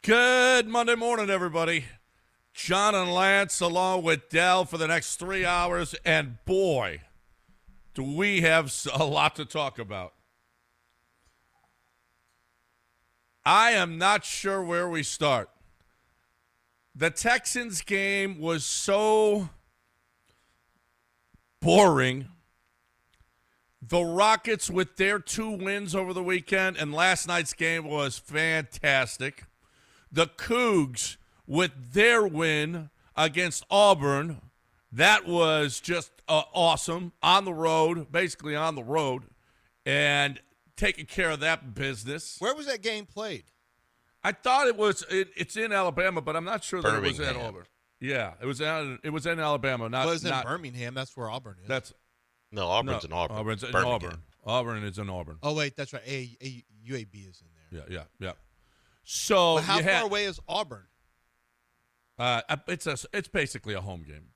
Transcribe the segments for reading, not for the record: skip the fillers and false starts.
Good Monday morning, everybody. John and Lance along with Dell for the next 3 hours, and boy, do we have a lot to talk about. I am not sure where we start. The Texans game was so boring. The Rockets with their 2 wins over the weekend, and last night's game was fantastic. The Cougs with their win against Auburn, that was just awesome. On the road, basically on the road, and taking care of that business. Where was that game played? I thought it's in Alabama, but I'm not sure that it was at Auburn. Yeah, it was in Alabama. Not, well, it was in not, Birmingham. That's where Auburn is. Auburn's in Auburn. Auburn's in Auburn. Auburn is in Auburn. Oh, wait, that's right. UAB is in there. Yeah. So how far away is Auburn? It's basically a home game.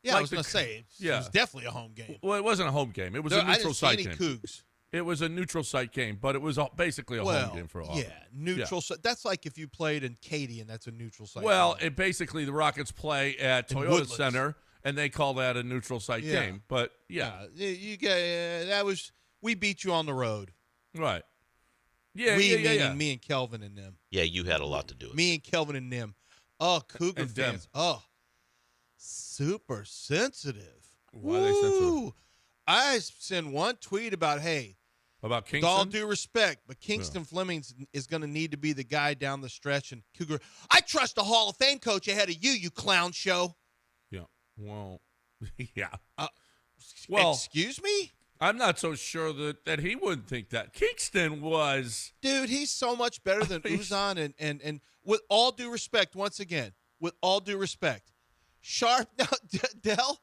Yeah, I was going to say, it was definitely a home game. Well, it wasn't a home game. It was a neutral site game. I didn't see any Cougs. It was a neutral site game, but it was basically a home game for Auburn. Yeah, neutral site. That's like if you played in Katy and that's a neutral site. Well, basically the Rockets play at Toyota Center, and they call that a neutral site game. But, we beat you on the road. Right. Yeah, meaning me and Kelvin and them. Yeah, you had a lot to do with it. Me and Kelvin and them. Oh, Cougar fans. Oh, super sensitive. Why are they sensitive? I send one tweet about Kingston? With all due respect, but Kingston Fleming is going to need to be the guy down the stretch. And Cougar, I trust the Hall of Fame coach ahead of you clown show. Yeah. Well, yeah. Excuse me? I'm not so sure that he wouldn't think that. Kingston was... Dude, he's so much better than Uzan. And with all due respect, once again, with all due respect, Sharp, Dell,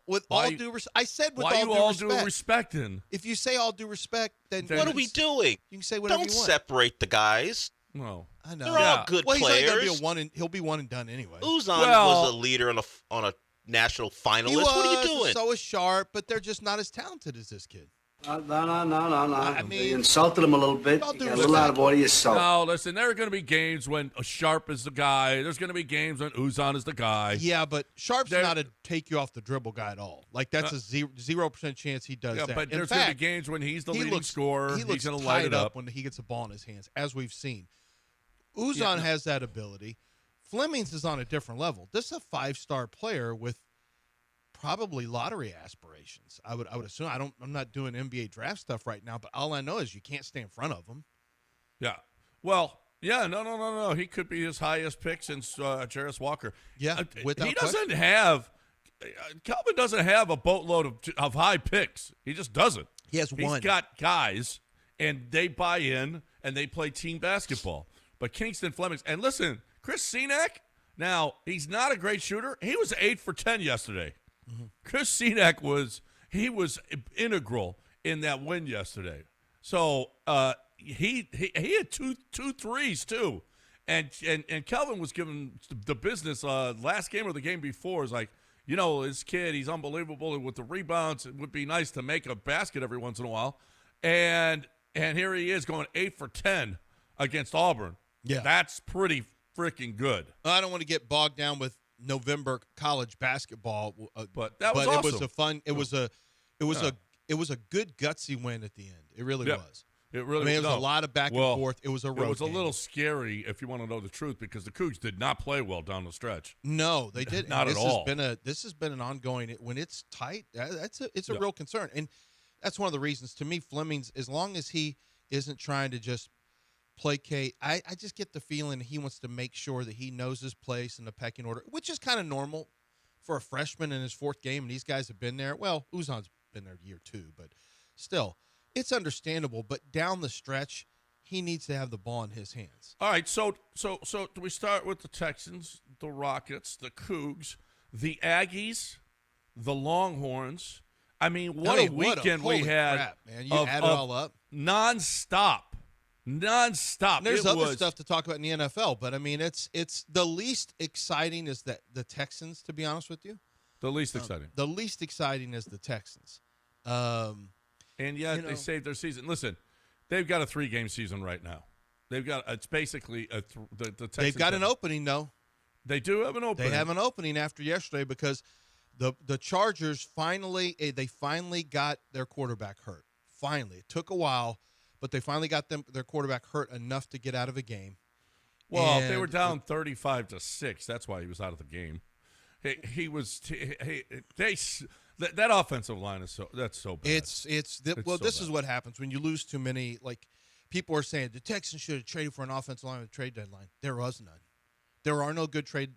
with all due respect. I said with all due respect. Why you all due respecting? If you say all due respect, then what are we doing? You can say whatever you want. Don't separate the guys. No. I know. They're all good players. He'll be one and done anyway. Uzan was a leader on a national finalist. What are you doing? So is Sharp, but they're just not as talented as this kid. No. I mean, you insulted him a little bit. You got a little out of order yourself. No, listen, there are going to be games when Sharp is the guy. There's going to be games when Uzan is the guy. Yeah, but Sharp's not a take you off the dribble guy at all. Like, that's a 0% chance he does that. But there's going to be games when he's the leading scorer. He looks going to light light it up when he gets the ball in his hands, as we've seen. Uzan has that ability. Fleming's is on a different level. This is a 5-star player with probably lottery aspirations. I would assume. I'm not doing NBA draft stuff right now, but all I know is you can't stay in front of him. Yeah. Well, yeah, no. He could be as high as pick since Jarris Walker. Yeah, he doesn't have. Calvin doesn't have a boatload of high picks. He just doesn't. He has one. He's got guys, and they buy in, and they play team basketball. But Kingston Fleming, and listen, Chris Senack, now, he's not a great shooter. He was 8 for 10 yesterday. Mm-hmm. Chris Senack was integral in that win yesterday. So he had two threes too, and Kelvin was given the business last game or the game before. Is like, this kid, he's unbelievable with the rebounds. It would be nice to make a basket every once in a while, and here he is going 8 for 10 against Auburn. Yeah, that's pretty freaking good. I don't want to get bogged down with November college basketball, but that was awesome. It was a fun. It was a good gutsy win at the end. It really was. It really. It was a lot of back and forth. It was a road It was game. A little scary if you want to know the truth because the Cougs did not play well down the stretch. No, they didn't. Not at all. This has been an ongoing. When it's tight, it's a real concern, and that's one of the reasons to me. Fleming's, as long as he isn't trying to just placate, I just get the feeling he wants to make sure that he knows his place in the pecking order, which is kind of normal for a freshman in his 4th game, and these guys have been there. Well, Uzan's been there year 2, but still, it's understandable. But down the stretch, he needs to have the ball in his hands. All right, so do we start with the Texans, the Rockets, the Cougs, the Aggies, the Longhorns? I mean, what a weekend we had. Crap, man. You add it all up. Nonstop. There's other stuff to talk about in the NFL, but I mean, it's the least exciting is the Texans. To be honest with you, the least exciting. The least exciting is the Texans, and yet they saved their season. Listen, they've got a 3-game season right now. They've got it's basically the Texans. They've got an opening though. They do have an opening. They have an opening after yesterday because the Chargers finally got their quarterback hurt. Finally, it took a while, but they finally got their quarterback hurt enough to get out of a game. Well, they were down 35-6. That's why he was out of the game. That offensive line is so bad. This is what happens when you lose too many. Like people are saying, the Texans should have traded for an offensive line at the trade deadline. There was none. There are no good trade.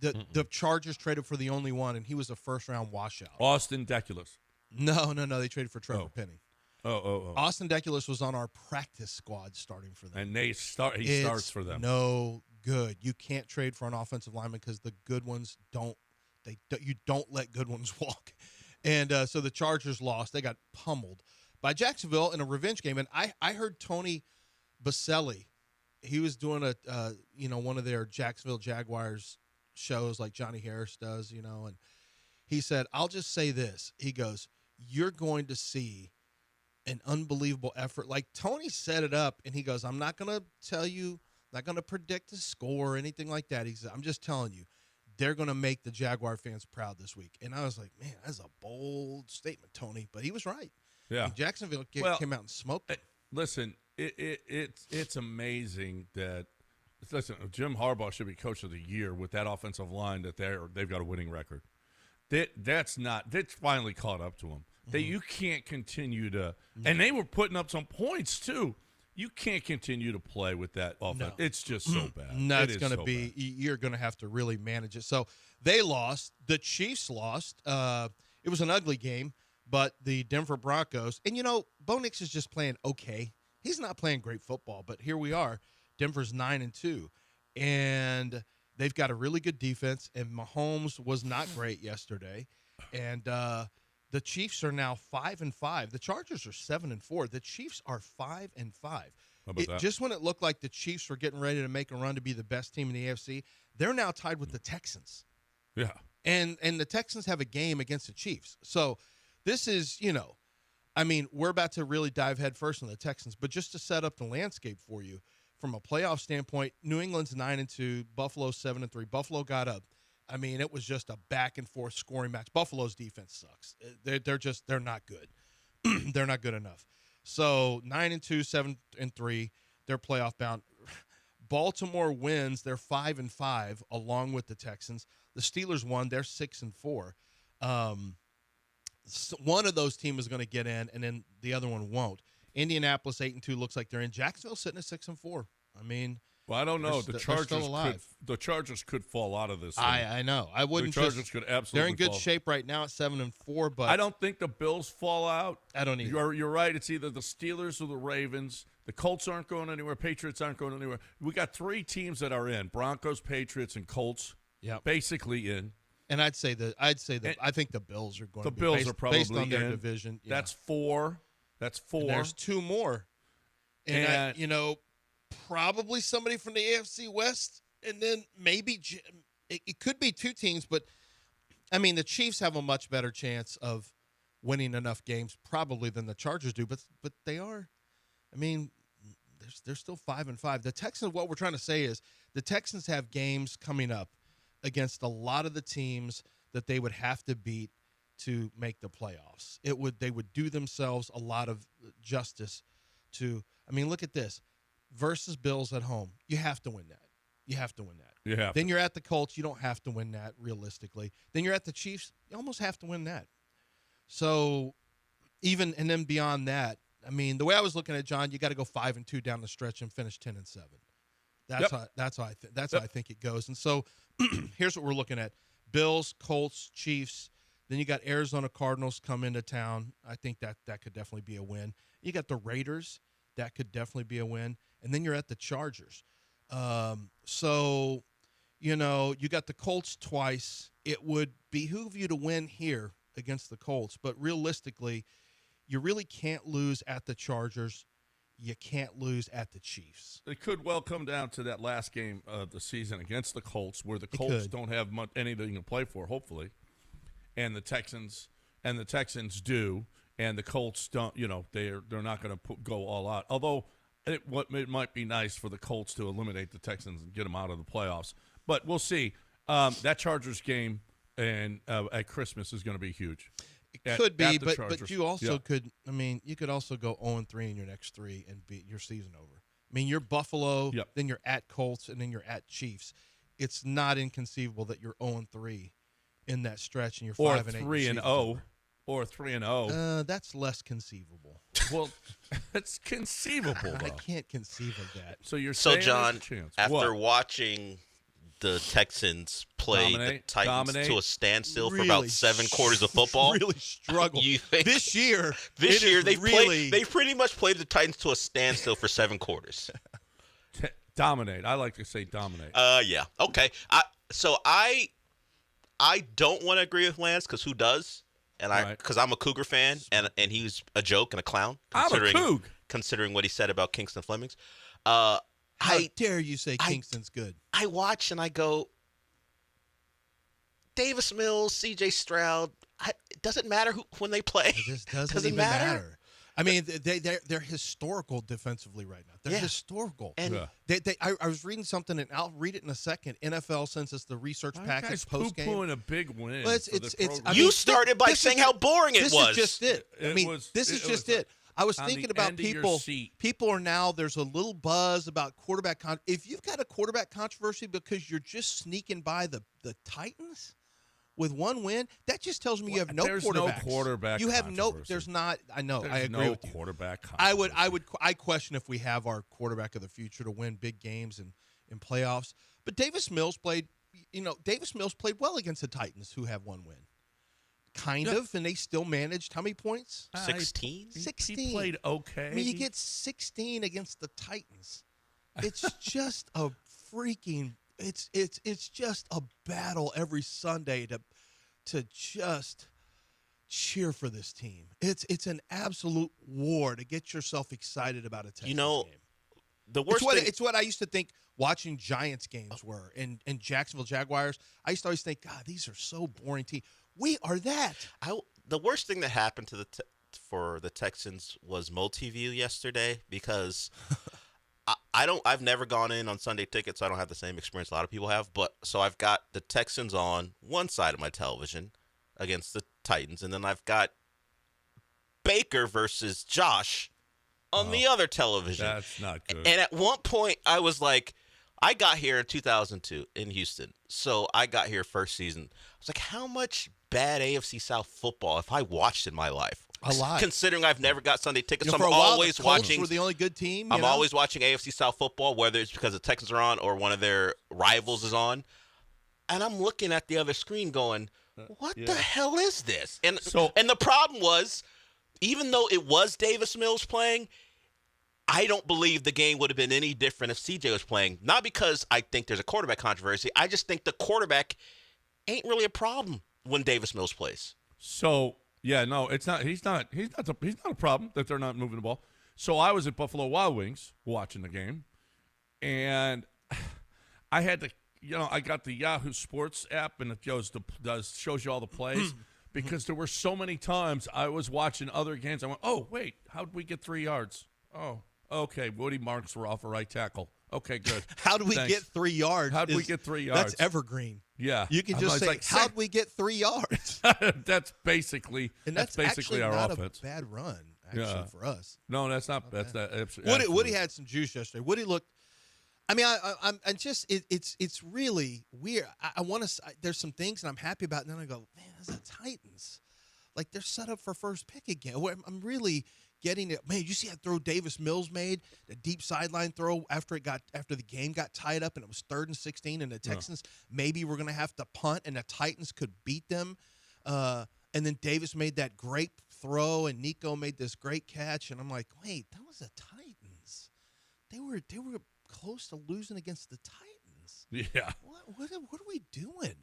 The Chargers traded for the only one, and he was a first-round washout. Austin Deculus. No. They traded for Trevor Penning. Oh. Austin Deculus was on our practice squad starting for them. And he starts for them. No good. You can't trade for an offensive lineman because the good ones you don't let good ones walk. And so the Chargers lost. They got pummeled by Jacksonville in a revenge game. And I heard Tony Baselli. He was doing one of their Jacksonville Jaguars shows like Johnny Harris does, and he said, I'll just say this. He goes, you're going to see an unbelievable effort. Like Tony set it up, and he goes, I'm not going to tell you, not going to predict the score or anything like that. He said, I'm just telling you, they're going to make the Jaguar fans proud this week. And I was like, man, that's a bold statement, Tony. But he was right. Yeah. And Jacksonville came out and smoked it. Listen, it's amazing that Jim Harbaugh should be coach of the year with that offensive line that they've got a winning record. That's finally caught up to them. You can't continue to, and they were putting up some points too. You can't continue to play with that offense. No. It's just so bad. No, it's going to be. You're going to have to really manage it. So they lost. The Chiefs lost. It was an ugly game, but the Denver Broncos, and Bo Nix is just playing okay. He's not playing great football, but here we are. Denver's 9-2, and they've got a really good defense. And Mahomes was not great yesterday, and the Chiefs are now 5-5. The Chargers are 7-4. The Chiefs are 5-5. How about that? Just when it looked like the Chiefs were getting ready to make a run to be the best team in the AFC, they're now tied with the Texans. Yeah, and the Texans have a game against the Chiefs. So this is, we're about to really dive headfirst on the Texans, but just to set up the landscape for you, from a playoff standpoint, New England's 9-2, Buffalo's 7-3. Buffalo got up. It was just a back-and-forth scoring match. Buffalo's defense sucks. They're not good. They're not good enough. So 9-2, 7-3, they're playoff bound. Baltimore wins. They're 5-5, along with the Texans. The Steelers won. They're 6-4. One of those teams is going to get in, and then the other one won't. Indianapolis 8-2 looks like they're in. Jacksonville sitting at 6-4. Well, I don't know. The Chargers could fall out of this. I know. I wouldn't. The Chargers could absolutely. They're in good shape right now at 7-4, but I don't think the Bills fall out. I don't either. You're right. It's either the Steelers or the Ravens. The Colts aren't going anywhere. Patriots aren't going anywhere. We got three teams that are in: Broncos, Patriots, and Colts. Yeah, basically in. And I think the Bills are going. The to be Bills are probably based on their in. division. Yeah. That's 4. And there's 2 more, and probably somebody from the AFC West, and then maybe it could be 2 teams, but the Chiefs have a much better chance of winning enough games probably than the Chargers do, but they are. They're still 5-5. The Texans. What we're trying to say is the Texans have games coming up against a lot of the teams that they would have to beat to make the playoffs. They would do themselves a lot of justice to. Look at this. Versus Bills at home. You have to win that. Yeah. Then you're at the Colts. You don't have to win that realistically. Then you're at the Chiefs. You almost have to win that. So and then beyond that, the way I was looking at it, John, you got to go 5-2 down the stretch and finish 10-7. That's how I think it goes. And so here's what we're looking at: Bills, Colts, Chiefs. Then you got Arizona Cardinals come into town. I think that could definitely be a win. You got the Raiders. That could definitely be a win. And then you're at the Chargers. So, you got the Colts twice. It would behoove you to win here against the Colts. But realistically, you really can't lose at the Chargers. You can't lose at the Chiefs. It could well come down to that last game of the season against the Colts, where the Colts don't have anything to play for, hopefully. And the Texans do, and the Colts don't. They're not going to go all out. Although it might be nice for the Colts to eliminate the Texans and get them out of the playoffs. But we'll see. That Chargers game at Christmas is going to be huge. It could be, but you also could. I mean, you could also go 0-3 in your next 3 and beat your season over. I mean, you're Buffalo, then you're at Colts, and then you're at Chiefs. It's not inconceivable that you're 0-3 in that stretch, and you're 5-8. 3-0, or 3-0. That's less conceivable. Well, it's conceivable. Though. I can't conceive of that. So you're so saying John, there's a chance. after watching the Texans play the Titans to a standstill for about 7 quarters of football. Really struggle. You think this year they pretty much played the Titans to a standstill for 7 quarters. Dominate. I like to say dominate. Yeah. Okay. I don't want to agree with Lance because who does? And because I'm a Cougar fan and he's a joke and a clown. Considering what he said about Kingston Flemings. How dare you say Kingston's good? I watch and I go, Davis Mills, C.J. Stroud. It doesn't matter when they play. It just doesn't even matter. I mean, they're historical defensively right now. They're historical. And I was reading something, and I'll read it in a second. NFL sends us the research package post game. Poo-pooing a big win. Well, you started by saying how boring it was. This is just it. This is just it. I was thinking about people. People are now. There's a little buzz about quarterback. If you've got a quarterback controversy because you're just sneaking by the Titans with 1 win, that just tells me you have no quarterbacks. There's no quarterback. You have no. There's not. I know. I agree with you. Quarterback. I question if we have our quarterback of the future to win big games and in playoffs. But Davis Mills played. Davis Mills played well against the Titans, who have 1 win. Kind of, and they still managed how many points? 16? 16. He played okay. I mean, you get 16 against the Titans. It's just a freaking it's just a battle every Sunday to just cheer for this team. It's an absolute war to get yourself excited about a Texans game. The worst it's what I used to think watching Giants games were and Jacksonville Jaguars. I used to always think, God, these are so boring teams. We are that. The worst thing that happened to for the Texans was Multiview yesterday because I've never gone in on Sunday tickets, so I don't have the same experience a lot of people have. But so I've got the Texans on one side of my television against the Titans, and then I've got Baker versus Josh on the other television. That's not good. And at one point, I was like, I got here in 2002 in Houston, so I got here first season. I was like, how much bad AFC South football have I watched in my life? A lot. Considering I've never got Sunday tickets, so for I'm a while, always the Colts watching. Were the only good team. I'm always watching AFC South football, whether it's because the Texans are on or one of their rivals is on, and I'm looking at the other screen going, "What the hell is this?" And the problem was, even though it was Davis Mills playing, I don't believe the game would have been any different if CJ was playing. Not because I think there's a quarterback controversy. I just think the quarterback ain't really a problem when Davis Mills plays. So, yeah, no, it's not. He's not a problem that they're not moving the ball. So I was at Buffalo Wild Wings watching the game, and I had to, I got the Yahoo Sports app, and it shows you all the plays because there were so many times I was watching other games. I went, oh wait, how'd we get 3 yards? Oh. Okay, Woody Marks were off a right tackle. Okay, good. How do we get 3 yards? How did we get 3 yards? That's evergreen. Yeah. You can just say, how'd we get 3 yards? That's basically our offense. A bad run, actually, for us. No, that's not. That's that. Woody had some juice yesterday. Woody looked. I mean, I'm just. It's really weird. I want to. There's some things that I'm happy about, and then I go, man, that's the Titans. Like they're set up for first pick again. I'm really getting it. Man, you see that throw Davis Mills made, the deep sideline throw after the game got tied up and it was 3rd and 16, and the Texans maybe were going to have to punt, and the Titans could beat them. And then Davis made that great throw, and Nico made this great catch, and I'm like, wait, that was the Titans. They were close to losing against the Titans. Yeah. What are we doing?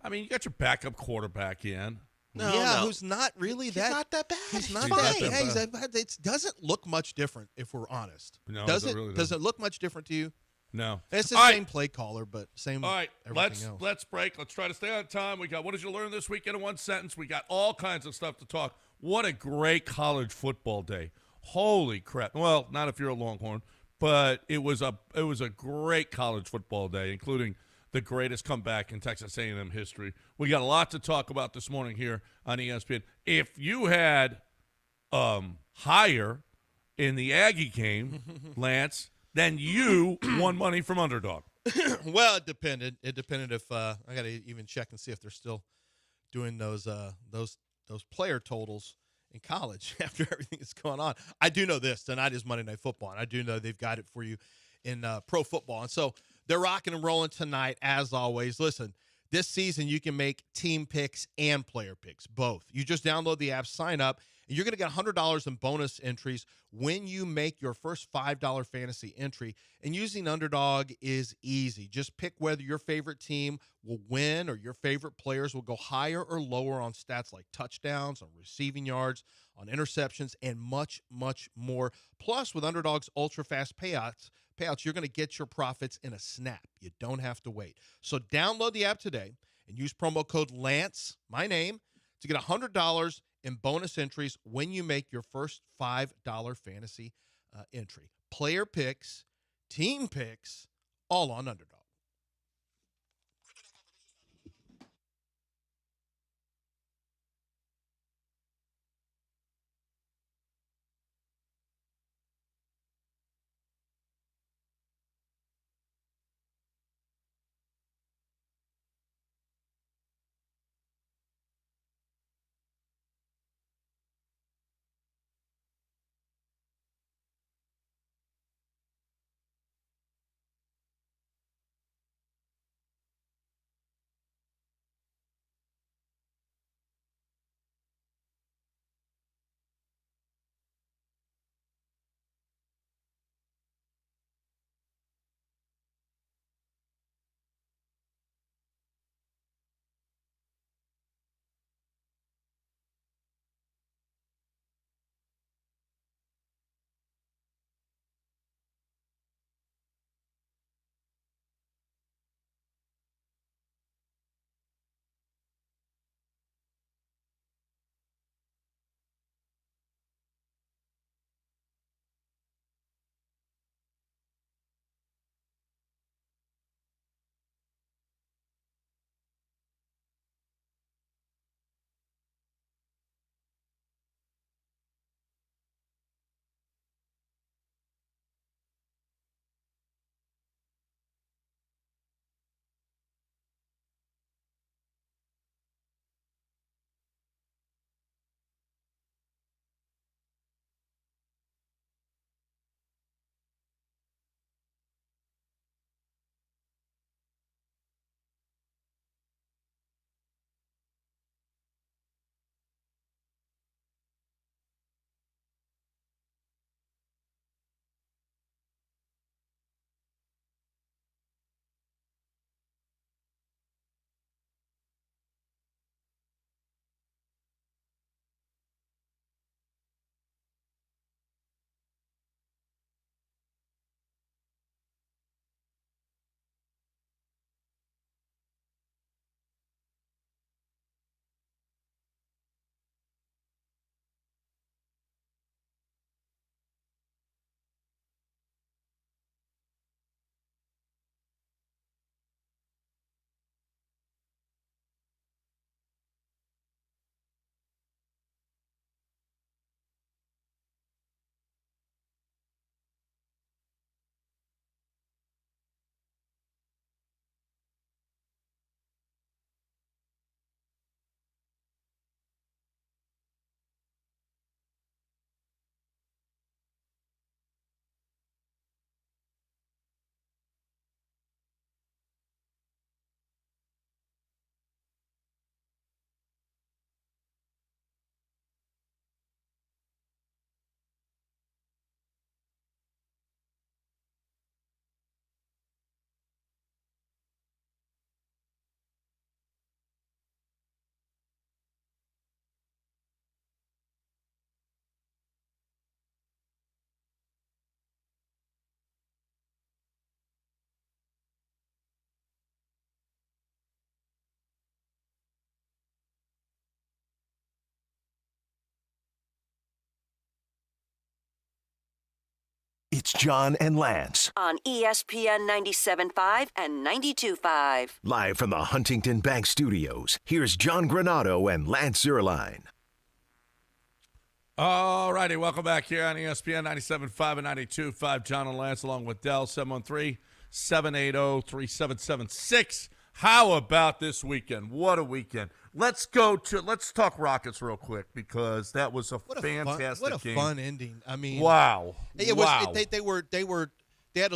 I mean, you got your backup quarterback in. Who's not really He's that. not that bad. He's not fine. that bad. It doesn't look much different, if we're honest. No, does it it? really Does it look much different to you? No. It's the same play caller, but same. All right, everything else. let's break. Let's try to stay on time. We got what did you learn this weekend in one sentence? We got all kinds of stuff to talk. What a great college football day. Holy crap! Well, not if you're a Longhorn, but it was a great college football day, including the greatest comeback in Texas A&M history. We got a lot to talk about this morning here on ESPN. If you had higher in the Aggie game, Lance, then you won money from Underdog. Well, it depended. It depended if I got to even check and see if they're still doing those player totals in college after everything that's going on. I do know this. Tonight is Monday Night Football, and I do know they've got it for you in pro football. And so they're rocking and rolling tonight, as always. Listen, this season you can make team picks and player picks, both. You just download the app, sign up, and you're going to get $100 in bonus entries when you make your first $5 fantasy entry. And using Underdog is easy. Just pick whether your favorite team will win or your favorite players will go higher or lower on stats like touchdowns, on receiving yards, on interceptions, and much, much more. Plus, with Underdog's ultra-fast payouts, you're going to get your profits in a snap. You don't have to wait. So download the app today and use promo code LANCE, my name, to get $100 in bonus entries when you make your first $5 fantasy entry. Player picks, team picks, all on Underdog. It's John and Lance. On ESPN 97.5 and 92.5. Live from the Huntington Bank Studios, here's John Granado and Lance Zierlein. All righty, welcome back here on ESPN 97.5 and 92.5. John and Lance along with Dell, 713-780-3776. How about this weekend? What a weekend. Let's talk Rockets real quick because that was a fantastic game. What a fun ending. I mean, wow. They had a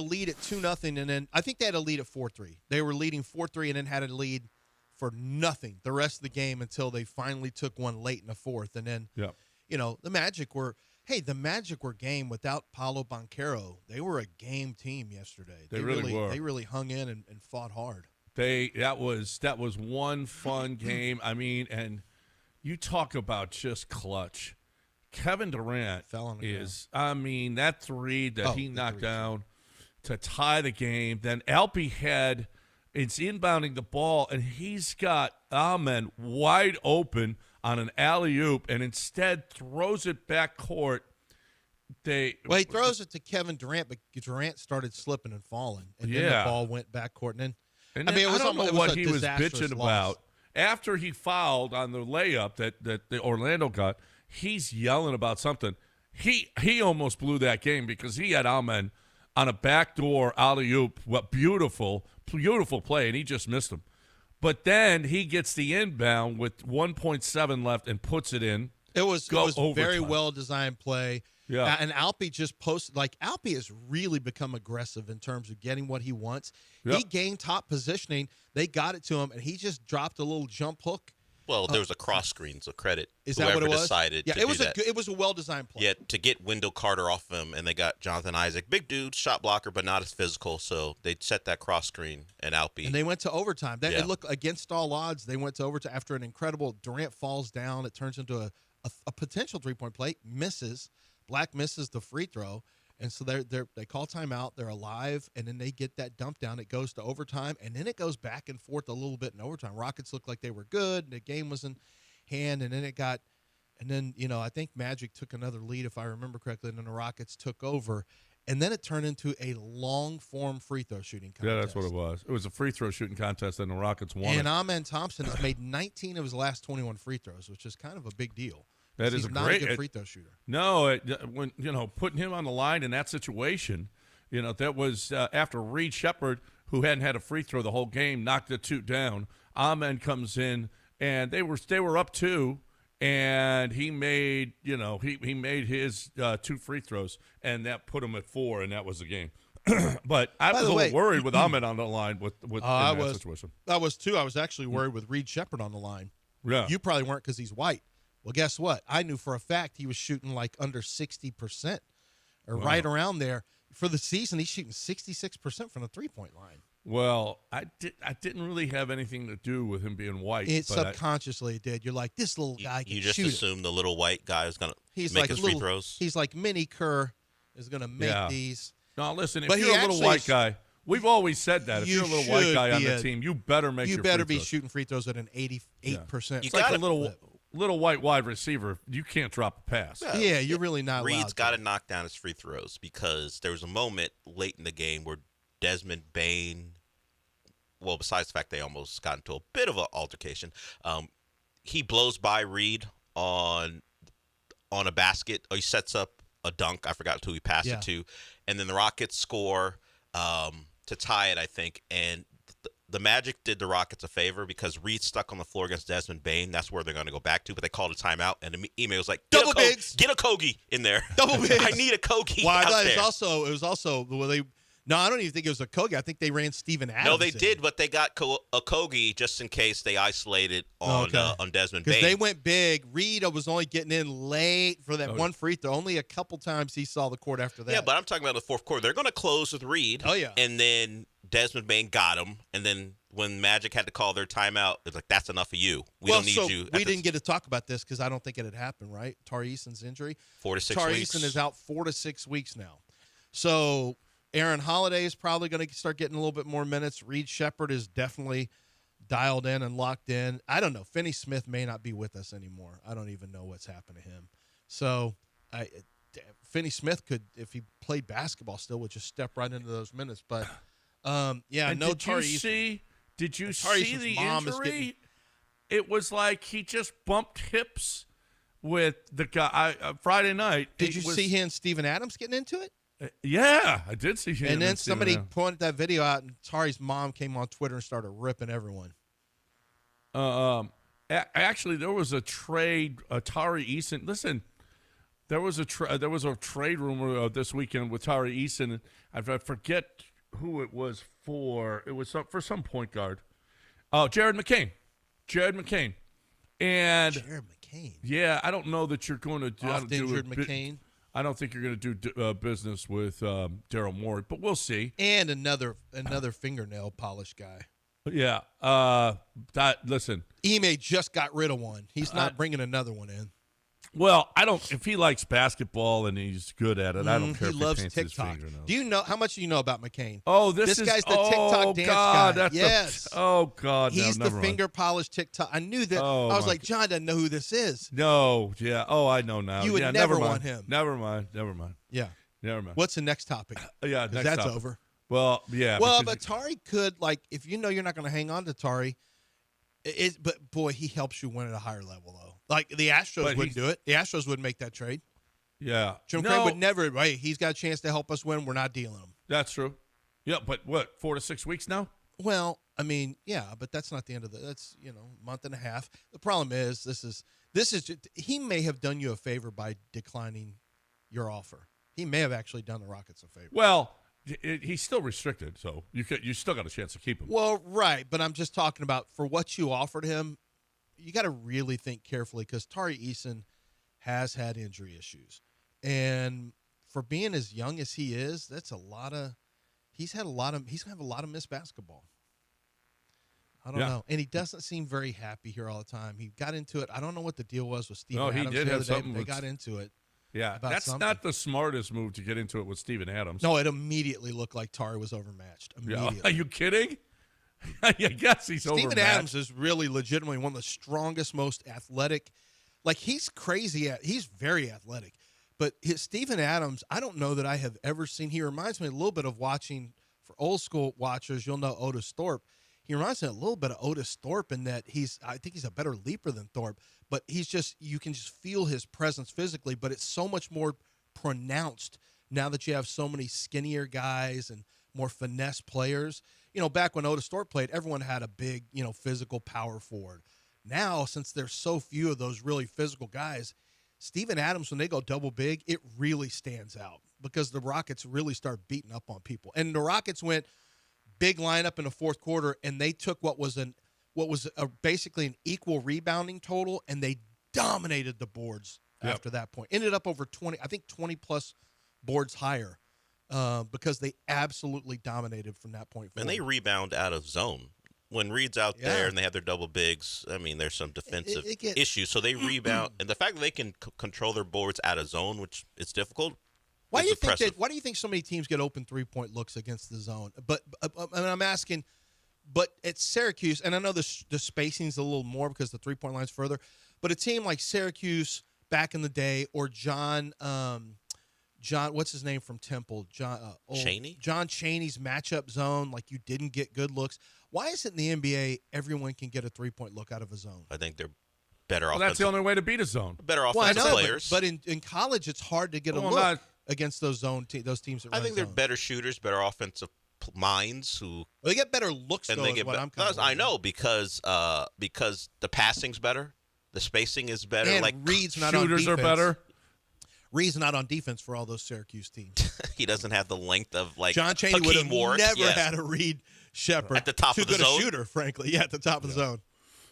lead at 2-0, and then I think they had a lead at 4-3. They were leading 4-3 and then had a lead for nothing the rest of the game until they finally took one late in the fourth. And then, the Magic were game without Paolo Banchero. They were a game team yesterday. They really were. They really hung in and fought hard. That was one fun game. I mean, and you talk about just clutch. Kevin Durant that three that he knocked down to tie the game. Then Alpi it's inbounding the ball, and he's got Amen wide open on an alley-oop, and instead throws it back court. He throws it to Kevin Durant, but Durant started slipping and falling, and then the ball went back court, and then I don't know what he was bitching about. After he fouled on the layup that the Orlando got, he's yelling about something. He almost blew that game because he had Amen on a backdoor alley-oop. What beautiful play, and he just missed him. But then he gets the inbound with 1.7 left and puts it in. It was very well-designed play. Yeah. And Alpi just posted, Alpi has really become aggressive in terms of getting what he wants. Yep. He gained top positioning. They got it to him, and he just dropped a little jump hook. Well, there was a cross screen, so credit. Is that what it was? Decided yeah, to it was do that. It was a well-designed play. Yeah, to get Wendell Carter off him, and they got Jonathan Isaac. Big dude, shot blocker, but not as physical, so they set that cross screen and Alpi. And they went to overtime. It looked against all odds. They went to overtime after an incredible Durant falls down. It turns into a potential three-point play, misses. Black misses the free throw, and so they call timeout. They're alive, and then they get that dump down. It goes to overtime, and then it goes back and forth a little bit in overtime. Rockets looked like they were good. The game was in hand, and then I think Magic took another lead, if I remember correctly, and then the Rockets took over, and then it turned into a long-form free throw shooting contest. Yeah, that's what it was. It was a free throw shooting contest, and the Rockets won. And Amen Thompson has made 19 of his last 21 free throws, which is kind of a big deal. That is he's not a good free throw shooter. No, when putting him on the line in that situation, that was after Reed Sheppard, who hadn't had a free throw the whole game, knocked the two down. Amen comes in, and they were up 2, and he made he made his 2 free throws, and that put him at 4, and that was the game. But I was a little worried with Amen on the line with that situation. I was too. I was actually worried with Reed Sheppard on the line. Yeah, you probably weren't because he's white. Well, guess what? I knew for a fact he was shooting like under 60% or right around there. For the season, he's shooting 66% from the three-point line. Well, I didn't really have anything to do with him being white. It subconsciously did. You're like, this little guy can shoot. You just assume the little white guy is going to make his free throws? He's like Mini Kerr is going to make these. No, listen, if you're a little white guy, we've always said that. If you're a little white guy on the team, you better make your free throws. You better be shooting free throws at an 88%. It's like a little white wide receiver. You can't drop a pass. Yeah, you're really not. Reed's got to knock down his free throws because there was a moment late in the game where Desmond Bane, well, besides the fact they almost got into a bit of an altercation, he blows by Reed on a basket. Or he sets up a dunk. I forgot who he passed it to. And then the Rockets score to tie it, I think. And the Magic did the Rockets a favor because Reed stuck on the floor against Desmond Bane. That's where they're going to go back to, but they called a timeout, and the email was like, get a Kogi in there. Double bigs. I need a Kogi out there. It was also no, I don't even think it was a Kogi. I think they ran Steven Adams. No, they did, but they got a Kogi just in case they isolated on Desmond Bane. Because they went big. Reed was only getting in late for that one free throw. Only a couple times he saw the court after that. Yeah, but I'm talking about the fourth quarter. They're going to close with Reed. Oh, yeah. And then Desmond Bane got him, and then when Magic had to call their timeout, it's like, that's enough of you. We don't need you. We didn't get to talk about this because I don't think it had happened, right? Tari Eason's injury. 4 to 6 weeks. Tari Eason is out 4 to 6 weeks now. So Aaron Holiday is probably going to start getting a little bit more minutes. Reed Sheppard is definitely dialed in and locked in. I don't know. Finney Smith may not be with us anymore. I don't even know what's happened to him. So Finney Smith could, if he played basketball still, would just step right into those minutes. But, yeah, no Tari Eason. Did you see the injury? It was like he just bumped hips with the guy Friday night. Did you see him and Steven Adams getting into it? Yeah, I did see him. And then somebody pointed that video out, and Tari's mom came on Twitter and started ripping everyone. Actually, there was a trade. Tari Eason. Listen, there was a trade rumor this weekend with Tari Eason. I forget who it was for. It was for some point guard. Oh, Jared McCain. And Jared McCain. Yeah, I don't know that you're going to do. Jared McCain. I don't think you're going to do business with Daryl Morey, but we'll see. And another fingernail polish guy. Yeah. Listen. Ime just got rid of one. He's not bringing another one in. Well, I don't. If he likes basketball and he's good at it, I don't care. He loves TikTok. Do you know how much do you know about McCain? Oh, this guy's the TikTok dance guy. Yes. God. He's the finger polish TikTok. I knew that. I was like, John doesn't know who this is. No. Yeah. Oh, I know now. You would never want him. Never mind. Yeah. Never mind. What's the next topic? Yeah. Next that's topic. over. Well, yeah. Well, but Tari could, like, if you know you're not going to hang on to Tari, but boy, he helps you win at a higher level, though. Like, the Astros wouldn't do it. The Astros wouldn't make that trade. Yeah. Jim Crane would never, right? He's got a chance to help us win. We're not dealing him. That's true. Yeah, but what, 4 to 6 weeks now? Well, I mean, yeah, but that's not the end of that's, month and a half. The problem is, this is he may have done you a favor by declining your offer. He may have actually done the Rockets a favor. Well, he's still restricted, so you still got a chance to keep him. Well, right, but I'm just talking about for what you offered him, you got to really think carefully because Tari Eason has had injury issues. And for being as young as he is, that's he's going to have a lot of missed basketball. I don't know. And he doesn't seem very happy here all the time. He got into it. I don't know what the deal was with Steven Adams. No, he did have something. They got into it. Yeah, that's not the smartest move to get into it with Steven Adams. No, it immediately looked like Tari was overmatched. Immediately. Yeah. Are you kidding? I guess he's overmatched. Steven Adams is really legitimately one of the strongest, most athletic. Like, he's crazy. He's very athletic. But Steven Adams, I don't know that I have ever seen. He reminds me a little bit of watching, for old school watchers, you'll know Otis Thorpe. He reminds me a little bit of Otis Thorpe in that I think he's a better leaper than Thorpe. But you can just feel his presence physically, but it's so much more pronounced now that you have so many skinnier guys and more finesse players. Back when Otis Thorpe played, everyone had a big, physical power forward. Now, since there's so few of those really physical guys, Steven Adams, when they go double big, it really stands out because the Rockets really start beating up on people. And the Rockets went big lineup in the fourth quarter, and they took what was basically an equal rebounding total, and they dominated the boards after that point. Ended up over 20+ boards higher because they absolutely dominated from that point forward. And they rebound out of zone. When Reed's out there and they have their double bigs, I mean, there's some defensive issues. So they rebound. And the fact that they can control their boards out of zone, which is difficult, why do you think so many teams get open 3-point looks against the zone? But I'm asking, but at Syracuse, and I know the spacing's a little more because the 3-point line's further, but a team like Syracuse back in the day, or John, what's his name from Temple? Chaney? John Chaney's matchup zone, like you didn't get good looks. Why is it in the NBA everyone can get a 3-point look out of a zone? I think they're better offensive. Well, that's the only way to beat a zone. Better offensive players. But in college, it's hard to get a look against those teams that run I think they're better shooters, better offensive minds who they get better looks. And they get I know because the passing's better, the spacing is better. And like Reed's not shooters on are better. Reed's not on defense for all those Syracuse teams. He doesn't have the length of like John Chaney would have never had a Reed Shepherd at the top of the zone. Too good a shooter, frankly. Yeah, at the top of the zone.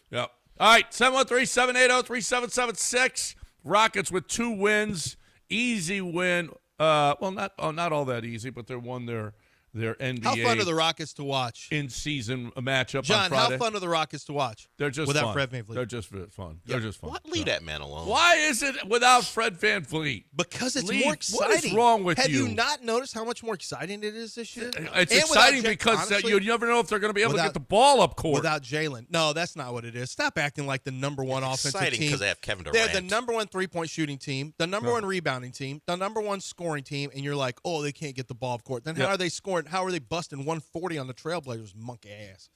Yep. All right, 713-780-3776. Rockets with 2 wins. Easy win. Not all that easy, but they won their their NBA. How fun are the Rockets to watch? In-season matchup John, on Friday. how fun are the Rockets to watch? They're just without fun. Fred VanVleet. They're just fun. They're just fun. What? Leave that man alone. Why is it without Fred VanVleet? Because it's Leave. more exciting. What is wrong with Have you? you not noticed how much more exciting it is this year? It's exciting because you never know if they're going to be able to get the ball up court. Without Jalen. No, that's not what it is. Stop acting like the number one offensive team. Exciting because they have Kevin Durant. They're the number one three-point shooting team, the number one rebounding team, the number one scoring team, and you're like, oh, they can't get the ball up court. Then how are they scoring? How are they busting 140 on the Trailblazers? Monkey ass.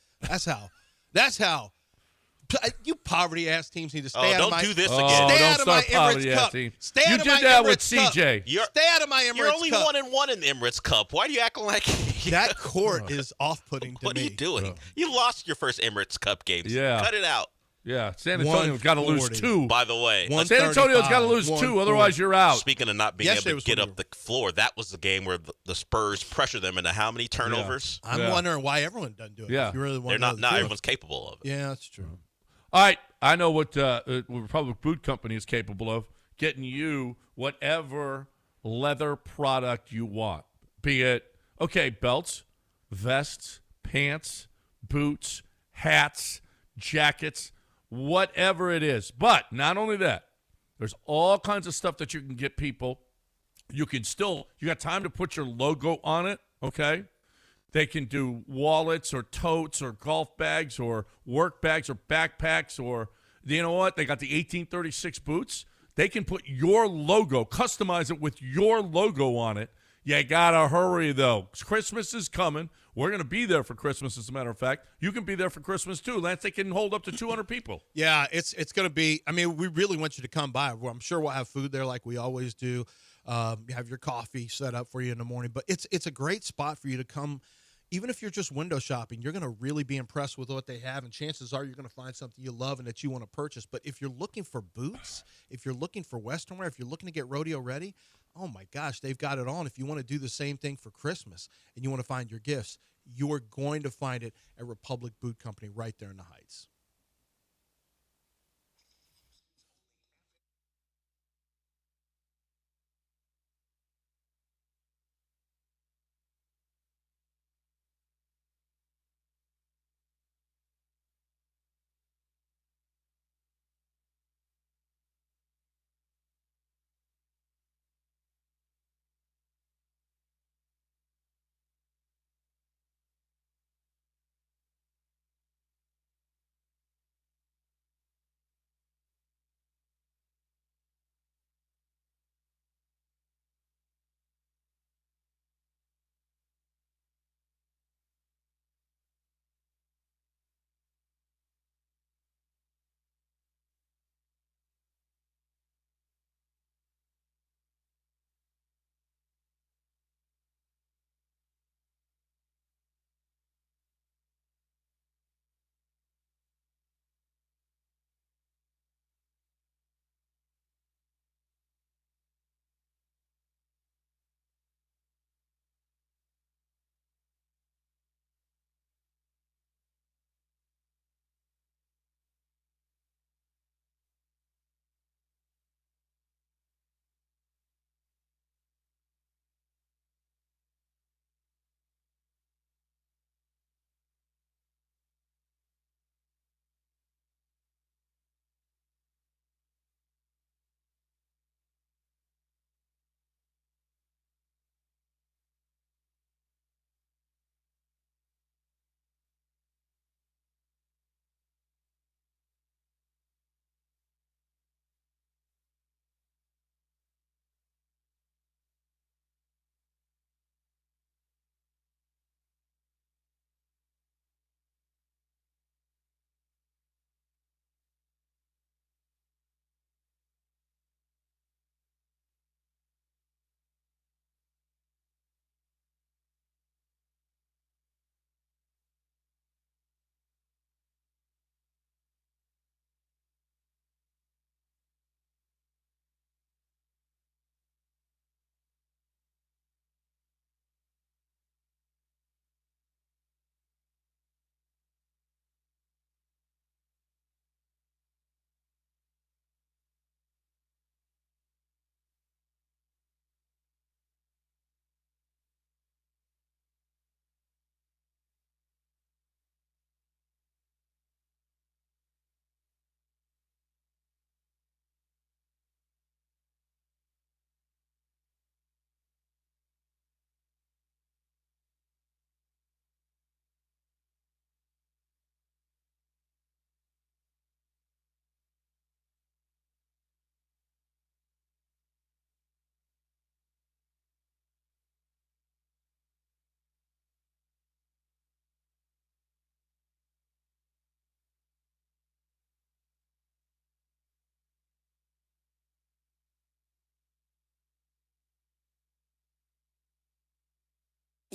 That's how. You poverty-ass teams need to stay out of my... don't do this again. Stay Don't out of my start Emirates Cup. team. Stay out of my You did that Emirates with Cup. CJ. Stay out of my Emirates Cup. You're only 1-1 in the Emirates Cup. Why are you acting like that court is off-putting to me. What are you doing? You lost your first Emirates Cup games. Yeah. Cut it out. Yeah, San Antonio's got to lose 2. By the way, San Antonio's got to lose 2, otherwise you're out. Speaking of not being able to get up the floor, that was the game where the Spurs pressured them into how many turnovers? I'm wondering why everyone doesn't do it. Yeah. If you really want They're to not everyone's capable of it. Yeah, that's true. All right, I know what Republic Boot Company is capable of, getting you whatever leather product you want, be it, belts, vests, pants, boots, hats, jackets, whatever it is. But not only that, there's all kinds of stuff that you can get people. You got time to put your logo on it, okay? They can do wallets or totes or golf bags or work bags or backpacks or, you know what? They got the 1836 boots. They can put your logo, customize it with your logo on it. You got to hurry, though. Christmas is coming. We're going to be there for Christmas, as a matter of fact. You can be there for Christmas, too. Lance, they can hold up to 200 people. Yeah, it's going to be – I mean, we really want you to come by. I'm sure we'll have food there like we always do. You have your coffee set up for you in the morning. But it's a great spot for you to come. Even if you're just window shopping, you're going to really be impressed with what they have, and chances are you're going to find something you love and that you want to purchase. But if you're looking for boots, if you're looking for Western wear, if you're looking to get rodeo ready, oh, my gosh, they've got it on. If you want to do the same thing for Christmas and you want to find your gifts, you're going to find it at Republic Boot Company right there in the Heights.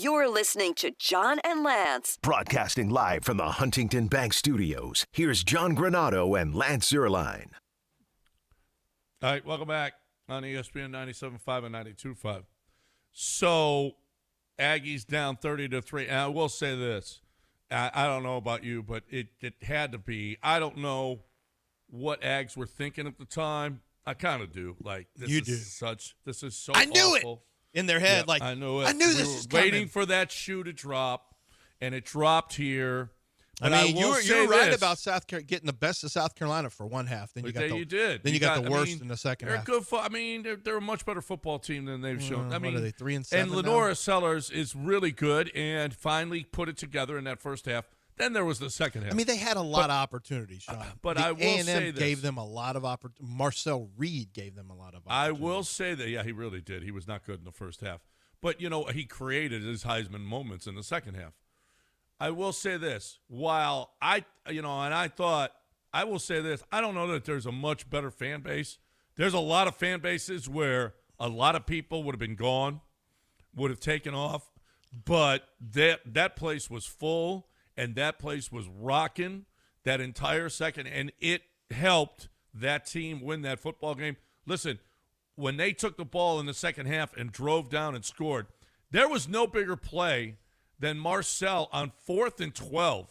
You're listening to John and Lance. Broadcasting live from the Huntington Bank Studios, here's John Granado and Lance Zierlein. All right, welcome back on ESPN 97.5 and 92.5. So, Aggies down 30-3. And I will say this. I don't know about you, but it had to be. I don't know what Ags were thinking at the time. I kind of do. Like, this is so I knew awful. It in their head. Yeah, like, I knew it. I knew this was coming. Waiting for that shoe to drop, and it dropped here. But I mean, you were right this. about South Carolina getting the best of South Carolina for one half. Then you got you did. Then you got the worst in the second they're half. Good. I mean, they're a much better football team than they've shown. I mean, what are they, 3-7 and Lenora now? Sellers is really good and finally put it together in that first half. Then there was the second half. I mean, they had a lot of opportunities, Sean. But the I will A&M say this. gave them a lot of opportunities. Marcel Reed gave them a lot of opportunities. I will say that, yeah, he really did. He was not good in the first half. But, he created his Heisman moments in the second half. I will say this. While I will say this. I don't know that there's a much better fan base. There's a lot of fan bases where a lot of people would have been gone, would have taken off. But that place was full, and that place was rocking that entire second, and it helped that team win that football game. Listen, when they took the ball in the second half and drove down and scored, there was no bigger play than Marcel on 4th and 12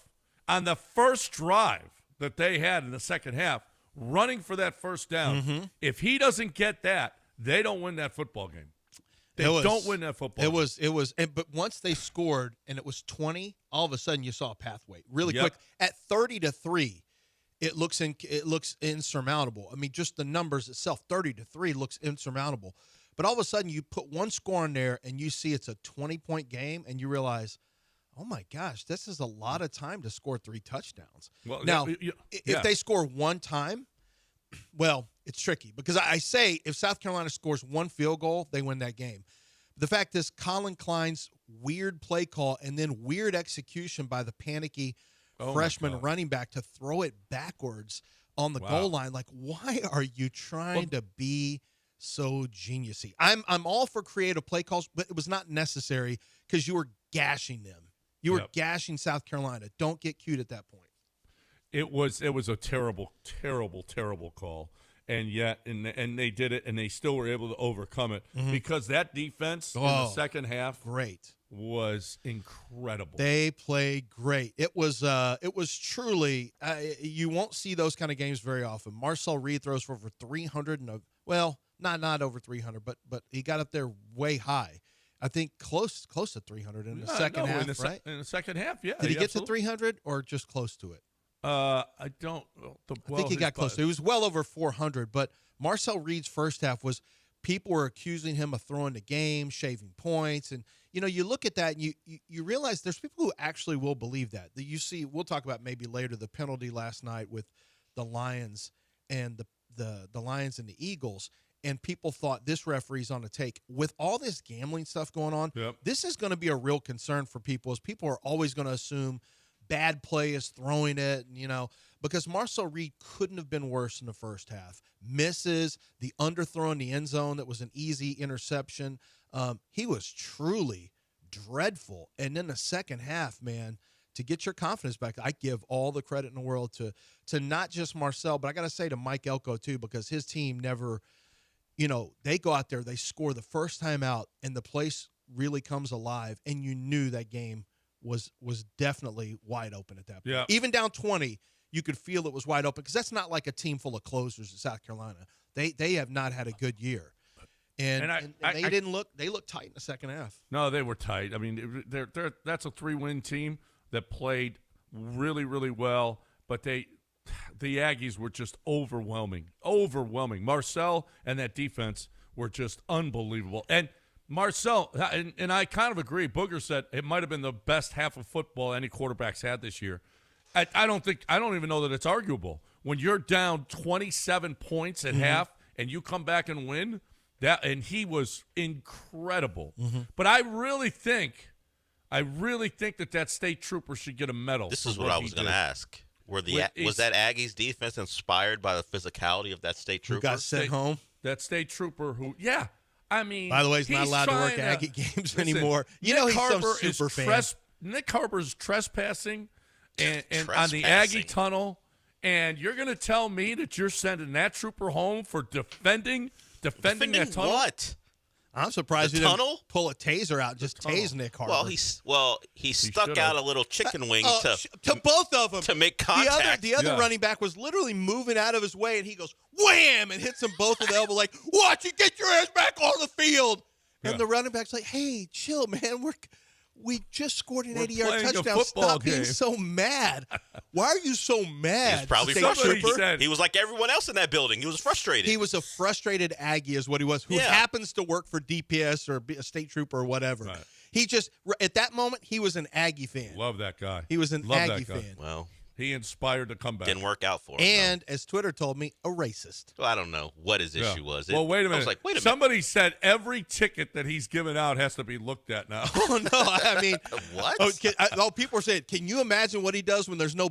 on the first drive that they had in the second half, running for that first down. Mm-hmm. If he doesn't get that, they don't win that football game. They don't win that football game. But once they scored and it was 20, all of a sudden you saw a pathway really quick. At 30-3, it looks insurmountable. I mean, just the numbers itself, 30-3 looks insurmountable. But all of a sudden you put one score in there and you see it's a 20-point game and you realize, oh my gosh, this is a lot of time to score 3 touchdowns. Well, now, if they score one time, well, it's tricky because I say if South Carolina scores one field goal, they win that game. The fact is Colin Klein's weird play call and then weird execution by the panicky freshman running back to throw it backwards on the goal line. Like, why are you trying to be so geniusy? I'm all for creative play calls, but it was not necessary because you were gashing them. You were gashing South Carolina. Don't get cute at that point. It was a terrible, terrible, terrible call, and yet and they did it, and they still were able to overcome it because that defense in the second half was incredible. They played great. It was truly you won't see those kind of games very often. Marcel Reed throws for over 300 not over 300, but he got up there way high. I think close to 300 in the second half, right? In the second half, yeah. Did he get to 300 or just close to it? I don't. I think he got close. He was well over 400. But Marcel Reed's first half was people were accusing him of throwing the game, shaving points, and you look at that and you realize there's people who actually will believe that. That you see, we'll talk about maybe later the penalty last night with the Lions and the Lions and the Eagles. And people thought this referee's on a take. With all this gambling stuff going on, this is going to be a real concern for people, as people are always going to assume bad play is throwing it, because Marcel Reed couldn't have been worse in the first half. Misses, the underthrow in the end zone that was an easy interception. He was truly dreadful. And then the second half, man, to get your confidence back, I give all the credit in the world to not just Marcel, but I got to say to Mike Elko too, because his team never – they go out there, they score the first time out, and the place really comes alive, and you knew that game was definitely wide open at that point. Yeah. Even down 20, you could feel it was wide open because that's not like a team full of closers in South Carolina. They have not had a good year. And they didn't look – they looked tight in the second half. No, they were tight. I mean, that's a 3-win team that played really, really well, but the Aggies were just overwhelming. Marcel and that defense were just unbelievable. And Marcel, and I kind of agree, Booger said it might have been the best half of football any quarterback's had this year. I don't even know that it's arguable. When you're down 27 points at half and you come back and win, and he was incredible. But I really think that state trooper should get a medal. This is what I was going to ask. Was that Aggies defense inspired by the physicality of that state trooper? Who got sent home? That state trooper who, I mean, by the way, he's not allowed to work Aggie games anymore. You know, he's some super fan. Nick Harper's trespassing and on the Trespassing. Aggie tunnel, and you're going to tell me that you're sending that trooper home for defending that tunnel? What? I'm surprised you didn't pull a taser out, just tase Nick Harper. He stuck out a little chicken wing to both of them to make contact. The other running back was literally moving out of his way, and he goes wham and hits them both with the elbow, like, "Watch you get your ass back on the field." And the running back's like, "Hey, chill, man. We just scored an 80-yard touchdown. Stop being so mad. Why are you so mad?" He was probably frustrated. He was like everyone else in that building. He was frustrated. He was a frustrated Aggie is what he was, who happens to work for DPS or be a state trooper or whatever. Right. He just, at that moment, he was an Aggie fan. Love that guy. He was an Aggie fan. Well, he inspired the comeback. Didn't work out for him. And as Twitter told me, a racist. Well, I don't know what his issue was. Well, wait a minute. I was like, wait a minute. Somebody said every ticket that he's given out has to be looked at now. Oh, no. I mean, what? People are saying, can you imagine what he does when there's no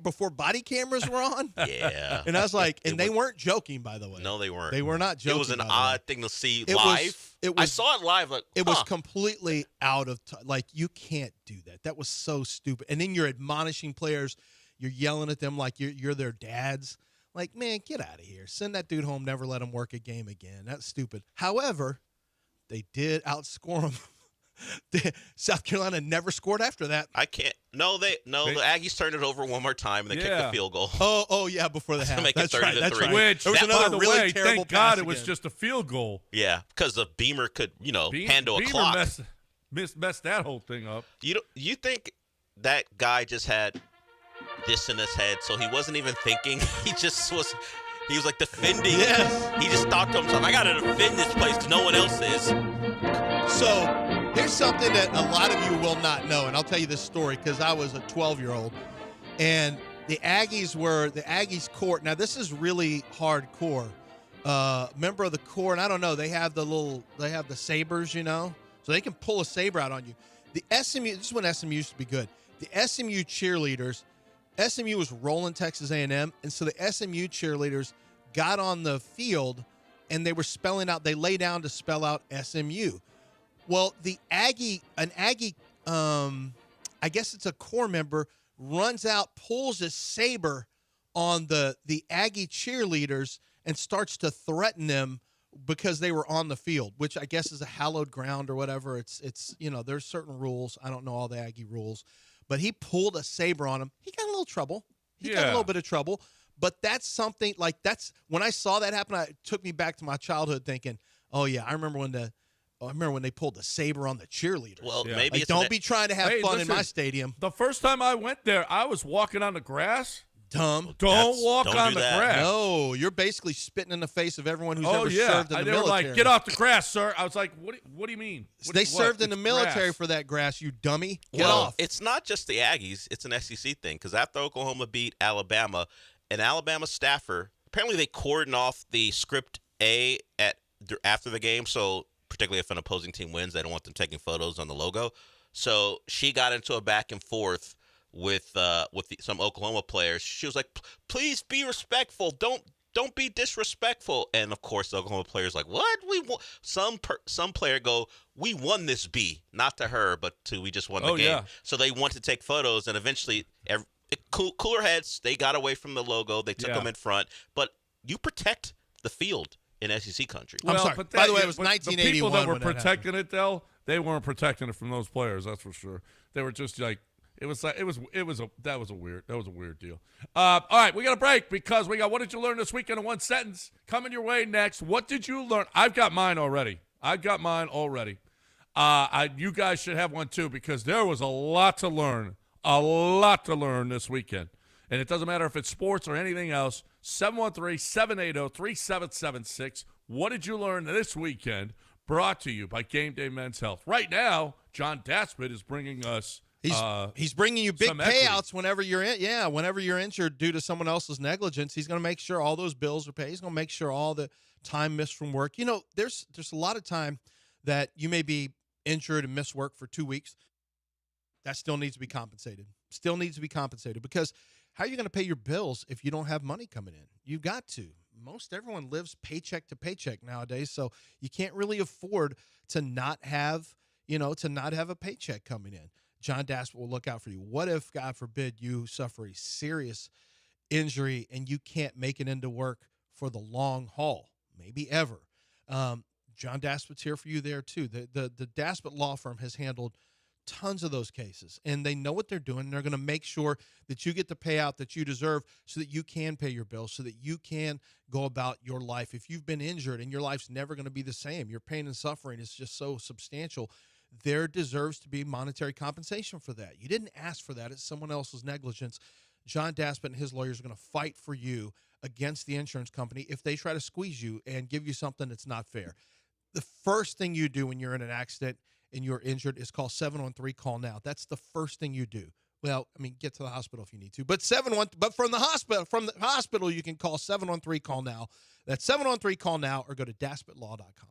before body cameras were on? Yeah. And I was like, they weren't joking, by the way. No, they weren't. They were not joking. It was an odd thing to see live. I saw it live. It was completely out of like, you can't do that. That was so stupid. And then you're admonishing players. You're yelling at them like you're their dads. Like, man, get out of here. Send that dude home. Never let him work a game again. That's stupid. However, they did outscore him. South Carolina never scored after that. I can't. No, the Aggies turned it over one more time and they kicked the field goal. Oh, yeah, before the half. That's right. That's right. Which, there was another really terrible thank God pass it was again. just a field goal. Yeah, because the Beamer could, handle a clock. Messed that whole thing up. You think that guy just had this in his head, so he wasn't even thinking. He was like defending. Yes. He just thought to himself, I got to defend this place because no one else is. So here's something that a lot of you will not know, and I'll tell you this story because I was a 12-year-old, and the Aggies court. Now this is really hardcore. Member of the court, and I don't know. They have the sabers, so they can pull a saber out on you. The SMU. This is when SMU used to be good. The SMU cheerleaders. SMU was rolling Texas A&M, and so the SMU cheerleaders got on the field, and they were they lay down to spell out SMU. Well, I guess it's a corps member, runs out, pulls a saber on the Aggie cheerleaders and starts to threaten them because they were on the field, which I guess is a hallowed ground or whatever. It's there's certain rules. I don't know all the Aggie rules. But he pulled a saber on him. He got a little trouble. He got a little bit of trouble. But that's something when I saw that happen, it took me back to my childhood thinking, oh yeah, I remember when they pulled the saber on the cheerleaders. Well, maybe don't be trying to have fun in my stadium. The first time I went there, I was walking on the grass. Dumb. Don't walk on the grass. No, you're basically spitting in the face of everyone who's ever served in the military. They were like, get off the grass, sir. I was like, what do you mean? They served in the military for that grass, you dummy. Get off. It's not just the Aggies. It's an SEC thing because after Oklahoma beat Alabama, an Alabama staffer, apparently they cordoned off the script A after the game, so particularly if an opposing team wins, they don't want them taking photos on the logo. So she got into a back and forth with some Oklahoma players. She was like, please be respectful. Don't be disrespectful. And of course the Oklahoma players like, what? Some player go, we won this B, not to her, but we just won the game. Yeah. So they want to take photos, and eventually cooler heads, they got away from the logo. They took them in front. But you protect the field in SEC country. Well, I'm sorry. But by the way, it was 1981. The people that were protecting it, though, they weren't protecting it from those players. That's for sure. They were just like, that was a weird deal. All right, we got a break because we got what did you learn this weekend in one sentence coming your way next. What did you learn? I've got mine already. You guys should have one too because there was a lot to learn this weekend. And it doesn't matter if it's sports or anything else. 713-780-3776. What did you learn this weekend? Brought to you by Game Day Men's Health. Right now, John Daspit is bringing us He's bringing you big payouts whenever you're whenever you're injured due to someone else's negligence. He's going to make sure all those bills are paid. He's going to make sure all the time missed from work. There's a lot of time that you may be injured and miss work for 2 weeks. That still needs to be compensated. Because how are you going to pay your bills if you don't have money coming in? You've got to. most everyone lives paycheck to paycheck nowadays, so you can't really afford to not have a paycheck coming in. John Daspit will look out for you. What if, God forbid, you suffer a serious injury and you can't make it into work for the long haul, maybe ever? John Daspit's here for you there too. The Daspit Law Firm has handled tons of those cases, and they know what they're doing. They're going to make sure that you get the payout that you deserve so that you can pay your bills, so that you can go about your life. If you've been injured and your life's never going to be the same, your pain and suffering is just so substantial, there deserves to be monetary compensation for that. You didn't ask for that. It's someone else's negligence. John Daspit and his lawyers are going to fight for you against the insurance company if they try to squeeze you and give you something that's not fair. The first thing you do when you're in an accident and you're injured is call 713-CALL-NOW. That's the first thing you do. Well, I mean, get to the hospital if you need to. But from the hospital, you can call 713-CALL-NOW. That's 713-CALL-NOW, or go to daspitlaw.com.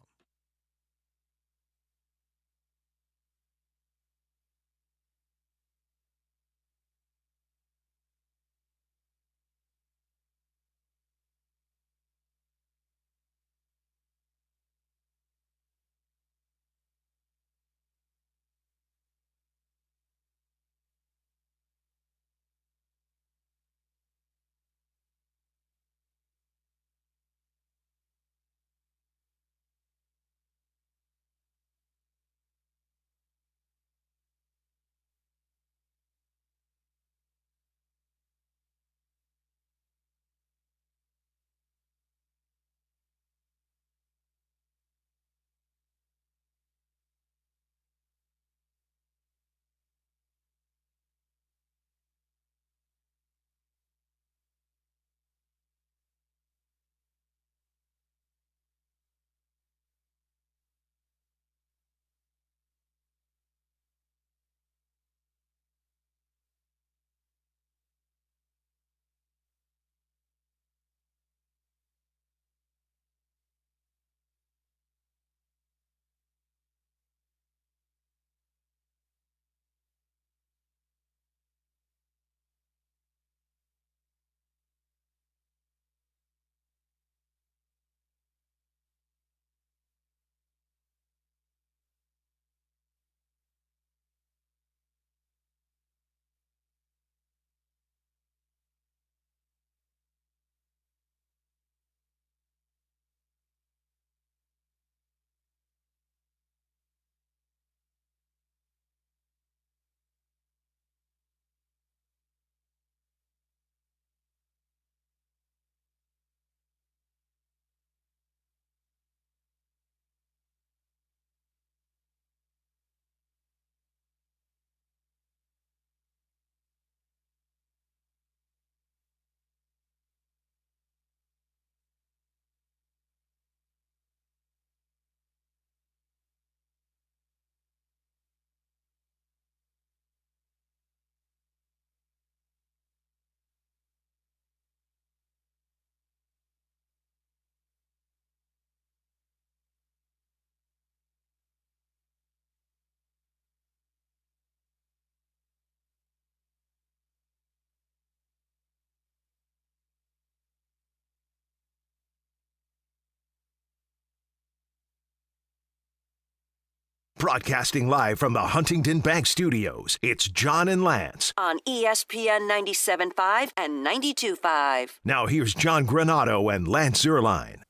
Broadcasting live from the Huntington Bank Studios, it's John and Lance. On ESPN 97.5 and 92.5. Now here's John Granado and Lance Zierlein.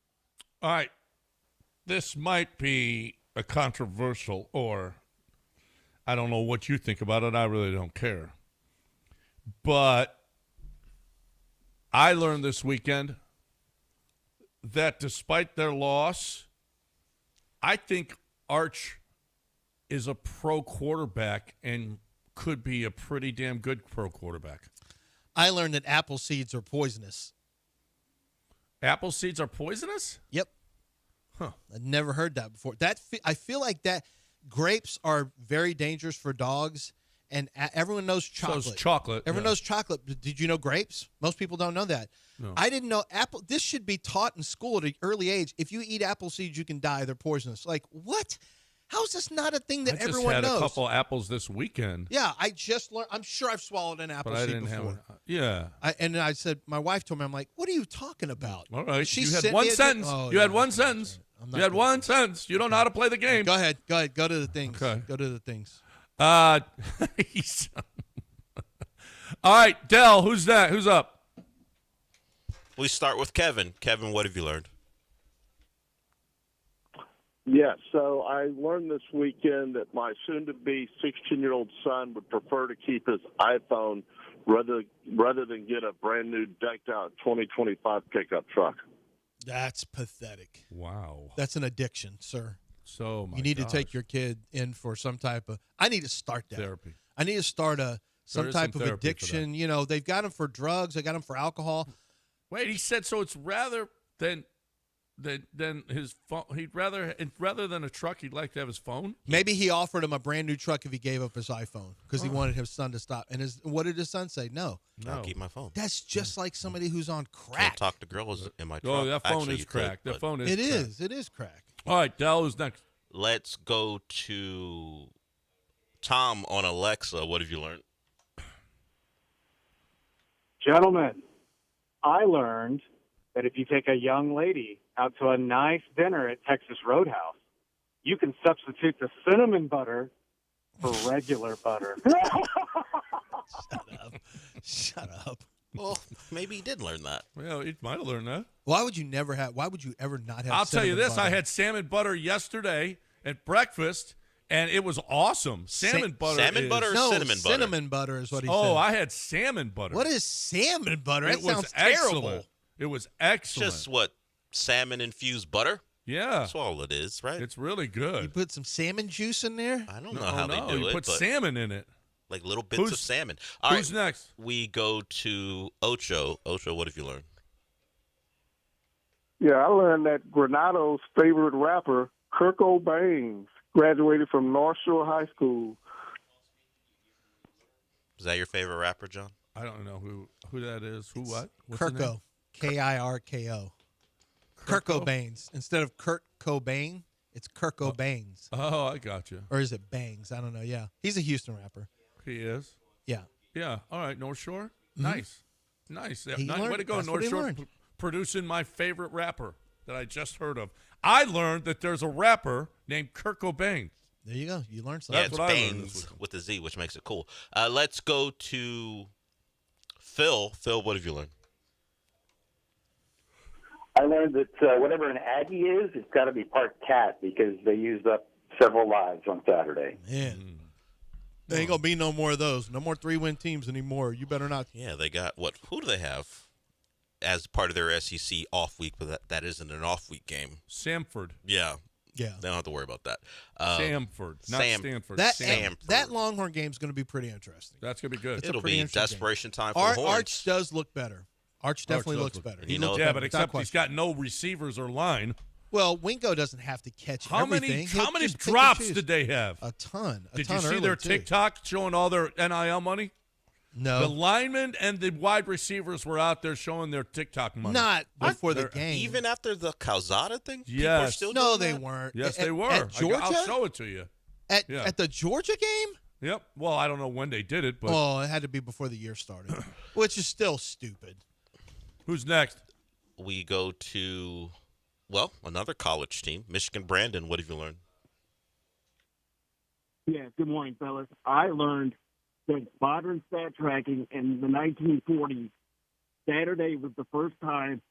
All right. This might be a controversial, or I don't know what you think about it. I really don't care. But I learned this weekend that despite their loss, I think Arch is a pro quarterback and could be a pretty damn good pro quarterback. I learned that apple seeds are poisonous. Apple seeds are poisonous? Yep. Huh. I'd never heard that before. I feel like that grapes are very dangerous for dogs, and everyone knows chocolate. So is chocolate. Everyone knows chocolate. Did you know grapes? Most people don't know that. No. I didn't know apple. This should be taught in school at an early age. If you eat apple seeds, you can die. They're poisonous. Like, what? How is this not a thing that I just everyone had knows? a couple apples this weekend. Yeah, I just learned. I'm sure I've swallowed an apple But I seed didn't before. Yeah. And I said, my wife told me, I'm like, what are you talking about? All right. She you had sent one me a- sentence. Oh, you yeah, had one okay, sentence. that's right. I'm not You had good. one sentence. You don't know how to play the game. Go ahead. Go to the things. Okay. Go to the things. All right, Dell, who's that? Who's up? We start with Kevin. Kevin, what have you learned? Yeah, so I learned this weekend that my soon-to-be 16-year-old son would prefer to keep his iPhone rather than get a brand-new decked-out 2025 pickup truck. That's pathetic. Wow. That's an addiction, sir. So you need to take your kid in for some type of. I need to start that therapy. I need to start some is type some of therapy for addiction. You know, they've got them for drugs. They got them for alcohol. Wait, he said so. It's rather than his phone. Rather than a truck, he'd like to have his phone. Maybe he offered him a brand new truck if he gave up his iPhone because he wanted his son to stop. And what did his son say? No. I'll keep my phone. That's just like somebody who's on crack. Can't talk to girls in my truck. Oh, that phone Actually, is you could, cracked. That but- phone is. It cracked. is. It is crack. All right, Dell, who's next? Let's go to Tom on Alexa. What have you learned? Gentlemen, I learned that if you take a young lady out to a nice dinner at Texas Roadhouse, you can substitute the cinnamon butter for regular butter. Shut up. Well, maybe he did learn that. Well, he might have learned that. Why would you ever not have I'll tell you cinnamon this. butter? I had salmon butter yesterday at breakfast, and it was awesome. Salmon butter. salmon butter or no, cinnamon butter? Cinnamon butter is what he said. Oh, I had salmon butter. What is salmon butter? It That was sounds excellent. terrible. It was excellent. Just what? Salmon infused butter? Yeah. That's all it is, right? It's really good. You put some salmon juice in there? I don't know how they do you it. put but salmon in it. like little bits of Who's- salmon. All Who's right, next? we go to Ocho. Ocho, what have you learned? Yeah, I learned that Granado's favorite rapper, Kirk Cobain, graduated from North Shore High School. Is that your favorite rapper, John? I don't know who that is. Who what? What's his name? Kirko. Kirko. Kirk Kirko? Cobain's. Instead of Kurt Cobain, it's Kirk Cobain's. Oh, I got you. Or is it Bangs? I don't know. Yeah. He's a Houston rapper. He is. Yeah. Yeah. All right. North Shore. Nice. Nice. He Way learned- to go, that's what North he Shore. learned. Producing my favorite rapper that I just heard of. I learned that there's a rapper named Kurt Cobain. There you go. You learned Yeah, something. it's what I learned this Baines week. with a Z, which makes it cool. Let's go to Phil. Phil, what have you learned? I learned that whatever an Aggie is, it's got to be part cat because they used up several lives on Saturday. Man. There ain't going to be no more of those. No more 3-win teams anymore. You better not. Yeah, they got what? Who do they have as part of their SEC off week? But that isn't an off week game. Samford. Yeah, Yeah. they don't have to worry about that. Samford. Not Stanford. That, Samford. that Longhorn game is going to be pretty interesting. That's going to be good. It's a It'll pretty be interesting game. desperation time for the Arch Horns. does look better. Arch definitely does looks look better. You He know- looks Yeah, better, but without except he's question. got no receivers or line. Well, Wingo doesn't have to catch How everything. many He'll just pick and drops choose. did they have? A ton. Did ton you see early, their too. TikTok showing all their NIL money? No. The linemen and the wide receivers were out there showing their TikTok money. Not before the They're- game. Even after the Calzada thing, people are Yes. still No, doing they that? weren't. Yes, At- they were. At Georgia? I'll show it to you. Yeah. At the Georgia game? Yep. Well, I don't know when they did it, but Oh, it had to be before the year started, which is still stupid. who's next? We go to, well, another college team, Michigan. Brandon, what have you learned? Yeah, good morning, fellas. I learned that modern stat tracking in the 1940s, Saturday was the first time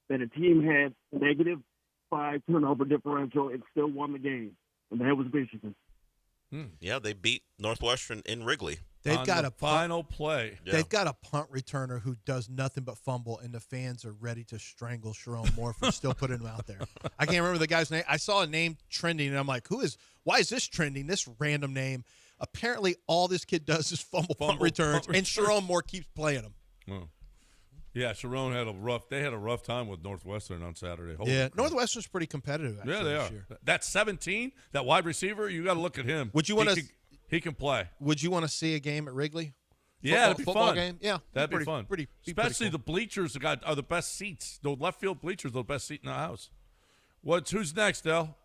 that a team had -5 turnover differential and still won the game, and that was Michigan. Yeah, they beat Northwestern in Wrigley. They've On got the a punt, final play. Yeah. they've got a punt returner who does nothing but fumble, and the fans are ready to strangle Sharon Moore for still putting him out there. I can't remember the guy's name. I saw a name trending, and I'm like, why is this trending? This random name. Apparently, all this kid does is fumble punt returns, and Sharon Moore keeps playing him. Oh. Yeah, Sharon had a rough time with Northwestern on Saturday. Holy Yeah, crap. Northwestern's pretty competitive. Actually, Yeah, they this are. year. That 17, that wide receiver, you got to look at him. Would you wanna- He can play. Would you want to see a game at Wrigley? Yeah, it'd be Football fun. game? Yeah, That'd be pretty- fun. pretty Especially cool. the bleachers are the best seats. The left field bleachers are the best seat in the house. Who's next, Del?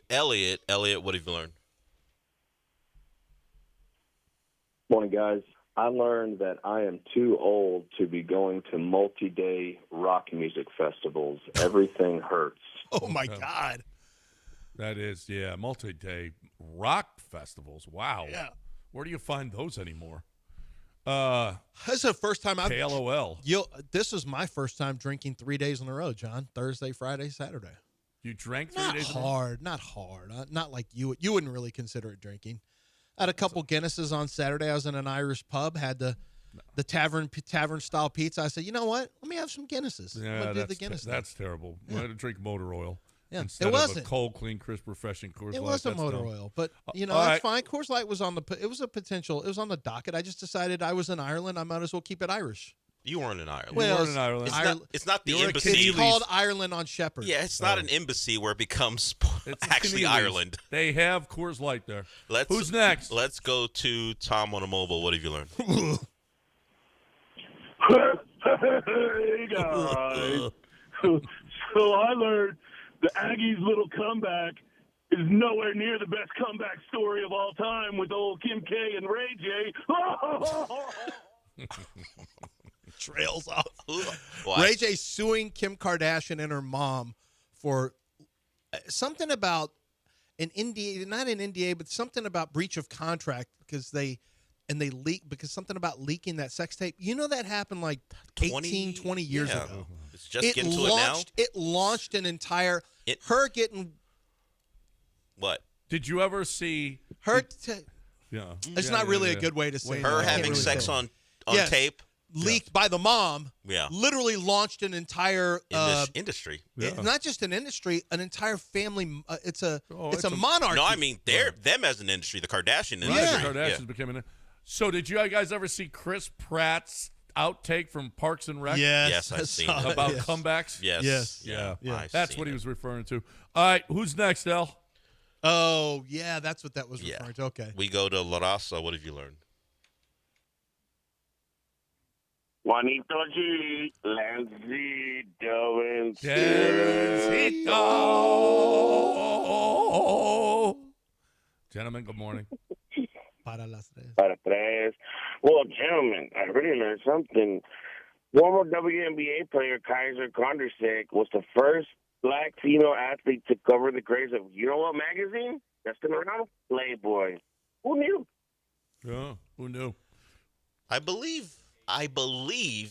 Elliot, what have you learned? Morning, guys. I learned that I am too old to be going to multi-day rock music festivals. Everything hurts. Oh, my God. That is, multi-day rock festivals. Wow. Yeah. Where do you find those anymore? This is the first time I've KLOL. This is my first time drinking 3 days in a row, John. Thursday, Friday, Saturday. You drank 3 days in a row? Not hard. Not like you. You wouldn't really consider it drinking. I had a couple Guinnesses on Saturday. I was in an Irish pub, had the tavern style pizza. I said, you know what? Let me have some Guinnesses. Yeah, that's terrible. Yeah. We had to drink motor oil. Yeah, instead it wasn't. of a cold, clean, crisp, refreshing Coors Light. It wasn't motor oil, but that's fine. Coors Light was on it was a potential. It was on the docket. I just decided I was in Ireland. I might as well keep it Irish. You weren't in Ireland. Well, you weren't in Ireland. It's not the embassy. It's called Ireland on Shepherd. Yeah, it's not an embassy where it becomes actually Keneally's. Ireland. They have Coors Light there. Who's next? Let's go to Tom on a mobile. What have you learned? Hey, guys. So I learned the Aggies' little comeback is nowhere near the best comeback story of all time with old Kim K and Ray J. Trails off. What? Ray J suing Kim Kardashian and her mom for something about an NDA, not an NDA, but something about breach of contract because they leak because something about leaking that sex tape. You know that happened like 20 years ago. It's just getting to it now. It launched an entire her getting. What? Did you ever see her? It's not really a good way to say her that. having really sex on tape. Leaked by the mom. Yeah. Literally launched an entire industry. Not just an industry, an entire family. It's a monarchy. No, I mean them as an industry, the Kardashian industry. Yeah, the Kardashians became an. So did you guys ever see Chris Pratt's outtake from Parks and Rec? Yes, I've seen it. About comebacks. Yes. Yeah. That's what he was referring to. All right, who's next, El? Oh, yeah, that's what that was referring to. Okay. We go to La Raza. What have you learned? Juanito G, Lancito, and Gentlemen, good morning. Para las tres. Para tres. Well, gentlemen, I really learned something. Former WNBA player Kaiser Kondrasek was the first black female athlete to cover the craze of, you know what magazine? That's been around? Playboy. Who knew? Yeah, who knew? I believe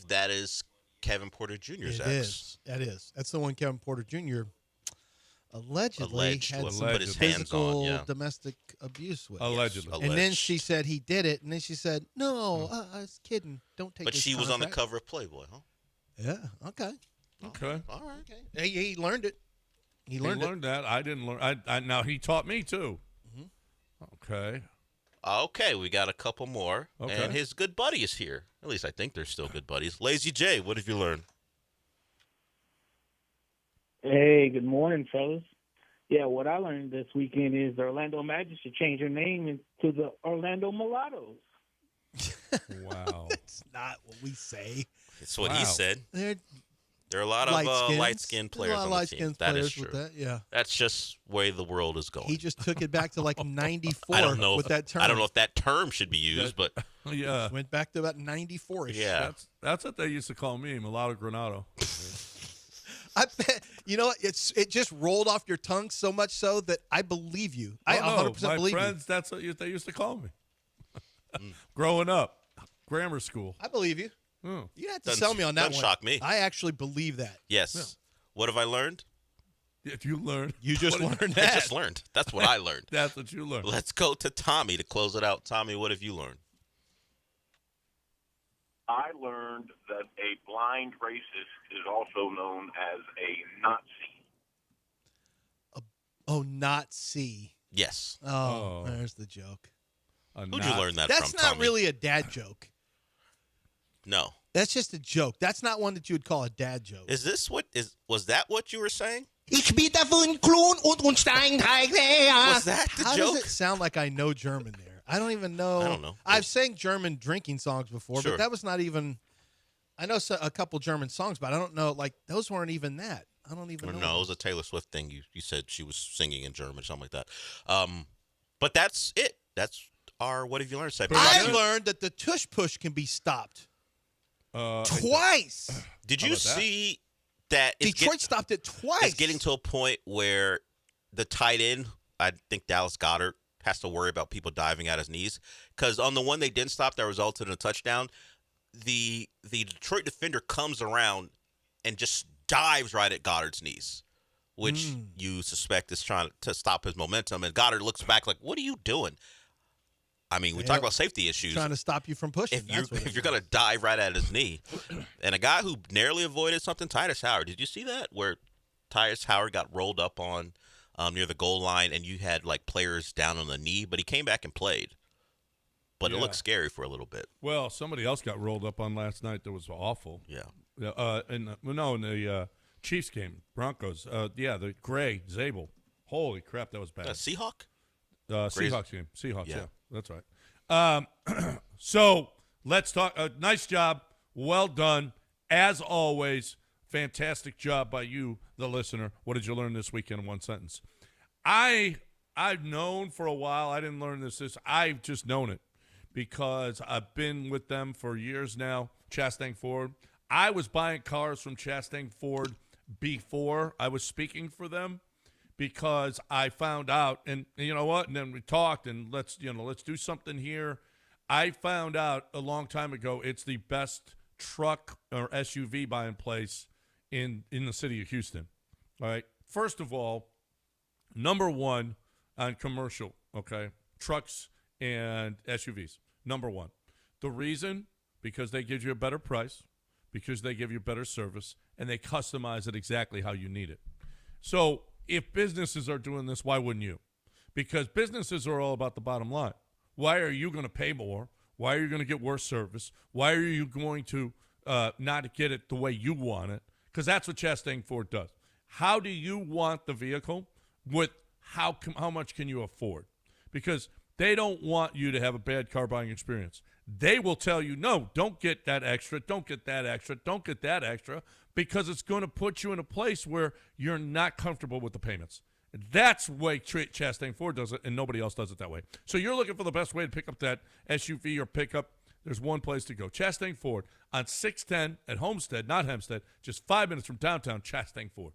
that is Kevin Porter Jr.'s ex. That is. That's the one Kevin Porter Jr. allegedly had some put his hands physical domestic abuse with. Allegedly. And then she said he did it, and then she said, no, I was kidding. Don't take But this she was on the contract." cover of Playboy, huh? Yeah, okay. Okay. All right. Okay. He learned it. He learned that. I didn't learn. Now, he taught me, too. Okay. Okay, we got a couple more. Okay. And his good buddy is here. At least I think they're still good buddies. Lazy J, what have you learned? Hey, good morning, fellas. Yeah, what I learned this weekend is the Orlando Magic should change their name into the Orlando Mulattoes. Wow. That's not what we say. That's what he said. There are a lot of light-skinned players on the team. That is true. Yeah. That's just the way the world is going. He just took it back to like 94 I don't know with that term. I don't know if that term should be used, but yeah, went back to about 94-ish. Yeah. That's what they used to call me, Mulatto Granado. I bet, you know, it just rolled off your tongue so much so that I believe you. I 100% believe my friends, that's what they used to call me. Growing up, grammar school. I believe you. Oh. You have to sell me on that one. Doesn't shock me. I actually believe that. Yes. Yeah. What have I learned? You learned. You just learned that. I just learned. That's what I learned. That's what you learned. Let's go to Tommy to close it out. Tommy, what have you learned? I learned that a blind racist is also known as a Nazi. Nazi. Yes. Oh, there's the joke. Who'd you learn that That's from, not Tommy? really a dad joke. No. That's just a joke. That's not one that you would call a dad joke. Was that what you were saying? Ich bitte für Klon und Was that the How joke? does it sound like I know German there? I don't even know. I don't know. I've sang German drinking songs before, Sure. but that was not even. I know a couple German songs, but I don't know. Like those weren't even that. I don't even know. No, it was a Taylor Swift thing. You said she was singing in German, something like that. But that's it. That's our What Have You Learned segment. I learned that the tush push can be stopped twice. Did you see that? Detroit stopped it twice. It's getting to a point where the tight end, I think Dallas Goedert, has to worry about people diving at his knees. Because on the one they didn't stop that resulted in a touchdown, the Detroit defender comes around and just dives right at Goddard's knees, which you suspect is trying to stop his momentum. And Goddard looks back like, what are you doing? I mean, we talk about safety issues. Trying to stop you from pushing. If you're going to dive right at his knee. And a guy who narrowly avoided something, Titus Howard. Did you see that? Where Titus Howard got rolled up on near the goal line, and you had like players down on the knee, but he came back and played. But it looked scary for a little bit. Well, somebody else got rolled up on last night that was awful. Yeah. In the Chiefs game, Broncos. The Gray Zabel. Holy crap, that was bad. Seahawk? Seahawks game. Seahawks, yeah. That's right. So let's talk. Nice job. Well done. As always, fantastic job by you, the listener. What did you learn this weekend in one sentence? I've known for a while. I didn't learn this. I've just known it because I've been with them for years now, Chastang Ford. I was buying cars from Chastang Ford before I was speaking for them because I found out, and you know what? And then we talked, and let's do something here. I found out a long time ago it's the best truck or SUV buying place in the city of Houston. All right. First of all, number one on commercial, okay, trucks and SUVs. Number one. The reason, because they give you a better price, because they give you better service, and they customize it exactly how you need it. So if businesses are doing this, why wouldn't you? Because businesses are all about the bottom line. Why are you going to pay more? Why are you going to get worse service? Why are you going to not get it the way you want it? Because that's what Chastang Ford does. How do you want the vehicle? With how much can you afford? Because they don't want you to have a bad car buying experience. They will tell you, no, don't get that extra, don't get that extra, don't get that extra, because it's going to put you in a place where you're not comfortable with the payments. That's the way Chastang Ford does it, and nobody else does it that way. So you're looking for the best way to pick up that SUV or pickup. There's one place to go. Chastang Ford on 610 at Homestead, not Hempstead, just 5 minutes from downtown Chastang Ford.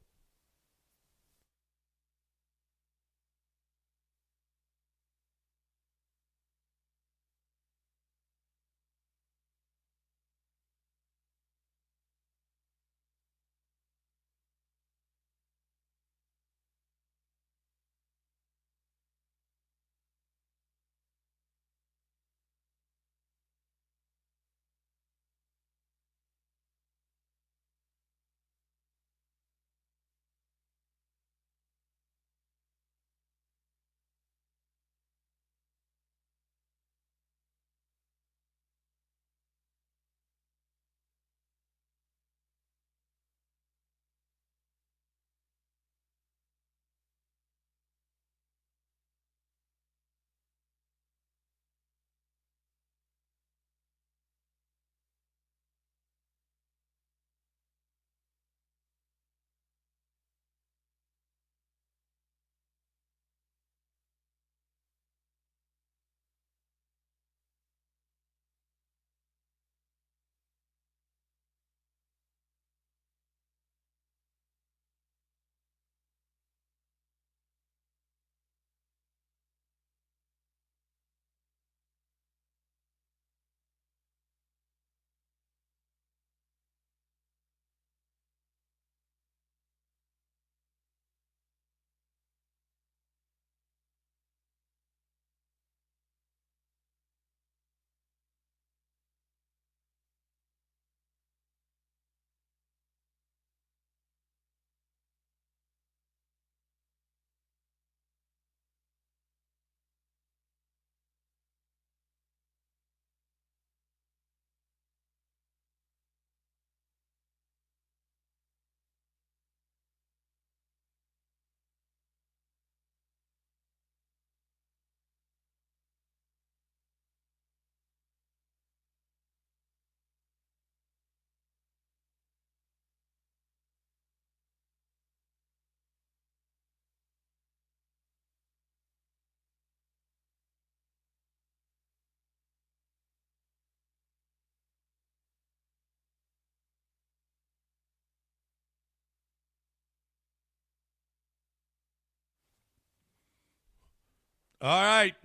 All right.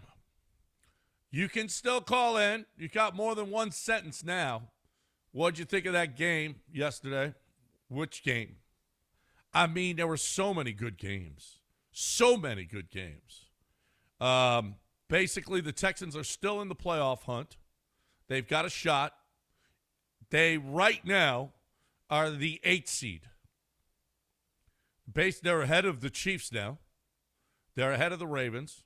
You can still call in. You got more than one sentence now. What'd you think of that game yesterday? Which game? I mean, there were so many good games. So many good games. Basically, the Texans are still in the playoff hunt. They've got a shot. They, right now, are the 8th seed. They're ahead of the Chiefs now. They're ahead of the Ravens.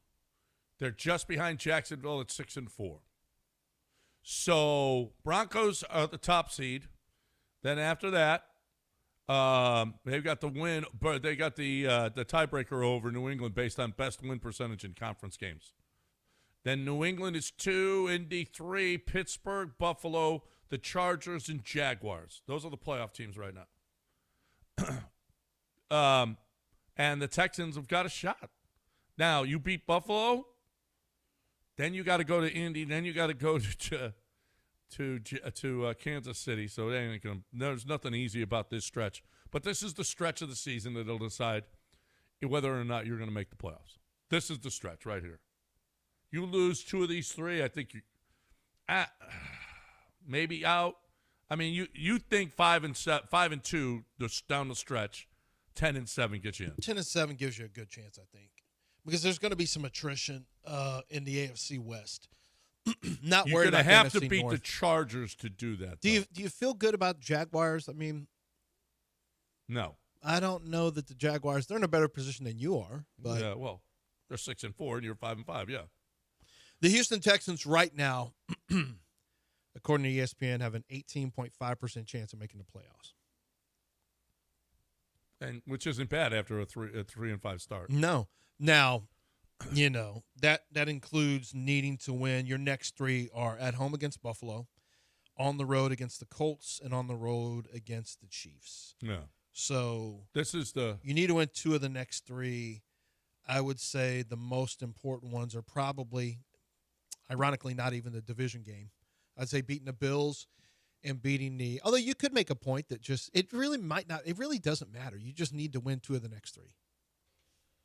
They're just behind Jacksonville at 6-4. So Broncos are the top seed. Then after that, they've got the win, but they got the tiebreaker over New England based on best win percentage in conference games. Then New England is 2, Indy 3, Pittsburgh, Buffalo, the Chargers, and Jaguars. Those are the playoff teams right now. And the Texans have got a shot. Now, you beat Buffalo, then you got to go to Indy, then you got to go to Kansas City. So there's nothing easy about this stretch. But this is the stretch of the season that'll decide whether or not you're going to make the playoffs. This is the stretch right here. You lose 2 of these 3, I think you maybe out. I mean, you think 5-2 down the stretch, 10-7 gets you in. 10-7 gives you a good chance, I think, because there's going to be some attrition in the AFC West. Not You're worried going about to have NFC to beat North. the Chargers to do that. Do you feel good about Jaguars? I mean, no. I don't know that the Jaguars, they're in a better position than you are. But yeah, well, they're 6-4 and you're 5-5. Yeah. The Houston Texans right now, according to ESPN, have an 18.5% chance of making the playoffs. And which isn't bad after a 3-5 start. No. Now, that includes needing to win. Your next 3 are at home against Buffalo, on the road against the Colts, and on the road against the Chiefs. Yeah. So you need to win 2 of the next 3. I would say the most important ones are probably, ironically, not even the division game. I'd say beating the Bills and beating although you could make a point that it really doesn't matter. You just need to win 2 of the next 3.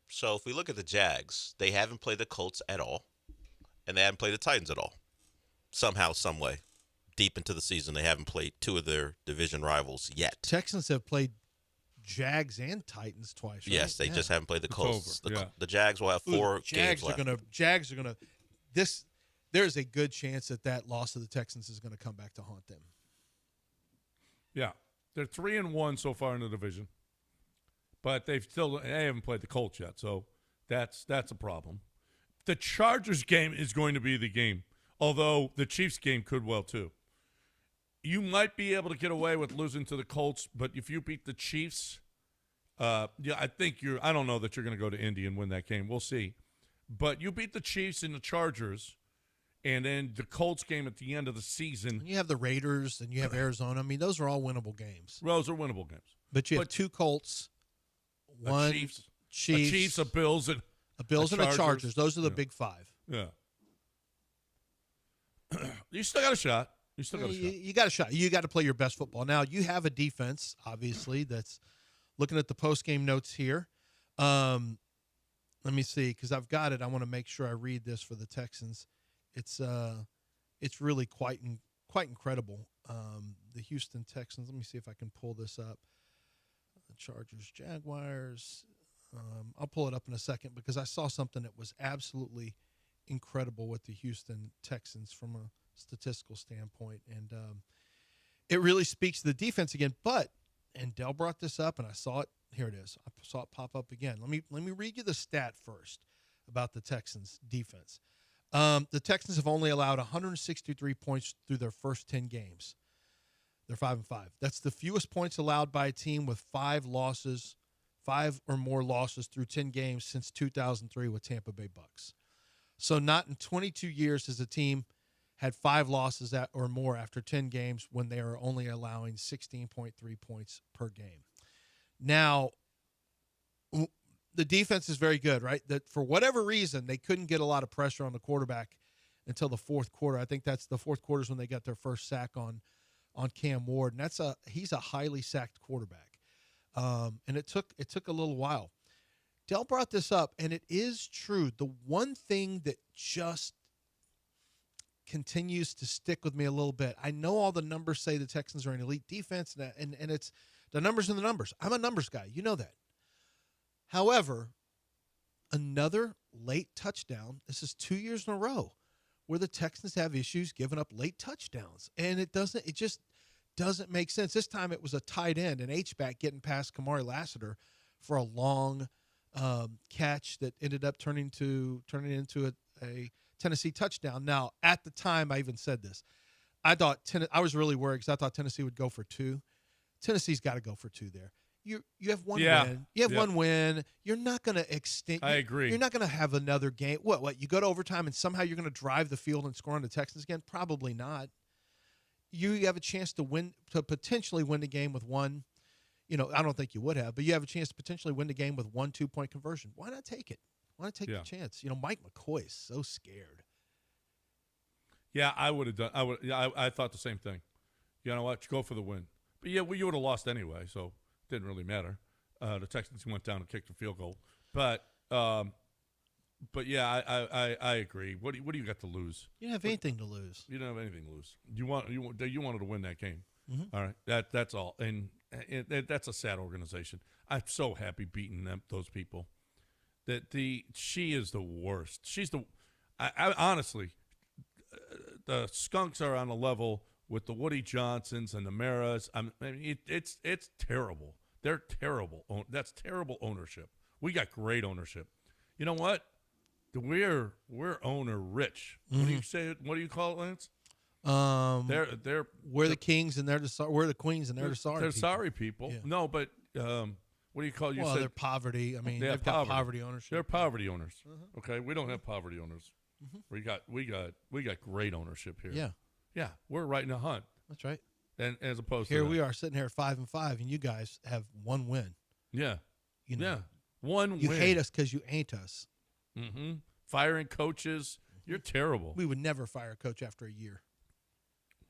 So if we look at the Jags, they haven't played the Colts at all, and they haven't played the Titans at all. Somehow, some way, deep into the season, they haven't played 2 of their division rivals yet. Texans have played Jags and Titans twice, right? Yes, they just haven't played the Colts. Yeah. The Jags will have 4 games left. Jags are gonna. There's a good chance that loss of the Texans is going to come back to haunt them. Yeah, they're 3-1 so far in the division, but they haven't played the Colts yet, so that's a problem. The Chargers game is going to be the game, although the Chiefs game could well too. You might be able to get away with losing to the Colts, but if you beat the Chiefs, I don't know that you're going to go to Indy and win that game. We'll see. But you beat the Chiefs and the Chargers, and then the Colts game at the end of the season. And you have the Raiders and you have Arizona. I mean, those are all winnable games. Those are winnable games. But you have 2 Colts, one Chiefs, a Bills, and a Chargers. Those are the big 5. Yeah. You still got a shot. You got a shot. You got to play your best football. Now, you have a defense, obviously, that's looking at the post-game notes here. Let me see, because I've got it. I want to make sure I read this for the Texans. It's really quite incredible. The Houston Texans. Let me see if I can pull this up. The Chargers, Jaguars. I'll pull it up in a second because I saw something that was absolutely incredible with the Houston Texans from a statistical standpoint, and it really speaks to the defense again. And Dell brought this up, and I saw it. Here it is. I saw it pop up again. Let me read you the stat first about the Texans defense. The Texans have only allowed 163 points through their first 10 games. They're 5-5. That's the fewest points allowed by a team with 5 or more losses through 10 games since 2003 with Tampa Bay Bucks. So not in 22 years has a team had 5 losses or more after 10 games when they are only allowing 16.3 points per game. Now, the defense is very good, right? That for whatever reason, they couldn't get a lot of pressure on the quarterback until the fourth quarter. I think that's the fourth quarter is when they got their first sack on Cam Ward, and he's a highly sacked quarterback. And it took a little while. Dell brought this up, and it is true. The one thing that just continues to stick with me a little bit, I know all the numbers say the Texans are an elite defense, and it's the numbers and the numbers. I'm a numbers guy. You know that. However, another late touchdown. This is 2 years in a row where the Texans have issues giving up late touchdowns, and it just doesn't make sense. This time it was a tight end, an H-back getting past Kamari Lassiter for a long catch that ended up turning into a Tennessee touchdown. Now, at the time, I even said this. I was really worried because I thought Tennessee would go for 2. Tennessee's got to go for 2 there. You have one win. You have one win. You're not going to extend. I agree. You're not going to have another game. What? You go to overtime and somehow you're going to drive the field and score on the Texans again? Probably not. You have a chance to potentially win the game with one. I don't think you would have, but you have a chance to potentially win the game with 1 2-point conversion. Why not take it? Why not take the chance? Mike McCoy is so scared. Yeah, I would have done. I thought the same thing. You know what? Go for the win. But you would have lost anyway, so it didn't really matter. The Texans went down and kicked a field goal. But yeah, I agree. What do you got to lose? You don't have anything to lose. You don't have anything to lose. You wanted to win that game. Mm-hmm. All right, that's all. And that's a sad organization. I'm so happy beating those people. She is the worst. She's I honestly, the Skunks are on a level with the Woody Johnsons and the Maras. It's terrible. They're terrible. That's terrible ownership. We got great ownership. You know what? We're owner rich. Mm-hmm. What do you say? What do you call it, Lance? We're the kings and we're the queens and they're the sorry. They're people. sorry people. Yeah. No, but what do you call? You well, said they're poverty. I mean, they've got poverty ownership. They're poverty owners. Uh-huh. Okay, we don't have poverty owners. Mm-hmm. We got great ownership here. Yeah, we're right in the hunt. That's right. And as opposed here to we are sitting here at 5-5, and you guys have 1 win. Yeah, one win. You hate us because you ain't us. Mm-hmm. Firing coaches, you're terrible. We would never fire a coach after a year.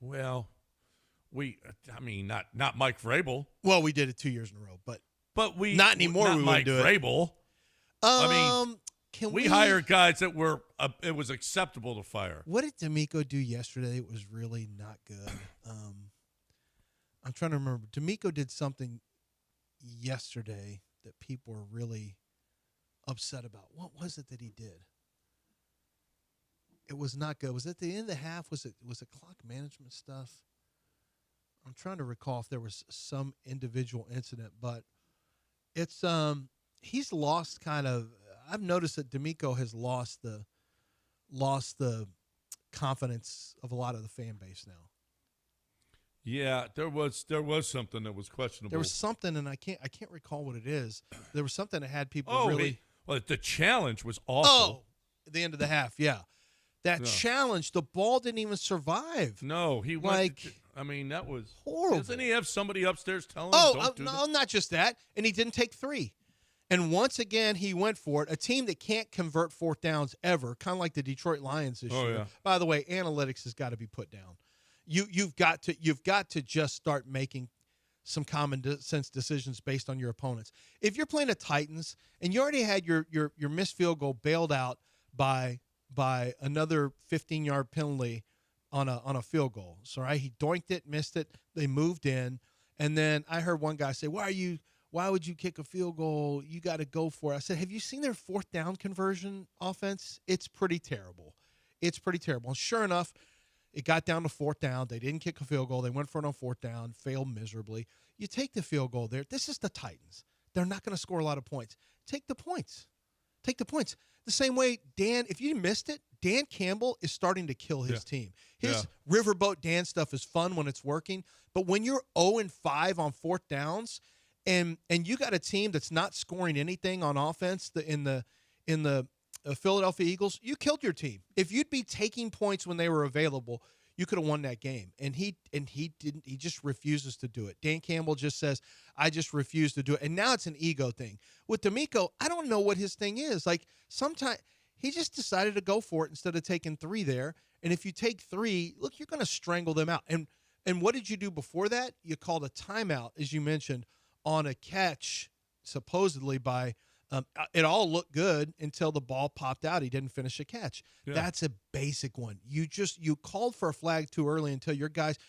Well, not Mike Vrabel. Well, we did it 2 years in a row, but we not anymore. Not we Mike do Vrabel. We hired guys that were it was acceptable to fire. What did Demeco do yesterday? It was really not good. I'm trying to remember. Demeco did something yesterday that people were really upset about. What was it that he did? It was not good. Was it at the end of the half? Was it clock management stuff? I'm trying to recall if there was some individual incident, but it's he's lost kind of. I've noticed that Demeco has lost the confidence of a lot of the fan base now. Yeah, there was something that was questionable. There was something, and I can't recall what it is. There was something that had people really. The challenge was awful. Oh, at the end of the half, yeah. That challenge, the ball didn't even survive. No, he that was horrible. Doesn't he have somebody upstairs telling him? Not just that, and he didn't take 3. And once again, he went for it. A team that can't convert 4th downs ever, kind of like the Detroit Lions this year. Yeah. By the way, analytics has got to be put down. You've got to just start making some common sense decisions based on your opponents. If you're playing the Titans and you already had your missed field goal bailed out by another 15-yard penalty on a field goal, so right, he doinked it, missed it, they moved in, and then I heard one guy say, Why would you kick a field goal? You got to go for it. I said, have you seen their 4th down conversion offense? It's pretty terrible. And sure enough, it got down to 4th down. They didn't kick a field goal. They went for it on 4th down, failed miserably. You take the field goal there. This is the Titans. They're not going to score a lot of points. Take the points. The same way, Dan, if you missed it, Dan Campbell is starting to kill his team. His Riverboat Dan stuff is fun when it's working, but when you're 0-5 on 4th downs, and you got a team that's not scoring anything on offense in the Philadelphia Eagles, you killed your team. If you'd be taking points when they were available, you could have won that game. And he didn't. He just refuses to do it. Dan Campbell just says, I just refuse to do it. And now it's an ego thing. With Demeco, I don't know what his thing is. Like, sometimes he just decided to go for it instead of taking 3 there. And if you take 3, look, you're going to strangle them out. And what did you do before that? You called a timeout, as you mentioned, on a catch supposedly by It all looked good until the ball popped out. He didn't finish a catch. Yeah. That's a basic one. You called for a flag too early until your guys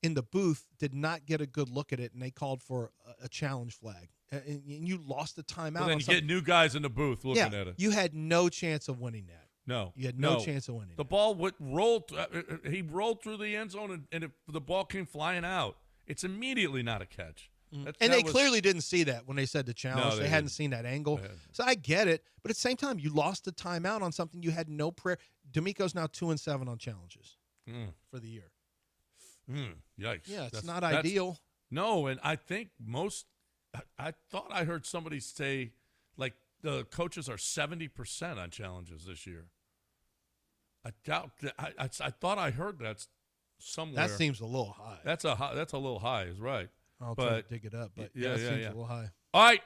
in the booth did not get a good look at it, and they called for a challenge flag. And you lost the timeout. Well, then you get new guys in the booth looking at it. You had no chance of winning that. No, you had no chance of winning. The ball rolled. He rolled through the end zone, and if the ball came flying out, it's immediately not a catch. And they clearly didn't see that when they said the challenge. No, they hadn't seen that angle. So I get it. But at the same time, you lost the timeout on something you had no prayer. Demeco's now 2-7 on challenges for the year. Yikes. Yeah, it's not ideal. No, and I think I thought I heard somebody say, like, the coaches are 70% on challenges this year. I doubt that. I thought I heard that somewhere. That seems a little high. That's a little high, is right. I'll try to dig it up, but it seems a little high. All right,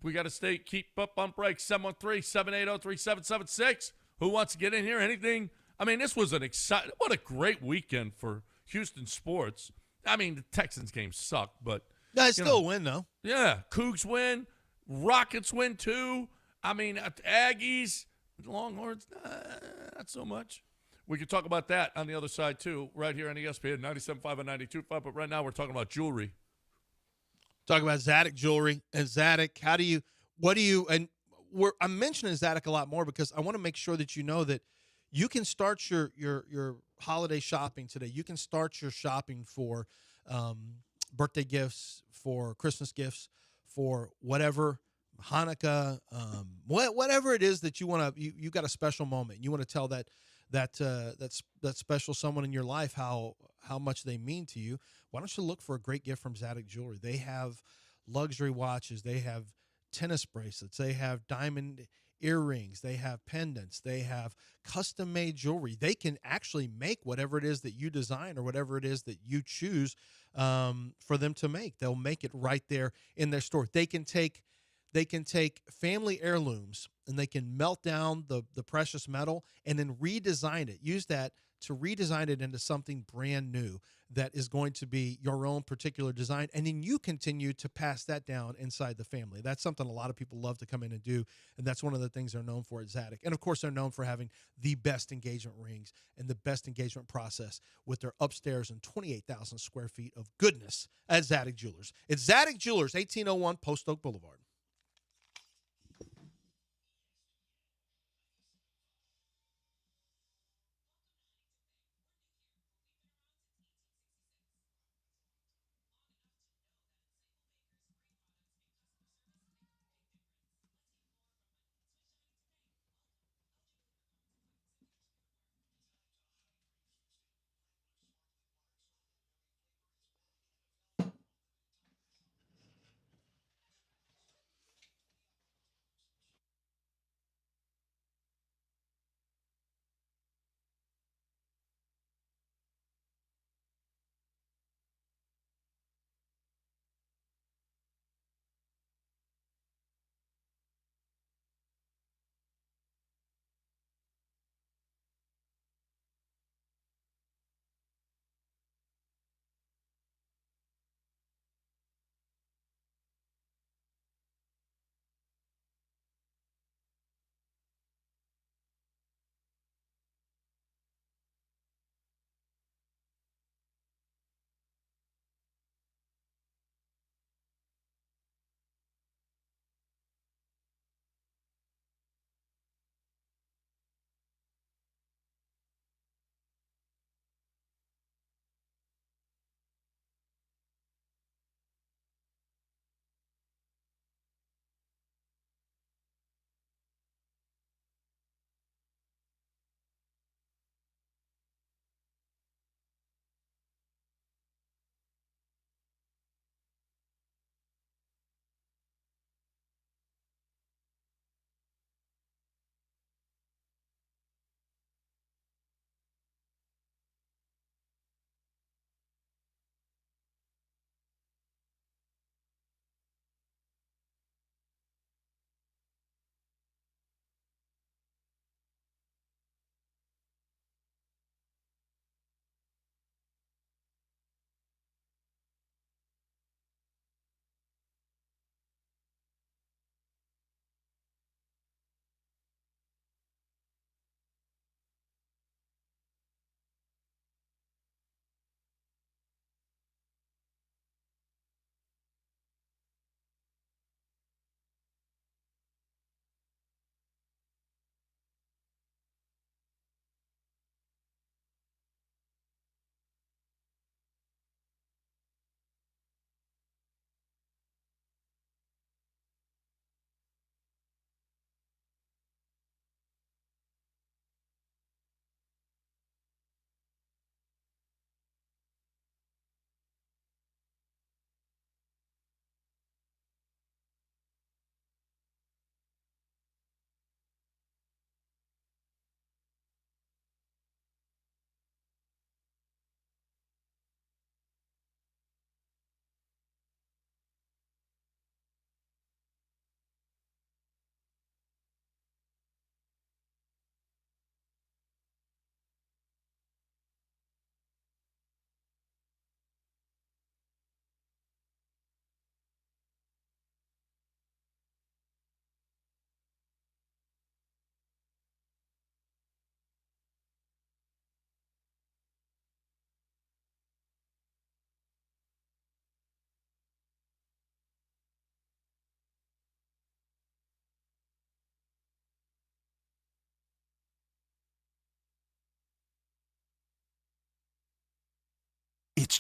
we got to keep up on break. 713-780-3776. Who wants to get in here? Anything? I mean, this was what a great weekend for Houston sports. I mean, the Texans game sucked, but it's still a win, though. Yeah, Cougs win, Rockets win too. I mean, Aggies, Longhorns, not so much. We could talk about that on the other side too, right here on ESPN 97.5 and 92.5. But right now, we're talking about jewelry. Talk about Zadok Jewelry and Zadok. I'm mentioning Zadok a lot more because I want to make sure that you know that you can start your holiday shopping today. You can start your shopping for birthday gifts, for Christmas gifts, for whatever, Hanukkah, whatever it is that you want to. You got a special moment. You want to tell that special someone in your life how much they mean to you. Why don't you look for a great gift from Zadok Jewelry? They have luxury watches. They have tennis bracelets. They have diamond earrings. They have pendants. They have custom-made jewelry. They can actually make whatever it is that you design or whatever it is that you choose for them to make. They'll make it right there in their store. They can take family heirlooms and they can melt down the precious metal and then redesign it. Use that to redesign it into something brand new that is going to be your own particular design. And then you continue to pass that down inside the family. That's something a lot of people love to come in and do. And that's one of the things they're known for at Zadok. And of course, they're known for having the best engagement rings and the best engagement process with their upstairs and 28,000 square feet of goodness at Zadok Jewelers. It's Zadok Jewelers, 1801 Post Oak Boulevard.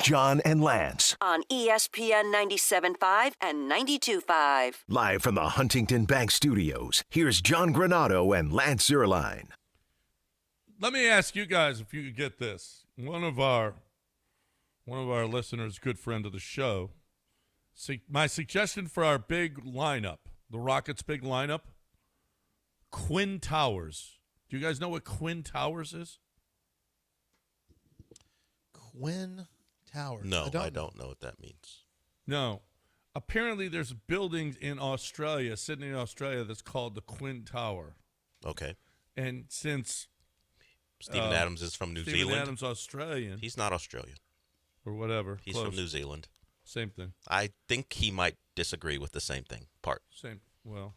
John and Lance. On ESPN 97.5 and 92.5. Live from the Huntington Bank Studios, here's John Granado and Lance Zierlein. Let me ask you guys if you could get this. One of our listeners, good friend of the show, my suggestion for our big lineup, the Rockets' big lineup, Quinn Towers. Do you guys know what Quinn Towers is? Quinn Towers. No, I don't know what that means. No. Apparently there's buildings in Australia, Sydney, Australia, that's called the Quinn Tower. Okay. And since Steven Adams is from New Zealand. Steven Adams Australian. He's not Australian. Or whatever. He's Close. from New Zealand. Same thing. I think he might disagree with the same thing part. Same. Well.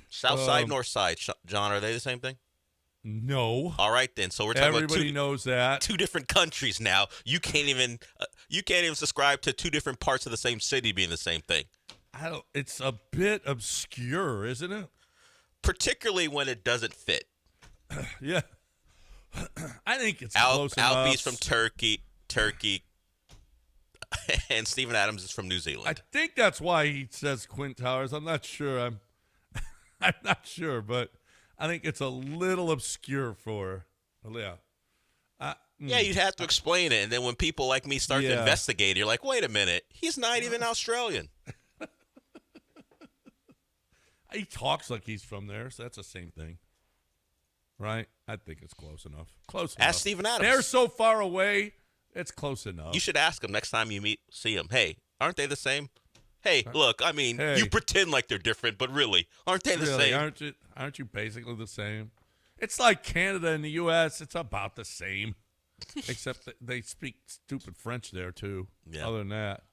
South side, north side. John, are they the same thing? No. All right then. So we're talking Everybody about knows that. two different countries now. You can't even subscribe to two different parts of the same city being the same thing. It's a bit obscure, isn't it? Particularly when it doesn't fit. Yeah. I think it's close enough. Albie's from Turkey, and Steven Adams is from New Zealand. I think that's why he says Quinn Towers. I'm not sure. I'm not sure, but I think it's a little obscure for. Yeah. Yeah, you'd have to explain it, and then when people like me start to investigate, you're like, wait a minute, he's not even Australian. He talks like he's from there, so that's the same thing. Right? I think it's close enough. Close enough. Ask Steven Adams. They're so far away, it's close enough. You should ask him next time you see him. Hey, aren't they the same? Hey, look, I mean, you pretend like they're different, but really, aren't they the same? Aren't you basically the same? It's like Canada and the U.S. It's about the same, except that they speak stupid French there, too. Yeah. Other than that,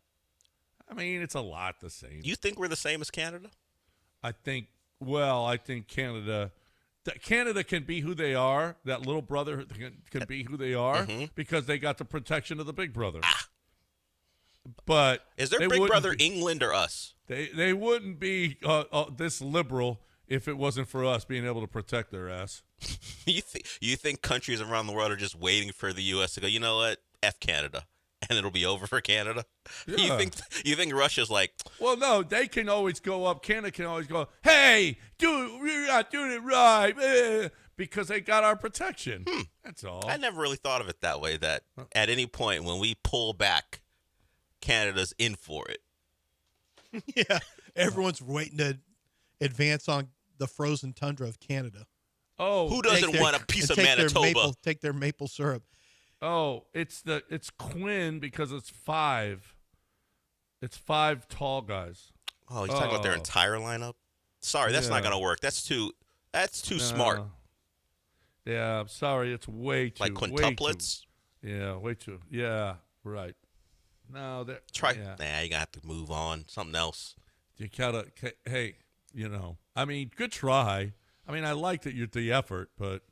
I mean, it's a lot the same. You think we're the same as Canada? I think Canada can be who they are. That little brother can be who they are because they got the protection of the big brother. But is their big brother England or us? They wouldn't be this liberal if it wasn't for us being able to protect their ass. You think countries around the world are just waiting for the U.S. to go, you know what, F Canada, and it'll be over for Canada? Yeah. You think Russia's like? Well, no, they can always go up. Canada can always go, hey, you're not doing it right, because they got our protection. That's all. I never really thought of it that way, that at any point when we pull back, Canada's in for it. Yeah, everyone's waiting to advance on the frozen tundra of Canada. Oh, who doesn't want a piece of Manitoba? Take their maple syrup. Oh, it's Quinn because it's 5. It's 5 tall guys. Oh, you're talking about their entire lineup? Sorry, that's not going to work. That's too smart. Yeah, I'm sorry. It's way too. Like quintuplets? Way too. Yeah, right. No, that try. Yeah. Nah, you got to move on. Something else. You gotta. Hey, I mean, good try. I mean, I like that the effort, but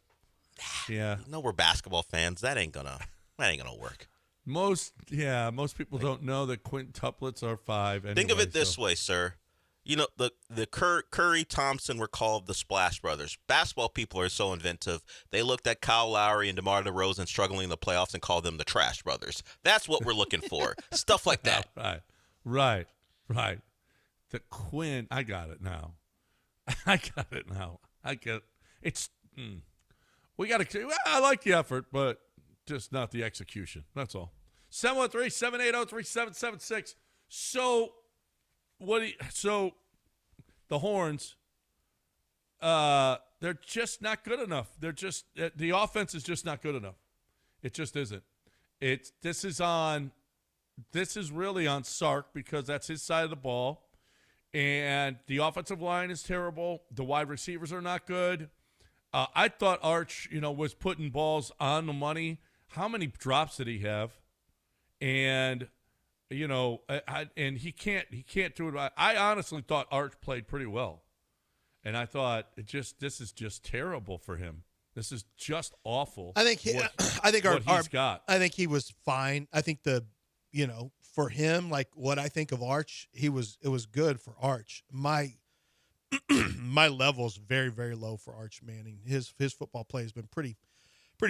yeah. No, we're basketball fans. That ain't gonna work. Most people don't know that quintuplets are 5. Anyway, think of it this way, sir. You know, the Curry Thompson were called the Splash Brothers. Basketball people are so inventive. They looked at Kyle Lowry and DeMar DeRozan struggling in the playoffs and called them the Trash Brothers. That's what we're looking for. Stuff like that. Right. The Quinn, I got it now. I get it's. We got to. I like the effort, but just not the execution. That's all. 713-780-3776. So the Horns, they're just not good enough. They're just the offense is just not good enough. It just isn't. This is really on Sark because that's his side of the ball, and the offensive line is terrible. The wide receivers are not good. I thought Arch, was putting balls on the money. How many drops did he have? And and he can't do it. I honestly thought Arch played pretty well, and I thought this is just terrible for him. This is just awful. I think he's got. I think he was fine. I think for him, like what I think of Arch, it was good for Arch. My level is very, very low for Arch Manning. His football play has been pretty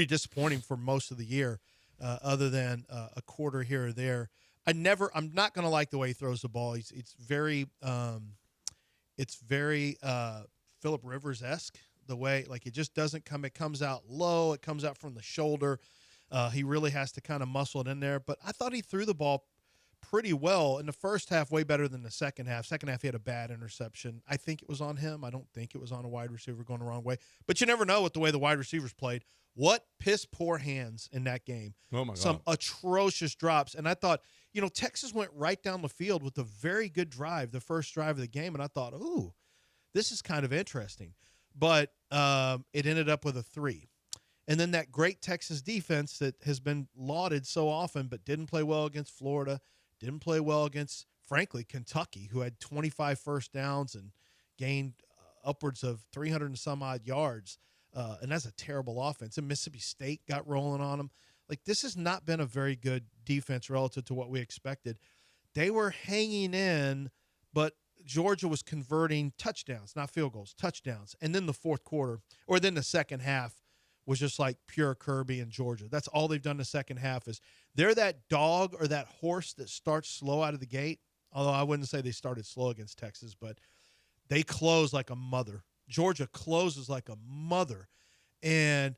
disappointing for most of the year. other than a quarter here or there. I'm not going to like the way he throws the ball. It's very Phillip Rivers-esque, the way, like, it just doesn't come. It comes out low. It comes out from the shoulder. He really has to kind of muscle it in there. But I thought he threw the ball pretty well in the first half, way better than the second half. Second half, he had a bad interception. I think it was on him. I don't think it was on a wide receiver going the wrong way. But you never know with the way the wide receivers played. What piss-poor hands in that game. Oh, my God. Some atrocious drops. And I thought, Texas went right down the field with a very good drive, the first drive of the game. And I thought, ooh, this is kind of interesting. But it ended up with a 3. And then that great Texas defense that has been lauded so often but didn't play well against Florida, didn't play well against, frankly, Kentucky, who had 25 first downs and gained upwards of 300 and some odd yards. And that's a terrible offense. And Mississippi State got rolling on them. Like, this has not been a very good defense relative to what we expected. They were hanging in, but Georgia was converting touchdowns, not field goals, touchdowns. And then the fourth quarter, or then the second half, was just like pure Kirby and Georgia. That's all they've done the second half is they're that dog or that horse that starts slow out of the gate. Although I wouldn't say they started slow against Texas, but they close like a mother. Georgia closes like a mother. And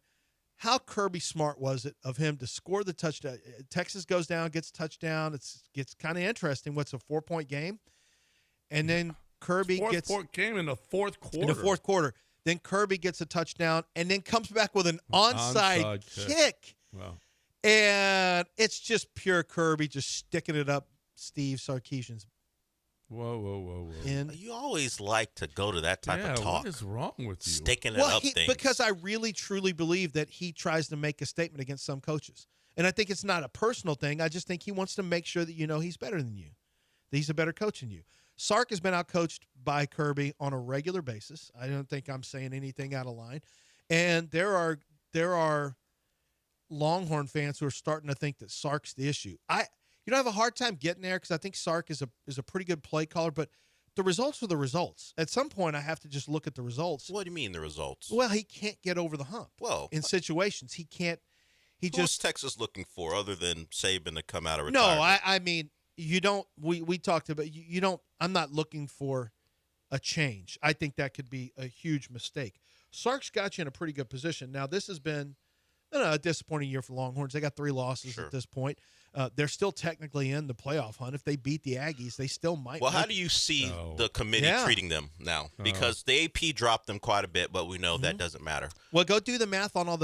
how Kirby Smart was it of him to score the touchdown? Texas goes down, gets a touchdown. It gets kind of interesting. What's a 4-point game? And then Kirby gets a game in the fourth quarter. In the fourth quarter. Then Kirby gets a touchdown and then comes back with an onside kick. Wow. And it's just pure Kirby just sticking it up Steve Sarkisian's. Whoa. You always like to go to that type of talk. What is wrong with you? Sticking it up things. Because I really, truly believe that he tries to make a statement against some coaches. And I think it's not a personal thing. I just think he wants to make sure that he's better than you, that he's a better coach than you. Sark has been outcoached by Kirby on a regular basis. I don't think I'm saying anything out of line. And there are Longhorn fans who are starting to think that Sark's the issue. I have a hard time getting there because I think Sark is a pretty good play caller, but the results are the results. At some point, I have to just look at the results. What do you mean the results? Well, he can't get over the hump. Well, in situations, he can't. Who's Texas looking for other than Saban to come out of retirement? No, I mean. You don't. We talked about you don't. I'm not looking for a change. I think that could be a huge mistake. Sark's got you in a pretty good position. Now this has been a disappointing year for Longhorns. They got 3 losses at this point. They're still technically in the playoff hunt. If they beat the Aggies, they still might. Well, how do you see the committee treating them now? Because the AP dropped them quite a bit, but we know that doesn't matter. Well, go do the math on all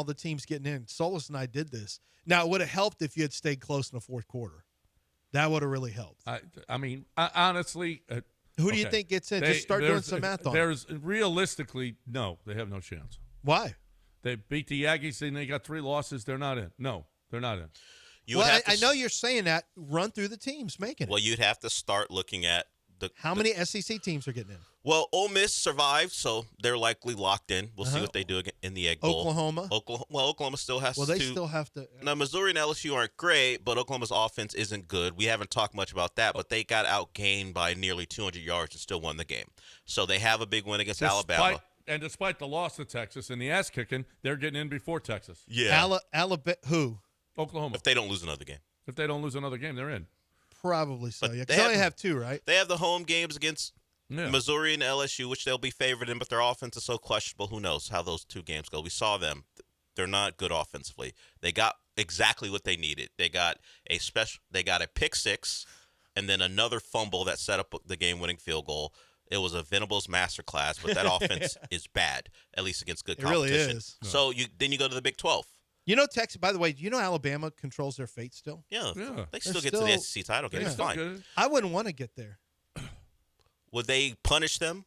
the teams getting in. Solis and I did this. Now it would have helped if you had stayed close in the fourth quarter. That would have really helped. I mean, honestly. Who do you think gets in? Just start doing some math on it. Realistically, no, they have no chance. Why? They beat the Aggies and they got 3 losses. They're not in. No, they're not in. I know you're saying that. Run through the teams making it. Well, you'd have to start looking at how many SEC teams are getting in? Well, Ole Miss survived, so they're likely locked in. We'll see what they do in the Egg Bowl. Oklahoma still has to. Well, they still have to. Now, Missouri and LSU aren't great, but Oklahoma's offense isn't good. We haven't talked much about that, but they got outgained by nearly 200 yards and still won the game. So they have a big win against Alabama. And despite the loss to Texas and the ass kicking, they're getting in before Texas. Yeah. Alabama, who? Oklahoma. If they don't lose another game. If they don't lose another game, they're in. Probably so. Yeah, because they only have 2, right? They have the home games against Missouri and LSU, which they'll be favored in, but their offense is so questionable. Who knows how those 2 games go? We saw them. They're not good offensively. They got exactly what they needed. They got a pick 6 and then another fumble that set up the game-winning field goal. It was a Venables masterclass, but that offense is bad, at least against good competition. It really is. So then you go to the Big 12. Texas, by the way, Alabama controls their fate still? Yeah. They still get to the SEC title game. It's fine. Good. I wouldn't want to get there. Would they punish them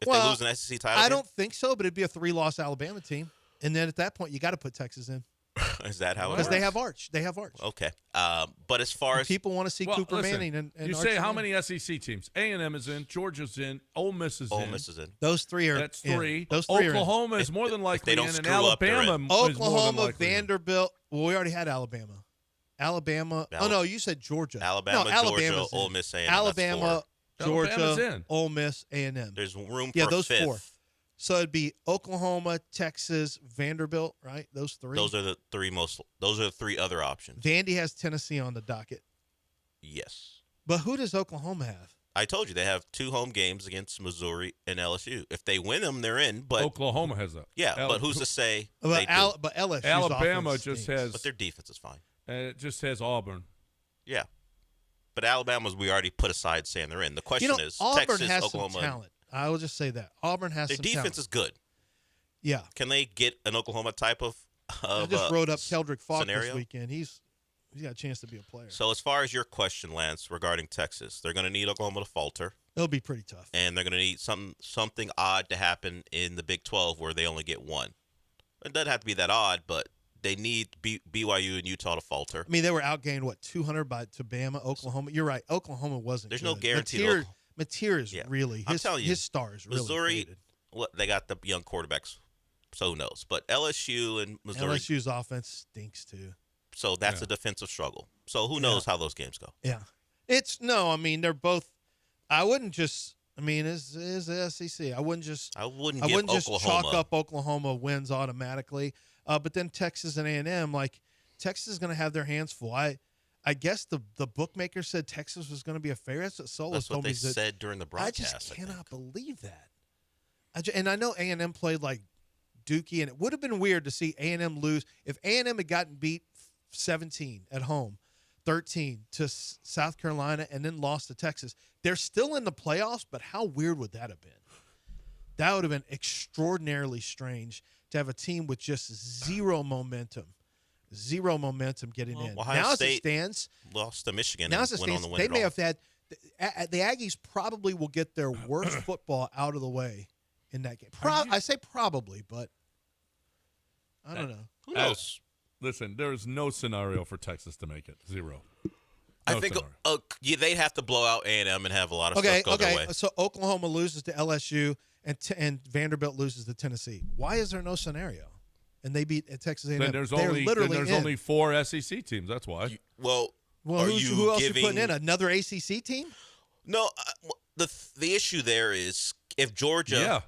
if they lose an SEC title game? I don't think so, but it'd be a 3-loss Alabama team. And then at that point, you got to put Texas in. Is that how it works? Because they have Arch. Okay. But as far as people want to see Cooper Manning and you Arch say how many SEC teams? A&M is in, Georgia's in, Ole Miss is in. Those 3 are. That's 3. Those 3 Oklahoma is more than likely in, and Alabama. Oklahoma, Vanderbilt. Well, we already had Alabama. Oh no, you said Georgia. Alabama, Georgia, Ole Miss, A&M. Alabama, Georgia, Ole Miss, A&M. There's room for those 5th. 4. So it'd be Oklahoma, Texas, Vanderbilt, right? Those three. Those are the three other options. Vandy has Tennessee on the docket. Yes. But who does Oklahoma have? I told you they have 2 home games against Missouri and LSU. If they win them, they're in. But Oklahoma has that. Yeah, but who's to say? But LSU's Alabama just has. But their defense is fine. It just has Auburn. Yeah. But Alabama's we already put aside saying they're in. The question is Auburn Texas, has Oklahoma. some talent. I will just say that Auburn has Their some defense talent. is good. Yeah. Can they get an Oklahoma type of I just wrote up Keldrick Falk scenario? This weekend. He's got a chance to be a player. So as far as your question, Lance, regarding Texas, they're going to need Oklahoma to falter. It'll be pretty tough. And they're going to need something odd to happen in the Big 12 where they only get 1. It doesn't have to be that odd, but they need BYU and Utah to falter. I mean, they were outgained, 200 to Bama, Oklahoma. You're right. Oklahoma wasn't There's good. no guarantee. Mateer is really I'm telling you, his star is really Missouri, faded. they got the young quarterbacks, so who knows? But LSU and Missouri. LSU's offense stinks too. So that's a defensive struggle. So who knows how those games go? Yeah. I mean, they're both. I wouldn't just. I mean, it's the SEC. I wouldn't just chalk up Oklahoma wins automatically. But then Texas and A&M, Texas is going to have their hands full. I guess the bookmaker said Texas was going to be a favorite. That's what Solis told me. That's what they said during the broadcast. I just cannot believe that. And I know A&M played like Dookie, and it would have been weird to see A&M lose. If A&M had gotten beat 17 at home, 13 to South Carolina, and then lost to Texas, they're still in the playoffs, but how weird would that have been? That would have been extraordinarily strange to have a team with just zero momentum getting in. Ohio now State as it stands, lost to Michigan now and as it went on stands, the win. they may have had the Aggies probably will get their worst football out of the way in that game. I say probably, but I don't know. Who knows? Listen, there is no scenario for Texas to make it. Zero. I think they'd have to blow out A&M and have a lot of stuff go their way. So Oklahoma loses to LSU and Vanderbilt loses to Tennessee. Why is there no scenario? And they beat Texas A&M. Then there's only 4 SEC teams. That's why. Who else you putting in? Another ACC team? No. The issue there is if Georgia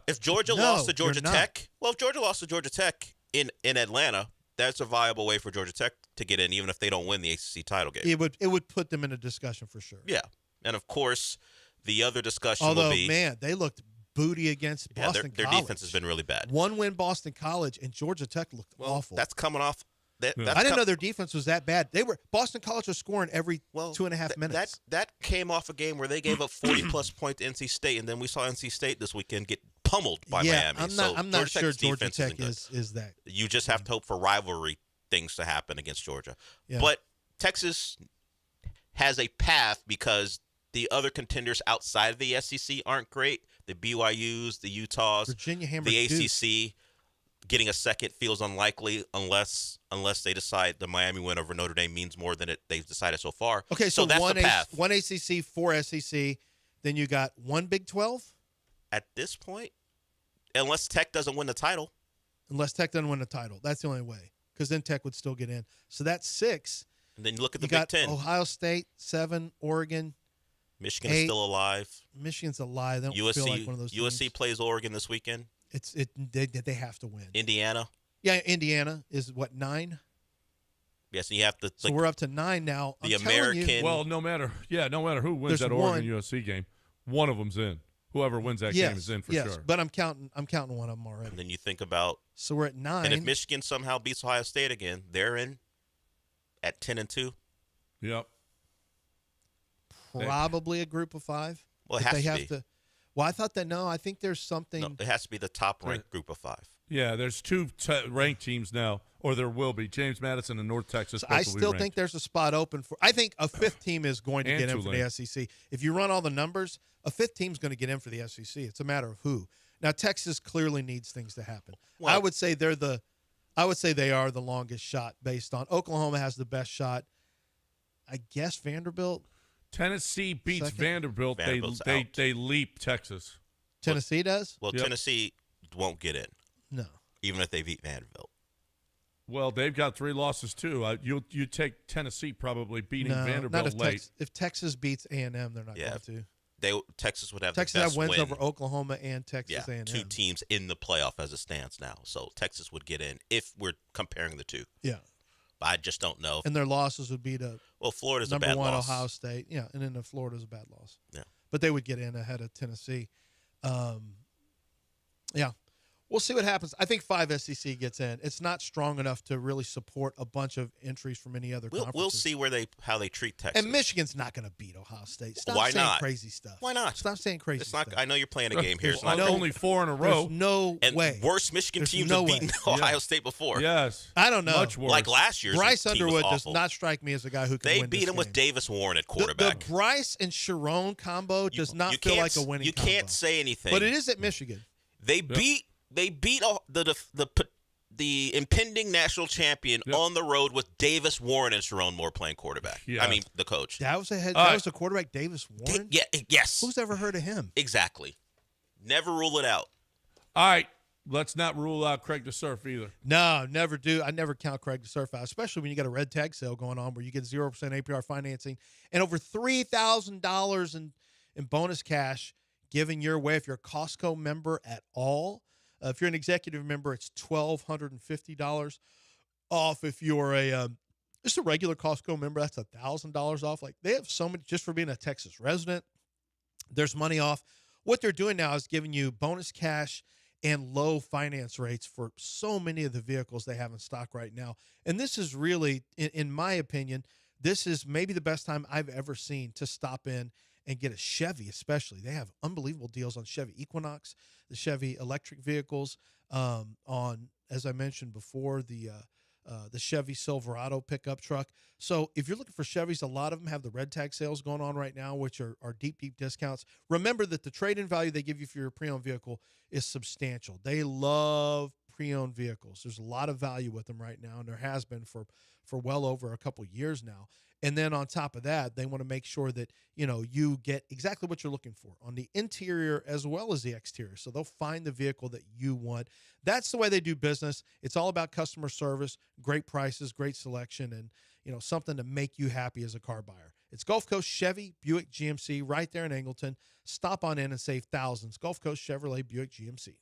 lost to Georgia Tech. Well, if Georgia lost to Georgia Tech in Atlanta, that's a viable way for Georgia Tech to get in, even if they don't win the ACC title game. It would put them in a discussion for sure. Yeah, and of course, the other discussion will be. Man, they looked booty against Boston their College. defense has been really bad. 1-win Boston College, and Georgia Tech looked awful. That's coming off. I didn't know their defense was that bad. Boston College was scoring every 2.5 minutes. That came off a game where they gave up 40-plus points to NC State, and then we saw NC State this weekend get pummeled by Miami. I'm not sure Georgia Tech is that. You just have to hope for rivalry things to happen against Georgia. Yeah. But Texas has a path because the other contenders outside of the SEC aren't great. The BYUs, the Utahs, Virginia Hammer, the ACC. Getting a second feels unlikely unless they decide the Miami win over Notre Dame means more than they've decided so far. Okay, so that's the path. 1 ACC, 4 SEC, then you got 1 Big 12? At this point, unless Tech doesn't win the title. Unless Tech doesn't win the title. That's the only way, because then Tech would still get in. So that's 6. And then you look at the Big Big Ten. Ohio State, 7, Oregon. Michigan 8. is still alive. Michigan's alive. They don't USC, feel like one of those USC teams. plays Oregon this weekend. They have to win. Indiana. Yeah, Indiana is 9? Yes, and you have to. So we're up to 9 now. The American. Well, no matter who wins that Oregon USC game, one of them's in. Whoever wins that game is in for sure. But I'm counting one of them already. And then you think about. So we're at 9. And if Michigan somehow beats Ohio State again, they're in at 10-2. Yep. Probably a group of 5. Well, it has to be. Well, I thought that I think there's something. No, it has to be the top-ranked group of 5. Yeah, there's 2 ranked teams now, or there will be. James Madison and North Texas. So I still think there's a spot open for. I think a 5th team is going to get in for the SEC. If you run all the numbers, a 5th team is going to get in for the SEC. It's a matter of who. Now Texas clearly needs things to happen. Well, I would say they are the longest shot based on Oklahoma has the best shot. I guess Vanderbilt. Tennessee beats Second. Vanderbilt. They leap Texas. Tennessee does? Well, Tennessee won't get in. No. Even if they beat Vanderbilt. Well, they've got 3 losses too. You take Tennessee probably beating Vanderbilt not if late. If Texas beats A&M, they're not going to. Texas would have Texas the best have wins win. over Oklahoma and Texas A&M. 2 teams in the playoff as it stands now. So Texas would get in if we're comparing the two. Yeah. But I just don't know. And their losses would be to Florida's number a bad one loss. Ohio State. Yeah, and then Florida's a bad loss. Yeah. But they would get in ahead of Tennessee. Yeah. We'll see what happens. I think 5 SEC gets in. It's not strong enough to really support a bunch of entries from any other conferences. We'll see how they treat Texas. And Michigan's not going to beat Ohio State. Stop Why saying not? crazy stuff. Why not? Stop saying crazy stuff. I know you're playing a game here. It's not only 4 in a row. There's no way. Worse Michigan There's teams no have way. beaten Ohio State before. Yes. I don't know. Much worse. Like last year's Bryce team Underwood was does awful. not strike me as a guy who can They win beat this him with game. Davis Warren at quarterback. The Bryce and Sharon combo does not feel like a winning combo. You can't say anything. But it is at Michigan. They beat the impending national champion on the road with Davis Warren and Sharon Moore playing quarterback. Yeah. I mean, the coach. That was the quarterback, Davis Warren? Yes. Who's ever heard of him? Exactly. Never rule it out. All right. Let's not rule out Craig DeSurf either. No, never do. I never count Craig DeSurf out, especially when you got a red tag sale going on where you get 0% APR financing and over $3,000 in bonus cash given your way if you're a Costco member at all. If you're an executive member, it's $1,250 off. If you're just a regular Costco member, that's $1,000 off. Like, they have so many just for being a Texas resident. There's money off. What they're doing now is giving you bonus cash and low finance rates for so many of the vehicles they have in stock right now. And this is really, in my opinion, this is maybe the best time I've ever seen to stop in and get a Chevy, especially. They have unbelievable deals on Chevy Equinox, the Chevy electric vehicles, on, as I mentioned before, the Chevy Silverado pickup truck. So if you're looking for Chevys, a lot of them have the red tag sales going on right now, which are deep, deep discounts. Remember that the trade-in value they give you for your pre-owned vehicle is substantial. They love pre-owned vehicles. There's a lot of value with them right now, and there has been for well over a couple years now. And then on top of that, they want to make sure that, you get exactly what you're looking for on the interior as well as the exterior. So they'll find the vehicle that you want. That's the way they do business. It's all about customer service, great prices, great selection, and, something to make you happy as a car buyer. It's Gulf Coast Chevy, Buick, GMC right there in Angleton. Stop on in and save thousands. Gulf Coast Chevrolet, Buick, GMC.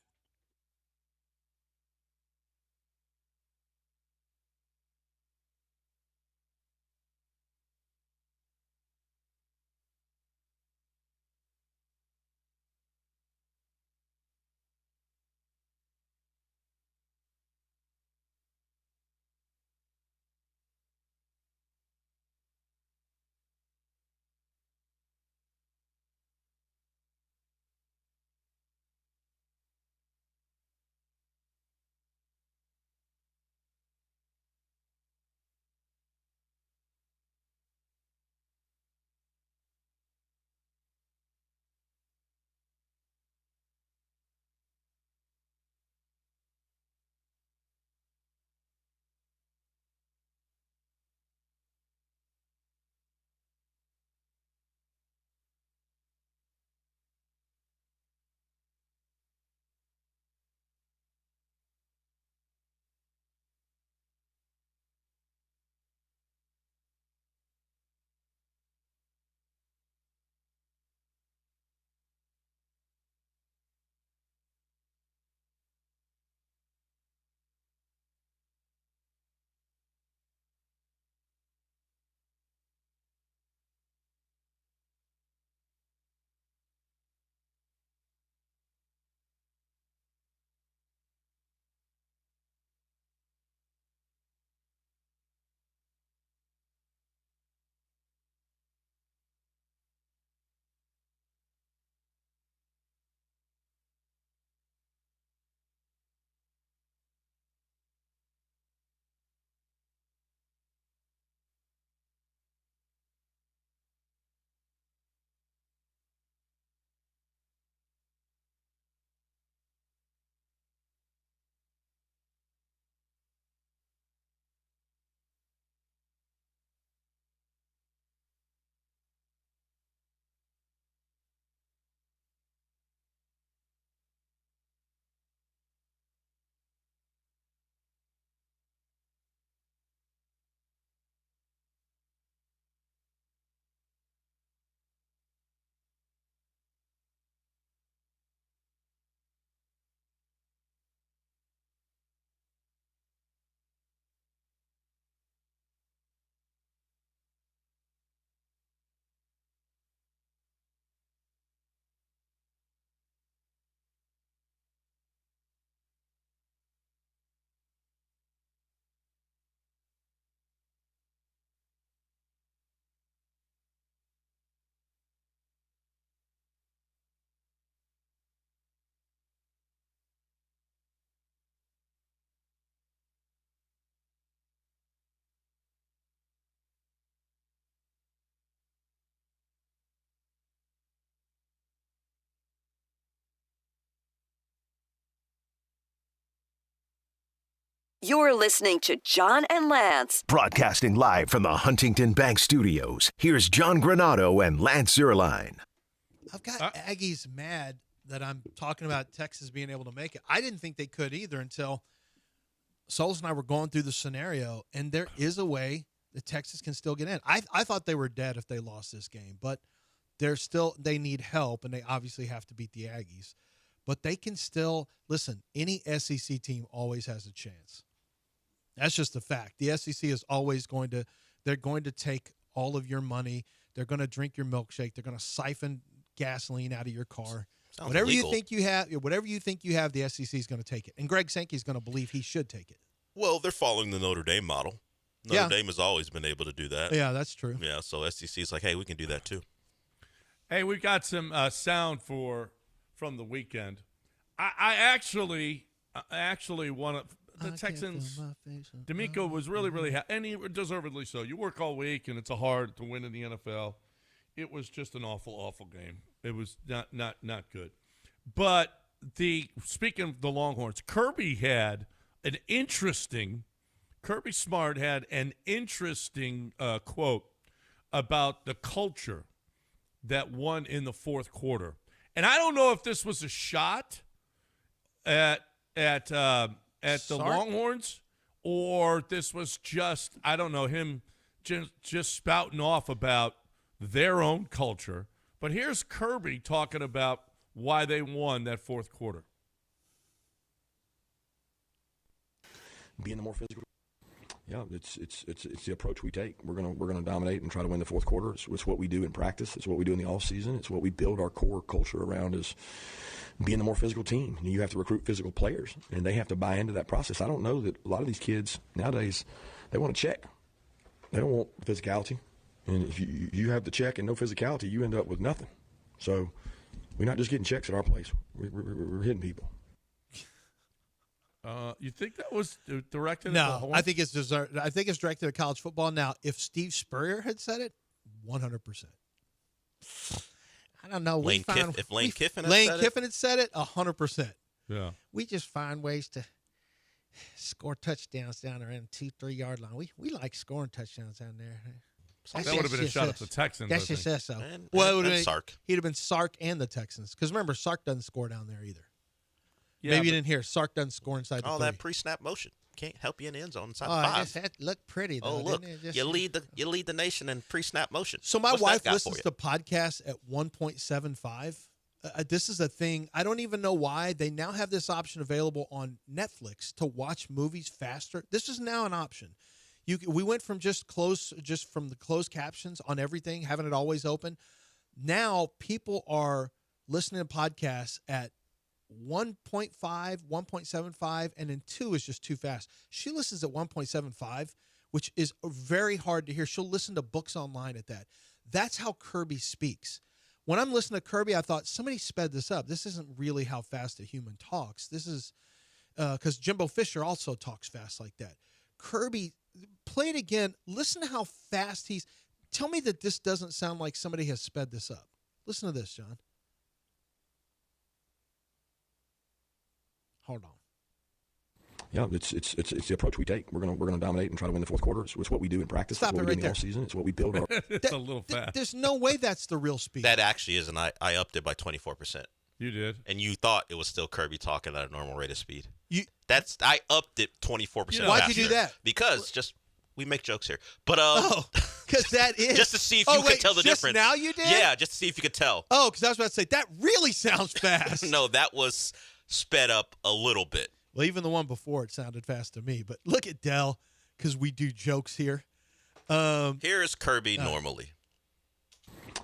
You're listening to John and Lance. Broadcasting live from the Huntington Bank Studios, here's John Granado and Lance Zierlein. I've got Aggies mad that I'm talking about Texas being able to make it. I didn't think they could either until Souls and I were going through the scenario, and there is a way that Texas can still get in. I thought they were dead if they lost this game, but they need help, and they obviously have to beat the Aggies. But they can still – listen, any SEC team always has a chance. That's just a fact. The SEC is always going to – they're going to take all of your money. They're going to drink your milkshake. They're going to siphon gasoline out of your car. Whatever illegal. you think you have, the SEC is going to take it. And Greg Sankey is going to believe he should take it. Well, they're following the Notre Dame model. Notre Dame has always been able to do that. Yeah, that's true. Yeah, so SEC is like, hey, we can do that too. Hey, we've got some sound from the weekend. I actually want to. The Texans, Demeco was really happy, and he deservedly so. You work all week, and it's hard to win in the NFL. It was just an awful game. It was not good. But speaking of the Longhorns, Kirby Smart had an interesting quote about the culture that won in the fourth quarter. And I don't know if this was a shot at the Longhorns or this was just, I don't know, him just spouting off about their own culture. But here's Kirby talking about why they won that fourth quarter. Being the more physical. Yeah, it's the approach we take. We're gonna dominate and try to win the fourth quarter. It's what we do in practice. It's what we do in the off season. It's what we build our core culture around is being the more physical team. You have to recruit physical players, and they have to buy into that process. I don't know that a lot of these kids nowadays, they want to check. They don't want physicality. And if you have the check and no physicality, you end up with nothing. So we're not just getting checks at our place. We're hitting people. You think that was directed at the No, Horns? I think it's directed at college football. Now, if Steve Spurrier had said it, 100%. I don't know. If Lane Kiffin had said it, 100%. Yeah. We just find ways to score touchdowns down there in 2-3 yard line. We like scoring touchdowns down there. That would have been a shot at the Texans. That's just us, so. Sark. He'd have been Sark and the Texans. Because remember, Sark doesn't score down there either. Yeah, Maybe you didn't hear. Sark doesn't score inside the 30. That pre-snap motion can't help you in the end zone inside the 5. It just had to look pretty, though. Look, didn't it? you lead the nation in pre-snap motion. So my What's wife that got listens for to podcasts at 1.75. This is a thing. I don't even know why. They now have this option available on Netflix to watch movies faster. This is now an option. We went from just from the closed captions on everything, having it always open. Now people are listening to podcasts at 1.5, 1.75, and then 2 is just too fast. She listens at 1.75, which is very hard to hear. She'll listen to books online at that. That's how Kirby speaks. When I'm listening to Kirby, I thought somebody sped this up. This isn't really how fast a human talks. This is because Jimbo Fisher also talks fast like that. Kirby, play it again. Listen to how fast he's. Tell me that this doesn't sound like somebody has sped this up. Listen to this, John. Hold on. Yeah, it's the approach we take. We're gonna dominate and try to win the fourth quarter. It's what we do in practice. Stop it's what it we right do in there. the off season. It's what we build our. It's a little fast. There's no way that's the real speed. That actually is, and I upped it by 24%. You did, and you thought it was still Kirby talking at a normal rate of speed. I upped it 24%. Why'd you do that? Because we make jokes here, but because that is just to see if you could tell the difference. Now you did? Yeah, just to see if you could tell. Oh, because I was about to say that really sounds fast. No, that was sped up a little bit. Well, even the one before it sounded fast to me. But look at Dell, because we do jokes here. Here's Kirby normally.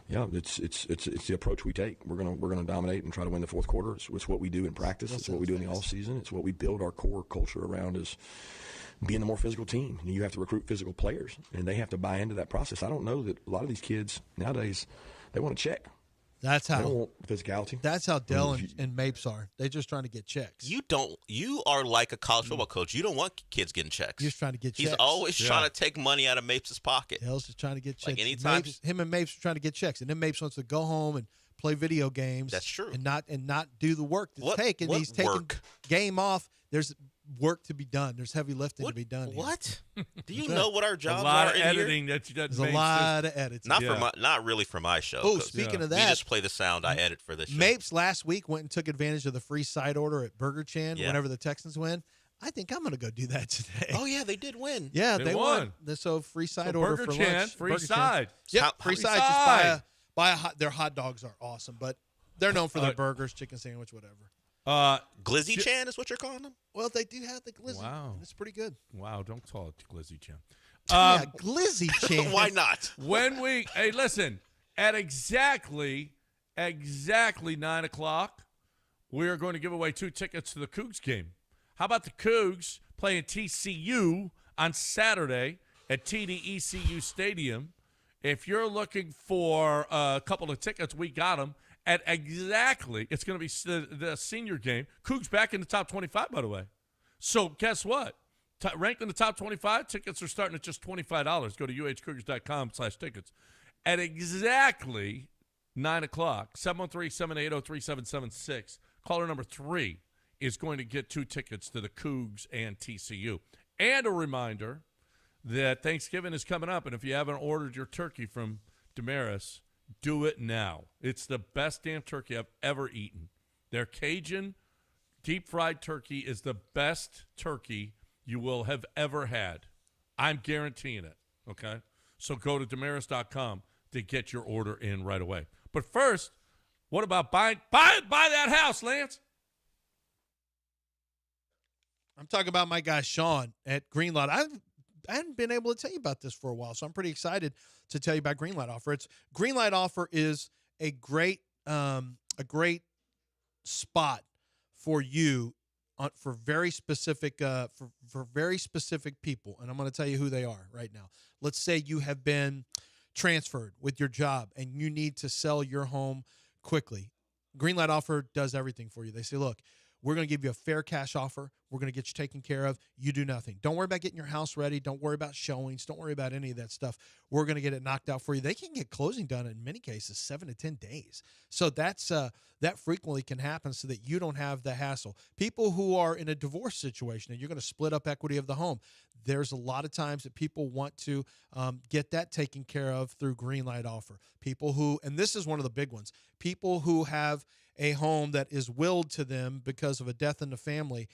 Yeah, it's the approach we take. We're gonna dominate and try to win the fourth quarter. It's what we do in practice. It's what we do in the off season. It's what we build our core culture around is being the more physical team. You have to recruit physical players, and they have to buy into that process. I don't know that a lot of these kids nowadays, they want to check. That's how. They don't want physicality. That's how Dell and Mapes are. They're just trying to get checks. You are like a college football coach. You don't want kids getting checks. You're just trying to get checks. He's always trying to take money out of Mapes' pocket. Dell's just trying to get checks. Like anytime him and Mapes are trying to get checks, and then Mapes wants to go home and play video games. That's true. And not do the work that's taken. He's taking game off. There's work to be done. There's heavy lifting to be done. What? Do you That's know right. what our jobs a lot are of in editing here? that you There's a lot of editing. Not really for my show. Oh, speaking of that, we just play the sound I edit for this show. Mapes last week went and took advantage of the free side order at Burger Chan whenever the Texans win. I think I'm going to go do that today. Oh yeah, they did win. Yeah, they won. So free side order Burger for Chan, lunch. free Burger side. Chan. Yep, Free free side. side. Just buy a hot. Their hot dogs are awesome, but they're known for their burgers, chicken sandwich, whatever. Glizzy Chan is what you're calling them? Well, they do have the glizzy. Wow, it's pretty good. Wow, don't call it Glizzy Chan. Yeah, glizzy Chan. Why not? Hey, listen, at exactly 9 o'clock, we are going to give away 2 tickets to the Cougs game. How about the Cougs playing TCU on Saturday at TDECU Stadium? If you're looking for a couple of tickets, we got them at exactly. It's going to be the senior game. Cougs back in the top 25, by the way. So guess what? Ranked in the top 25, tickets are starting at just $25. Go to uhcougars.com/tickets. At exactly 9 o'clock, 713-780-3776, caller number 3 is going to get 2 tickets to the Cougs and TCU. And a reminder that Thanksgiving is coming up, and if you haven't ordered your turkey from Damaris, do it now. It's the best damn turkey I've ever eaten. Their Cajun deep-fried turkey is the best turkey you will have ever had. I'm guaranteeing it, okay? So go to Damaris.com to get your order in right away. But first, what about buy that house, Lance? I'm talking about my guy Sean at Greenlight. I hadn't been able to tell you about this for a while, so I'm pretty excited to tell you about Greenlight Offer. Greenlight Offer is a great spot for you for very specific for very specific people, and I'm going to tell you who they are right now. Let's say you have been transferred with your job and you need to sell your home quickly. Greenlight Offer does everything for you. They say, look, we're going to give you a fair cash offer. We're going to get you taken care of. You do nothing. Don't worry about getting your house ready. Don't worry about showings. Don't worry about any of that stuff. We're going to get it knocked out for you. They can get closing done in many cases 7 to 10 days. So that frequently can happen so that you don't have the hassle. People who are in a divorce situation and you're going to split up equity of the home, there's a lot of times that people want to get that taken care of through Greenlight Offer. People who, and this is one of the big ones, people who have a home that is willed to them because of a death in the family,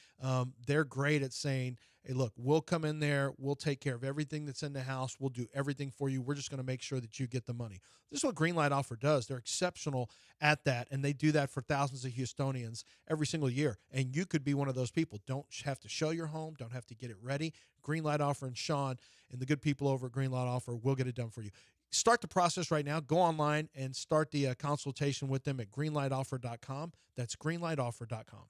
they're great at saying, hey, look, we'll come in there. We'll take care of everything that's in the house. We'll do everything for you. We're just going to make sure that you get the money. This is what Greenlight Offer does. They're exceptional at that, and they do that for thousands of Houstonians every single year, and you could be one of those people. Don't have to show your home. Don't have to get it ready. Greenlight Offer and Sean and the good people over at Greenlight Offer will get it done for you. Start the process right now. Go online and start the consultation with them at greenlightoffer.com. That's greenlightoffer.com.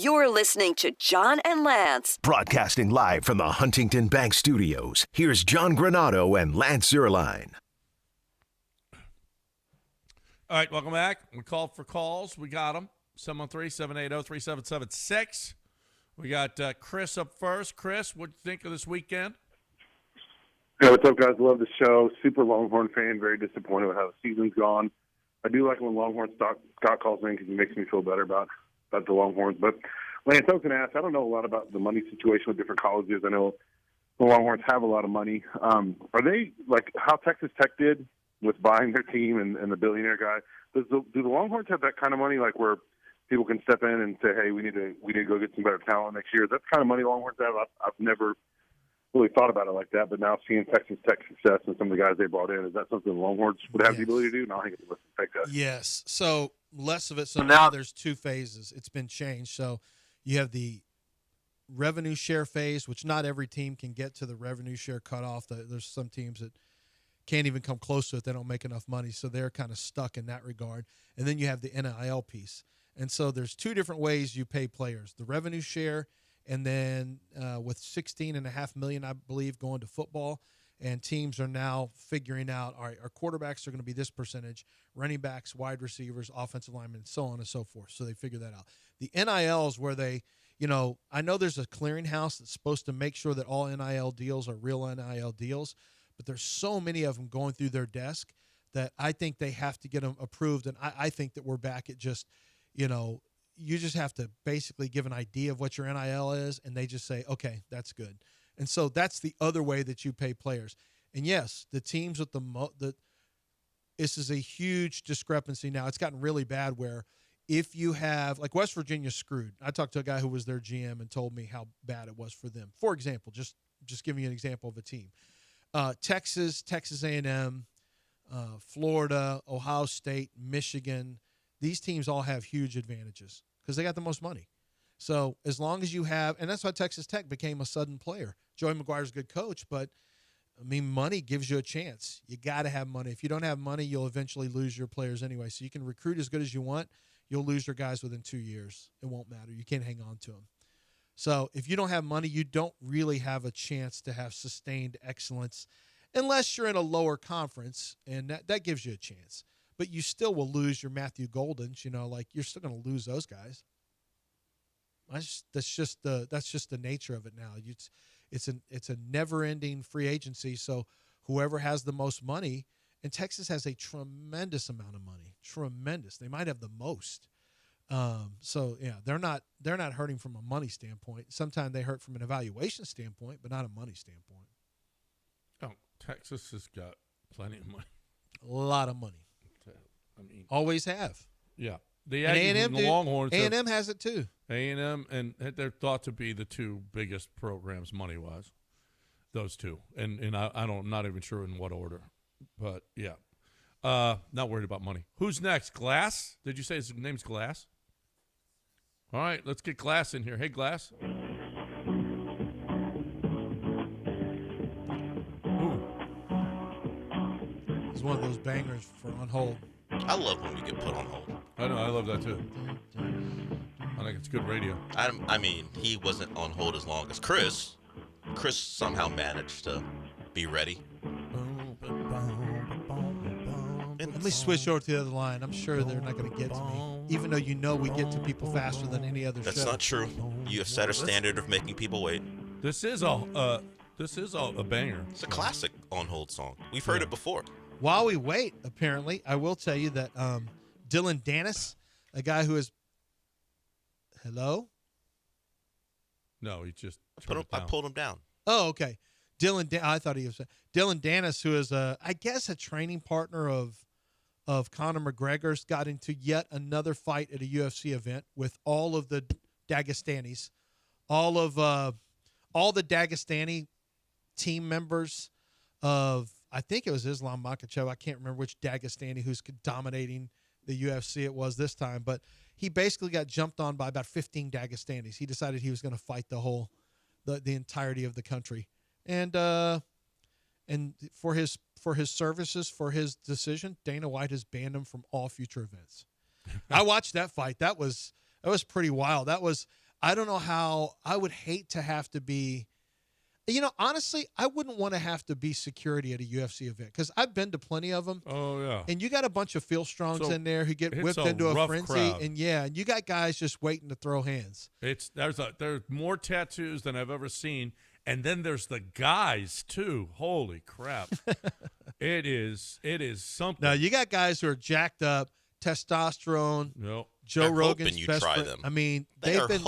You're listening to John and Lance. Broadcasting live from the Huntington Bank Studios, here's John Granado and Lance Zierlein. All right, welcome back. We called for calls. We got them. 713-780-3776. We got Chris up first. Chris, what do you think of this weekend? Hey, what's up, guys? Love the show. Super Longhorn fan. Very disappointed with how the season's gone. I do like when Longhorn Scott calls in because he makes me feel better about the Longhorns. But, Lance, I was going to ask, I don't know a lot about the money situation with different colleges. I know the Longhorns have a lot of money. Are they, like how Texas Tech did with buying their team and the billionaire guy, do the Longhorns have that kind of money, like where people can step in and say, hey, we need to go get some better talent next year? Is that the kind of money Longhorns have? I've never really thought about it like that, but now seeing Texas Tech success and some of the guys they brought in, is that something the Longhorns would have the ability to do? No, I think it's a take that. Yes. So less of it. So now there's two phases. It's been changed. So you have the revenue share phase, which not every team can get to the revenue share cutoff. There's some teams that can't even come close to it. They don't make enough money, so they're kind of stuck in that regard. And then you have the NIL piece. And so there's two different ways you pay players, the revenue share, and then with $16.5 million, I believe, going to football, and teams are now figuring out, all right, our quarterbacks are going to be this percentage, running backs, wide receivers, offensive linemen, and so on and so forth. So they figure that out. The NIL is where they, I know there's a clearinghouse that's supposed to make sure that all NIL deals are real NIL deals, but there's so many of them going through their desk that I think they have to get them approved, and I think that we're back at just, you just have to basically give an idea of what your NIL is, and they just say, okay, that's good. And so that's the other way that you pay players. And yes, the teams with this is a huge discrepancy now. It's gotten really bad where if you have, like West Virginia's screwed. I talked to a guy who was their GM and told me how bad it was for them. For example, just giving you an example of a team. Texas A&M, Florida, Ohio State, Michigan, these teams all have huge advantages because they got the most money. So as long as you have, and that's why Texas Tech became a sudden player. Joey McGuire's a good coach, but, money gives you a chance. You got to have money. If you don't have money, you'll eventually lose your players anyway. So you can recruit as good as you want. You'll lose your guys within 2 years. It won't matter. You can't hang on to them. So if you don't have money, you don't really have a chance to have sustained excellence unless you're in a lower conference, and that gives you a chance. But you still will lose your Matthew Goldens, you're still going to lose those guys. That's just the nature of it now. It's a never-ending free agency, so whoever has the most money, and Texas has a tremendous amount of money. Tremendous. They might have the most. So yeah, they're not hurting from a money standpoint. Sometimes they hurt from an evaluation standpoint, but not a money standpoint. Oh, Texas has got plenty of money. A lot of money. Always have. Yeah. The Aggies and the Longhorns. A&M has it too. A&M, and they're thought to be the two biggest programs money-wise. Those two. And I'm not even sure in what order. But, yeah. Not worried about money. Who's next? Glass? Did you say his name's Glass? All right, let's get Glass in here. Hey, Glass. Ooh. It's one of those bangers for on hold. I love when we get put on hold. I know. I love that, too. I think it's good radio. He wasn't on hold as long as Chris. Chris somehow managed to be ready. Let me switch over to the other line. I'm sure they're not going to get to me, even though we get to people faster than any other show. That's not true. You have set a standard of making people wait. This is a banger. It's a classic on-hold song. We've heard it before. While we wait, apparently, I will tell you that Dylan Dennis, a guy who is – hello? No, he just I pulled him down. Oh, okay. I thought he was – Dylan Dennis, who is, I guess, a training partner of Conor McGregor's, got into yet another fight at a UFC event with all of the Dagestanis, all the Dagestani team members of – I think it was Islam Makhachev. I can't remember which Dagestani who's dominating the UFC it was this time, but he basically got jumped on by about 15 Dagestanis. He decided he was going to fight the entirety of the country, and for his services, for his decision, Dana White has banned him from all future events. I watched that fight. That was pretty wild. I don't know how I would hate to have to be. Honestly, I wouldn't want to have to be security at a UFC event because I've been to plenty of them. Oh, yeah. And you got a bunch of Phil Strongs in there who get whipped into a frenzy. Crowd. And you got guys just waiting to throw hands. There's more tattoos than I've ever seen. And then there's the guys, too. Holy crap. It is something. Now, you got guys who are jacked up, testosterone. Nope. Joe Rogan's you best try friend. them. I mean, They've been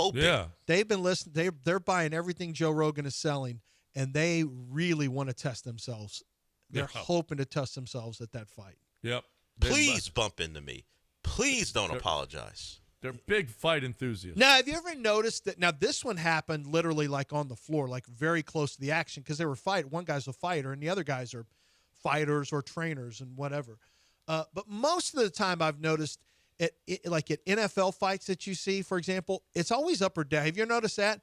listening. They're buying everything Joe Rogan is selling, and they really want to test themselves. They're hoping to test themselves at that fight. Yep. Please bump into me. Please don't apologize. They're big fight enthusiasts. Now, have you ever noticed that? Now, this one happened literally like on the floor, like very close to the action because they were fighting. One guy's a fighter, and the other guys are fighters or trainers and whatever. But most of the time, I've noticed like at NFL fights that you see, for example, it's always upper deck. Have you noticed that?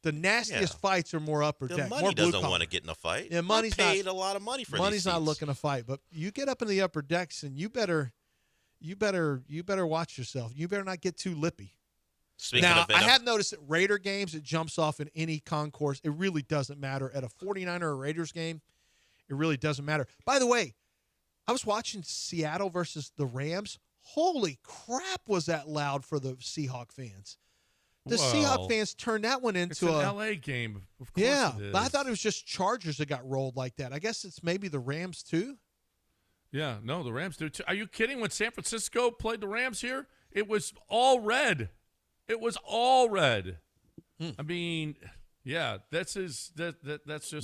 The nastiest fights are more upper deck. Money more blue doesn't collar. want to get in a fight. Yeah, money's paid a lot of money for money's these not seats. looking to fight. But you get up in the upper decks, and you better watch yourself. You better not get too lippy. Speaking now, of I have noticed at Raider games, it jumps off in any concourse. It really doesn't matter. At a 49er or Raiders game, it really doesn't matter. By the way, I was watching Seattle versus the Rams. Holy crap, was that loud for the Seahawk fans. The Seahawk fans turned that one into it's an L.A. game. Of course it is. But I thought it was just Chargers that got rolled like that. I guess it's maybe the Rams too. Yeah, no, the Rams do too. Are you kidding? When San Francisco played the Rams here, it was all red. It was all red. I mean, yeah, that's just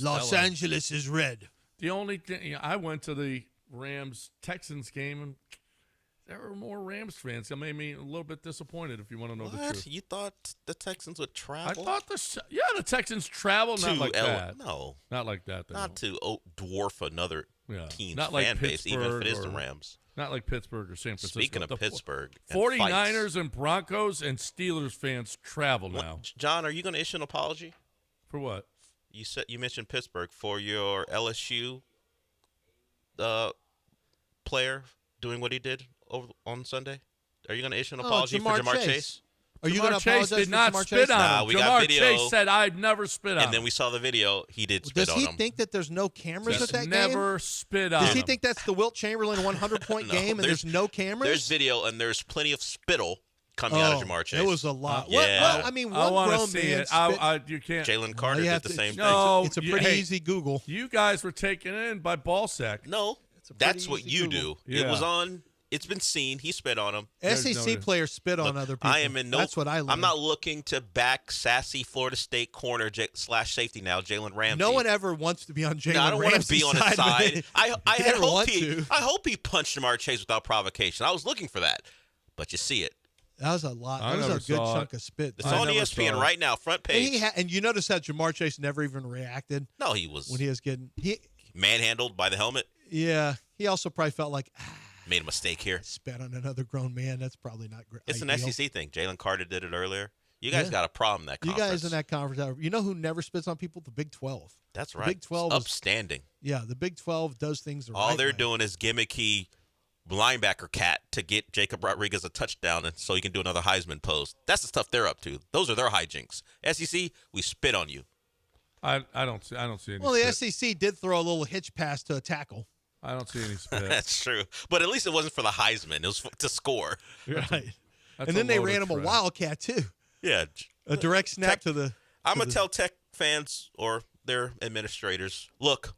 Los LA. Angeles is red. The only thing I went to the Rams Texans game and there were more Rams fans. It made me a little bit disappointed, if you want to know the truth. You thought the Texans would travel? I thought the Texans travel, not like that. No. Not like that. Not to dwarf another team's not like fan base, even if it is the Pittsburgh Rams. Not like Pittsburgh or San Francisco. Speaking of Pittsburgh, 49ers and Broncos and Steelers fans travel now. John, are you going to issue an apology? For what? You mentioned Pittsburgh for your LSU player doing what he did over on Sunday. Are you going to issue an apology for Jamar Chase? Are you going to Chase apologize did for not Jamar spit Chase? on him. we got Jamar video. Chase said, "I'd never spit on him." And then we saw the video. He did spit on him. Does he think that there's no cameras at that game? Never spit on him. Does he think that's the Wilt Chamberlain 100-point game and there's no cameras? There's video and there's plenty of spittle coming out of Jamar Chase. It was a lot. Yeah. I mean, I one want to grown see man it. You can't. Jalen Carter did the same thing. No, it's a pretty easy Google. You guys were taken in by ball sack. No, that's what you do. Yeah. It was on. It's been seen. He spit on him. SEC players spit on other people. I am in no. That's what I learned. I'm not looking to back sassy Florida State corner / safety now, Jalen Ramsey. No one ever wants to be on Jalen Ramsey's side. I don't want to be on his side. I hope he punched Jamar Chase without provocation. I was looking for that, but you see it. That was a lot. That was a good chunk of spit. It's on ESPN right now, front page. And you notice how Jamar Chase never even reacted. No, he was when he was getting manhandled by the helmet. Yeah, he also probably felt like made a mistake here. Spat on another grown man. That's probably not great. It's an SEC thing. Jalen Carter did it earlier. You guys got a problem in that conference. You guys in that conference. You know who never spits on people? The Big 12. That's right. The Big 12 is upstanding. Yeah, the Big 12 does things the right way. All they're doing is gimmicky linebacker cat to get Jacob Rodriguez a touchdown and so he can do another Heisman pose. That's the stuff they're up to. Those are their hijinks. SEC, we spit on you. I don't see any Well, the spit. SEC did throw a little hitch pass to a tackle. I don't see any spit. That's true. But at least it wasn't for the Heisman. It was to score. Right. And then they ran him a wildcat, too. Yeah. A direct snap to the... I'm going to tell Tech fans or their administrators, look,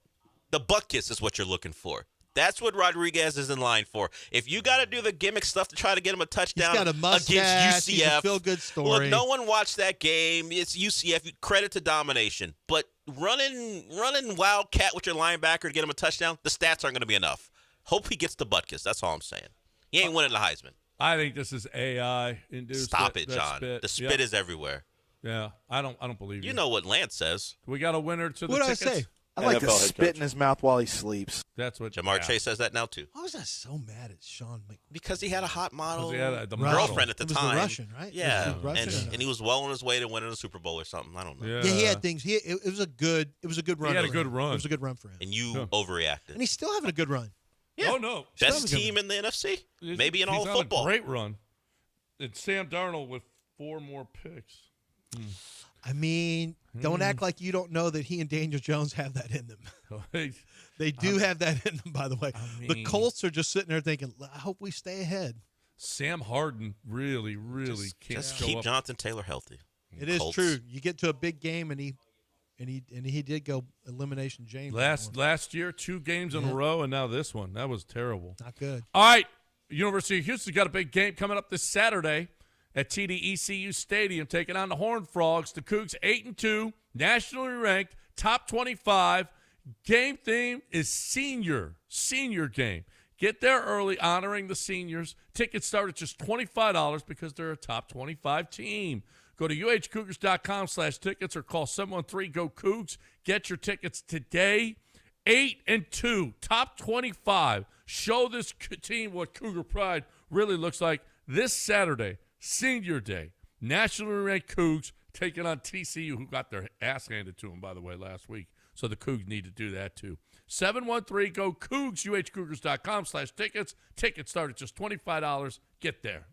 the butt kiss is what you're looking for. That's what Rodriguez is in line for. If you got to do the gimmick stuff to try to get him a touchdown He's got a mustache, against he's a UCF, feel-good story. Look, no one watched that game. It's UCF. Credit to domination. But running wildcat with your linebacker to get him a touchdown, the stats aren't going to be enough. Hope he gets the butt kiss. That's all I'm saying. He ain't winning the Heisman. I think this is AI induced. Stop it, John. The spit is everywhere. Yeah, I don't believe you. You know what Lance says. We got a winner to the What did I tickets. say? I like to spit in his mouth while he sleeps. That's what Jamar Chase says that now too. Why was I so mad at Sean McVay? Because he had a hot model He had the girlfriend at the It was time. the Russian, right? Yeah, It was the Russian. and he was well on his way to winning a Super Bowl or something. I don't know. Yeah, he had things. It was a good run. He had a for good him. run. It was a good run for him. And you overreacted. And he's still having a good run. Yeah. Oh no, Best team in the NFC, maybe in all of He's on football. a great run. It's Sam Darnold with 4 more picks. I mean, don't act like you don't know that he and Daniel Jones have that in them. They do have that in them, by the way. The Colts are just sitting there thinking, I hope we stay ahead. Sam Harden really can't just show keep up. Jonathan Taylor healthy. It is true. You get to a big game, and he did go elimination James. Last year, 2 games in a row, and now this one. That was terrible. Not good. All right, University of Houston's got a big game coming up this Saturday at TD-ECU Stadium, taking on the Horned Frogs. The Cougs 8-2, nationally ranked, top 25. Game theme is senior game. Get there early, honoring the seniors. Tickets start at just $25 because they're a top 25 team. Go to uhcougars.com/tickets or call 713-GO-COUGS. Get your tickets today. 8-2, top 25. Show this team what Cougar Pride really looks like this Saturday, Senior Day. Nationally ranked Cougs taking on TCU, who got their ass handed to them, by the way, last week. So the Cougs need to do that, too. 713-GO-COUGS, uhcougars.com/tickets. Tickets start at just $25. Get there.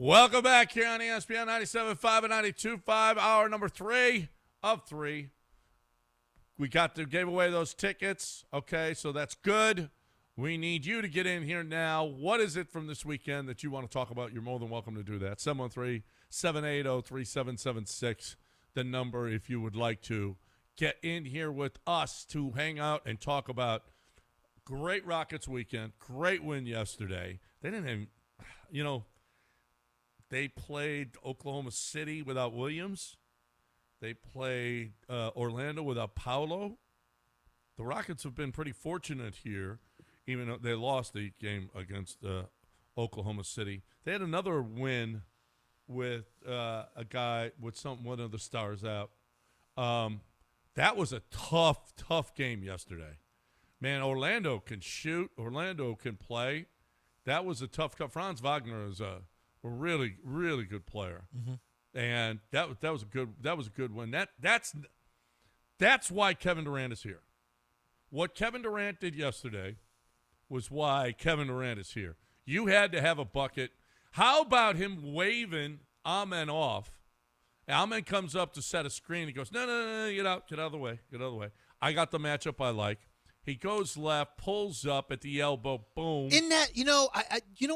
Welcome back here on ESPN 97.5 and 92.5, hour number 3 of 3. We got to give away those tickets. Okay, so that's good. We need you to get in here now. What is it from this weekend that you want to talk about? You're more than welcome to do that. 713-780-3776, the number if you would like to get in here with us to hang out and talk about great Rockets weekend, great win yesterday. They didn't even, they played Oklahoma City without Williams. They played Orlando without Paolo. The Rockets have been pretty fortunate here, even though they lost the game against Oklahoma City. They had another win with a guy with one of the stars out. That was a tough game yesterday. Man, Orlando can shoot. Orlando can play. That was a tough cut. Franz Wagner is a really, really good player, and that was a good win. That's why Kevin Durant is here. What Kevin Durant did yesterday was why Kevin Durant is here. You had to have a bucket. How about him waving Amen off? Amen comes up to set a screen. He goes, no, get out of the way. I got the matchup I like. He goes left, pulls up at the elbow, boom. In that, you know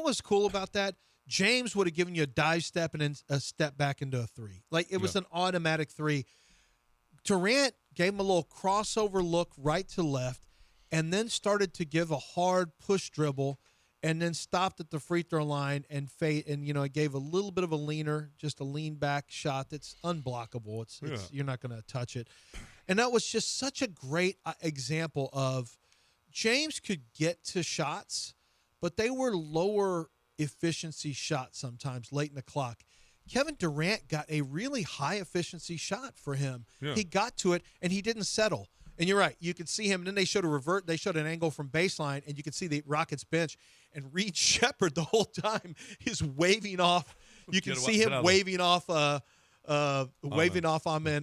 what's cool about that? James would have given you a dive step and then a step back into a three. Like, it was an automatic three. Durant gave him a little crossover look right to left and then started to give a hard push dribble and then stopped at the free throw line and it gave a little bit of a leaner, just a lean back shot that's unblockable. It's you're not going to touch it. And that was just such a great example of James could get to shots, but they were lower efficiency shots sometimes late in the clock. Kevin Durant got a really high efficiency shot for him. Yeah. He got to it and he didn't settle. And you're right. You could see him. And then they showed They showed an angle from baseline, and you could see the Rockets bench. And Reed Sheppard the whole time is waving off. You can see him waving off Amen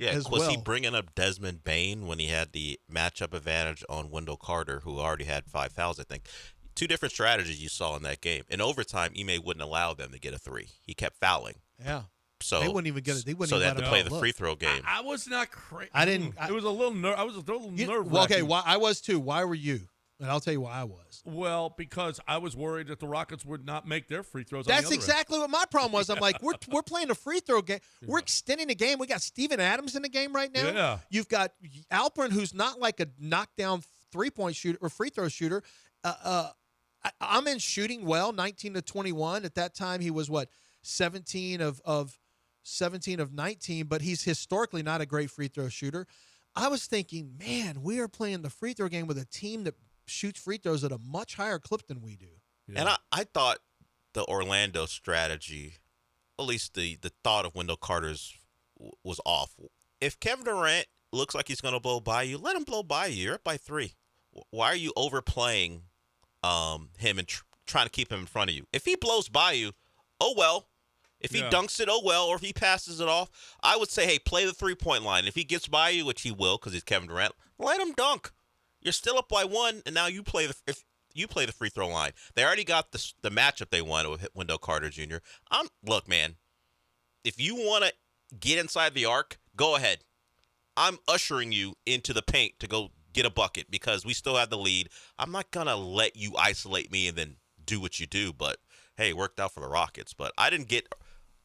as well. Was he bringing up Desmond Bain when he had the matchup advantage on Wendell Carter, who already had 5 fouls, I think? Two different strategies you saw in that game. In overtime, Ime wouldn't allow them to get a three. He kept fouling. Yeah. So they wouldn't even get it. So they had to play the free throw game. I was not crazy. It was a little nerve-wracking. Well, okay, I was too. Why were you? And I'll tell you why I was. Well, because I was worried that the Rockets would not make their free throws. That's exactly what my problem was. I'm like, we're playing a free throw game. We're extending the game. We got Steven Adams in the game right now. Yeah. You've got Alpern, who's not like a knockdown three-point shooter or free throw shooter. I'm in shooting well, 19 to 21. At that time, he was 17 of 19, but he's historically not a great free throw shooter. I was thinking, man, we are playing the free throw game with a team that shoots free throws at a much higher clip than we do. Yeah. And I thought the Orlando strategy, at least the thought of Wendell Carter's, was off. If Kevin Durant looks like he's going to blow by you, let him blow by you. You're up by 3. Why are you overplaying him and trying to keep him in front of you? If he blows by you, oh well. If he dunks it, oh well. Or if he passes it off, I would say, hey, play the 3-point line. If he gets by you, which he will because he's Kevin Durant, let him dunk. You're still up by 1, and now you play the free throw line. They already got the matchup they wanted with Wendell Carter Jr. Look, man, if you want to get inside the arc, go ahead. I'm ushering you into the paint to go get a bucket because we still have the lead. I'm not going to let you isolate me and then do what you do, but, hey, it worked out for the Rockets. But I didn't get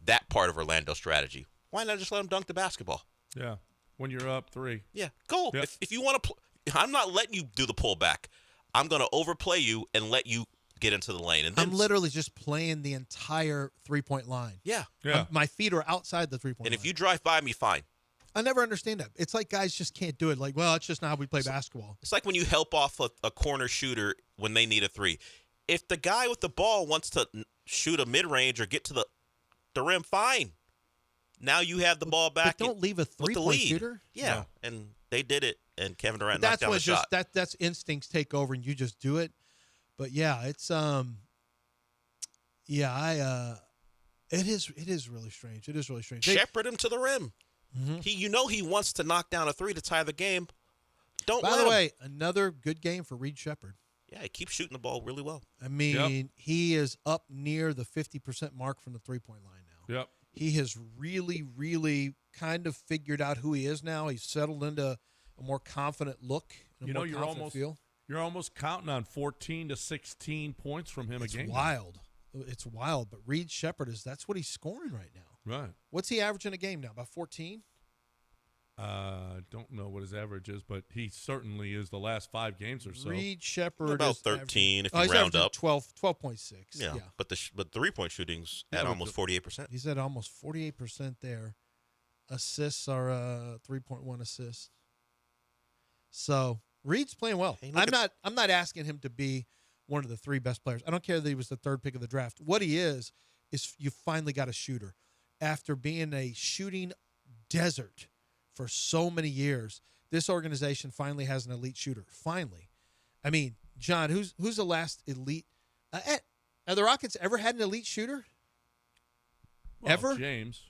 that part of Orlando's strategy. Why not just let him dunk the basketball? Yeah, when you're up 3. Yeah, go. Yep. If you want to I'm not letting you do the pullback. I'm going to overplay you and let you get into the lane. And then, I'm literally just playing the entire 3-point line. Yeah. My feet are outside the 3-point line. And if you drive by me, fine. I never understand that. It's like guys just can't do it. Like, well, it's just not how we play basketball. It's like when you help off a corner shooter when they need a 3. If the guy with the ball wants to shoot a mid-range or get to the rim, fine. Now you have the ball back. But don't leave a 3-point shooter. Yeah, and they did it, and Kevin Durant knocked down the shot. That's instincts take over, and you just do it. But yeah, it's it is really strange. It is really strange. Shepherd him to the rim. Mm-hmm. He wants to knock down a 3 to tie the game. By the way, another good game for Reed Sheppard. Yeah, he keeps shooting the ball really well. I mean, he is up near the 50% mark from the 3-point line now. Yep. He has really, really kind of figured out who he is now. He's settled into a more confident look. You're almost counting on 14 to 16 points from him a game. It's wild. But Reed Sheppard that's what he's scoring right now. Right. What's he averaging a game now? About 14? Don't know what his average is, but he certainly is the last 5 games or so. Reed Sheppard about 13 if you round up. 12.6. Yeah. But the 3-point shooting's at almost 48%. He's at almost 48% there. Assists are 3.1 assists. So Reed's playing well. Hey, I'm not asking him to be one of the 3 best players. I don't care that he was the 3rd pick of the draft. What he is you finally got a shooter. After being a shooting desert for so many years, this organization finally has an elite shooter. Finally. I mean, John, who's the last elite? Have the Rockets ever had an elite shooter? Well, ever? James.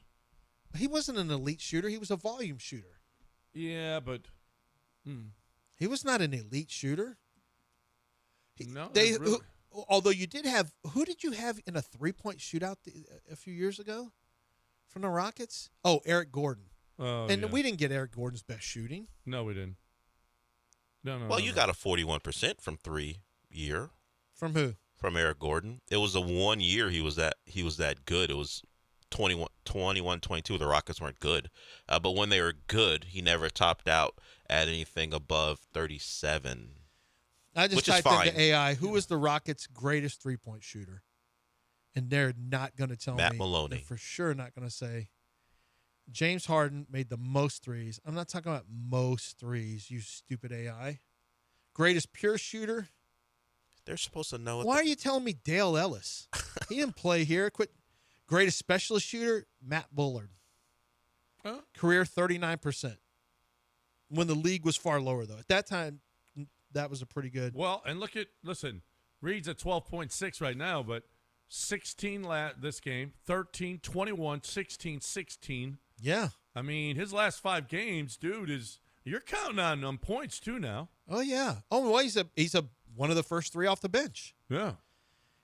He wasn't an elite shooter. He was a volume shooter. Yeah, but he was not an elite shooter. No, although you did have, who did you have in a 3-point shootout a few years ago from the Rockets? Oh, Eric Gordon. Oh, and we didn't get Eric Gordon's best shooting. No, we didn't. No. Well, you got a 41% from 3 year. From who? From Eric Gordon. It was the 1 year he was that good. It was 21, 22. The Rockets weren't good. But when they were good, he never topped out at anything above 37. I just which is typed fine. into AI, who was the Rockets' greatest 3-point shooter? And they're not going to tell Matt me. Maloney. They're for sure not going to say. James Harden made the most threes. I'm not talking about most threes, you stupid AI. Greatest pure shooter? They're supposed to know it. Why are you telling me Dale Ellis? He didn't play here. Quit. Greatest specialist shooter? Matt Bullard. Huh? Career 39%. When the league was far lower, though. At that time, that was a pretty good. Well, and listen, Reed's at 12.6 right now, but 16 this game, 13, 21, 16, 16. Yeah. I mean, his last 5 games, dude, you're counting on points too now. Oh yeah. Oh well, he's one of the first 3 off the bench. Yeah.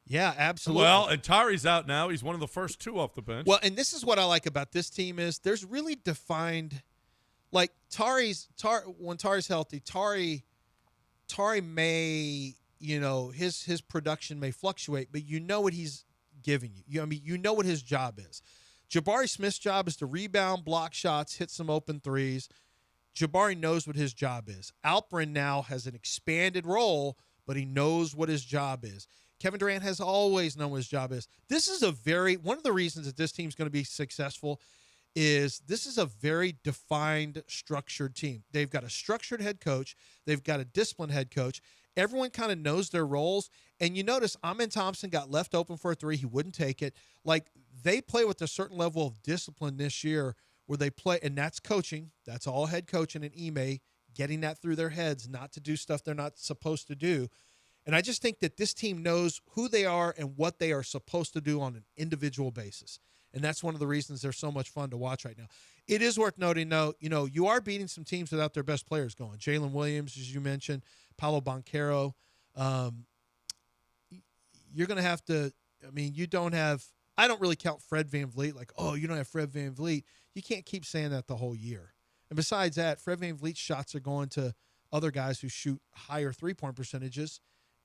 Yeah, absolutely. Well, and Tari's out now. He's one of the first 2 off the bench. Well, and this is what I like about this team is there's really defined, like when Tari's healthy, Tari may, his production may fluctuate, but you know what he's giving you. You know what his job is. Jabari Smith's job is to rebound, block shots, hit some open threes. Jabari knows what his job is. Alperin now has an expanded role, but he knows what his job is. Kevin Durant has always known what his job is. This is one of the reasons that this team's going to be successful is this is a very defined, structured team. They've got a structured head coach. They've got a disciplined head coach. Everyone kind of knows their roles. And you notice Amen Thompson got left open for a 3. He wouldn't take it. Like, they play with a certain level of discipline this year where they play, and that's coaching. That's all head coaching and Ime getting that through their heads, not to do stuff they're not supposed to do. And I just think that this team knows who they are and what they are supposed to do on an individual basis. And that's one of the reasons they're so much fun to watch right now. It is worth noting, though, you are beating some teams without their best players going. Jalen Williams, as you mentioned, Paolo Banchero. You're going to have to – you don't have – I don't really count Fred VanVleet like, oh, you don't have Fred VanVleet. You can't keep saying that the whole year. And besides that, Fred VanVleet's shots are going to other guys who shoot higher 3-point percentages,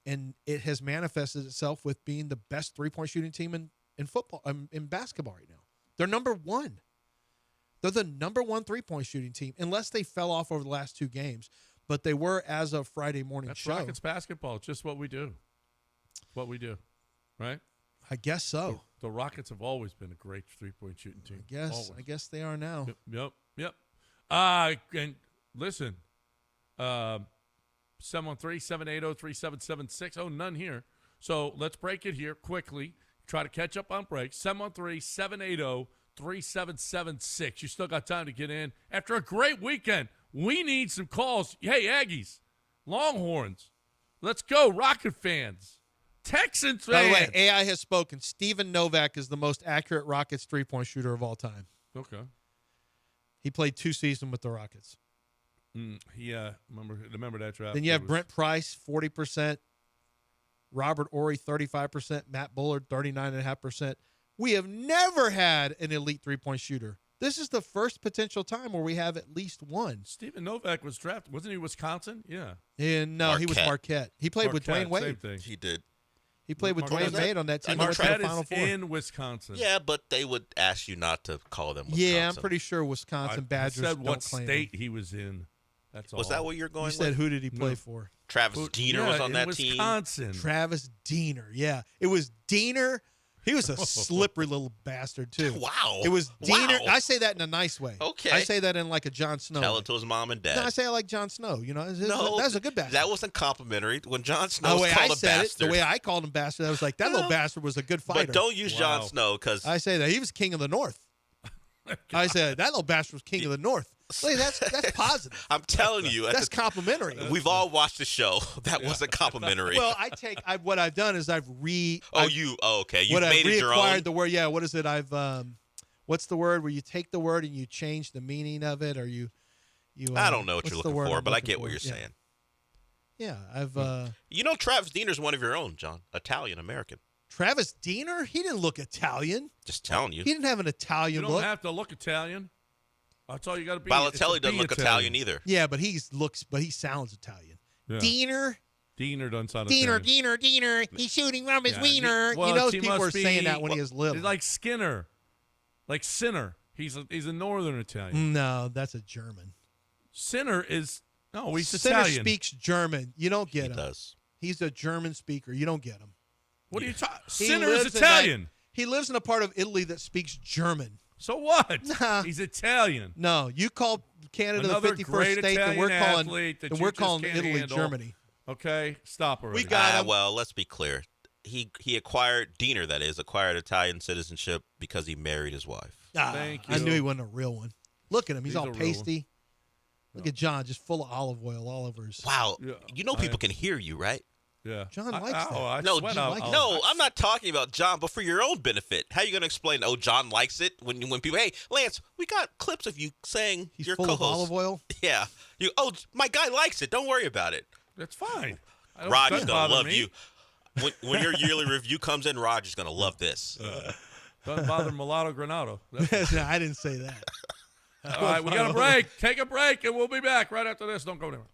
and it has manifested itself with being the best 3-point shooting team in football, in basketball right now. They're number 1. They're the number 1 3-point shooting team, unless they fell off over the last 2 games. But they were as of Friday morning That's show. Rockets basketball. It's just what we do. What we do, right? I guess so. The Rockets have always been a great 3-point shooting team. I guess they are now. Yep. And listen, 713-780-3776. Oh, none here. So let's break it here quickly. Try to catch up on breaks. 713-780-3776. You still got time to get in. After a great weekend, we need some calls. Hey, Aggies, Longhorns, let's go. Rocket fans, Texans fans. By the way, AI has spoken. Steven Novak is the most accurate Rockets 3-point shooter of all time. Okay. He played 2 seasons with the Rockets. Remember that draft. Then you have Brent Price, 40%. Robert Ory, 35%. Matt Bullard, 39.5%. We have never had an elite 3-point shooter. This is the first potential time where we have at least one. Steven Novak was drafted. Wasn't he Wisconsin? Yeah. And no, he was Marquette. He played with Dwayne Wade. Same thing. He did. He played with Dwayne Wade on that team. Marquette is in Wisconsin. Yeah, but they would ask you not to call them Wisconsin. Yeah, I'm pretty sure Wisconsin Badgers said what don't claim state him. he was in. That's all. Was that what you're going with? You said who did he play for? Travis Diener was on that team. Wisconsin. Travis Diener, yeah. It was Diener. He was a slippery little bastard, too. Wow. It was Diener. Wow. I say that in a nice way. Okay. I say that in like a Jon Snow. Tell it to his mom and dad. No, I say I like Jon Snow. No, that's a good bastard. That wasn't complimentary. When Jon Snow the way called I a said bastard. it, the way I called him bastard, I was like, that little bastard was a good fighter. But don't use Jon Snow because I say that. He was king of the North. I said that little bastard was king of the North. That's positive. I'm telling you. That's complimentary. We've all watched the show. That wasn't complimentary. Well, what I've done is okay. You've made it your own. Reacquired the word. Yeah, what is it? What's the word where you take the word and you change the meaning of it, or you I don't know what you're looking for, but I get what you're saying. Yeah, Travis Diener's one of your own, John. Italian American. Travis Diener? He didn't look Italian. Just telling you. He didn't have an Italian look. You don't have to look Italian. That's all you got to be. Balotelli doesn't look Italian either. Yeah, but he sounds Italian. Yeah. Diener doesn't sound Diener, Italian. Diener. He's shooting from his wiener. People were saying that when he was little. Like Skinner. Like Sinner. He's a Northern Italian. No, that's a German. Sinner is he's Sinner Italian. Speaks German. You don't get him. He does. He's a German speaker. You don't get him. What are you talking? Sinner is Italian. He lives in a part of Italy that speaks German. So what? He's Italian. No, you call Canada Another the 51st great state, and we're calling Italy handle. Germany. Okay, stop already. We got him. Well, let's be clear. He acquired Italian citizenship because he married his wife. Thank you. I knew he wasn't a real one. Look at him. He's all a real pasty. Look at John, just full of olive oil all over his. Wow. Yeah, people can hear you, right? Yeah. John likes that. No, I'm not talking about John, but for your own benefit. How are you going to explain, John likes it when people, hey, Lance, we got clips of you saying he's your full co-host. of olive oil? Yeah. My guy likes it. Don't worry about it. That's fine. Roger's going to love you. When your yearly review comes in, Roger's going to love this. Doesn't bother Mulatto Granado. No, I didn't say that. All right, we got a break. Take a break, and we'll be back right after this. Don't go anywhere.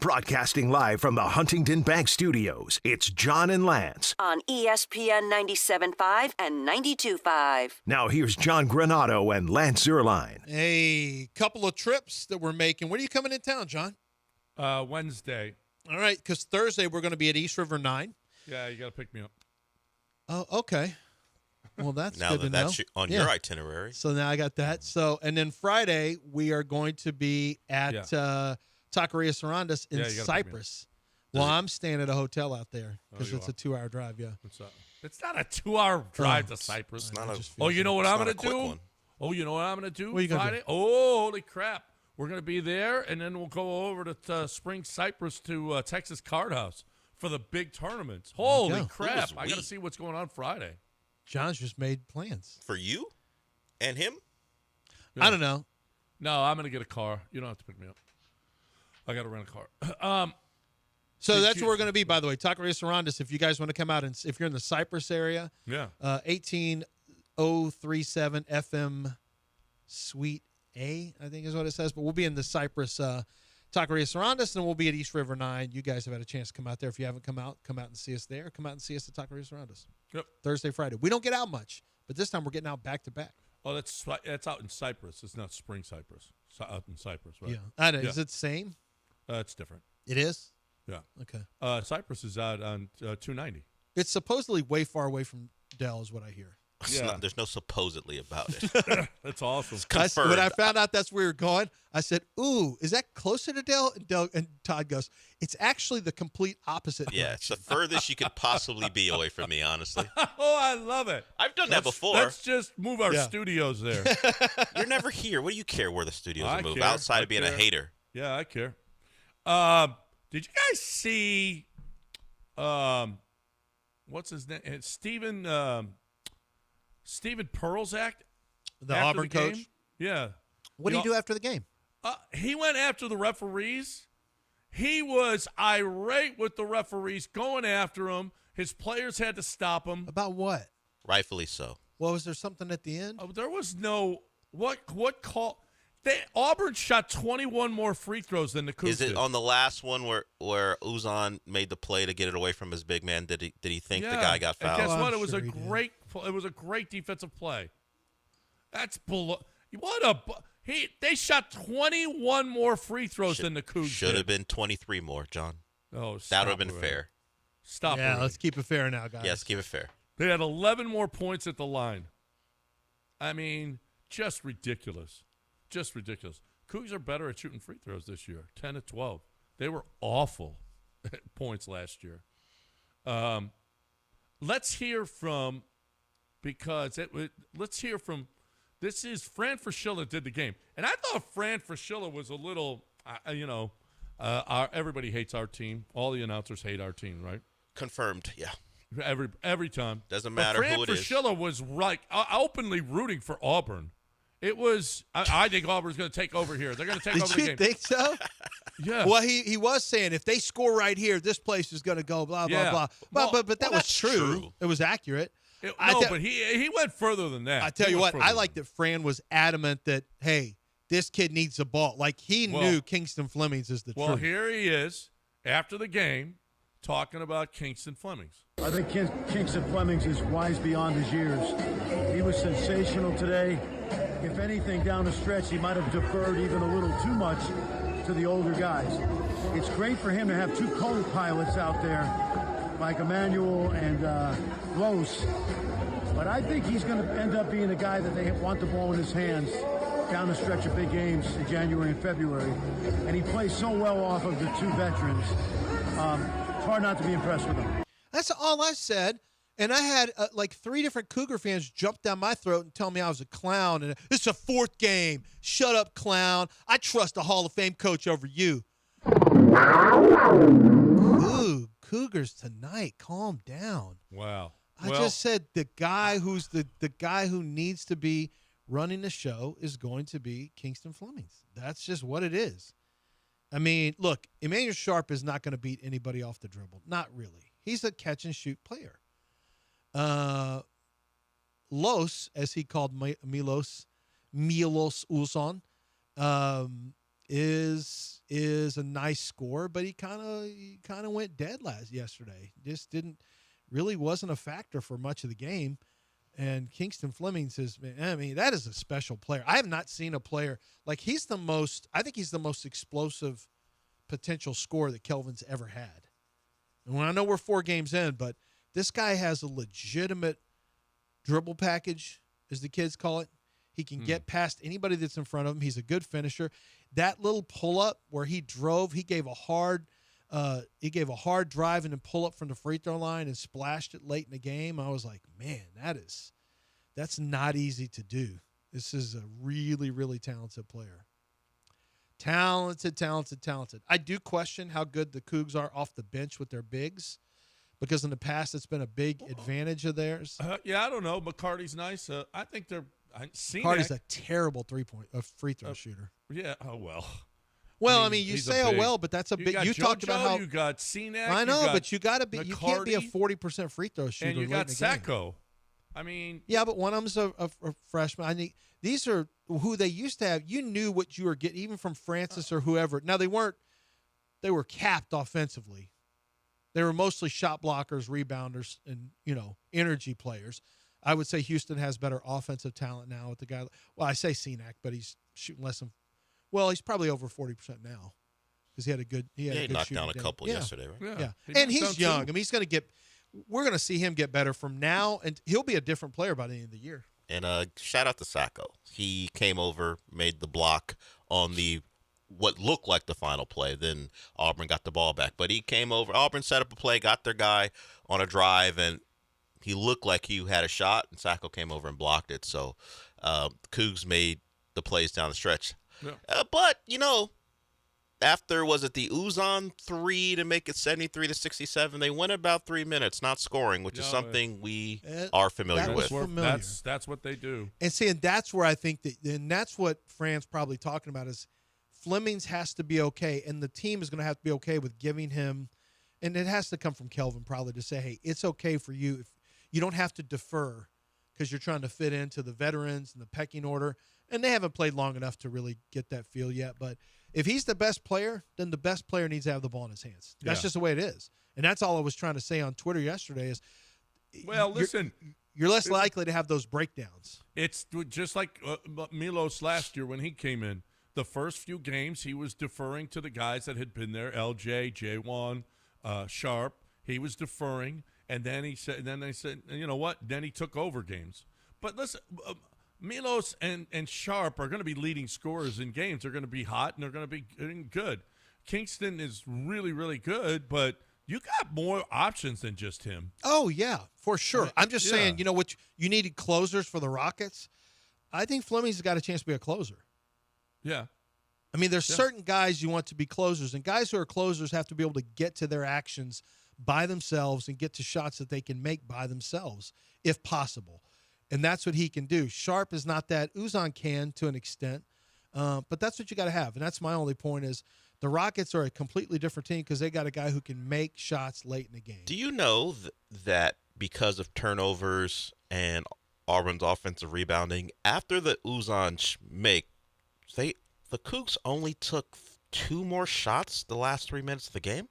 Broadcasting live from the Huntington Bank Studios, it's John and Lance. On ESPN 97.5 and 92.5. Now here's John Granato and Lance Zierlein. A couple of trips that we're making. When are you coming in town, John? Wednesday. All right, because Thursday we're going to be at East River 9. Yeah, you got to pick me up. Oh, okay. Well, that's now good that to that's know. on your itinerary. So now I got that. So, and then Friday we are going to be at Taqueria Sarandas in Cypress. Well, I'm staying at a hotel out there because it's a 2-hour drive. Yeah. What's up? It's not a 2-hour drive to Cypress. You know what I'm going to do? Oh, you know what I'm going to do what are you Friday? Gonna do? Oh, holy crap. We're going to be there, and then we'll go over to Spring Cypress to Texas Card House for the big tournaments. Holy crap. I got to see what's going on Friday. John's just made plans. For you and him? Yeah. I don't know. No, I'm going to get a car. You don't have to pick me up. I got to rent a car. So that's where we're going to be, by the way. Taqueria Sarandas, if you guys want to come out, and if you're in the Cypress area, 18037 FM Suite A, I think is what it says. But we'll be in the Cypress Taqueria Sarandas, and we'll be at East River 9. You guys have had a chance to come out there. If you haven't come out and see us there. Come out and see us at Taqueria Sarandas. Yep. Thursday, Friday. We don't get out much, but this time we're getting out back-to-back. Oh, that's out in Cypress. It's not Spring Cypress. It's out in Cypress, right? Yeah. I know. Is it the same? It's different. It is? Yeah. Okay. Cypress is out on 290. It's supposedly way far away from Dell is what I hear. Yeah. There's no supposedly about it. That's awesome. It's confirmed. When I found out that's where we were going, I said, ooh, is that closer to Dell? And Todd goes, it's actually the complete opposite. Yeah, it's the furthest you could possibly be away from me, honestly. Oh, I love it. I've done that before. Let's just move our studios there. You're never here. What do you care where the studios are moved? Care. Outside of being a hater. Yeah, I care. Did you guys see what's his name? It's Steven Pearlzak, the Auburn coach. Yeah. What did he do after the game? He went after the referees. He was irate with the referees, going after him. His players had to stop him. About what? Rightfully so. Well, was there something at the end? There was no what call. Auburn shot 21 more free throws than the Cougars. Is it on the last one where Uzan made the play to get it away from his big man? Did he think the guy got fouled? And guess what? It was a great defensive play. That's below. They shot 21 more free throws than the Cougars. Should have been 23 more, John. Oh, that would have been fair. Stop. Yeah, let's keep it fair now, guys. Yeah, let's keep it fair. They had 11 more points at the line. I mean, just ridiculous. Just ridiculous. Cougars are better at shooting free throws this year, 10 to 12. They were awful at points last year. Let's hear from, this is Fran Fraschilla did the game. And I thought Fran Fraschilla was a little, everybody hates our team. All the announcers hate our team, right? Confirmed, yeah. Every time. Doesn't matter who it is. Fran Fraschilla was openly rooting for Auburn. It was. I think Auburn's going to take over here. They're going to take over the game. Did you think so? Yeah. Well, he was saying if they score right here, this place is going to go blah blah blah. But that was true. It was accurate. But he went further than that. I tell you what, I like that Fran was adamant that hey, this kid needs the ball. Like he knew Kingston Flemings is the truth. Well, here he is after the game talking about Kingston Flemings. I think Kingston Flemings is wise beyond his years. He was sensational today. If anything, down the stretch, he might have deferred even a little too much to the older guys. It's great for him to have two co-pilots out there, like Emmanuel and Los. But I think he's going to end up being a guy that they want the ball in his hands down the stretch of big games in January and February. And he plays so well off of the two veterans. It's hard not to be impressed with him. That's all I said. And I had like 3 different Cougar fans jump down my throat and tell me I was a clown. And it's a 4th game. Shut up, clown. I trust a Hall of Fame coach over you. Ooh, Cougars tonight. Calm down. Wow. I just said the guy who's the guy who needs to be running the show is going to be Kingston Flemings. That's just what it is. I mean, look, Emmanuel Sharp is not going to beat anybody off the dribble. Not really. He's a catch-and-shoot player. Los, as he called Milos Uzan, is a nice scorer, but he kind of went dead yesterday. Just wasn't a factor for much of the game. And Kingston Fleming says, I mean, that is a special player. I have not seen a player like I think he's the most explosive potential scorer that Kelvin's ever had. And I know we're 4 games in, but this guy has a legitimate dribble package, as the kids call it. He can get past anybody that's in front of him. He's a good finisher. That little pull-up where he gave a hard drive and then pull-up from the free throw line and splashed it late in the game. I was like, man, that's not easy to do. This is a really, really talented player. Talented. I do question how good the Cougs are off the bench with their bigs, because in the past it's been a big advantage of theirs. Yeah, I don't know. McCarty's nice. I think they're McCarty's a terrible free throw shooter. Yeah. Oh well. Well, I mean, you say but that's a big. You talked about how you got Cenac. I know, but you got to be. You can't be a 40% free throw shooter. And you got Sacco. I mean, yeah, but one of them's a freshman. These are who they used to have. You knew what you were getting, even from Francis or whoever. Now they weren't. They were capped offensively. They were mostly shot blockers, rebounders, and energy players. I would say Houston has better offensive talent now with the guy. Well, I say Cenac, but he's shooting less than. Well, he's probably over 40% now because he had a good. He knocked down a couple yesterday, right? Yeah. And he's young. I mean, he's going to get. We're going to see him get better from now, and he'll be a different player by the end of the year. And shout out to Sacco. He came over, made the block on what looked like the final play. Then Auburn got the ball back. But he came over. Auburn set up a play, got their guy on a drive, and he looked like he had a shot, and Sacco came over and blocked it. So Cougs made the plays down the stretch. Yeah. But, after, was it the Uzan 3 to make it 73-67? They went about 3 minutes not scoring, which is something we are familiar with. That's what they do. And that's where I think and that's what Fran's probably talking about is Flemings has to be okay, and the team is going to have to be okay with giving him, and it has to come from Kelvin probably to say, hey, it's okay for you. If you don't have to defer because you're trying to fit into the veterans and the pecking order, and they haven't played long enough to really get that feel yet, but if he's the best player, then the best player needs to have the ball in his hands. That's just the way it is. And that's all I was trying to say on Twitter yesterday is, listen, you're less likely to have those breakdowns. It's just like Milos last year when he came in. The first few games, he was deferring to the guys that had been there, LJ, J1, Sharp. He was deferring, and then they said, you know what? Then he took over games. But listen, Milos and Sharp are going to be leading scorers in games. They're going to be hot, and they're going to be good. Kingston is really, really good, but you got more options than just him. Oh, yeah, for sure. I'm just saying, what you needed closers for the Rockets. I think Fleming's got a chance to be a closer. Yeah. I mean, there's certain guys you want to be closers, and guys who are closers have to be able to get to their actions by themselves and get to shots that they can make by themselves, if possible. And that's what he can do. Sharp is not that. Uzan can to an extent, but that's what you got to have. And that's my only point is the Rockets are a completely different team because they got a guy who can make shots late in the game. Do you know that because of turnovers and Auburn's offensive rebounding, after the Uzan make, the Cougs only took 2 more shots the last 3 minutes of the game?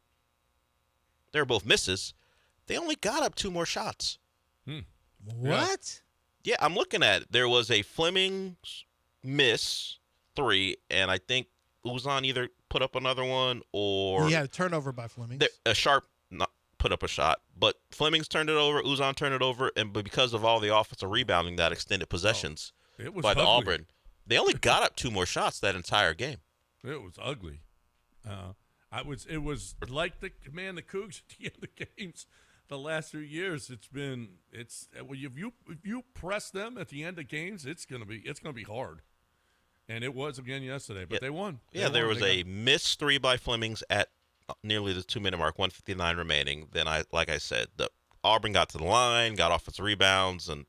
They were both misses. They only got up 2 more shots. What? Yeah, I'm looking at it. There was a Fleming's miss 3, and I think Uzan either put up another one or he had a turnover by Fleming. A Sharp put up a shot, but Fleming's turned it over, Uzan turned it over, and because of all the offensive rebounding that extended possessions by the Auburn, they only got up 2 more shots that entire game. It was ugly. It was like the Cougs at the end of the games. The last 3 years, if you press them at the end of games, it's gonna be hard, and it was again yesterday. But they won. There was a missed 3 by Flemings at nearly the 2-minute mark, 1:59 remaining. Then like I said, the Auburn got to the line, got offensive rebounds, and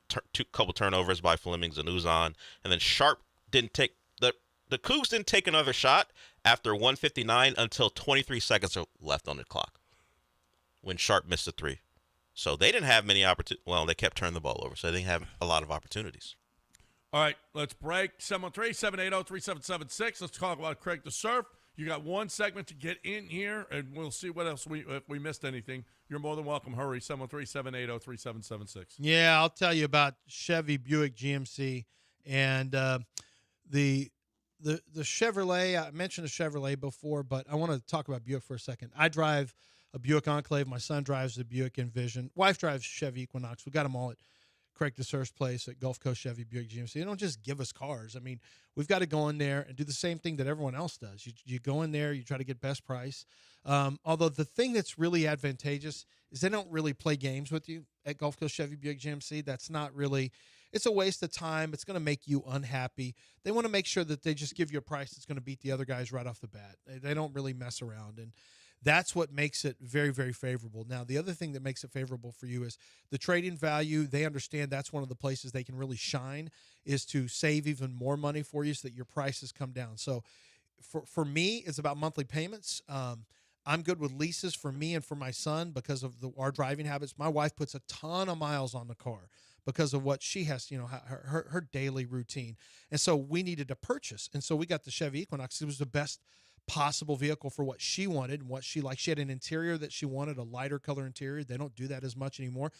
couple turnovers by Flemings and Uzan, and then Sharp didn't take the Cougs didn't take another shot after 1:59 until 23 seconds left on the clock when Sharp missed a 3. So they didn't have many opportunities. Well, they kept turning the ball over, so they didn't have a lot of opportunities. All right, let's break. 713-780-3776. Let's talk about Craig the Surf. You got one segment to get in here, and we'll see what else if we missed anything. You're more than welcome. Hurry, 713-780-3776. Yeah, I'll tell you about Chevy Buick GMC and the Chevrolet. I mentioned a Chevrolet before, but I want to talk about Buick for a second. I drive a Buick Enclave. My son drives a Buick Envision. Wife drives Chevy Equinox. We got them all at Craig DeSurf's place at Gulf Coast Chevy Buick GMC. They don't just give us cars. I mean, we've got to go in there and do the same thing that everyone else does. You go in there, you try to get best price. Although the thing that's really advantageous is they don't really play games with you at Gulf Coast Chevy Buick GMC. That's not really – it's a waste of time. It's going to make you unhappy. They want to make sure that they just give you a price that's going to beat the other guys right off the bat. They don't really mess around, and that's what makes it very, very favorable. Now, the other thing that makes it favorable for you is the trade-in value. They understand that's one of the places they can really shine is to save even more money for you so that your prices come down. So for me, it's about monthly payments. I'm good with leases for me and for my son because of our driving habits. My wife puts a ton of miles on the car because of what she has, her daily routine. And so we needed to purchase. And so we got the Chevy Equinox. It was the best possible vehicle for what she wanted and what she liked. She had an interior that she wanted, a lighter color interior. They don't do that as much anymore.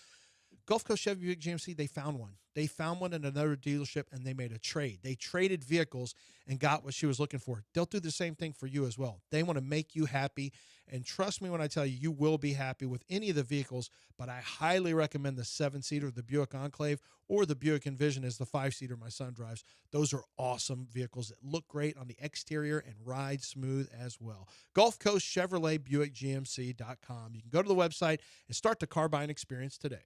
Gulf Coast Chevy Buick GMC, they found one. They found one in another dealership, and they made a trade. They traded vehicles and got what she was looking for. They'll do the same thing for you as well. They want to make you happy, and trust me when I tell you, you will be happy with any of the vehicles, but I highly recommend the 7-seater, the Buick Enclave, or the Buick Envision is the 5-seater my son drives. Those are awesome vehicles that look great on the exterior and ride smooth as well. Gulf Coast Chevrolet Buick GMC.com. You can go to the website and start the car buying experience today.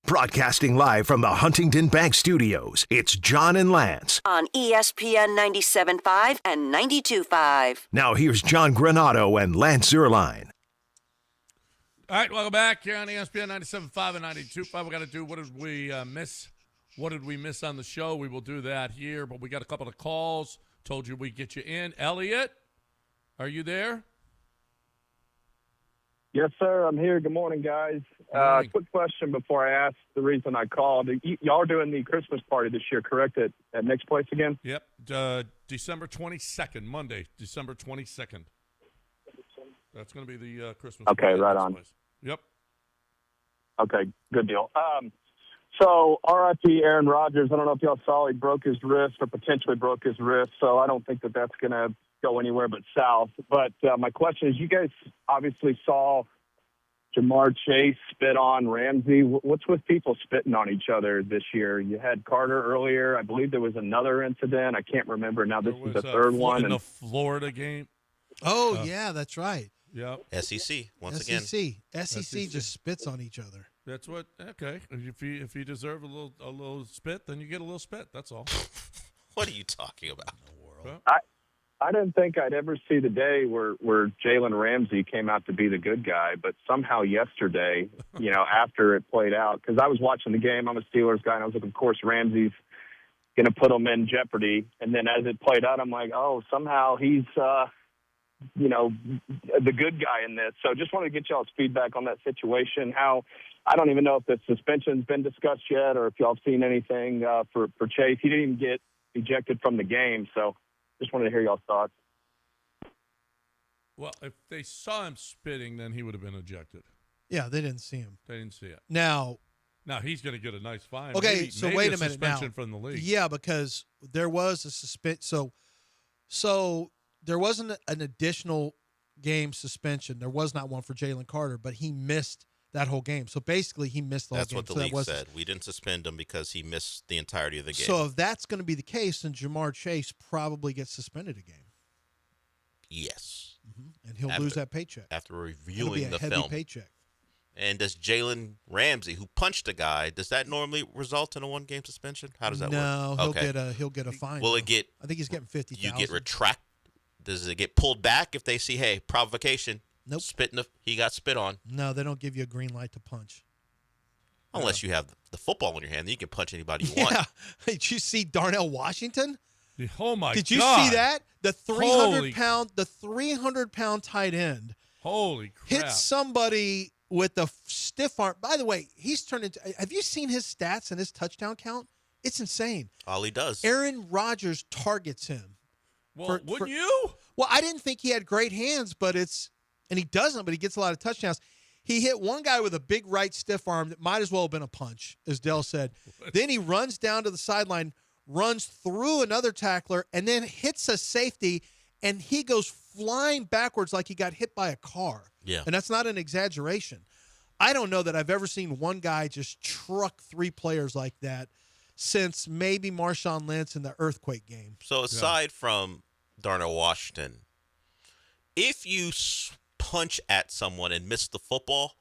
Broadcasting live from the Huntington Bank Studios, it's John and Lance. On ESPN 97.5 and 92.5. Now here's John Granato and Lance Zierlein. All right, welcome back here on ESPN 97.5 and 92.5. We got to do what did we miss? What did we miss on the show? We will do that here, but we got a couple of calls. Told you we'd get you in. Elliot, are you there? Yes, sir. I'm here. Good morning, guys. Quick question before I ask the reason I called. Y'all are doing the Christmas party this year, correct, at Nick's place again? Yep. December 22nd, Monday, December 22nd. That's going to be the Christmas party. Okay, right on. Place. Yep. Okay, good deal. So, RIP Aaron Rodgers, I don't know if y'all saw he broke his wrist or potentially broke his wrist, so I don't think that that's going to go anywhere but south. But my question is, you guys obviously saw Jamar Chase spit on Ramsey. What's with people spitting on each other this year? You had Carter earlier. I believe there was another incident. I can't remember. Now this is the third one. In the Florida game. Oh, yeah, that's right. Yep. SEC, once again. SEC just spits on each other. That's what. Okay, if you deserve a little spit, then you get a little spit. That's all. What are you talking about? I didn't think I'd ever see the day where Jalen Ramsey came out to be the good guy, but somehow yesterday, after it played out, because I was watching the game, I'm a Steelers guy, and I was like, of course, Ramsey's going to put them in jeopardy. And then as it played out, I'm like, oh, somehow he's, the good guy in this. So just wanted to get y'all's feedback on that situation. I don't even know if the suspension's been discussed yet or if y'all have seen anything for Chase. He didn't even get ejected from the game, so just wanted to hear y'all's thoughts. Well, if they saw him spitting, then he would have been ejected. Yeah, they didn't see him. They didn't see it. Now he's going to get a nice fine. Okay, maybe wait a minute suspension now. From the league. Yeah, because there was a suspension. So there wasn't an additional game suspension. There was not one for Jalen Carter, but he missed that whole game. So basically, he missed the whole game. That's what the league said. We didn't suspend him because he missed the entirety of the game. So if that's going to be the case, then Jamar Chase probably gets suspended a game. Yes. Mm-hmm. And he'll lose that paycheck. After reviewing the heavy film. Paycheck. And does Jalen Ramsey, who punched a guy, does that normally result in a one-game suspension? How does that work? No, he'll get a fine. Will it get? I think he's getting $50,000. You get retract. Does it get pulled back if they see, hey, provocation? Nope. He got spit on. No, they don't give you a green light to punch. Unless you have the football in your hand, then you can punch anybody you want. Did you see Darnell Washington? Oh my God! Did you see that? The 300-pound tight end. Holy crap! Hit somebody with a stiff arm. By the way, he's turned into. Have you seen his stats and his touchdown count? It's insane. All he does. Aaron Rodgers targets him. Well, wouldn't you? Well, I didn't think he had great hands, and he doesn't, but he gets a lot of touchdowns. He hit one guy with a big right stiff arm that might as well have been a punch, as Dell said. Then he runs down to the sideline, runs through another tackler, and then hits a safety, and he goes flying backwards like he got hit by a car. Yeah. And that's not an exaggeration. I don't know that I've ever seen one guy just truck three players like that since maybe Marshawn Lynch in the earthquake game. So aside from Darnell Washington, if you punch at someone and miss the football,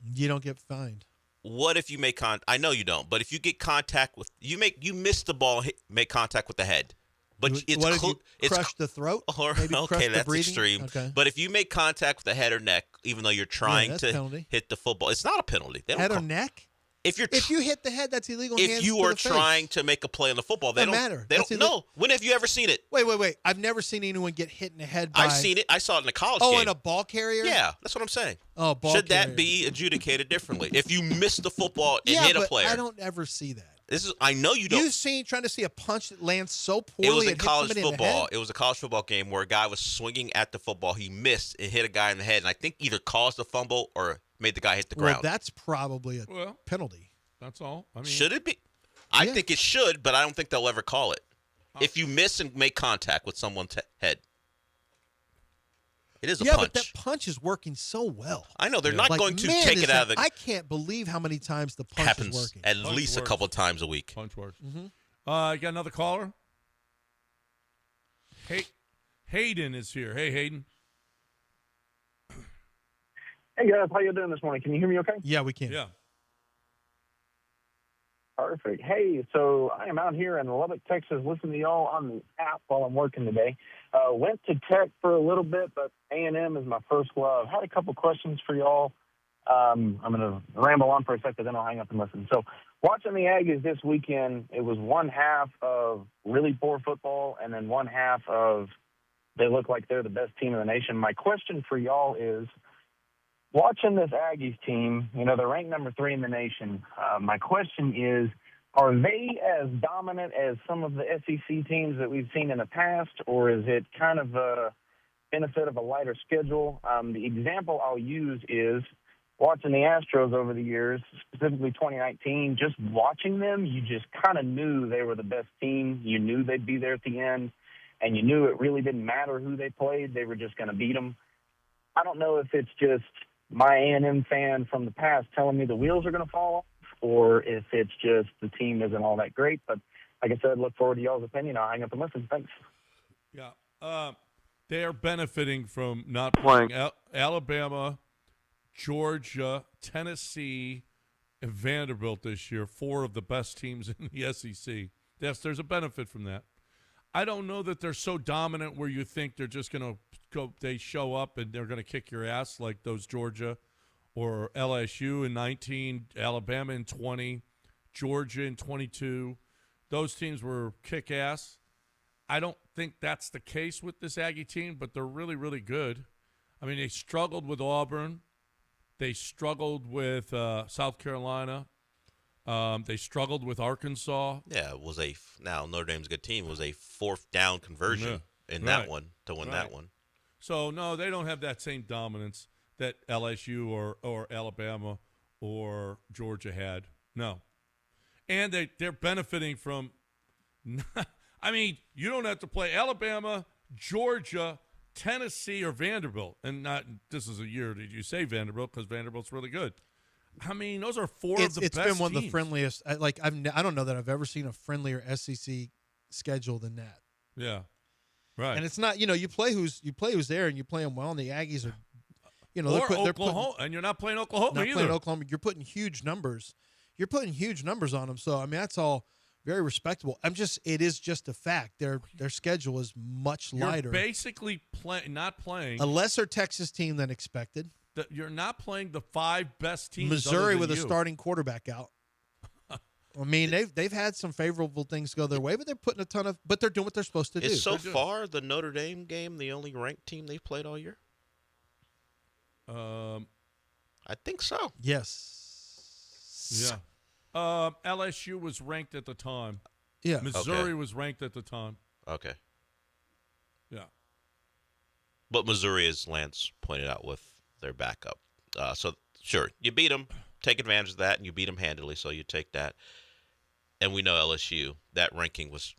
you don't get fined. What if you make I know you don't, but if you get contact with you miss the ball, make contact with the head, but What if you crush the throat? Or, Maybe okay, crush the that's breathing? extreme. Okay. But if you make contact with the head or neck, even though you're trying that's to penalty. hit the football, it's not a penalty. They don't Head or call- neck? If you hit the head, that's illegal. If hands you to are the face. trying to make a play on the football, they Doesn't don't matter. They That's don't. illegal. No. When have you ever seen it? Wait. I've never seen anyone get hit in the head by... I've seen it. I saw it in a college game. Oh, in a ball carrier? Yeah, that's what I'm saying. Oh, ball Should carrier. that be adjudicated differently? If you miss the football and Yeah, hit a but player, I don't ever see that. I know you don't. Trying to see a punch that lands so poorly It was in and hits college somebody in the football. head? It was a college football game where a guy was swinging at the football. He missed and hit a guy in the head, and I think either caused a fumble or made the guy hit the ground. Well, that's probably a penalty. That's all. I mean, Should it be? I think it should, but I don't think they'll ever call it. If you miss and make contact with someone's head. It is a punch. But that punch is working so well. I know. They're not going to take it out of the... I can't believe how many times the punch happens is working. at least a couple times a week. Punch works. Mm-hmm. You got another caller? Hayden is here. Hey, Hayden. Hey, guys. How you doing this morning? Can you hear me okay? Yeah, we can. Yeah. Perfect. Hey, so I am out here in Lubbock, Texas, listening to y'all on the app while I'm working today. Went to Tech for a little bit, but A&M is my first love. Had a couple questions for y'all. I'm going to ramble on for a second, then I'll hang up and listen. So watching the Aggies this weekend, it was one half of really poor football and then one half of they look like they're the best team in the nation. My question for y'all is, watching this Aggies team, they're ranked number 3 in the nation. My question is, are they as dominant as some of the SEC teams that we've seen in the past, or is it kind of a benefit of a lighter schedule? The example I'll use is watching the Astros over the years, specifically 2019, just watching them, you just kind of knew they were the best team. You knew they'd be there at the end, and you knew it really didn't matter who they played. They were just going to beat them. I don't know if it's just my A&M fan from the past telling me the wheels are going to fall off, or if it's just the team isn't all that great. But like I said, look forward to y'all's opinion. I'll hang up and listen. Thanks. Yeah. They are benefiting from not playing Alabama, Georgia, Tennessee, and Vanderbilt this year, 4 of the best teams in the SEC. Yes, there's a benefit from that. I don't know that they're so dominant where you think they're just going to go, they show up and they're going to kick your ass like those Georgia or LSU in 19, Alabama in 20, Georgia in 22. Those teams were kick ass. I don't think that's the case with this Aggie team, but they're really, really good. I mean, they struggled with Auburn. They struggled with South Carolina. They struggled with Arkansas. Yeah, it was now Notre Dame's a good team. It was a 4th down conversion in that one to win that one. So, no, they don't have that same dominance that LSU or Alabama or Georgia had. No. And they're benefiting from – I mean, you don't have to play Alabama, Georgia, Tennessee, or Vanderbilt. And this is a year that you say Vanderbilt because Vanderbilt's really good. I mean, those are 4 of the best It's been one teams. of the friendliest. I don't know that I've ever seen a friendlier SEC schedule than that. Yeah, right. And it's not, you play who's there, and you play them well. And the Aggies are, or Oklahoma, and you're not playing Oklahoma either. Playing Oklahoma, you're putting huge numbers. You're putting huge numbers on them. So I mean, that's all very respectable. It is just a fact. Their schedule is much lighter. You're basically not playing a lesser Texas team than expected. You're not playing the 5 best teams. Missouri with a starting quarterback out. I mean, they've had some favorable things go their way, but they're putting but they're doing what they're supposed to do. Is so far the Notre Dame game the only ranked team they've played all year? I think so. Yes. Yeah. LSU was ranked at the time. Yeah. Missouri was ranked at the time. Okay. Yeah. But Missouri, as Lance pointed out, with their backup. So, sure, you beat them, take advantage of that, and you beat them handily, so you take that. And we know LSU, that ranking was,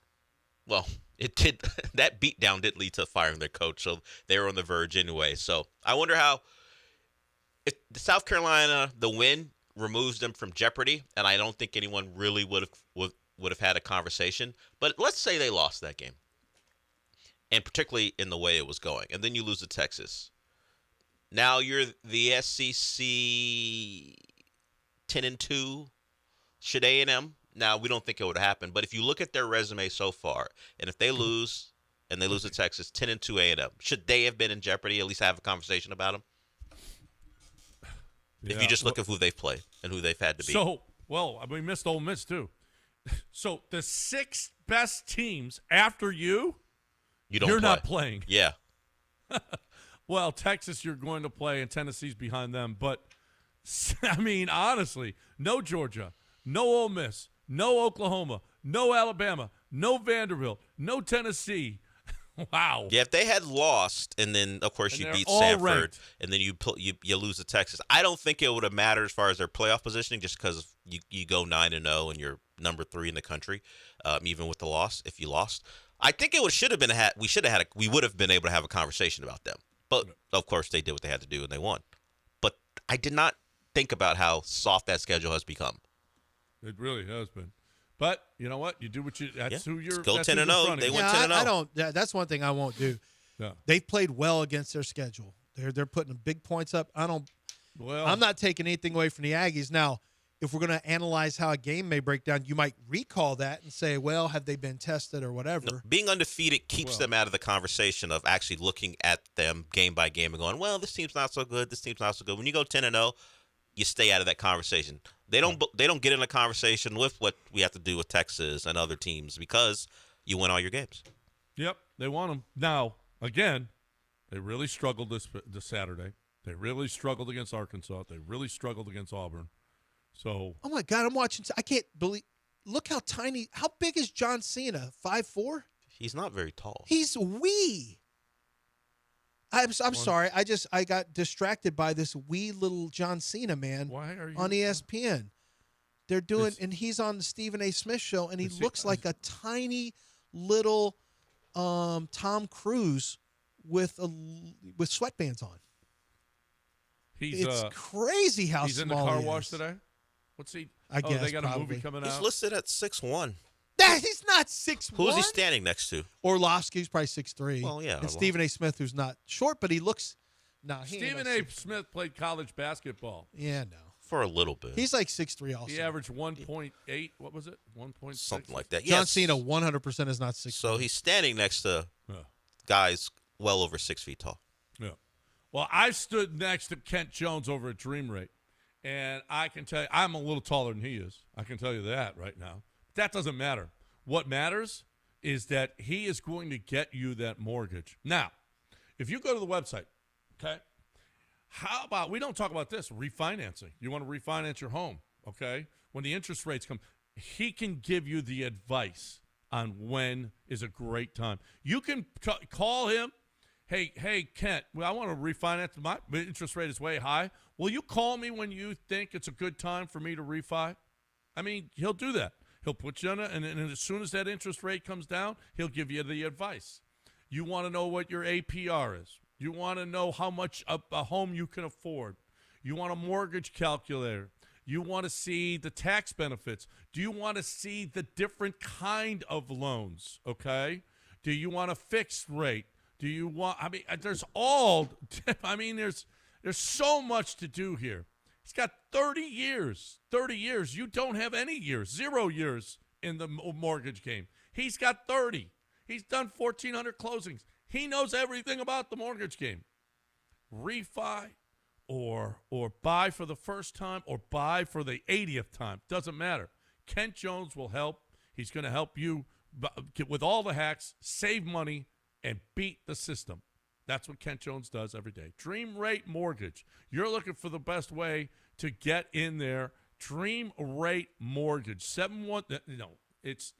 well, it did. That beatdown did lead to firing their coach, so they were on the verge anyway. So I wonder how, if South Carolina, the win removes them from jeopardy, and I don't think anyone really would have had a conversation. But let's say they lost that game, and particularly in the way it was going, and then you lose to Texas. Now you're the SEC 10-2. Should A&M? Now, we don't think it would happen, but if you look at their resume so far, and if they lose, and they lose to Texas, 10-2 A&M, should they have been in jeopardy? At least have a conversation about them? Yeah, if you just look at who they've played and who they've had to beat. So, we missed Ole Miss too. So the 6 best teams after you're not playing. Yeah. Well, Texas you're going to play, and Tennessee's behind them. But, I mean, honestly, no Georgia, no Ole Miss, no Oklahoma, no Alabama, no Vanderbilt, no Tennessee. Wow. Yeah, if they had lost, and then, of course, you beat Stanford, and then you lose to Texas, I don't think it would have mattered as far as their playoff positioning, just because you go 9-0 and you're number 3 in the country, even with the loss, if you lost. I think we would have been able to have a conversation about them. But, of course, they did what they had to do, and they won. But I did not think about how soft that schedule has become. It really has been. But you know what? You do what you. That's who you're. Go 10-0. They went 10-0. I don't. That's one thing I won't do. Yeah. They've played well against their schedule. They're putting big points up. I don't. Well, I'm not taking anything away from the Aggies. Now, if we're going to analyze how a game may break down, you might recall that and say, well, have they been tested or whatever? No, being undefeated keeps them out of the conversation of actually looking at them game by game and going, well, this team's not so good, this team's not so good. When you go 10-0, you stay out of that conversation. They don't get in a conversation with what we have to do with Texas and other teams because you win all your games. Yep, they won them. Now, again, they really struggled this Saturday. They really struggled against Arkansas. They really struggled against Auburn. So, oh my God, I'm watching. I can't believe. Look how tiny. How big is John Cena? 5'4"? He's not very tall. He's wee. I'm sorry. I got distracted by this wee little John Cena man. Why are you on ESPN? They're doing, and he's on the Stephen A. Smith show, and he looks like a tiny little Tom Cruise with sweatbands on. It's crazy how he's small in the car he wash is. today. What's he? I guess they got probably. a movie coming out. He's listed at 6'1". He's not 6'1". Who's he standing next to? Orlovsky's probably 6'3". Well, yeah. And Stephen A. Smith, who's not short, but he looks. Stephen A. Smith played college basketball. Yeah, no. For a little bit. He's like 6'3" also. He averaged 1.8. What was it? 1.6? Something like that. John Yes. Cena 100% is not 6'3". So he's standing next to guys well over 6 feet tall. Yeah. Well, I stood next to Kent Jones over at Dream Rate, and I can tell you, I'm a little taller than he is. I can tell you that right now. That doesn't matter. What matters is that he is going to get you that mortgage. Now, if you go to the website, okay, how about, we don't talk about this, refinancing. You want to refinance your home, okay? When the interest rates come, he can give you the advice on when is a great time. You can call him. Hey, Kent, I want to refinance. My interest rate is way high. Will you call me when you think it's a good time for me to refi? I mean, he'll do that. He'll put you on it, and as soon as that interest rate comes down, he'll give you the advice. You want to know what your APR is. You want to know how much a home you can afford. You want a mortgage calculator. You want to see the tax benefits. Do you want to see the different kind of loans, okay? Do you want a fixed rate? Do you want, there's so much to do here. He's got 30 years. 30 years. You don't have any years. 0 years in the mortgage game. He's got 30. He's done 1,400 closings. He knows everything about the mortgage game. Refi or buy for the first time or buy for the 80th time. Doesn't matter. Kent Jones will help. He's going to help you get with all the hacks, save money, and beat the system. That's what Kent Jones does every day. Dream Rate Mortgage. You're looking for the best way to get in there. Dream Rate Mortgage. It's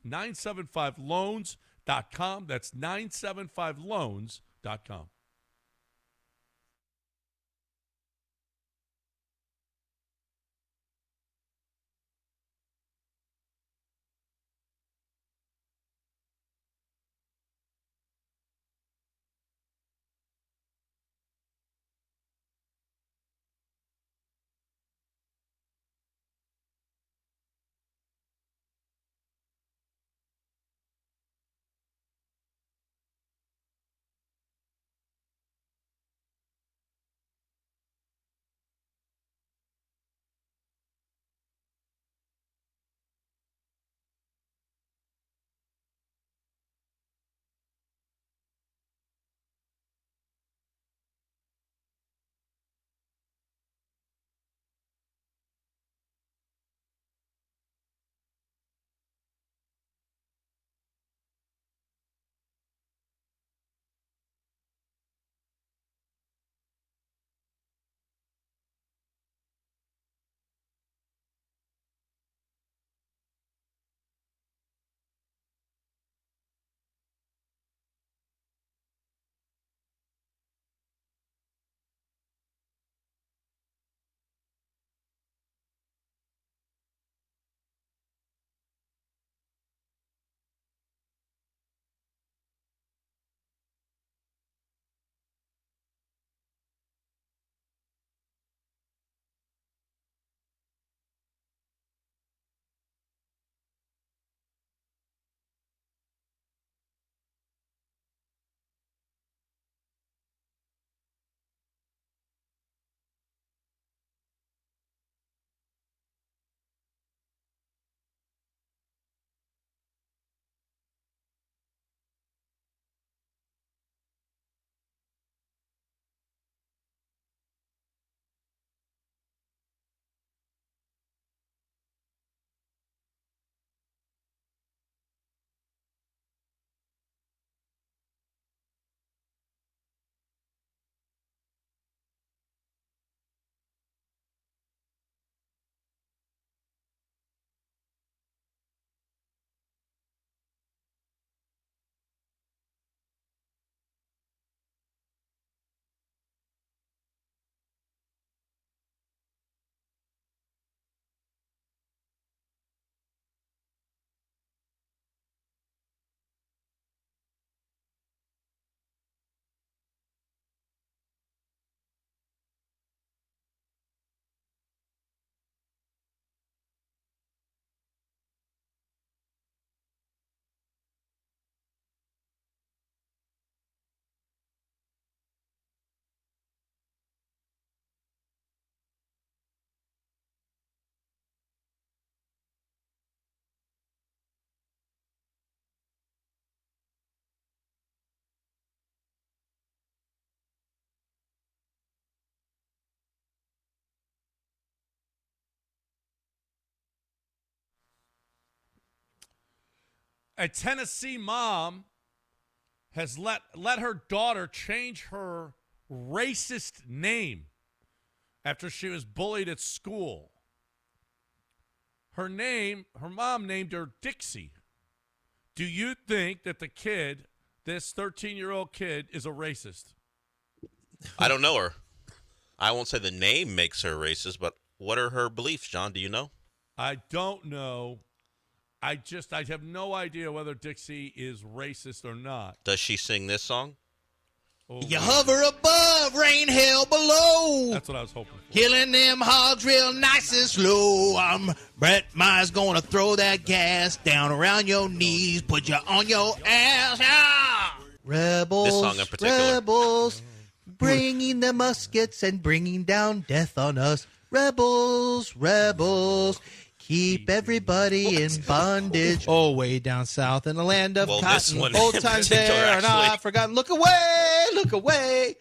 975loans.com. That's 975loans.com. A Tennessee mom has let her daughter change her racist name after she was bullied at school. Her mom named her Dixie. Do you think that the kid, this 13-year-old kid, is a racist? I don't know her. I won't say the name makes her racist, but what are her beliefs, John? Do you know? I don't know. I have no idea whether Dixie is racist or not. Does she sing this song? Oh, you hover above, rain hell below. That's what I was hoping for. Killing them hogs real nice and slow. Brett Myers gonna throw that gas down around your knees, put you on your ass. Ah! Rebels, This song in particular. rebels, bringing the muskets and bringing down death on us. Rebels, rebels. Keep everybody in bondage. Oh, way down south in the land of cotton. Old times there are not forgotten. Look away, look away.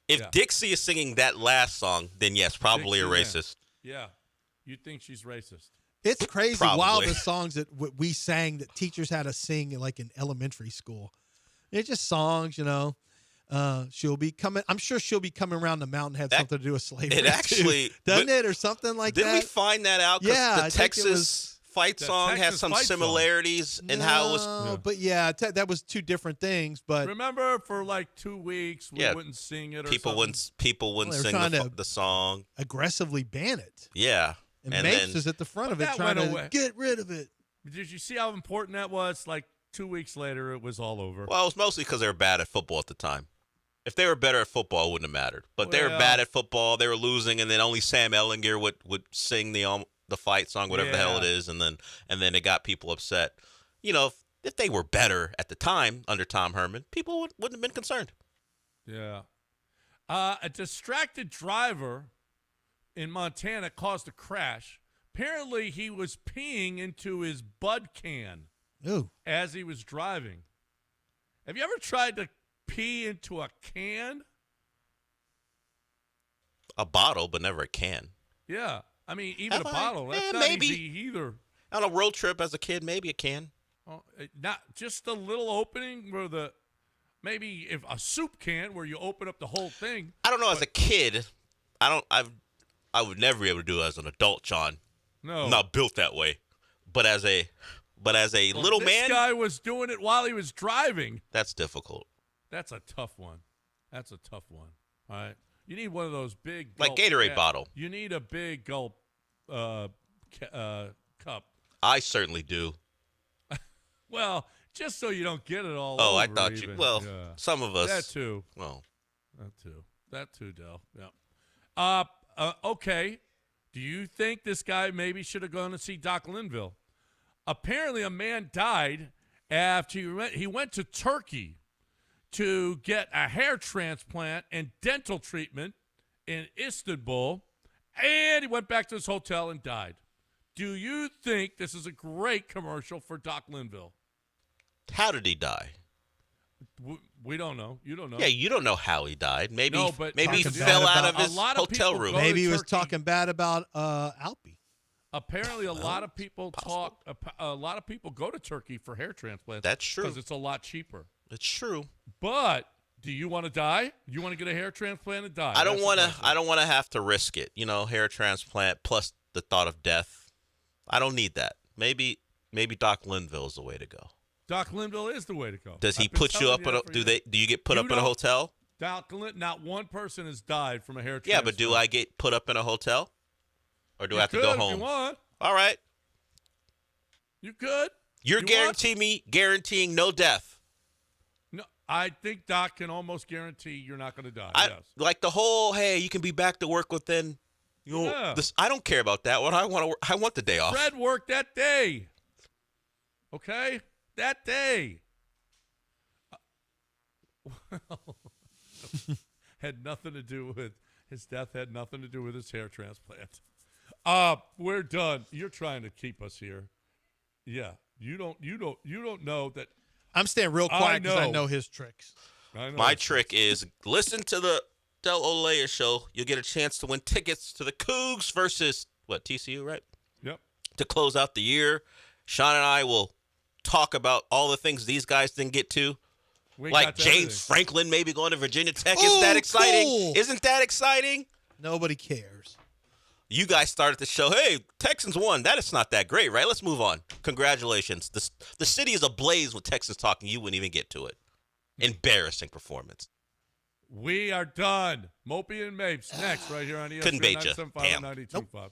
If Dixie is singing that last song, then yes, probably Dixie, a racist. Yeah. You think she's racist? It's crazy. Probably. Wild the songs that we sang that teachers had us sing like in elementary school. They're just songs, she'll be coming. I'm sure she'll be coming around the mountain. Had something to do with slavery. It actually doesn't it, or something like that? Didn't we find that out? 'Cause Yeah, the Texas fight song has some similarities in how it was. But yeah, that was two different things. But remember, for like 2 weeks, we wouldn't sing it. Or people wouldn't sing the song. Aggressively ban it. Yeah, and Mapes is at the front of it trying to get rid of it. Did you see how important that was? Like 2 weeks later, it was all over. Well, it was mostly because they were bad at football at the time. If they were better at football, it wouldn't have mattered. But they were bad at football. They were losing, and then only Sam Ellinger would sing the fight song, whatever the hell it is, and then it got people upset. If they were better at the time under Tom Herman, people wouldn't have been concerned. Yeah. A distracted driver in Montana caused a crash. Apparently, he was peeing into his Bud can as he was driving. Have you ever tried to pee into a can? A bottle, but never a can. Yeah. I mean, even a bottle. That's not maybe. easy either. On a road trip as a kid, maybe a can. Oh, not just a little opening where maybe if a soup can where you open up the whole thing. I don't know. As a kid, I would never be able to do it as an adult, John. No. I'm not built that way. But as a little man, this guy was doing it while he was driving. That's difficult. That's a tough one. All right. You need one of those big like Gatorade bottle. You need a big gulp cup. I certainly do. Well, just so you don't get it all over. Oh, I thought even. you. Well, some of us. That too. Well, that too, Del. Yeah. Okay. Do you think this guy maybe should have gone to see Doc Linville? Apparently, a man died after he went to Turkey to get a hair transplant and dental treatment in Istanbul, and he went back to his hotel and died. Do you think this is a great commercial for Doc Linville? How did he die? We don't know. You don't know. Yeah, you don't know how he died. Maybe he talking fell bad out of about- his a lot of hotel people room. go to Maybe he was Turkey. talking bad about Alpi. Apparently, a lot of people a lot of people go to Turkey for hair transplants. That's true. Because it's a lot cheaper. It's true. But do you want to die? You want to get a hair transplant and die? I don't want to have to risk it. Hair transplant plus the thought of death. I don't need that. Maybe Doc Linville is the way to go. Doc Linville is the way to go. Does he put you up in a? Do you get put up in a hotel? Doc Linville. Not one person has died from a hair transplant. Yeah, but do I get put up in a hotel, or do I have to go home? If you want. All right. You could. You're guaranteeing no death. No, I think Doc can almost guarantee you're not going to die. Yes. Like the whole, hey, you can be back to work within. This. I don't care about that. What I want the day off. Fred worked that day. Okay, that day. Had nothing to do with his death. Had nothing to do with his hair transplant. We're done. You're trying to keep us here. Yeah, you don't know that. I'm staying real quiet because I know his tricks. My trick is listen to the Del Olea show. You'll get a chance to win tickets to the Cougs versus TCU, right? Yep. To close out the year, Sean and I will talk about all the things these guys didn't get to. Like James Franklin maybe going to Virginia Tech. Isn't that exciting? Cool. Isn't that exciting? Nobody cares. You guys started the show. Hey, Texans won. That is not that great, right? Let's move on. Congratulations. The city is ablaze with Texans talking. You wouldn't even get to it. Embarrassing performance. We are done. Mopey and Mapes next right here on ESPN. Couldn't bait you. 97.5 and 92.5.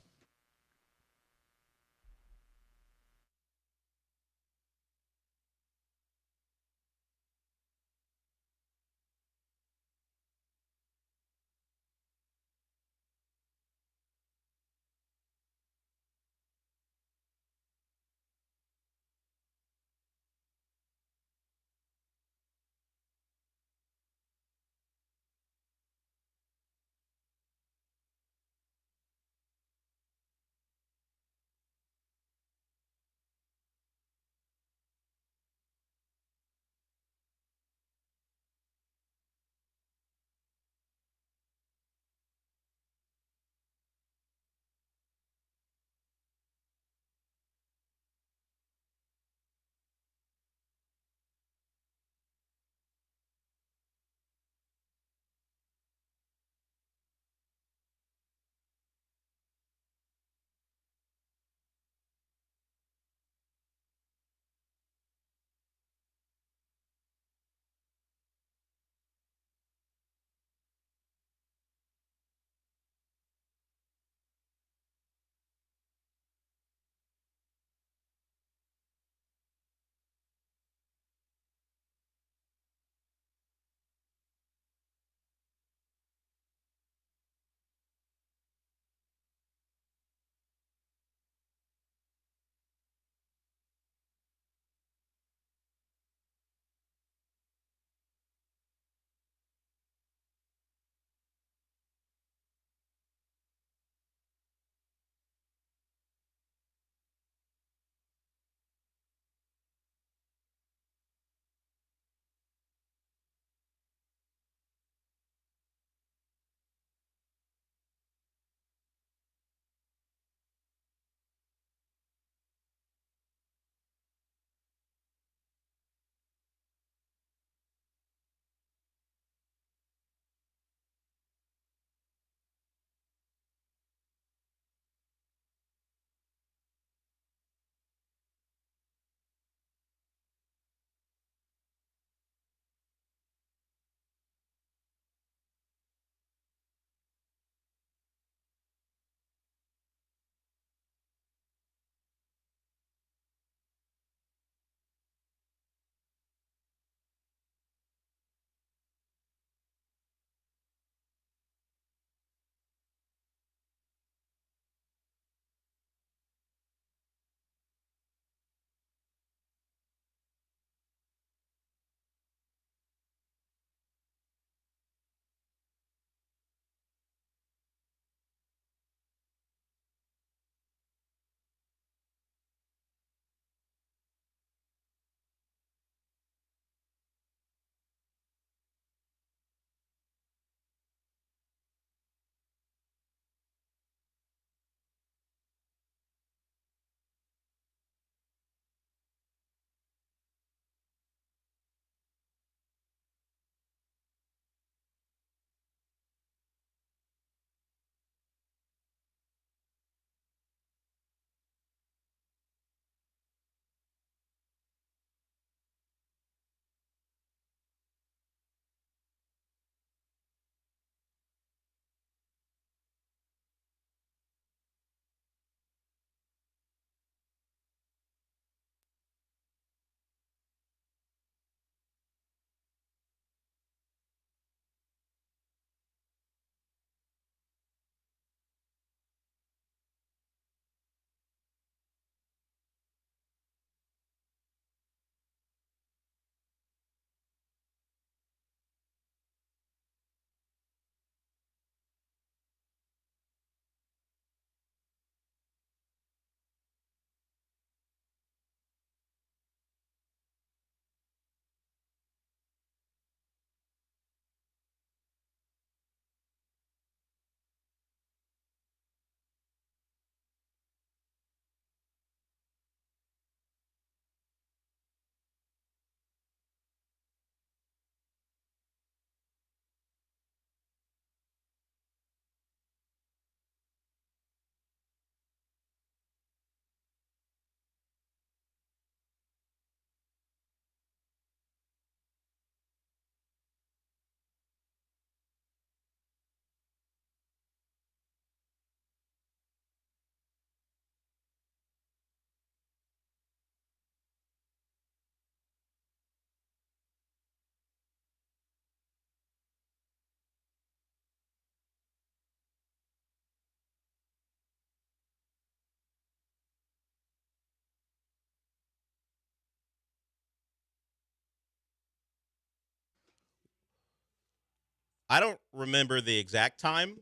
I don't remember the exact time,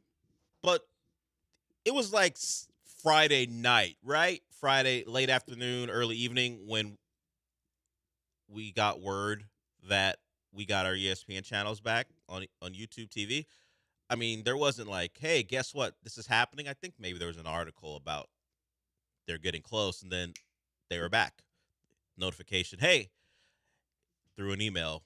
but it was like Friday night, right? Friday, late afternoon, early evening, when we got word that we got our ESPN channels back on YouTube TV. I mean, there wasn't like, hey, guess what? This is happening. I think maybe there was an article about they're getting close, and then they were back. Notification, hey, through an email,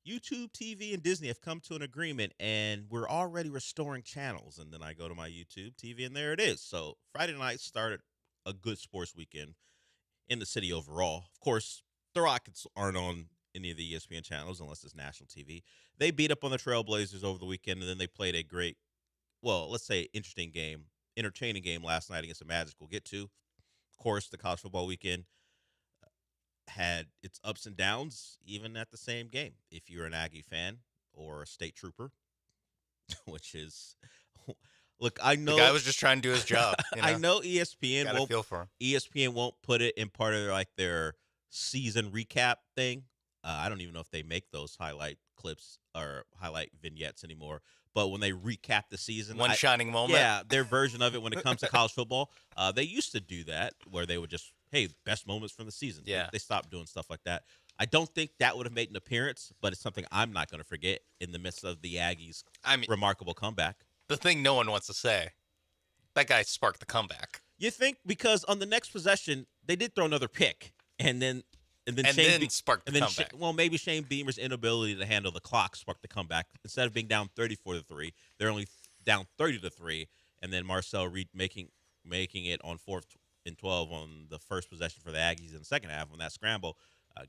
YouTube TV and Disney have come to an agreement, and we're already restoring channels. And then I go to my YouTube TV, and there it is. So Friday night started a good sports weekend in the city overall. Of course, the Rockets aren't on any of the ESPN channels unless it's national TV. They beat up on the Trailblazers over the weekend, and then they played a great, well, let's say interesting game, entertaining game last night against the Magic. We'll get to. Of course, the college football weekend had its ups and downs, even at the same game. If you're an Aggie fan or a state trooper, which is, look, I know the guy was just trying to do his job. You know? I know ESPN won't feel for him. ESPN won't put it in part of their season recap thing. I don't even know if they make those highlight clips or highlight vignettes anymore. But when they recap the season, shining moment. Yeah, their version of it when it comes to college football, they used to do that where they would just, hey, best moments from the season. Yeah. They stopped doing stuff like that. I don't think that would have made an appearance, but it's something I'm not going to forget in the midst of the Aggies' remarkable comeback. The thing no one wants to say, that guy sparked the comeback. You think? Because on the next possession, they did throw another pick, and then sparked the comeback. Maybe Shane Beamer's inability to handle the clock sparked the comeback. Instead of being down 34-3, they're only down 30-3, and then Marcel Reed making it on 4th and 12 on the first possession for the Aggies in the second half on that scramble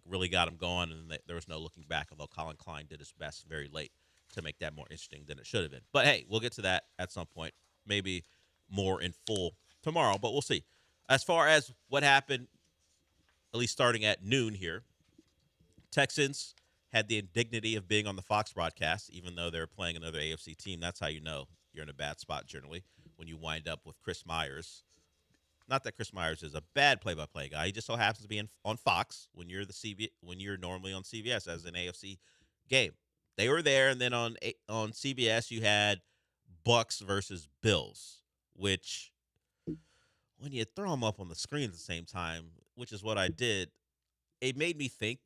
really got them going, and there was no looking back, although Colin Klein did his best very late to make that more interesting than it should have been. But, hey, we'll get to that at some point, maybe more in full tomorrow, but we'll see. As far as what happened, at least starting at noon here, Texans had the indignity of being on the Fox broadcast, even though they're playing another AFC team. That's how you know you're in a bad spot generally, when you wind up with Chris Myers. Not that Chris Myers is a bad play-by-play guy. He just so happens to be on Fox when you're normally on CBS as an AFC game. They were there, and then on CBS you had Bucks versus Bills, which when you throw them up on the screen at the same time, which is what I did, it made me think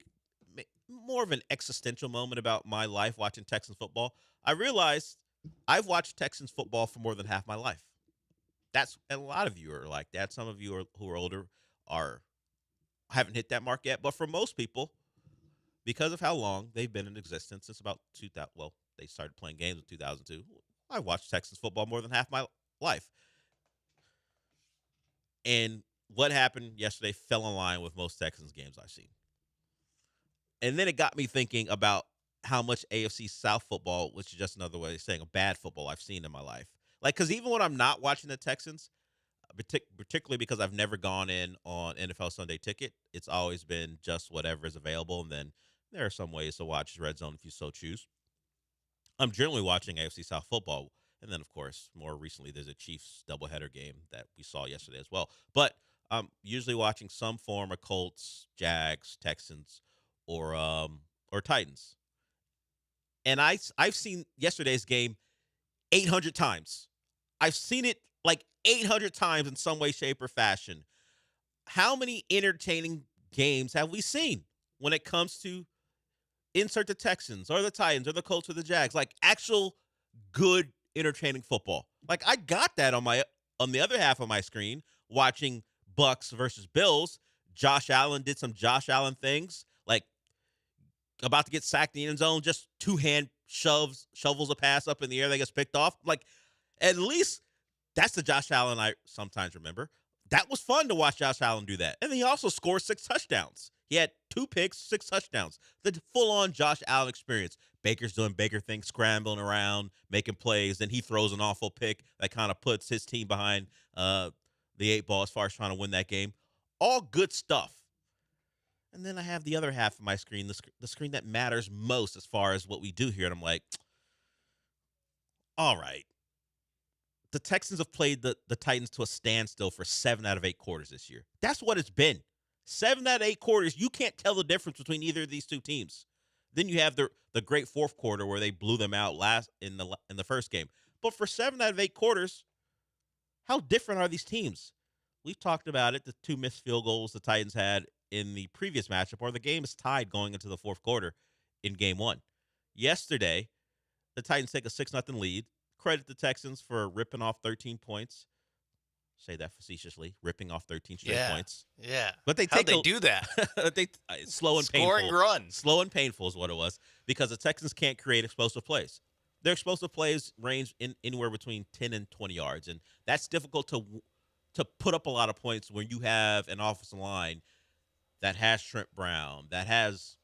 more of an existential moment about my life watching Texans football. I realized I've watched Texans football for more than half my life. And a lot of you are like that. Some of you who are older haven't hit that mark yet. But for most people, because of how long they've been in existence since about 2000, well, they started playing games in 2002. I watched Texans football more than half my life. And what happened yesterday fell in line with most Texans games I've seen. And then it got me thinking about how much AFC South football, which is just another way of saying a bad football, I've seen in my life. Like, because even when I'm not watching the Texans, particularly because I've never gone in on NFL Sunday Ticket, it's always been just whatever is available. And then there are some ways to watch Red Zone if you so choose. I'm generally watching AFC South football. And then, of course, more recently, there's a Chiefs doubleheader game that we saw yesterday as well. But I'm usually watching some form of Colts, Jags, Texans, or Titans. And I've seen yesterday's game 800 times. I've seen it like 800 times in some way, shape, or fashion. How many entertaining games have we seen when it comes to insert the Texans or the Titans or the Colts or the Jags? Like actual good, entertaining football. Like I got that on the other half of my screen watching Bucks versus Bills. Josh Allen did some Josh Allen things, like about to get sacked in the end zone, just two-hand shovels a pass up in the air that gets picked off. Like, at least that's the Josh Allen I sometimes remember. That was fun to watch Josh Allen do that. And then he also scored 6 touchdowns. He had 2 picks, 6 touchdowns. The full-on Josh Allen experience. Baker's doing Baker things, scrambling around, making plays. Then he throws an awful pick that kind of puts his team behind the 8 ball as far as trying to win that game. All good stuff. And then I have the other half of my screen, the screen that matters most as far as what we do here. And I'm like, all right. The Texans have played the Titans to a standstill for 7 out of 8 quarters this year. That's what it's been. 7 out of 8 quarters. You can't tell the difference between either of these two teams. Then you have the great fourth quarter where they blew them out last in the first game. But for 7 out of 8 quarters, how different are these teams? We've talked about it, the 2 missed field goals the Titans had in the previous matchup, or the game is tied going into the fourth quarter in game 1. Yesterday, the Titans take a 6-0 lead. Credit the Texans for ripping off 13 points. Say that facetiously, ripping off 13 straight points. Yeah. But How'd they do that? Slow and Scoring painful. run. Slow and painful is what it was, because the Texans can't create explosive plays. Their explosive plays range anywhere between 10 and 20 yards, and that's difficult to put up a lot of points when you have an offensive line that has Trent Brown, that has,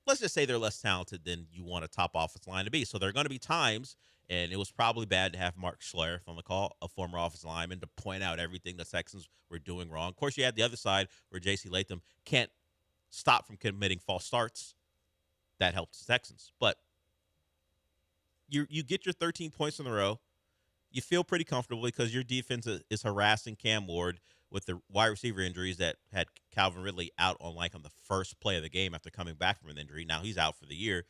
let's just say they're less talented than you want a top offensive line to be. So there are going to be times, and it was probably bad to have Mark Schlereth on the call, a former offensive lineman, to point out everything the Texans were doing wrong. Of course, you had the other side where J.C. Latham can't stop from committing false starts. That helps the Texans. But you get your 13 points in a row. You feel pretty comfortable because your defense is harassing Cam Ward with the wide receiver injuries that had Calvin Ridley out on the first play of the game after coming back from an injury. Now he's out for the year.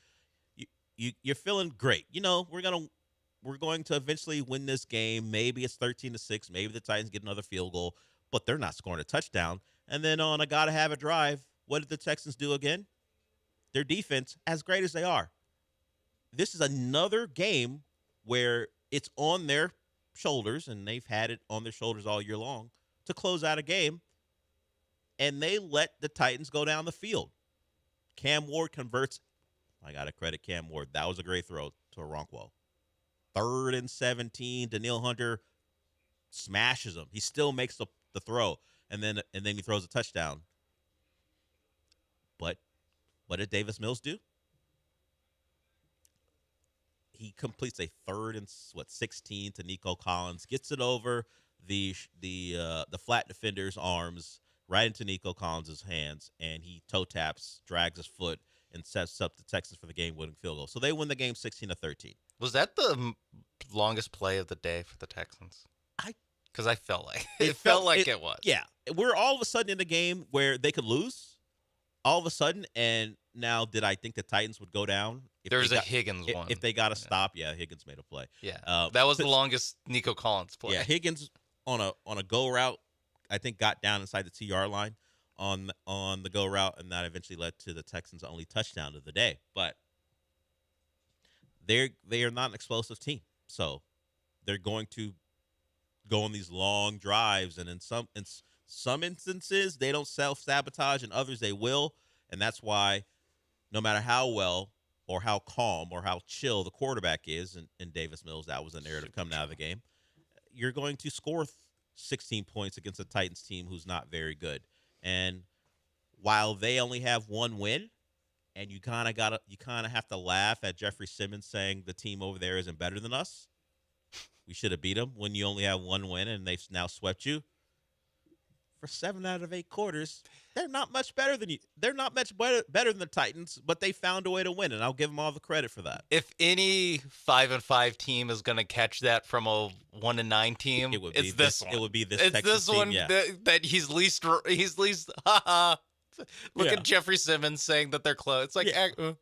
You're feeling great. We're going to eventually win this game. Maybe it's 13-6. Maybe the Titans get another field goal, but they're not scoring a touchdown. And then on a gotta have a drive, what did the Texans do again? Their defense, as great as they are, this is another game where it's on their shoulders, and they've had it on their shoulders all year long, to close out a game, and they let the Titans go down the field. Cam Ward converts. I got to credit Cam Ward. That was a great throw to Okonkwo. 3rd and 17. Danielle Hunter smashes him. He still makes the throw, and then he throws a touchdown. But what did Davis Mills do? He completes a 3rd and 16 to Nico Collins, gets it over the flat defender's arms right into Nico Collins' hands, and he toe taps, drags his foot, and sets up the Texans for the game-winning field goal. So they win the game 16-13. Was that the longest play of the day for the Texans? Because I felt like it felt like it was. Yeah, we're all of a sudden in a game where they could lose, all of a sudden, and now did I think the Titans would go down? There's a Higgins one. If they got to stop, Higgins made a play. Yeah, that was the longest Nico Collins play. Yeah, Higgins on a go route, I think got down inside the 2-yard line on the go route, and that eventually led to the Texans' only touchdown of the day. But they are not an explosive team, so they're going to go on these long drives, and in some instances they don't self-sabotage, and others they will, and that's why no matter how well or how calm or how chill the quarterback is, and Davis Mills, that was the narrative coming out of the game, you're going to score 16 points against a Titans team who's not very good. And while they only have one win, and you kind of have to laugh at Jeffrey Simmons saying the team over there isn't better than us. We should have beat them when you only have one win, and they've now swept you. For 7 out of 8 quarters, they're not much better than you. They're not much better than the Titans, but they found a way to win, and I'll give them all the credit for that. If any 5-5 team is going to catch that from a 1-9 team, it's this one. It would be this. It's Texas this one team, that he's least. Look at Jeffrey Simmons saying that they're close. It's like,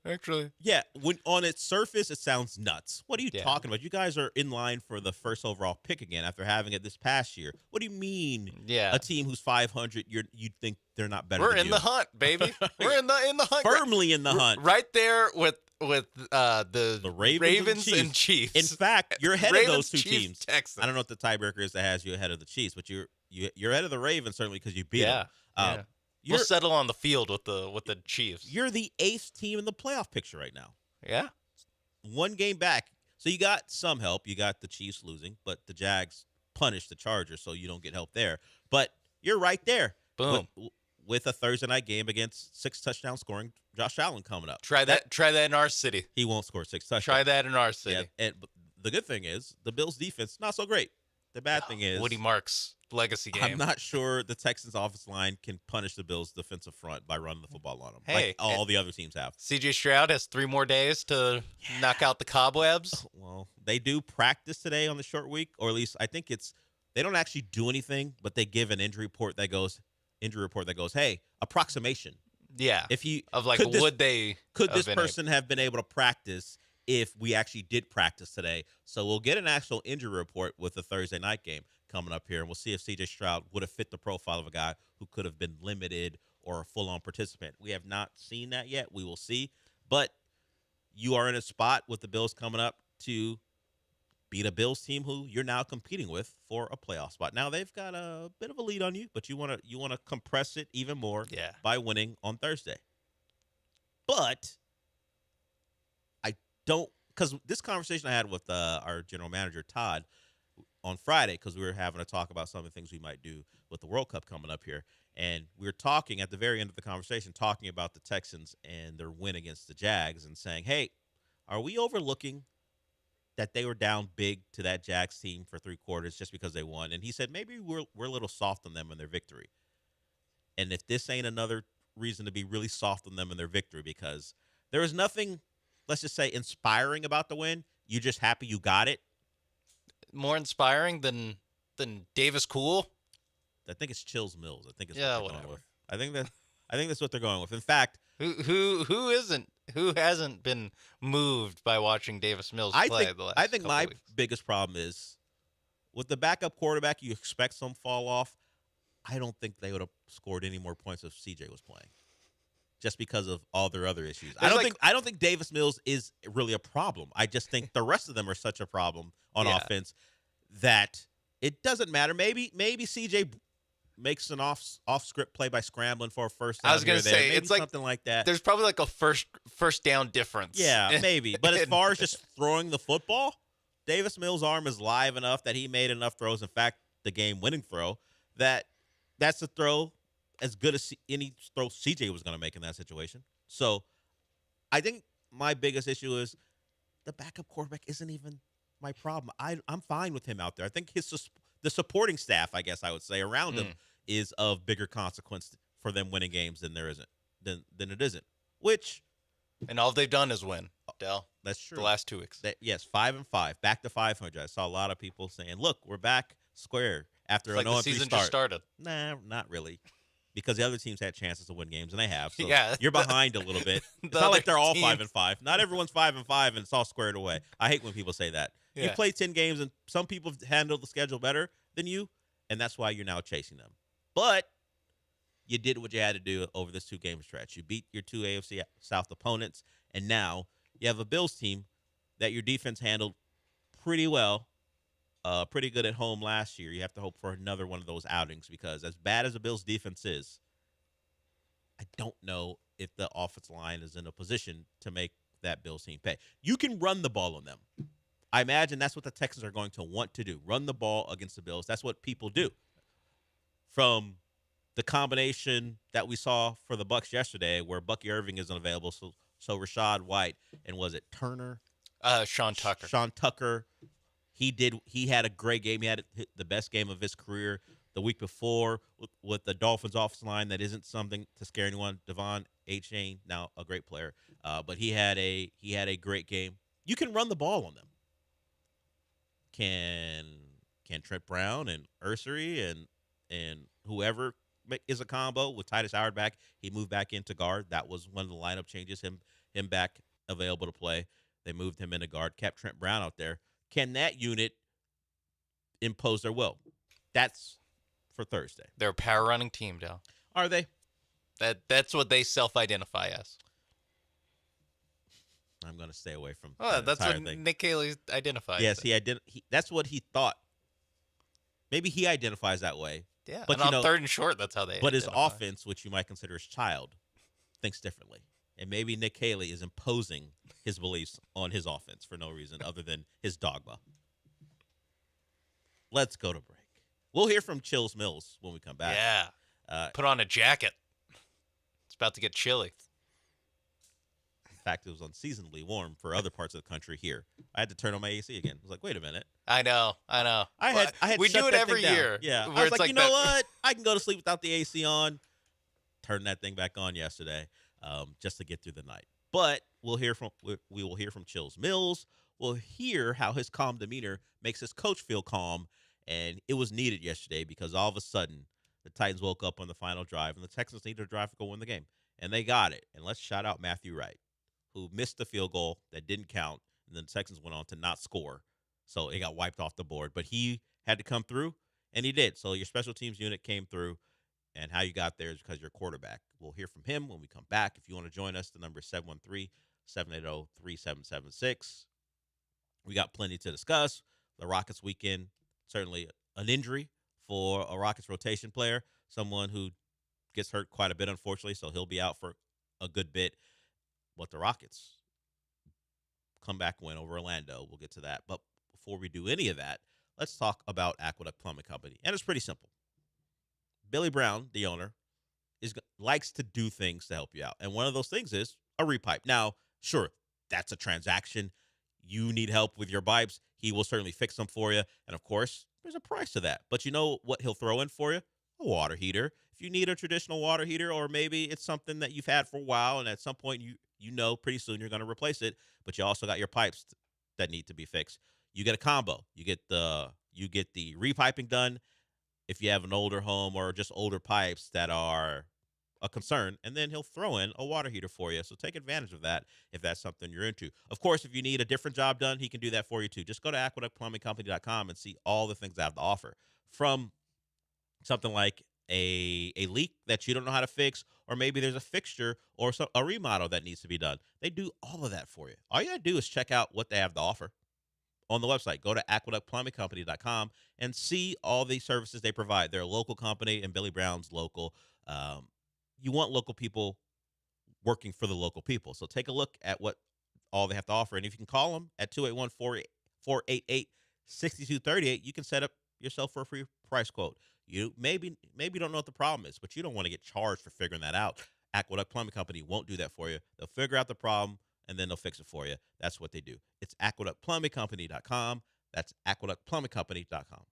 actually. Yeah, when on its surface, it sounds nuts. What are you talking about? You guys are in line for the first overall pick again after having it this past year. What do you mean? Yeah. A team who's 500, you'd think they're not better We're than in you. the hunt, baby. We're in the hunt. Firmly in the hunt. Right there with the Ravens and Chiefs. In fact, you're ahead of those two teams. Texans. I don't know what the tiebreaker is that has you ahead of the Chiefs, but you're ahead of the Ravens certainly because you beat them. We'll settle on the field with the Chiefs. You're the 8th team in the playoff picture right now. Yeah. One game back. So you got some help. You got the Chiefs losing, but the Jags punished the Chargers, so you don't get help there. But you're right there. Boom. With a Thursday night game against 6 touchdown scoring Josh Allen coming up. Try that in our city. He won't score 6 touchdowns. Try that in our city. Yeah, and the good thing is the Bills' defense not so great. The bad thing is Woody Marks legacy game. I'm not sure the Texans' offensive line can punish the Bills' defensive front by running the football on them, like all the other teams have. C.J. Stroud has 3 more days to knock out the cobwebs. Well, they do practice today on the short week, or at least I think they don't actually do anything, but they give an injury report that goes, hey, approximation. Yeah. If you would they could have this been person have been able to practice if we actually did practice today? So we'll get an actual injury report with the Thursday night game coming up here, and we'll see if C.J. Stroud would have fit the profile of a guy who could have been limited or a full-on participant. We have not seen that yet. We will see. But you are in a spot with the Bills coming up to beat a Bills team who you're now competing with for a playoff spot. Now they've got a bit of a lead on you, but you want to compress it even more by winning on Thursday. But I don't, because this conversation I had with our general manager Todd on Friday, because we were having a talk about some of the things we might do with the World Cup coming up here, and we were talking at the very end of the conversation, talking about the Texans and their win against the Jags, and saying, hey, are we overlooking that they were down big to that Jags team for 3 quarters just because they won? And he said, maybe we're a little soft on them in their victory. And if this ain't another reason to be really soft on them in their victory, because there was nothing, let's just say, inspiring about the win. You're just happy you got it. More inspiring than Davis Cool? I think it's Chills Mills. I think it's what they're whatever. going with. I think that's what they're going with. In fact, who hasn't been moved by watching Davis Mills play the last I think couple my weeks? biggest problem is with the backup quarterback, you expect some fall off. I don't think they would have scored any more points if CJ was playing, just because of all their other issues. I don't think Davis Mills is really a problem. I just think the rest of them are such a problem on offense that it doesn't matter. Maybe CJ makes an off script play by scrambling for a first down. I was going to say, maybe it's like something like that. There's probably like a first down difference. Yeah, maybe. But as far as just throwing the football, Davis Mills' arm is live enough that he made enough throws. In fact, the game-winning throw, that's a throw as good as any throw CJ was going to make in that situation. So I think my biggest issue is the backup quarterback isn't even my problem. I'm fine with him out there. I think the supporting staff, I guess I would say, around him is of bigger consequence for them winning games than it isn't. And all they've done is win, Del. That's true. The last 2 weeks. Yes, 5-5, back to 500. I saw a lot of people saying, "Look, we're back square after an 0-3 the season start." just started. Nah, not really. Because the other teams had chances to win games, and they have. So Yeah, you're behind a little bit. It's not like they're all 5-5. Not everyone's 5-5, and it's all squared away. I hate when people say that. Yeah. You play 10 games, and some people have handled the schedule better than you, and that's why you're now chasing them. But you did what you had to do over this 2-game stretch. You beat your 2 AFC South opponents, and now you have a Bills team that your defense handled pretty well, pretty good at home last year. You have to hope for another one of those outings, because as bad as the Bills' defense is, I don't know if the offensive line is in a position to make that Bills team pay. You can run the ball on them. I imagine that's what the Texans are going to want to do, run the ball against the Bills. That's what people do. From the combination that we saw for the Bucs yesterday, where Bucky Irving isn't available, so Rashad White and was it Turner? Sean Tucker. Sean Tucker. He had a great game. He had the best game of his career the week before with the Dolphins offensive line. That isn't something to scare anyone. Devon Achane, now a great player, but he had a great game. You can run the ball on them. Can Trent Brown and Ursery and whoever is a combo with Titus Howard back? He moved back into guard. That was one of the lineup changes. Him back available to play. They moved him into guard. Kept Trent Brown out there. Can that unit impose their will? That's for Thursday. They're a power running team, Dale. Are they? That's what they self-identify as. I'm going to stay away from that's entire what thing. Nick Haley identifies. Yes, that's what he thought. Maybe he identifies that way. Yeah, but and on 3rd and short, that's how they But identify. his offense, which you might consider his child, thinks differently. And maybe Nick Haley is imposing his beliefs on his offense for no reason other than his dogma. Let's go to break. We'll hear from Chills Mills when we come back. Yeah. Put on a jacket. It's about to get chilly. In fact, it was unseasonably warm for other parts of the country here. I had to turn on my AC again. I was like, wait a minute. I know. I had we shut do it that every thing down. year. Yeah. where I was it's like, you know that- what? I can go to sleep without the AC on. Turn that thing back on yesterday, just to get through the night. But we will hear from Chills Mills. We'll hear how his calm demeanor makes his coach feel calm, and it was needed yesterday because all of a sudden the Titans woke up on the final drive, and the Texans needed a drive to go win the game. and they got it. And let's shout out Matthew Wright, who missed the field goal that didn't count, and then the Texans went on to not score. So it got wiped off the board. But he had to come through, and he did. So your special teams unit came through, and how you got there is because you're quarterback. We'll hear from him when we come back. If you want to join us, the number is 713-780-3776. We got plenty to discuss. The Rockets weekend, certainly an injury for a Rockets rotation player, someone who gets hurt quite a bit, unfortunately, so he'll be out for a good bit. But the Rockets comeback win over Orlando. We'll get to that. But before we do any of that, let's talk about Aqueduct Plumbing Company. And it's pretty simple. Billy Brown, the owner, likes to do things to help you out. And one of those things is a repipe. Now, sure, that's a transaction. You need help with your pipes. He will certainly fix them for you. And, of course, there's a price to that. But you know what he'll throw in for you? A water heater. If you need a traditional water heater, or maybe it's something that you've had for a while, and at some point you know pretty soon you're going to replace it, but you also got your pipes that need to be fixed. You get a combo. You get the repiping done if you have an older home or just older pipes that are a concern, and then he'll throw in a water heater for you. So take advantage of that if that's something you're into. Of course, if you need a different job done, he can do that for you too. Just go to aqueductplumbingcompany.com and see all the things I have to offer, from something like a leak that you don't know how to fix, or maybe there's a fixture or a remodel that needs to be done. They do all of that for you. All you got to do is check out what they have to offer on the website. Go to aqueductplumbingcompany.com and see all the services they provide. They're a local company, and Billy Brown's local. You want local people working for the local people. So take a look at what all they have to offer. And if you can call them at 281-488-6238, you can set up yourself for a free price quote. You maybe don't know what the problem is, but you don't want to get charged for figuring that out. Aqueduct Plumbing Company won't do that for you. They'll figure out the problem, and then they'll fix it for you. That's what they do. It's aqueductplumbingcompany.com. That's aqueductplumbingcompany.com.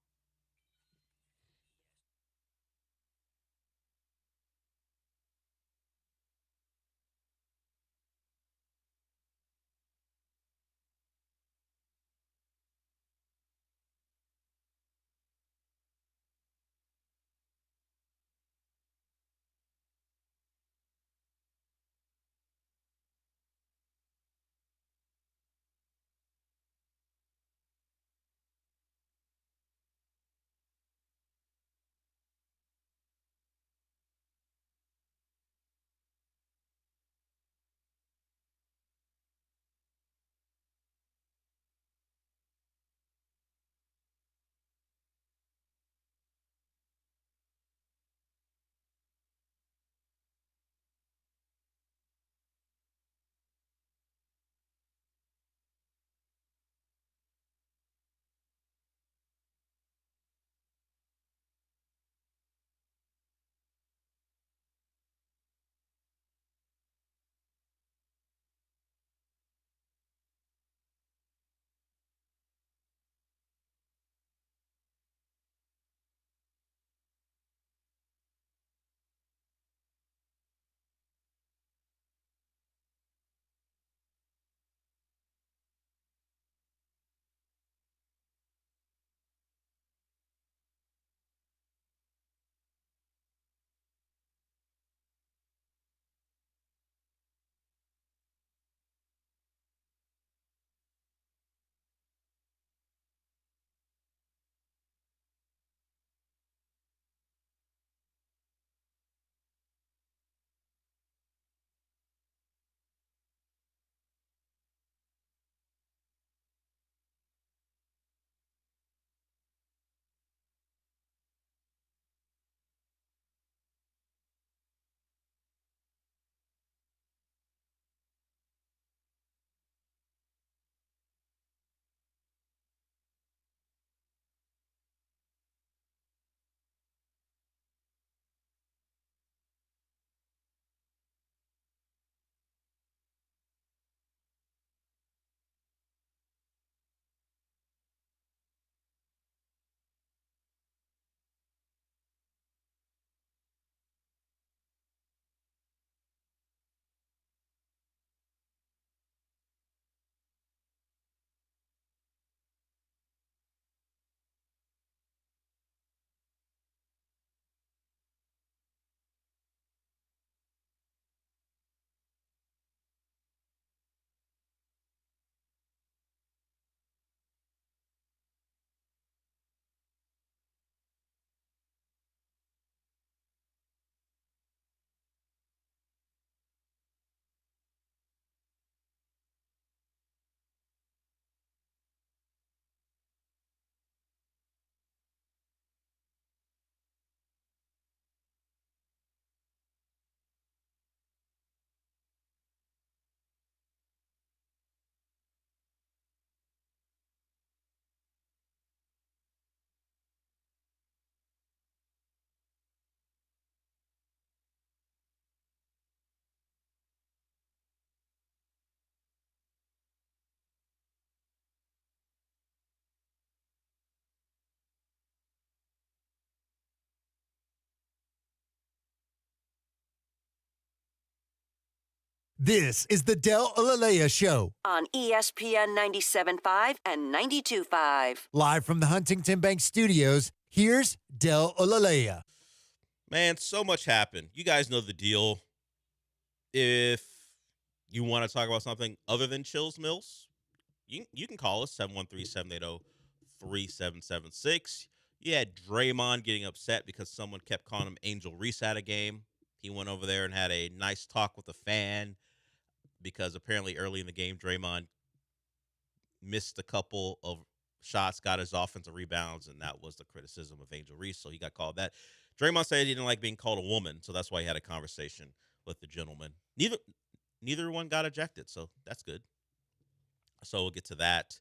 This is the Del Alalea Show. On ESPN 97.5 and 92.5. Live from the Huntington Bank Studios, here's Del Alalea. Man, so much happened. You guys know the deal. If you want to talk about something other than Chills Mills, you can call us, 713-780-3776. You had Draymond getting upset because someone kept calling him Angel Reese at a game. He went over there and had a nice talk with a fan because apparently early in the game, Draymond missed a couple of shots, got his offensive rebounds, and that was the criticism of Angel Reese, so he got called that. Draymond said he didn't like being called a woman, so that's why he had a conversation with the gentleman. Neither one got ejected, so that's good. So we'll get to that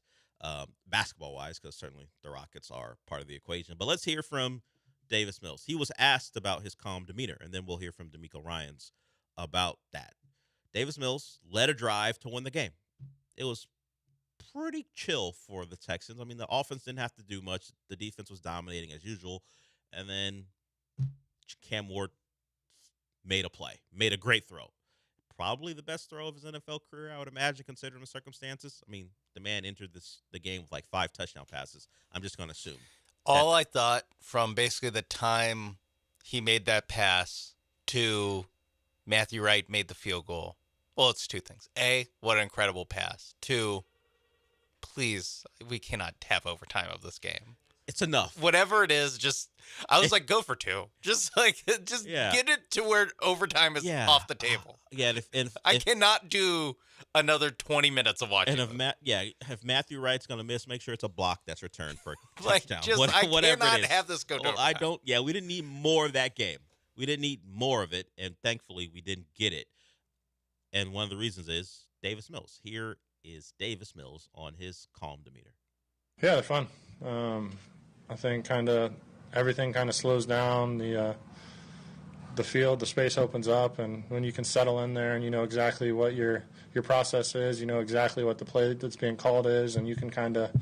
basketball-wise, because certainly the Rockets are part of the equation. But let's hear from Davis Mills. He was asked about his calm demeanor, and then we'll hear from Demeco Ryans about that. Davis Mills led a drive to win the game. It was pretty chill for the Texans. I mean, the offense didn't have to do much. The defense was dominating as usual. And then Cam Ward made a play, made a great throw. Probably the best throw of his NFL career, I would imagine, considering the circumstances. I mean, the man entered the game with like 5 touchdown passes. I'm just going to assume. All I thought from basically the time he made that pass to Matthew Wright made the field goal. Well, it's 2 things. A, what an incredible pass. 2, please, we cannot have overtime of this game. It's enough. Whatever it is, I was like, go for 2. Just get it to where overtime is off the table. I cannot do another 20 minutes of watching. And if Matthew Wright's going to miss, make sure it's a block that's returned for a like, touchdown. I whatever cannot it is. have this go down. We didn't need more of that game. We didn't need more of it, and thankfully we didn't get it. And one of the reasons is Davis Mills. Here is Davis Mills on his calm demeanor. Yeah, they're fun. I think everything kind of slows down. The field, the space opens up, and when you can settle in there and you know exactly what your process is, you know exactly what the play that's being called is, and you can kind of,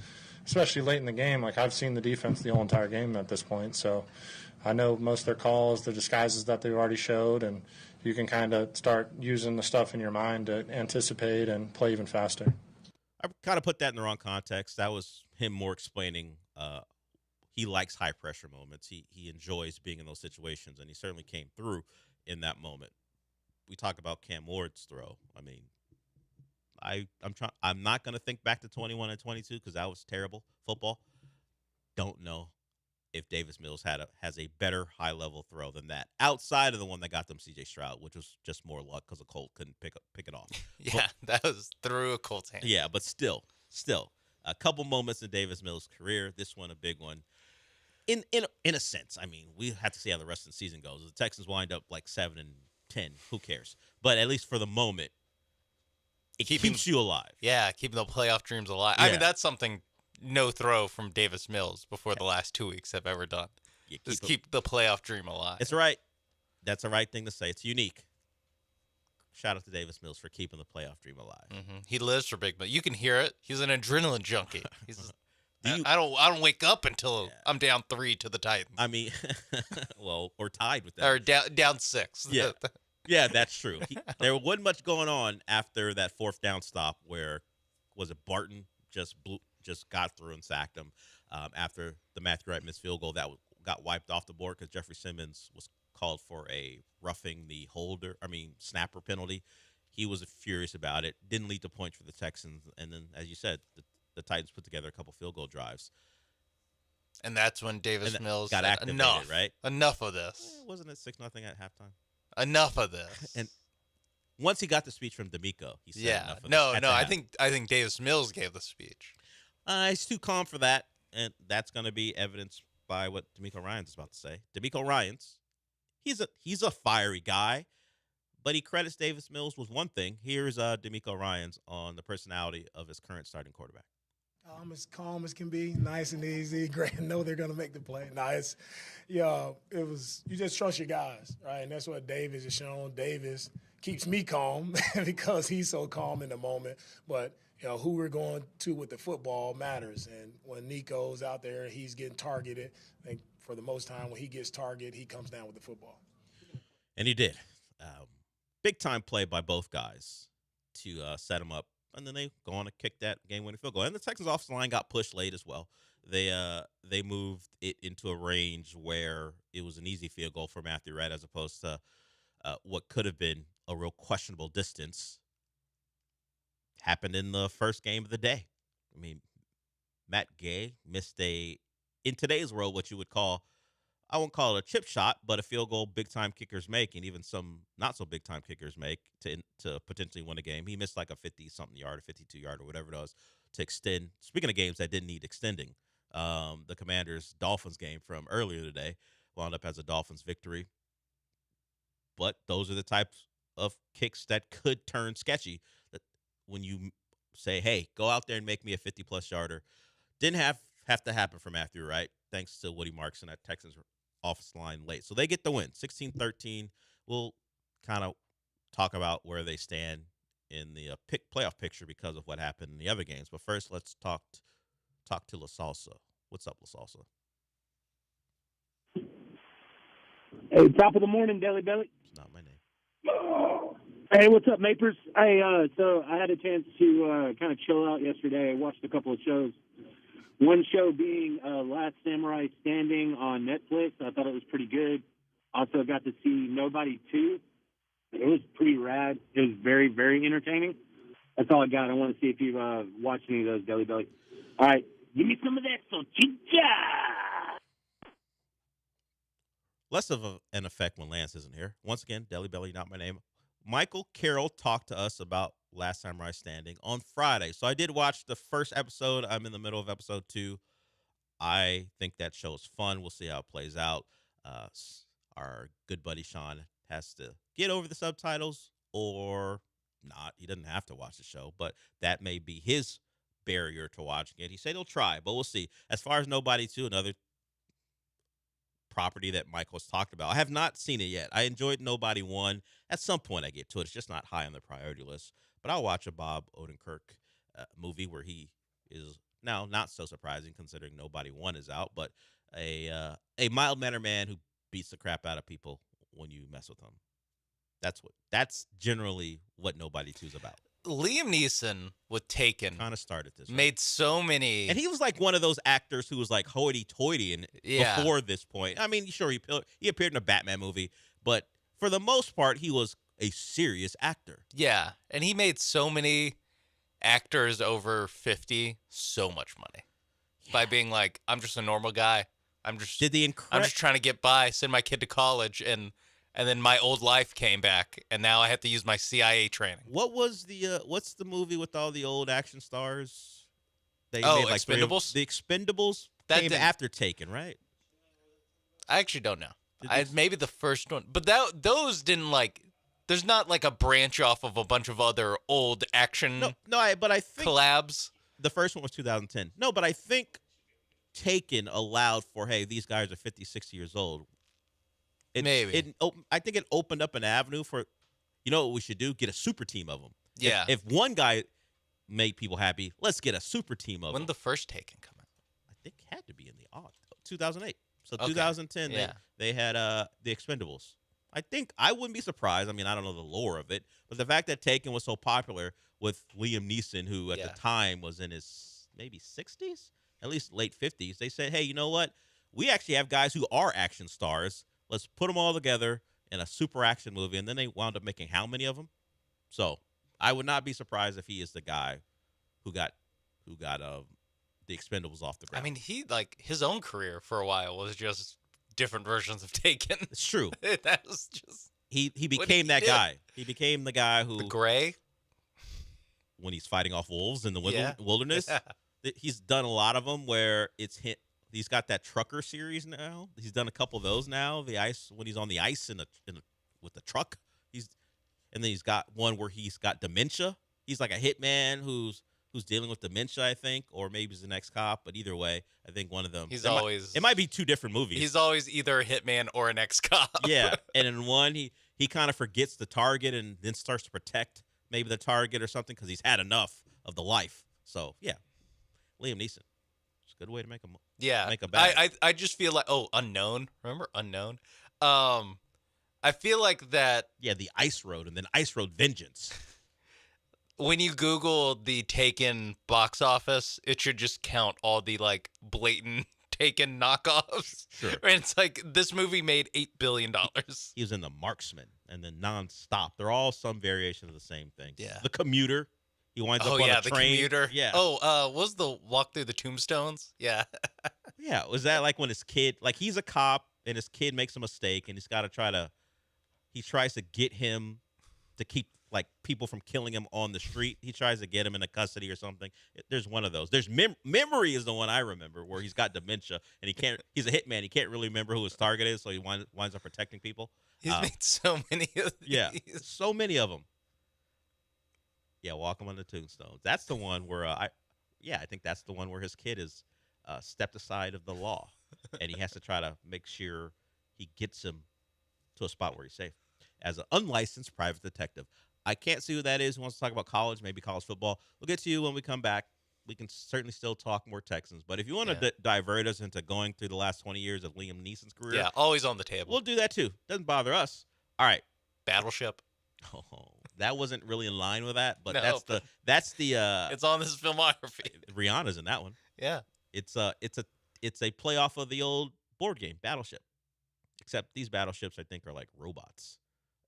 especially late in the game, like I've seen the defense the whole entire game at this point, so I know most of their calls, the disguises that they've already showed, and you can kind of start using the stuff in your mind to anticipate and play even faster. I kind of put that in the wrong context. That was him more explaining he likes high-pressure moments. He enjoys being in those situations, and he certainly came through in that moment. We talk about Cam Ward's throw. I mean, I'm not going to think back to 21 and 22 because that was terrible football. Don't know if Davis Mills has a better high-level throw than that, outside of the one that got them C.J. Stroud, which was just more luck because a Colt couldn't pick it off. That was through a Colt's hand. Yeah, but still, a couple moments in Davis Mills' career. This one, a big one. In a sense, I mean, we have to see how the rest of the season goes. The Texans wind up like 7-10. Who cares? But at least for the moment, it keeps you alive. Yeah, keeping the playoff dreams alive. Yeah. I mean, that's something no throw from Davis Mills before the last 2 weeks have ever done. Keep the playoff dream alive. It's right. That's the right thing to say. It's unique. Shout out to Davis Mills for keeping the playoff dream alive. Mm-hmm. He lives for big, but you can hear it. He's an adrenaline junkie. I don't wake up until I'm down 3 to the Titans. I mean, well, or tied with that. Or down 6. Yeah. Yeah, that's true. There wasn't much going on after that 4th down stop where, was it Barton just got through and sacked him after the Matthew Wright missed field goal that got wiped off the board because Jeffrey Simmons was called for a roughing the snapper penalty. He was furious about it. Didn't lead to points for the Texans. And then, as you said, the Titans put together a couple field goal drives. And that's when Davis Mills got activated, enough, right? Enough of this. Wasn't it 6-0 at halftime? Enough of this. And once he got the speech from Demeco, he said enough of this. No, I think Davis Mills gave the speech. He's too calm for that, and that's going to be evidenced by what Demeco Ryan's about to say. Demeco Ryan's, he's a fiery guy, but he credits Davis Mills with one thing. Here's Demeco Ryan's on the personality of his current starting quarterback. As calm as can be, nice and easy. Great, know they're gonna make the play. Nice, it was. You just trust your guys, right? And that's what Davis has shown. Davis keeps me calm because he's so calm in the moment. But who we're going to with the football matters. And when Nico's out there, he's getting targeted. I think for the most time, when he gets targeted, he comes down with the football. And he did. big time play by both guys to set them up, and then they go on to kick that game-winning field goal. And the Texans' offensive line got pushed late as well. They moved it into a range where it was an easy field goal for Matthew Wright as opposed to what could have been a real questionable distance. Happened in the first game of the day. I mean, Matt Gay missed in today's world, what you would call, I won't call it a chip shot, but a field goal big-time kickers make, and even some not-so-big-time kickers make to potentially win a game. He missed like a 50-something yard, a 52-yard, or whatever it was to extend. Speaking of games that didn't need extending, the Commanders-Dolphins game from earlier today wound up as a Dolphins victory. But those are the types of kicks that could turn sketchy. That when you say, hey, go out there and make me a 50-plus yarder. Didn't have to happen for Matthew Wright, thanks to Woody Marks and that Texans offensive line late. So they get the win, 16-13. We'll kind of talk about where they stand in the playoff picture because of what happened in the other games. But first, let's talk to La Salsa. What's up, La Salsa? Hey, top of the morning, Deli Belly. It's not my name. Hey, what's up, Mapers? Hey, so I had a chance to kind of chill out yesterday. I watched a couple of shows. One show being Last Samurai Standing on Netflix. I thought it was pretty good. Also got to see Nobody 2. It was pretty rad. It was very, very entertaining. That's all I got. I want to see if you've watched any of those, Deli Belly. All right, give me some of that salchicha. Less of an effect when Lance isn't here. Once again, Deli Belly, not my name. Michael Carroll talked to us about Last Samurai Standing on Friday. So I did watch the first episode. I'm in the middle of episode 2. I think that show is fun. We'll see how it plays out. Our good buddy Sean has to get over the subtitles or not. He doesn't have to watch the show, but that may be his barrier to watching it. He said he'll try, but we'll see. As far as Nobody 2, another property that Michael's talked about, I have not seen it yet. I enjoyed Nobody 1. At some point I get to it. It's just not high on the priority list. But I'll watch a Bob Odenkirk movie where he is now not so surprising considering Nobody 1 is out, but a mild-mannered man who beats the crap out of people when you mess with him. That's generally what Nobody 2 is about. Liam Neeson with Taken kind of started this. Made so many, and he was like one of those actors who was like hoity-toity before this point. I mean, sure, he appeared in a Batman movie, but for the most part, he was a serious actor. Yeah, and he made so many actors over 50 so much money by being like, I'm just a normal guy. I'm just trying to get by, send my kid to college, and then my old life came back, and now I have to use my CIA training. What was what's the movie with all the old action stars? Made like Expendables? The Expendables came after Taken, right? I actually don't know. Maybe the first one, but those didn't like. There's not like a branch off of a bunch of other old action. But I think collabs. The first one was 2010. No, but I think Taken allowed for, hey, these guys are 50, 60 years old. Maybe. I think it opened up an avenue for, you know what we should do? Get a super team of them. Yeah. If one guy made people happy, let's get a super team of them. When did the first Taken come out? I think it had to be in the 2008. So 2010, they had the Expendables. I wouldn't be surprised. I mean, I don't know the lore of it, but the fact that Taken was so popular with Liam Neeson, who at the time was in his maybe 60s, at least late 50s, they said, hey, you know what? We actually have guys who are action stars. Let's put them all together in a super action movie. And then they wound up making how many of them? So I would not be surprised if he is the guy who got the Expendables off the ground. I mean, he his own career for a while was just different versions of Taken. It's true. That was just he became that guy. He became the guy who the Gray when he's fighting off wolves in the wilderness. Yeah. He's done a lot of them where it's hit. He's got that trucker series now. He's done a couple of those now. The ice when he's on the ice with the truck. And then he's got one where he's got dementia. He's like a hitman who's dealing with dementia, I think, or maybe he's the next cop. But either way, I think one of them. It might be two different movies. He's always either a hitman or an ex-cop. Yeah, and in one he kind of forgets the target and then starts to protect maybe the target or something because he's had enough of the life. So yeah, Liam Neeson. It's a good way to make a bag. I just feel like Unknown. Remember Unknown? I I feel like that. Yeah, the Ice Road and then Ice Road Vengeance. When you Google the Taken box office, it should just count all the like blatant Taken knockoffs. Sure. And it's like this movie made $8 billion. He was in The Marksman and then Nonstop. They're all some variation of the same thing. Yeah. The Commuter. He winds up on a the train. Commuter. Yeah. Oh, what was the Walk Through the Tombstones? Yeah. Yeah. Was that like when his kid, like he's a cop and his kid makes a mistake and he's got to he tries to get him to keep like people from killing him on the street. He tries to get him into custody or something. There's one of those. There's Memory is the one I remember where he's got dementia and he's a hitman. He can't really remember who his target is, so he winds up protecting people. He's made so many of these. Yeah, so many of them. Yeah, Walk Him on the Tombstones. That's the one where I think that's the one where his kid is stepped aside of the law, and he has to try to make sure he gets him to a spot where he's safe as an unlicensed private detective. I can't see who that is. Who wants to talk about college, maybe college football? We'll get to you when we come back. We can certainly still talk more Texans. But if you want to divert us into going through the last 20 years of Liam Neeson's career. Yeah, always on the table. We'll do that too. Doesn't bother us. All right. Battleship. Oh, that wasn't really in line with that, but No, that's the it's on this filmography. Rihanna's in that one. Yeah. It's a playoff of the old board game, Battleship. Except these battleships, I think, are like robots,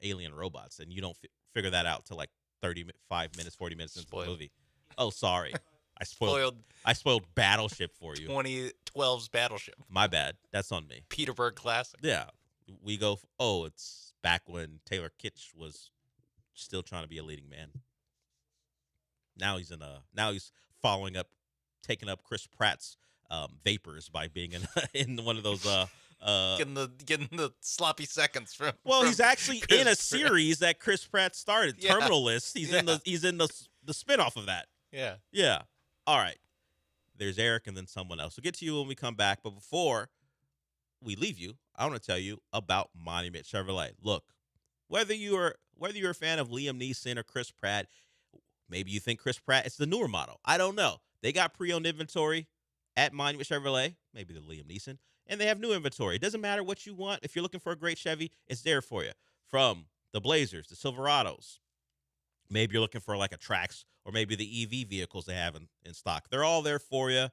alien robots, and you don't figure that out till like 35 minutes, 40 minutes into the movie. Oh, sorry. I spoiled Battleship for you. 2012's Battleship. My bad. That's on me. Peterburg Classic. Yeah. We go, it's back when Taylor Kitsch was still trying to be a leading man. Now he's taking up Chris Pratt's vapors by being in one of those getting the sloppy seconds from. Well, he's actually in a Chris series that Chris Pratt started, Yeah. Terminal List. He's in the spinoff of that. Yeah. Yeah. All right. There's Eric and then someone else. We'll get to you when we come back. But before we leave you, I want to tell you about Monument Chevrolet. Look, whether you're a fan of Liam Neeson or Chris Pratt, maybe you think Chris Pratt is the newer model. I don't know. They got pre-owned inventory at Monument Chevrolet, maybe the Liam Neeson, and they have new inventory. It doesn't matter what you want. If you're looking for a great Chevy, it's there for you. From the Blazers, the Silverados. Maybe you're looking for like a Trax or maybe the EV vehicles they have in stock. They're all there for you.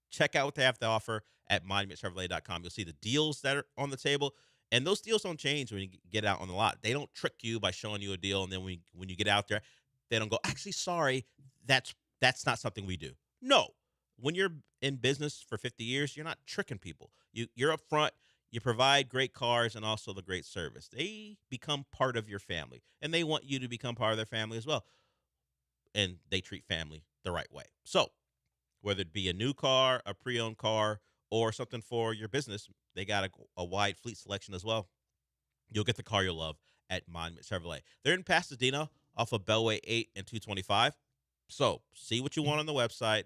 Check out what they have to offer at monumentchevrolet.com. You'll see the deals that are on the table, and those deals don't change when you get out on the lot. They don't trick you by showing you a deal, and then when you get out there, they don't go, actually, sorry, that's not something we do. No. When you're in business for 50 years, you're not tricking people. You're up front. You provide great cars and also the great service. They become part of your family, and they want you to become part of their family as well. And they treat family the right way. So whether it be a new car, a pre-owned car, or something for your business, they got a wide fleet selection as well. You'll get the car you'll love at Monument Chevrolet. They're in Pasadena off of Beltway 8 and 225. So see what you want on the website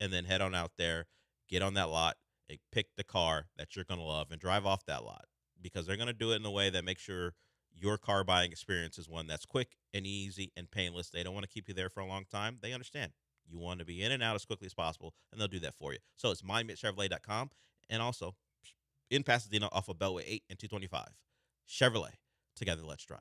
and then head on out there, get on that lot, and pick the car that you're going to love and drive off that lot, because they're going to do it in a way that makes sure your car buying experience is one that's quick and easy and painless. They don't want to keep you there for a long time. They understand. You want to be in and out as quickly as possible, and they'll do that for you. So it's monumentchevrolet.com, and also in Pasadena off of Beltway 8 and 225. Chevrolet. Together, let's drive.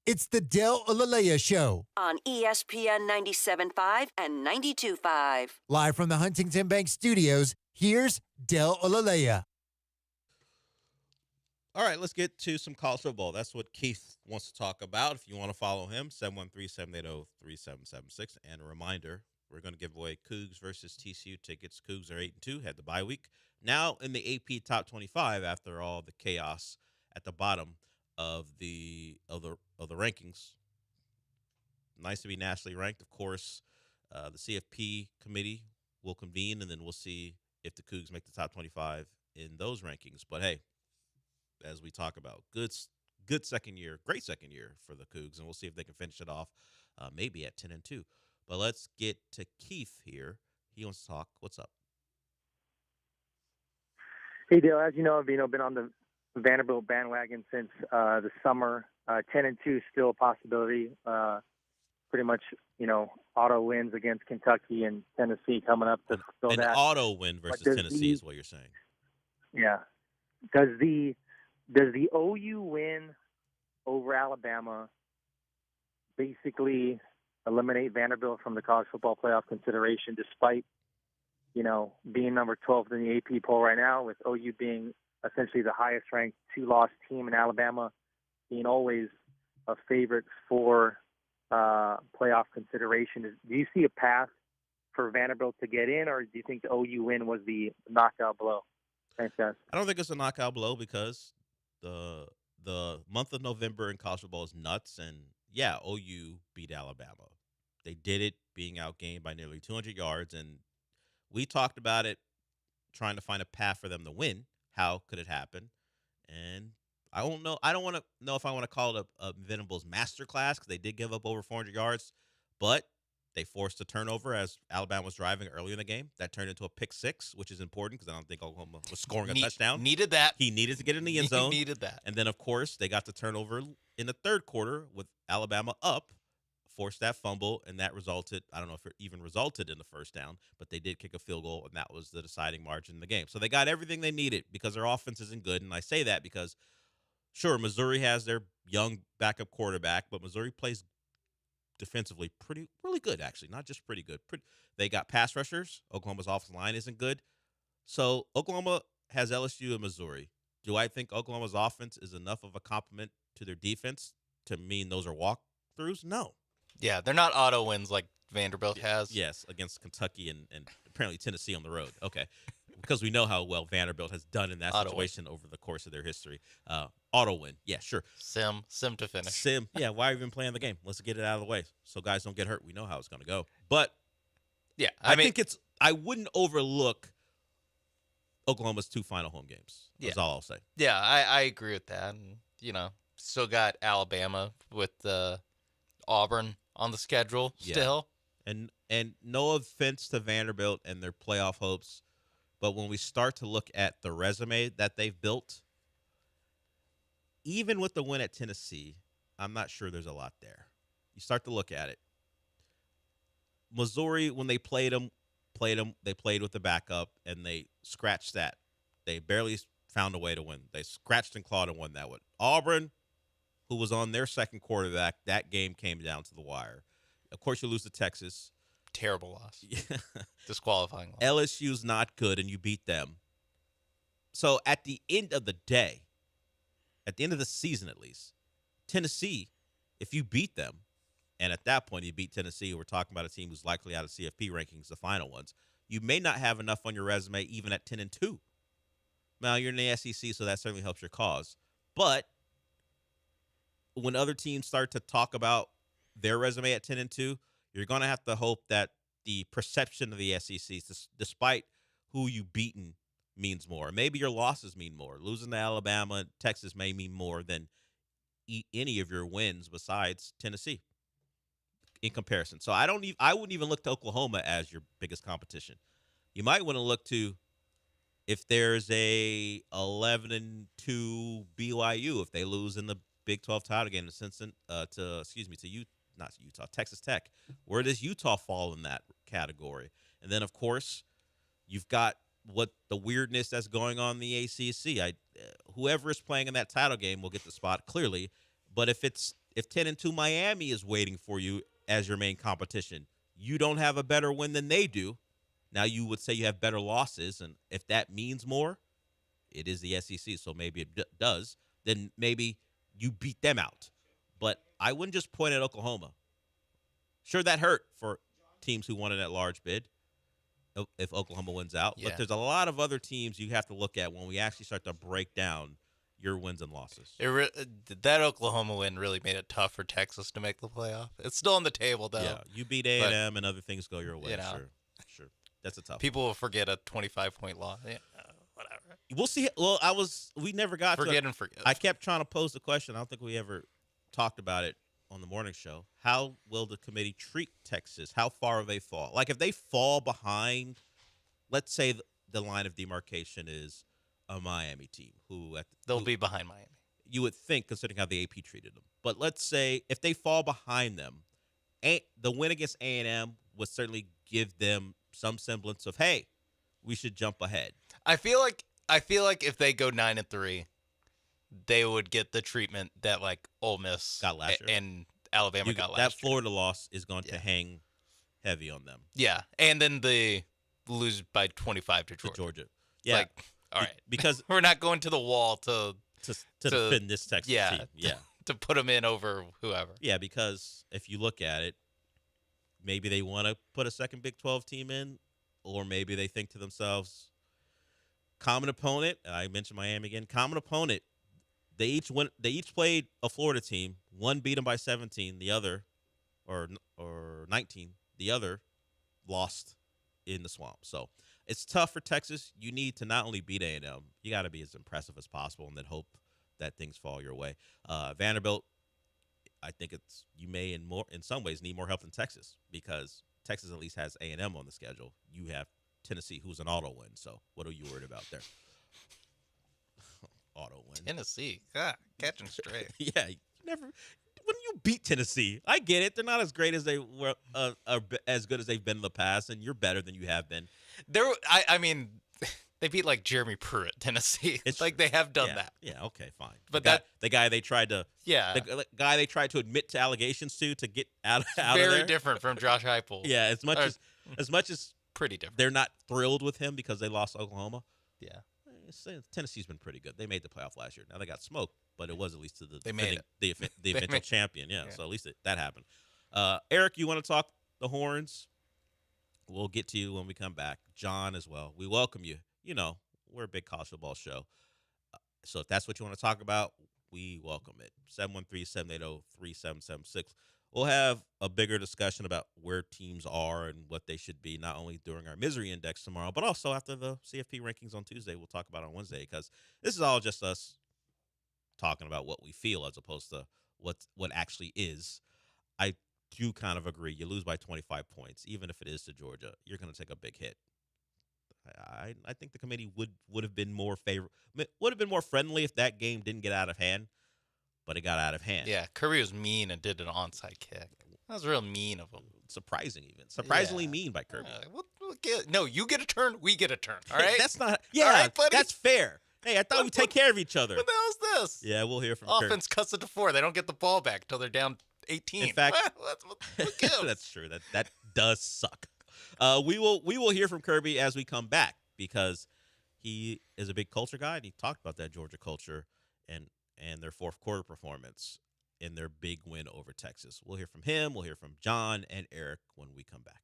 It's the Del Olalea Show. On ESPN 97.5 and 92.5. Live from the Huntington Bank Studios, here's Del Olalea. All right, let's get to some college football. That's what Keith wants to talk about. If you want to follow him, 713-780-3776. And a reminder, we're going to give away Cougs versus TCU tickets. Cougs are 8-2, had the bye week. Now in the AP Top 25 after all the chaos at the bottom of the rankings. Nice to be nationally ranked. Of course, the CFP committee will convene, and then we'll see if the Cougs make the top 25 in those rankings. But hey, as we talk about, good second year, great second year for the Cougs, and we'll see if they can finish it off maybe at 10-2. But let's get to Keith here. He wants to talk. What's up? Hey, Dale. As you know, I've been on the Vanderbilt bandwagon since the summer. 10-2 is still a possibility. Pretty much, auto wins against Kentucky and Tennessee coming up to fulfill that. An auto win versus Tennessee is what you're saying. Yeah. Does the OU win over Alabama basically eliminate Vanderbilt from the college football playoff consideration, despite being number 12 in the AP poll right now, with OU being essentially the highest ranked 2-loss team in Alabama, being always a favorite for playoff consideration? Do you see a path for Vanderbilt to get in, or do you think the OU win was the knockout blow? Thanks, guys. I don't think it's a knockout blow because the month of November in college football is nuts, and yeah, OU beat Alabama. They did it being outgained by nearly 200 yards, and we talked about it, trying to find a path for them to win. How could it happen? And I don't know. I don't want to know if I want to call it a Venables masterclass, because they did give up over 400 yards, but they forced a turnover as Alabama was driving early in the game. That turned into a pick six, which is important because I don't think Oklahoma was scoring a touchdown. Needed that. He needed to get in the end zone. He needed that. And then, of course, they got the turnover in the third quarter with Alabama up, forced that fumble, and that resulted, I don't know if it even resulted in the first down, but they did kick a field goal, and that was the deciding margin in the game. So they got everything they needed because their offense isn't good, and I say that because, sure, Missouri has their young backup quarterback, but Missouri plays defensively really good, actually. Not just pretty good. They got pass rushers. Oklahoma's offensive line isn't good. So Oklahoma has LSU and Missouri. Do I think Oklahoma's offense is enough of a complement to their defense to mean those are walkthroughs? No. Yeah, they're not auto wins like Vanderbilt has. Yes, against Kentucky and apparently Tennessee on the road. Okay. Because we know how well Vanderbilt has done in that situation over the course of their history. Auto win. Yeah, sure. Sim to finish. Sim. Yeah, why even playing the game? Let's get it out of the way so guys don't get hurt. We know how it's going to go. But yeah, I think I wouldn't overlook Oklahoma's 2 final home games. That's all I'll say. Yeah, I agree with that. And, still got Alabama with Auburn on the schedule still. And no offense to Vanderbilt and their playoff hopes, but when we start to look at the resume that they've built, even with the win at Tennessee, I'm not sure there's a lot there. You start to look at it. Missouri, when they played them, they played with the backup, and they scratched that. They barely found a way to win. They scratched and clawed and won that one. Auburn, who was on their second quarterback, that game came down to the wire. Of course, you lose to Texas. Terrible loss. Disqualifying loss. LSU's not good, and you beat them. So at the end of the day, at the end of the season at least, Tennessee, if you beat them, and at that point you beat Tennessee, we're talking about a team who's likely out of CFP rankings, the final ones, you may not have enough on your resume even at 10-2. Now, you're in the SEC, so that certainly helps your cause. But when other teams start to talk about their resume at 10-2, you're going to have to hope that the perception of the SEC, despite who you've beaten, means more. Maybe your losses mean more. Losing to Alabama and Texas may mean more than any of your wins besides Tennessee in comparison. So I wouldn't even look to Oklahoma as your biggest competition. You might want to look to if there's a 11-2 BYU, if they lose in the Big 12 title game to Texas Tech. Where does Utah fall in that category? And then, of course, you've got what the weirdness that's going on in the ACC. Whoever is playing in that title game will get the spot clearly. But if it's if 10-2 Miami is waiting for you as your main competition, you don't have a better win than they do. Now you would say you have better losses, and if that means more, it is the SEC, so maybe it does. Then maybe you beat them out. But I wouldn't just point at Oklahoma. Sure, that hurt for teams who wanted that large bid if Oklahoma wins out. Yeah. But there's a lot of other teams you have to look at when we actually start to break down your wins and losses. That Oklahoma win really made it tough for Texas to make the playoff. It's still on the table, though. Yeah, you beat A&M and other things go your way. Sure. That's a tough People will forget a 25-point loss. Yeah, whatever. We'll see. Well, we never got forget to and forget. I kept trying to pose the question. I don't think we ever talked about it on the morning show. How will the committee treat Texas? How far will they fall? Like if they fall behind, let's say the line of demarcation is a Miami team they'll be behind Miami. You would think, considering how the AP treated them. But let's say if they fall behind them, the win against A&M would certainly give them some semblance of, hey, we should jump ahead. I feel like if they go 9-3, they would get the treatment that like Ole Miss got last year and Alabama got last year. year. That Florida loss is going to hang heavy on them. Yeah, and then they lose by 25 to Georgia. Yeah, like, all right, because we're not going to the wall to defend this Texas team. Yeah, to put them in over whoever. Yeah, because if you look at it, maybe they want to put a second Big 12 team in, or maybe they think to themselves, common opponent. I mentioned Miami again. Common opponent. They each played a Florida team. One beat them by 17. The other, or 19. The other lost in the swamp. So it's tough for Texas. You need to not only beat A&M, you got to be as impressive as possible, and then hope that things fall your way. Vanderbilt, I think you may in some ways need more help than Texas, because Texas at least has A&M on the schedule. You have Tennessee, who's an auto win. So what are you worried about there? Auto win. Tennessee, God, catching straight. Yeah, when you beat Tennessee, I get it. They're not as great as they were, as good as they've been in the past, and you're better than you have been. I mean, they beat like Jeremy Pruitt, Tennessee. It's like they have done that. Yeah, okay, fine. But the guy they tried to the guy they tried to admit to allegations to get out of there. Very different from Josh Heupel. Yeah, as much as pretty different. They're not thrilled with him because they lost Oklahoma. Yeah. Tennessee's been pretty good. They made the playoff last year. Now they got smoked, but it was at least to the eventual champion. Yeah, so at least that happened. Eric, you want to talk the Horns? We'll get to you when we come back. John as well. We welcome you. You know, we're a big college football show. So if that's what you want to talk about, we welcome it. 713-780-3776. We'll have a bigger discussion about where teams are and what they should be, not only during our misery index tomorrow, but also after the CFP rankings on Tuesday. We'll talk about it on Wednesday, because this is all just us talking about what we feel as opposed to what actually is. I do kind of agree. You lose by 25 points, even if it is to Georgia, you're going to take a big hit. I think the committee would have been more friendly if that game didn't get out of hand. But it got out of hand. Yeah, Kirby was mean and did an onside kick. That was real mean of him. Surprisingly mean by Kirby. No, you get a turn, we get a turn. All right, that's not. Yeah, all right, that's fair. Hey, I thought we'd take care of each other. What the hell is this? Yeah, we'll hear from offense Kirby. cuts it to 4. They don't get the ball back till they're down 18. In fact, what gives? That's true. That does suck. We will hear from Kirby as we come back, because he is a big culture guy, and he talked about that Georgia culture and their fourth quarter performance in their big win over Texas. We'll hear from him. We'll hear from John and Eric when we come back.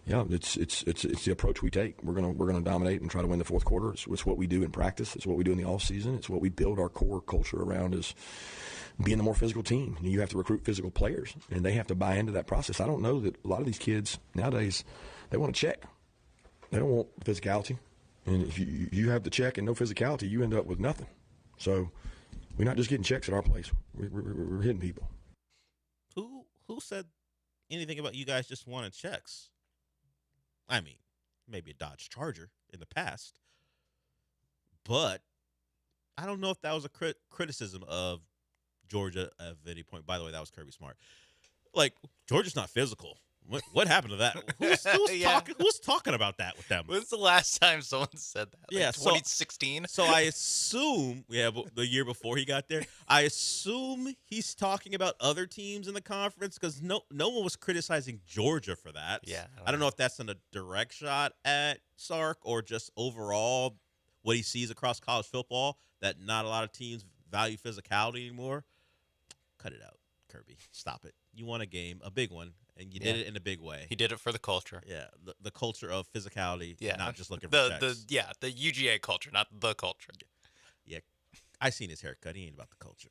Yeah, it's the approach we take. We're gonna dominate and try to win the fourth quarter. It's what we do in practice. It's what we do in the off season. It's what we build our core culture around, is being the more physical team. You have to recruit physical players, and they have to buy into that process. I don't know that a lot of these kids nowadays, they want to check. They don't want physicality. And if you have the check and no physicality, you end up with nothing. So we're not just getting checks at our place. We're hitting people. Who said anything about you guys just wanting checks? I mean, maybe a Dodge Charger in the past, but I don't know if that was a criticism of Georgia at any point. By the way, that was Kirby Smart. Like, Georgia's not physical. What happened to that? Who's talking about that with them? When's the last time someone said that? Like 2016? So I assume, the year before he got there, I assume he's talking about other teams in the conference, because no one was criticizing Georgia for that. Yeah. I don't know if that's in a direct shot at Sark or just overall what he sees across college football, that not a lot of teams value physicality anymore. Cut it out, Kirby. Stop it. You won a game, a big one, and you did it in a big way. He did it for the culture. Yeah, the culture of physicality, not just looking for checks. The UGA culture, not the culture. Yeah, I seen his haircut. He ain't about the culture.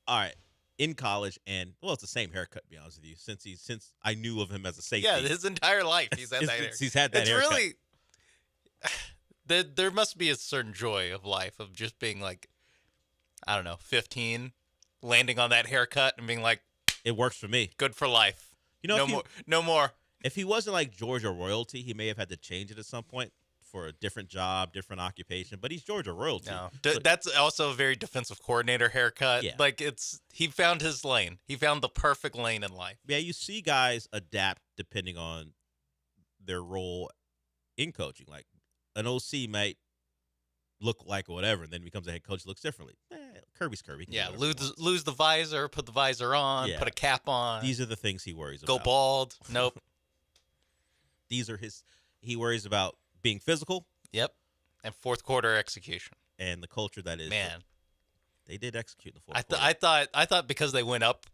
All right, in college, and it's the same haircut, to be honest with you, since I knew of him as a safety. Yeah, his entire life he's had that haircut. He's had that haircut. It's really, there must be a certain joy of life of just being like, I don't know, 15, landing on that haircut and being like, it works for me. Good for life. You know, no more. If he wasn't like Georgia royalty, he may have had to change it at some point for a different job, different occupation. But he's Georgia royalty. No, that's also a very defensive coordinator haircut. Yeah. Like, he found his lane. He found the perfect lane in life. Yeah, you see guys adapt depending on their role in coaching. Like, an OC might look like whatever, and then becomes a head coach, looks differently. Kirby's Kirby. Yeah, lose the visor, put the visor on, put a cap on. These are the things he worries about. Go bald. Nope. These are he worries about being physical. Yep. And fourth quarter execution. And the culture that is. Man. They did execute the fourth quarter. I thought because they went up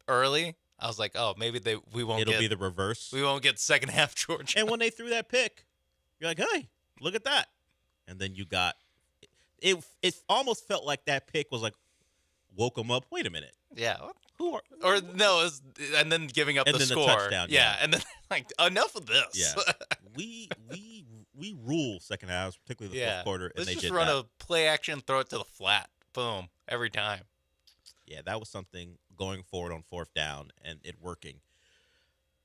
early, I was like, oh, maybe we won't It'll be the reverse. We won't get second half Georgia. And when they threw that pick, you're like, hey, look at that. And then you got it almost felt like that pick was like woke them up. Wait a minute. Yeah. And then giving up the score. The touchdown. Yeah. And then like, enough of this. Yeah. we rule second halves, particularly the fourth quarter. Let's and just run a play action, throw it to the flat. Boom. Every time. Yeah, that was something going forward on fourth down and it working.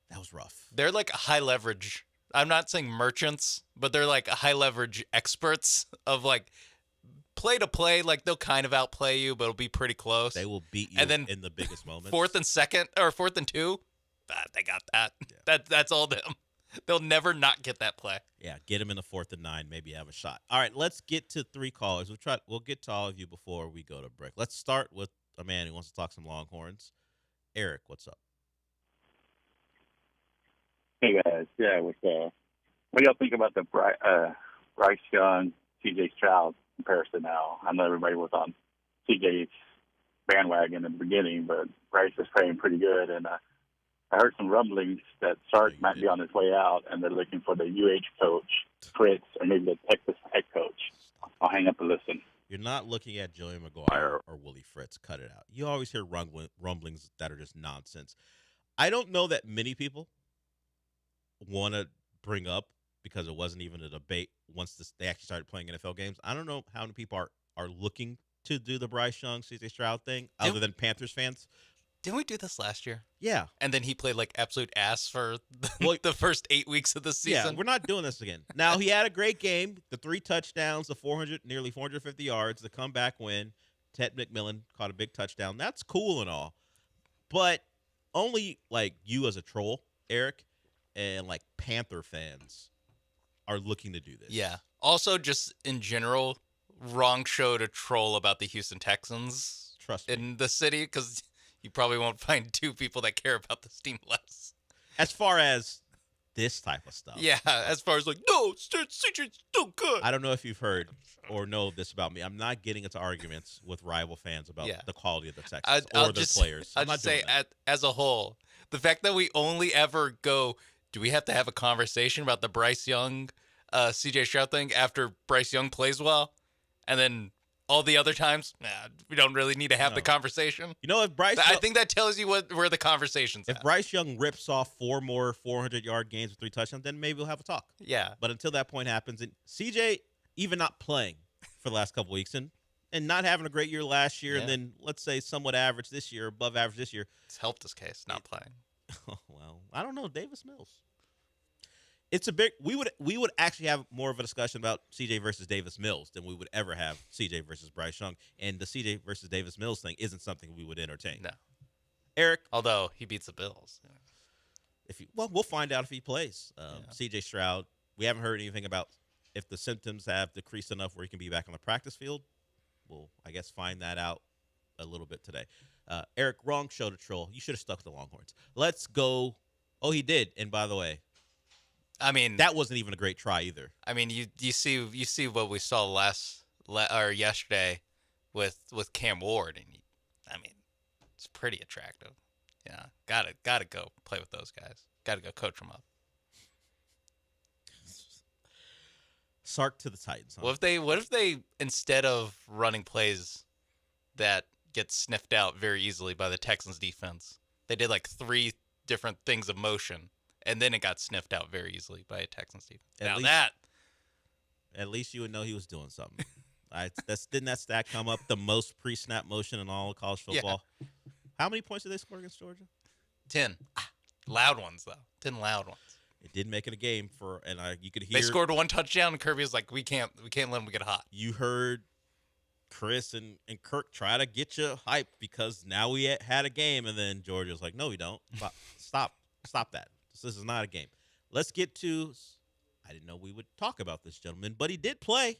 That was rough. They're like high leverage. I'm not saying merchants, but they're like high leverage experts of like play to play. Like, they'll kind of outplay you, but it'll be pretty close. They will beat you and then in the biggest moments. 4th and 2, they got that. Yeah. That's all them. They'll never not get that play. Yeah, get them in the 4th and 9, maybe have a shot. All right, let's get to 3 callers. We'll get to all of you before we go to break. Let's start with a man who wants to talk some Longhorns. Eric, what's up? Hey guys, what do y'all think about the Bryce Young, C.J. Stroud comparison now? I know everybody was on C.J.'s bandwagon in the beginning, but Bryce is playing pretty good, and I heard some rumblings that Sark might be on his way out, and they're looking for the UH coach, Fritz, or maybe the Texas head coach. I'll hang up and listen. You're not looking at Joey McGuire or Willie Fritz. Cut it out. You always hear rumblings that are just nonsense. I don't know that many people want to bring up, because it wasn't even a debate once they actually started playing NFL games. I don't know how many people are looking to do the Bryce Young, C.J. Stroud thing other than Panthers fans. Didn't we do this last year? Yeah. And then he played like absolute ass for the first 8 weeks of the season. Yeah, we're not doing this again. Now, he had a great game, the 3 touchdowns, the nearly 450 yards, the comeback win. Ted McMillan caught a big touchdown. That's cool and all. But only like you as a troll, Eric, and like Panther fans are looking to do this. Yeah. Also, just in general, wrong show to troll about the Houston Texans. Trust me. In the city, because you probably won't find 2 people that care about this team less. As far as this type of stuff. Yeah, as far as like, no, CJ's still good. I don't know if you've heard or know this about me. I'm not getting into arguments with rival fans about the quality of the Texans or their players. I'll just say, as a whole, the fact that we only ever go do we have to have a conversation about the Bryce Young, CJ Stroud thing after Bryce Young plays well? And then all the other times, we don't really need to have the conversation. You know, if Bryce, I think that tells you where the conversation's if at. Bryce Young rips off 4 more 400-yard games with 3 touchdowns, then maybe we'll have a talk. Yeah. But until that point happens, and CJ even not playing for the last couple weeks and not having a great year last year, and then let's say somewhat average this year, above average this year. It's helped his case not playing. Oh, well, I don't know, Davis Mills. It's a big. We would actually have more of a discussion about CJ versus Davis Mills than we would ever have CJ versus Bryce Young. And the CJ versus Davis Mills thing isn't something we would entertain. No, Eric. Although he beats the Bills. We'll find out if he plays. CJ Stroud. We haven't heard anything about if the symptoms have decreased enough where he can be back on the practice field. We'll, I guess, find that out a little bit today. Eric, wrong show to troll. You should have stuck with the Longhorns. Let's go. Oh, he did. And by the way, I mean, that wasn't even a great try either. I mean, you see what we saw yesterday with Cam Ward, and I mean, it's pretty attractive. Yeah, gotta go play with those guys. Gotta go coach them up. Sark to the Titans. Huh? What if they instead of running plays that get sniffed out very easily by the Texans defense, they did like 3 different things of motion, and then it got sniffed out very easily by a Texans defense. At least you would know he was doing something. Didn't that stat come up? The most pre-snap motion in all of college football. Yeah. How many points did they score against Georgia? 10. Loud ones though. 10 loud ones. It did make it a game you could hear. They scored 1 touchdown, and Kirby was like, "We can't let them get hot." You heard Chris and Kirk try to get you hyped because now we had a game, and then Georgia's like, "No, we don't. Stop that. This is not a game." Let's get to. I didn't know we would talk about this gentleman, but he did play,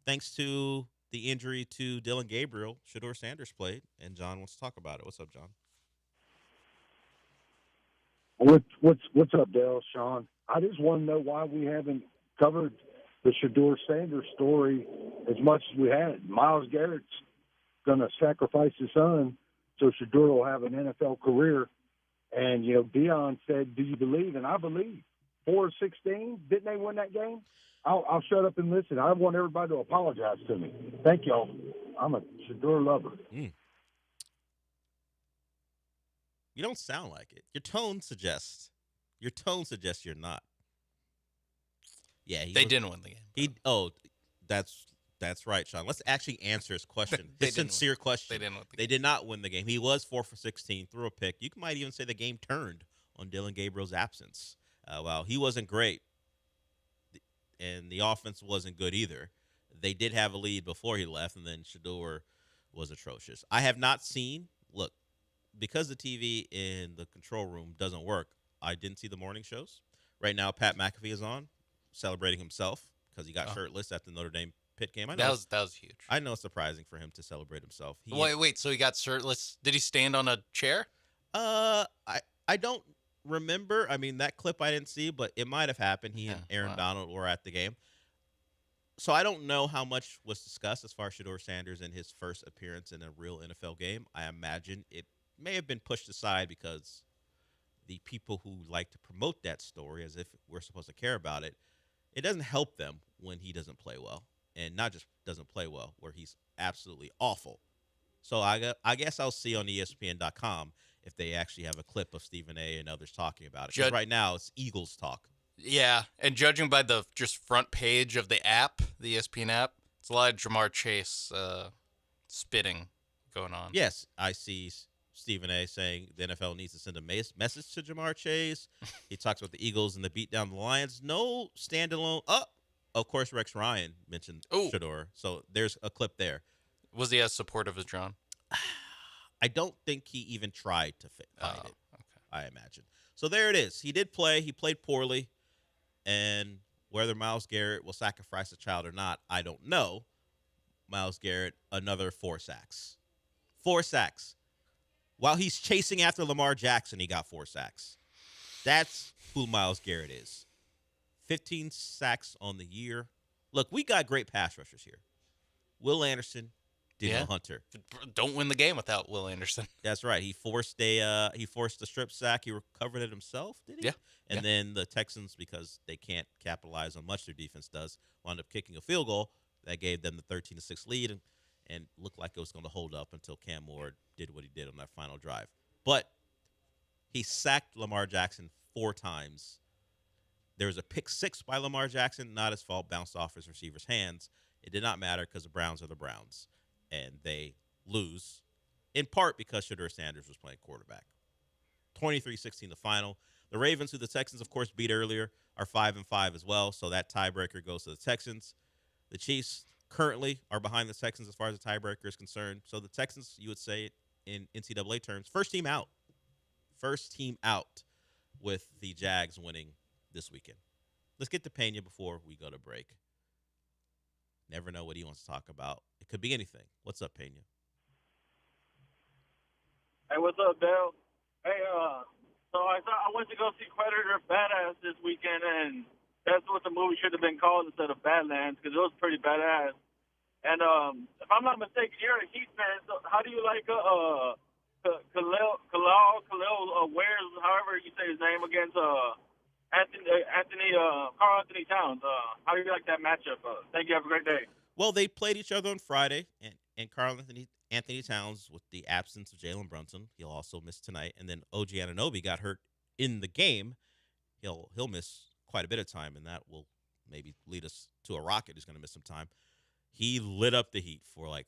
thanks to the injury to Dylan Gabriel. Shador Sanders played, and John wants to talk about it. What's up, John? What's up, Dale, Sean? I just want to know why we haven't covered the Shador Sanders story as much as we had. Myles Garrett's going to sacrifice his son so Shador will have an NFL career. And, Deion said, "Do you believe?" And I believe. 4-16, didn't they win that game? I'll shut up and listen. I want everybody to apologize to me. Thank y'all. I'm a Shador lover. You don't sound like it. Your tone suggests you're not. Yeah, they didn't win the game. That's right, Sean. Let's actually answer his question. His sincere question. They did not win the game. He was 4 for 16, threw a pick. You might even say the game turned on Dylan Gabriel's absence. While he wasn't great, and the offense wasn't good either, they did have a lead before he left, and then Shador was atrocious. I have not seen. Look. Because the TV in the control room doesn't work, I didn't see the morning shows. Right now, Pat McAfee is on, celebrating himself because he got shirtless at the Notre Dame Pitt game. I know that was huge. I know it's surprising for him to celebrate himself. Wait, so he got shirtless? Did he stand on a chair? I don't remember. I mean, that clip I didn't see, but it might have happened. He and Aaron Donald were at the game. So I don't know how much was discussed as far as Shador Sanders in his first appearance in a real NFL game. I imagine it may have been pushed aside because the people who like to promote that story as if we're supposed to care about it, it doesn't help them when he doesn't play well, and not just doesn't play well, where he's absolutely awful. So I guess I'll see on ESPN.com if they actually have a clip of Stephen A. and others talking about it. 'Cause right now it's Eagles talk. Yeah, and judging by the just front page of the app, the ESPN app, it's a lot of Jamar Chase spitting going on. Yes, I see Stephen A. saying the NFL needs to send a message to Jamar Chase. He talks about the Eagles and the beat down the Lions. No standalone. Of course, Rex Ryan mentioned Shador. So there's a clip there. Was he as supportive as John? I don't think he even tried to fight it, okay. I imagine. So there it is. He did play. He played poorly. And whether Myles Garrett will sacrifice a child or not, I don't know. Myles Garrett, another 4 sacks. 4 sacks. While he's chasing after Lamar Jackson, he got 4 sacks. That's who Myles Garrett is. 15 sacks on the year. Look, we got great pass rushers here. Will Anderson, Daniel Hunter. Don't win the game without Will Anderson. That's right. He forced a strip sack. He recovered it himself, did he? Yeah. And then the Texans, because they can't capitalize on much their defense does, wound up kicking a field goal that gave them the 13-6 lead and looked like it was going to hold up until Cam Ward did what he did on that final drive. But he sacked Lamar Jackson 4 times. There was a pick 6 by Lamar Jackson, not his fault, bounced off his receiver's hands. It did not matter because the Browns are the Browns, and they lose, in part because Shador Sanders was playing quarterback. 23-16 the final. The Ravens, who the Texans, of course, beat earlier, are 5-5 as well, so that tiebreaker goes to the Texans. The Chiefs currently are behind the Texans as far as the tiebreaker is concerned. So the Texans, you would say in NCAA terms, first team out. First team out with the Jags winning this weekend. Let's get to Pena before we go to break. Never know what he wants to talk about. It could be anything. What's up, Pena? Hey, what's up, Dale? Hey, so I went to go see Predator Badass this weekend, and that's what the movie should have been called instead of Badlands, because it was pretty badass. And if I'm not mistaken, you're a Heat fan. So how do you like Khalil Wares, however you say his name, against Carl Anthony Towns? How do you like that matchup? Thank you. Have a great day. Well, they played each other on Friday, and Carl Anthony Towns, with the absence of Jalen Brunson, he'll also miss tonight. And then OG Anunoby got hurt in the game. He'll miss quite a bit of time, and that will maybe lead us to a Rocket who's going to miss some time. He lit up the Heat for like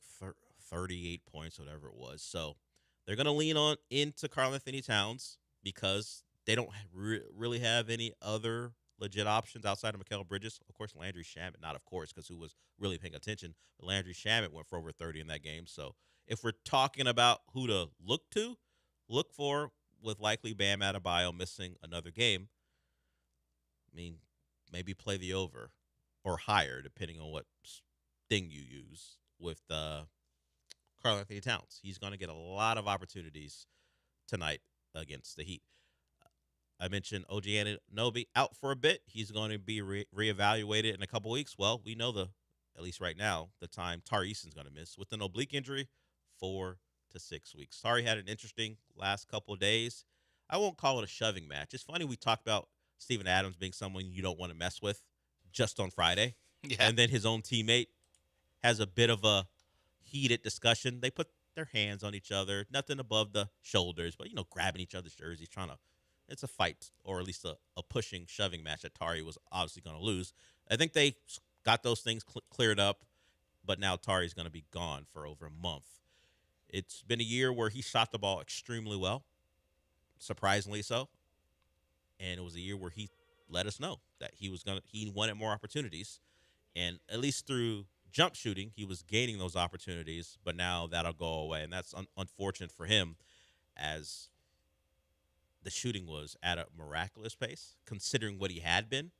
38 points, whatever it was. So they're going to lean on into Carl Anthony Towns because they don't really have any other legit options outside of Mikal Bridges. Of course, Landry Shamet, not of course, because who was really paying attention. But Landry Shamet went for over 30 in that game. So if we're talking about who to look for with likely Bam Adebayo missing another game, I mean, maybe play the over or higher, depending on what thing you use with Carl Anthony Towns. He's going to get a lot of opportunities tonight against the Heat. I mentioned OG Anunoby out for a bit. He's going to be reevaluated in a couple weeks. Well, we know at least right now, the time Tari Easton's going to miss with an oblique injury, 4 to 6 weeks. Tari had an interesting last couple of days. I won't call it a shoving match. It's funny we talked about Steven Adams being someone you don't want to mess with just on Friday. Yeah. And then his own teammate has a bit of a heated discussion. They put their hands on each other, nothing above the shoulders, but, grabbing each other's jerseys, it's a fight, or at least a pushing, shoving match that Tari was obviously going to lose. I think they got those things cleared up, but now Tari's going to be gone for over a month. It's been a year where he shot the ball extremely well, surprisingly so. And it was a year where he let us know that he wanted more opportunities. And at least through jump shooting, he was gaining those opportunities, but now that'll go away. And that's unfortunate for him, as the shooting was at a miraculous pace, considering what he had been.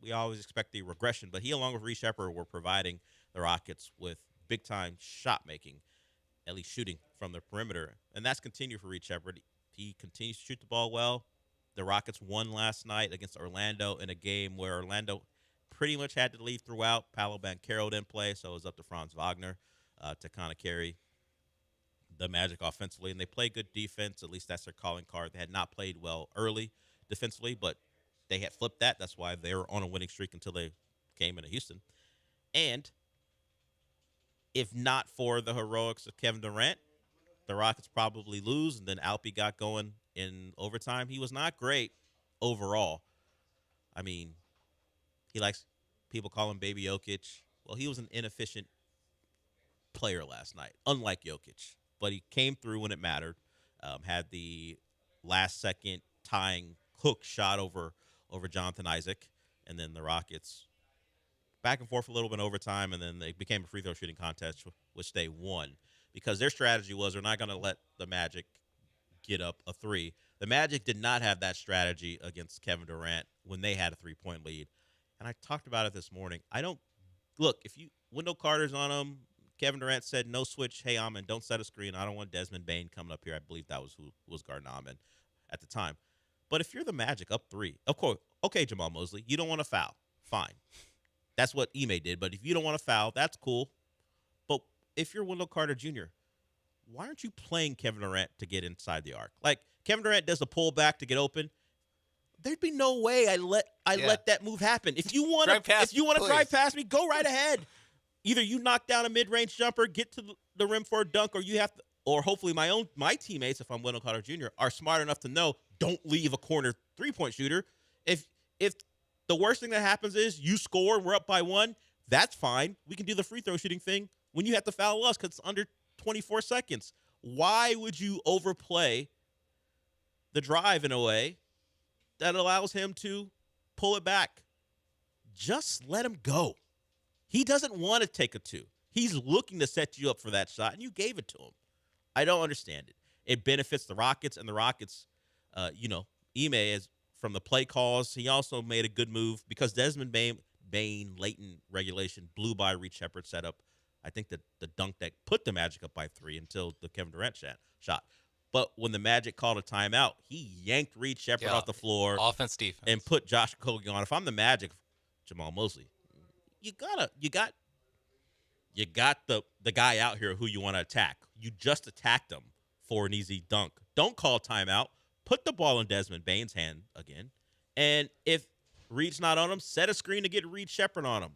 We always expect the regression, but he, along with Reece Shepard, were providing the Rockets with big-time shot making, at least shooting from the perimeter. And that's continued for Reece Shepard. He continues to shoot the ball well. The Rockets won last night against Orlando in a game where Orlando pretty much had to leave throughout. Paolo Banchero didn't play, so it was up to Franz Wagner to kind of carry the Magic offensively. And they played good defense. At least that's their calling card. They had not played well early defensively, but they had flipped that. That's why they were on a winning streak until they came into Houston. And if not for the heroics of Kevin Durant, the Rockets probably lose, and then Alpi got going in overtime. He was not great overall. I mean, people call him Baby Jokic. Well, he was an inefficient player last night, unlike Jokic. But he came through when it mattered, had the last-second tying hook shot over Jonathan Isaac, and then the Rockets back and forth a little bit in overtime, and then they became a free throw shooting contest, which they won, because their strategy was they're not going to let the Magic get up a three. The Magic did not have that strategy against Kevin Durant when they had a three-point lead. And I talked about it this morning. If Wendell Carter's on them, Kevin Durant said, no switch, hey, Amon, don't set a screen. I don't want Desmond Bane coming up here. I believe that was who was guarding Amon at the time. But if you're the Magic up three, of course, okay, Jamal Mosley, you don't want to foul. Fine. That's what Ime did. But if you don't want to foul, that's cool. But if you're Wendell Carter Jr., why aren't you playing Kevin Durant to get inside the arc? Like Kevin Durant does a pullback to get open. There'd be no way I let that move happen. If you want to drive past me, go right ahead. Either you knock down a mid-range jumper, get to the rim for a dunk, or you have to, or hopefully my teammates, if I'm Wendell Carter Jr., are smart enough to know don't leave a corner three-point shooter. If the worst thing that happens is you score and we're up by 1, that's fine. We can do the free throw shooting thing when you have to foul us because it's under 24 seconds. Why would you overplay the drive in a way that allows him to pull it back? Just let him go. He doesn't want to take a 2. He's looking to set you up for that shot, and you gave it to him. I don't understand it. It benefits the Rockets, and the Rockets, Ime is from the play calls. He also made a good move because Desmond Bain late in regulation blew by Reed Shepherd's setup. I think that the dunk that put the Magic up by 3 until the Kevin Durant shot. But when the Magic called a timeout, he yanked Reed Shepherd off the floor. Offense, defense. And put Josh Okogie on. If I'm the Magic, Jamal Mosley, you got the guy out here who you want to attack. You just attacked him for an easy dunk. Don't call timeout. Put the ball in Desmond Bain's hand again. And if Reed's not on him, set a screen to get Reed Shepherd on him.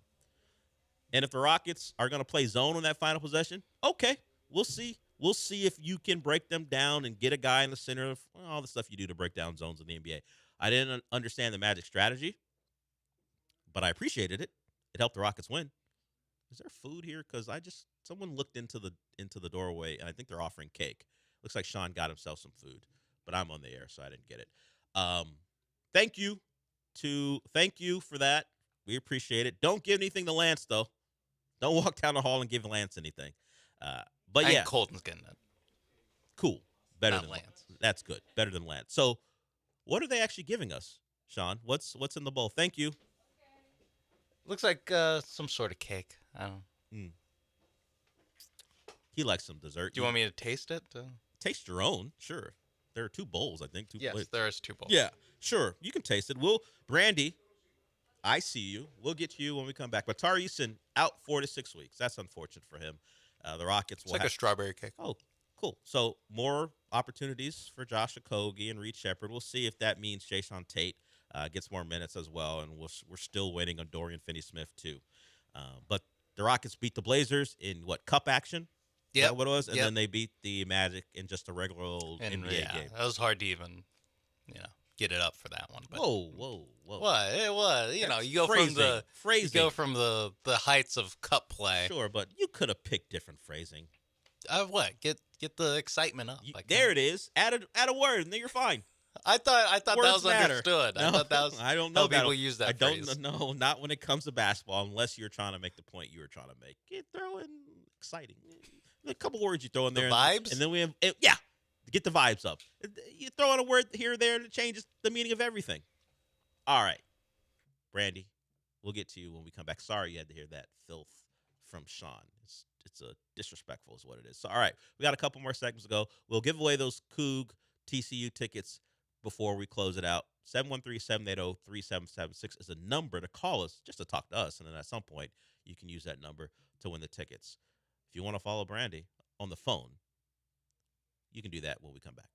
And if the Rockets are going to play zone on that final possession, okay, we'll see. We'll see if you can break them down and get a guy in the center of all the stuff you do to break down zones in the NBA. I didn't understand the Magic strategy, but I appreciated it. It helped the Rockets win. Is there food here? Because someone looked into the doorway, and I think they're offering cake. Looks like Sean got himself some food, but I'm on the air, so I didn't get it. Thank you for that. We appreciate it. Don't give anything to Lance, though. Don't walk down the hall and give Lance anything. But yeah, Colton's getting it. Cool. Better Not than Lance. That's good. Better than Lance. So, what are they actually giving us, Sean? What's in the bowl? Thank you. Looks like some sort of cake. I don't know. He likes some dessert. Do you want me to taste it? Taste your own, sure. There are 2 bowls, I think. 2 yes, plates. there is 2 bowls. Yeah, sure. You can taste it. Brandy, I see you. We'll get to you when we come back. But Tari Eason out 4 to 6 weeks. That's unfortunate for him. The Rockets It's like a strawberry cake. Oh, cool. So more opportunities for Josh Okogie and Reed Shepherd. We'll see if that means Jason Tate gets more minutes as well, and we're still waiting on Dorian Finney-Smith too. But the Rockets beat the Blazers in cup action? Yeah, what it was, and then they beat the Magic in just a regular old NBA game. That was hard to even, get it up for that one. But whoa! What it was, you go from the heights of cup play. Sure, but you could have picked different phrasing. Get the excitement up. There it is. Add a word, and then you're fine. I thought that Words was matter. understood. No, I thought that was. I don't know how people use that phrase. I don't know. Not when it comes to basketball, unless you're trying to make the point you were trying to make. You throw in exciting. A couple words you throw in there. Vibes? And then we have, get the vibes up. You throw in a word here or there, and it changes the meaning of everything. All right. Brandy, we'll get to you when we come back. Sorry you had to hear that filth from Sean. It's a disrespectful is what it is. So, all right. We got a couple more segments to go. We'll give away those Coug TCU tickets before we close it out. 713-780-3776 is a number to call us just to talk to us. And then at some point, you can use that number to win the tickets. If you want to follow Brandy on the phone, you can do that when we come back.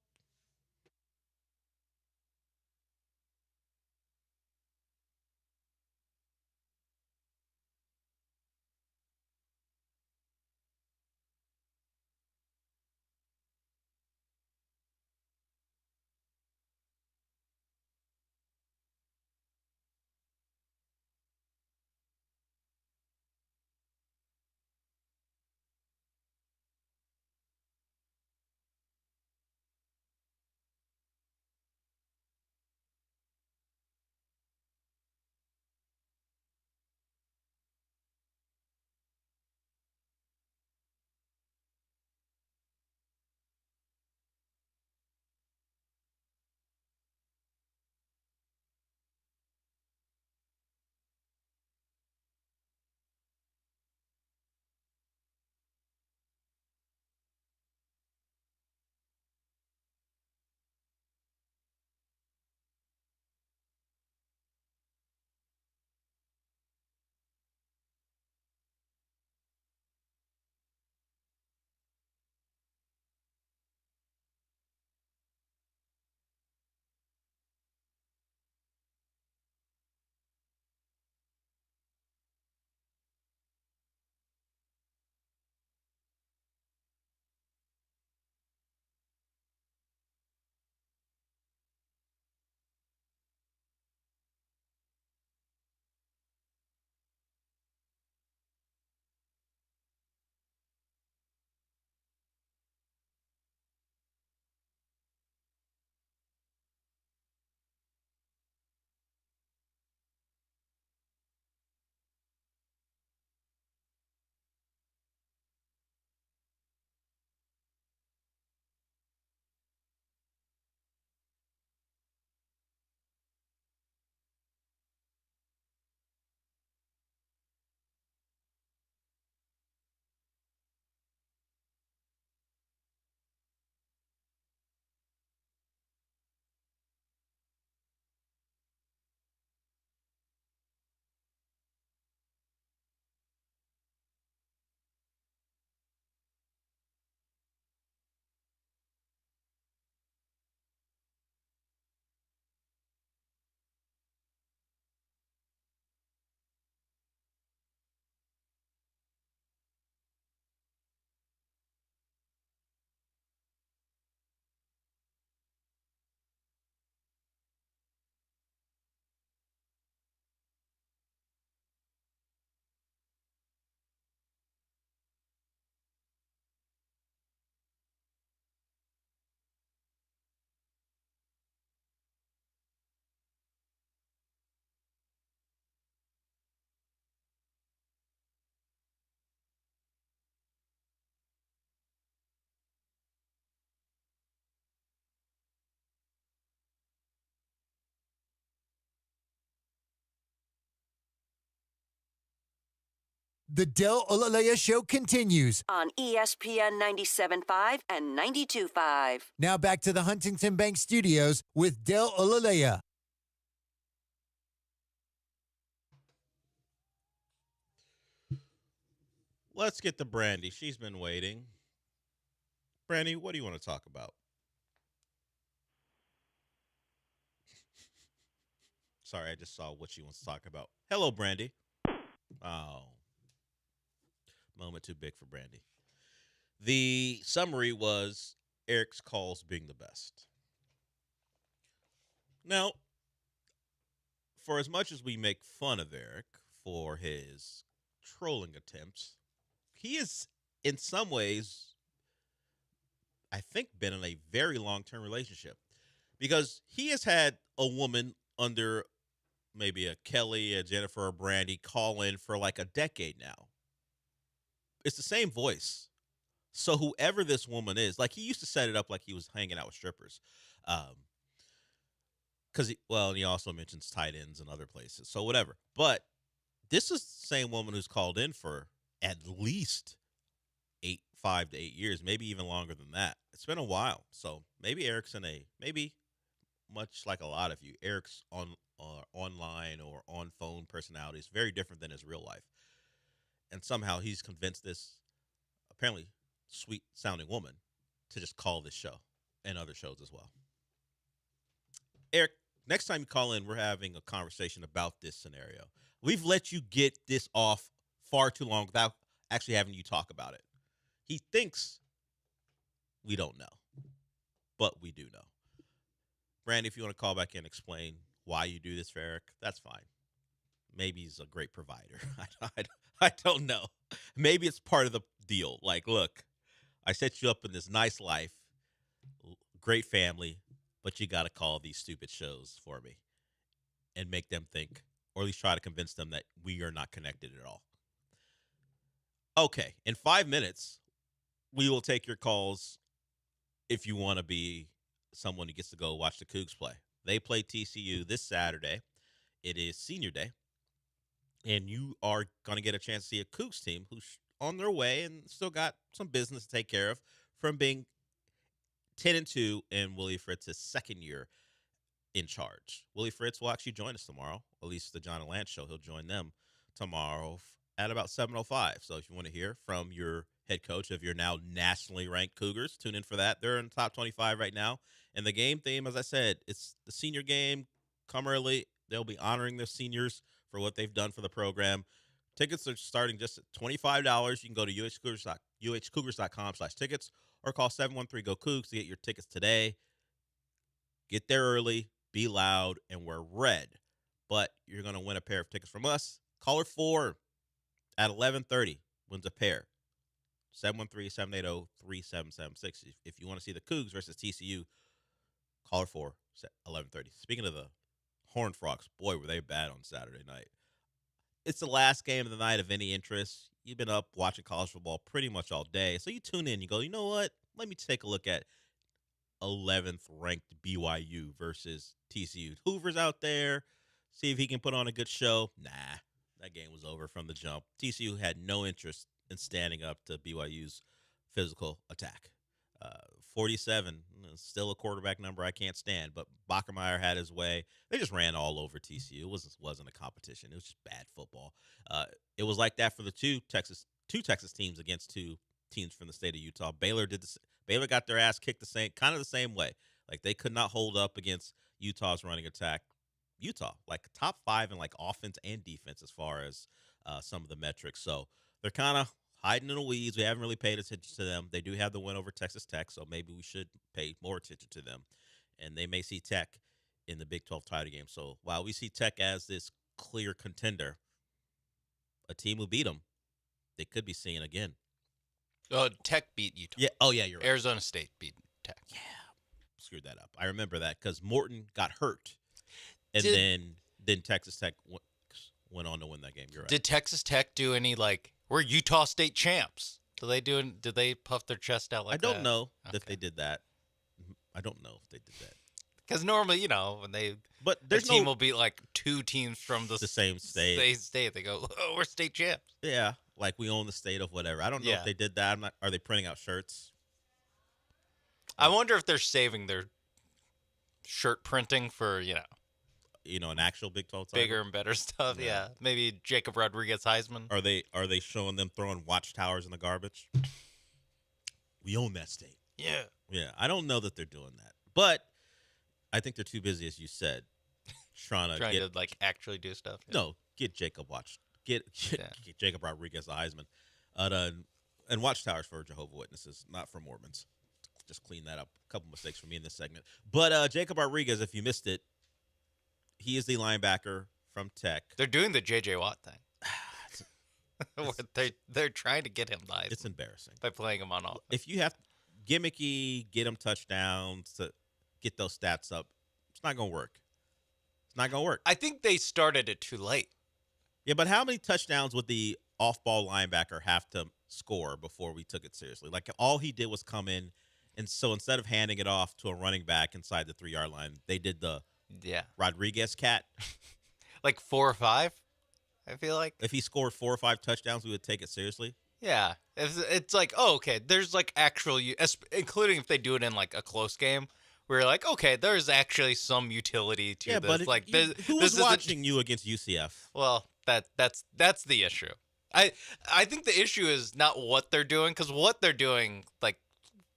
The Del Olalea Show continues. On ESPN 97.5 and 92.5. Now back to the Huntington Bank Studios with Del Olalea. Let's get to Brandy. She's been waiting. Brandy, what do you want to talk about? Sorry, I just saw what she wants to talk about. Hello, Brandy. Oh. Moment too big for Brandy. The summary was Eric's calls being the best. Now, for as much as we make fun of Eric for his trolling attempts, he is, in some ways, I think, been in a very long-term relationship. Because he has had a woman under maybe a Kelly, a Jennifer, or Brandy call in for like a decade now. It's the same voice. So whoever this woman is, like he used to set it up like he was hanging out with strippers. Because, he also mentions tight ends and other places. So whatever. But this is the same woman who's called in for at least 5 to 8 years, maybe even longer than that. It's been a while. So maybe Eric's maybe much like a lot of you, Eric's online or on phone personality is very different than his real life. And somehow he's convinced this apparently sweet sounding woman to just call this show and other shows as well. Eric, next time you call in, we're having a conversation about this scenario. We've let you get this off far too long without actually having you talk about it. He thinks we don't know, but we do know. Brandy, if you want to call back in and explain why you do this for Eric, that's fine. Maybe he's a great provider. I don't know. Maybe it's part of the deal. Like, look, I set you up in this nice life, great family, but you got to call these stupid shows for me and make them think, or at least try to convince them that we are not connected at all. Okay, in 5 minutes, we will take your calls if you want to be someone who gets to go watch the Cougs play. They play TCU this Saturday. It is senior day. And you are going to get a chance to see a Cougs team who's on their way and still got some business to take care of from being 10-2 in Willie Fritz's second year in charge. Willie Fritz will actually join us tomorrow, at least the John and Lance show. He'll join them tomorrow at about 7:05. So if you want to hear from your head coach of your now nationally ranked Cougars, tune in for that. They're in the top 25 right now. And the game theme, as I said, it's the senior game. Come early. They'll be honoring their seniors for what they've done for the program. Tickets are starting just at $25. You can go to uhcougars.com/tickets or call 713-GO-COUGS to get your tickets today. Get there early, be loud, and wear red. But you're going to win a pair of tickets from us. Caller 4 at 11:30 wins a pair. 713-780-3776. If you want to see the Cougs versus TCU, caller 4 at 11:30. Speaking of the Horned Frogs, boy, were they bad on Saturday night. It's the last game of the night of any interest. You've been up watching college football pretty much all day. So you tune in, you go, you know what? Let me take a look at 11th ranked BYU versus TCU. Hoover's out there. See if he can put on a good show. Nah, that game was over from the jump. TCU had no interest in standing up to BYU's physical attack. 47, still a quarterback number I can't stand, but Backermeyer had his way. They just ran all over TCU. It wasn't a competition. It was just bad football. It was like that for the two Texas teams against two teams from the state of Utah. Baylor got their ass kicked the same way. Like they could not hold up against Utah's running attack. Utah, like top 5 in like offense and defense as far as some of the metrics. So they're kind of hiding in the weeds. We haven't really paid attention to them. They do have the win over Texas Tech, so maybe we should pay more attention to them. And they may see Tech in the Big 12 title game. So while we see Tech as this clear contender, a team who beat them, they could be seeing again. Tech beat Utah. Yeah. Oh, yeah, you're right. Arizona State beat Tech. Yeah. Screwed that up. I remember that because Morton got hurt, and then Texas Tech went on to win that game. You're right. Did Texas Tech do any we're Utah State champs? Did they puff their chest out like that? I don't know if they did that. I don't know if they did that. Because normally, when the team will beat like 2 teams from the same state. They go, oh, we're state champs. Yeah, like we own the state of whatever. I don't know if they did that. Are they printing out shirts? I wonder if they're saving their shirt printing for an actual Big 12 title? Bigger and better stuff. Yeah, maybe Jacob Rodriguez Heisman. Are they showing them throwing watchtowers in the garbage? We own that state. Yeah. I don't know that they're doing that, but I think they're too busy, as you said, trying to like actually do stuff. Yeah. No, get Jacob get Jacob Rodriguez Heisman, and watchtowers for Jehovah's Witnesses, not for Mormons. Just clean that up. A couple mistakes from me in this segment. But Jacob Rodriguez, if you missed it, he is the linebacker from Tech. They're doing the J.J. Watt thing. They're trying to get him live. It's embarrassing. By playing him on offense. If you have gimmicky, get him touchdowns to get those stats up, it's not going to work. It's not going to work. I think they started it too late. Yeah, but how many touchdowns would the off-ball linebacker have to score before we took it seriously? Like, all he did was come in. And so instead of handing it off to a running back inside the 3-yard line, they did the Rodriguez cat. Like 4 or 5, I feel like. If he scored 4 or 5 touchdowns, we would take it seriously. Yeah. It's like, oh, okay, there's like actual, including if they do it in like a close game, where you're like, okay, there's actually some utility to this. Like, who was watching you against UCF? Well, that's the issue. I think the issue is not what they're doing, because what they're doing, like,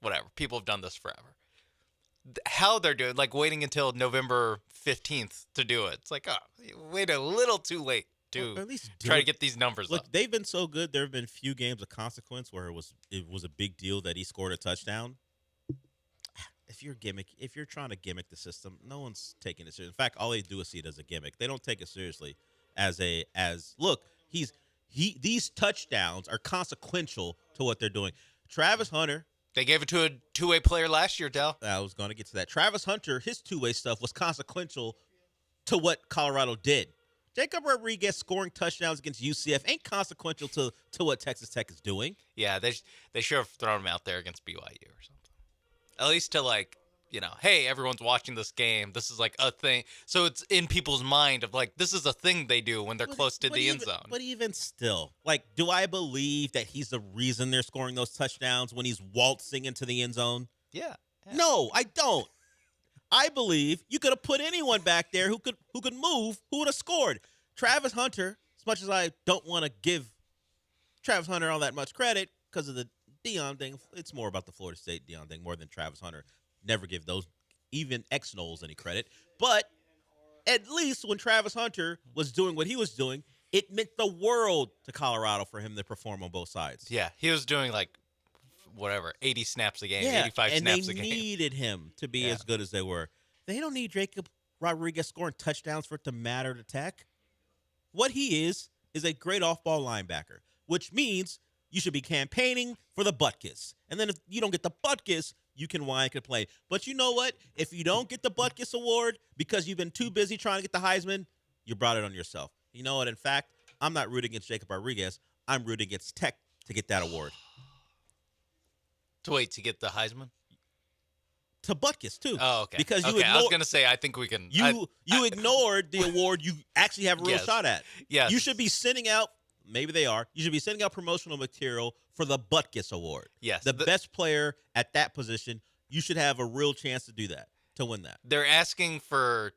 whatever. People have done this forever. How they're doing, like waiting until November 15th to do it. It's like, oh, you wait a little too late to at least try to get these numbers Look, up. They've been so good. There have been few games of consequence where it was a big deal that he scored a touchdown. If you're trying to gimmick the system, no one's taking it seriously. In fact, all they do is see it as a gimmick. They don't take it seriously these touchdowns are consequential to what they're doing. Travis Hunter. They gave it to a two-way player last year, Del. I was going to get to that. Travis Hunter, his two-way stuff was consequential to what Colorado did. Jacob Rodriguez scoring touchdowns against UCF ain't consequential to what Texas Tech is doing. Yeah, they should have thrown him out there against BYU or something. At least to hey, everyone's watching this game. This is like a thing. So it's in people's mind of like, this is a thing they do when they're close to the end zone. But even still, like, do I believe that he's the reason they're scoring those touchdowns when he's waltzing into the end zone? Yeah. No, I don't. I believe you could have put anyone back there who could move, who would have scored. Travis Hunter, as much as I don't want to give Travis Hunter all that much credit because of the Deion thing, it's more about the Florida State Deion thing more than Travis Hunter. Never give those, even ex-Noles, any credit. But at least when Travis Hunter was doing what he was doing, it meant the world to Colorado for him to perform on both sides. Yeah, he was doing 80 snaps a game, 85 snaps a game. And they needed him to be as good as they were. They don't need Jacob Rodriguez scoring touchdowns for it to matter to Tech. What he is a great off-ball linebacker, which means you should be campaigning for the butt kiss. And then if you don't get the butt kiss, you can whine and complain. But you know what? If you don't get the Butkus Award because you've been too busy trying to get the Heisman, you brought it on yourself. You know what? In fact, I'm not rooting against Jacob Rodriguez. I'm rooting against Tech to get that award. To get the Heisman? To Butkus, too. Oh, okay. Because I was going to say, I think we can. You ignored the award you actually have a real shot at. Yes. You should be sending out, maybe they are, you should be sending out promotional material for the Butkus Award. Yes. The best player at that position, you should have a real chance to do that, to win that. They're asking for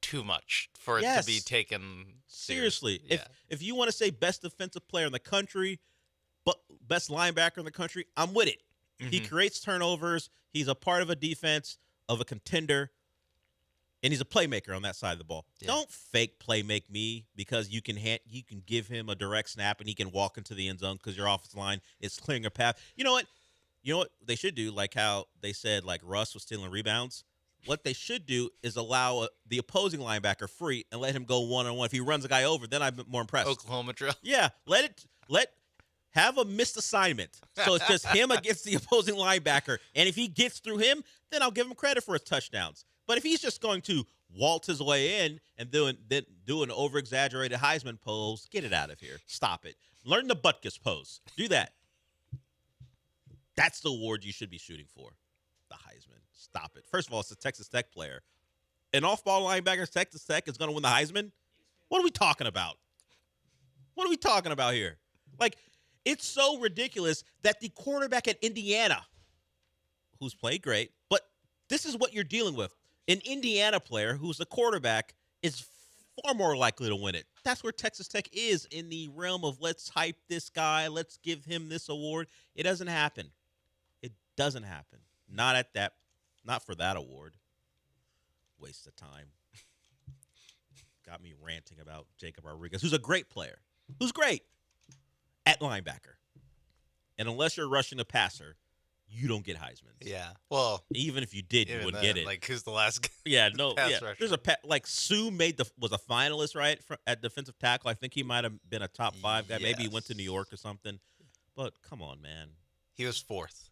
too much for it to be taken seriously. Yeah. If you want to say best defensive player in the country, but best linebacker in the country, I'm with it. Mm-hmm. He creates turnovers. He's a part of a defense of a contender, and he's a playmaker on that side of the ball. Yeah. Don't fake playmake me because you can give him a direct snap and he can walk into the end zone because your offensive line is clearing a path. You know what they should do, like how they said like Russ was stealing rebounds? What they should do is allow the opposing linebacker free and let him go one-on-one. If he runs a guy over, then I'm more impressed. Oklahoma drill. Yeah, have a missed assignment. So it's just him against the opposing linebacker. And if he gets through him, then I'll give him credit for his touchdowns. But if he's just going to waltz his way in and do an over-exaggerated Heisman pose, get it out of here. Stop it. Learn the Butkus pose. Do that. That's the award you should be shooting for. the Heisman. Stop it. First of all, it's a Texas Tech player. An off-ball linebacker, Texas Tech, is going to win the Heisman? What are we talking about? What are we talking about here? Like, it's so ridiculous that the quarterback at Indiana, who's played great, but this is what you're dealing with. An Indiana player who's a quarterback is far more likely to win it. That's where Texas Tech is in the realm of let's hype this guy, let's give him this award. It doesn't happen. It doesn't happen. Not for that award. Waste of time. Got me ranting about Jacob Rodriguez, who's a great player. Who's great at linebacker. And unless you're rushing the passer, you don't get Heisman. Yeah. Well, even if you did, you wouldn't get it. Like, who's the last? Yeah, no. pass Yeah. rusher? There's like Sue was a finalist, right, at defensive tackle. I think he might have been a top 5 guy. Maybe he went to New York or something. But come on, man. He was fourth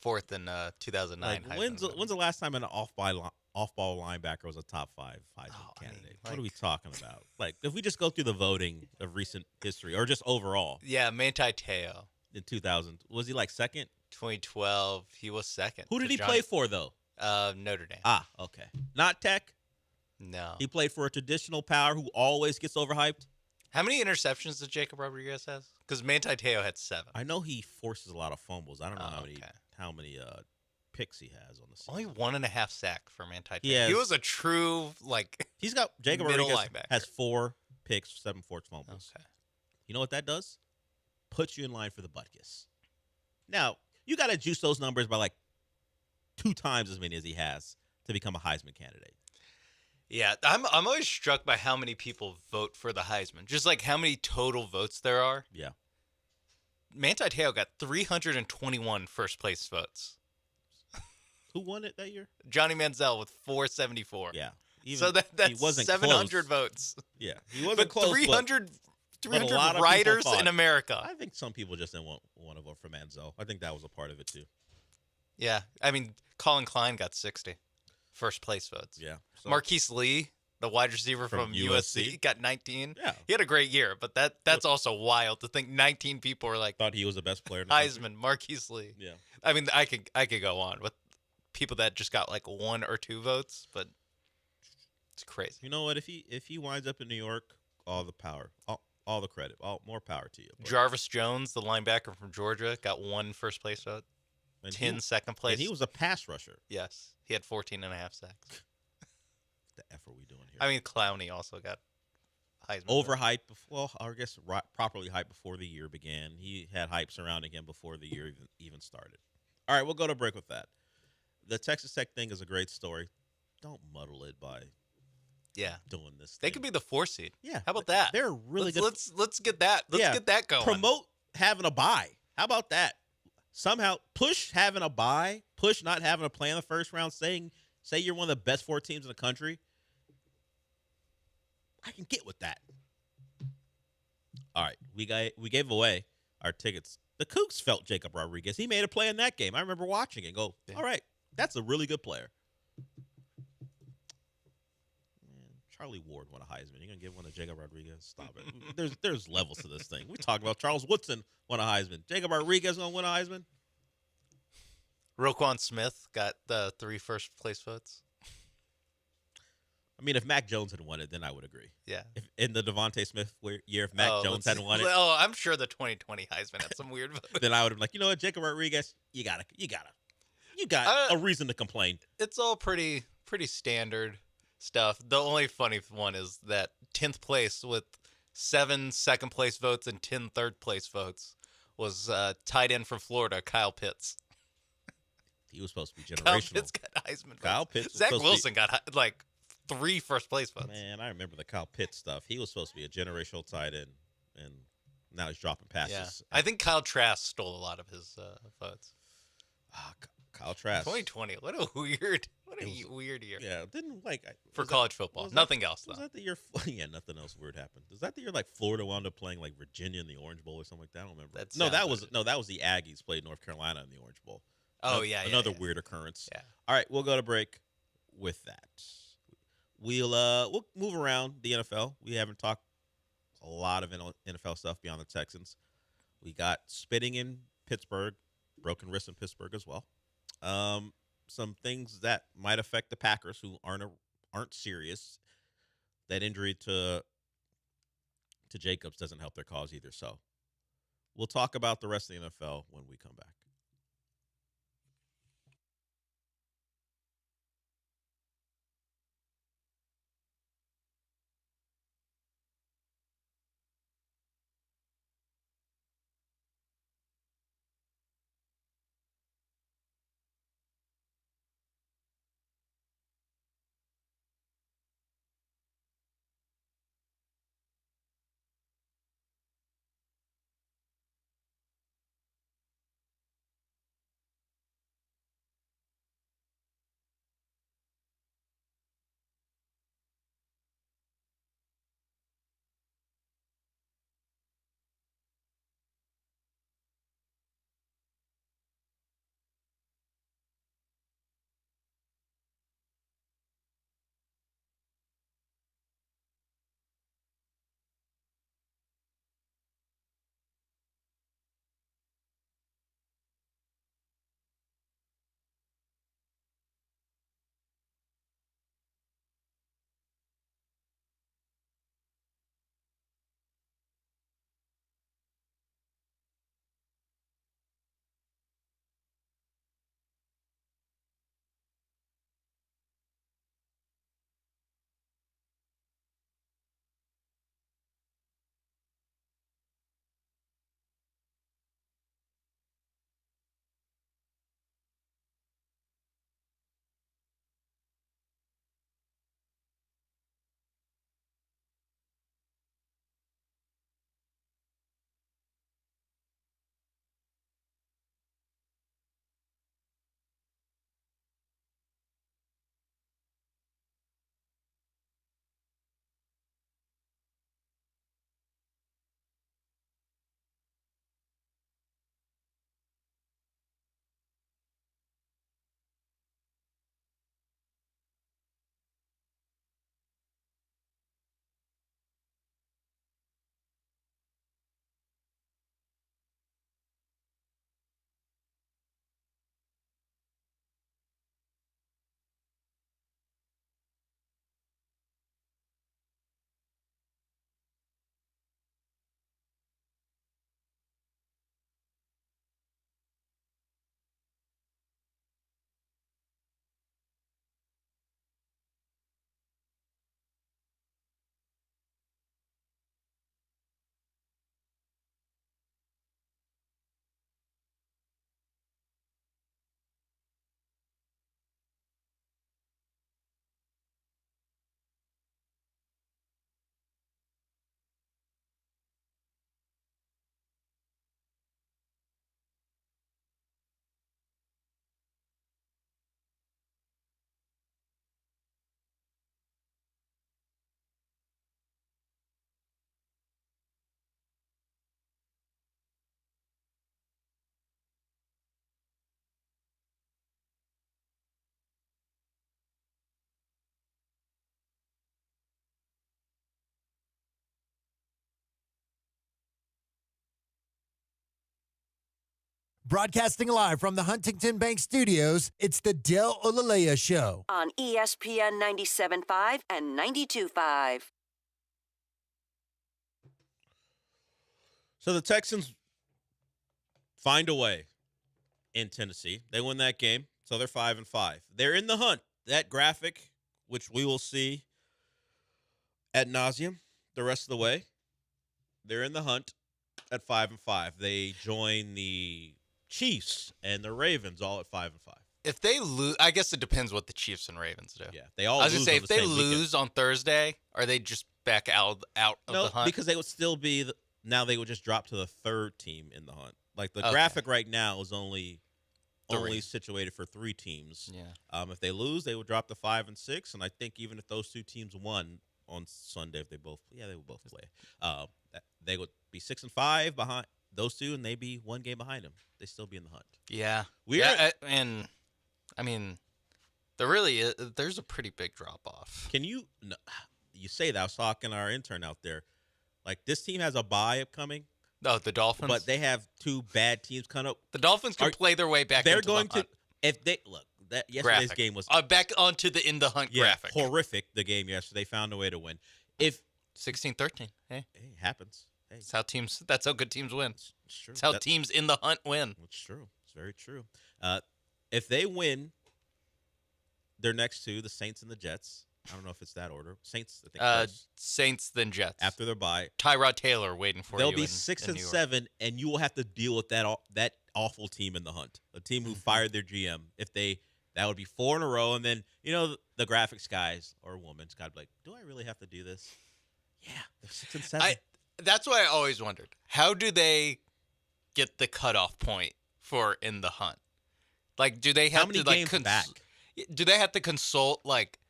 in 2009. Like, when's the last time an off-ball linebacker was a top 5 Heisman candidate? What are we talking about? Like, if we just go through the voting of recent history or just overall. Yeah, Manti Te'o. In 2000. Was he like second? 2012, he was second. Who did he play for, though? Notre Dame. Ah, okay. Not Tech? No. He played for a traditional power who always gets overhyped? How many interceptions did Jacob Rodriguez have? Because Manti Te'o had 7. I know he forces a lot of fumbles. I don't know how many picks he has on the season. Only 1.5 sack for Manti Te'o. Yeah. He was a true, he's got Jacob middle Rodriguez linebacker. has 4 picks, 7 forced fumbles. Okay. You know what that does? Puts you in line for the Butkus. Now, you got to juice those numbers by like 2 times as many as he has to become a Heisman candidate. Yeah, I'm always struck by how many people vote for the Heisman. Just like how many total votes there are. Yeah. Manti Te'o got 321 first place votes. Who won it that year? Johnny Manziel with 474. Yeah. So that's 700 close. votes. Yeah. He wasn't but close. 300 but a lot of writers people in America. I think some people just didn't want to vote for Manziel. I think that was a part of it too. Yeah. I mean, Colin Klein got 60 first place votes. Yeah. So Marquise Lee, the wide receiver from USC, got 19. Yeah. He had a great year, but that's also wild to think 19 people were like thought he was the best player in the Heisman, country. Marquise Lee. Yeah. I mean, I could go on with people that just got like 1 or 2 votes, but it's crazy. You know what? If he winds up in New York, all the power, all the credit, more power to you. But Jarvis Jones, the linebacker from Georgia, got 1 first place vote. 10 second place. And he was a pass rusher. Yes. He had 14.5 sacks. What the F are we doing here? I mean, Clowney also got Heisman. Overhyped. Well, I guess properly hyped before the year began. He had hype surrounding him before the year even started. All right, we'll go to break with that. The Texas Tech thing is a great story. Don't muddle it by doing this thing. They could be the 4 seed. Yeah. How about that? They're really good. Let's get that. Let's get that going. Promote having a bye. How about that? Somehow push having a bye, push not having a play in the first round, say you're one of the best 4 teams in the country. I can get with that. All right, we gave away our tickets. The Cougs felt Jacob Rodriguez. He made a play in that game. I remember watching it and go, all right, that's a really good player. Man, Charlie Ward won a Heisman. You're going to give one to Jacob Rodriguez? Stop it. There's levels to this thing. We talked about Charles Woodson won a Heisman. Jacob Rodriguez going to win a Heisman? Roquan Smith got the 3 first place votes. I mean, if Mac Jones had won it, then I would agree. Yeah. If in the Devontae Smith year, if Mac Jones had won it, I'm sure the 2020 Heisman had some weird votes. Then I would have been like, you know what, Jacob Rodriguez, you got a reason to complain. It's all pretty standard stuff. The only funny one is that 10th place with 7 second place votes and 10 third place votes was tight end from Florida, Kyle Pitts. He was supposed to be generational. Kyle Pitts got Heisman. Kyle Pitts. Zach Wilson got like 3 first place votes. Man, I remember the Kyle Pitts stuff. He was supposed to be a generational tight end, and now he's dropping passes. Yeah. I think Kyle Trask stole a lot of his votes. Kyle Trask. 2020. What a weird year. Yeah, didn't like for college football. Nothing else though. Was that the year? Yeah, nothing else weird happened. Was that the year like Florida wound up playing like Virginia in the Orange Bowl or something like that? I don't remember. That was the Aggies played North Carolina in the Orange Bowl. Oh, another weird occurrence. Yeah. All right, we'll go to break with that. We'll move around the NFL. We haven't talked a lot of NFL stuff beyond the Texans. We got spitting in Pittsburgh, broken wrist in Pittsburgh as well. some things that might affect the Packers who aren't serious. That injury to Jacobs doesn't help their cause either. So we'll talk about the rest of the NFL when we come back. Broadcasting live from the Huntington Bank Studios, it's the Del Olalea Show. On ESPN 97.5 and 92.5. So the Texans find a way in Tennessee. They win that game, so they're 5-5. They're in the hunt. That graphic, which we will see ad nauseum the rest of the way, they're in the hunt at 5-5. They join the Chiefs and the Ravens all at 5-5. If they lose, I guess it depends what the Chiefs and Ravens do. Yeah, they all. I was lose gonna say on if the they same lose weekend. on Thursday, are they just back out of the hunt? Because they would still be. Now they would just drop to the third team in the hunt. Like the Okay. graphic right now is only Three. situated for 3 teams. Yeah. If they lose, they would drop to 5 and 6, and I think even if those 2 teams won on Sunday, if they both, they would both play. They would be 6 and 5 behind those 2, and they'd be 1 game behind them. They still be in the hunt. Yeah. And I mean, there's a pretty big drop off. Can you? No, you say that. I was talking to our intern out there. Like this team has a bye upcoming. No, the Dolphins. But they have 2 bad teams coming up. The Dolphins can play their way back. They're into going the hunt. If they look, that yesterday's Graphic. game was Back onto the in the hunt graphic. Horrific. The game yesterday found a way to win. If 16-13, hey, it happens. Hey, That's how good teams win. It's true. That's how teams in the hunt win. It's true. It's very true. If they win their next two, the Saints and the Jets. I don't know if it's that order. Saints, I think. First. Saints, then Jets. After their bye, Tyrod Taylor waiting for you. They'll be 6 and 7, and you will have to deal with that awful team in the hunt, a team who fired their GM. That would be 4 in a row, and then the graphics guys or woman's got to be like, do I really have to do this? Yeah, they're 6 and 7. That's why I always wondered, how do they get the cutoff point for in the hunt? Like, do they have how many to games back? Do they have to consult like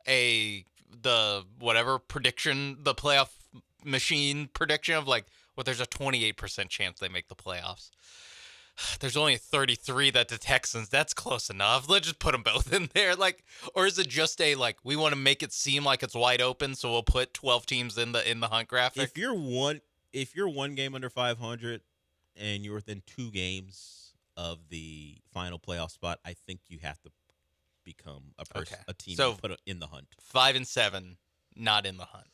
the whatever prediction, the playoff machine prediction of like, well, there's a 28% chance they make the playoffs. There's only a 33 that the Texans, that's close enough. Let's just put them both in there. Like, or is it just we want to make it seem like it's wide open, so we'll put 12 teams in the hunt graphic? If you're one game under 500 and you're within 2 games of the final playoff spot, I think you have to become a team so put in the hunt. 5 and 7, not in the hunt.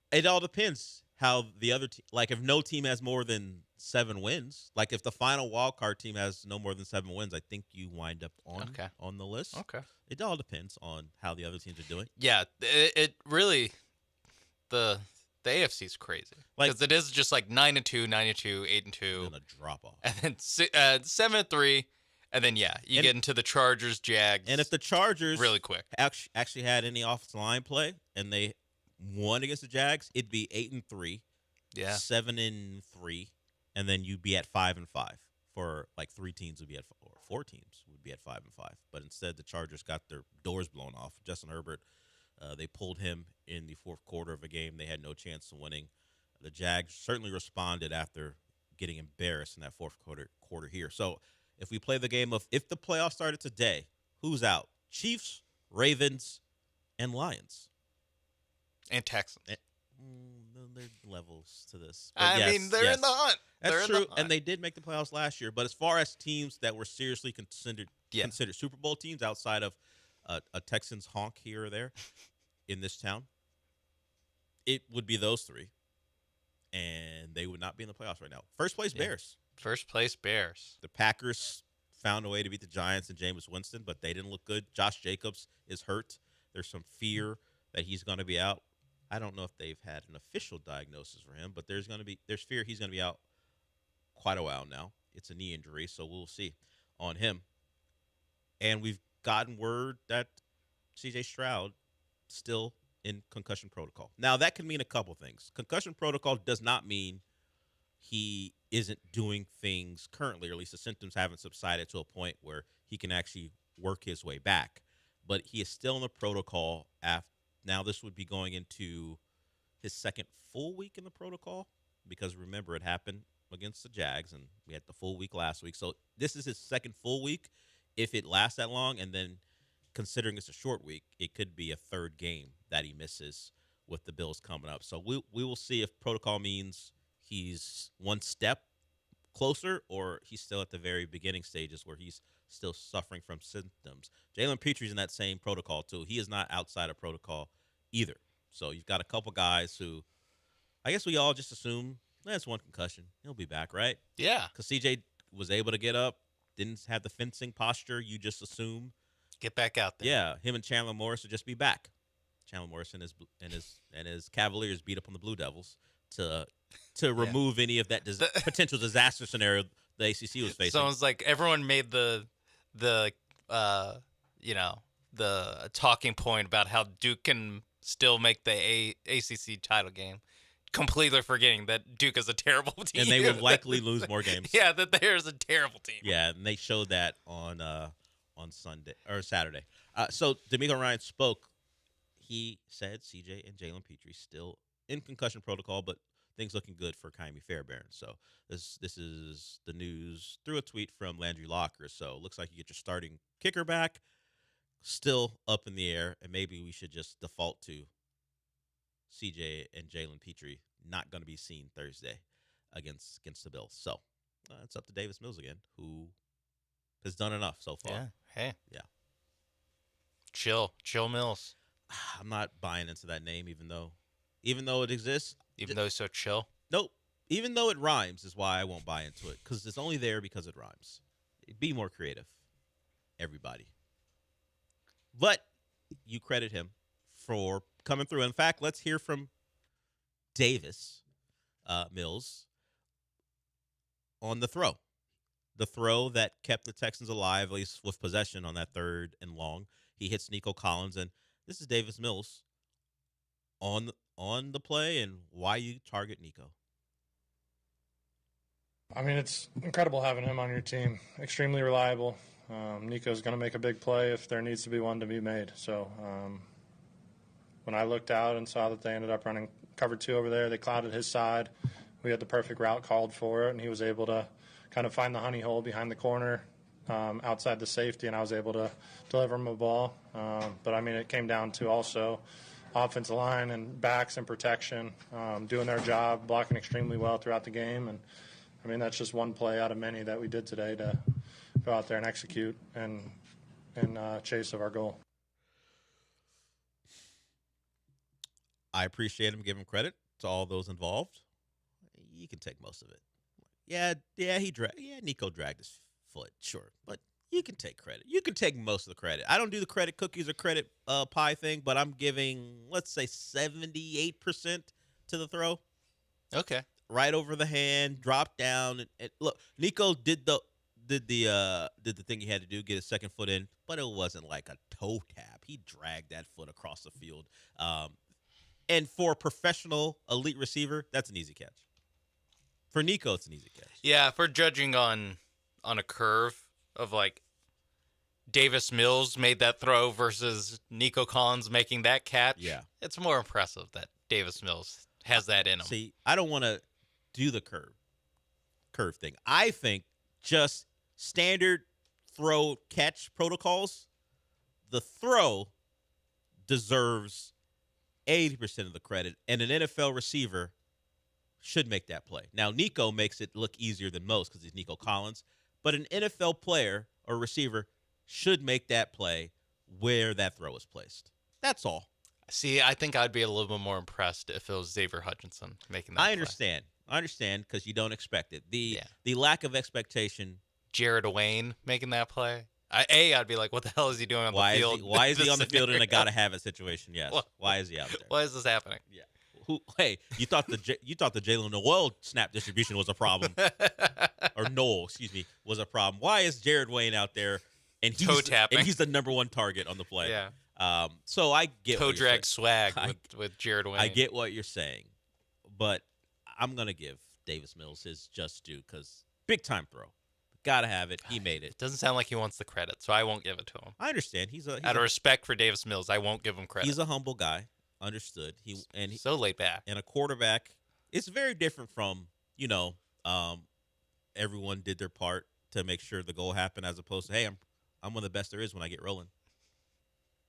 It all depends how the other team. Like if no team has more than 7 wins, like if the final wild card team has no more than 7 wins, I think you wind up on the list. Okay. It all depends on how the other teams are doing. Yeah, it really the AFC is crazy because it is just like 9-2, 9-2, 8-2, and a drop off, and then 7-3. And then, you get into the Chargers, Jags. And if the Chargers really quick actually had any offensive line play and they won against the Jags, it'd be 8-3, 7-3, and then you'd be at 5-5. For like 3 teams would be at 4 teams would be at 5-5. But instead, the Chargers got their doors blown off. Justin Herbert, they pulled him in the fourth quarter of a game. They had no chance of winning. The Jags certainly responded after getting embarrassed in that fourth quarter here. So. If we play the game of if the playoffs started today, who's out? Chiefs, Ravens, and Lions. And Texans. There are levels to this. But they're in the hunt. That's true. And they did make the playoffs last year. But as far as teams that were seriously considered Super Bowl teams outside of a Texans honk here or there in this town, it would be those 3. And they would not be in the playoffs right now. First place, Bears. First place Bears. The Packers found a way to beat the Giants and Jameis Winston, but they didn't look good. Josh Jacobs is hurt. There's some fear that he's going to be out. I don't know if they've had an official diagnosis for him, but there's fear he's going to be out quite a while now. It's a knee injury, so we'll see on him. And we've gotten word that C.J. Stroud still in concussion protocol. Now, that can mean a couple things. Concussion protocol does not mean he isn't doing things currently, or at least the symptoms haven't subsided to a point where he can actually work his way back. But he is still in the protocol. Now this would be going into his second full week in the protocol because, remember, it happened against the Jags, and we had the full week last week. So this is his second full week if it lasts that long. And then considering it's a short week, it could be a third game that he misses with the Bills coming up. So we will see if protocol means he's one step closer or he's still at the very beginning stages where he's still suffering from symptoms. Jalen Petry's in that same protocol, too. He is not outside of protocol either. So you've got a couple guys who I guess we all just assume that's one concussion. He'll be back, right? Yeah. Because CJ was able to get up, didn't have the fencing posture. You just assume. Get back out there. Yeah, him and Chandler Morris would just be back. Chandler Morris and his Cavaliers beat up on the Blue Devils to remove any of that potential disaster scenario the ACC was facing. Someone's like, everyone made the talking point about how Duke can still make the ACC title game, completely forgetting that Duke is a terrible team. And they will likely lose more games. Yeah, that there's a terrible team. Yeah, and they showed that on Sunday or Saturday. So Demeco Ryan spoke. He said CJ and Jalen Petry still in concussion protocol, but things looking good for Kaimi Fairbairn. So this is the news through a tweet from Landry Locker. So it looks like you get your starting kicker back, still up in the air, and maybe we should just default to CJ and Jalen Petry not going to be seen Thursday against the Bills. So it's up to Davis Mills again, who has done enough so far. Yeah, Hey. Yeah. Chill Mills. I'm not buying into that name, even though it exists. Even though it's so chill? Nope. Even though it rhymes is why I won't buy into it, because it's only there because it rhymes. Be more creative, everybody. But you credit him for coming through. In fact, let's hear from Davis Mills on the throw. The throw that kept the Texans alive, at least with possession on that 3rd and long. He hits Nico Collins, and this is Davis Mills on the play and why you target Nico. I mean, it's incredible having him on your team. Extremely reliable. Nico's going to make a big play if there needs to be one to be made. So when I looked out and saw that they ended up running cover 2 over there, they clouded his side. We had the perfect route called for it, and he was able to kind of find the honey hole behind the corner outside the safety, and I was able to deliver him a ball. But, I mean, it came down to also offensive line and backs and protection doing their job, blocking extremely well throughout the game. And, I mean, that's just one play out of many that we did today to go out there and execute and chase of our goal. I appreciate him giving credit to all those involved. You can take most of it. Yeah, Nico dragged his foot, sure, but you can take credit. You can take most of the credit. I don't do the credit cookies or credit pie thing, but I'm giving, let's say, 78% to the throw. Okay. Right over the hand, drop down, and look, Nico did the thing he had to do, get his second foot in, but it wasn't like a toe tap. He dragged that foot across the field. And for a professional elite receiver, that's an easy catch. For Nico, it's an easy catch. Yeah, if we're judging on a curve of like Davis Mills made that throw versus Nico Collins making that catch, it's more impressive that Davis Mills has that in him. See, I don't want to do the curve thing. I think just standard throw catch protocols, the throw deserves 80% of the credit, and an NFL receiver should make that play. Now, Nico makes it look easier than most because he's Nico Collins, but an NFL player or receiver should make that play where that throw is placed. That's all. See, I think I'd be a little bit more impressed if it was Xavier Hutchinson making that I understand. I understand because you don't expect it. The lack of expectation. Jared Wayne making that play. I'd be like, what the hell is he doing on the field? Why is he on the field in a gotta-have-it situation? Yes. Why is he out there? Why is this happening? Yeah. Hey, you thought the Jalen Noel snap distribution was a problem, or Noel, excuse me, was a problem? Why is Jared Wayne out there and he's the number one target on the play? Yeah. So I get toe drag swag with Jared Wayne. I get what you're saying, but I'm gonna give Davis Mills his just due because big time throw, gotta have it. He made it. Doesn't sound like he wants the credit, so I won't give it to him. I understand. He's out of respect for Davis Mills, I won't give him credit. He's a humble guy. Understood. He's so laid back. And a quarterback, it's very different from, everyone did their part to make sure the goal happened as opposed to, hey, I'm one of the best there is when I get rolling.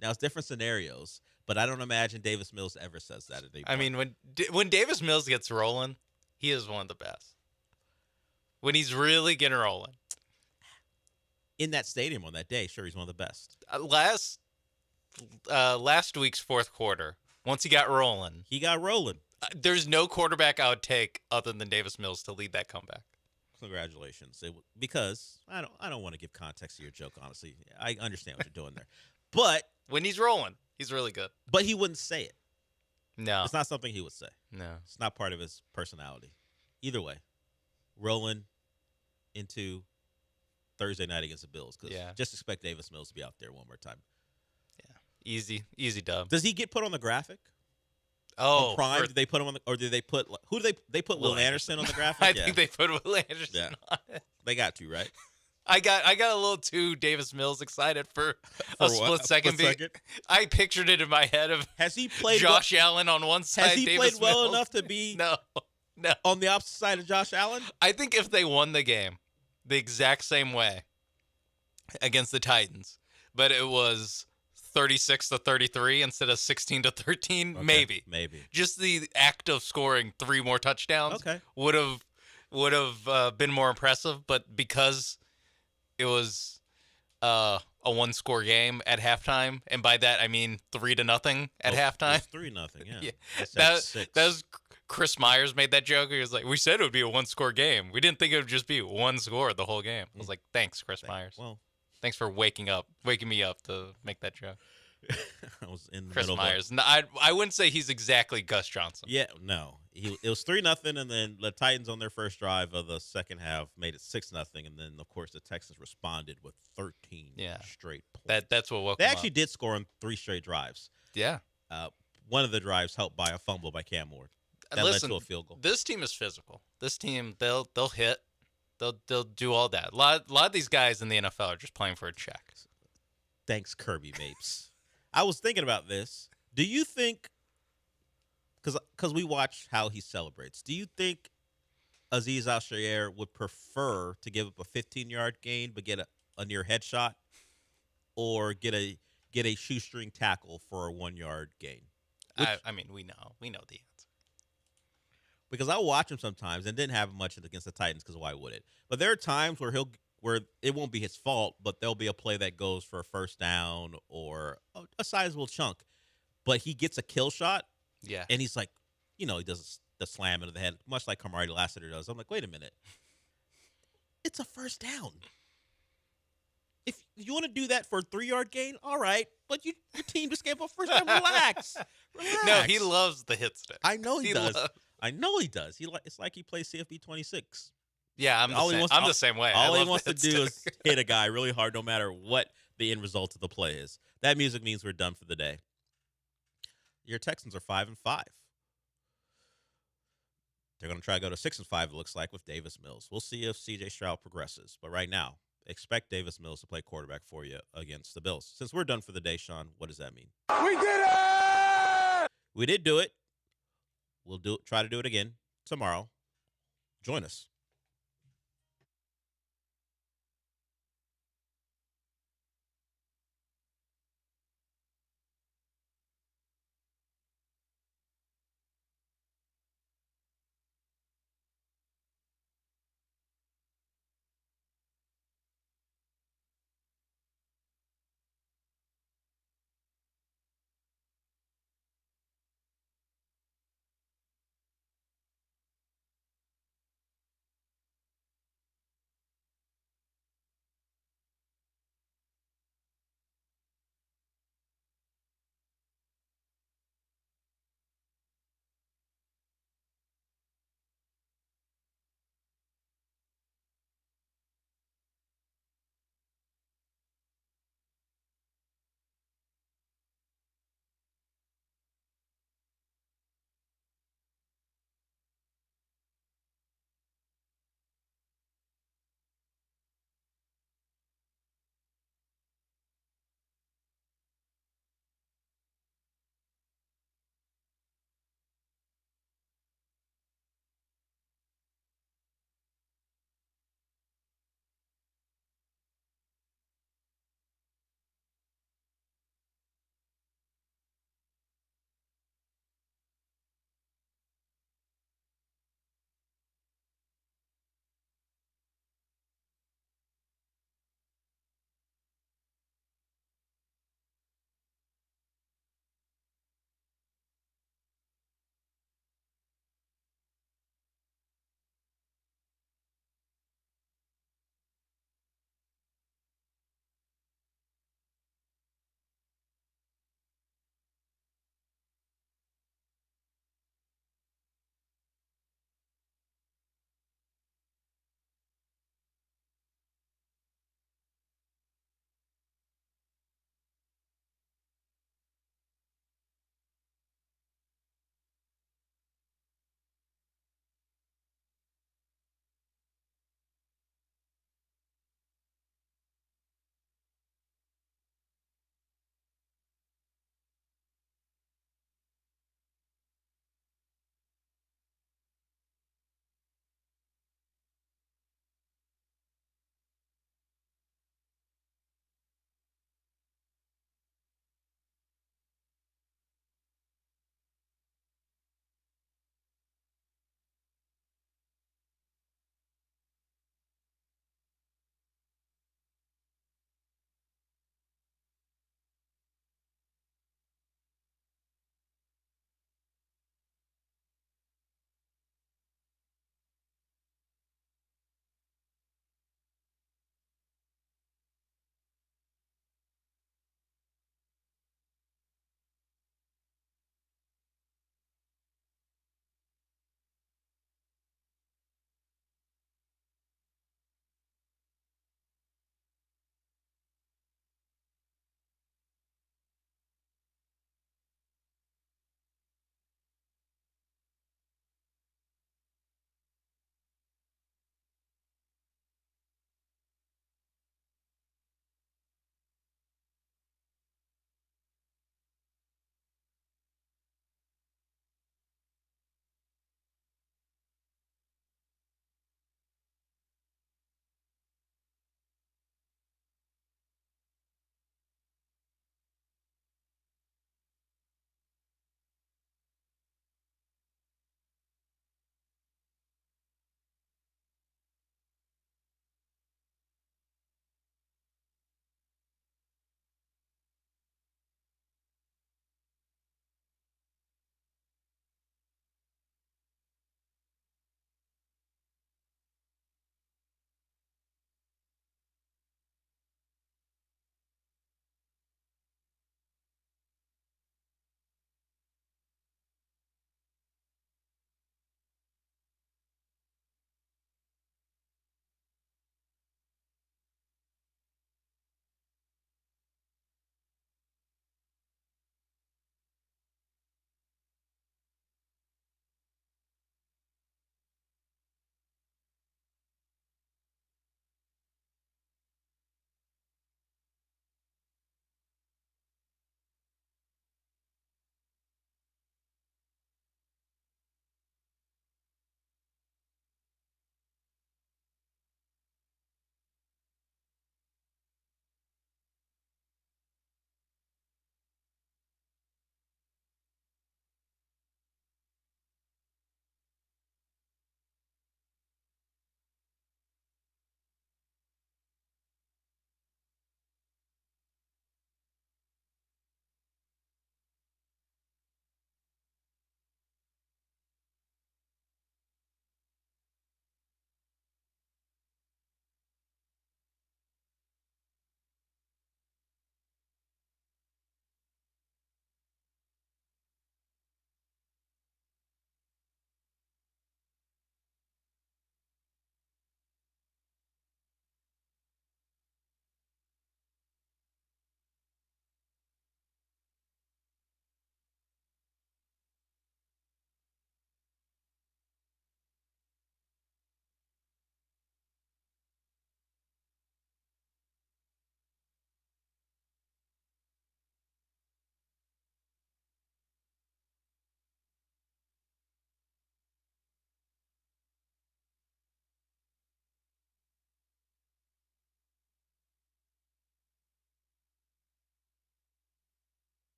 Now, it's different scenarios, but I don't imagine Davis Mills ever says that at any point. I mean, when Davis Mills gets rolling, he is one of the best. When he's really getting rolling. In that stadium on that day, sure, he's one of the best. Last week's fourth quarter, once he got rolling. He got rolling. There's no quarterback I would take other than Davis Mills to lead that comeback. Congratulations. Because I don't want to give context to your joke, honestly. I understand what you're doing there. But when he's rolling, he's really good. But he wouldn't say it. No. It's not something he would say. No. It's not part of his personality. Either way, rolling into Thursday night against the Bills. Because just expect Davis Mills to be out there one more time. Easy dub. Does he get put on the graphic? Oh, on Prime? Did they put him on the, or did they put they put Will Anderson on the graphic? I think they put Will Anderson on it. They got to, right? I got a little too Davis Mills excited for a split second. I pictured it in my head of has he played Josh Allen on one side. Has he Davis played well Mills? enough to be no on the opposite side of Josh Allen? I think if they won the game the exact same way against the Titans, but it was 36-33 instead of 16-13, maybe. Just the act of scoring 3 more touchdowns would have been more impressive. But because it was a a one-score game at halftime, and by that I mean 3-0 at halftime. It was 3-0. Yeah. That was Chris Myers made that joke. He was like, "We said it would be a one-score game. We didn't think it would just be one score the whole game." I was like, "Thanks, Chris Myers. Well, thanks for waking me up to make that joke." I was in the Chris middle Myers. No, I wouldn't say he's exactly Gus Johnson. Yeah, no. It was 3-0, and then the Titans on their first drive of the second half made it 6-0, and then of course the Texans responded with 13 straight points. That's what woke They them actually up. did score on 3 straight drives. Yeah. One of the drives helped by a fumble by Cam Ward. That Listen, led to a field goal. This team is physical. This team, they'll hit. They'll do all that. A lot of these guys in the NFL are just playing for a check. Thanks, Kirby Mapes. I was thinking about this. Do you think, because we watch how he celebrates, do you think Azeez Al-Shaair would prefer to give up a 15-yard gain but get a near headshot, or get a shoestring tackle for a 1-yard gain? I mean, we know the answer. Because I watch him sometimes and didn't have much against the Titans, because why would it? But there are times where it won't be his fault, but there'll be a play that goes for a first down or a sizable chunk, but he gets a kill shot. Yeah. And he's like, he does the slam into the head, much like Kamari Lassiter does. I'm like, wait a minute. It's a first down. If you want to do that for a 3-yard gain, all right, but your team just gave up first down. Relax. No, he loves the hit stick. I know he does. I know he does. It's like he plays CFB 26. Yeah, I'm the same way. All he wants to do is hit a guy really hard, no matter what the end result of the play is. That music means we're done for the day. Your Texans are 5-5. They're going to try to go to 6-5, it looks like, with Davis Mills. We'll see if C.J. Stroud progresses. But right now, expect Davis Mills to play quarterback for you against the Bills. Since we're done for the day, Sean, what does that mean? We did it! We did do it. We'll try to do it again tomorrow. Join us.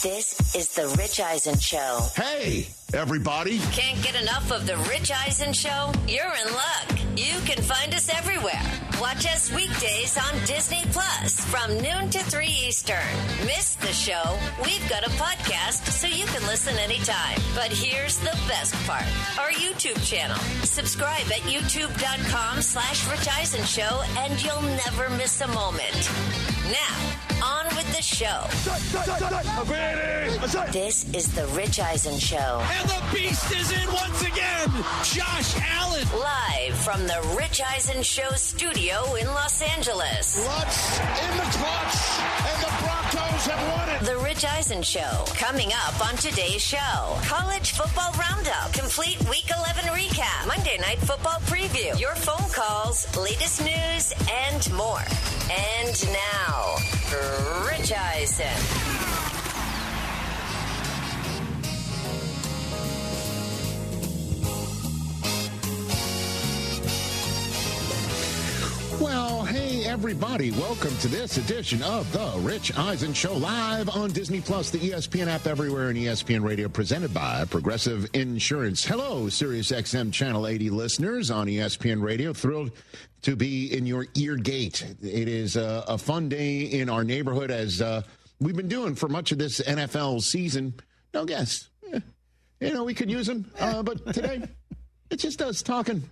This is The Rich Eisen Show. Hey, everybody. Can't get enough of The Rich Eisen Show? You're in luck. You can find us everywhere. Watch us weekdays on Disney Plus from noon to 3 Eastern. Miss the show? We've got a podcast so you can listen anytime. But here's the best part. Our YouTube channel. Subscribe at youtube.com/Rich Eisen Show and you'll never miss a moment. Now, on with the show. This is The Rich Eisen Show. And the beast is in once again, Josh Allen. Live from the Rich Eisen Show studio in Los Angeles. Lutz in the clutch, and the Broncos have won it. The Rich Eisen Show. Coming up on today's show. College football roundup. Complete Week 11 recap. Monday Night Football preview. Your phone calls, latest news, and more. And now, Rich Eisen. Well, hey, everybody. Welcome to this edition of The Rich Eisen Show, live on Disney Plus, the ESPN app everywhere, and ESPN Radio, presented by Progressive Insurance. Hello, Sirius XM Channel 80 listeners on ESPN Radio. Thrilled to be in your ear gate. It is a fun day in our neighborhood, as we've been doing for much of this NFL season. No guess. We could use them, but today it just does talking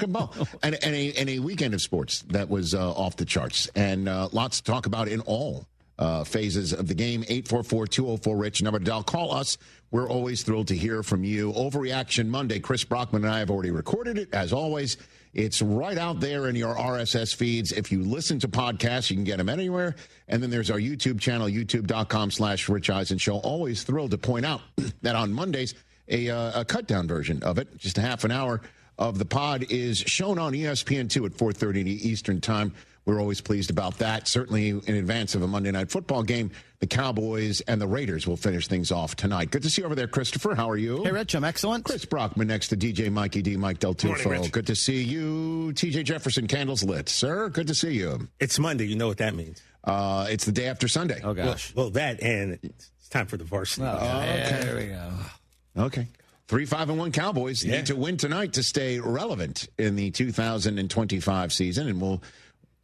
ball and a weekend of sports that was off the charts, and lots to talk about in all phases of the game. 844-204-RICH, number to dial. Call us. We're always thrilled to hear from you. Overreaction Monday. Chris Brockman and I have already recorded it. As always, it's right out there in your RSS feeds. If you listen to podcasts, you can get them anywhere. And then there's our YouTube channel, youtube.com/Rich Eisen Show. Always thrilled to point out that on Mondays, a cut-down version of it, just a half an hour of the pod, is shown on ESPN2 at 4:30 Eastern Time. We're always pleased about that. Certainly in advance of a Monday Night Football game, the Cowboys and the Raiders will finish things off tonight. Good to see you over there, Christopher. How are you? Hey, Rich, I'm excellent. Chris Brockman next to DJ Mikey D, Mike Del Tufo. Morning, good to see you. TJ Jefferson, candles lit. Sir, good to see you. It's Monday. You know what that means. It's the day after Sunday. Oh, gosh. Well, that, and it's time for the varsity. Okay. There we go. Okay. 3-5-1 Cowboys need to win tonight to stay relevant in the 2025 season, and we'll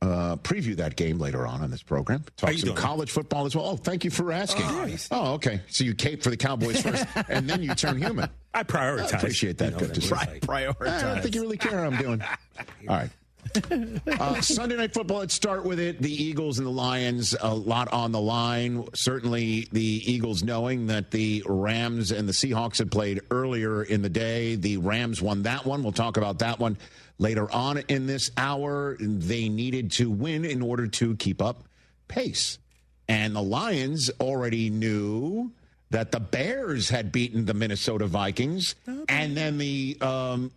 preview that game later on this program. Talk some college football as well. Oh, thank you for asking. Oh, okay. So you cape for the Cowboys first, and then you turn human. I prioritize. I appreciate that. Good to see. Prioritize. I don't think you really care how I'm doing. All right. Sunday Night Football, let's start with it. The Eagles and the Lions, a lot on the line. Certainly the Eagles knowing that the Rams and the Seahawks had played earlier in the day. The Rams won that one. We'll talk about that one later on in this hour. They needed to win in order to keep up pace. And the Lions already knew that the Bears had beaten the Minnesota Vikings, and then the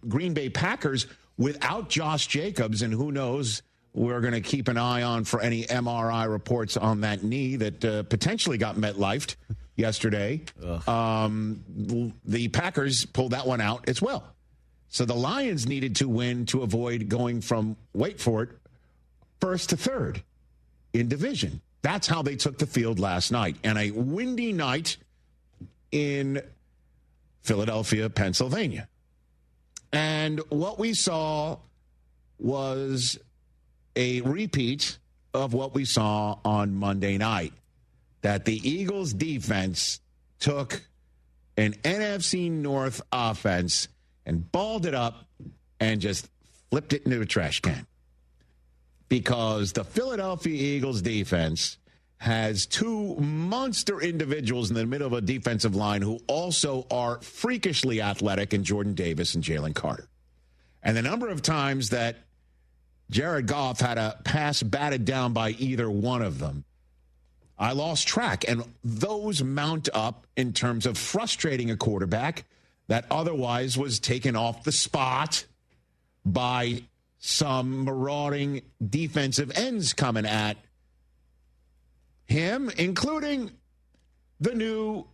Green Bay Packers without Josh Jacobs, and who knows, we're going to keep an eye on for any MRI reports on that knee that potentially got MetLifed yesterday. The Packers pulled that one out as well. So the Lions needed to win to avoid going from, wait for it, first to third in division. That's how they took the field last night. And a windy night in Philadelphia, Pennsylvania. And what we saw was a repeat of what we saw on Monday night, that the Eagles defense took an NFC North offense and balled it up and just flipped it into a trash can. Because the Philadelphia Eagles defense has two monster individuals in the middle of a defensive line who also are freakishly athletic in Jordan Davis and Jalen Carter. And the number of times that Jared Goff had a pass batted down by either one of them, I lost track. And those mount up in terms of frustrating a quarterback that otherwise was taken off the spot by some marauding defensive ends coming at him, including the new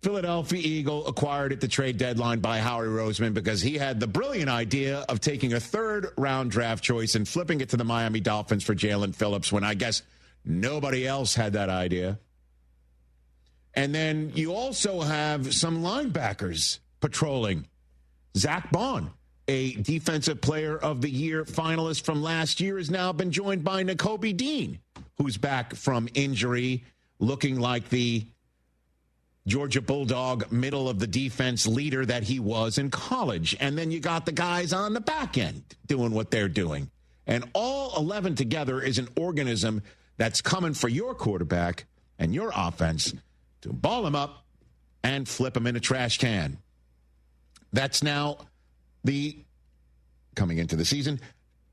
Philadelphia Eagle acquired at the trade deadline by Howie Roseman, because he had the brilliant idea of taking a third-round draft choice and flipping it to the Miami Dolphins for Jalen Phillips, when I guess nobody else had that idea. And then you also have some linebackers patrolling. Zach Bond, a Defensive Player of the Year finalist from last year, has now been joined by Nakobe Dean, who's back from injury, looking like the Georgia Bulldog middle of the defense leader that he was in college. And then you got the guys on the back end doing what they're doing. And all 11 together is an organism that's coming for your quarterback and your offense to ball him up and flip him in a trash can. That's now the, coming into the season,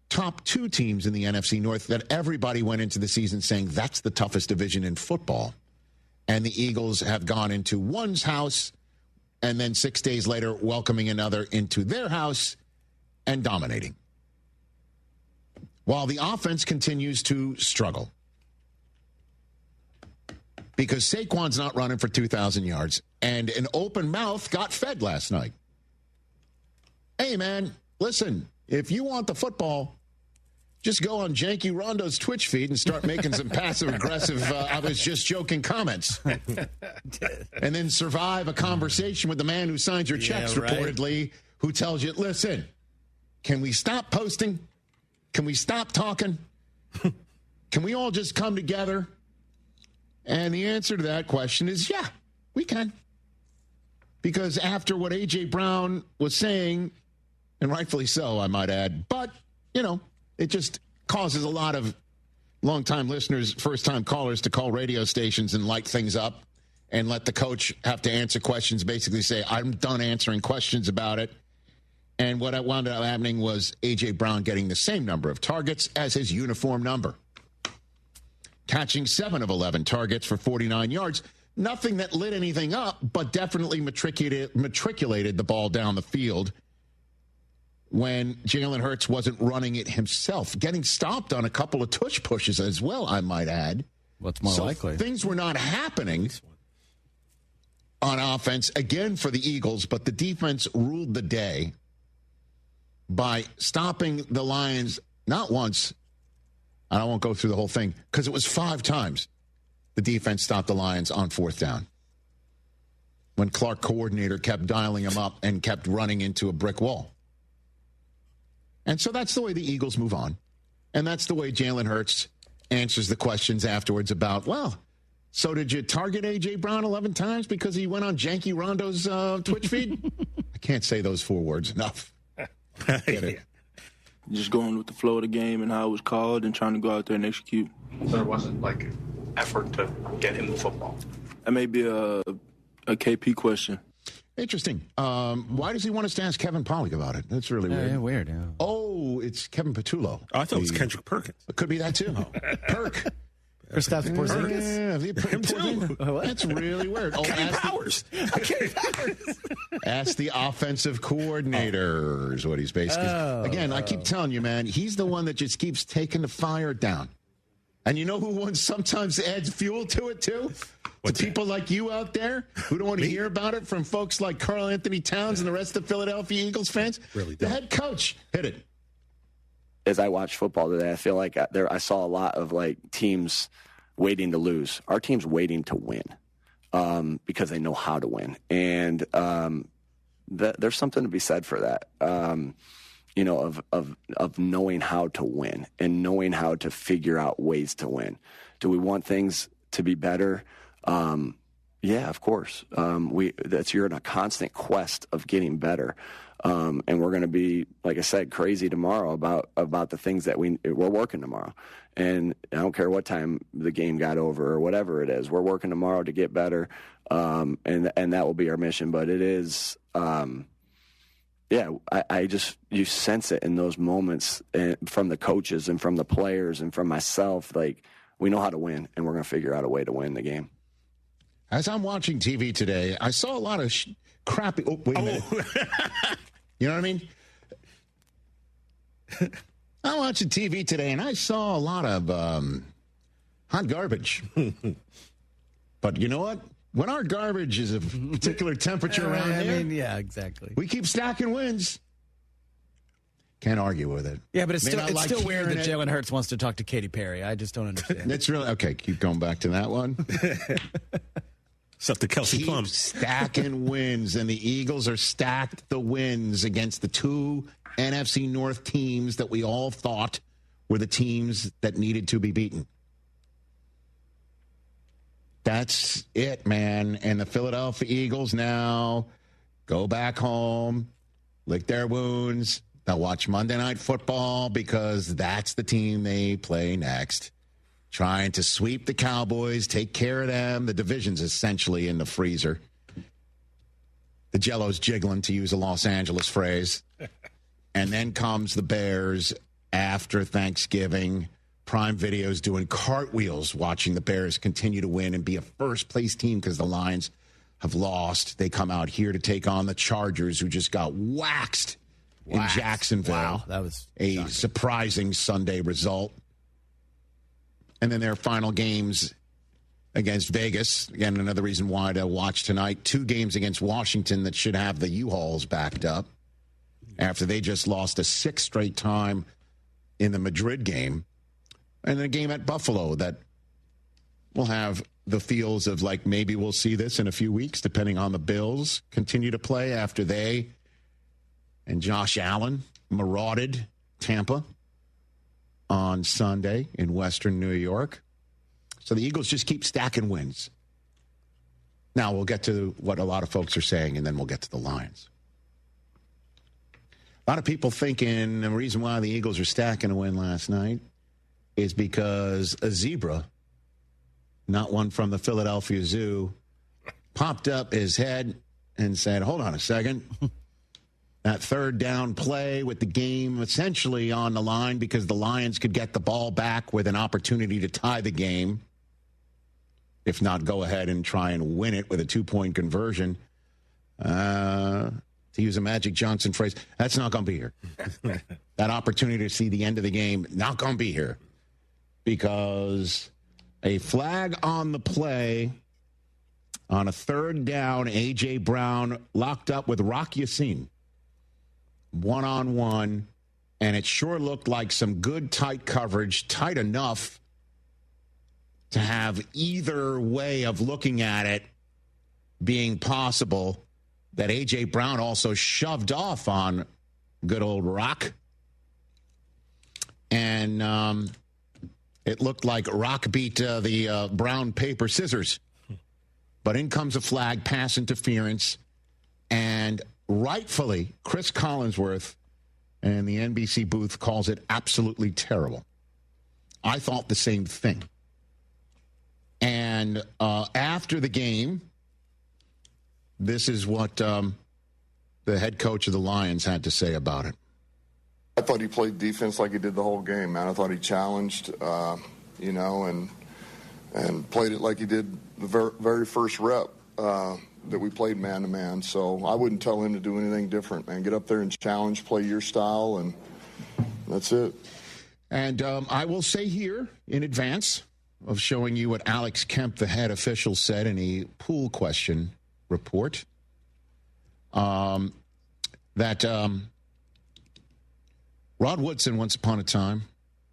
top 2 teams in the NFC North that everybody went into the season saying that's the toughest division in football. And the Eagles have gone into one's house and then 6 days later welcoming another into their house and dominating. While the offense continues to struggle. Because Saquon's not running for 2,000 yards and an open mouth got fed last night. Hey, man, listen, if you want the football, just go on Janky Rondo's Twitch feed and start making some passive-aggressive, I was just joking comments. And then survive a conversation with the man who signs your checks, reportedly, who tells you, listen, can we stop posting? Can we stop talking? Can we all just come together? And the answer to that question is, yeah, we can. Because after what A.J. Brown was saying, and rightfully so, I might add, but, you know, it just causes a lot of longtime listeners, first-time callers to call radio stations and light things up and let the coach have to answer questions, basically say, I'm done answering questions about it. And what wound up happening was A.J. Brown getting the same number of targets as his uniform number, catching 7 of 11 targets for 49 yards. Nothing that lit anything up, but definitely matriculated the ball down the field when Jalen Hurts wasn't running it himself, getting stopped on a couple of tush pushes as well, I might add. What's more likely? Things were not happening on offense, again, for the Eagles, but the defense ruled the day by stopping the Lions not once, and I won't go through the whole thing, because it was 5 times the defense stopped the Lions on 4th down when Clark coordinator kept dialing him up and kept running into a brick wall. And so that's the way the Eagles move on. And that's the way Jalen Hurts answers the questions afterwards about, well, so did you target A.J. Brown 11 times because he went on Janky Rondo's Twitch feed? I can't say those 4 words enough. Get it? Just going with the flow of the game and how it was called and trying to go out there and execute. So there wasn't, like, effort to get him the football? That may be a KP question. Interesting. Why does he want us to ask Kevin Pollak about it? That's really weird. Yeah, weird, yeah. Oh, it's Kevin Patullo. Oh, I thought it was Kendrick Perkins. It could be that, too. Perk. Kristaps Porzingis? Him too. That's really weird. Oh, Powers. Ask the offensive coordinator is what he's basically. Again, I keep telling you, man, he's the one that just keeps taking the fire down. And you know who one sometimes adds fuel to it, too? To people like you out there who don't want to hear about it from folks like Karl Anthony Towns and the rest of Philadelphia Eagles fans. Really the head coach. Hit it. As I watched football today, I feel like I saw a lot of like teams waiting to lose. Our team's waiting to win because they know how to win. And there's something to be said for that. You know, of knowing how to win and knowing how to figure out ways to win. Do we want things to be better? Yeah, of course. You're in a constant quest of getting better. And we're going to be, like I said, crazy tomorrow about the things that we're working tomorrow. And I don't care what time the game got over or whatever it is. We're working tomorrow to get better. And that will be our mission. But it is, you sense it in those moments from the coaches and from the players and from myself. Like, we know how to win, and we're going to figure out a way to win the game. As I'm watching TV today, I saw a lot of crappy. Oh, wait a minute. You know what I mean? I'm watching TV today, and I saw a lot of hot garbage. But you know what? When our garbage is a particular temperature around here, yeah, exactly. We keep stacking wins. Can't argue with it. Yeah, but it's still weird that Jalen Hurts wants to talk to Katy Perry. I just don't understand. It's really okay. Keep going back to that one. Stuff the Kelsey Plum. Stacking wins, and the Eagles are stacked the wins against the two NFC North teams that we all thought were the teams that needed to be beaten. That's it, man. And the Philadelphia Eagles now go back home, lick their wounds. They'll watch Monday Night Football because that's the team they play next. Trying to sweep the Cowboys, take care of them. The division's essentially in the freezer. The Jello's jiggling, to use a Los Angeles phrase. And then comes the Bears after Thanksgiving. Prime Video's doing cartwheels watching the Bears continue to win and be a first-place team because the Lions have lost. They come out here to take on the Chargers, who just got waxed in Jacksonville. Wow, that was a surprising Sunday result. And then their final games against Vegas. Again, another reason why to watch tonight. 2 games against Washington that should have the U-Hauls backed up after they just lost a 6th straight time in the Madrid game. And then a game at Buffalo that will have the feels of like maybe we'll see this in a few weeks, depending on the Bills continue to play after they and Josh Allen marauded Tampa on Sunday in Western New York. So the Eagles just keep stacking wins. Now we'll get to what a lot of folks are saying, and then we'll get to the Lions. A lot of people thinking the reason why the Eagles are stacking a win last night is because a zebra, not one from the Philadelphia Zoo, popped up his head and said, hold on a second. That third down play with the game essentially on the line because the Lions could get the ball back with an opportunity to tie the game, if not go ahead and try and win it with a 2-point conversion. To use a Magic Johnson phrase, that's not going to be here. That opportunity to see the end of the game, not going to be here. Because a flag on the play on a third down, A.J. Brown locked up with Rock Yassin. One-on-one, and it sure looked like some good tight coverage, tight enough to have either way of looking at it being possible, that A.J. Brown also shoved off on good old Rock. And it looked like Rock beat the Brown paper scissors. But in comes a flag, pass interference, and rightfully, Chris Collinsworth and the NBC booth calls it absolutely terrible. I thought the same thing. And after the game, this is what the head coach of the Lions had to say about it. I thought he played defense like he did the whole game, man. I thought he challenged, and played it like he did the very first rep. That we played man-to-man, so I wouldn't tell him to do anything different, man. Get up there and challenge, play your style, and that's it. And I will say here, in advance of showing you what Alex Kemp, the head official, said in a pool question report, that Rod Woodson, once upon a time,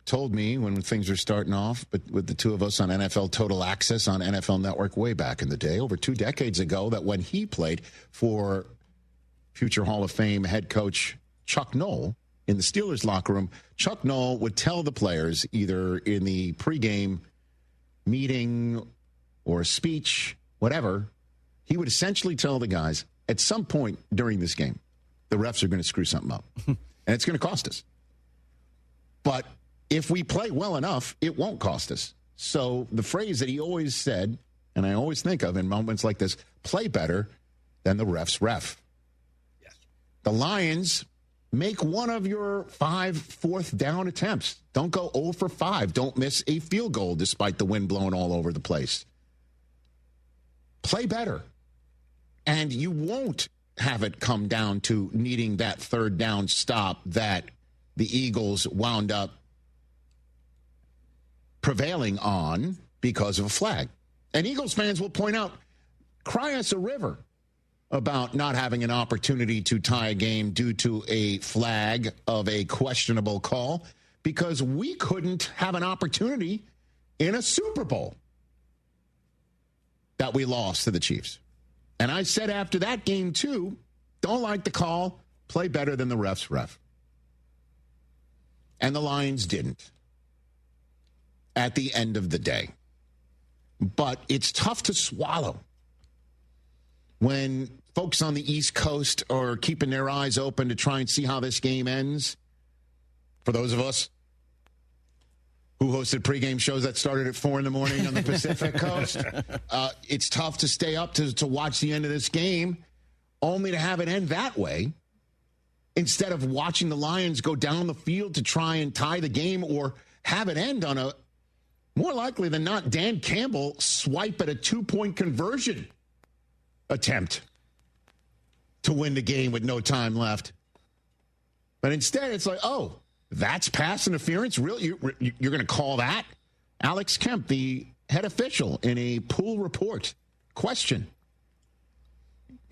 told me when things were starting off, but with the two of us on NFL Total Access on NFL Network way back in the day, over 2 decades ago, that when he played for future Hall of Fame head coach Chuck Noll in the Steelers locker room, Chuck Noll would tell the players either in the pregame meeting or speech, whatever, he would essentially tell the guys, at some point during this game, the refs are going to screw something up. And it's going to cost us. But if we play well enough, it won't cost us. So the phrase that he always said, and I always think of in moments like this, play better than the ref's ref. Yes. The Lions, make one of your 5 fourth down attempts. Don't go 0 for 5. Don't miss a field goal despite the wind blowing all over the place. Play better. And you won't have it come down to needing that third down stop that the Eagles wound up prevailing on because of a flag. And Eagles fans will point out, cry us a river about not having an opportunity to tie a game due to a flag of a questionable call, because we couldn't have an opportunity in a Super Bowl. that we lost to the Chiefs. And I said after that game, too, don't like the call, play better than the ref's ref. And the Lions didn't at the end of the day. But it's tough to swallow when folks on the East Coast are keeping their eyes open to try and see how this game ends. For those of us who hosted pregame shows that started at 4 in the morning on the Pacific Coast, it's tough to stay up to watch the end of this game, only to have it end that way, instead of watching the Lions go down the field to try and tie the game or have it end on a, more likely than not, Dan Campbell swipe at a 2-point conversion attempt to win the game with no time left. But instead, it's like, oh, that's pass interference? Really? You're going to call that? Alex Kemp, the head official, in a pool report. Question.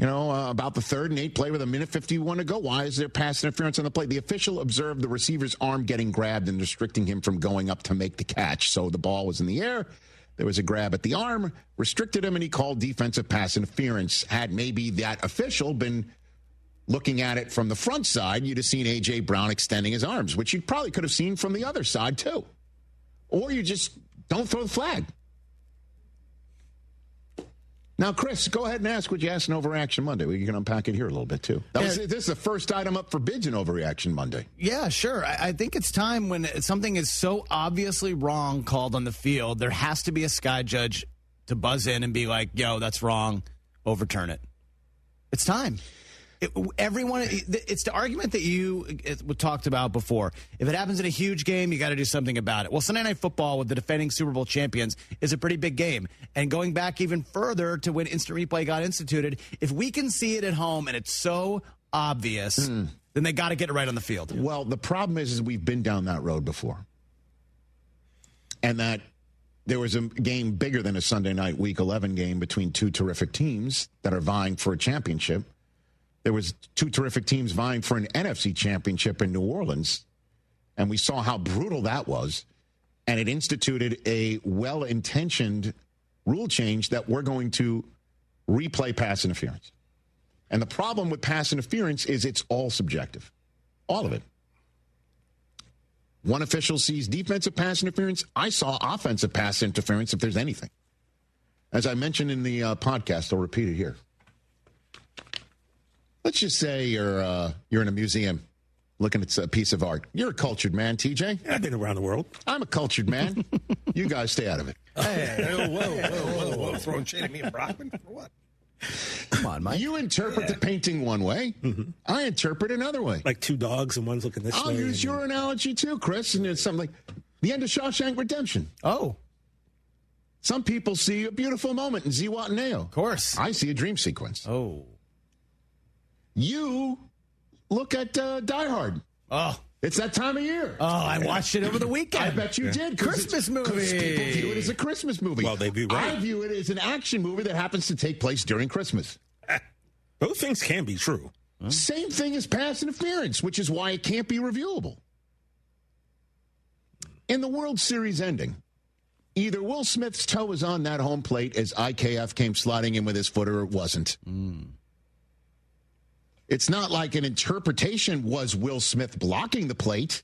About the 3rd and 8 play with 1:51 to go. Why is there pass interference on the play? The official observed the receiver's arm getting grabbed and restricting him from going up to make the catch. So the ball was in the air. There was a grab at the arm, restricted him, and he called defensive pass interference. Had maybe that official been looking at it from the front side, you'd have seen A.J. Brown extending his arms, which you probably could have seen from the other side, too. Or you just don't throw the flag. Now, Chris, go ahead and ask what you asked in Overreaction Monday. We can unpack it here a little bit, too. This is the first item up for bids in Overreaction Monday. Yeah, sure. I think it's time when something is so obviously wrong called on the field, there has to be a sky judge to buzz in and be like, yo, that's wrong, overturn it. It's time. It's the argument that you talked about before. If it happens in a huge game, you got to do something about it. Well, Sunday Night Football with the defending Super Bowl champions is a pretty big game. And going back even further to when instant replay got instituted, if we can see it at home and it's so obvious, then they got to get it right on the field. Well, the problem is we've been down that road before. And that there was a game bigger than a Sunday night Week 11 game between two terrific teams that are vying for a championship. There was two terrific teams vying for an NFC championship in New Orleans, and we saw how brutal that was, and it instituted a well-intentioned rule change that we're going to replay pass interference. And the problem with pass interference is it's all subjective, all of it. One official sees defensive pass interference. I saw offensive pass interference, if there's anything. As I mentioned in the podcast, I'll repeat it here. Let's just say you're in a museum looking at a piece of art. You're a cultured man, TJ. I've been around the world. I'm a cultured man. You guys stay out of it. Hey, whoa. Throwing shade at me and Brockman? For what? Come on, Mike. You interpret the painting one way. Mm-hmm. I interpret another way. Like two dogs and one's looking this way. I'll use your analogy too, Chris. And it's something like the end of Shawshank Redemption. Oh. Some people see a beautiful moment in Zihuatanejo. Of course. I see a dream sequence. Oh. You look at Die Hard. Oh. It's that time of year. Oh, I watched it over the weekend. I bet you did. Christmas movie. Because people view it as a Christmas movie. Well, they view right. I view it as an action movie that happens to take place during Christmas. Both things can be true. Huh? Same thing as pass interference, which is why it can't be reviewable. In the World Series ending, either Will Smith's toe was on that home plate as IKF came sliding in with his foot, or it wasn't. It's not like an interpretation was Will Smith blocking the plate,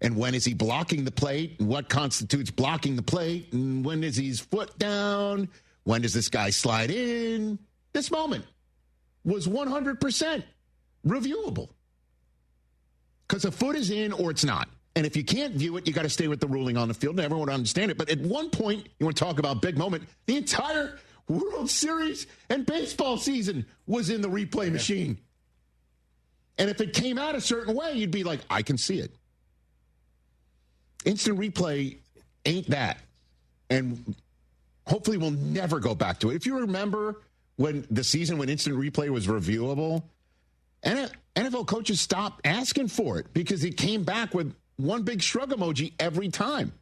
and when is he blocking the plate, and what constitutes blocking the plate, and when is his foot down, when does this guy slide in. This moment was 100% reviewable because a foot is in or it's not. And if you can't view it, you got to stay with the ruling on the field, and everyone would understand it. But at one point, you want to talk about big moment, the entire World Series and baseball season was in the replay machine. And if it came out a certain way, you'd be like, I can see it. Instant replay ain't that. And hopefully we'll never go back to it. If you remember when the season when instant replay was reviewable, NFL coaches stopped asking for it because it came back with one big shrug emoji every time.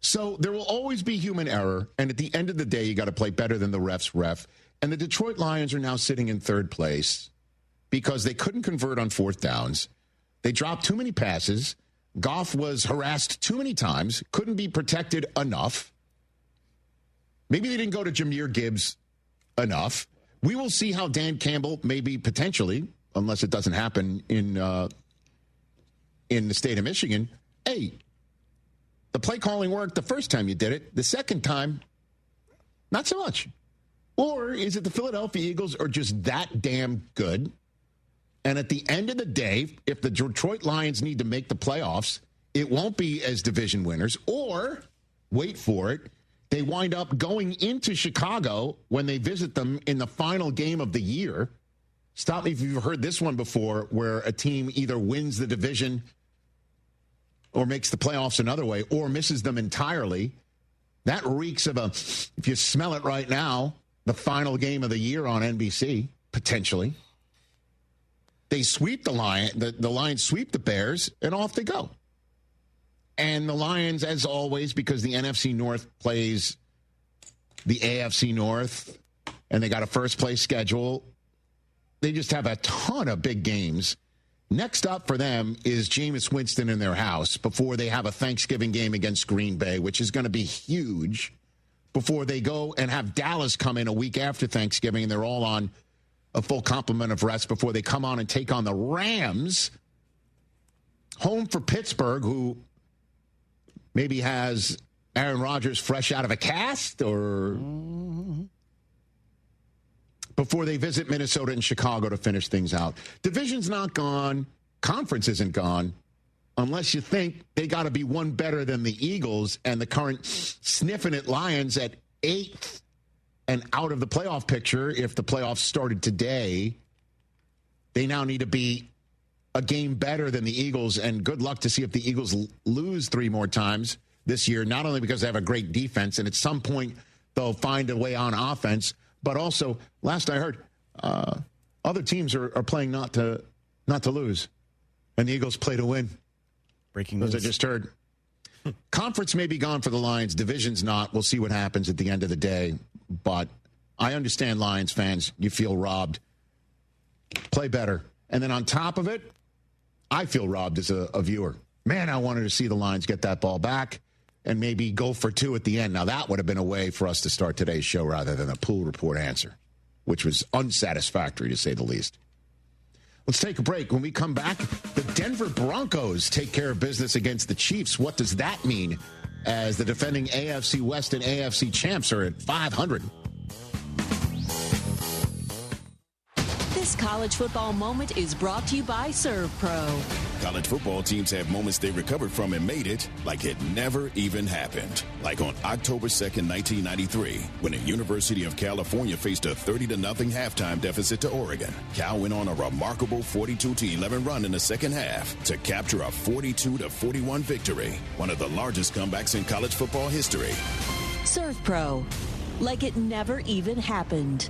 So there will always be human error. And at the end of the day, you got to play better than the ref's ref. And the Detroit Lions are now sitting in third place because they couldn't convert on fourth downs. They dropped too many passes. Goff was harassed too many times, couldn't be protected enough. Maybe they didn't go to Jahmyr Gibbs enough. We will see how Dan Campbell, maybe potentially, unless it doesn't happen in the state of Michigan. Hey, the play calling worked the first time you did it. The second time, not so much. Or is it the Philadelphia Eagles are just that damn good? And at the end of the day, if the Detroit Lions need to make the playoffs, it won't be as division winners. Or, wait for it, they wind up going into Chicago when they visit them in the final game of the year. Stop me if you've heard this one before, where a team either wins the division or makes the playoffs another way or misses them entirely. That reeks of if you smell it right now, the final game of the year on NBC, potentially. They sweep the Lions, the Lions sweep the Bears, and off they go. And the Lions, as always, because the NFC North plays the AFC North, and they got a first-place schedule, they just have a ton of big games. Next up for them is Jameis Winston in their house before they have a Thanksgiving game against Green Bay, which is going to be huge, before they go and have Dallas come in a week after Thanksgiving, and they're all on a full complement of rest before they come on and take on the Rams. Home for Pittsburgh, who maybe has Aaron Rodgers fresh out of a cast, or before they visit Minnesota and Chicago to finish things out. Division's not gone. Conference isn't gone. Unless you think they got to be one better than the Eagles and the current sniffing at Lions at 8th and out of the playoff picture. If the playoffs started today, they now need to be a game better than the Eagles, and good luck to see if the Eagles lose 3 more times this year, not only because they have a great defense, and at some point they'll find a way on offense, but also, last I heard, other teams are playing not to lose, and the Eagles play to win. Breaking news. As I just heard. Conference may be gone for the Lions. Division's not. We'll see what happens at the end of the day, but I understand, Lions fans, you feel robbed. Play better. And then on top of it, I feel robbed as a viewer. Man, I wanted to see the Lions get that ball back and maybe go for 2 at the end. Now, that would have been a way for us to start today's show rather than a pool report answer, which was unsatisfactory to say the least. Let's take a break. When we come back, the Denver Broncos take care of business against the Chiefs. What does that mean as the defending AFC West and AFC champs are at 500? This college football moment is brought to you by Serve Pro. College football teams have moments they recovered from and made it like it never even happened. Like on October 2nd, 1993, when the University of California faced a 30-0 halftime deficit to Oregon. Cal went on a remarkable 42-11 run in the second half to capture a 42-41 victory, one of the largest comebacks in college football history. Serve Pro, like it never even happened.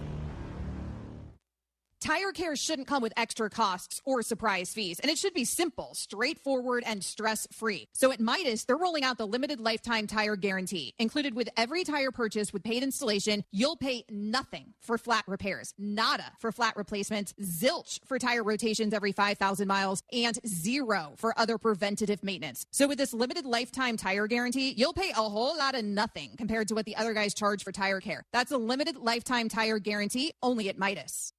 Tire care shouldn't come with extra costs or surprise fees, and it should be simple, straightforward, and stress-free. So at Midas, they're rolling out the limited lifetime tire guarantee. Included with every tire purchase with paid installation, you'll pay nothing for flat repairs, nada for flat replacements, zilch for tire rotations every 5,000 miles, and 0 for other preventative maintenance. So with this limited lifetime tire guarantee, you'll pay a whole lot of nothing compared to what the other guys charge for tire care. That's a limited lifetime tire guarantee only at Midas.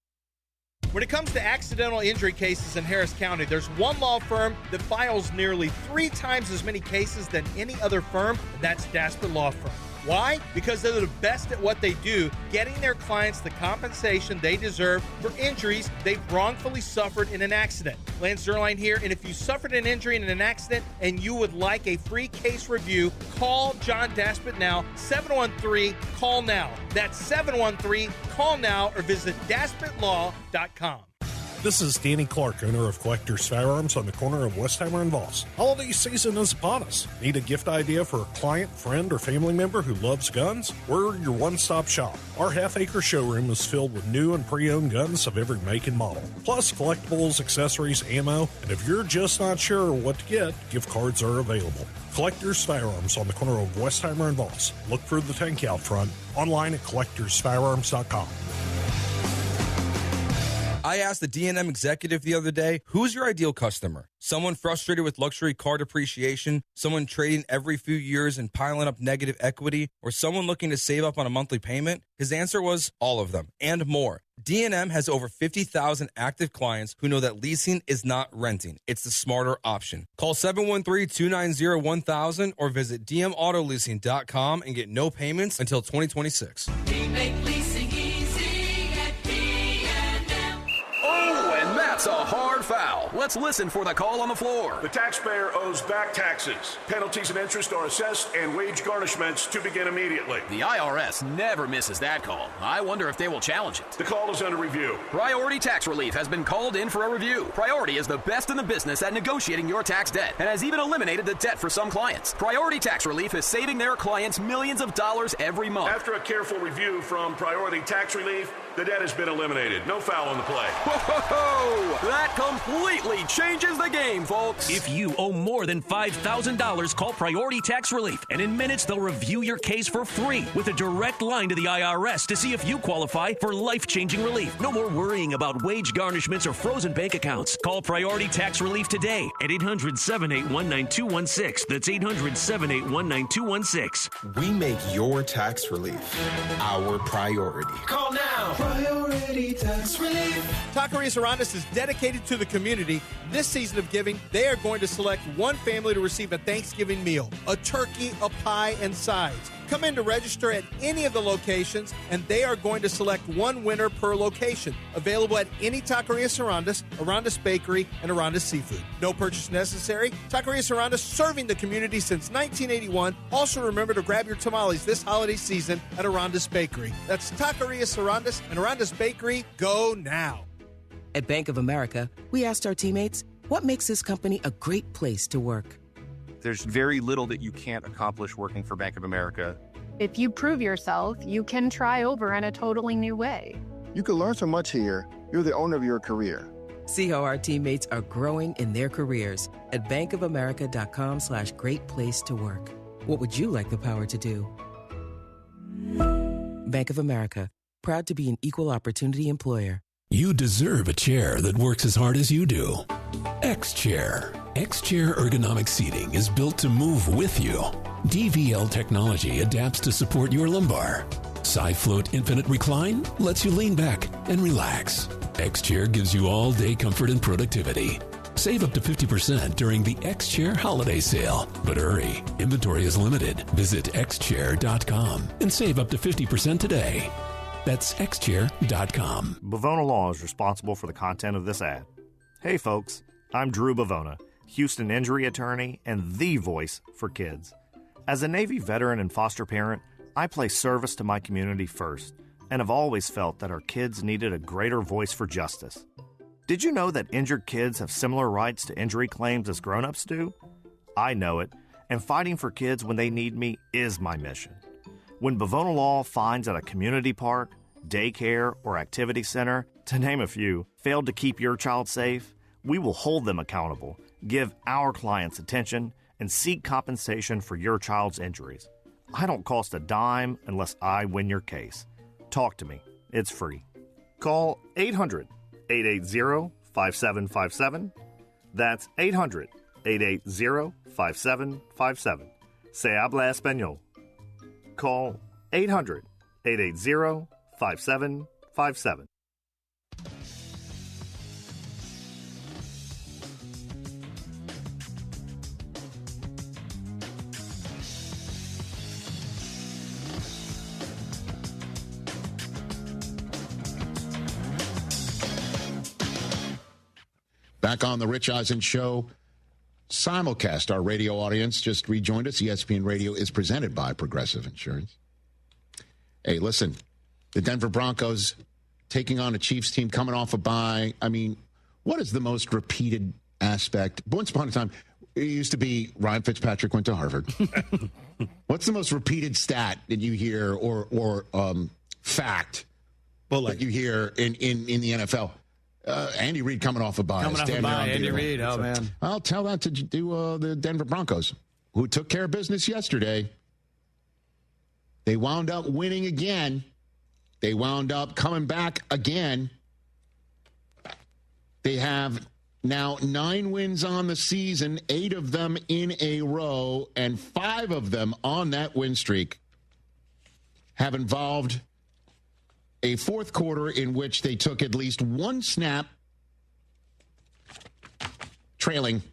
When it comes to accidental injury cases in Harris County, there's one law firm that files nearly 3 times as many cases than any other firm, and that's Daspit Law Firm. Why? Because they're the best at what they do, getting their clients the compensation they deserve for injuries they've wrongfully suffered in an accident. Lance Zerline here, and if you suffered an injury in an accident and you would like a free case review, call John Daspit now, 713-CALL-NOW. That's 713-CALL-NOW, or visit DaspitLaw.com. This is Danny Clark, owner of Collector's Firearms on the corner of Westheimer and Voss. Holiday season is upon us. Need a gift idea for a client, friend, or family member who loves guns? We're your one-stop shop. Our half-acre showroom is filled with new and pre-owned guns of every make and model, plus collectibles, accessories, ammo, and if you're just not sure what to get, gift cards are available. Collector's Firearms on the corner of Westheimer and Voss. Look for the tank out front. Online at collectorsfirearms.com. I asked the D&M executive the other day, who's your ideal customer? Someone frustrated with luxury car depreciation, someone trading every few years and piling up negative equity, or someone looking to save up on a monthly payment? His answer was all of them and more. D&M has over 50,000 active clients who know that leasing is not renting. It's the smarter option. Call 713-290-1000 or visit dmautoleasing.com and get no payments until 2026. We make leasing easy at D&M. Oh, and that's a hard foul. Let's listen for the call on the floor. The taxpayer owes back taxes. Penalties and interest are assessed and wage garnishments to begin immediately. The IRS never misses that call. I wonder if they will challenge it. The call is under review. Priority Tax Relief has been called in for a review. Priority is the best in the business at negotiating your tax debt and has even eliminated the debt for some clients. Priority Tax Relief is saving their clients millions of dollars every month. After a careful review from Priority Tax Relief, the debt has been eliminated. No foul on the play. Whoa! That completely changes the game, folks. If you owe more than $5,000, call Priority Tax Relief, and in minutes they'll review your case for free with a direct line to the IRS to see if you qualify for life-changing relief. No more worrying about wage garnishments or frozen bank accounts. Call Priority Tax Relief today at 800-781-9216. That's 800-781-9216. We make your tax relief our priority. Call now. Priority Tax Relief. Taqueria Serrandas is dedicated to the community. This season of giving, they are going to select one family to receive a Thanksgiving meal, a turkey, a pie, and sides. Come in to register at any of the locations, and they are going to select one winner per location. Available at any Taqueria Serrandas, Arandas Bakery, and Arandas Seafood. No purchase necessary. Taqueria Serrandas serving the community since 1981. Also remember to grab your tamales this holiday season at Arandas Bakery. That's Taqueria Serrandas and Arandas Bakery. Go now. At Bank of America, we asked our teammates, what makes this company a great place to work? There's very little that you can't accomplish working for Bank of America. If you prove yourself, you can try over in a totally new way. You can learn so much here. You're the owner of your career. See how our teammates are growing in their careers at bankofamerica.com/great place to work. What would you like the power to do? Bank of America, proud to be an equal opportunity employer. You deserve a chair that works as hard as you do. X-Chair. X-Chair ergonomic seating is built to move with you. DVL technology adapts to support your lumbar. SiFloat Infinite Recline lets you lean back and relax. X-Chair gives you all-day comfort and productivity. Save up to 50% during the X-Chair holiday sale. But hurry, inventory is limited. Visit xchair.com and save up to 50% today. That's xchair.com. Bavona Law is responsible for the content of this ad. Hey folks, I'm Drew Bavona, Houston injury attorney and the voice for kids. As a Navy veteran and foster parent, I place service to my community first and have always felt that our kids needed a greater voice for justice. Did you know that injured kids have similar rights to injury claims as grown-ups do? I know it, and fighting for kids when they need me is my mission. When Bavona Law finds that a community park, daycare, or activity center, to name a few, failed to keep your child safe, we will hold them accountable, give our clients attention, and seek compensation for your child's injuries. I don't cost a dime unless I win your case. Talk to me. It's free. Call 800-880-5757. That's 800-880-5757. Se habla español. Call 800-880-5757. Back on the Rich Eisen Show simulcast. Our radio audience just rejoined us. ESPN Radio is presented by Progressive Insurance. Hey, listen, the Denver Broncos taking on a Chiefs team coming off a bye. I mean, what is the most repeated aspect? Once upon a time, it used to be Ryan Fitzpatrick went to Harvard. What's the most repeated stat that you hear or fact that you hear in the NFL? Andy Reid coming off a bye. Andy Reid, oh, man. I'll tell that to do the Denver Broncos, who took care of business yesterday. They wound up winning again. They wound up coming back again. They have now 9 wins on the season, 8 of them in a row, and 5 of them on that win streak have involved a fourth quarter in which they took at least one snap trailing.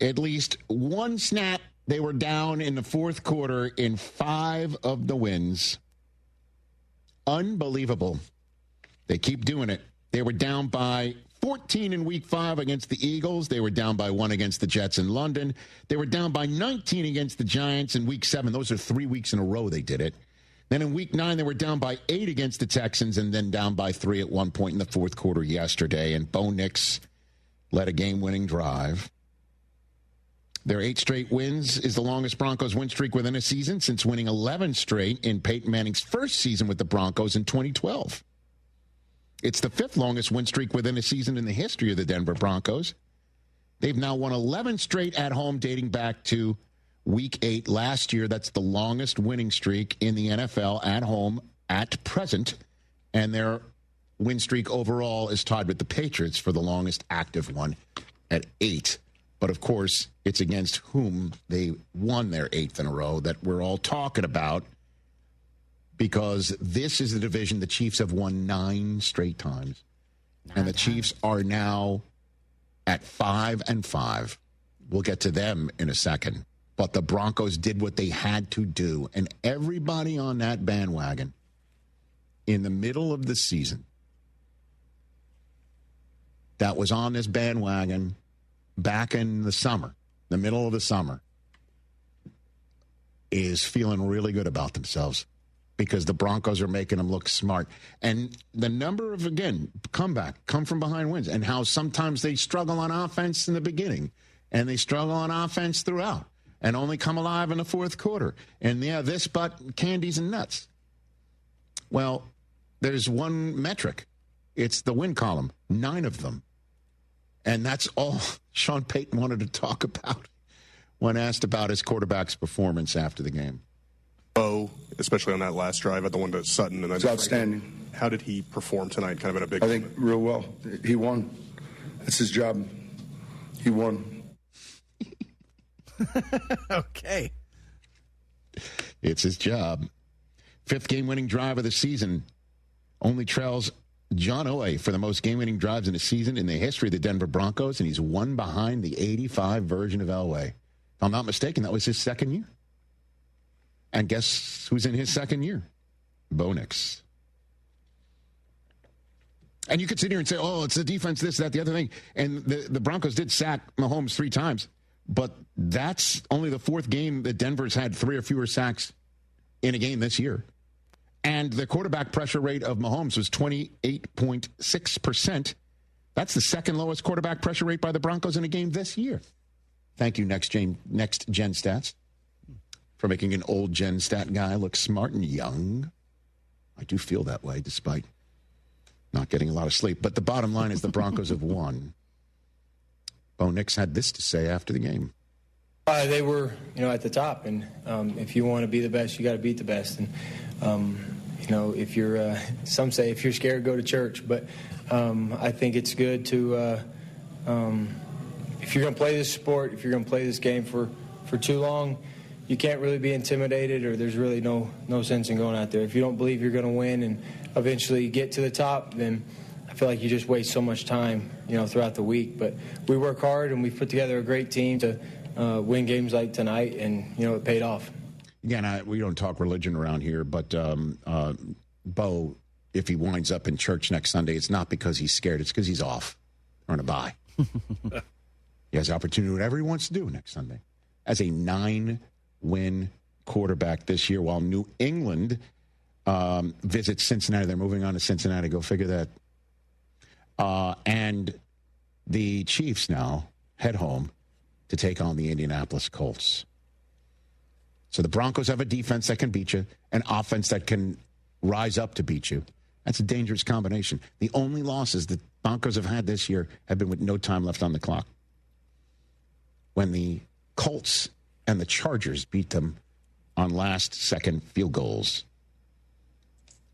At least one snap, they were down in the fourth quarter in 5 of the wins. Unbelievable. They keep doing it. They were down by 14 in Week 5 against the Eagles. They were down by 1 against the Jets in London. They were down by 19 against the Giants in Week 7. Those are 3 weeks in a row they did it. Then in Week 9, they were down by 8 against the Texans and then down by 3 at one point in the fourth quarter yesterday. And Bo Nix led a game-winning drive. Their 8 straight wins is the longest Broncos win streak within a season since winning 11 straight in Peyton Manning's first season with the Broncos in 2012. It's the 5th longest win streak within a season in the history of the Denver Broncos. They've now won 11 straight at home dating back to Week 8 last year. That's the longest winning streak in the NFL at home at present. And their win streak overall is tied with the Patriots for the longest active one at 8. But, of course, it's against whom they won their 8th in a row that we're all talking about, because this is the division the Chiefs have won 9 straight times. And the Chiefs are now at 5-5. We'll get to them in a second. But the Broncos did what they had to do. And everybody on that bandwagon in the middle of the season that was on this bandwagon back in the summer, the middle of the summer, is feeling really good about themselves because the Broncos are making them look smart. And the number of, again, comeback, come from behind wins, and how sometimes they struggle on offense in the beginning and they struggle on offense throughout and only come alive in the fourth quarter. And, yeah, this but candies and nuts. Well, there's one metric. It's the win column, 9 of them. And that's all Sean Payton wanted to talk about when asked about his quarterback's performance after the game. Oh, especially on that last drive at the one to Sutton. And it's outstanding. How did he perform tonight, kind of in a big I think real well. He won. That's his job. He won. Okay. It's his job. 5th game-winning drive of the season. Only trails John Elway for the most game-winning drives in a season in the history of the Denver Broncos, and he's one behind the 85 version of Elway. If I'm not mistaken, that was his second year. And guess who's in his second year? Bo Nix. And you could sit here and say, oh, it's the defense, this, that, the other thing. And the Broncos did sack Mahomes 3 times, but that's only the 4th game that Denver's had 3 or fewer sacks in a game this year. And the quarterback pressure rate of Mahomes was 28.6%. That's the 2nd lowest quarterback pressure rate by the Broncos in a game this year. Thank you, Next Gen Stats, for making an old Gen Stat guy look smart and young. I do feel that way, despite not getting a lot of sleep. But the bottom line is the Broncos have won. Bo Nix had this to say after the game. They were, at the top, and if you want to be the best, you got to beat the best. And if you're, some say if you're scared, go to church. But I think it's good to, if you're going to play this sport, if you're going to play this game for too long, you can't really be intimidated, or there's really no sense in going out there. If you don't believe you're going to win and eventually get to the top, then I feel like you just waste so much time, throughout the week. But we work hard, and we've put together a great team to win games like tonight, and, it paid off. Again, we don't talk religion around here, but Bo, if he winds up in church next Sunday, it's not because he's scared. It's because he's off or on a bye. He has the opportunity to do whatever he wants to do next Sunday. As a 9-win quarterback this year, while New England visits Cincinnati. They're moving on to Cincinnati. Go figure that. And the Chiefs now head home to take on the Indianapolis Colts. So the Broncos have a defense that can beat you, an offense that can rise up to beat you. That's a dangerous combination. The only losses the Broncos have had this year have been with no time left on the clock, when the Colts and the Chargers beat them on last-second field goals.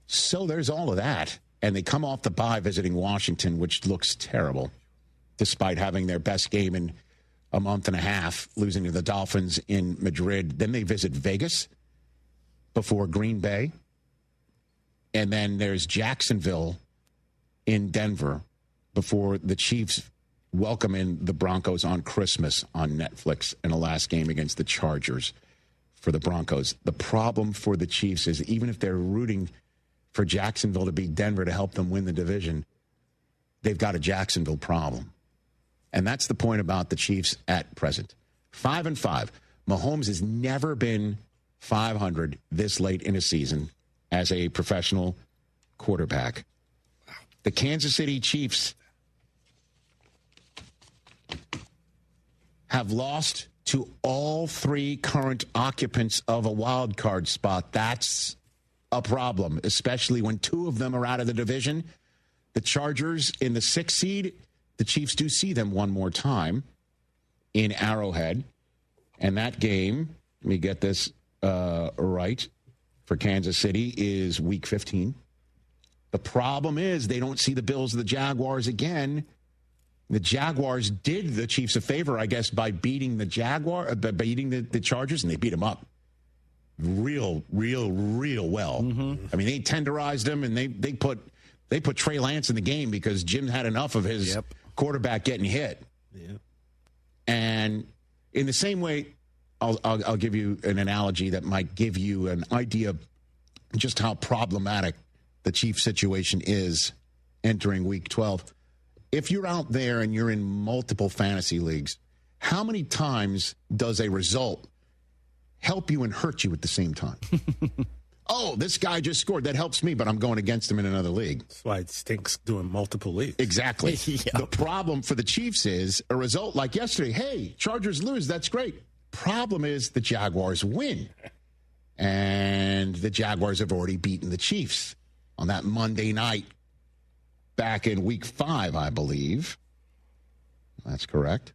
So there's all of that. And they come off the bye visiting Washington, which looks terrible, despite having their best game in a month and a half, losing to the Dolphins in Madrid. Then they visit Vegas before Green Bay. And then there's Jacksonville in Denver before the Chiefs welcome in the Broncos on Christmas on Netflix in a last game against the Chargers for the Broncos. The problem for the Chiefs is even if they're rooting for Jacksonville to beat Denver to help them win the division, they've got a Jacksonville problem. And that's the point about the Chiefs at present. 5-5. Mahomes has never been 500 this late in a season as a professional quarterback. The Kansas City Chiefs have lost to all three current occupants of a wild card spot. That's a problem, especially when two of them are out of the division. The Chargers in the 6th seed, the Chiefs do see them one more time in Arrowhead. And that game, let me get this right, for Kansas City is Week 15. The problem is they don't see the Bills or the Jaguars again. The Jaguars did the Chiefs a favor, I guess, by beating the the Chargers, and they beat them up real well. Mm-hmm. I mean, they tenderized them, and they put Trey Lance in the game because Jim had enough of his quarterback getting hit. Yep. And in the same way, I'll give you an analogy that might give you an idea of just how problematic the Chiefs situation is entering Week 12. If you're out there and you're in multiple fantasy leagues, how many times does a result help you and hurt you at the same time? Oh, this guy just scored. That helps me, but I'm going against him in another league. That's why it stinks doing multiple leagues. Exactly. The problem for the Chiefs is a result like yesterday. Hey, Chargers lose. That's great. Problem is the Jaguars win. And the Jaguars have already beaten the Chiefs on that Monday night back in Week 5, I believe. That's correct.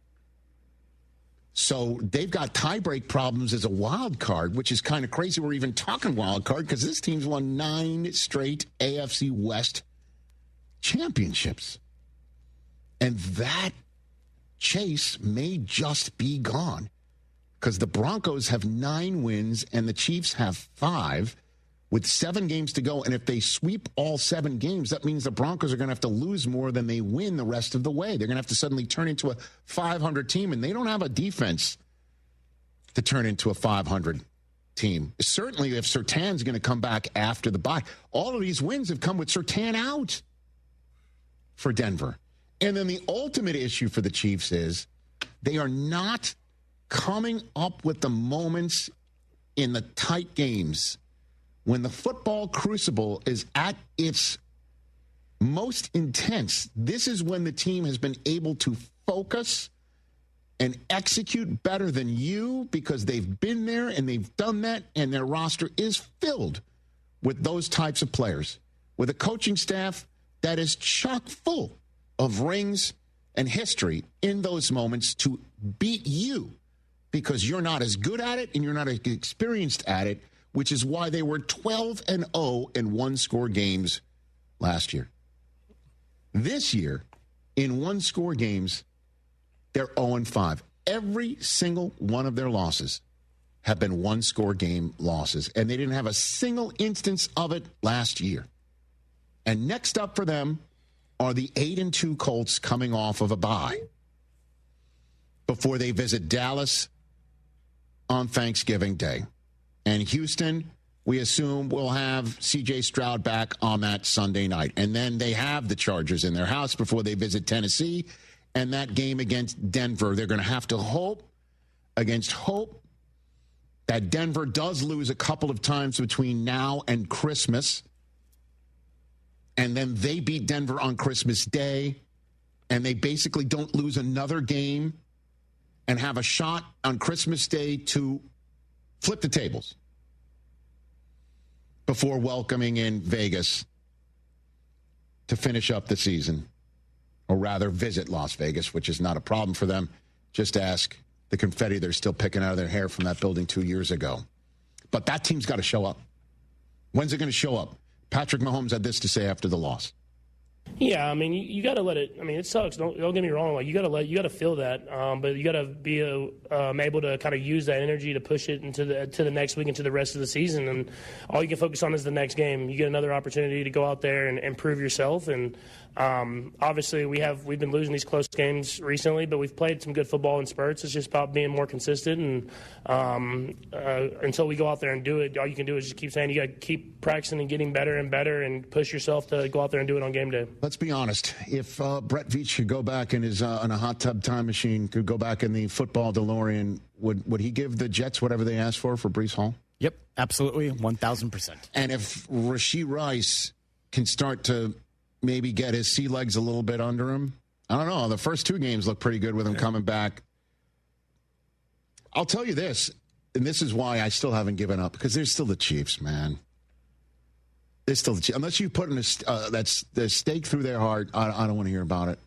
So they've got tiebreak problems as a wild card, which is kind of crazy. We're even talking wild card because this team's won 9 straight AFC West championships. And that chase may just be gone because the Broncos have 9 wins and the Chiefs have 5 with 7 games to go. And if they sweep all 7 games, that means the Broncos are going to have to lose more than they win the rest of the way. They're going to have to suddenly turn into a 500 team, and they don't have a defense to turn into a 500 team. Certainly if Surtain's going to come back after the bye. All of these wins have come with Surtain out for Denver. And then the ultimate issue for the Chiefs is they are not coming up with the moments in the tight games when the football crucible is at its most intense. This is when the team has been able to focus and execute better than you because they've been there and they've done that, and their roster is filled with those types of players, with a coaching staff that is chock full of rings and history in those moments to beat you because you're not as good at it and you're not as experienced at it, which is why they were 12-0 in one-score games last year. This year, in one-score games, they're 0-5. Every single one of their losses have been one-score game losses, and they didn't have a single instance of it last year. And next up for them are the 8-2 Colts coming off of a bye before they visit Dallas on Thanksgiving Day. And Houston, we assume, will have C.J. Stroud back on that Sunday night. And then they have the Chargers in their house before they visit Tennessee. And that game against Denver, they're going to have to hope against hope that Denver does lose a couple of times between now and Christmas. And then they beat Denver on Christmas Day. And they basically don't lose another game and have a shot on Christmas Day to flip the tables before welcoming in Vegas to finish up the season, or rather visit Las Vegas, which is not a problem for them. Just ask the confetti they're still picking out of their hair from that building 2 years ago. But that team's got to show up. When's it going to show up? Patrick Mahomes had this to say after the loss. Yeah, I mean, you got to let it. I mean, it sucks. Don't get me wrong. Like you got to feel that, but you got to be able to kind of use that energy to push it into the next week, into the rest of the season. And all you can focus on is the next game. You get another opportunity to go out there and prove yourself. And obviously, we've been losing these close games recently, but we've played some good football in spurts. It's just about being more consistent. And until we go out there and do it, all you can do is just keep saying you got to keep practicing and getting better and better, and push yourself to go out there and do it on game day. Let's be honest. If Brett Veach could go back in his in a hot tub time machine, could go back in the football DeLorean, would he give the Jets whatever they asked for Breece Hall? Yep, absolutely, 1,000%. And if Rashee Rice can start to maybe get his sea legs a little bit under him, I don't know. The first two games look pretty good with him coming back. I'll tell you this, and this is why I still haven't given up, because there's still the Chiefs, man. There's still the Chiefs. Unless you put that's the stake through their heart, I don't want to hear about it.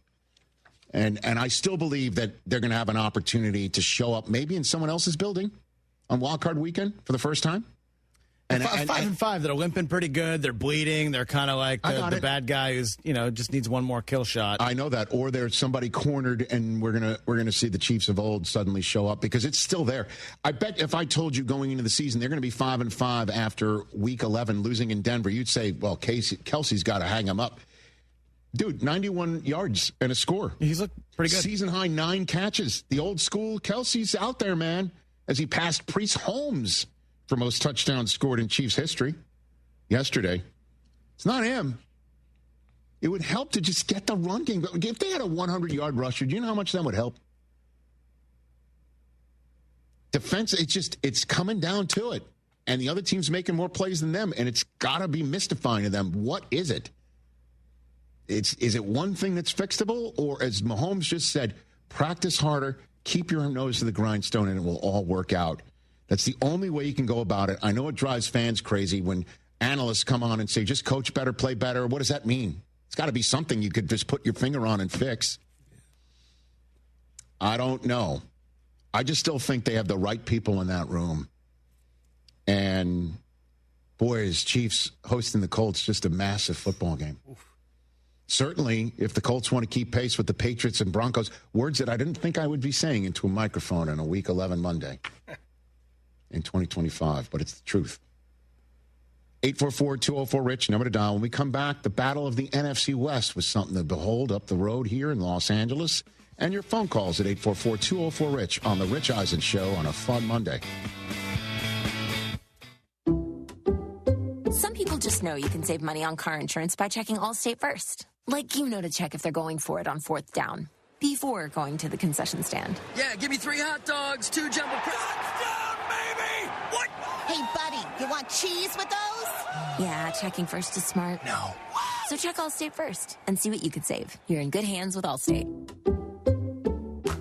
And I still believe that they're going to have an opportunity to show up maybe in someone else's building on Wild Card Weekend for the first time. And 5-5, they're limping pretty good. They're bleeding. They're kind of like the bad guy who's just needs one more kill shot. I know that. Or there's somebody cornered, and we're gonna see the Chiefs of old suddenly show up, because it's still there. I bet if I told you going into the season they're going to be 5-5 after Week 11, losing in Denver, you'd say, "Well, Kelsey's got to hang him up." Dude, 91 yards and a score. He's looked pretty good. Season high 9 catches. The old school Kelsey's out there, man, as he passed Priest Holmes for most touchdowns scored in Chiefs history yesterday. It's not him. It would help to just get the run game. If they had a 100-yard rusher, do you know how much that would help? Defense, it's coming down to it. And the other team's making more plays than them, and it's got to be mystifying to them. What is it? Is it one thing that's fixable, or as Mahomes just said, practice harder, keep your nose to the grindstone, and it will all work out? That's the only way you can go about it. I know it drives fans crazy when analysts come on and say, just coach better, play better. What does that mean? It's got to be something you could just put your finger on and fix. I don't know. I just still think they have the right people in that room. And, boy, is Chiefs hosting the Colts just a massive football game. Oof. Certainly, if the Colts want to keep pace with the Patriots and Broncos, words that I didn't think I would be saying into a microphone on a Week 11 Monday in 2025, but it's the truth. 844-204-RICH, number to dial. When we come back, the battle of the NFC West was something to behold up the road here in Los Angeles. And your phone calls at 844-204-RICH on The Rich Eisen Show on a fun Monday. Some people just know you can save money on car insurance by checking Allstate first. Like to check if they're going for it on 4th down before going to the concession stand. Yeah, give me 3 hot dogs, 2 jumbo. Touchdown, baby! What? Hey, buddy, you want cheese with those? Yeah, checking first is smart. No. So check Allstate first and see what you could save. You're in good hands with Allstate.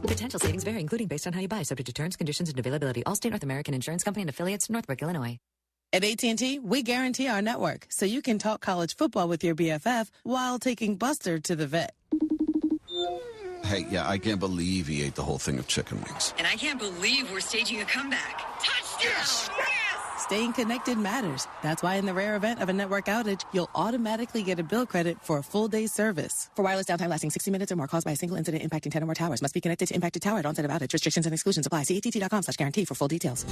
Potential savings vary, including based on how you buy, subject to terms, conditions, and availability. Allstate North American Insurance Company and affiliates, Northbrook, Illinois. At AT&T, we guarantee our network so you can talk college football with your BFF while taking Buster to the vet. Hey, yeah, I can't believe he ate the whole thing of chicken wings. And I can't believe we're staging a comeback. Touchdown! Yes! Staying connected matters. That's why in the rare event of a network outage, you'll automatically get a bill credit for a full day's service. For wireless downtime lasting 60 minutes or more caused by a single incident impacting 10 or more towers, must be connected to impacted tower at onset of outage. Restrictions and exclusions apply. See att.com/guarantee for full details.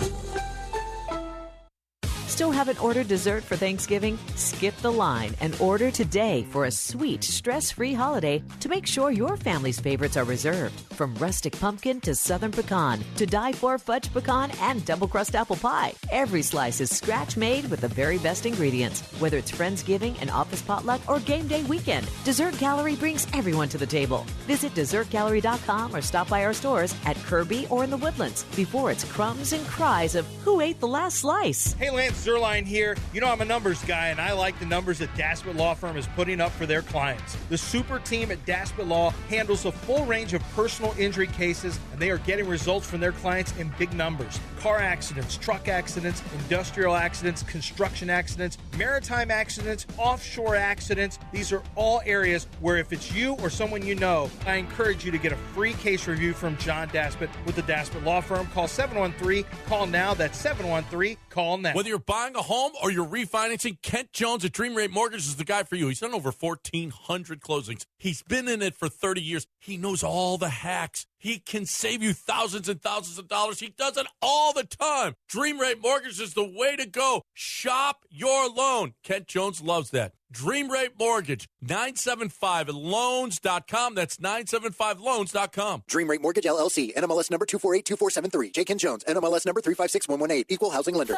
Still haven't ordered dessert for Thanksgiving? Skip the line and order today for a sweet, stress-free holiday to make sure your family's favorites are reserved. From rustic pumpkin to southern pecan to die-for fudge pecan and double-crust apple pie. Every slice is scratch-made with the very best ingredients. Whether it's Friendsgiving, an office potluck, or game day weekend, Dessert Gallery brings everyone to the table. Visit DessertGallery.com or stop by our stores at Kirby or in the Woodlands before it's crumbs and cries of who ate the last slice. Hey, Lance Zerline here. You know I'm a numbers guy, and I like the numbers that Daspit Law Firm is putting up for their clients. The super team at Daspit Law handles a full range of personal injury cases, and they are getting results from their clients in big numbers. Car accidents, truck accidents, industrial accidents, construction accidents, maritime accidents, offshore accidents. These are all areas where if it's you or someone you know, I encourage you to get a free case review from John Daspit with the Daspit Law Firm. Call 713-CALL-NOW. That's 713-CALL-NOW. Whether you're buying a home or you're refinancing, Kent Jones at Dream Rate Mortgage is the guy for you. He's done over 1,400 closings. He's been in it for 30 years. He knows all the hacks. He can save you thousands and thousands of dollars. He does it all the time. Dream Rate Mortgage is the way to go. Shop your loan. Kent Jones loves that. Dream Rate Mortgage, 975loans.com. That's 975loans.com. Dream Rate Mortgage, LLC, NMLS number 2482473. J. Ken Jones, NMLS number 356118. Equal housing lender.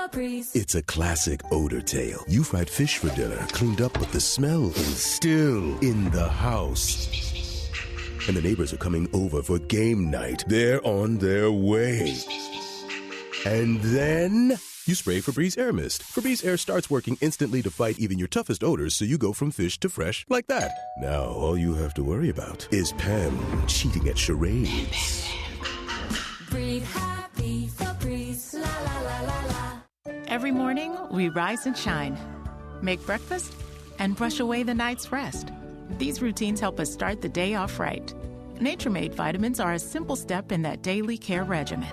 It's a classic odor tale. You fried fish for dinner, cleaned up, but the smell is still in the house. And the neighbors are coming over for game night. They're on their way. And then you spray Febreze Air Mist. Febreze Air starts working instantly to fight even your toughest odors, so you go from fish to fresh like that. Now, all you have to worry about is Pam cheating at charades. Breathe happy, Febreze, la la la la la. Every morning, we rise and shine, make breakfast, and brush away the night's rest. These routines help us start the day off right. Nature-Made vitamins are a simple step in that daily care regimen.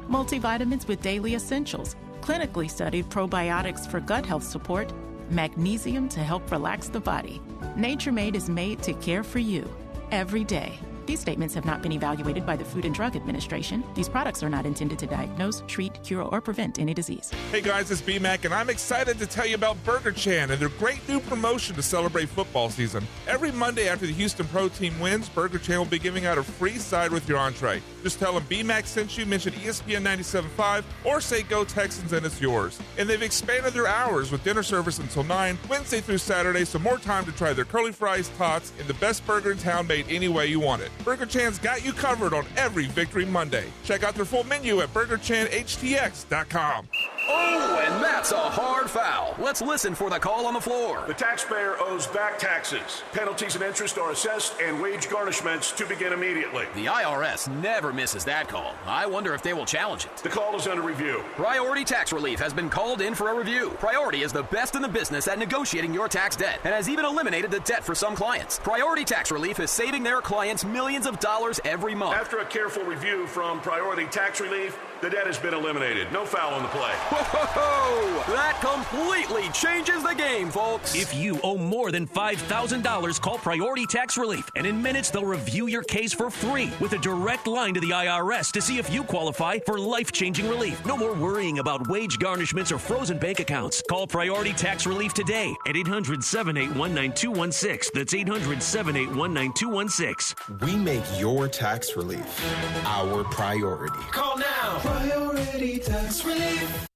Multivitamins with daily essentials, clinically studied probiotics for gut health support, magnesium to help relax the body. Nature-Made is made to care for you every day. These statements have not been evaluated by the Food and Drug Administration. These products are not intended to diagnose, treat, cure, or prevent any disease. Hey guys, it's B-Mac, and I'm excited to tell you about Burger Chan and their great new promotion to celebrate football season. Every Monday after the Houston Pro Team wins, Burger Chan will be giving out a free side with your entree. Just tell them B-Mac sent you, mention ESPN 97.5, or say Go Texans and it's yours. And they've expanded their hours with dinner service until 9, Wednesday through Saturday, so more time to try their curly fries, tots, and the best burger in town made any way you want it. Burger Chan's got you covered on every Victory Monday. Check out their full menu at BurgerChanHTX.com. Oh, and that's a hard foul. Let's listen for the call on the floor. The taxpayer owes back taxes. Penalties and interest are assessed and wage garnishments to begin immediately. The IRS never misses that call. I wonder if they will challenge it. The call is under review. Priority Tax Relief has been called in for a review. Priority is the best in the business at negotiating your tax debt and has even eliminated the debt for some clients. Priority Tax Relief is saving their clients millions of dollars every month. After a careful review from Priority Tax Relief, the debt has been eliminated. No foul on the play. Whoa! That completely changes the game, folks. If you owe more than $5,000, call Priority Tax Relief, and in minutes they'll review your case for free with a direct line to the IRS to see if you qualify for life-changing relief. No more worrying about wage garnishments or frozen bank accounts. Call Priority Tax Relief today at 800-781-9216. That's 800-781-9216. We make your tax relief our priority. Call now. Priority Tax Relief.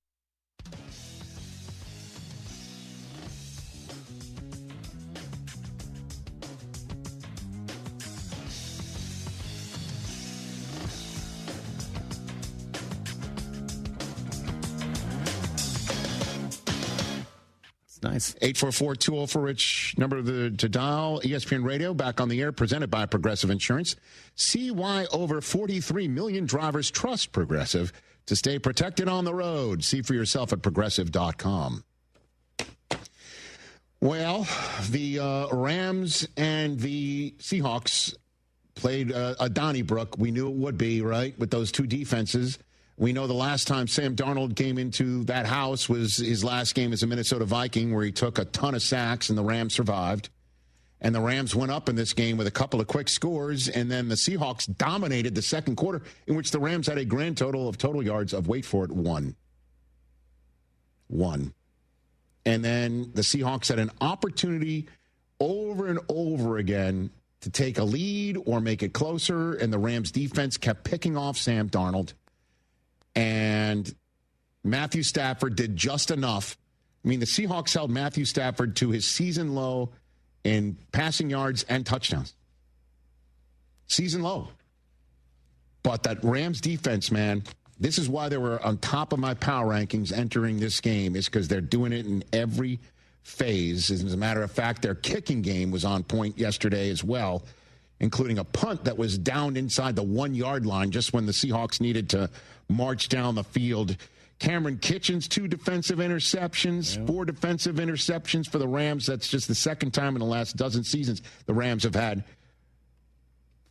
Nice. 844-204-RICH, number to dial. ESPN Radio, back on the air, presented by Progressive Insurance. See why over 43 million drivers trust Progressive to stay protected on the road. See for yourself at Progressive.com. Well, the Rams and the Seahawks played a Donnybrook. We knew it would be, right, with those two defenses. We know the last time Sam Darnold came into that house was his last game as a Minnesota Viking, where he took a ton of sacks and the Rams survived. And the Rams went up in this game with a couple of quick scores, and then the Seahawks dominated the second quarter, in which the Rams had a grand total of total yards of, wait for it, one. And then the Seahawks had an opportunity over and over again to take a lead or make it closer, and the Rams defense kept picking off Sam Darnold. And Matthew Stafford did just enough. I mean, the Seahawks held Matthew Stafford to his season low in passing yards and touchdowns. Season low. But that Rams defense, man, this is why they were on top of my power rankings entering this game, is because they're doing it in every phase. As a matter of fact, their kicking game was on point yesterday as well, including a punt that was down inside the 1 yard line just when the Seahawks needed to march down the field. Cameron Kitchens, 2 defensive interceptions, 4 defensive interceptions for the Rams. That's just the second time in the last dozen seasons the Rams have had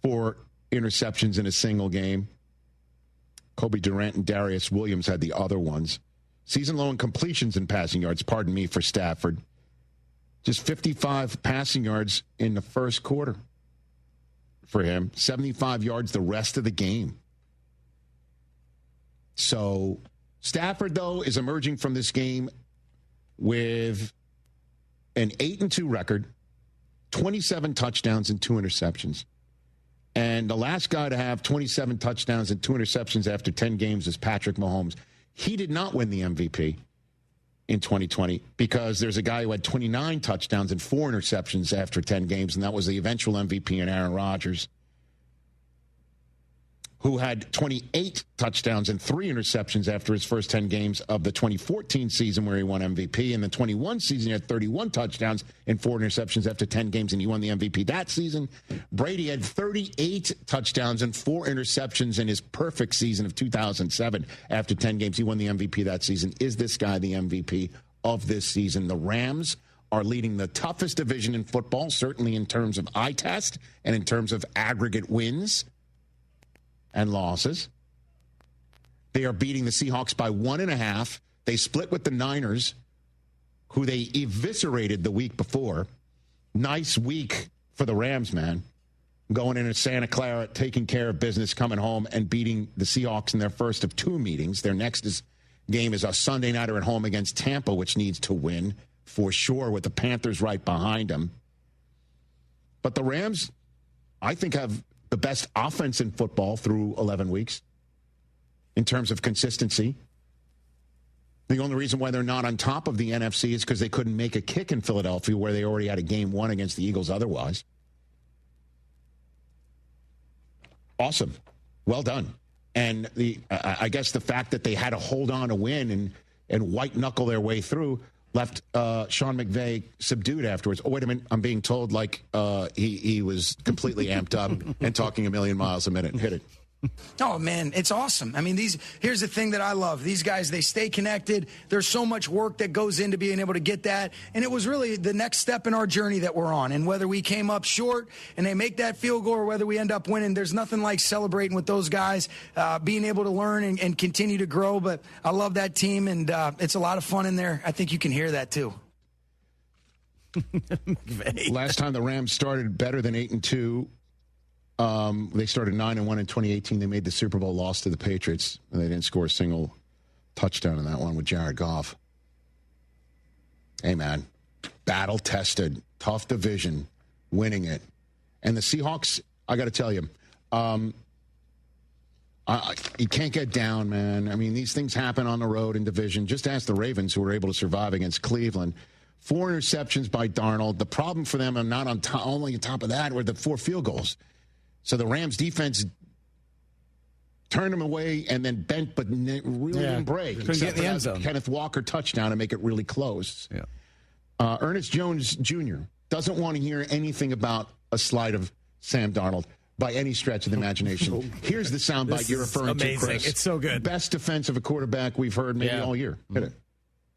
4 interceptions in a single game. Kobe Durant and Darius Williams had the other ones. Season low in completions and passing yards, pardon me, for Stafford. Just 55 passing yards in the first quarter for him. 75 yards the rest of the game. So Stafford, though, is emerging from this game with an 8-2 record, 27 touchdowns and 2 interceptions. And the last guy to have 27 touchdowns and 2 interceptions after 10 games is Patrick Mahomes. He did not win the MVP in 2020 because there's a guy who had 29 touchdowns and 4 interceptions after 10 games, and that was the eventual MVP in Aaron Rodgers, who had 28 touchdowns and 3 interceptions after his first 10 games of the 2014 season where he won MVP. In the 21 season, he had 31 touchdowns and 4 interceptions after 10 games, and he won the MVP that season. Brady had 38 touchdowns and 4 interceptions in his perfect season of 2007 after 10 games. He won the MVP that season. Is this guy the MVP of this season? The Rams are leading the toughest division in football, certainly in terms of eye test and in terms of aggregate wins and losses. They are beating the Seahawks by 1.5. They split with the Niners, who they eviscerated the week before. Nice week for the Rams, man. Going into Santa Clara, taking care of business, coming home and beating the Seahawks in their first of 2 meetings. Their next game is a Sunday nighter at home against Tampa, which needs to win for sure, with the Panthers right behind them. But the Rams, I think, have the best offense in football through 11 weeks in terms of consistency. The only reason why they're not on top of the NFC is because they couldn't make a kick in Philadelphia, where they already had a game won against the Eagles otherwise. Awesome. Well done. And I guess the fact that they had to hold on to win and white-knuckle their way through left Sean McVay subdued afterwards. Oh, wait a minute. I'm being told like he was completely amped up and talking a million miles a minute. Hit it. Oh, man, it's awesome. I mean, here's the thing that I love. These guys, they stay connected. There's so much work that goes into being able to get that. And it was really the next step in our journey that we're on. And whether we came up short and they make that field goal or whether we end up winning, there's nothing like celebrating with those guys, being able to learn and continue to grow. But I love that team, and it's a lot of fun in there. I think you can hear that, too. Last time the Rams started better than 8-2. They started 9-1 in 2018. They made the Super Bowl, lost to the Patriots, and they didn't score a single touchdown in that one with Jared Goff. Hey, man, battle-tested, tough division, winning it. And the Seahawks, I got to tell you, you can't get down, man. I mean, these things happen on the road in division. Just ask the Ravens, who were able to survive against Cleveland. 4 interceptions by Darnold. The problem for them, and not on only on top of that, were the 4 field goals. So the Rams defense turned them away and then bent, but really didn't break. Couldn't get in the end zone. Kenneth Walker touchdown to make it really close. Yeah. Ernest Jones Jr. doesn't want to hear anything about a slide of Sam Darnold by any stretch of the imagination. Here's the soundbite you're referring to, Chris. It's so good. Best defense of a quarterback we've heard maybe all year. Hit it.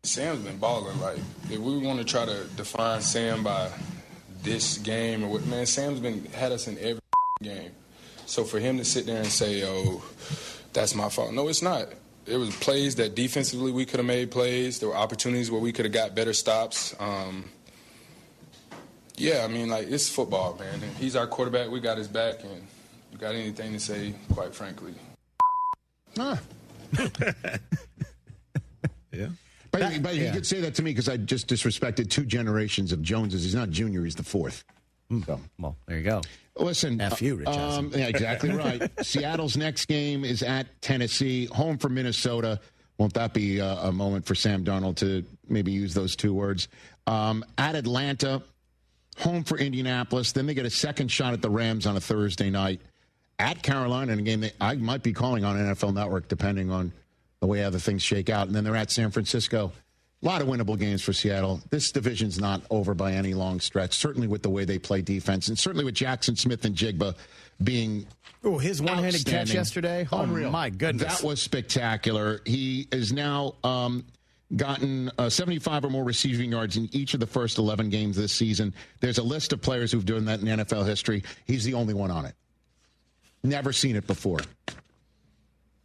Sam's been balling. Like, if we want to try to define Sam by this game or what, man, Sam's had us in every game. So for him to sit there and say, oh, that's my fault. No, it's not. It was plays that defensively we could have made plays. There were opportunities where we could have got better stops. Yeah, I mean, like, it's football, man. And he's our quarterback. We got his back, and you got anything to say, quite frankly. Yeah. But he could say that to me because I just disrespected 2 generations of Joneses. He's not junior. He's the 4th. So. Well, there you go. Listen. F you, Rich. Yeah, exactly right. Seattle's next game is at Tennessee, home for Minnesota. Won't that be a moment for Sam Darnold to maybe use those 2 words? At Atlanta, home for Indianapolis. Then they get a second shot at the Rams on a Thursday night. At Carolina, in a game that I might be calling on NFL Network, depending on the way other things shake out. And then they're at San Francisco. A lot of winnable games for Seattle. This division's not over by any long stretch, certainly with the way they play defense, and certainly with Jackson Smith and Jigba being his one-handed catch yesterday. Unreal. My goodness. That was spectacular. He is now gotten 75 or more receiving yards in each of the first 11 games this season. There's a list of players who've done that in NFL history. He's the only one on it. Never seen it before.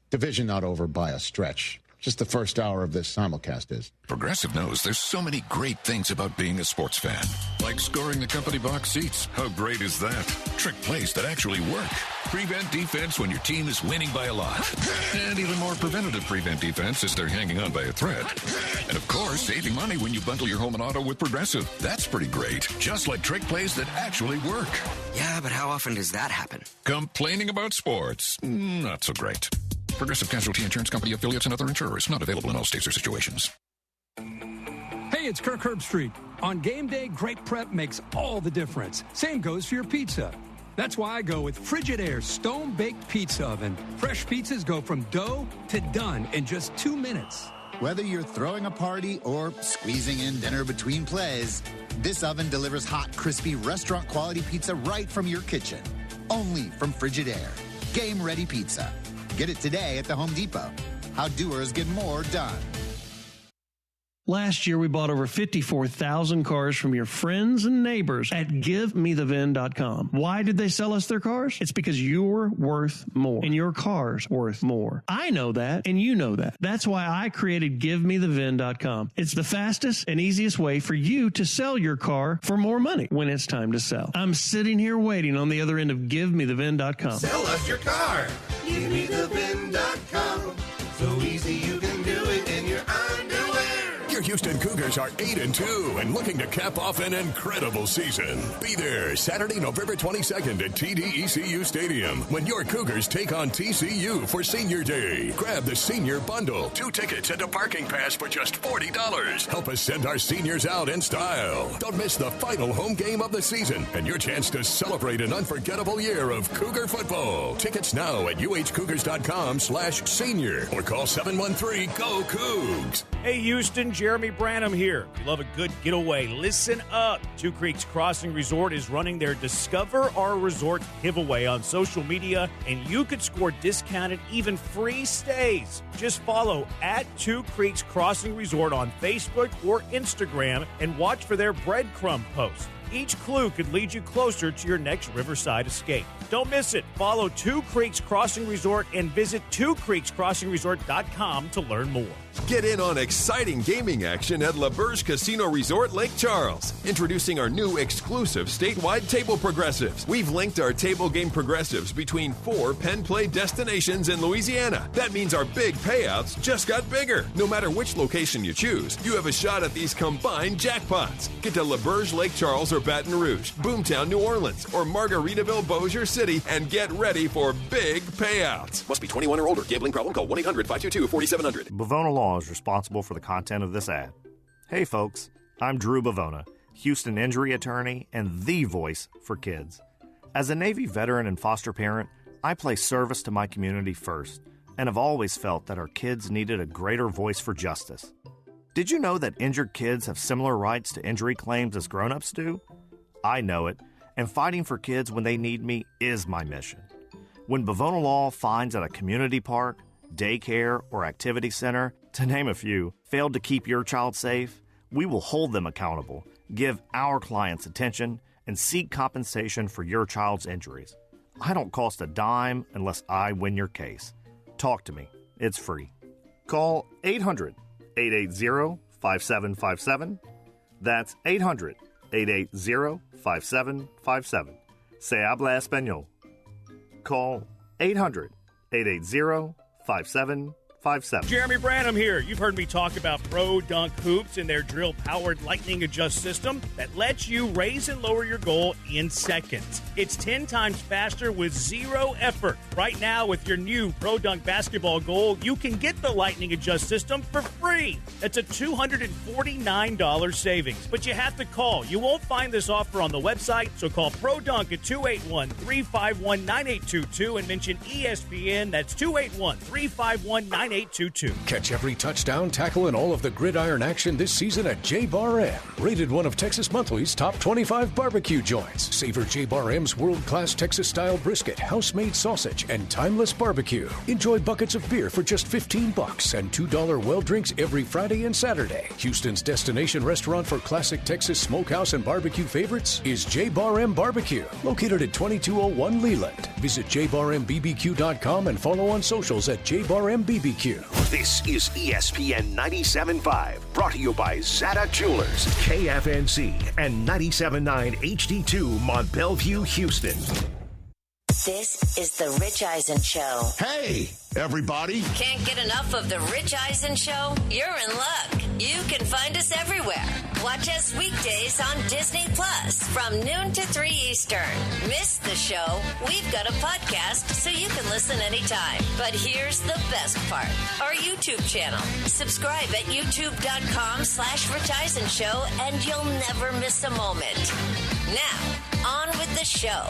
Division not over by a stretch. just the first hour of this simulcast is. Progressive knows there's so many great things about being a sports fan. Like scoring the company box seats. How great is that? Trick plays that actually work. Prevent defense when your team is winning by a lot. And even more preventative prevent defense as they're hanging on by a thread. And of course, saving money when you bundle your home and auto with Progressive. That's pretty great. Just like trick plays that actually work. Yeah, but how often does that happen? Complaining about sports. Not so great. Progressive Casualty Insurance Company, affiliates, and other insurers. Not available in all states or situations. Hey, it's Kirk Herbstreit. On game day, great prep makes all the difference. Same goes for your pizza. That's why I go with Frigidaire Stone-Baked Pizza Oven. Fresh pizzas go from dough to done in just 2 minutes. Whether you're throwing a party or squeezing in dinner between plays, this oven delivers hot, crispy, restaurant-quality pizza right from your kitchen. Only from Frigidaire. Game-ready pizza. Get it today at the Home Depot. How doers get more done. Last year, we bought over 54,000 cars from your friends and neighbors at GiveMeTheVin.com. Why did they sell us their cars? It's because you're worth more, and your car's worth more. I know that, and you know that. That's why I created GiveMeTheVin.com. It's the fastest and easiest way for you to sell your car for more money when it's time to sell. I'm sitting here waiting on the other end of GiveMeTheVin.com. Sell us your car. GiveMeTheVin.com. So easy you can do it in your underwear. Your Houston Cougars are 8-2 and looking to cap off an incredible season. Be there Saturday, November 22nd at TDECU Stadium when your Cougars take on TCU for Senior Day. Grab the Senior Bundle, 2 tickets and a parking pass for just $40. Help us send our seniors out in style. Don't miss the final home game of the season and your chance to celebrate an unforgettable year of Cougar football. Tickets now at uhcougars.com/senior or call 713-GO-COUGS. Hey, Houston, Jeremy Branham here. If you love a good getaway, listen up. Two Creeks Crossing Resort is running their Discover Our Resort giveaway on social media, and you could score discounted, even free stays. Just follow at Two Creeks Crossing Resort on Facebook or Instagram and watch for their breadcrumb posts. Each clue could lead you closer to your next Riverside escape. Don't miss it. Follow Two Creeks Crossing Resort and visit twocreekscrossingresort.com to learn more. Get in on exciting gaming action at LaBerge Casino Resort Lake Charles. Introducing our new exclusive statewide table progressives. We've linked our table game progressives between 4 pen play destinations in Louisiana. That means our big payouts just got bigger. No matter which location you choose, you have a shot at these combined jackpots. Get to LaBerge Lake Charles or Baton Rouge, Boomtown, New Orleans, or Margaritaville, Bossier City, and get ready for big payouts. Must be 21 or older. Gambling problem? Call 1-800-522-4700. Bavona Law is responsible for the content of this ad. Hey folks, I'm Drew Bavona, Houston injury attorney and the voice for kids. As a Navy veteran and foster parent, I place service to my community first, and have always felt that our kids needed a greater voice for justice. Did you know that injured kids have similar rights to injury claims as grown-ups do? I know it, and fighting for kids when they need me is my mission. When Bavona Law finds that a community park, daycare, or activity center, to name a few, failed to keep your child safe, we will hold them accountable, give our clients attention, and seek compensation for your child's injuries. I don't cost a dime unless I win your case. Talk to me. It's free. Call 800-880-5757. That's 800-880-5757. Se habla español. Call 800-880-5757. Jeremy Branham here. You've heard me talk about Pro Dunk Hoops and their drill-powered lightning adjust system that lets you raise and lower your goal in seconds. It's 10 times faster with zero effort. Right now, with your new Pro Dunk basketball goal, you can get the lightning adjust system for free. That's a $249 savings, but you have to call. You won't find this offer on the website, so call Pro Dunk at 281-351-9822 and mention ESPN. That's 281-351-9822. Catch every touchdown, tackle, and all of the gridiron action this season at J-Bar M. Rated one of Texas Monthly's top 25 barbecue joints. Savor J-Bar M's world-class Texas-style brisket, house-made sausage, and timeless barbecue. Enjoy buckets of beer for just $15 and $2 well drinks every Friday and Saturday. Houston's destination restaurant for classic Texas smokehouse and barbecue favorites is J-Bar M Barbecue, located at 2201 Leland. Visit jbarmbbq.com and follow on socials at JBarMBBQ. Barbecue. This is ESPN 97.5, brought to you by Zadok Jewelers, KFNC, and 97.9 HD2 Mont Bellevue, Houston. This is the Rich Eisen Show. Hey, everybody. Can't get enough of the Rich Eisen Show? You're in luck. You can find us everywhere. Watch us weekdays on Disney Plus from noon to 3 Eastern. Miss the show? We've got a podcast so you can listen anytime. But here's the best part. Our YouTube channel. Subscribe at youtube.com/Rich Eisen Show and you'll never miss a moment. Now, on with the show.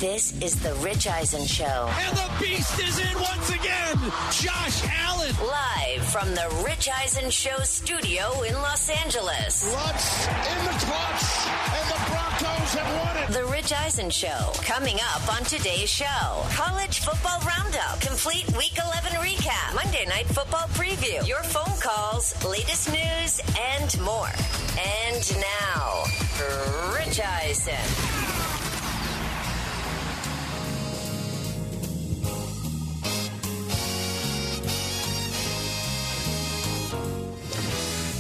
This is the Rich Eisen Show. And the beast is in once again, Josh Allen. Live from the Rich Eisen Show studio in Los Angeles. Lutz in the clutch, and the Broncos have won it. The Rich Eisen Show. Coming up on today's show. College football roundup. Complete Week 11 recap. Monday Night Football preview. Your phone calls, latest news, and more. And now, Rich Eisen.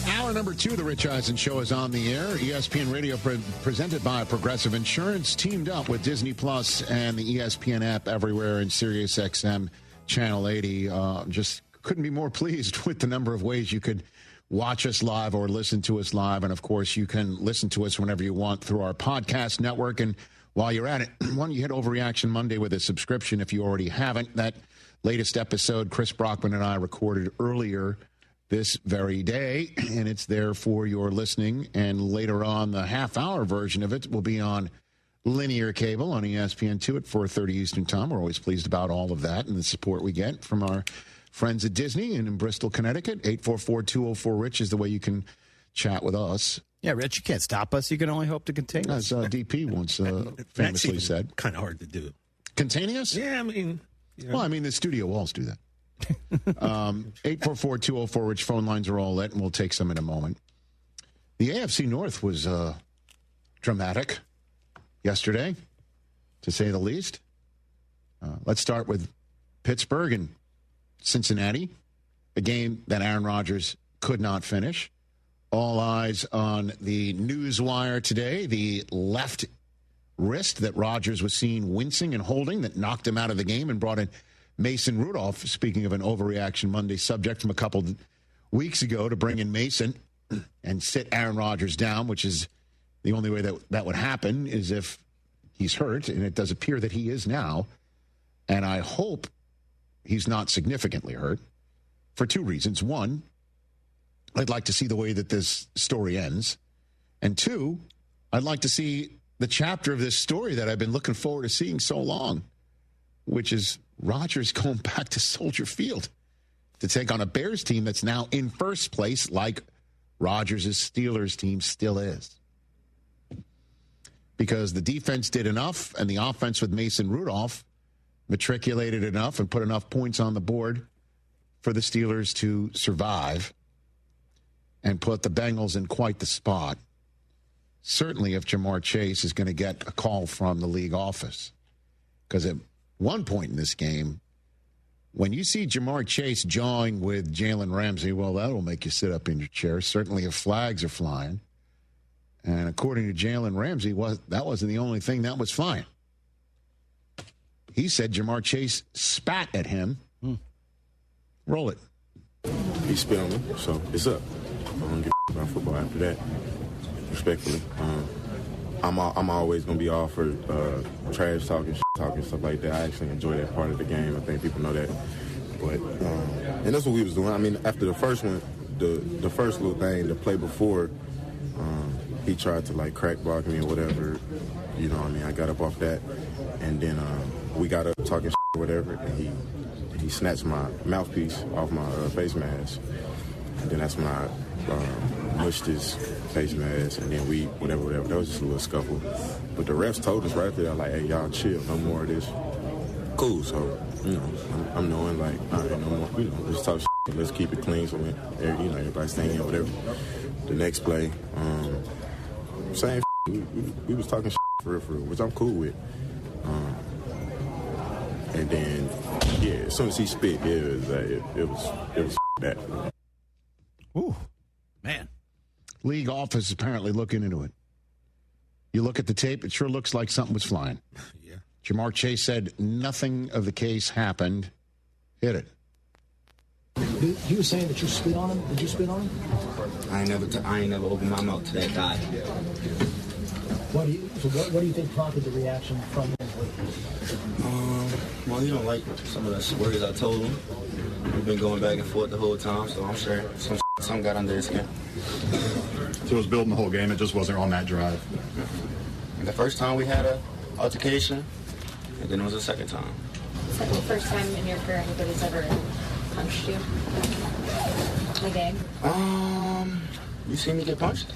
Hour number 2 of the Rich Eisen Show is on the air. ESPN Radio presented by Progressive Insurance, teamed up with Disney Plus and the ESPN app everywhere in Sirius XM Channel 80. Just couldn't be more pleased with the number of ways you could watch us live or listen to us live. And, of course, you can listen to us whenever you want through our podcast network. And while you're at it, why don't you hit Overreaction Monday with a subscription if you already haven't. That latest episode, Chris Brockman and I recorded earlier this very day, and it's there for your listening. And later on, the half-hour version of it will be on linear cable on ESPN2 at 4:30 Eastern Time. We're always pleased about all of that and the support we get from our friends at Disney and in Bristol, Connecticut. 844-204-RICH is the way you can chat with us. Yeah, Rich, you can't stop us. You can only hope to contain us. As DP once famously said. Kind of hard to do. Containing us? Yeah, I mean. You know. Well, I mean, the studio walls do that. 844-204-RICH phone lines are all lit, and we'll take some in a moment. The AFC North was dramatic yesterday, to say the least. Let's start with Pittsburgh and Cincinnati, a game that Aaron Rodgers could not finish. All eyes on the newswire today, the left wrist that Rodgers was seen wincing and holding that knocked him out of the game and brought in Mason Rudolph, speaking of an Overreaction Monday subject from a couple weeks ago, to bring in Mason and sit Aaron Rodgers down, which is the only way that would happen is if he's hurt, and it does appear that he is now. And I hope he's not significantly hurt for two reasons. One, I'd like to see the way that this story ends. And two, I'd like to see the chapter of this story that I've been looking forward to seeing so long, which is Rodgers going back to Soldier Field to take on a Bears team that's now in first place, like Rodgers' Steelers team still is. Because the defense did enough, and the offense with Mason Rudolph matriculated enough and put enough points on the board for the Steelers to survive and put the Bengals in quite the spot. Certainly if Jamar Chase is going to get a call from the league office. Because at one point in this game, when you see Jamar Chase jawing with Jalen Ramsey, well, that will make you sit up in your chair. Certainly if flags are flying. And according to Jalen Ramsey, that wasn't the only thing that was flying. He said Jamar Chase spat at him. Roll it. He spit on me, so it's up. I don't give a about football after that, respectfully. I'm always going to be all for trash talking, stuff like that. I actually enjoy that part of the game. I think people know that. But and that's what we was doing. I mean, after the first one, the first little thing, the play before, he tried to, like, crack block me or whatever. You know what I mean? I got up off that. And then we got up talking or whatever, and he snatched my mouthpiece off my face mask. And then that's when I mushed his face mask, and then whatever. That was just a little scuffle. But the refs told us right there, like, hey, y'all chill, no more of this. Cool, so, you know, I'm knowing, like, all right, no more, you know, let's talk shit, let's keep it clean so everybody's staying or whatever. The next play, same we was talking for real, which I'm cool with. And then, as soon as he spit, it was that. Ooh, man. League office is apparently looking into it. You look at the tape, it sure looks like something was flying. Yeah. Jamar Chase said nothing of the case happened. Hit it. He was saying that you spit on him. Did you spit on him? I ain't never opened my mouth to that guy. What do you think prompted the reaction from him? Well, he don't like some of the words I told him. We've been going back and forth the whole time, so I'm sure some got under his skin. So it was building the whole game. It just wasn't on that drive. And the first time we had a altercation, and then it was the second time. Is that the first time in your career anybody's ever punched you in a game? You seen me get punched?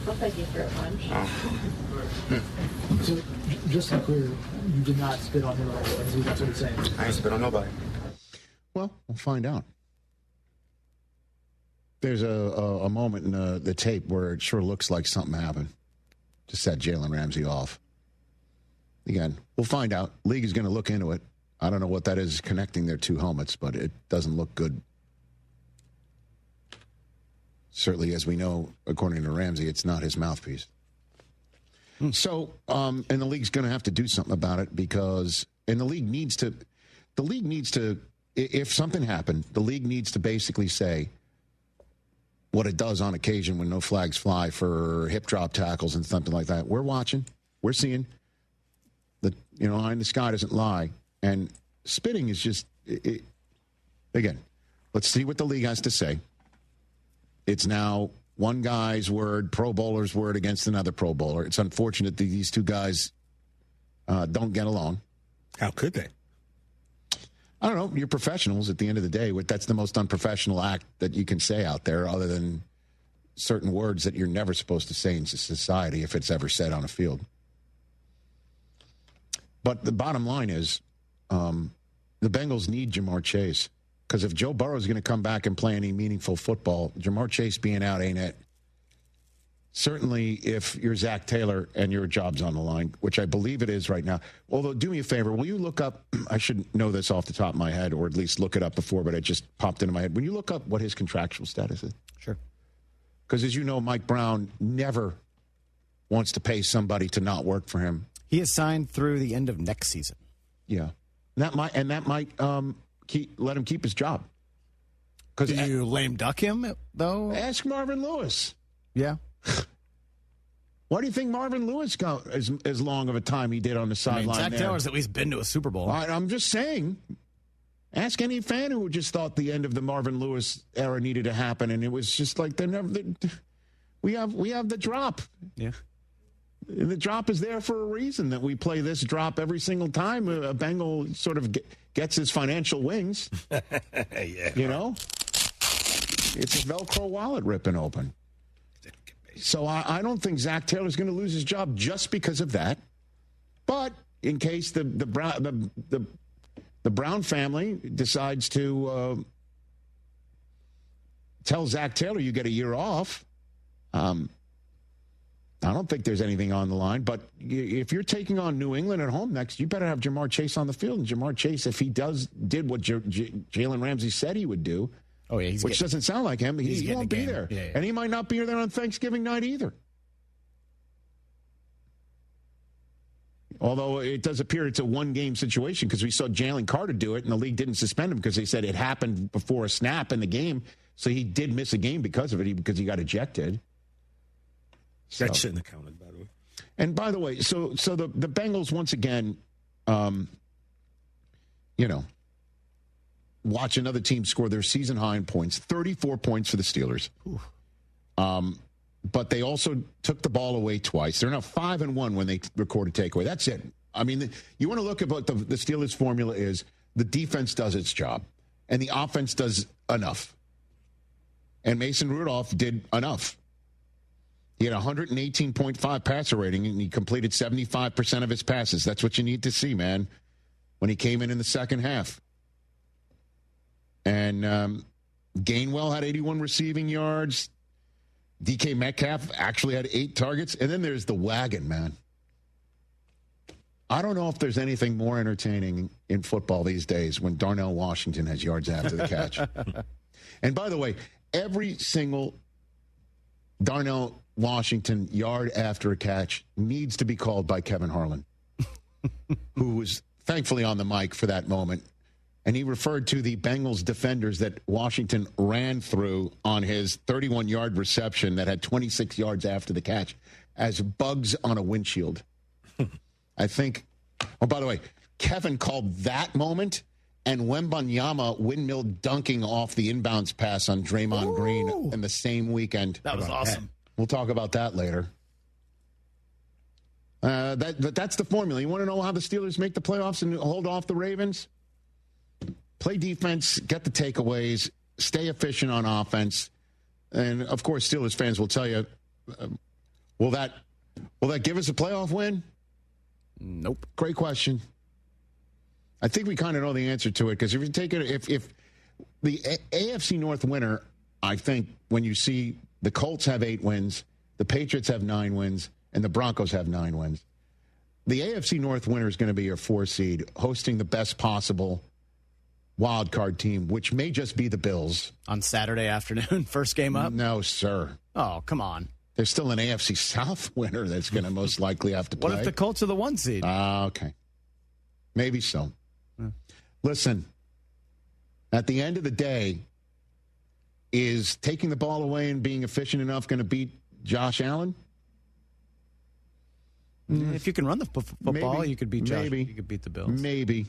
Looked like you threw a punch. So, just to be clear, you did not spit on him at all. That's what he's saying. I ain't spit on nobody. Well, we'll find out. There's a moment in the tape where it sure looks like something happened. Just set Jalen Ramsey off. Again, we'll find out. League is going to look into it. I don't know what that is connecting their two helmets, but it doesn't look good. Certainly, as we know, according to Ramsey, it's not his mouthpiece. So, and the league's going to have to do something about it because, and the league needs to, if something happened, the league needs to basically say what it does on occasion when no flags fly for hip drop tackles and something like that. We're watching, we're seeing. The eye in the sky doesn't lie, and spitting is just again. Let's see what the league has to say. It's now one guy's word, Pro Bowler's word against another Pro Bowler. It's unfortunate that these two guys don't get along. How could they? I don't know. You're professionals at the end of the day. That's the most unprofessional act that you can say out there, other than certain words that you're never supposed to say in society if it's ever said on a field. But the bottom line is the Bengals need Jamar Chase. Because if Joe Burrow is going to come back and play any meaningful football, Jamar Chase being out ain't it. Certainly if you're Zach Taylor and your job's on the line, which I believe it is right now. Although, do me a favor. Will you look up, I should know this off the top of my head, or at least look it up before, but it just popped into my head. Will you look up what his contractual status is? Sure. Because as you know, Mike Brown never wants to pay somebody to not work for him. He is signed through the end of next season. Yeah. That might let him keep his job. Do you lame duck him, though? Ask Marvin Lewis. Yeah. Why do you think Marvin Lewis got as long of a time he did on the sideline? Zach Taylor's at least been to a Super Bowl. I'm just saying. Ask any fan who just thought the end of the Marvin Lewis era needed to happen, and it was just like we have the drop. Yeah. The drop is there for a reason, that we play this drop every single time a Bengal sort of gets his financial wings. Yeah. You know? It's a Velcro wallet ripping open. So I don't think Zach Taylor's going to lose his job just because of that. But in case the Brown family decides to tell Zach Taylor you get a year off, I don't think there's anything on the line. But if you're taking on New England at home next, you better have Jamar Chase on the field. And Jamar Chase, if he did what Jalen Ramsey said he would do, which doesn't sound like him, he won't be there. Yeah. And he might not be there on Thanksgiving night either. Although it does appear it's a one-game situation, because we saw Jalen Carter do it, and the league didn't suspend him because they said it happened before a snap in the game. So he did miss a game because of it, because he got ejected. That shouldn't have counted, by the way. And by the way, so the Bengals, once again, watch another team score their season high in points, 34 points for the Steelers. But they also took the ball away twice. They're now 5-1 when they record a takeaway. That's it. I mean, you want to look at what the Steelers' formula is. The defense does its job, and the offense does enough. And Mason Rudolph did enough. He had 118.5 passer rating, and he completed 75% of his passes. That's what you need to see, man, when he came in the second half. And Gainwell had 81 receiving yards. DK Metcalf actually had 8 targets. And then there's the wagon, man. I don't know if there's anything more entertaining in football these days when Darnell Washington has yards after the catch. And by the way, every single Darnell Washington yard after a catch needs to be called by Kevin Harlan, who was thankfully on the mic for that moment. And he referred to the Bengals defenders that Washington ran through on his 31-yard reception that had 26 yards after the catch as bugs on a windshield. I think, oh, by the way, Kevin called that moment and Wembanyama windmill dunking off the inbounds pass on Draymond Green in the same weekend. That was awesome. We'll talk about that later. That's the formula. You want to know how the Steelers make the playoffs and hold off the Ravens? Play defense, get the takeaways, stay efficient on offense. And, of course, Steelers fans will tell you, will that give us a playoff win? Nope. Great question. I think we kind of know the answer to it because if you take it, if the AFC North winner, I think when you see the Colts have 8 wins, the Patriots have 9 wins, and the Broncos have 9 wins, the AFC North winner is going to be your 4 seed, hosting the best possible wild card team, which may just be the Bills. On Saturday afternoon, first game up? No, sir. Oh, come on. There's still an AFC South winner that's going to most likely have to play. What if the Colts are the 1 seed? Okay. Maybe so. Listen, at the end of the day, is taking the ball away and being efficient enough going to beat Josh Allen? If you can run the football, maybe, you could beat Josh. Maybe. You could beat the Bills. Maybe.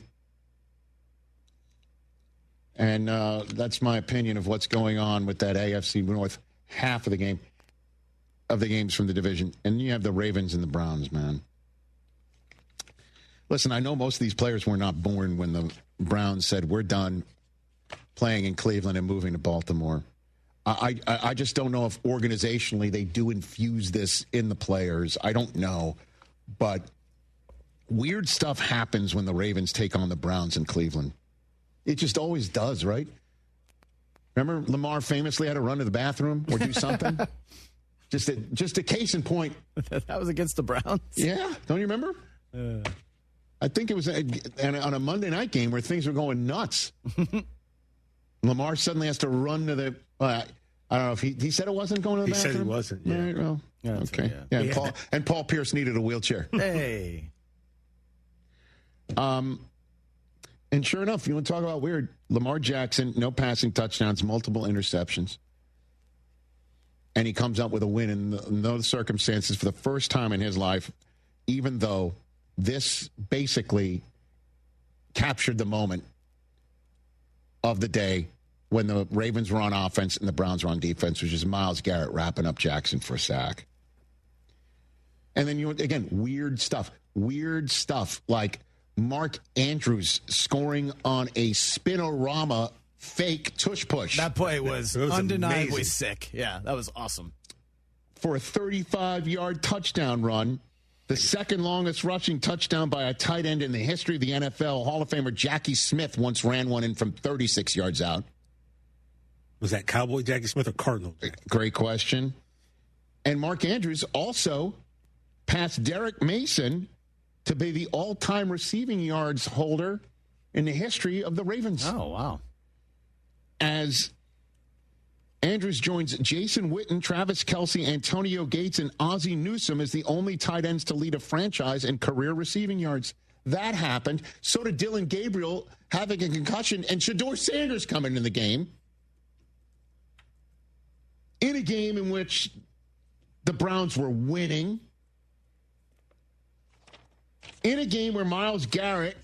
And that's my opinion of what's going on with that AFC North half of the game. Of the games from the division. And you have the Ravens and the Browns, man. Listen, I know most of these players were not born when the Browns said, we're done playing in Cleveland and moving to Baltimore. I just don't know if organizationally they do infuse this in the players. I don't know. But weird stuff happens when the Ravens take on the Browns in Cleveland. It just always does, right? Remember Lamar famously had to run to the bathroom or do something? Just a case in point. That was against the Browns? Yeah. Don't you remember? I think it was on a Monday night game where things were going nuts. Lamar suddenly has to run to the I don't know if he said it wasn't going to the bathroom. He said he wasn't, yeah. Right, well, Yeah, okay. yeah. And Paul Pierce needed a wheelchair. Hey. And sure enough, you want to talk about weird. Lamar Jackson, no passing touchdowns, multiple interceptions. And he comes up with a win in those circumstances for the first time in his life, even though this basically captured the moment of the day when the Ravens were on offense and the Browns were on defense, which is Myles Garrett wrapping up Jackson for a sack. And then, again, weird stuff like Mark Andrews scoring on a spinorama fake tush push. That play was undeniably amazing. sick. Yeah, that was awesome. For a 35-yard touchdown run, the second longest rushing touchdown by a tight end in the history of the NFL. Hall of Famer Jackie Smith once ran one in from 36 yards out. Was that Cowboy Jackie Smith or Cardinal? Great question. And Mark Andrews also passed Derek Mason to be the all-time receiving yards holder in the history of the Ravens. Oh, wow. As Andrews joins Jason Witten, Travis Kelce, Antonio Gates, and Ozzie Newsome as the only tight ends to lead a franchise in career receiving yards. That happened. So did Dylan Gabriel having a concussion and Shador Sanders coming in the game. In a game in which the Browns were winning. In a game where Myles Garrett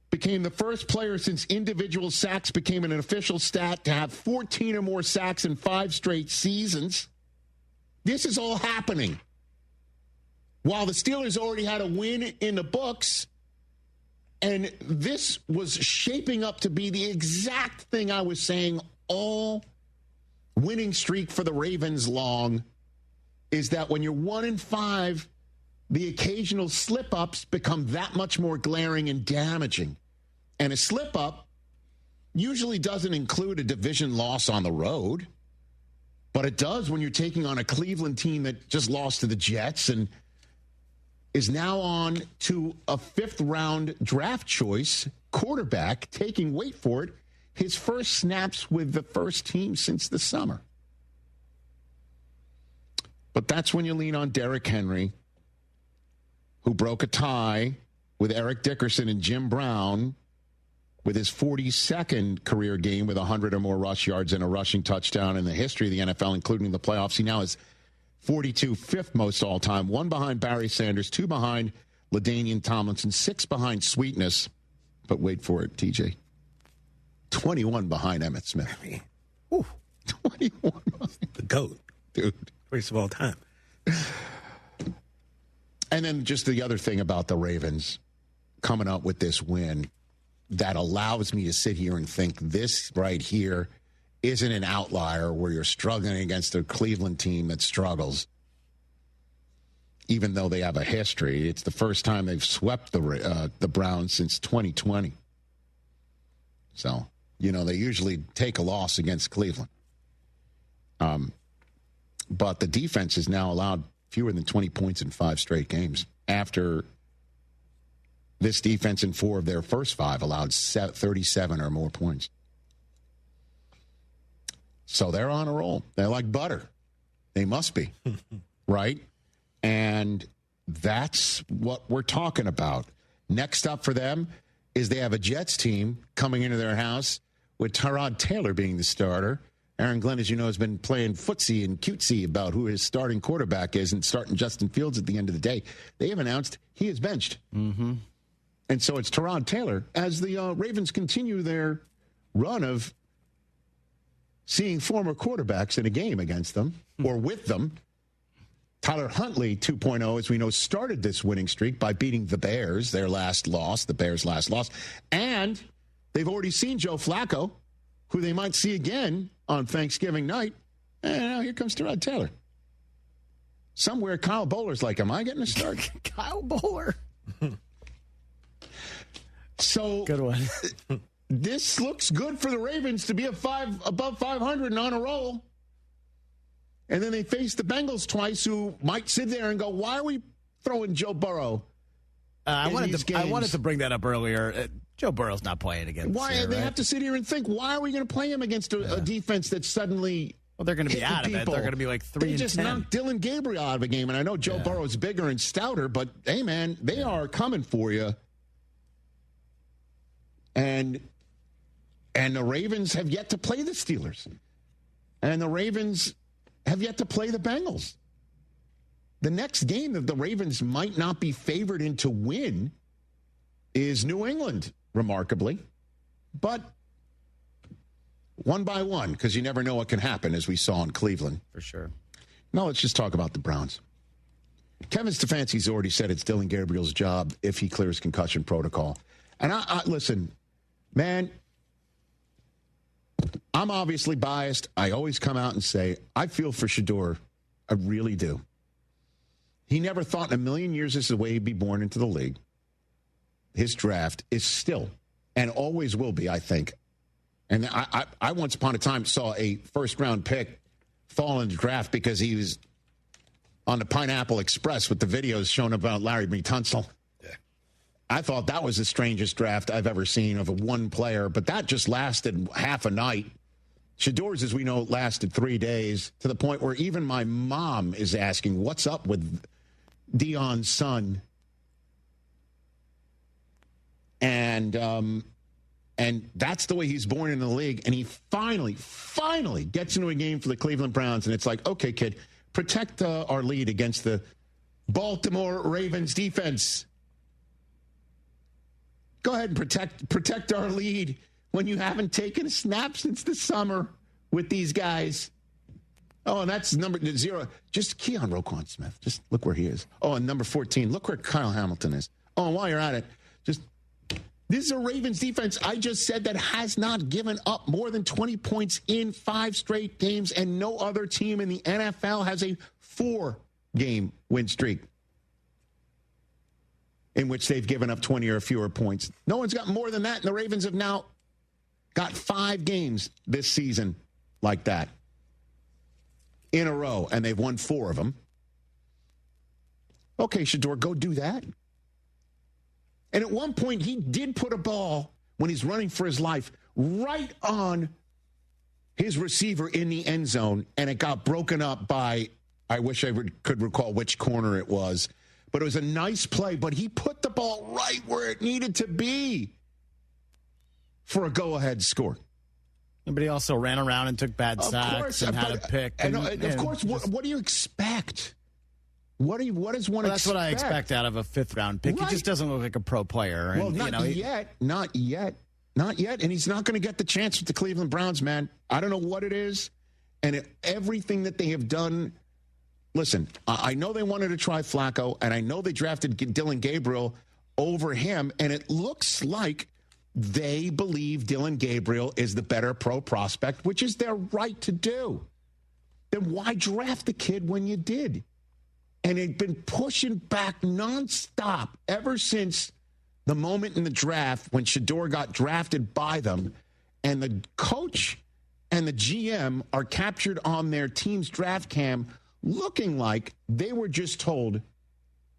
became the first player since individual sacks became an official stat to have 14 or more sacks in 5 straight seasons. This is all happening while the Steelers already had a win in the books, and this was shaping up to be the exact thing I was saying all winning streak for the Ravens long, is that when you're 1-5, the occasional slip-ups become that much more glaring and damaging. And a slip-up usually doesn't include a division loss on the road, but it does when you're taking on a Cleveland team that just lost to the Jets. And is now on to a 5th-round draft choice quarterback, taking, wait for it, his first snaps with the first team since the summer. But that's when you lean on Derrick Henry, who broke a tie with Eric Dickerson and Jim Brown with his 42nd career game with 100 or more rush yards and a rushing touchdown in the history of the NFL, including the playoffs. He now is 42, 5th most all-time, 1 behind Barry Sanders, 2 behind LaDainian Tomlinson, 6 behind Sweetness. But wait for it, TJ. 21 behind Emmitt Smith. 21 behind. The GOAT. Dude. Greatest of all time. And then just the other thing about the Ravens coming up with this win that allows me to sit here and think this right here isn't an outlier where you're struggling against a Cleveland team that struggles. Even though they have a history, it's the first time they've swept the Browns since 2020. So, they usually take a loss against Cleveland. But the defense has now allowed fewer than 20 points in 5 straight games. After this defense in 4 of their first 5 allowed 37 or more points. So they're on a roll. They're like butter. They must be, right? And that's what we're talking about. Next up for them is they have a Jets team coming into their house with Tyrod Taylor being the starter. Aaron Glenn, as you know, has been playing footsie and cutesy about who his starting quarterback is and starting Justin Fields at the end of the day. They have announced he is benched. Mm-hmm. And so it's Tyrod Taylor as the Ravens continue their run of seeing former quarterbacks in a game against them or with them. Tyler Huntley 2.0, as we know, started this winning streak by beating the Bears, the Bears' last loss. And they've already seen Joe Flacco, who they might see again on Thanksgiving night. And now here comes Tyrod Taylor. Somewhere Kyle Bowler's like, am I getting a start? Kyle Bowler. So good one. This looks good for the Ravens to be above 500 and on a roll. And then they face the Bengals twice, who might sit there and go, why are we throwing Joe Burrow? I wanted to bring that up earlier. Joe Burrow's not playing against. Why they have to sit here and think? Why are we going to play him against a defense that's suddenly? Well, they're going to be out of it. They're going to be like 3-10. They just knocked Dylan Gabriel out of a game, and I know Joe Burrow's bigger and stouter, but hey, man, they are coming for you. And the Ravens have yet to play the Steelers, and the Ravens have yet to play the Bengals. The next game that the Ravens might not be favored in to win is New England, remarkably. But one by one, because you never know what can happen, as we saw in Cleveland. For sure. Now let's just talk about the Browns. Kevin Stefanski's already said it's Dylan Gabriel's job if he clears concussion protocol. And I listen, man, I'm obviously biased. I always come out and say, I feel for Shador. I really do. He never thought in a million years this is the way he'd be born into the league. His draft is still, and always will be, I think. And I once upon a time saw a first-round pick fall in the draft because he was on the Pineapple Express with the videos showing about Larry B. Tunsil. Yeah. I thought that was the strangest draft I've ever seen of a one player, but that just lasted half a night. Shador's, as we know, lasted 3 days, to the point where even my mom is asking, what's up with Dion's son? And that's the way he's born in the league. And he finally gets into a game for the Cleveland Browns. And it's like, okay, kid, protect our lead against the Baltimore Ravens defense. Go ahead and protect our lead when you haven't taken a snap since the summer with these guys. Oh, and that's number 0. Just key on Roquan Smith. Just look where he is. Oh, and number 14, look where Kyle Hamilton is. Oh, and while you're at it, this is a Ravens defense, I just said, that has not given up more than 20 points in 5 straight games, and no other team in the NFL has a 4-game win streak in which they've given up 20 or fewer points. No one's got more than that, and the Ravens have now got 5 games this season like that in a row, and they've won 4 of them. Okay, Shador, go do that. And at one point, he did put a ball, when he's running for his life, right on his receiver in the end zone, and it got broken up by, I wish I could recall which corner it was, but it was a nice play, but he put the ball right where it needed to be for a go-ahead score. But he also ran around and took bad sacks and had a pick. And of course, what do you expect? What does one expect? That's what I expect out of a fifth-round pick. Right. He just doesn't look like a pro player. Well, not yet. And he's not going to get the chance with the Cleveland Browns, man. I don't know what it is. And everything that they have done, listen, I know they wanted to try Flacco, and I know they drafted Dylan Gabriel over him, and it looks like they believe Dylan Gabriel is the better pro prospect, which is their right to do. Then why draft the kid when you did? And they've been pushing back nonstop ever since the moment in the draft when Shador got drafted by them. And the coach and the GM are captured on their team's draft cam looking like they were just told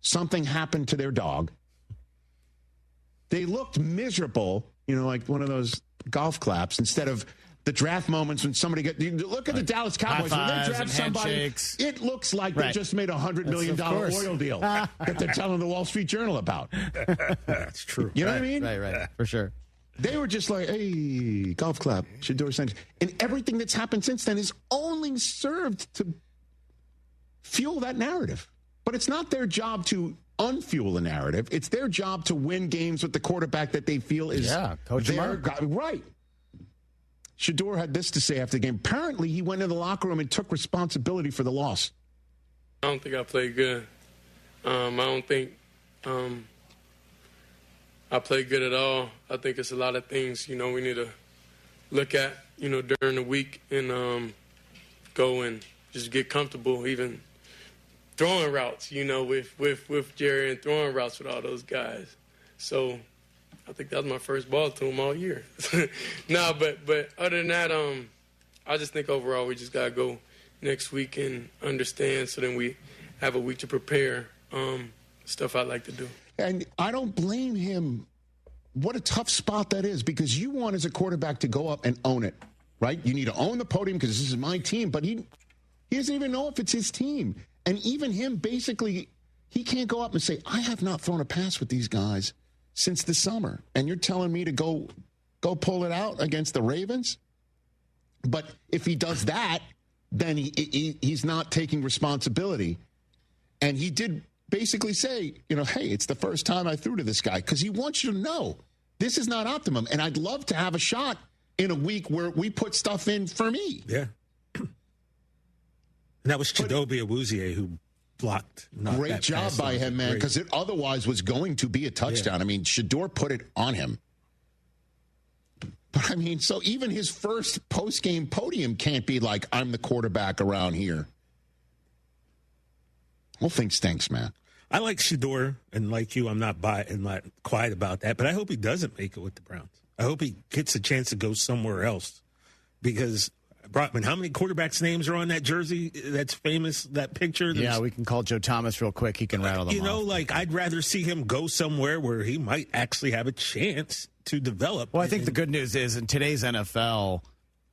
something happened to their dog. They looked miserable, like one of those golf claps, instead of the draft moments when somebody look at the Dallas Cowboys when they draft somebody. It looks like they just made $100 million oil deal that they're telling the Wall Street Journal about. That's true. You know what I mean? Right, for sure. They were just like, hey, golf clap, Shador Sanders. And everything that's happened since then has only served to fuel that narrative. But it's not their job to unfuel the narrative. It's their job to win games with the quarterback that they feel is their guy. Right. Shador had this to say after the game. Apparently, he went into the locker room and took responsibility for the loss. I don't think I played good. I don't think I played good at all. I think it's a lot of things, we need to look at, during the week and go and just get comfortable, even throwing routes, with Jerry and throwing routes with all those guys. So I think that was my first ball to him all year. No, but other than that, I just think overall we just got to go next week and understand so then we have a week to prepare stuff I like to do. And I don't blame him. What a tough spot that is, because you want as a quarterback to go up and own it, right? You need to own the podium because this is my team, but he doesn't even know if it's his team. And even him, basically, he can't go up and say, I have not thrown a pass with these guys since the summer. And you're telling me to go pull it out against the Ravens? But if he does that, then he's not taking responsibility. And he did basically say, hey, it's the first time I threw to this guy, because he wants you to know this is not optimum. And I'd love to have a shot in a week where we put stuff in for me. Yeah. And that was Chidobe Awuzie who blocked. Great job by him, man, because it otherwise was going to be a touchdown. Yeah. I mean, Shador put it on him. But, so even his first post-game podium can't be like, I'm the quarterback around here. Whole thing stinks, man. I like Shador, and like you, I'm not quiet about that, but I hope he doesn't make it with the Browns. I hope he gets a chance to go somewhere else, because Brockman, how many quarterbacks' names are on that jersey that's famous, that picture? Yeah, we can call Joe Thomas real quick. He can rattle them off. I'd rather see him go somewhere where he might actually have a chance to develop. Well, I think the good news is in today's NFL,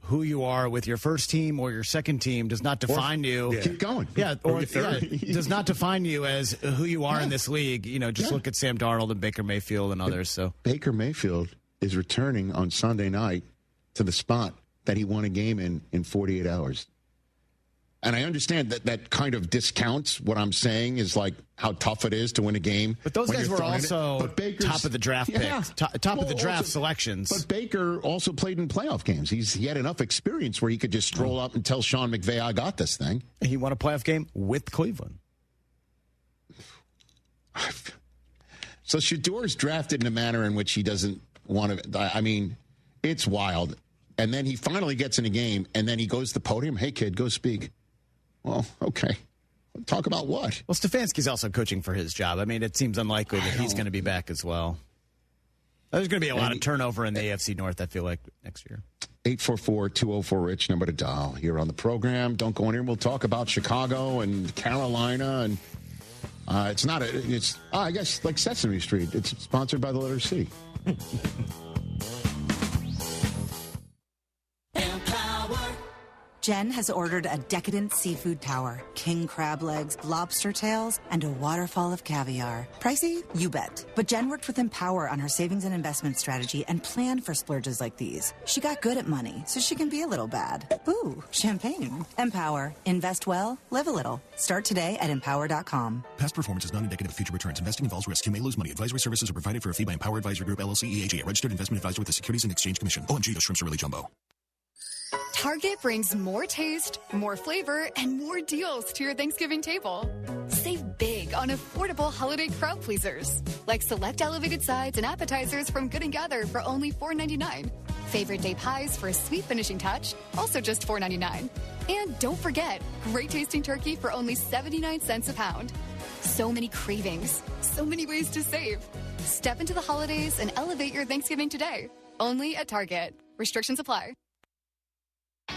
who you are with your first team or your second team does not define you. Keep going. Yeah, does not define you as who you are in this league. Just look at Sam Darnold and Baker Mayfield and others. So Baker Mayfield is returning on Sunday night to the spot that he won a game in 48 hours. And I understand that kind of discounts what I'm saying is like how tough it is to win a game. But those guys were also top of the draft picks, top of the draft selections. But Baker also played in playoff games. He had enough experience where he could just stroll up and tell Sean McVay, I got this thing. He won a playoff game with Cleveland. So Shador's drafted in a manner in which he doesn't want to. It's wild. And then he finally gets in a game, and then he goes to the podium. Hey, kid, go speak. Well, okay. Talk about what? Well, Stefanski's also coaching for his job. It seems unlikely that he's going to be back as well. There's going to be a lot of turnover in the AFC North, I feel like, next year. 844-204-RICH, number to dial here on the program. Don't go in here. We'll talk about Chicago and Carolina and It's not I guess like Sesame Street. It's sponsored by the letter C. Jen has ordered a decadent seafood tower, king crab legs, lobster tails, and a waterfall of caviar. Pricey? You bet. But Jen worked with Empower on her savings and investment strategy and planned for splurges like these. She got good at money, so she can be a little bad. Ooh, champagne. Empower. Invest well, live a little. Start today at empower.com. Past performance is not indicative of future returns. Investing involves risk. You may lose money. Advisory services are provided for a fee by Empower Advisory Group, LLC, EAG, a registered investment advisor with the Securities and Exchange Commission. OMG, those shrimps are really jumbo. Target brings more taste, more flavor, and more deals to your Thanksgiving table. Save big on affordable holiday crowd pleasers, like select elevated sides and appetizers from Good & Gather for only $4.99. Favorite day pies for a sweet finishing touch, also just $4.99. And don't forget, great tasting turkey for only 79 cents a pound. So many cravings, so many ways to save. Step into the holidays and elevate your Thanksgiving today. Only at Target. Restrictions apply.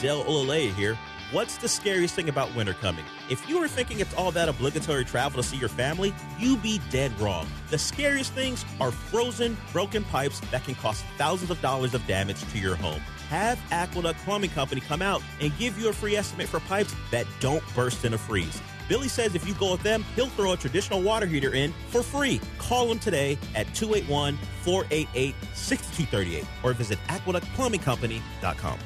Del Olale here. What's the scariest thing about winter coming? If you were thinking it's all that obligatory travel to see your family, you be dead wrong. The scariest things are frozen, broken pipes that can cost thousands of dollars of damage to your home. Have Aqueduct Plumbing Company come out and give you a free estimate for pipes that don't burst in a freeze. Billy says if you go with them, he'll throw a traditional water heater in for free. Call him today at 281-488-6238 or visit aqueductplumbingcompany.com.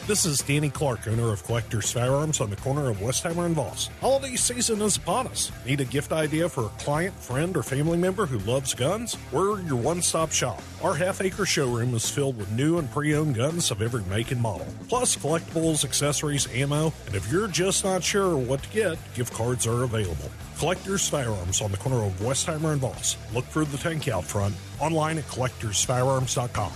This is Danny Clark, owner of Collector's Firearms on the corner of Westheimer and Voss. Holiday season is upon us. Need a gift idea for a client, friend, or family member who loves guns? We're your one-stop shop. Our half-acre showroom is filled with new and pre-owned guns of every make and model, plus collectibles, accessories, ammo, and if you're just not sure what to get, gift cards are available. Collector's Firearms on the corner of Westheimer and Voss. Look for the tank out front. Online at collectorsfirearms.com.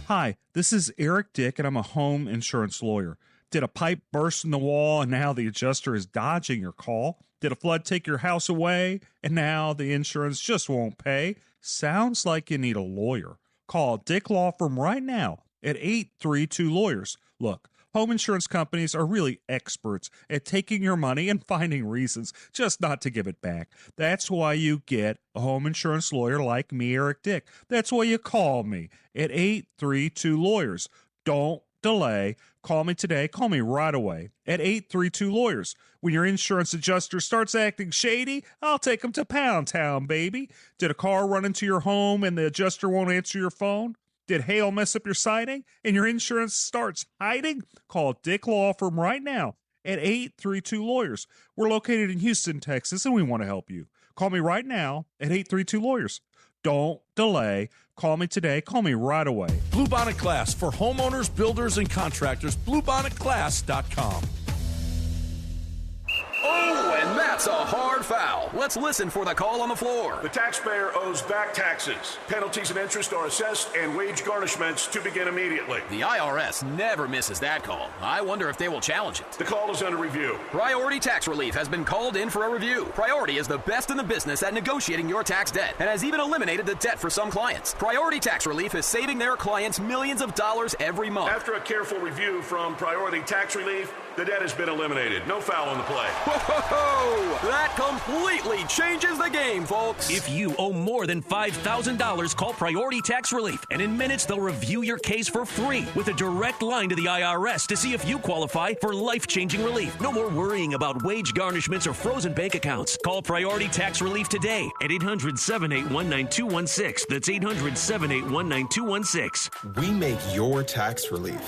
Hi, this is Eric Dick, and I'm a home insurance lawyer. Did a pipe burst in the wall, and now the adjuster is dodging your call? Did a flood take your house away, and now the insurance just won't pay? Sounds like you need a lawyer. Call Dick Law Firm right now at 832-LAWYERS. Look, home insurance companies are really experts at taking your money and finding reasons just not to give it back. That's why you get a home insurance lawyer like me, Eric Dick. That's why you call me at 832-LAWYERS. Don't delay. Call me today. Call me right away at 832-LAWYERS. When your insurance adjuster starts acting shady, I'll take him to Pound Town, baby. Did a car run into your home and the adjuster won't answer your phone? Did hail mess up your siding and your insurance starts hiding? Call Dick Law Firm right now at 832-LAWYERS. We're located in Houston, Texas, and we want to help you. Call me right now at 832-LAWYERS. Don't delay. Call me today. Call me right away. Bluebonnet Glass for homeowners, builders, and contractors. BluebonnetGlass.com. Oh, and that's a hard foul. Let's listen for the call on the floor. The taxpayer owes back taxes. Penalties and interest are assessed and wage garnishments to begin immediately. The IRS never misses that call. I wonder if they will challenge it. The call is under review. Priority Tax Relief has been called in for a review. Priority is the best in the business at negotiating your tax debt and has even eliminated the debt for some clients. Priority Tax Relief is saving their clients millions of dollars every month. After a careful review from Priority Tax Relief, the debt has been eliminated. No foul on the play. Whoa! That completely changes the game, folks. If you owe more than $5,000, call Priority Tax Relief, and in minutes they'll review your case for free with a direct line to the IRS to see if you qualify for life-changing relief. No more worrying about wage garnishments or frozen bank accounts. Call Priority Tax Relief today at 800-781-9216. That's 800-781-9216. We make your tax relief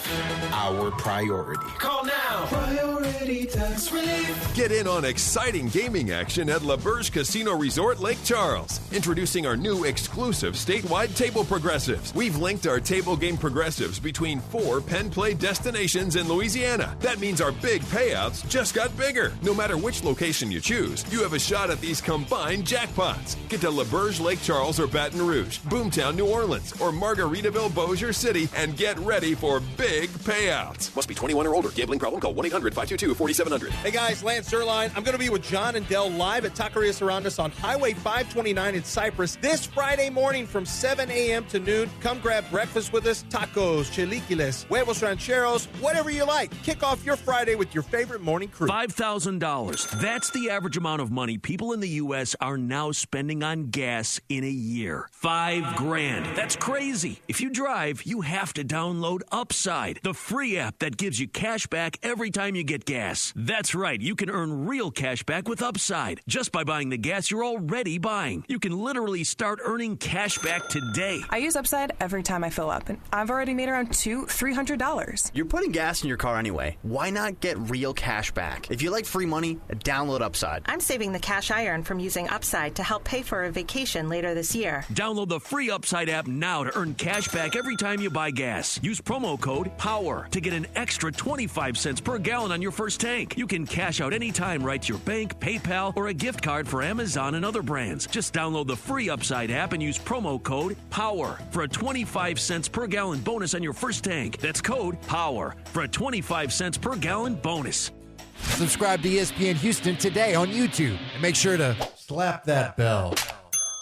our priority. Call now. Priority Tax Relief. Get in on exciting gaming action at LaBerge Casino Resort Lake Charles. Introducing our new exclusive statewide table progressives. We've linked our table game progressives between 4 pen play destinations in Louisiana. That means our big payouts just got bigger. No matter which location you choose, you have a shot at these combined jackpots. Get to LaBerge Lake Charles or Baton Rouge, Boomtown, New Orleans, or Margaritaville, Bossier City, and get ready for big payouts. Must be 21 or older. Gambling problem? Call 1-800-522-4700. Hey guys, Lance Zerline. I'm going to be with John and Dell live at Taqueria Serrandas on Highway 529 in Cypress this Friday morning from 7 a.m. to noon. Come grab breakfast with us. Tacos, chilaquiles, huevos rancheros, whatever you like. Kick off your Friday with your favorite morning crew. $5,000. That's the average amount of money people in the U.S. are now spending on gas in a year. $5,000. That's crazy. If you drive, you have to download Upside, the free app that gives you cash back every time you get gas. That's right. You can earn real cash back with Upside just by buying the gas you're already buying. You can literally start earning cash back today. I use Upside every time I fill up, and I've already made around $300. You're putting gas in your car anyway. Why not get real cash back? If you like free money, download Upside. I'm saving the cash I earn from using Upside to help pay for a vacation later this year. Download the free Upside app now to earn cash back every time you buy gas. Use promo code POWER to get an extra 25 cents per gallon on your first tank. You can cash out anytime right to your bank, PayPal, or a gift card for Amazon and other brands. Just download the free Upside app and use promo code POWER for a 25 cents per gallon bonus on your first tank. That's code POWER for a 25 cents per gallon bonus. Subscribe to ESPN Houston today on YouTube and make sure to slap that bell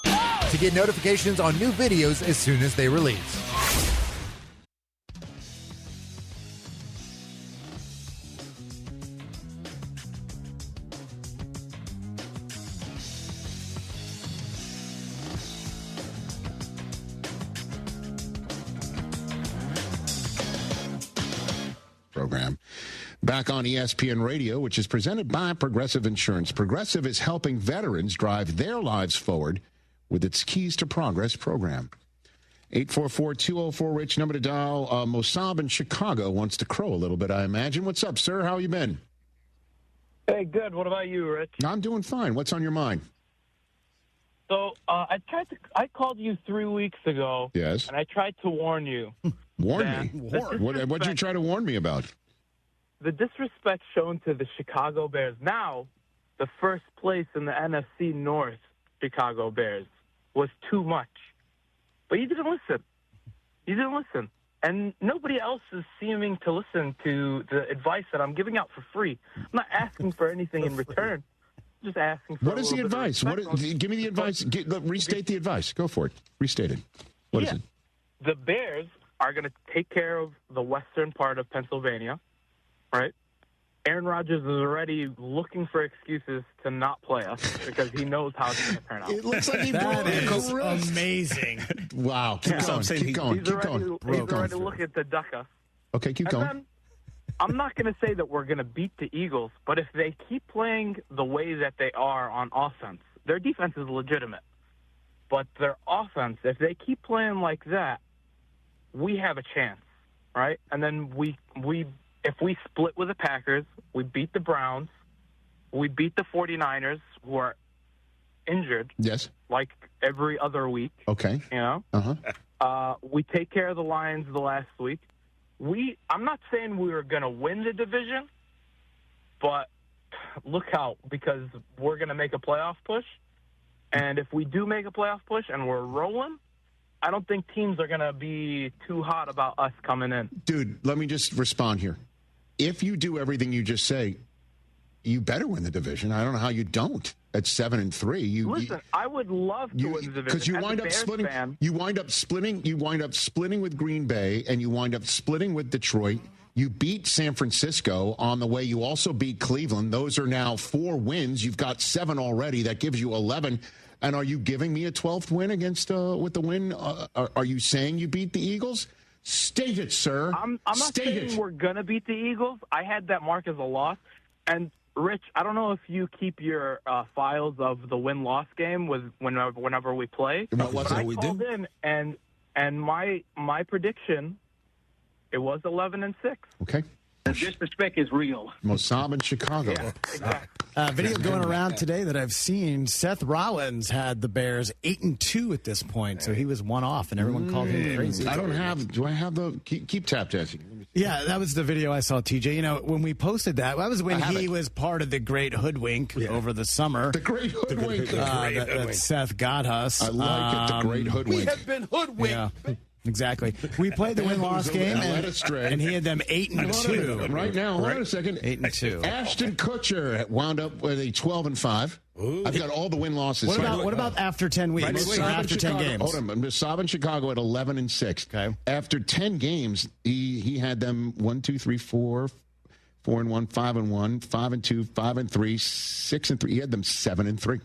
to get notifications on new videos as soon as they release. Program. Back on ESPN Radio, which is presented by Progressive Insurance. Progressive is helping veterans drive their lives forward with its Keys to Progress program. 844-204-RICH, number to dial. Mossab in Chicago wants to crow a little bit, I imagine. What's up, sir? How you been? Hey, good. What about you, Rich? I'm doing fine. What's on your mind? So I called you 3 weeks ago. Yes. And I tried to warn you. Warn me? What'd you try to warn me about? The disrespect shown to the Chicago Bears, now the first place in the NFC North Chicago Bears, was too much. But you didn't listen. You didn't listen. And nobody else is seeming to listen to the advice that I'm giving out for free. I'm not asking for anything in return. I'm just asking for What is the advice? Give me the advice. Restate the advice. Go for it. Restate it. What is it? The Bears are going to take care of the western part of Pennsylvania, right? Aaron Rodgers is already looking for excuses to not play us because he knows how it's going to turn out. It looks like he broke his wrist. Amazing. Wow. Keep going. He's already looking to duck us. Okay, keep going. Then, I'm not going to say that we're going to beat the Eagles, but if they keep playing the way that they are on offense, their defense is legitimate. But their offense, if they keep playing like that, we have a chance, right? And then if we split with the Packers, we beat the Browns, we beat the 49ers, who are injured. Yes. Like every other week. Okay. You know? Uh-huh. We take care of the Lions the last week. I'm not saying we were going to win the division, but look out, because we're going to make a playoff push. And if we do make a playoff push and we're rolling, I don't think teams are going to be too hot about us coming in. Dude, let me just respond here. If you do everything you just say, you better win the division. I don't know how you don't. At 7-3, listen. I would love to win the division because you wind up splitting. You wind up splitting. You wind up splitting with Green Bay, and you wind up splitting with Detroit. You beat San Francisco on the way. You also beat Cleveland. Those are now 4 wins. You've got 7 already. That gives you 11. And are you giving me a 12th win against with the win? Are you saying you beat the Eagles? State it, sir. I'm not saying we're gonna beat the Eagles. I had that mark as a loss. And Rich, I don't know if you keep your files of the win-loss game with whenever we play. What I we called do? in, and my prediction, it was 11-6. Okay. The disrespect is real. Mossab in Chicago. Yeah, exactly. Video going around today that I've seen, Seth Rollins had the Bears 8-2 at this point, so he was one off, and everyone called him crazy. Do I have the keep tap dancing? Yeah, that was the video I saw, TJ. You know, when we posted that was when he was part of the Great Hoodwink over the summer. The Great Hoodwink. That Seth got us. I like it, the Great Hoodwink. We have been hoodwinked. Yeah. Exactly. We played the win-loss game, and he had them 8-2. Right now, hold on a second. 8-2. Ashton Kutcher wound up with a 12-5. I've got all the win-losses. What about after 10 weeks? After 10 games? Hold on. Saab in Chicago at 11-6. Okay. After 10 games, he had them 1, 2, 3, 4, 4-1, 5-1, 5-2, 5-3, 6-3. He had them 7-3.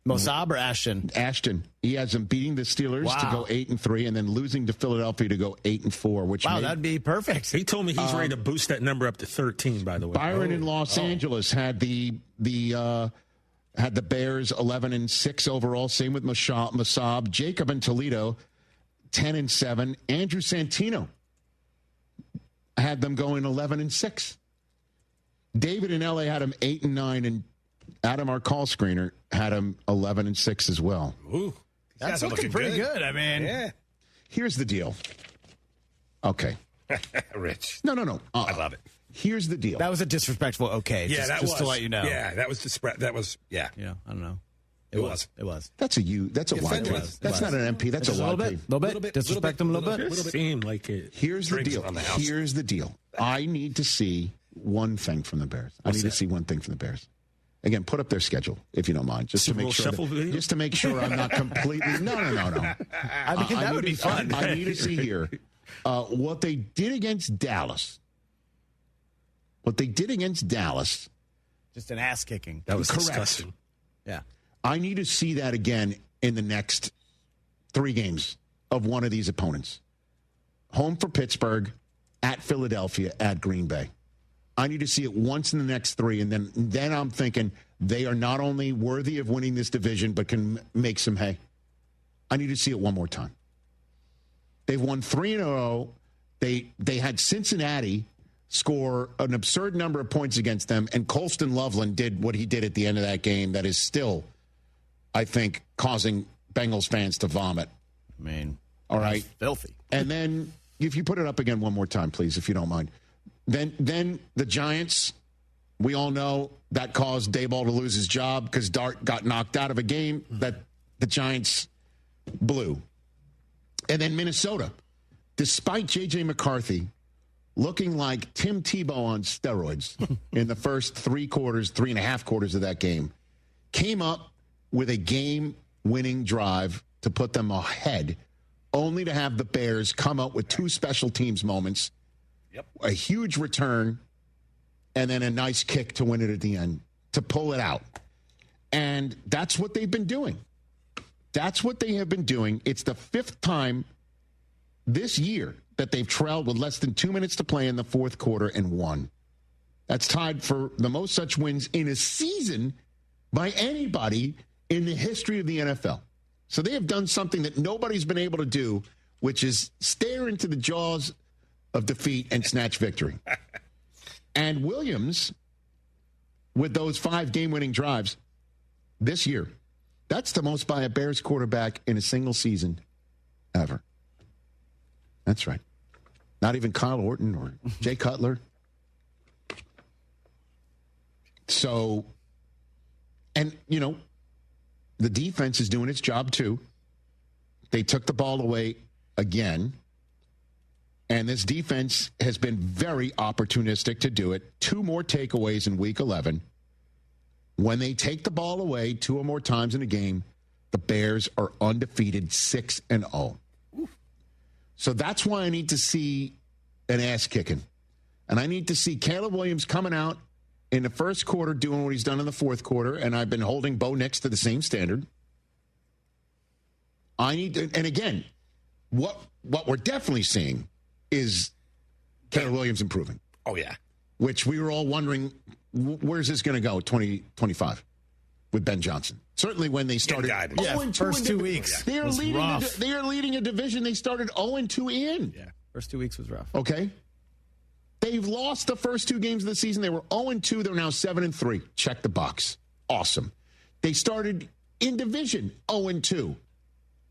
Mossab or Ashton? Ashton. He has them beating the Steelers to go 8-3, and then losing to Philadelphia to go 8-4. Which that'd be perfect. He told me he's ready to boost that number up to 13. By the way, Byron in Los Angeles had the Bears 11-6 overall. Same with Mossab. Jacob in Toledo 10-7. Andrew Santino had them going 11-6. David in LA had him 8-9, and Adam, our call screener, had him 11-6 as well. Ooh, that's looking pretty good. I mean, yeah. Here's the deal. Okay, Rich. No. I love it. Here's the deal. That was a disrespectful. Okay, Yeah, that just was to let you know. Yeah, that was yeah. Yeah, I don't know. It was. That's a YP. That's not an MP. That's a YP. Little bit. Disrespect him a little bit. It seemed like it. Here's the deal. Here's the deal. I need to see one thing from the Bears. I need to see one thing from the Bears. Again, put up their schedule if you don't mind, just to make sure I'm not completely. No. I mean, that would be fun. I need to see here what they did against Dallas. Just an ass kicking. That was correct. Disgusting. Yeah. I need to see that again in the next 3 games of one of these opponents. Home for Pittsburgh, at Philadelphia, at Green Bay. I need to see it once in the next 3, and then I'm thinking they are not only worthy of winning this division, but can make some hay. I need to see it one more time. They've won 3 in a row. They had Cincinnati score an absurd number of points against them, and Colston Loveland did what he did at the end of that game that is still, I think, causing Bengals fans to vomit. I mean, all right. Filthy. And then if you put it up again one more time, please, if you don't mind. Then the Giants, we all know that caused Dayball to lose his job because Dart got knocked out of a game that the Giants blew. And then Minnesota, despite J.J. McCarthy looking like Tim Tebow on steroids in the first 3.5 quarters of that game, came up with a game-winning drive to put them ahead, only to have the Bears come up with 2 special teams moments. Yep. A huge return, and then a nice kick to win it at the end, to pull it out. And that's what they've been doing. That's what they have been doing. It's the 5th time this year that they've trailed with less than 2 minutes to play in the 4th quarter and won. That's tied for the most such wins in a season by anybody in the history of the NFL. So they have done something that nobody's been able to do, which is stare into the jaws of defeat and snatch victory. And Williams, with those 5 game-winning drives this year, that's the most by a Bears quarterback in a single season ever. That's right. Not even Kyle Orton or Jay Cutler. So, and, the defense is doing its job, too. They took the ball away again. And this defense has been very opportunistic to do it. 2 more takeaways in Week 11. When they take the ball away 2 or more times in a game, the Bears are undefeated 6-0. So that's why I need to see an ass kicking. And I need to see Caleb Williams coming out in the first quarter doing what he's done in the 4th quarter. And I've been holding Bo Nix to the same standard. I need to, and again, what we're definitely seeing is Caleb Williams improving. Oh, yeah. Which we were all wondering, where's this going to go 2025 with Ben Johnson? Certainly when they started. First 2 weeks. They are leading a division they started 0-2 in. Yeah, first 2 weeks was rough. Okay. They've lost the first 2 games of the season. They were 0-2. They're now 7-3. Check the box. Awesome. They started in division 0-2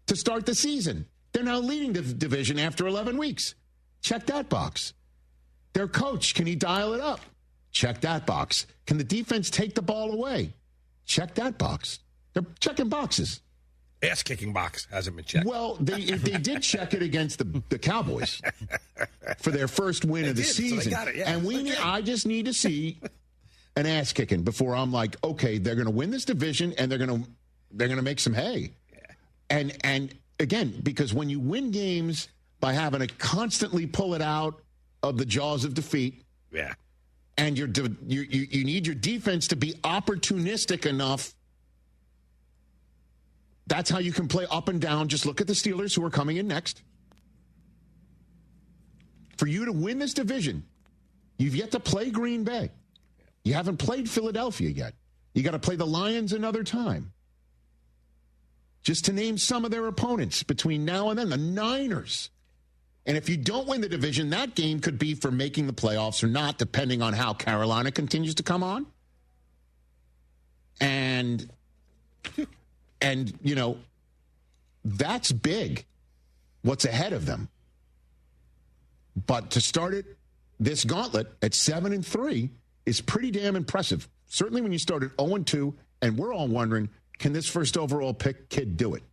to start the season. They're now leading the division after 11 weeks. Check that box. Their coach, can he dial it up? Check that box. Can the defense take the ball away? Check that box. They're checking boxes. ass-kicking box hasn't been checked. Well, they did check it against the Cowboys for their first win of the season. So they got it, yeah. And I just need to see an ass-kicking before I'm like, okay, they're going to win this division and they're going to make some hay. Yeah. And again, because when you win games by having to constantly pull it out of the jaws of defeat, yeah, and you need your defense to be opportunistic enough. That's how you can play up and down. Just look at the Steelers who are coming in next. For you to win this division, you've yet to play Green Bay. You haven't played Philadelphia yet. You got to play the Lions another time. Just to name some of their opponents between now and then, the Niners. And if you don't win the division, that game could be for making the playoffs or not, depending on how Carolina continues to come on. And that's big, what's ahead of them. But to start it, this gauntlet at 7-3 is pretty damn impressive. Certainly when you start at 0-2, and we're all wondering, can this first overall pick kid do it?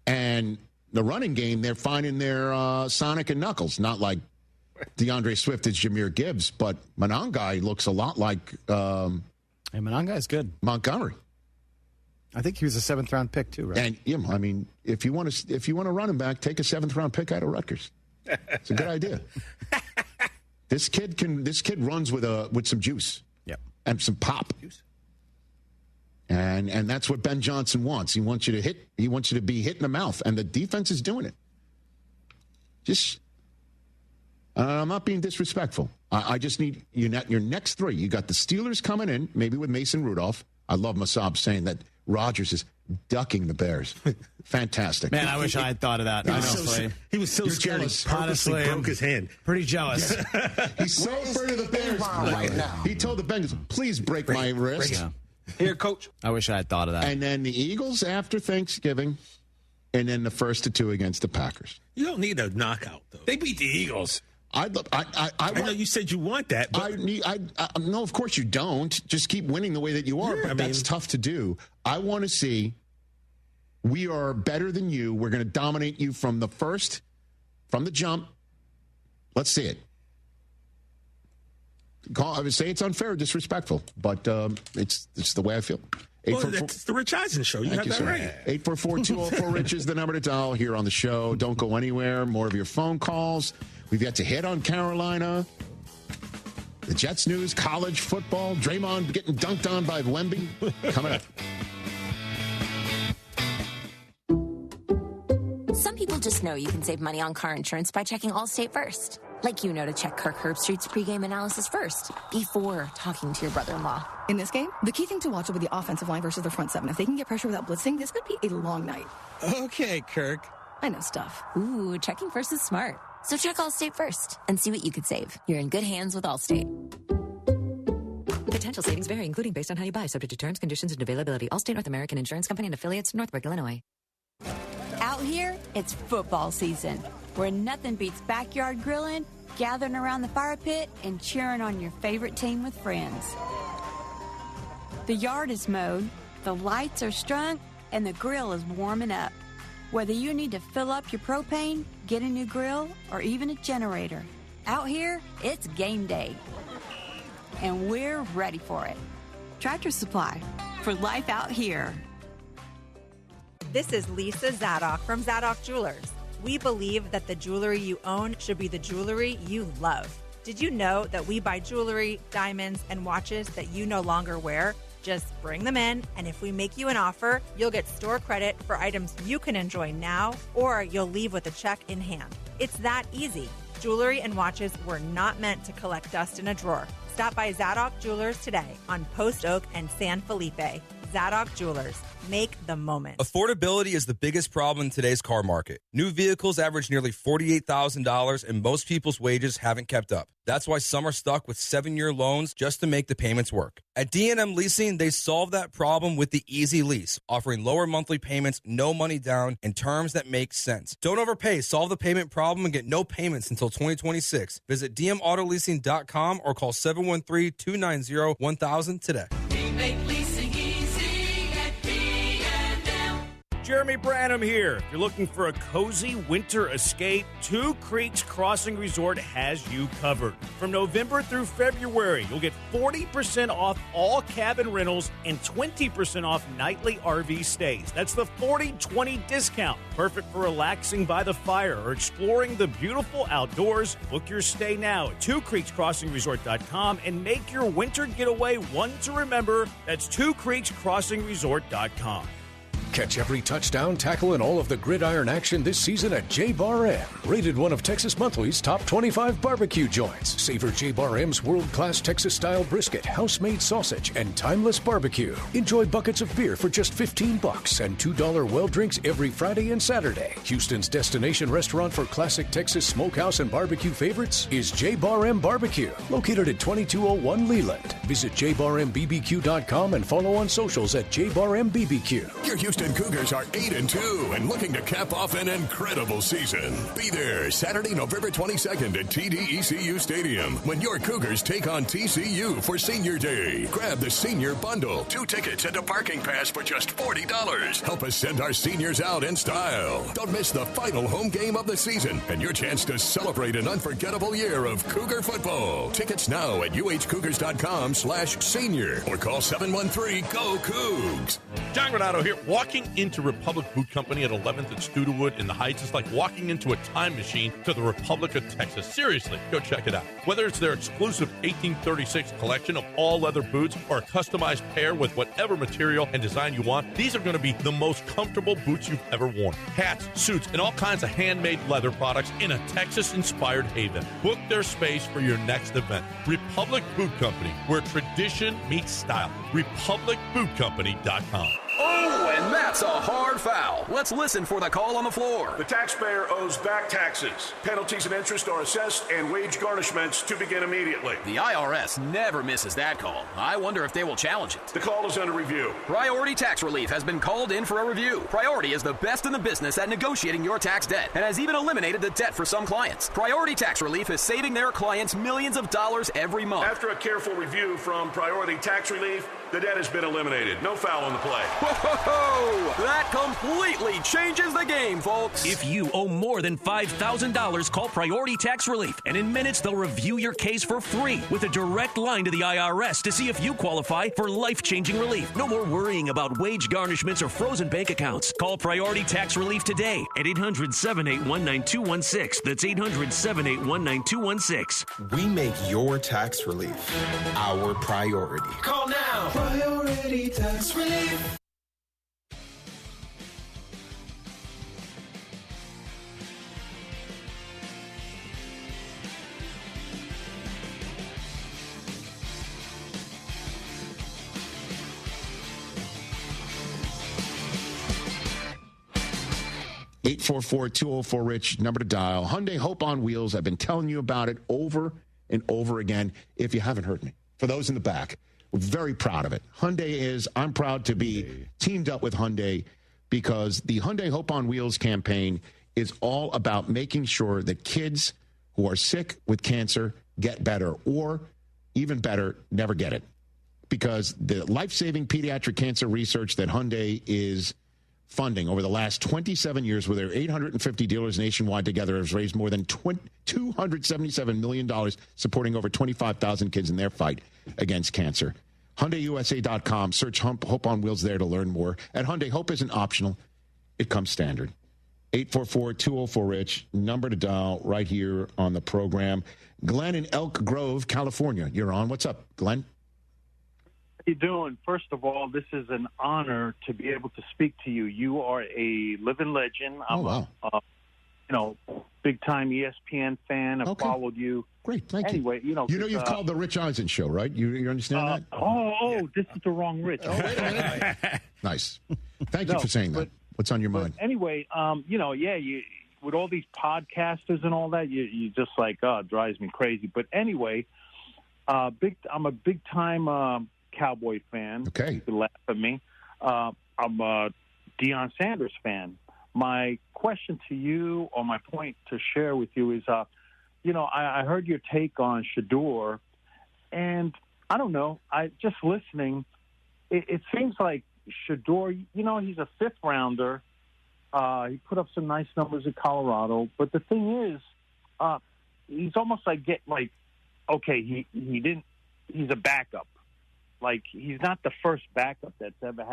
And the running game, they're finding their Sonic and Knuckles, not like DeAndre Swift is Jahmyr Gibbs, but Monangai looks a lot like Monangai's good. Montgomery. I think he was a 7th-round pick too, right? And I mean, if you want to run him back, take a 7th-round pick out of Rutgers. It's a good idea. This kid runs with some juice, and some pop. And that's what Ben Johnson wants. He wants you to hit. He wants you to be hit in the mouth, and the defense is doing it. I'm not being disrespectful. I just need your next three. You got the Steelers coming in, maybe with Mason Rudolph. I love Masab saying that Rodgers is ducking the Bears. Fantastic. Man, I wish I had thought of that. He was so scared. He purposely broke his hand. Pretty jealous. He's so afraid of the Bears right now. He told the Bengals, please break my wrist. Here, Coach. I wish I had thought of that. And then the Eagles after Thanksgiving, and then the first of two against the Packers. You don't need a knockout, though. They beat the Eagles. I know you said you want that. But no, of course you don't. Just keep winning the way that you are. Yeah, but that's tough to do. I want to see we are better than you. We're going to dominate you from the jump. Let's see it. I would say it's unfair, disrespectful, but it's the way I feel. That's the Rich Eisen Show. You have that right. 844-204-RICH is the number to dial here on the show. Don't go anywhere. More of your phone calls. We've got to hit on Carolina. The Jets news, college football, Draymond getting dunked on by Wemby. Coming up. Some people just know you can save money on car insurance by checking Allstate first. Like to check Kirk Herbstreit's pregame analysis first, before talking to your brother-in-law. In this game, the key thing to watch will be the offensive line versus the front seven. If they can get pressure without blitzing, this could be a long night. Okay, Kirk. I know stuff. Ooh, checking first is smart. So check Allstate first and see what you could save. You're in good hands with Allstate. Potential savings vary, including based on how you buy, subject to terms, conditions, and availability. Allstate North American Insurance Company and affiliates, Northbrook, Illinois. Out here, it's football season, where nothing beats backyard grilling, gathering around the fire pit, and cheering on your favorite team with friends. The yard is mowed, the lights are strung, and the grill is warming up. Whether you need to fill up your propane, get a new grill, or even a generator, out here, it's game day. And we're ready for it. Tractor Supply, for life out here. This is Lisa Zadok from Zadok Jewelers. We believe that the jewelry you own should be the jewelry you love. Did you know that we buy jewelry, diamonds, and watches that you no longer wear? Just bring them in, and if we make you an offer, you'll get store credit for items you can enjoy now, or you'll leave with a check in hand. It's that easy. Jewelry and watches were not meant to collect dust in a drawer. Stop by Zadok Jewelers today on Post Oak and San Felipe. Zadok Jewelers. Make the moment. Affordability is the biggest problem in today's car market. New vehicles average nearly $48,000, and most people's wages haven't kept up. That's why some are stuck with 7-year loans just to make the payments work. At D&M Leasing, they solve that problem with the Easy Lease, offering lower monthly payments, no money down, and terms that make sense. Don't overpay. Solve the payment problem and get no payments until 2026. Visit dmautoleasing.com or call 713-290-1000 today. We make leasing easy at D&M. Jeremy Branham here. If you're looking for a cozy winter escape, Two Creeks Crossing Resort has you covered. From November through February, you'll get 40% off all cabin rentals and 20% off nightly RV stays. That's the 40-20 discount. Perfect for relaxing by the fire or exploring the beautiful outdoors. Book your stay now at twocreekscrossingresort.com and make your winter getaway one to remember. That's twocreekscrossingresort.com. Catch every touchdown, tackle, and all of the gridiron action this season at J-Bar M. Rated one of Texas Monthly's top 25 barbecue joints. Savor J-Bar M's world-class Texas-style brisket, house-made sausage, and timeless barbecue. Enjoy buckets of beer for just $15 and $2 well drinks every Friday and Saturday. Houston's destination restaurant for classic Texas smokehouse and barbecue favorites is J-Bar M Barbecue, located at 2201 Leland. Visit jbarmbbq.com and follow on socials at jbarmbbq. Your Houston Cougars are 8-2 and looking to cap off an incredible season. Be there Saturday, November 22nd at TDECU Stadium when your Cougars take on TCU for Senior Day. Grab the Senior Bundle, 2 tickets and a parking pass for just $40. Help us send our seniors out in style. Don't miss the final home game of the season and your chance to celebrate an unforgettable year of Cougar football. Tickets now at uhcougars.com/senior or call 713-GO-COUGS. John Granato here. Walking into Republic Boot Company at 11th and Studewood in the Heights is like walking into a time machine to the Republic of Texas. Seriously, go check it out. Whether it's their exclusive 1836 collection of all leather boots or a customized pair with whatever material and design you want, these are going to be the most comfortable boots you've ever worn. Hats, suits, and all kinds of handmade leather products in a Texas-inspired haven. Book their space for your next event. Republic Boot Company, where tradition meets style. RepublicBootCompany.com. Oh, and that's a hard foul. Let's listen for the call on the floor. The taxpayer owes back taxes. Penalties and interest are assessed and wage garnishments to begin immediately. The IRS never misses that call. I wonder if they will challenge it. The call is under review. Priority Tax Relief has been called in for a review. Priority is the best in the business at negotiating your tax debt and has even eliminated the debt for some clients. Priority Tax Relief is saving their clients millions of dollars every month. After a careful review from Priority Tax Relief, the debt has been eliminated. No foul on the play. Whoa! That completely changes the game, folks. If you owe more than $5,000, call Priority Tax Relief, and in minutes they'll review your case for free with a direct line to the IRS to see if you qualify for life-changing relief. No more worrying about wage garnishments or frozen bank accounts. Call Priority Tax Relief today at 800-781-9216. That's 800-781-9216. We make your tax relief our priority. Call now. Priority Tax Relief. Eight 844-204-RICH, number to dial. Hyundai Hope on Wheels. I've been telling you about it over and over again. If you haven't heard me, for those in the back, we're very proud of it. I'm proud to be teamed up with Hyundai because the Hyundai Hope on Wheels campaign is all about making sure that kids who are sick with cancer get better, or even better, never get it. Because the life-saving pediatric cancer research that Hyundai is funding over the last 27 years with their 850 dealers nationwide together has raised more than $277 million, supporting over 25,000 kids in their fight against cancer. HyundaiUSA.com. Search Hope on Wheels there to learn more. At Hyundai, Hope isn't optional. It comes standard. 844-204-RICH, number to dial right here on the program. Glenn in Elk Grove, California. You're on. What's up, Glenn? How you doing? First of all, this is an honor to be able to speak to you. You are a living legend. I'm a big-time ESPN fan. I've followed you. Great, thank you. Anyway, you've called the Rich Eisen show, right? You understand that? This is the wrong Rich. Oh, wait a minute. Nice. Thank you for saying that. What's on your mind? Anyway, you with all these podcasters and all that, you just like, it drives me crazy. But anyway, I'm a big-time Cowboy fan. Okay. You can laugh at me. I'm a Deion Sanders fan. My question to you, or my point to share with you is, I heard your take on Shador, and I don't know, just listening, it seems like Shador, he's a fifth rounder, He put up some nice numbers at Colorado. But the thing is, he's almost okay, he's a backup. Like, he's not the first backup that's ever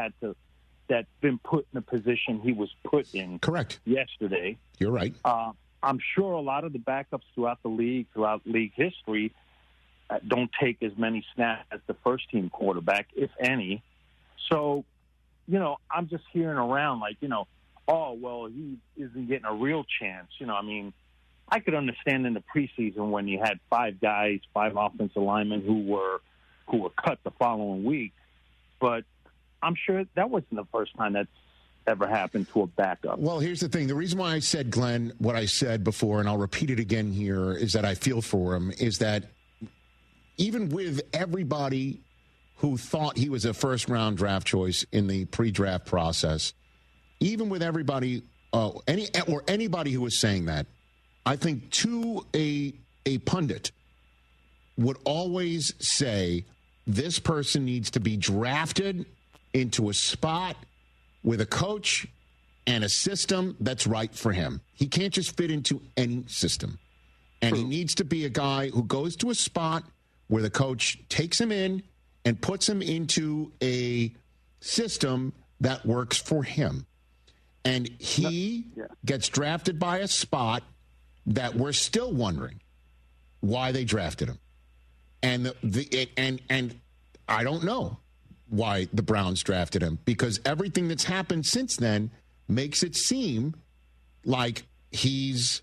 that's been put in a position he was put in. Correct. Yesterday. You're right. I'm sure a lot of the backups throughout league history, don't take as many snaps as the first-team quarterback, if any. So, I'm just hearing around he isn't getting a real chance. I could understand in the preseason when you had 5 offensive linemen who were cut the following week, but I'm sure that wasn't the first time that's ever happened to a backup. Well, here's the thing. The reason why I said, Glenn, what I said before, and I'll repeat it again here, is that I feel for him, is that even with everybody who thought he was a first-round draft choice in the pre-draft process, even with everybody, anybody who was saying that, I think to a pundit would always say this person needs to be drafted into a spot with a coach and a system that's right for him. He can't just fit into any system. And he needs to be a guy who goes to a spot where the coach takes him in and puts him into a system that works for him. And he gets drafted by a spot that we're still wondering why they drafted him. And and I don't know why the Browns drafted him, because everything that's happened since then makes it seem like he's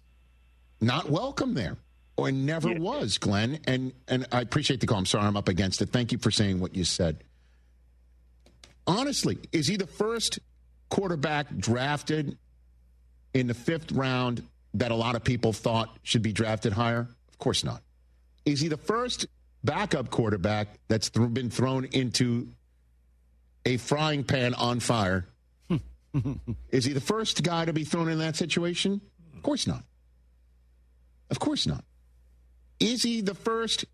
not welcome there, or never was, Glenn. And I appreciate the call. I'm sorry I'm up against it. Thank you for saying what you said. Honestly, is he the first quarterback drafted in the 5th round that a lot of people thought should be drafted higher? Of course not. Is he the first backup quarterback that's been thrown into a frying pan on fire? Is he the first guy to be thrown in that situation? Of course not. Of course not. Is he the first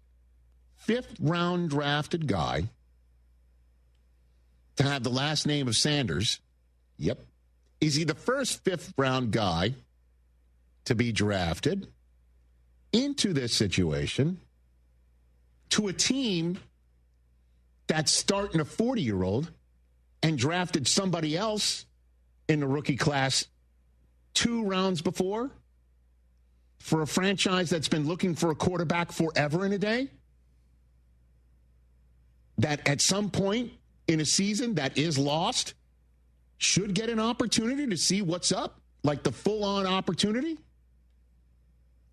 5th round drafted guy to have the last name of Sanders? Yep. Is he the first 5th round guy to be drafted into this situation to a team that's starting a 40-year-old and drafted somebody else in the rookie class 2 rounds before for a franchise that's been looking for a quarterback forever and a day? That at some point in a season that is lost should get an opportunity to see what's up, like the full-on opportunity?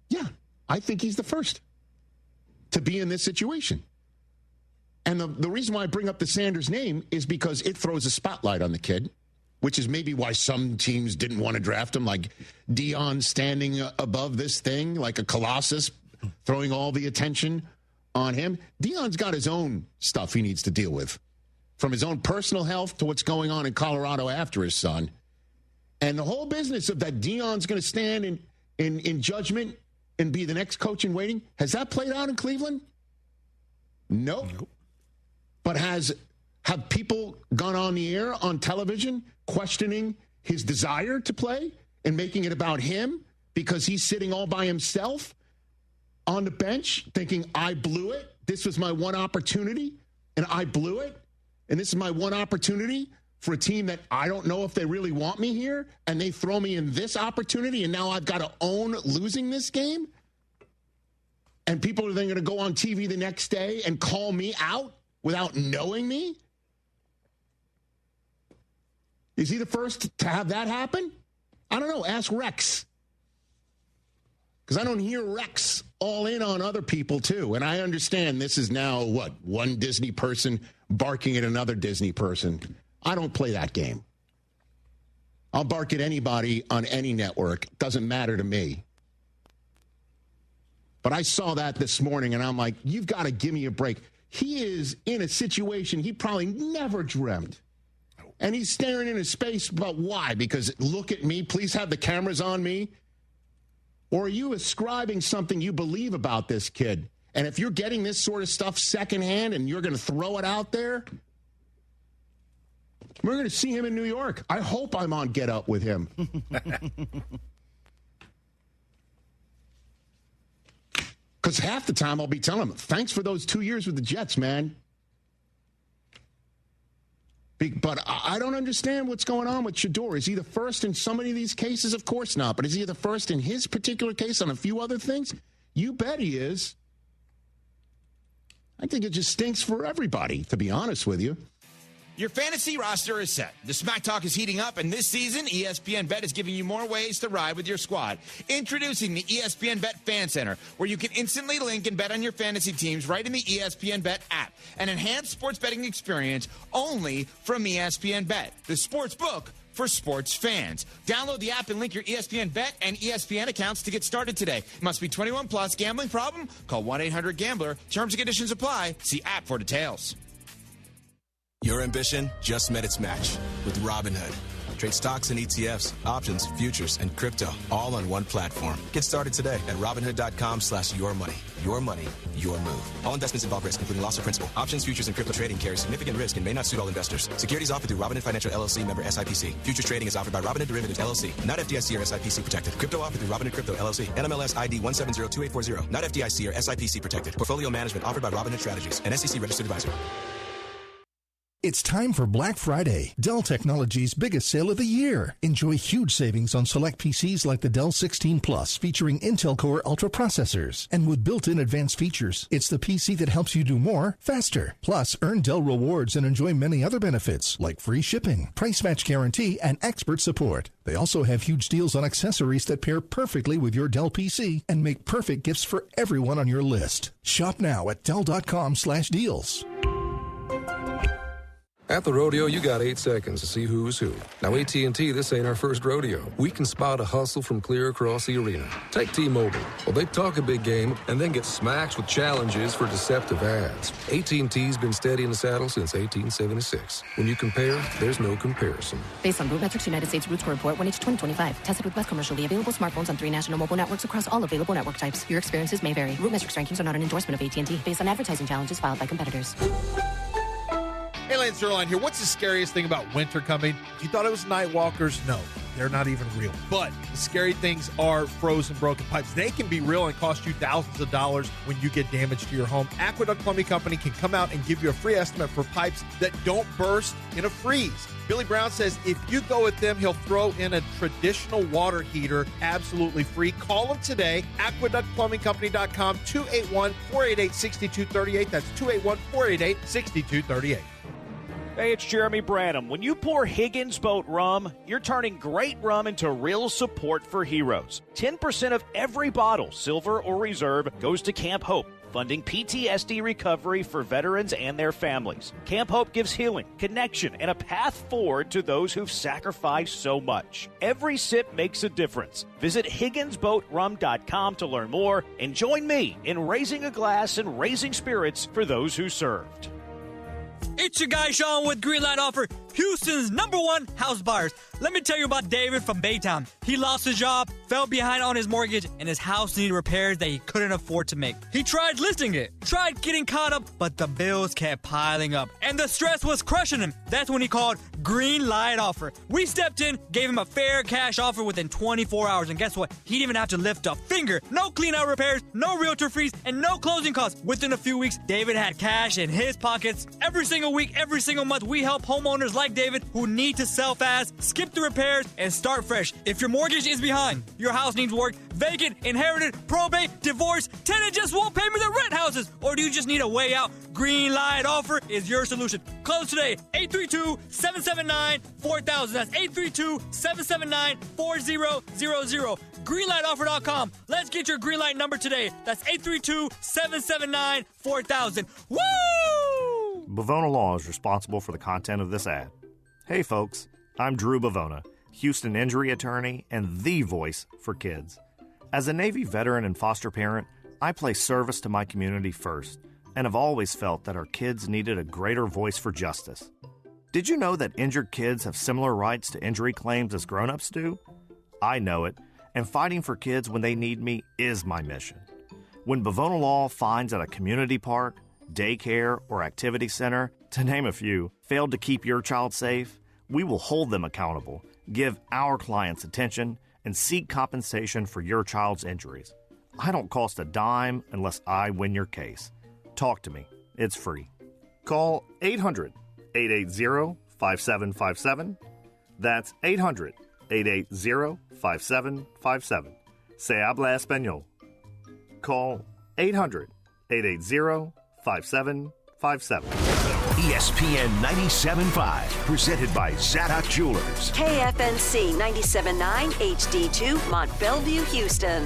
Yeah, I think he's the first to be in this situation. And the reason why I bring up the Sanders name is because it throws a spotlight on the kid, which is maybe why some teams didn't want to draft him, like Dion standing above this thing like a colossus, throwing all the attention on him. Dion's got his own stuff he needs to deal with, from his own personal health to what's going on in Colorado after his son. And the whole business of that Dion's going to stand in judgment and be the next coach in waiting, has that played out in Cleveland? Nope. But have people gone on the air on television questioning his desire to play and making it about him because he's sitting all by himself on the bench thinking, I blew it. This was my one opportunity, and I blew it. And this is my one opportunity for a team that I don't know if they really want me here, and they throw me in this opportunity, and now I've got to own losing this game? And people are then going to go on TV the next day and call me out without knowing me? Is he the first to have that happen? I don't know. Ask Rex. Because I don't hear Rex all in on other people, too. And I understand this is now, one Disney person barking at another Disney person. I don't play that game. I'll bark at anybody on any network. Doesn't matter to me. But I saw that this morning, and I'm like, you've got to give me a break. He is in a situation he probably never dreamt. And he's staring into space about why? Because look at me, please have the cameras on me. Or are you ascribing something you believe about this kid? And if you're getting this sort of stuff secondhand and you're going to throw it out there, We're going to see him in New York. I hope I'm on Get Up with him. Because half the time I'll be telling him, thanks for those 2 years with the Jets, man. But I don't understand what's going on with Shador. Is he the first in so many of these cases? Of course not. But is he the first in his particular case on a few other things? You bet he is. I think it just stinks for everybody, to be honest with you. Your fantasy roster is set. The Smack Talk is heating up, and this season, ESPN Bet is giving you more ways to ride with your squad. Introducing the ESPN Bet Fan Center, where you can instantly link and bet on your fantasy teams right in the ESPN Bet app. An enhanced sports betting experience only from ESPN Bet, the sports book for sports fans. Download the app and link your ESPN Bet and ESPN accounts to get started today. Must be 21 plus. Gambling problem? Call 1-800-GAMBLER. Terms and conditions apply. See app for details. Your ambition just met its match with Robinhood. Trade stocks and ETFs, options, futures, and crypto all on one platform. Get started today at Robinhood.com/yourmoney. Your money, your move. All investments involve risk, including loss of principal. Options, futures, and crypto trading carry significant risk and may not suit all investors. Securities offered through Robinhood Financial LLC, member SIPC. Futures trading is offered by Robinhood Derivatives LLC, not FDIC or SIPC protected. Crypto offered through Robinhood Crypto LLC, NMLS ID 1702840, not FDIC or SIPC protected. Portfolio management offered by Robinhood Strategies, an SEC registered advisor. It's time for Black Friday, Dell Technologies' biggest sale of the year. Enjoy huge savings on select PCs like the Dell 16 Plus, featuring Intel Core Ultra processors. And with built-in advanced features, it's the PC that helps you do more, faster. Plus, earn Dell rewards and enjoy many other benefits, like free shipping, price match guarantee, and expert support. They also have huge deals on accessories that pair perfectly with your Dell PC and make perfect gifts for everyone on your list. Shop now at Dell.com/deals. At the rodeo, you got 8 seconds to see who's who. Now, AT&T, this ain't our first rodeo. We can spot a hustle from clear across the arena. Take T-Mobile. Well, they talk a big game and then get smacked with challenges for deceptive ads. AT&T's been steady in the saddle since 1876. When you compare, there's no comparison. Based on Root Metrics United States Root Score Report 1H 2025. Tested with West commercially available smartphones on 3 national mobile networks across all available network types. Your experiences may vary. Root Metrics rankings are not an endorsement of AT&T based on advertising challenges filed by competitors. Hey, Lance Zerline here. What's the scariest thing about winter coming? You thought it was night walkers? No, they're not even real. But the scary things are frozen broken pipes. They can be real and cost you thousands of dollars when you get damage to your home. Aqueduct Plumbing Company can come out and give you a free estimate for pipes that don't burst in a freeze. Billy Brown says if you go with them, he'll throw in a traditional water heater absolutely free. Call them today. AqueductPlumbingCompany.com, 281-488-6238. That's 281-488-6238. Hey, it's Jeremy Branham. When you pour Higgins Boat rum, you're turning great rum into real support for heroes. 10% of every bottle, silver or reserve, goes to Camp Hope, funding PTSD recovery for veterans and their families. Camp Hope gives healing, connection, and a path forward to those who've sacrificed so much. Every sip makes a difference. Visit HigginsBoatRum.com to learn more and join me in raising a glass and raising spirits for those who served. It's your guy Sean with Greenlight Offer, Houston's #1 house buyers. Let me tell you about David from Baytown. He lost his job, fell behind on his mortgage, and his house needed repairs that he couldn't afford to make. He tried listing it, tried getting caught up, but the bills kept piling up, and the stress was crushing him. That's when he called Greenlight Offer. We stepped in, gave him a fair cash offer within 24 hours, and guess what? He didn't even have to lift a finger. No clean-out repairs, no realtor fees, and no closing costs. Within a few weeks, David had cash in his pockets. Every single week, every single month, we help homeowners like David who need to sell fast, skip the repairs, and start fresh. If your mortgage is behind, your house needs work, vacant, inherited, probate, divorce, tenant just won't pay me the rent houses, or do you just need a way out? Greenlight Offer is your solution. Close today, 832-779-4000. That's 832-779-4000. Greenlightoffer.com. Let's get your Greenlight number today. That's 832-779-4000. Woo! Bavona Law is responsible for the content of this ad. Hey folks, I'm Drew Bavona, Houston injury attorney and the voice for kids. As a Navy veteran and foster parent, I place service to my community first and have always felt that our kids needed a greater voice for justice. Did you know that injured kids have similar rights to injury claims as grown-ups do? I know it, and fighting for kids when they need me is my mission. When Bavona Law finds that a community park, daycare, or activity center, to name a few, failed to keep your child safe, We will hold them accountable, give our clients attention, and seek compensation for your child's injuries. I don't cost a dime unless I win your case. Talk to me. It's free. Call 800-880-5757. That's 800-880-5757. Se habla español. Call 800-880-5757. ESPN 97.5, presented by Zadok Jewelers. KFNC 97.9 HD2, Mont Bellevue, Houston.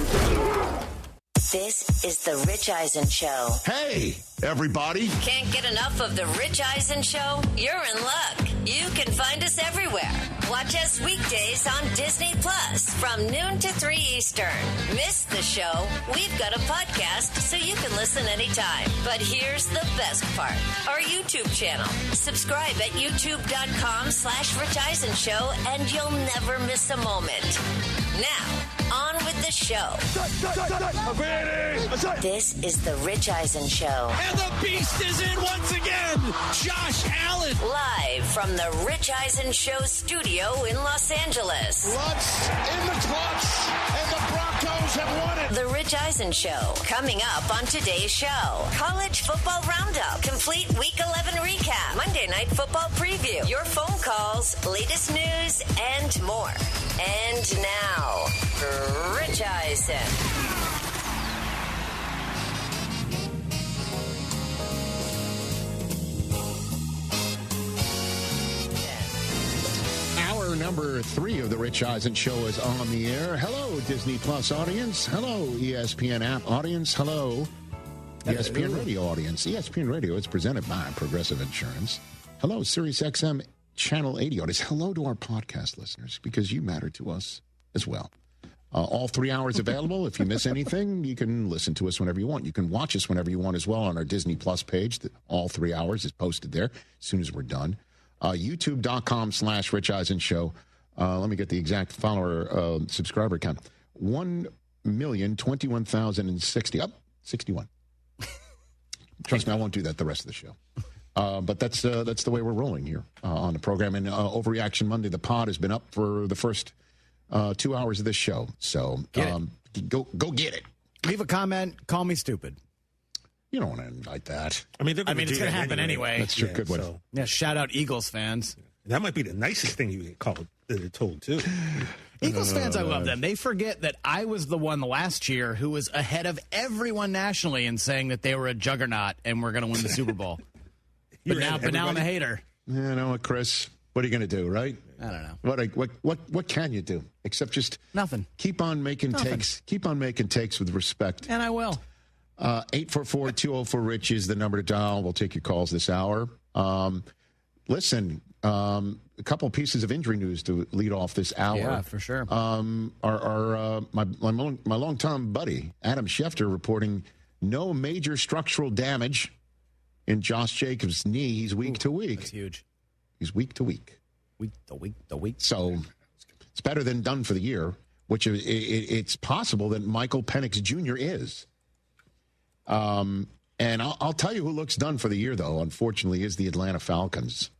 This is the Rich Eisen Show. Hey, everybody. Can't get enough of the Rich Eisen Show? You're in luck. You can find us everywhere. Watch us weekdays on Disney Plus from noon to 3 Eastern. Miss the show? We've got a podcast so you can listen anytime. But here's the best part. Our YouTube channel. Subscribe at youtube.com/Rich Eisen Show and you'll never miss a moment. Now, on with the show. This is the Rich Eisen Show. And the beast is in once again, Josh Allen. Live from the Rich Eisen Show studio in Los Angeles. Lutz in the clutch, and the Broncos have won it. The Rich Eisen Show. Coming up on today's show. College football roundup. Complete Week 11 recap. Monday Night Football preview. Your phone calls, latest news, and more. And now, Rich Eisen. Hour number 3 of the Rich Eisen Show is on the air. Hello, Disney Plus audience. Hello, ESPN app audience. Hello, ESPN Radio audience. ESPN Radio is presented by Progressive Insurance. Hello, Sirius XM Channel 80 audience. Hello to our podcast listeners, because you matter to us as well. All 3 hours available. If you miss anything, you can listen to us whenever you want. You can watch us whenever you want as well on our Disney Plus page. All 3 hours is posted there as soon as we're done. YouTube.com/Rich Eisen Show. Let me get the exact follower subscriber count. 1,021,060. Up, 61. Trust me, I won't do that the rest of the show. But that's the way we're rolling here on the program. And Overreaction Monday, the pod has been up for the first 2 hours of this show. So go get it. Leave a comment. Call me stupid. You don't want to invite that. I mean, it's going to happen anyway. That's true. Good one. So. Yeah, shout out Eagles fans. That might be the nicest thing you get called, told, too. Eagles fans, I love them. They forget that I was the one last year who was ahead of everyone nationally in saying that they were a juggernaut and were going to win the Super Bowl. But now I'm a hater. You know what, Chris? What are you going to do, right? I don't know. What can you do except just nothing? Keep on making takes. Keep on making takes with respect. And I will. 844-204-RICH is the number to dial. We'll take your calls this hour. Listen, a couple pieces of injury news to lead off this hour. Yeah, for sure. My longtime buddy Adam Schefter reporting no major structural damage in Josh Jacobs' knee. He's week to week. That's huge. He's week to week. Week to week. So it's better than done for the year, which it's possible that Michael Penix Jr. is. And I'll tell you who looks done for the year, though, unfortunately, is the Atlanta Falcons.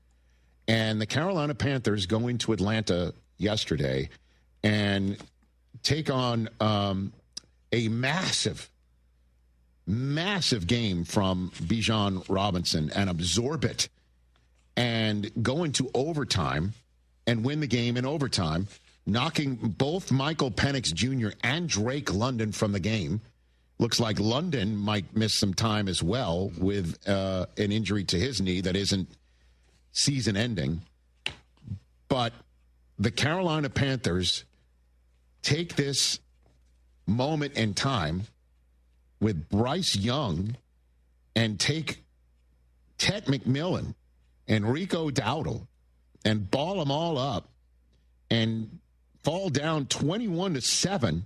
And the Carolina Panthers go into Atlanta yesterday and take on a massive game from Bijan Robinson and absorb it and go into overtime and win the game in overtime, knocking both Michael Penix Jr. and Drake London from the game. Looks like London might miss some time as well with an injury to his knee that isn't season-ending. But the Carolina Panthers take this moment in time with Bryce Young and take Ted McMillan and Rico Dowdle and ball them all up and fall down 21-7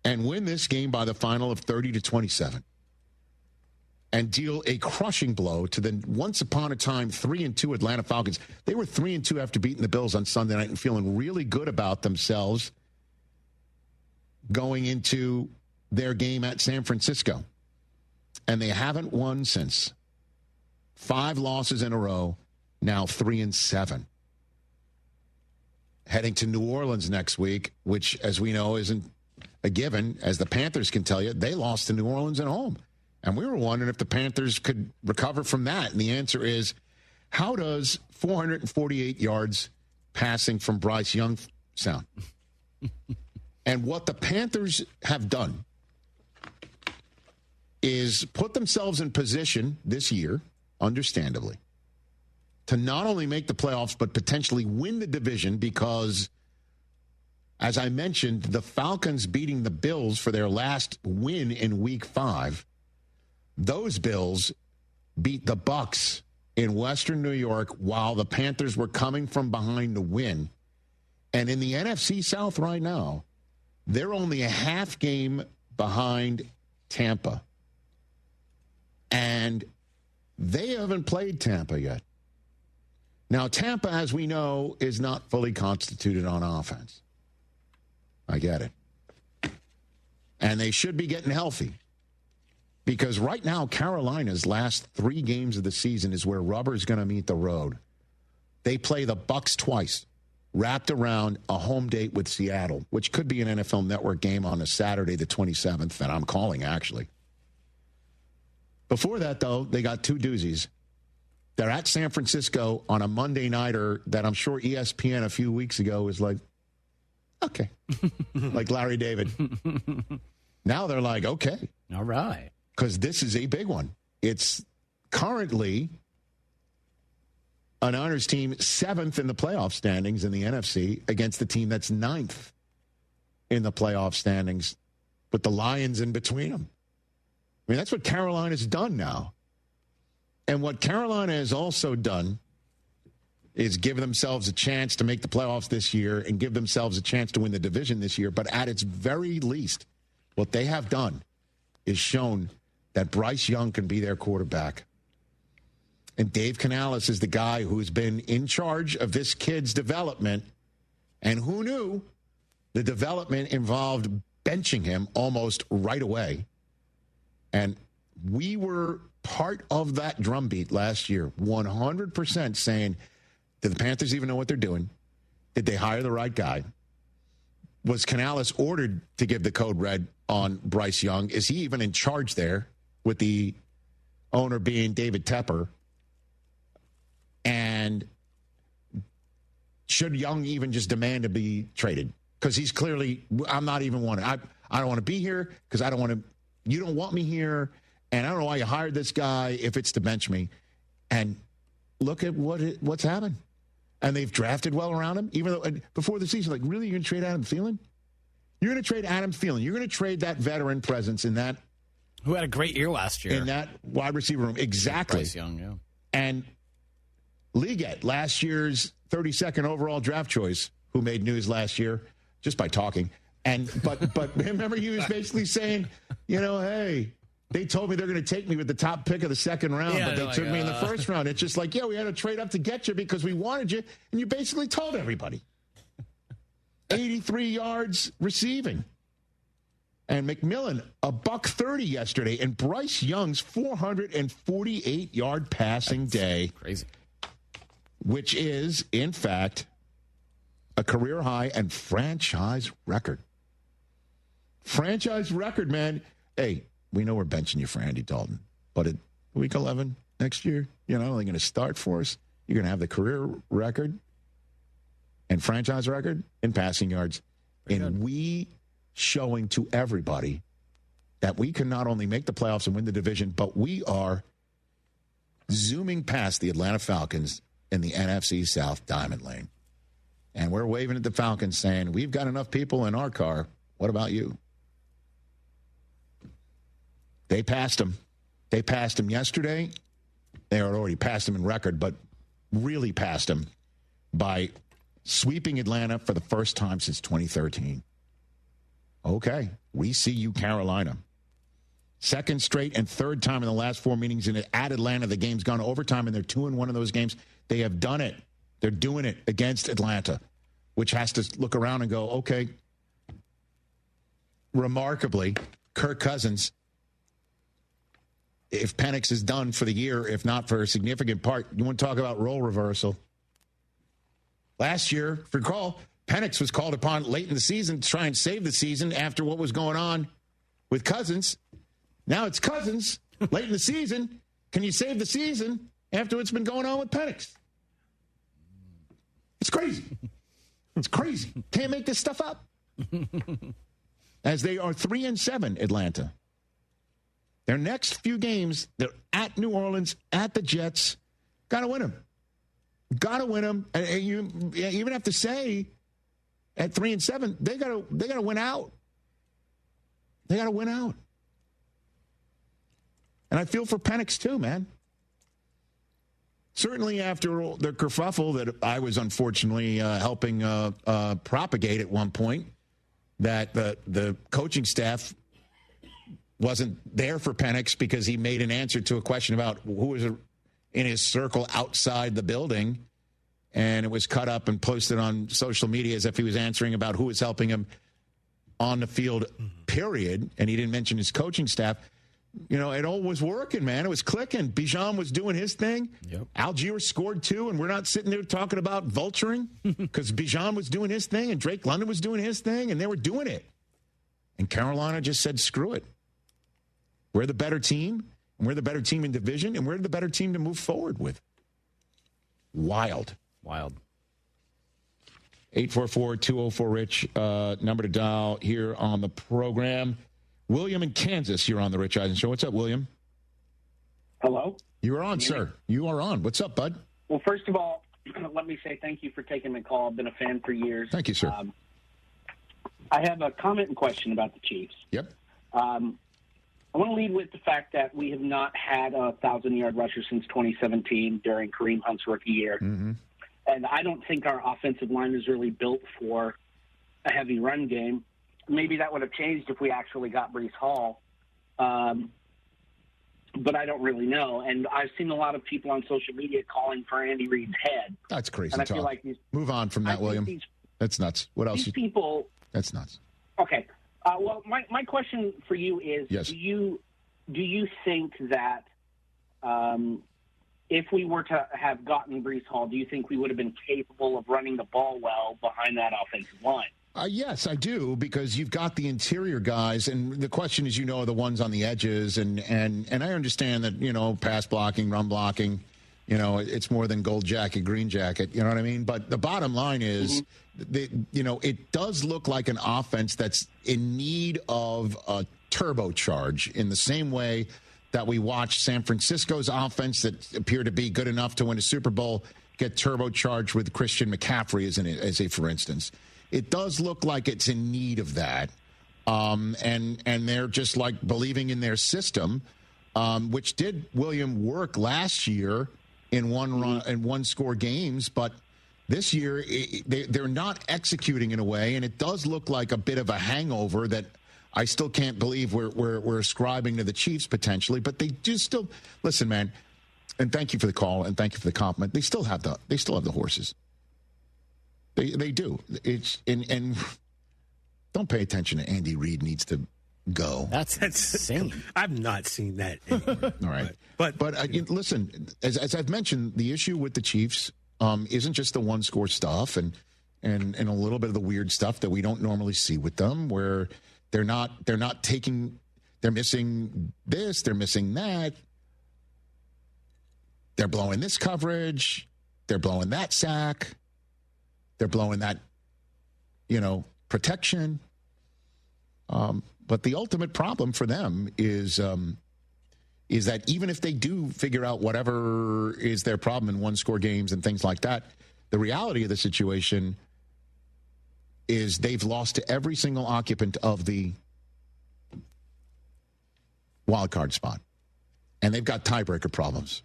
and win this game by the final of 30-27 and deal a crushing blow to the once upon a time 3-2 Atlanta Falcons. They were 3-2 after beating the Bills on Sunday night and feeling really good about themselves going into their game at San Francisco. And they haven't won since. 5 losses in a row, now 3-7. heading to New Orleans next week, which, as we know, isn't a given. As the Panthers can tell you, they lost to New Orleans at home. And we were wondering if the Panthers could recover from that. And the answer is, how does 448 yards passing from Bryce Young sound? And what the Panthers have done is put themselves in position this year, understandably, to not only make the playoffs, but potentially win the division because, as I mentioned, the Falcons beating the Bills for their last win in Week 5. Those Bills beat the Bucs in Western New York while the Panthers were coming from behind to win. And in the NFC South right now, they're only a half game behind Tampa. And they haven't played Tampa yet. Now, Tampa, as we know, is not fully constituted on offense. I get it. And they should be getting healthy. Because right now, Carolina's last 3 games of the season is where rubber's going to meet the road. They play the Bucs twice, wrapped around a home date with Seattle, which could be an NFL Network game on a Saturday, the 27th, that I'm calling, actually. Before that, though, they got 2 doozies. They're at San Francisco on a Monday nighter that I'm sure ESPN a few weeks ago was like, okay, like Larry David. Now they're like, okay. All right. Because this is a big one. It's currently an Niners team 7th in the playoff standings in the NFC against the team that's 9th in the playoff standings with the Lions in between them. I mean, that's what Carolina's done now. And what Carolina has also done is give themselves a chance to make the playoffs this year and give themselves a chance to win the division this year. But at its very least, what they have done is shown that Bryce Young can be their quarterback. And Dave Canales is the guy who's been in charge of this kid's development. And who knew the development involved benching him almost right away. And we were part of that drumbeat last year, 100% saying, did the Panthers even know what they're doing? Did they hire the right guy? Was Canales ordered to give the code red on Bryce Young? Is he even in charge there, with the owner being David Tepper? And should Young even just demand to be traded? Because he's clearly, I'm not even wanting. I don't want to be here because I don't want to. You don't want me here, and I don't know why you hired this guy if it's to bench me. And look at what's happened. And they've drafted well around him, even though before the season, like, really, you're going to trade Adam Thielen? You're going to trade Adam Thielen. You're going to trade that veteran presence in that. Who had a great year last year. In that wide receiver room. Exactly. Bryce Young, yeah. And Liggett, last year's 32nd overall draft choice, who made news last year just by talking. And but remember, he was basically saying, hey, they told me they're going to take me with the top pick of the second round, but they took me in the first round. It's just like, we had to trade up to get you because we wanted you, and you basically told everybody. 83 yards receiving. And McMillan, $130 yesterday, and Bryce Young's 448-yard passing day. Crazy. Which is, in fact, a career high and franchise record. Franchise record, man. Hey, we know we're benching you for Andy Dalton, but at week 11 next year, they're going to start for us. You're going to have the career record and franchise record in passing yards. And we showing to everybody that we can not only make the playoffs and win the division, but we are zooming past the Atlanta Falcons in the NFC South Diamond Lane. And we're waving at the Falcons saying, we've got enough people in our car. What about you? They passed them. They passed them yesterday. They had already passed them in record, but really passed them by sweeping Atlanta for the first time since 2013. Okay, we see you, Carolina. Second straight and third time in the last 4 meetings at Atlanta. The game's gone to overtime, and they're 2-1 in those games. They have done it. They're doing it against Atlanta, which has to look around and go, okay. Remarkably, Kirk Cousins, if Penix is done for the year, if not for a significant part, you want to talk about role reversal. Last year, if you recall, Penix was called upon late in the season to try and save the season after what was going on with Cousins. Now it's Cousins late in the season. Can you save the season after what's been going on with Penix? It's crazy. It's crazy. Can't make this stuff up. As they are 3-7, Atlanta. Their next few games, they're at New Orleans, at the Jets. Got to win them. Got to win them. And you even have to say, at 3-7, they got to win out. They got to win out. And I feel for Penix too, man. Certainly after the kerfuffle that I was unfortunately helping propagate at one point, that the coaching staff wasn't there for Penix because he made an answer to a question about who was in his circle outside the building, and it was cut up and posted on social media as if he was answering about who was helping him on the field, period, and he didn't mention his coaching staff. You know, it all was working, man. It was clicking. Bijan was doing his thing. Yep. Algier scored 2, and we're not sitting there talking about vulturing because Bijan was doing his thing and Drake London was doing his thing, and they were doing it. And Carolina just said, screw it. We're the better team, and we're the better team in division, and we're the better team to move forward with. Wild. 844-204-RICH, number to dial here on the program. William in Kansas, you're on the Rich Eisen Show. What's up, William? Hello? You are on, sir. You are on. What's up, bud? Well, first of all, let me say thank you for taking my call. I've been a fan for years. Thank you, sir. I have a comment and question about the Chiefs. Yep. I want to lead with the fact that we have not had a 1,000-yard rusher since 2017 during Kareem Hunt's rookie year. Mm-hmm. And I don't think our offensive line is really built for a heavy run game. Maybe that would have changed if we actually got Breece Hall. But I don't really know. And I've seen a lot of people on social media calling for Andy Reid's head. That's crazy and I talk. feel like Move on from that, William. That's nuts. What else? These people. That's nuts. Okay. Well, my question for you is: yes. Do you think that if we were to have gotten Breece Hall, do you think we would have been capable of running the ball well behind that offensive line? Yes, I do, because you've got the interior guys, and the question is, are the ones on the edges, and I understand that, pass blocking, run blocking, it's more than gold jacket, green jacket, you know what I mean? But the bottom line is, it does look like an offense that's in need of a turbocharge in the same way that we watched San Francisco's offense that appeared to be good enough to win a Super Bowl get turbocharged with Christian McCaffrey as a for instance. It does look like it's in need of that. And they're just like believing in their system, which did, William, work last year in one score games. But this year, they're not executing in a way. And it does look like a bit of a hangover that I still can't believe we're ascribing to the Chiefs potentially. But they do still, listen, man, and thank you for the call and thank you for the compliment. They still have the horses. They do. It's and don't pay attention to Andy Reid needs to go. That's insane. I've not seen that anymore. All right. But listen, as I've mentioned, the issue with the Chiefs isn't just the one score stuff and a little bit of the weird stuff that we don't normally see with them, where they're missing this, they're missing that. They're blowing this coverage, they're blowing that sack. They're blowing that, protection. But the ultimate problem for them is that even if they do figure out whatever is their problem in one-score games and things like that, the reality of the situation is they've lost to every single occupant of the wild card spot. And they've got tiebreaker problems.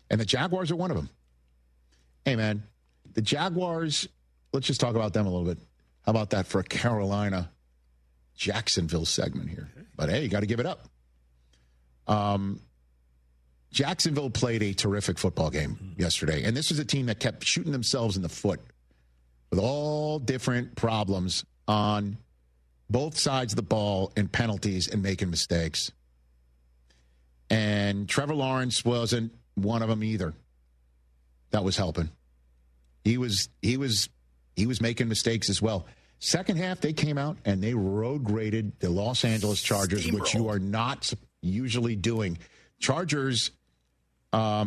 And the Jaguars are one of them. Hey, man. The Jaguars, let's just talk about them a little bit. How about that for a Carolina Jacksonville segment here? But, hey, you got to give it up. Jacksonville played a terrific football game yesterday, and this was a team that kept shooting themselves in the foot with all different problems on both sides of the ball and penalties and making mistakes. And Trevor Lawrence wasn't one of them either. That was helping. He was He was making mistakes as well. Second half, they came out and they road graded the Los Angeles Chargers, which you are not usually doing. Chargers are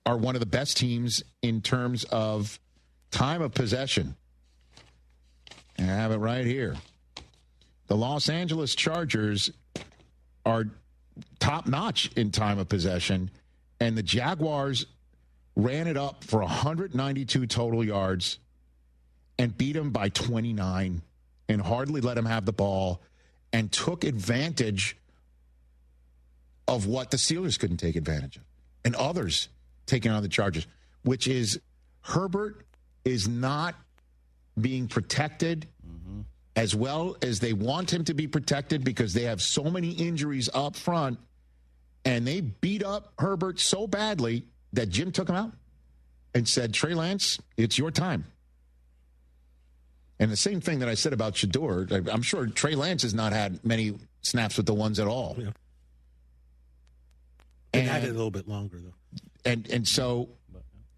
one of the best teams in terms of time of possession. And I have it right here. The Los Angeles Chargers are top-notch in time of possession, and the Jaguars ran it up for 192 total yards and beat them by 29 and hardly let them have the ball and took advantage of what the Steelers couldn't take advantage of and others taking on the Chargers, which is Herbert is not being protected as well as they want him to be protected because they have so many injuries up front, and they beat up Herbert so badly that Jim took him out and said, Trey Lance, it's your time. And the same thing that I said about Shador, I'm sure Trey Lance has not had many snaps with the ones at all. Yeah. And had it a little bit longer, though. And so,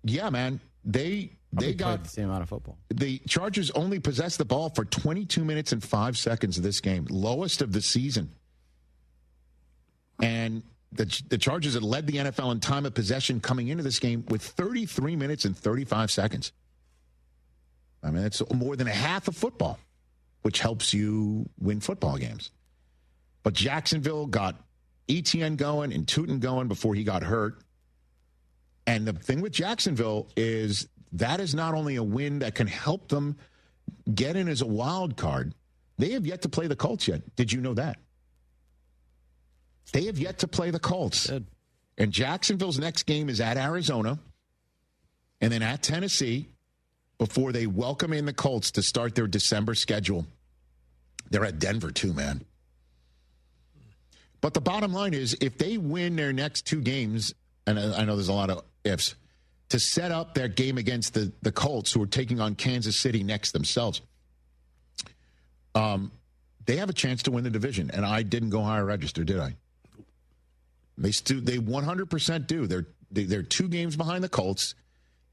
yeah, man, they got the same amount of football. The Chargers only possessed the ball for 22 minutes and 5 seconds of this game, lowest of the season. And the Chargers had led the NFL in time of possession coming into this game with 33 minutes and 35 seconds. I mean, that's more than a half of football, which helps you win football games. But Jacksonville got ETN going and Tootin going before he got hurt. And the thing with Jacksonville is that is not only a win that can help them get in as a wild card. They have yet to play the Colts yet. Did you know that? They have yet to play the Colts. Good. And Jacksonville's next game is at Arizona and then at Tennessee before they welcome in the Colts to start their December schedule. They're at Denver too, man. But the bottom line is if they win their next 2 games, and I know there's a lot of ifs, to set up their game against the Colts, who are taking on Kansas City next themselves, they have a chance to win the division. And I didn't go higher register, did I? They 100% do. They're 2 games behind the Colts.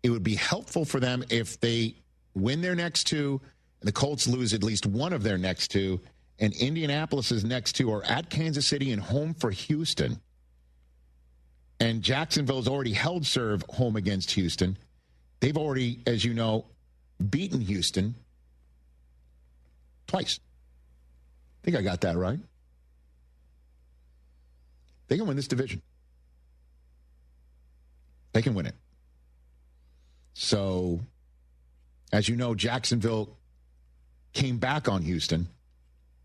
It would be helpful for them if they win their next 2, and the Colts lose at least one of their next 2, and Indianapolis's next 2 are at Kansas City and home for Houston. And Jacksonville's already held serve home against Houston. They've already, as you know, beaten Houston twice. I think I got that right. They can win this division. They can win it. So, as you know, Jacksonville came back on Houston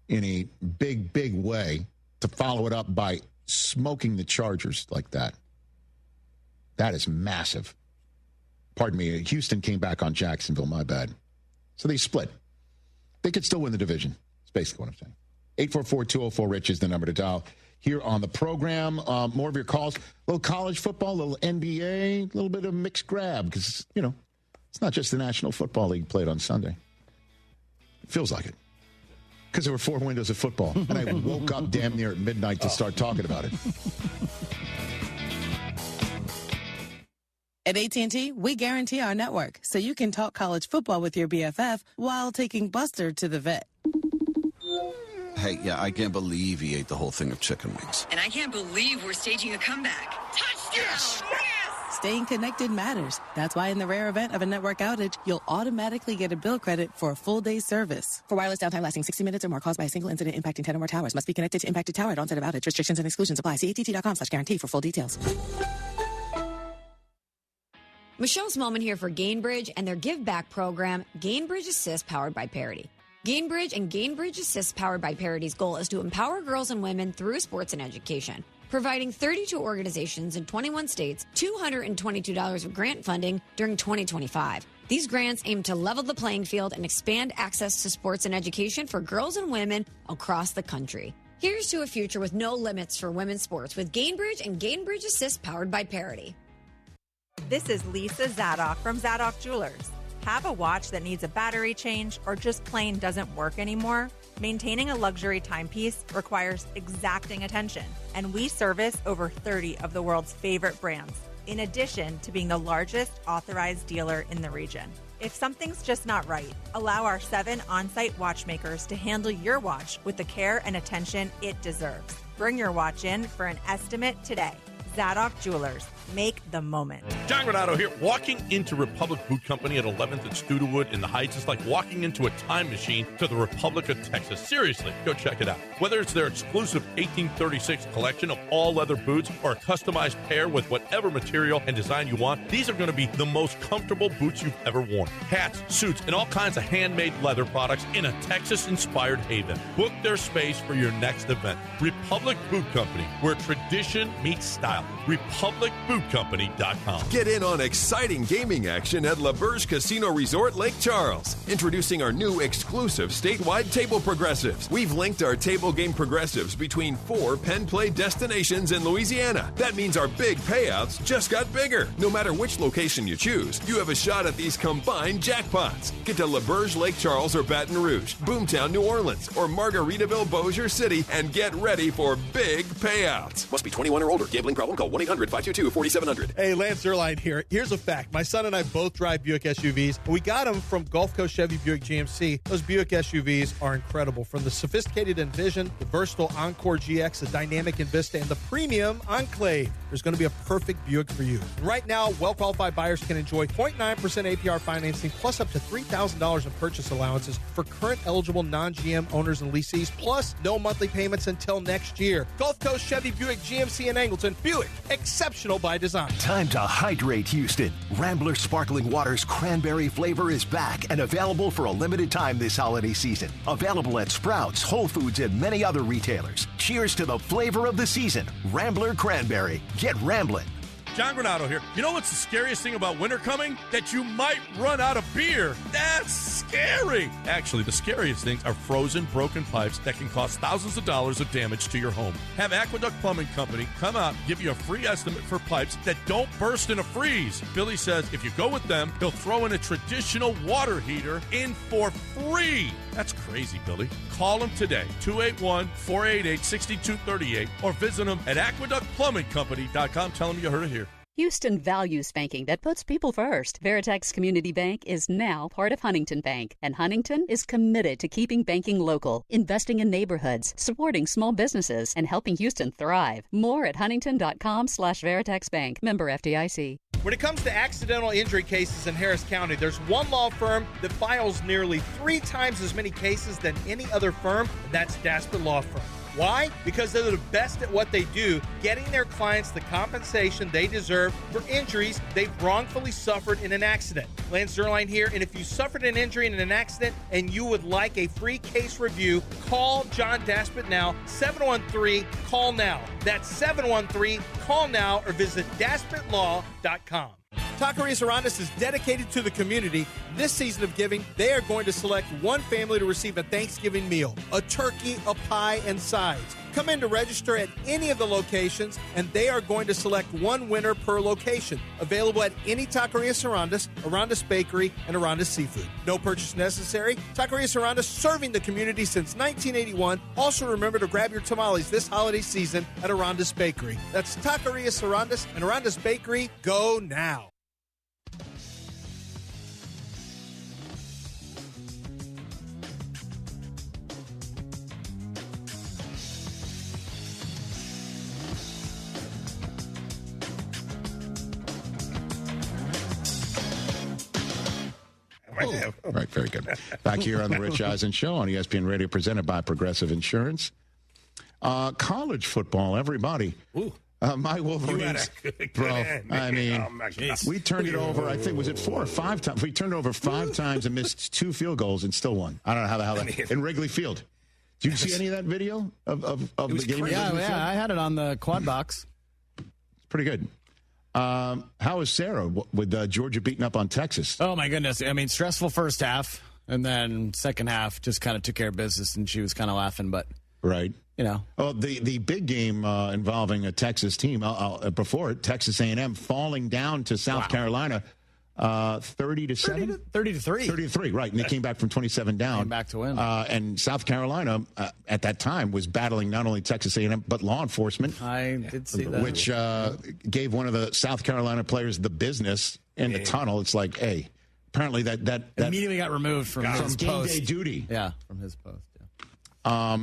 in a big, big way to follow it up by smoking the Chargers like that. That is massive. Pardon me, Houston came back on Jacksonville, my bad. So they split. They could still win the division. That's basically what I'm saying. 844-204-RICH is the number to dial here on the program. More of your calls. A little college football, a little NBA, a little bit of mixed grab because, you know, it's not just the National Football League played on Sunday. It feels like it. Because there were 4 windows of football, and I woke up damn near at midnight to start talking about it. At AT&T, we guarantee our network so you can talk college football with your BFF while taking Buster to the vet. Hey, yeah, I can't believe he ate the whole thing of chicken wings. And I can't believe we're staging a comeback. Touchdown! Yes! Staying connected matters. That's why in the rare event of a network outage, you'll automatically get a bill credit for a full day's service. For wireless downtime lasting 60 minutes or more caused by a single incident impacting 10 or more towers, must be connected to impacted tower at onset of outage. Restrictions and exclusions apply. See att.com/guarantee for full details. Michelle's Moment here for Gainbridge and their Give Back program, Gainbridge Assist, powered by Parity. Gainbridge and Gainbridge Assist, powered by Parity's goal is to empower girls and women through sports and education, providing 32 organizations in 21 states $222 of grant funding during 2025. These grants aim to level the playing field and expand access to sports and education for girls and women across the country. Here's to a future with no limits for women's sports with Gainbridge and Gainbridge Assist, powered by Parity. This is Lisa Zadok from Zadok Jewelers. Have a watch that needs a battery change or just plain doesn't work anymore? Maintaining a luxury timepiece requires exacting attention, and we service over 30 of the world's favorite brands, in addition to being the largest authorized dealer in the region. If something's just not right, allow our 7 on-site watchmakers to handle your watch with the care and attention it deserves. Bring your watch in for an estimate today. Zadok Jewelers. Make the moment. John Granato here. Walking into Republic Boot Company at 11th and Studewood in the Heights is like walking into a time machine to the Republic of Texas. Seriously, go check it out. Whether it's their exclusive 1836 collection of all leather boots or a customized pair with whatever material and design you want, these are going to be the most comfortable boots you've ever worn. Hats, suits, and all kinds of handmade leather products in a Texas-inspired haven. Book their space for your next event. Republic Boot Company, where tradition meets style. RepublicBootCompany.com. Get in on exciting gaming action at La Berge Casino Resort Lake Charles. Introducing our new exclusive statewide table progressives. We've linked our table game progressives between 4 pen play destinations in Louisiana. That means our big payouts just got bigger. No matter which location you choose, you have a shot at these combined jackpots. Get to La Berge Lake Charles or Baton Rouge, Boomtown, New Orleans, or Margaritaville, Bossier City, and get ready for big payouts. Must be 21 or older. Gambling problem? Call 1-800-522-4700. Hey, Lance Zierlein here. Here's a fact. My son and I both drive Buick SUVs. We got them from Gulf Coast Chevy Buick GMC. Those Buick SUVs are incredible. From the sophisticated Envision, the versatile Encore GX, the dynamic Envista, and the premium Enclave. There's going to be a perfect Buick for you. And right now, well-qualified buyers can enjoy 0.9% APR financing plus up to $3,000 in purchase allowances for current eligible non-GM owners and lessees, plus no monthly payments until next year. Gulf Coast Chevy Buick GMC in Angleton. Buick, exceptional by design. Time to hydrate, Houston. Rambler Sparkling Water's cranberry flavor is back and available for a limited time this holiday season. Available at Sprouts, Whole Foods, and many other retailers. Cheers to the flavor of the season. Rambler Cranberry. Get rambling. John Granato here. You know what's the scariest thing about winter coming? That you might run out of beer. That's scary. Actually, the scariest things are frozen, broken pipes that can cost thousands of dollars of damage to your home. Have Aqueduct Plumbing Company come out and give you a free estimate for pipes that don't burst in a freeze. Billy says if you go with them, he'll throw in a traditional water heater in for free. That's crazy, Billy. Call them today, 281-488-6238, or visit them at aqueductplumbingcompany.com. Tell them you heard it here. Houston values banking that puts people first. Veritex Community Bank is now part of Huntington Bank, and Huntington is committed to keeping banking local, investing in neighborhoods, supporting small businesses, and helping Houston thrive. More at huntington.com/Veritex Bank. Member FDIC. When it comes to accidental injury cases in Harris County, there's one law firm that files nearly 3 times as many cases than any other firm, and that's Daspit Law Firm. Why? Because they're the best at what they do, getting their clients the compensation they deserve for injuries they've wrongfully suffered in an accident. Lance Zierlein here, and if you suffered an injury in an accident and you would like a free case review, call John Daspit now, 713-CALL-NOW. That's 713-CALL-NOW, or visit DaspitLaw.com. Taqueria Sarandas is dedicated to the community. This season of giving, they are going to select one family to receive a Thanksgiving meal, a turkey, a pie, and sides. Come in to register at any of the locations, and they are going to select one winner per location. Available at any Taqueria Sarandas, Arandas Bakery, and Arandas Seafood. No purchase necessary. Taqueria Sarandas, serving the community since 1981. Also remember to grab your tamales this holiday season at Arandas Bakery. That's Taqueria Sarandas and Arandas Bakery. Go now. All right, very good. Back here on the Rich Eisen Show on ESPN Radio, presented by Progressive Insurance. College football, everybody. My Wolverines, bro. I mean, we turned it over. I think was it 4 or 5 times? We turned it over 5 times and missed 2 field goals and still won. I don't know how the hell that in Wrigley Field. Did you see any of that video of the game? Yeah, I had it on the quad box. It's pretty good. How is Sarah with Georgia beating up on Texas? Oh, my goodness. I mean, stressful first half, and then second half just kind of took care of business, and she was kind of laughing, but... Right. You know. Oh, the big game involving a Texas team, before it, Texas A&M falling down to South Carolina 30-7? 30-3. 30-3, right. And they came back from 27 down. Came back to win. And South Carolina, at that time, was battling not only Texas A&M, but law enforcement. I did see that. Which gave one of the South Carolina players the business in the tunnel. It's like, hey, apparently that immediately got removed from his game post. day duty. Yeah, from his post. Yeah.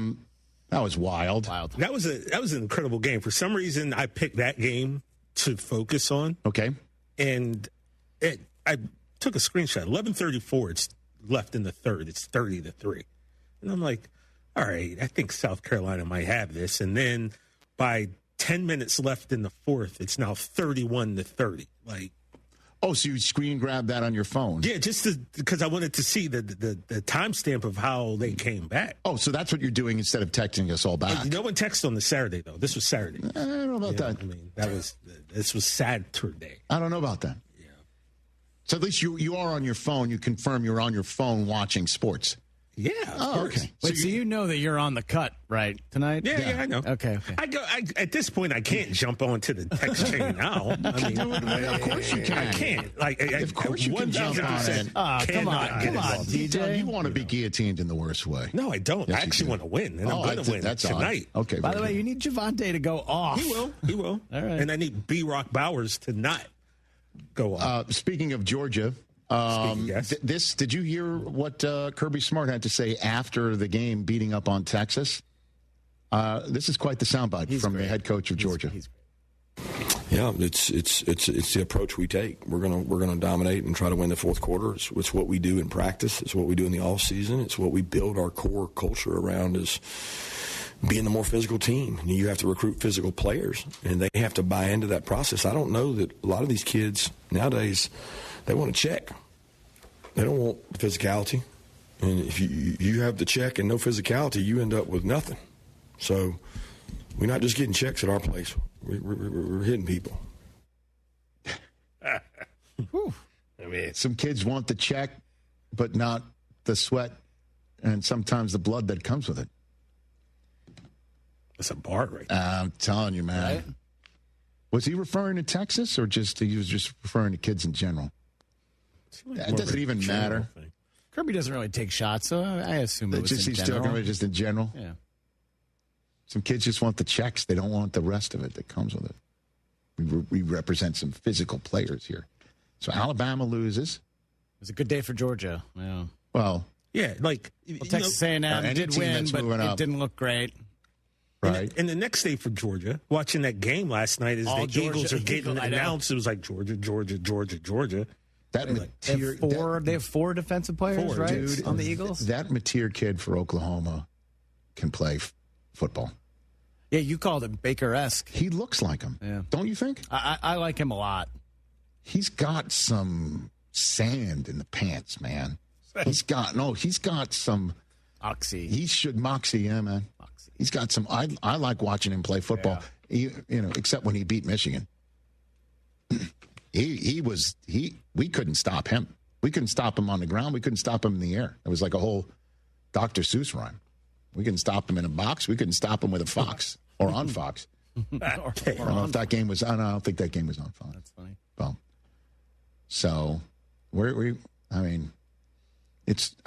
That was wild. That was an incredible game. For some reason, I picked that game to focus on. Okay. And I took a screenshot. 11:34. It's left in the third. It's 30-3. And I'm like, all right, I think South Carolina might have this. And then by 10 minutes left in the fourth, it's now 31-30. Like, oh, so you screen grabbed that on your phone? Yeah, just because I wanted to see the timestamp of how they came back. Oh, so that's what you're doing instead of texting us all back. No one texted on the Saturday though. This was Saturday. I don't know about that. I mean, this was Saturday. I don't know about that. Yeah. So at least you are on your phone. You confirm you're on your phone watching sports. Yeah. Oh, okay. Wait, so you know that you're on the cut, right, tonight? Yeah, I know. Okay. At this point, I can't jump onto the text chain now. I mean, of course you can. I can't. Of course you can jump on it. Come on, DJ. You want to be guillotined in the worst way. No, I don't. Yes, I actually want to win, and I'm going to win tonight. Odd. Okay. By the way, you need Javante to go off. He will. All right. And I need B-Rock Bowers to not go off. Speaking of Georgia. Did you hear what Kirby Smart had to say after the game beating up on Texas? This is quite the soundbite from the head coach of Georgia. Yeah, it's the approach we take. We're gonna dominate and try to win the fourth quarter. It's what we do in practice. It's what we do in the off season. It's what we build our core culture around is being the more physical team. You have to recruit physical players, and they have to buy into that process. I don't know that a lot of these kids nowadays, they want to check. They don't want the physicality. And if you have the check and no physicality, you end up with nothing. So we're not just getting checks at our place. We're hitting people. I mean, some kids want the check, but not the sweat and sometimes the blood that comes with it. That's a bar right there. I'm telling you, man. Right? Was he referring to Texas or he was just referring to kids in general? It doesn't even matter. Thing. Kirby doesn't really take shots, so I assume it was in he's general. Still just in general? Yeah. Some kids just want the checks. They don't want the rest of it that comes with it. We represent some physical players here. So Alabama loses. It was a good day for Georgia. Yeah. Well, yeah, like Texas A&M did win, but it didn't look great. Right. And the next day for Georgia, watching that game last night, as the Eagles are getting announced, it was like Georgia. They have four defensive players, right, dude, on the Eagles? That Mateer kid for Oklahoma can play football. Yeah, you called him Baker-esque. He looks like him. Yeah. Don't you think? I like him a lot. He's got some sand in the pants, man. He's got some moxie, yeah, man. He's got some. I like watching him play football. Yeah. Except when he beat Michigan. We couldn't stop him. We couldn't stop him on the ground. We couldn't stop him in the air. It was like a whole Dr. Seuss rhyme. We couldn't stop him in a box. We couldn't stop him with a Fox or on Fox. I don't know if that game was on. I don't think that game was on Fox. That's funny. Well, so I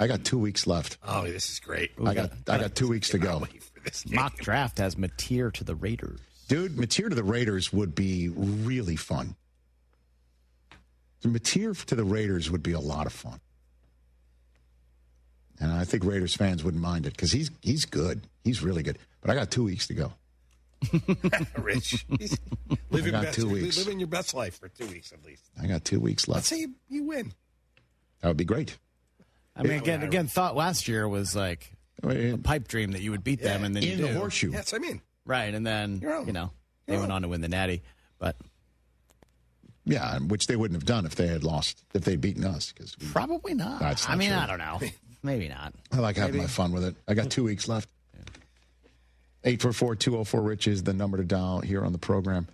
got 2 weeks left. Oh, this is great. I got 2 weeks to go. Mock draft has Mateer to the Raiders. Dude, Mateer to the Raiders would be really fun. Mateer to the Raiders would be a lot of fun. And I think Raiders fans wouldn't mind it because he's good. He's really good. But I got 2 weeks to go. Rich. Living your best life for 2 weeks at least. I got 2 weeks left. Let's say you win. That would be great. I mean, again, thought last year was like a pipe dream that you would beat them, and then in the horseshoe. Yes, I mean. Right, and then, they went on to win the Natty. But yeah, which they wouldn't have done if they had lost, if they'd beaten us. Probably not. I mean, true. I don't know. Maybe not. I like having my fun with it. I got 2 weeks left. 844-204-RICH is the number to dial here on the program.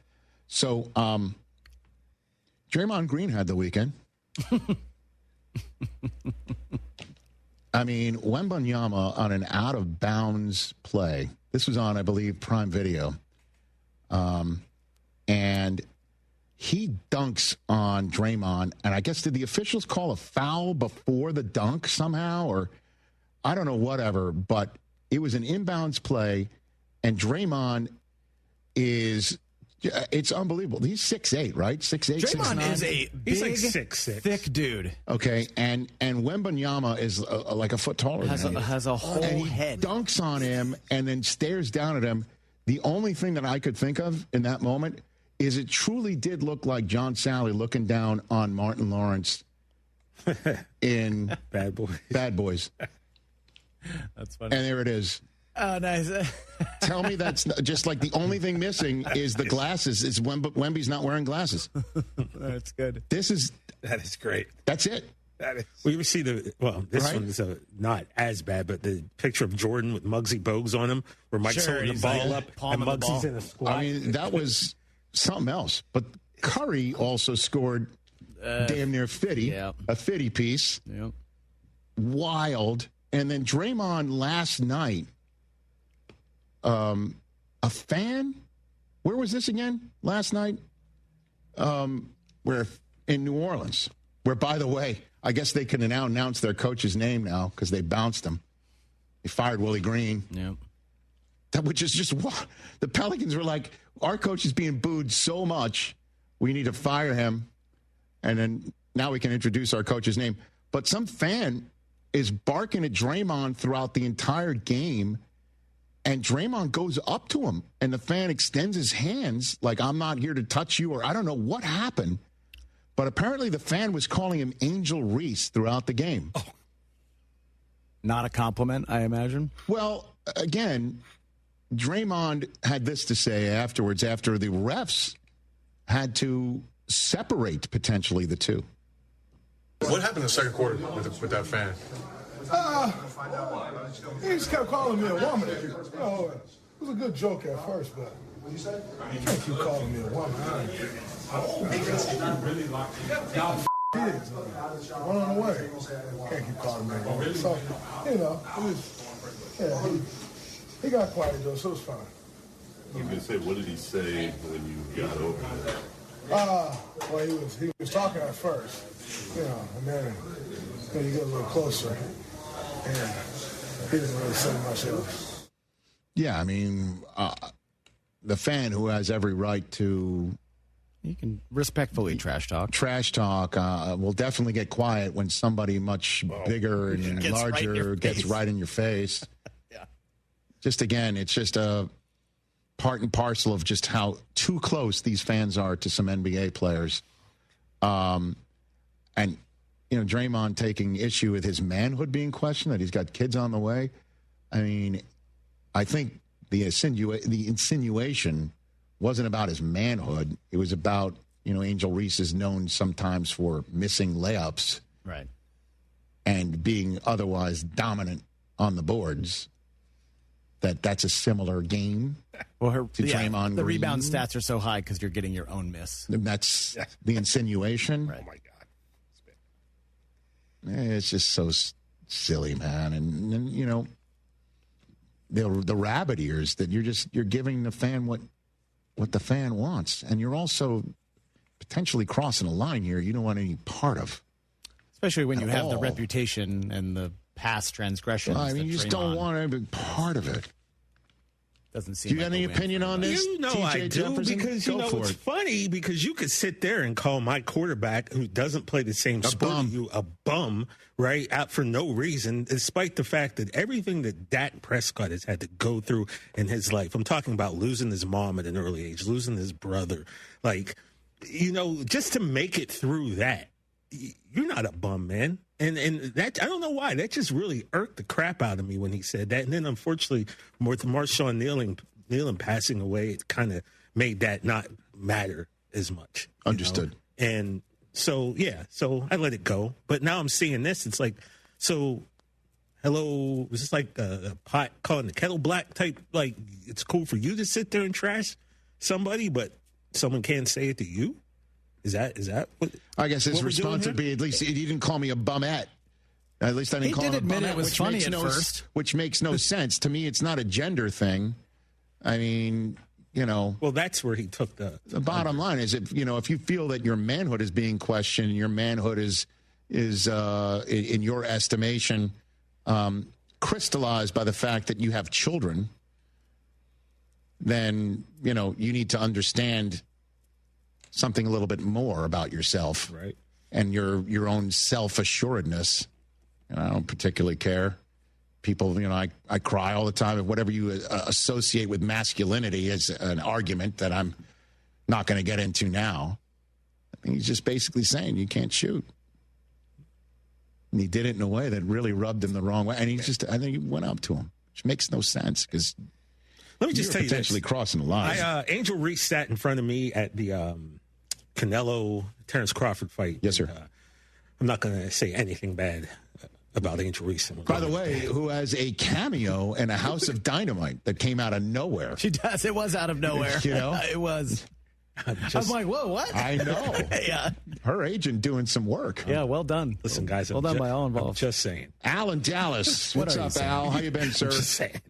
So, Draymond Green had the weekend. I mean, Wembanyama on an out-of-bounds play. This was on, I believe, Prime Video. And he dunks on Draymond. And I guess, did the officials call a foul before the dunk somehow? Or I don't know, whatever. But it was an inbounds play. And Draymond is Yeah, it's unbelievable. He's 6'8", right? 6'8", Draymond 6'9". is a He's like big, 6'6". thick dude. Okay, and Wembanyama is like a foot taller Has than him. has a whole and he head. dunks on him and then stares down at him. The only thing that I could think of in that moment is it truly did look like John Sally looking down on Martin Lawrence in Bad Boys. Bad Boys. That's funny. And there it is. Oh, nice. Tell me that's just like the only thing missing is the glasses. Is Wemby's not wearing glasses. That's good. This is That is great. That's it. Well, you ever see this Right? one is not as bad, but the picture of Jordan with Muggsy Bogues on him, where Mike's Sure, holding the he's ball like up palm and of the Muggsy's ball. in a squat. I mean, that was something else. But Curry also scored damn near 50, yeah. a 50 piece. Yep. Wild. And then Draymond last night, a fan, where was this again last night? Where in New Orleans, where, by the way, I guess they can now announce their coach's name now because they bounced him. They fired Willie Green. Yep. That which is just what the Pelicans were like, our coach is being booed so much, we need to fire him. And then now we can introduce our coach's name. But some fan is barking at Draymond throughout the entire game, and Draymond goes up to him, and the fan extends his hands like, I'm not here to touch you, or I don't know what happened. But apparently the fan was calling him Angel Reese throughout the game. Oh. Not a compliment, I imagine. Well, again, Draymond had this to say afterwards, after the refs had to separate potentially the two. What happened in the second quarter with that fan? He just kept calling me a woman. You know, it was a good joke at first, but you can't keep calling me a woman. Kids, run away. Can't keep calling me a woman. So, you know, he got quiet though, so it's fine. I was going to say, what did he say when you got over there? Well, he was talking at first, you know, and then you get a little closer, and he didn't really say much else. Yeah, I mean, the fan who has every right to... You can respectfully trash talk. Trash talk will definitely get quiet when somebody much bigger and Gets larger gets right in your face. Yeah. Just again, it's just a part and parcel of just how too close these fans are to some NBA players. And, you know, Draymond taking issue with his manhood being questioned, that he's got kids on the way. I mean, I think the insinuation wasn't about his manhood. It was about, you know, Angel Reese is known sometimes for missing layups. Right. And being otherwise dominant on the boards. That's a similar game to Draymond the Green. rebound stats are so high because you're getting your own miss. That's the insinuation. Right. Oh, my God. It's just so silly, man. And you know, the rabbit ears that you're giving the fan what the fan wants, and you're also potentially crossing a line here you don't want any part of. Especially when you have the all. reputation and the past transgressions. Well, I mean, you just don't want any part of it. Doesn't seem. Do you got any opinion on this? You know TJ I do, Jefferson? because Go you know for it's it. funny because you could sit there and call my quarterback who doesn't play the same sport as you a bum, right? Out for no reason, despite the fact that everything that Dak Prescott has had to go through in his life. I'm talking about losing his mom at an early age, losing his brother, like, you know, just to make it through that. You're not a bum, man. And that, I don't know why. That just really irked the crap out of me when he said that. And then, unfortunately, with Marshawn Nealon passing away, it kind of made that not matter as much. Understood. Know? And so, yeah, so I let it go. But now I'm seeing this. It's like, so, hello, was this like a pot calling the kettle black type? Like, it's cool for you to sit there and trash somebody, but someone can't say it to you? Is that what? I guess his what we're doing response would be, at least he didn't call me a bumette. At least I didn't call him a bumette. It was funny at first. Which makes no sense. To me, it's not a gender thing. I mean, you know. Well, that's where he took the bottom line is, if you feel that your manhood is being questioned, your manhood is in your estimation crystallized by the fact that you have children, then, you need to understand something a little bit more about yourself. Right. And your own self-assuredness. And I don't particularly care. People, I cry all the time. Whatever you associate with masculinity is an argument that I'm not going to get into now. I think he's just basically saying you can't shoot. And he did it in a way that really rubbed him the wrong way. And I think he went up to him, which makes no sense because let me just tell you potentially crossing the line. Angel Reese sat in front of me at the Canelo Terrence Crawford fight. Yes, sir. I'm not going to say anything bad about Angel Reese. By the way, who has a cameo in a House of Dynamite that came out of nowhere. She does. It was out of nowhere. It was. I'm like, whoa, what? I know. Yeah. Her agent doing some work. Yeah, well done. Listen, guys. Well done by all involved. I'm just saying. Al in Dallas. What's up, Al? How you been, sir? I'm just saying.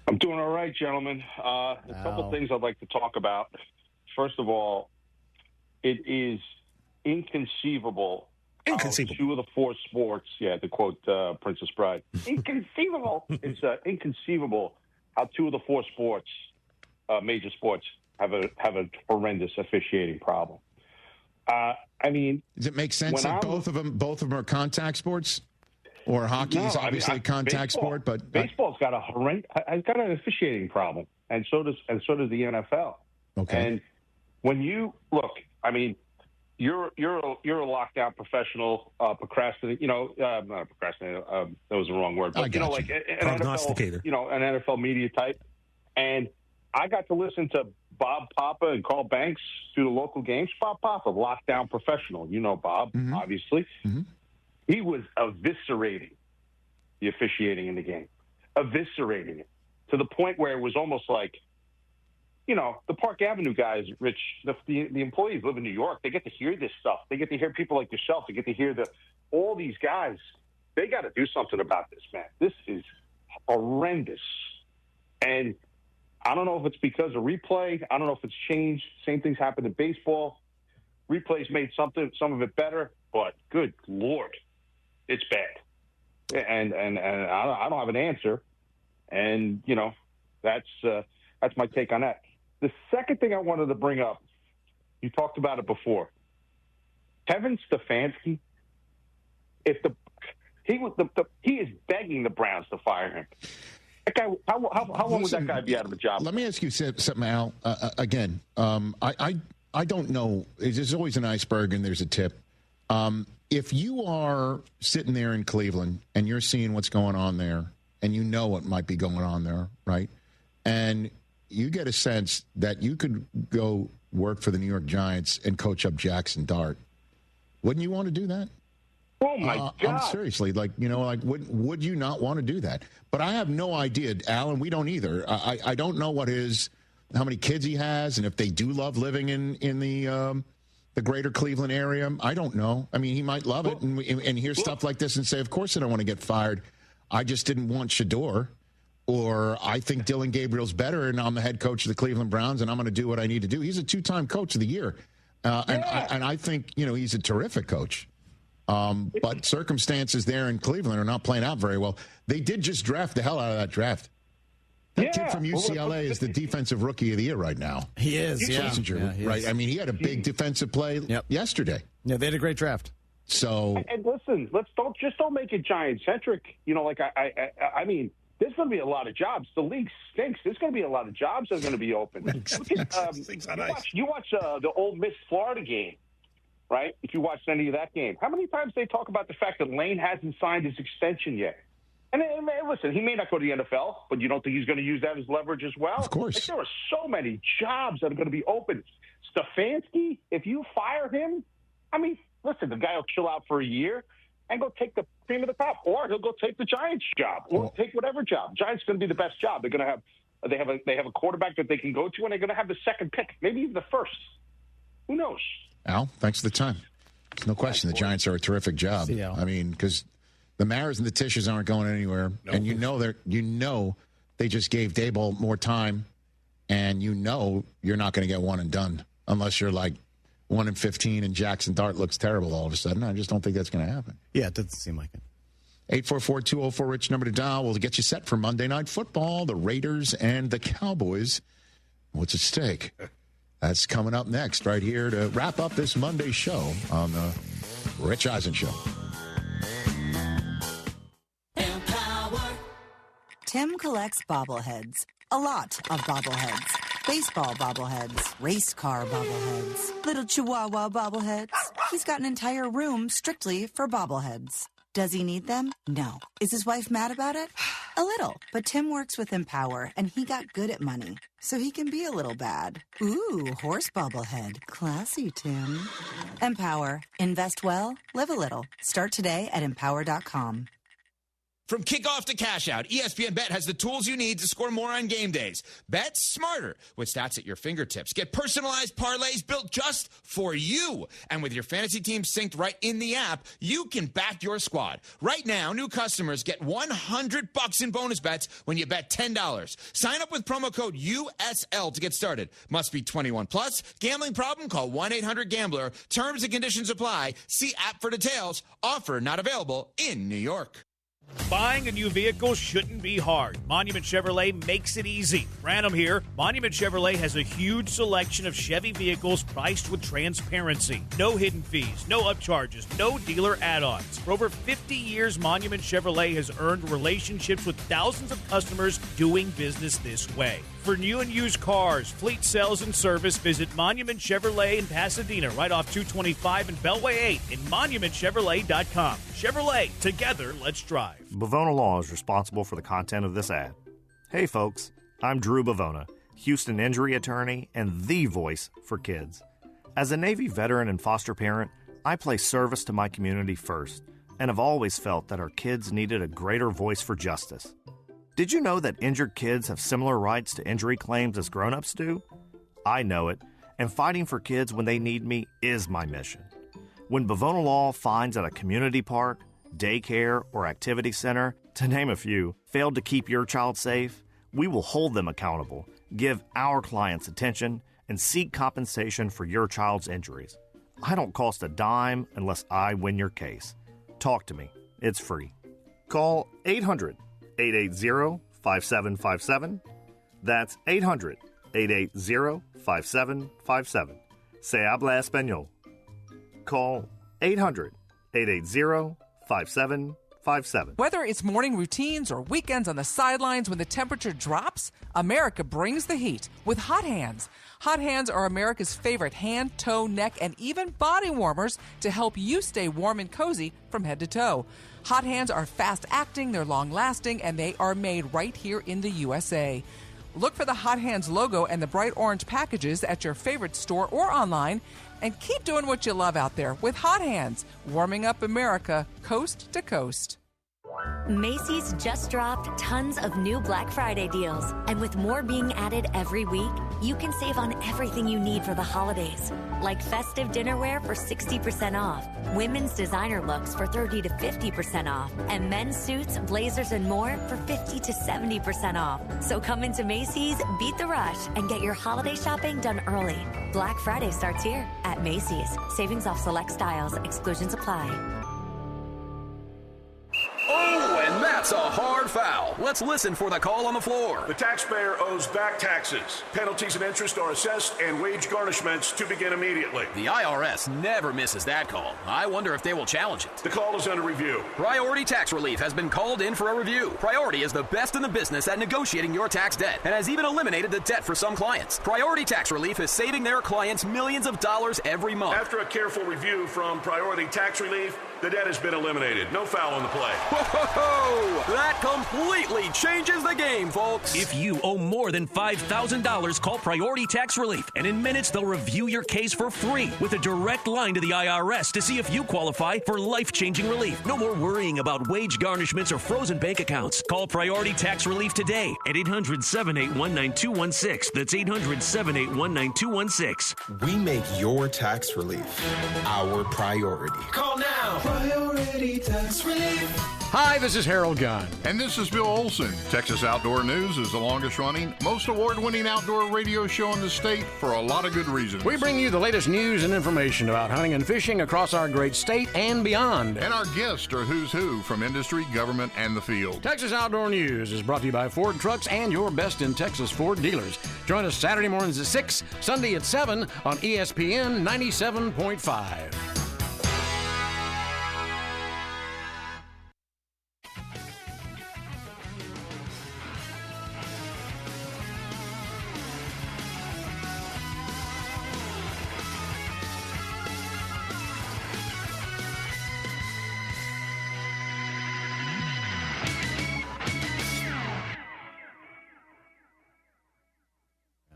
I'm doing all right, gentlemen. A couple things I'd like to talk about. First of all, it is inconceivable. Two of the four sports, to quote Princess Bride, inconceivable. It's inconceivable how two of the four sports, major sports, have a horrendous officiating problem. Does it make sense that both of them are contact sports? Or hockey is obviously a contact sport, but baseball's got an officiating problem, and so does the NFL. Okay. And when you look, you're a lockdown professional, procrastinator. Not procrastinator. That was the wrong word. But like an prognosticator. NFL, an NFL media type. And I got to listen to Bob Papa and Carl Banks do the local games. Bob Papa, lockdown professional. Bob, obviously. Mm-hmm. He was eviscerating the officiating in the game, eviscerating it to the point where it was almost like, the Park Avenue guys, Rich, the employees live in New York. They get to hear this stuff. They get to hear people like yourself. They get to hear all these guys. They got to do something about this, man. This is horrendous. And I don't know if it's because of replay. I don't know if it's changed. Same things happened in baseball. Replays made some of it better, but good Lord, it's bad. And I don't have an answer. And that's my take on that. The second thing I wanted to bring up, you talked about it before. Kevin Stefanski, he is begging the Browns to fire him. That guy, how long would that guy be out of a job? Let me ask you something, Al. Again, I don't know. There's always an iceberg and there's a tip. If you are sitting there in Cleveland and you're seeing what's going on there and you know what might be going on there, right? And you get a sense that you could go work for the New York Giants and coach up Jackson Dart. Wouldn't you want to do that? Oh, my God. Seriously, would you not want to do that? But I have no idea, Alan, we don't either. I don't know how many kids he has and if they do love living in the greater Cleveland area. I don't know. He might love it and hear stuff like this and say, of course I don't want to get fired. I just didn't want Shador. Or I think Dylan Gabriel's better, and I'm the head coach of the Cleveland Browns, and I'm going to do what I need to do. He's a two-time coach of the year, and I think he's a terrific coach. But circumstances there in Cleveland are not playing out very well. They did just draft the hell out of that draft. That kid from UCLA is the defensive rookie of the year right now. He is, he right? Is. He had a big defensive play yesterday. Yeah, they had a great draft. So, and listen, don't make it Giant-centric. There's going to be a lot of jobs. The league stinks. There's going to be a lot of jobs that are going to be open. You watch the Ole Miss Florida game, right? If you watched any of that game, how many times they talk about the fact that Lane hasn't signed his extension yet? And listen, he may not go to the NFL, but you don't think he's going to use that as leverage as well? Of course. There are so many jobs that are going to be open. Stefanski, if you fire him, listen, the guy will chill out for a year and go take the cream of the crop, or he'll go take the Giants job, or take whatever job. Giants going to be the best job. They're going to have they have a quarterback that they can go to, and they're going to have the second pick, maybe even the first. Who knows? Al, thanks for the time. There's no question the Giants are a terrific job. Because the Maras and the Tisches aren't going anywhere, and they just gave Daboll more time, and you're not going to get one and done unless you're like 1-15 and Jackson Dart looks terrible all of a sudden. I just don't think that's going to happen. Yeah, it doesn't seem like it. 844-204-RICH, number to dial. We'll get you set for Monday Night Football, the Raiders and the Cowboys. What's at stake? That's coming up next right here to wrap up this Monday show on the Rich Eisen Show. Tim collects bobbleheads. A lot of bobbleheads. Baseball bobbleheads. Race car bobbleheads. Little chihuahua bobbleheads. He's got an entire room strictly for bobbleheads. Does he need them? No. Is his wife mad about it? A little. But Tim works with Empower, and he got good at money. So he can be a little bad. Ooh, horse bobblehead. Classy, Tim. Empower. Invest well, live a little. Start today at empower.com. From kickoff to cash out, ESPN Bet has the tools you need to score more on game days. Bet smarter with stats at your fingertips. Get personalized parlays built just for you. And with your fantasy team synced right in the app, you can back your squad. Right now, new customers get $100 in bonus bets when you bet $10. Sign up with promo code USL to get started. Must be 21 plus. Gambling problem? Call 1-800-GAMBLER. Terms and conditions apply. See app for details. Offer not available in New York. Buying a new vehicle shouldn't be hard. Monument Chevrolet makes it easy. Random here. Monument Chevrolet has a huge selection of Chevy vehicles priced with transparency. No hidden fees, no upcharges, no dealer add-ons. For over 50 years, Monument Chevrolet has earned relationships with thousands of customers doing business this way. For new and used cars, fleet sales, and service, visit Monument Chevrolet in Pasadena, right off 225 and Beltway 8 and monumentchevrolet.com. Chevrolet, together, let's drive. Bavona Law is responsible for the content of this ad. Hey folks, I'm Drew Bavona, Houston injury attorney and the voice for kids. As a Navy veteran and foster parent, I place service to my community first and have always felt that our kids needed a greater voice for justice. Did you know that injured kids have similar rights to injury claims as grown-ups do? I know it, and fighting for kids when they need me is my mission. When Bavona Law finds that a community park, daycare, or activity center, to name a few, failed to keep your child safe, we will hold them accountable, give our clients attention, and seek compensation for your child's injuries. I don't cost a dime unless I win your case. Talk to me. It's free. Call 800-880-5757. That's 800-880-5757. Se habla español. Call 800-880-5757. Whether it's morning routines or weekends on the sidelines when the temperature drops, America brings the heat with Hot Hands. Hot Hands are America's favorite hand, toe, neck, and even body warmers to help you stay warm and cozy from head to toe. Hot Hands are fast-acting, they're long-lasting, and they are made right here in the USA. Look for the Hot Hands logo and the bright orange packages at your favorite store or online, and keep doing what you love out there with Hot Hands, warming up America coast to coast. Macy's just dropped tons of new Black Friday deals. And with more being added every week, you can save on everything you need for the holidays. Like festive dinnerware for 60% off, women's designer looks for 30 to 50% off, and men's suits, blazers, and more for 50 to 70% off. So come into Macy's, beat the rush, and get your holiday shopping done early. Black Friday starts here at Macy's. Savings off select styles. Exclusions apply. Oh, and that's a hard foul. Let's listen for the call on the floor. The taxpayer owes back taxes. Penalties and interest are assessed and wage garnishments to begin immediately. The IRS never misses that call. I wonder if they will challenge it. The call is under review. Priority Tax Relief has been called in for a review. Priority is the best in the business at negotiating your tax debt and has even eliminated the debt for some clients. Priority Tax Relief is saving their clients millions of dollars every month. After a careful review from Priority Tax Relief, the debt has been eliminated. No foul on the play. Whoa! That completely changes the game, folks. If you owe more than $5,000, call Priority Tax Relief, and in minutes they'll review your case for free with a direct line to the IRS to see if you qualify for life-changing relief. No more worrying about wage garnishments or frozen bank accounts. Call Priority Tax Relief today at 800-781-9216. That's 800-781-9216. We make your tax relief our priority. Call now. now. Priority Tax Relief. Hi, this is Harold Gunn. And this is Bill Olson. Texas Outdoor News is the longest-running, most award-winning outdoor radio show in the state for a lot of good reasons. We bring you the latest news and information about hunting and fishing across our great state and beyond. And our guests are who's who from industry, government, and the field. Texas Outdoor News is brought to you by Ford Trucks and your best in Texas Ford dealers. Join us Saturday mornings at 6, Sunday at 7 on ESPN 97.5.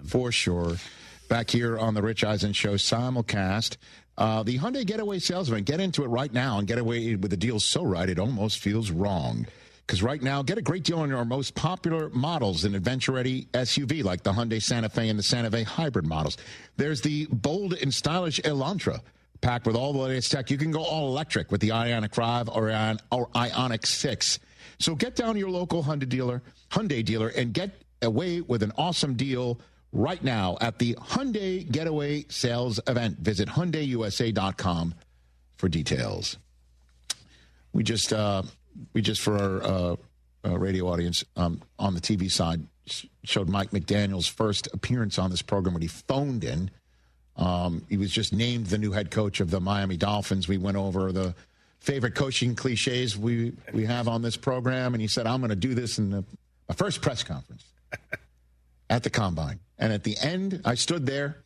For sure. Back here on the Rich Eisen Show simulcast. The Hyundai Getaway Salesman. Get into it right now and get away with the deal so right it almost feels wrong. Because right now, get a great deal on our most popular models in adventure-ready SUV like the Hyundai Santa Fe and the Santa Fe hybrid models. There's the bold and stylish Elantra, packed with all the latest tech. You can go all electric with the Ioniq 5 or Ioniq 6. So get down to your local Hyundai dealer and get away with an awesome deal right now at the Hyundai Getaway Sales Event. Visit HyundaiUSA.com for details. We just for our radio audience on the TV side showed Mike McDaniel's first appearance on this program when he phoned in. He was just named the new head coach of the Miami Dolphins. We went over the favorite coaching cliches we have on this program, and he said, I'm going to do this in my first press conference at the Combine. And at the end, I stood there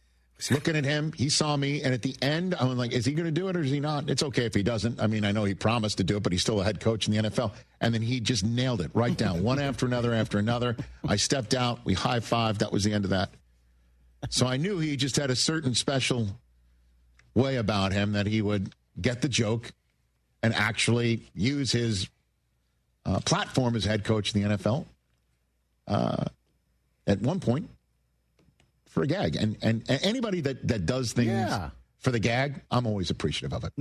looking at him. He saw me. And at the end, I was like, is he going to do it or is he not? It's okay if he doesn't. I mean, I know he promised to do it, but he's still a head coach in the NFL. And then he just nailed it right down, one after another. I stepped out. We high-fived. That was the end of that. So I knew he just had a certain special way about him that he would get the joke and actually use his platform as head coach in the NFL at one point for a gag. And anybody that does things for the gag, I'm always appreciative of it.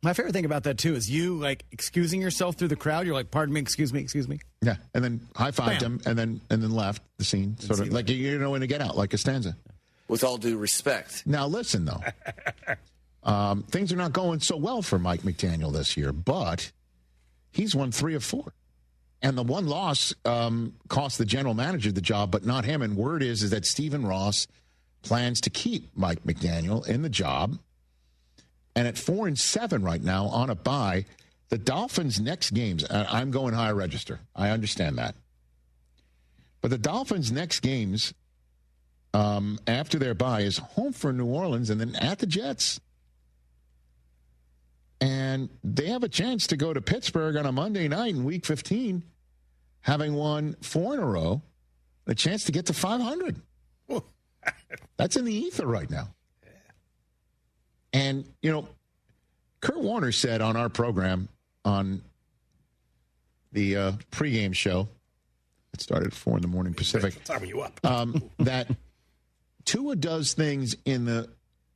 My favorite thing about that, too, is you, like, excusing yourself through the crowd. You're like, pardon me, excuse me. Yeah, and then high-fived him and then left the scene. Sort of like you know when to get out, like Costanza. With all due respect. Now, listen, though. Things are not going so well for Mike McDaniel this year, but he's won 3 of 4. And the one loss cost the general manager the job, but not him. And word is that Stephen Ross plans to keep Mike McDaniel in the job. And at 4-7 right now on a bye, the Dolphins' next games, I'm going higher register. I understand that. But the Dolphins' next games after their bye is home for New Orleans and then at the Jets. And they have a chance to go to Pittsburgh on a Monday night in Week 15, having won 4 in a row, a chance to get to 500. That's in the ether right now. And, you know, Kurt Warner said on our program on the pregame show, it started at 4 in the morning Pacific, that Tua does things in the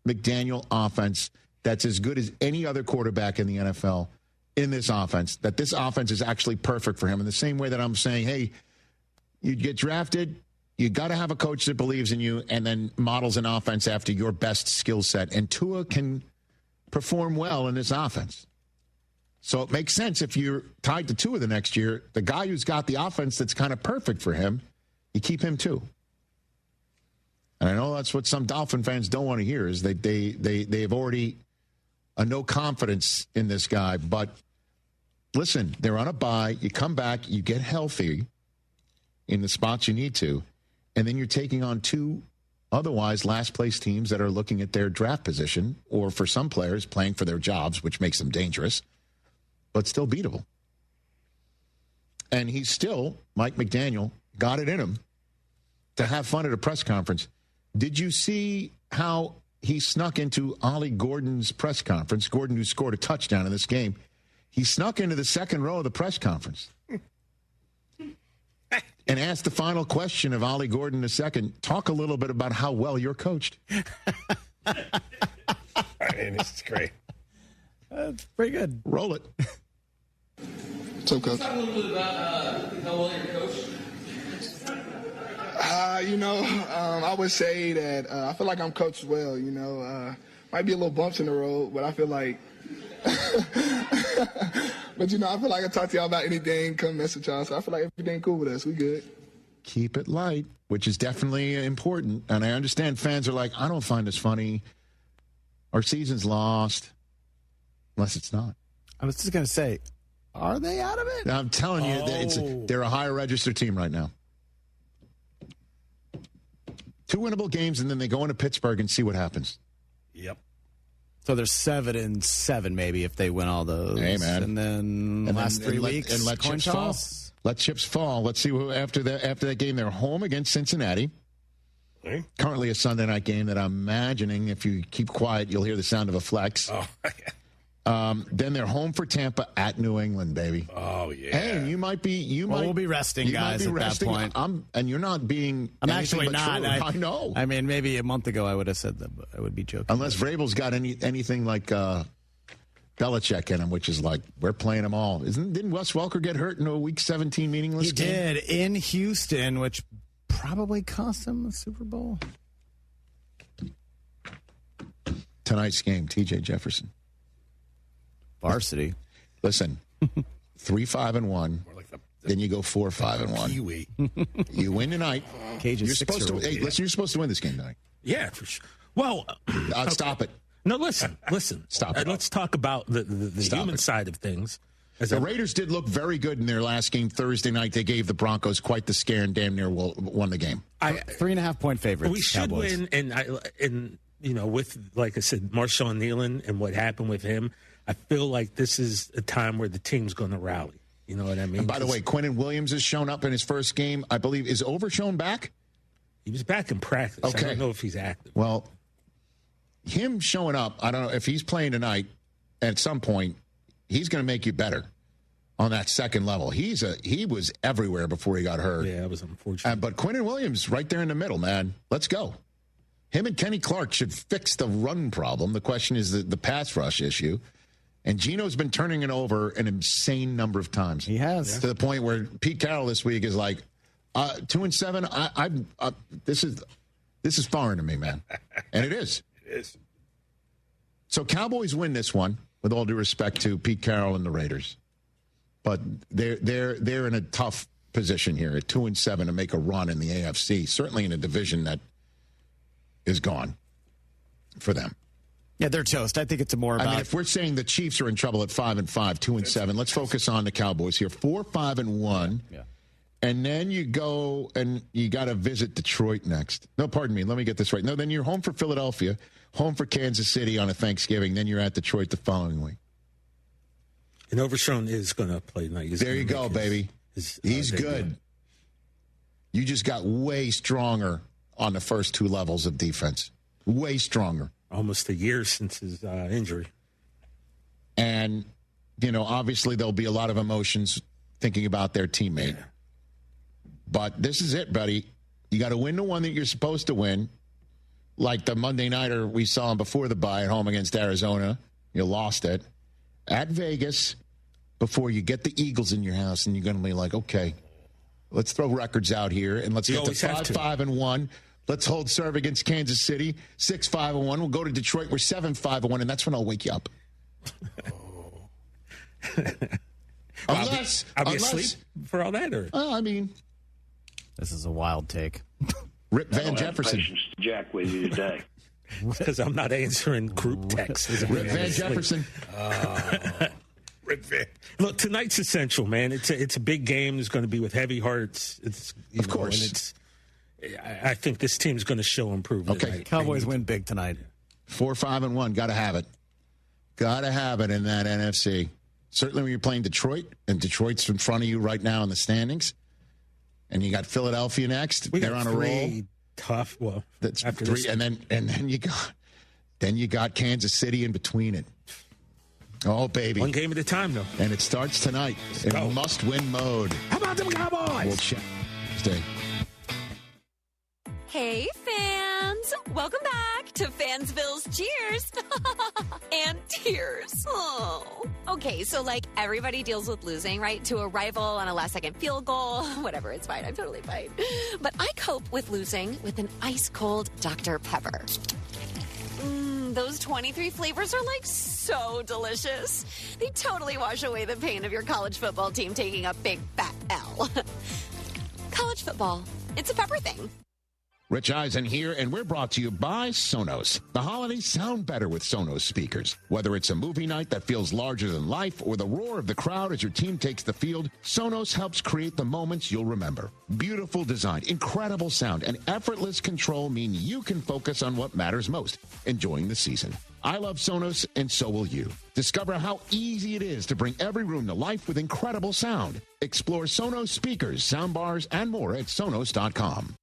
McDaniel offense that's as good as any other quarterback in the NFL in this offense, that this offense is actually perfect for him. In the same way that I'm saying, hey, you get drafted, you got to have a coach that believes in you and then models an offense after your best skill set. And Tua can perform well in this offense. So it makes sense if you're tied to Tua the next year, the guy who's got the offense that's kind of perfect for him, you keep him too. And I know that's what some Dolphin fans don't want to hear is that they've already no confidence in this guy. But listen, they're on a bye. You come back, you get healthy in the spots you need to, and then you're taking on 2 otherwise last-place teams that are looking at their draft position, or for some players playing for their jobs, which makes them dangerous, but still beatable. And he's still, Mike McDaniel, got it in him to have fun at a press conference. Did you see how he snuck into Ollie Gordon's press conference? Gordon, who scored a touchdown in this game, he snuck into the second row of the press conference and asked the final question of Ollie Gordon II. Talk a little bit about how well you're coached. I mean, this is great. That's pretty good. Roll it. What's up, Coach? Talk a little bit about how well you're coached. I would say that I feel like I'm coached well. Might be a little bumps in the road, but I feel like. But I feel like I talk to y'all about anything, come mess with y'all. So I feel like everything cool with us. We good. Keep it light, which is definitely important. And I understand fans are like, I don't find this funny. Our season's lost. Unless it's not. I was just going to say, are they out of it? I'm telling you, they're a higher register team right now. 2 winnable games, and then they go into Pittsburgh and see what happens. Yep. So there's 7-7 maybe if they win all those. Hey, man. And then last 3 weeks, and let coin chips toss. fall. Let chips fall. Let's see who after that game. They're home against Cincinnati. Hey. Currently a Sunday night game that I'm imagining if you keep quiet, you'll hear the sound of a flex. Oh, yeah. Then they're home for Tampa at New England, baby. Oh, yeah. Hey, you might be. We'll be resting, guys, at that point. And you're not being. I'm actually not. I know. I mean, maybe a month ago I would have said that, but I would be joking. Unless Vrabel's got anything like Belichick in him, which is like we're playing them all. Didn't Wes Welker get hurt in a Week 17 meaningless game? He did in Houston, which probably cost him the Super Bowl. Tonight's game, T.J. Jefferson. Varsity. Listen, 3-5-1. Then you go 4-5-1. Kiwi. You win tonight. Cage you're supposed to. Hey, listen, you're supposed to win this game tonight. Yeah, for sure. Well, stop it. No, listen. Stop it. Let's talk about the human side of things. The Raiders did look very good in their last game Thursday night. They gave the Broncos quite the scare and damn near won the game. 3.5-point favorites. We should win, and with, like I said, Marshawn Nealon and what happened with him, I feel like this is a time where the team's going to rally. You know what I mean? And by the way, Quinnen Williams has shown up in his first game. I believe, is Overshown back? He was back in practice. Okay. I don't know if he's active. Well, him showing up, I don't know if he's playing tonight. At some point, he's going to make you better on that second level. He was everywhere before he got hurt. Yeah, it was unfortunate. But Quinnen Williams right there in the middle, man. Let's go. Him and Kenny Clark should fix the run problem. The question is the pass rush issue. And Geno's been turning it over an insane number of times. He has. To the point where Pete Carroll this week is like, 2-7. This is foreign to me, man. And it is. It is. So Cowboys win this one, with all due respect to Pete Carroll and the Raiders. But they're in a tough position here at 2-7 to make a run in the AFC, certainly in a division that is gone for them. Yeah, they're toast. I think it's more about. I mean, if we're saying the Chiefs are in trouble at 5-5, 2-7, let's focus on the Cowboys here. 4-5-1. Yeah. And then you go and you got to visit Detroit next. No, pardon me. Let me get this right. No, then you're home for Philadelphia, home for Kansas City on a Thanksgiving. Then you're at Detroit the following week. And Overshown is going to play tonight. There you go, baby. He's good. You just got way stronger on the first two levels of defense. Way stronger. Almost a year since his injury. And, obviously there'll be a lot of emotions thinking about their teammate. Yeah. But this is it, buddy. You got to win the one that you're supposed to win. Like the Monday nighter we saw before the bye at home against Arizona. You lost it. At Vegas, before you get the Eagles in your house, and you're going to be like, okay, let's throw records out here, and let's get to 5-5-1. Let's hold serve against Kansas City, 6-5-1. We'll go to Detroit, we're 7-5-1, and that's when I'll wake you up. Unless I'll be asleep for all that, or this is a wild take. Rip Van Jefferson. Jack with you today. Because I'm not answering group texts. Rip Van Jefferson. Rip Van. Look, tonight's essential, man. It's a big game. It's going to be with heavy hearts. Of course. I think this team's going to show improvement. Okay, Cowboys win big tonight. 4-5-1. Got to have it. Got to have it in that NFC. Certainly when you're playing Detroit, and Detroit's in front of you right now in the standings, and you got Philadelphia next. They're on a roll. Tough. Well, that's after three, and then you got Kansas City in between it. Oh, baby. One game at a time, though. And it starts tonight in must-win mode. How about them Cowboys? We'll check. Stay. Hey, fans! Cheers! Welcome back to Fansville's Cheers and Tears. Oh. Okay, so like everybody deals with losing, right? To a rival on a last-second field goal. Whatever, it's fine. I'm totally fine. But I cope with losing with an ice-cold Dr. Pepper. Those 23 flavors are like so delicious. They totally wash away the pain of your college football team taking a big fat L. College football. It's a pepper thing. Rich Eisen here, and we're brought to you by Sonos. The holidays sound better with Sonos speakers. Whether it's a movie night that feels larger than life or the roar of the crowd as your team takes the field, Sonos helps create the moments you'll remember. Beautiful design, incredible sound, and effortless control mean you can focus on what matters most, enjoying the season. I love Sonos, and so will you. Discover how easy it is to bring every room to life with incredible sound. Explore Sonos speakers, soundbars, and more at Sonos.com.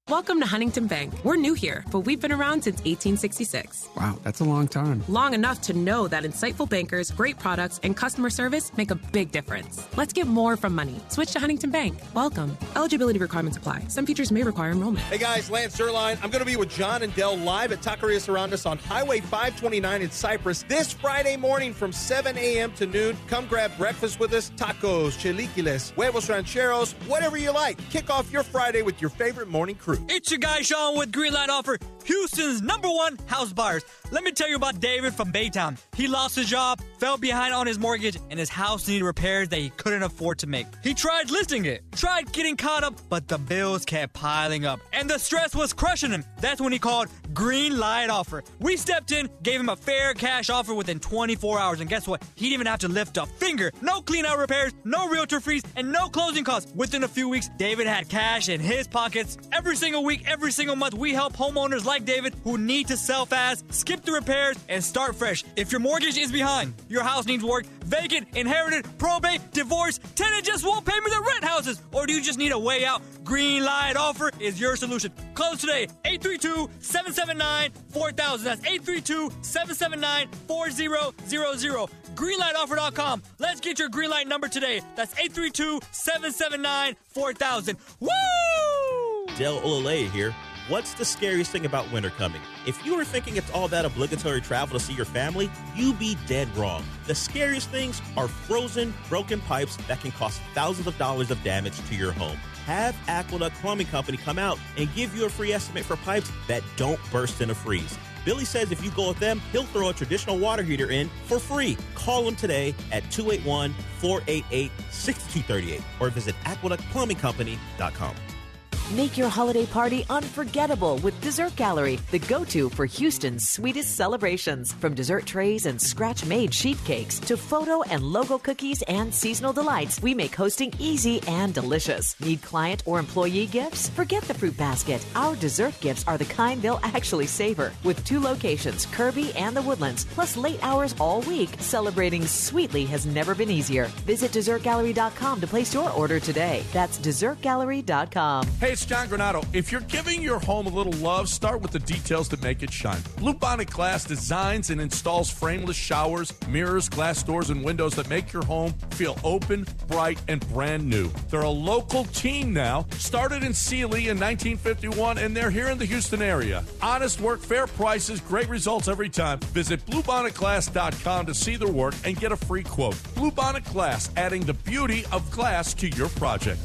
Welcome to Huntington Bank. We're new here, but we've been around since 1866. Wow, that's a long time. Long enough to know that insightful bankers, great products, and customer service make a big difference. Let's get more from money. Switch to Huntington Bank. Welcome. Eligibility requirements apply. Some features may require enrollment. Hey guys, Lance Zerline. I'm going to be with John and Dell live at Taqueria Sarandis on Highway 529 in Cypress this Friday morning from 7 a.m. to noon. Come grab breakfast with us. Tacos, chilaquiles, huevos rancheros, whatever you like. Kick off your Friday with your favorite morning crew. It's your guy Sean with Greenlight Offer, Houston's #1 house buyers. Let me tell you about David from Baytown. He lost his job, fell behind on his mortgage, and his house needed repairs that he couldn't afford to make. He tried listing it, tried getting caught up, but the bills kept piling up, and the stress was crushing him. That's when he called Greenlight Offer. We stepped in, gave him a fair cash offer within 24 hours, and guess what? He didn't even have to lift a finger. No clean-out repairs, no realtor fees, and no closing costs. Within a few weeks, David had cash in his pockets. Every single week, every single month, we help homeowners like David who need to sell fast, skip the repairs, and start fresh. If your mortgage is behind, your house needs work, vacant, inherited, probate, divorce, tenant just won't pay me the rent houses, or do you just need a way out? Greenlight Offer is your solution. Call us today, 832-779-4000. That's 832-779-4000. GreenlightOffer.com. Let's get your Greenlight number today. That's 832-779-4000. Woo! Del Olale here. What's the scariest thing about winter coming? If you were thinking it's all that obligatory travel to see your family, you'd be dead wrong. The scariest things are frozen, broken pipes that can cost thousands of dollars of damage to your home. Have Aqueduct Plumbing Company come out and give you a free estimate for pipes that don't burst in a freeze. Billy says if you go with them, he'll throw a traditional water heater in for free. Call him today at 281-488-6238 or visit aqueductplumbingcompany.com. Make your holiday party unforgettable with Dessert Gallery, the go-to for Houston's sweetest celebrations. From dessert trays and scratch-made sheet cakes to photo and logo cookies and seasonal delights, we make hosting easy and delicious. Need client or employee gifts? Forget the fruit basket. Our dessert gifts are the kind they'll actually savor. With 2 locations, Kirby and the Woodlands, plus late hours all week, celebrating sweetly has never been easier. Visit DessertGallery.com to place your order today. That's DessertGallery.com. Hey, it's John Granato. If you're giving your home a little love, start with the details that make it shine. Bluebonnet Glass designs and installs frameless showers, mirrors, glass doors, and windows that make your home feel open, bright, and brand new. They're a local team now, started in Sealy in 1951, and they're here in the Houston area. Honest work, fair prices, great results every time. Visit BluebonnetGlass.com to see their work and get a free quote. Bluebonnet Glass, adding the beauty of glass to your project.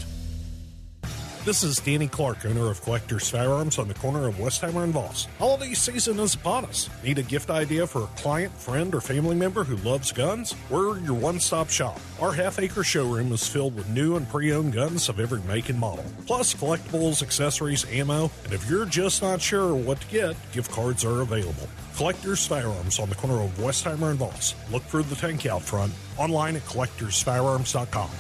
This is Danny Clark, owner of Collector's Firearms on the corner of Westheimer and Voss. Holiday season is upon us. Need a gift idea for a client, friend, or family member who loves guns? We're your one-stop shop. Our half-acre showroom is filled with new and pre-owned guns of every make and model, plus collectibles, accessories, ammo, and if you're just not sure what to get, gift cards are available. Collector's Firearms on the corner of Westheimer and Voss. Look for the tank out front. Online at collectorsfirearms.com.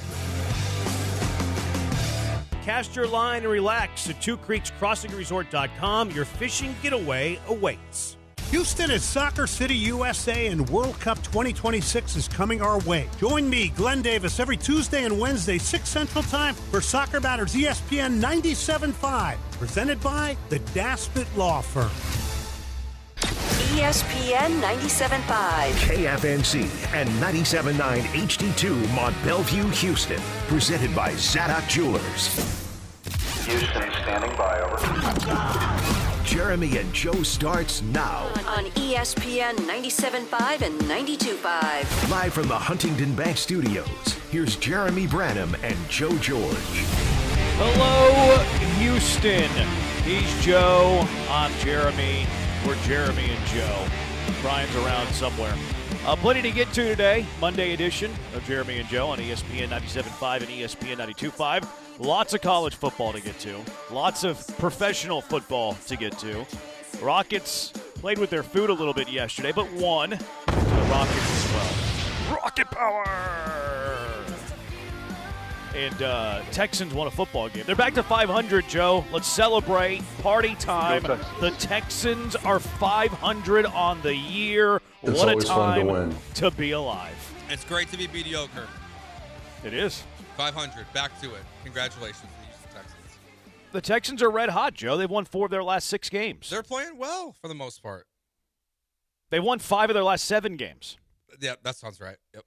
Cast your line and relax at twocreekscrossingresort.com. Your fishing getaway awaits. Houston is Soccer City, USA, and World Cup 2026 is coming our way. Join me, Glenn Davis, every Tuesday and Wednesday, 6 Central Time, for Soccer Matters ESPN 97.5, presented by the Daspit Law Firm. ESPN 97.5. KFNC and 97.9 HD2 Mont Bellevue, Houston. Presented by Zadok Jewelers. Houston standing by, over. Jeremy and Joe starts now. On ESPN 97.5 and 92.5. Live from the Huntington Bank Studios, here's Jeremy Branham and Joe George. Hello, Houston. He's Joe. I'm Jeremy. We're Jeremy and Joe. Brian's around somewhere. Plenty to get to today. Monday edition of Jeremy and Joe on ESPN 97.5 and ESPN 92.5. Lots of college football to get to. Lots of professional football to get to. Rockets played with their food a little bit yesterday, but won. The Rockets as well. Rocket power! And Texans won a football game. They're back to 500, Joe. Let's celebrate. Party time. The Texans are 500 on the year. What a time to be alive. It's great to be mediocre. It is. 500. Back to it. Congratulations to the Houston Texans. The Texans are red hot, Joe. They've won 4 of their last 6 games. They're playing well for the most part. They've won 5 of their last 7 games. Yeah, that sounds right. Yep.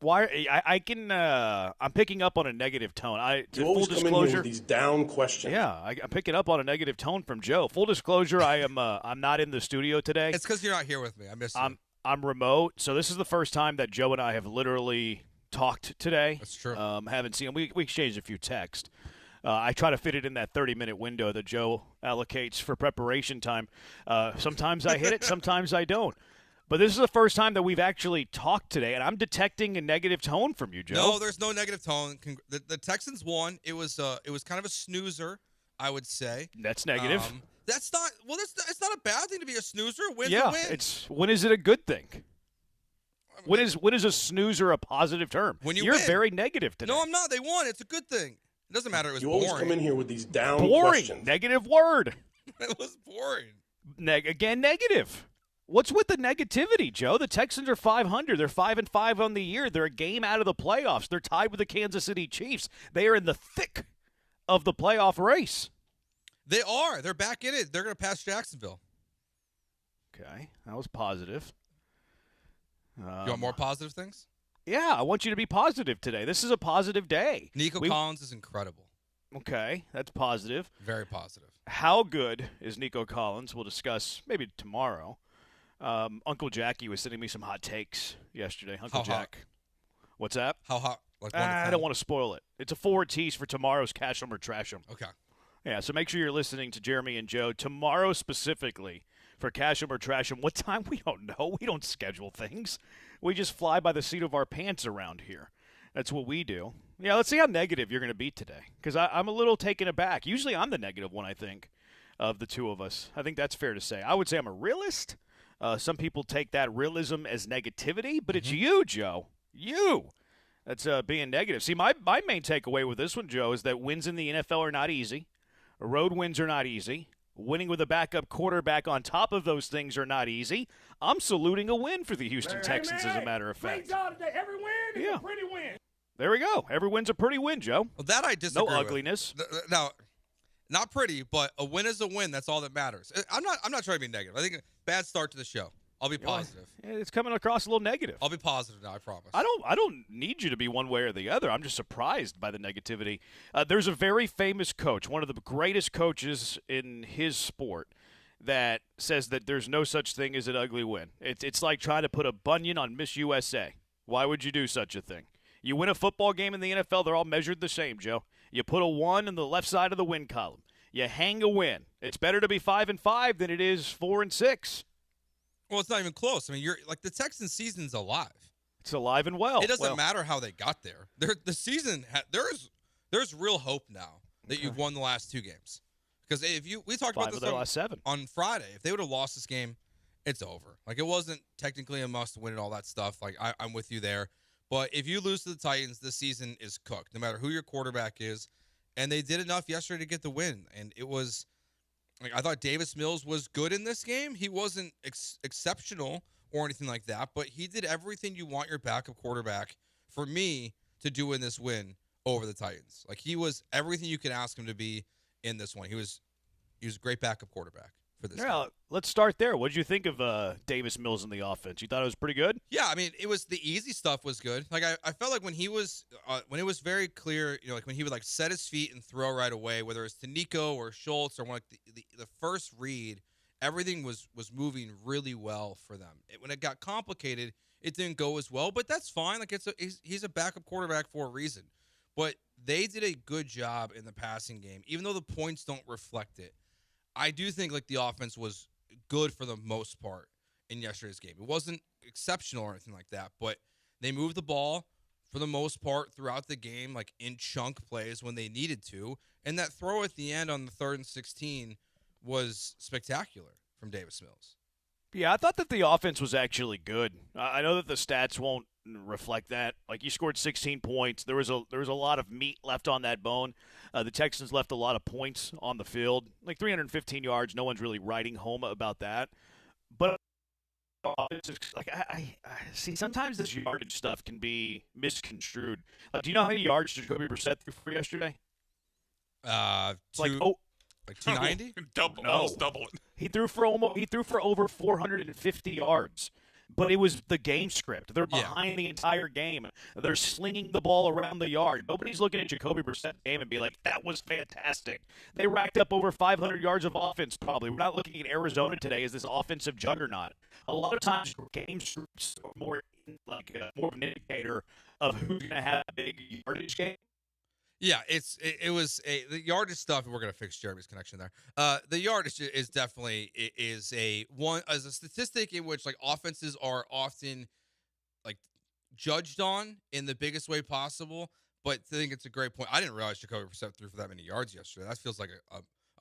Why? I'm picking up on a negative tone. You always come in here with these down questions. Yeah, I'm picking up on a negative tone from Joe. Full disclosure, I'm not in the studio today. It's because you're not here with me. I miss you. I'm remote, so this is the first time that Joe and I have literally talked today. That's true. Haven't seen him. We exchanged a few texts. I try to fit it in that 30-minute window that Joe allocates for preparation time. Sometimes I hit it, sometimes I don't. But this is the first time that we've actually talked today, and I'm detecting a negative tone from you, Joe. No, there's no negative tone. The Texans won. It was kind of a snoozer, I would say. That's negative. It's not a bad thing to be a snoozer. Win's yeah, a win. when is it a good thing? When is a snoozer a positive term? When You're win. very negative today. No, I'm not. They won. It's a good thing. It doesn't matter. It was boring. You always come in here with these down boring. questions. Negative word. It was boring. Again, negative. What's with the negativity, Joe? The Texans are 500. They're 5-5 on the year. They're a game out of the playoffs. They're tied with the Kansas City Chiefs. They are in the thick of the playoff race. They are. They're back in it. They're going to pass Jacksonville. Okay, that was positive. You want more positive things? Yeah, I want you to be positive today. This is a positive day. Nico Collins is incredible. Okay, that's positive. Very positive. How good is Nico Collins? We'll discuss maybe tomorrow. Uncle Jackie was sending me some hot takes yesterday. Uncle Jack. Hot? What's that? How hot? Like I don't want to spoil it. It's a forward tease for tomorrow's Cash 'em or Trash 'em. Okay. Yeah, so make sure you're listening to Jeremy and Joe tomorrow specifically for Cash 'em or Trash 'em. What time? We don't know. We don't schedule things. We just fly by the seat of our pants around here. That's what we do. Yeah, let's see how negative you're going to be today, because I'm a little taken aback. Usually I'm the negative one, I think, of the two of us. I think that's fair to say. I would say I'm a realist. Some people take that realism as negativity, but it's you, Joe. You. That's being negative. See, my main takeaway with this one, Joe, is that wins in the NFL are not easy. Road wins are not easy. Winning with a backup quarterback on top of those things are not easy. I'm saluting a win for the Houston Texans, as a matter of fact. Every win is a pretty win. There we go. Every win's a pretty win, Joe. Well, that I disagree No ugliness. No, not pretty, but a win is a win. That's all that matters. I'm not trying to be negative. I think a bad start to the show. I'll be positive. It's coming across a little negative. I'll be positive now, I promise. I don't need you to be one way or the other. I'm just surprised by the negativity. There's a very famous coach, one of the greatest coaches in his sport, that says that there's no such thing as an ugly win. It's like trying to put a bunion on Miss USA. Why would you do such a thing? You win a football game in the NFL, they're all measured the same, Joe. You put a 1 in the left side of the win column. You hang a win. It's better to be 5-5 than it is 4-6. Well, it's not even close. I mean, you're like, the Texans season's alive. It's alive and well. It doesn't matter how they got there. The season there's real hope now that you've won the last 2 games. Because we talked about this last 7 on Friday. If they would have lost this game, it's over. Like, it wasn't technically a must win and all that stuff. Like, I'm with you there. But if you lose to the Titans, this season is cooked, no matter who your quarterback is. And they did enough yesterday to get the win. And it was, like, I thought Davis Mills was good in this game. He wasn't exceptional or anything like that, but he did everything you want your backup quarterback, for me, to do in this win over the Titans. Like, he was everything you could ask him to be in this one. He was a great backup quarterback for this. Yeah, let's start there. What did you think of Davis Mills in the offense? You thought it was pretty good? Yeah, I mean, it was the easy stuff was good. Like I felt like when he was when it was very clear, like when he would like set his feet and throw right away, whether it's to Nico or Schultz or like the first read, everything was moving really well for them. When it got complicated, it didn't go as well, but that's fine. Like he's a backup quarterback for a reason. But they did a good job in the passing game, even though the points don't reflect it. I do think like the offense was good for the most part in yesterday's game. It wasn't exceptional or anything like that, but they moved the ball for the most part throughout the game, like in chunk plays when they needed to. And that throw at the end on the 3rd and 16 was spectacular from Davis Mills. Yeah, I thought that the offense was actually good. I know that the stats won't reflect that. Like, you scored 16 points. There was a lot of meat left on that bone. The Texans left a lot of points on the field, like 315 yards. No one's really writing home about that. But like I see, sometimes this yardage stuff can be misconstrued. Do you know how many yards Jacoby Brissett threw for yesterday? Like 290? Almost double it. He threw for over 450 yards. But it was the game script. They're behind the entire game. They're slinging the ball around the yard. Nobody's looking at Jacoby Brissett's game and be like, that was fantastic. They racked up over 500 yards of offense probably. We're not looking at Arizona today as this offensive juggernaut. A lot of times game scripts are more of an indicator of who's going to have a big yardage game. Yeah, it was the yardage stuff. We're gonna fix Jeremy's connection there. The yardage is definitely a statistic in which like offenses are often like judged on in the biggest way possible. But I think it's a great point. I didn't realize Jacoby Brissett threw for that many yards yesterday. That feels like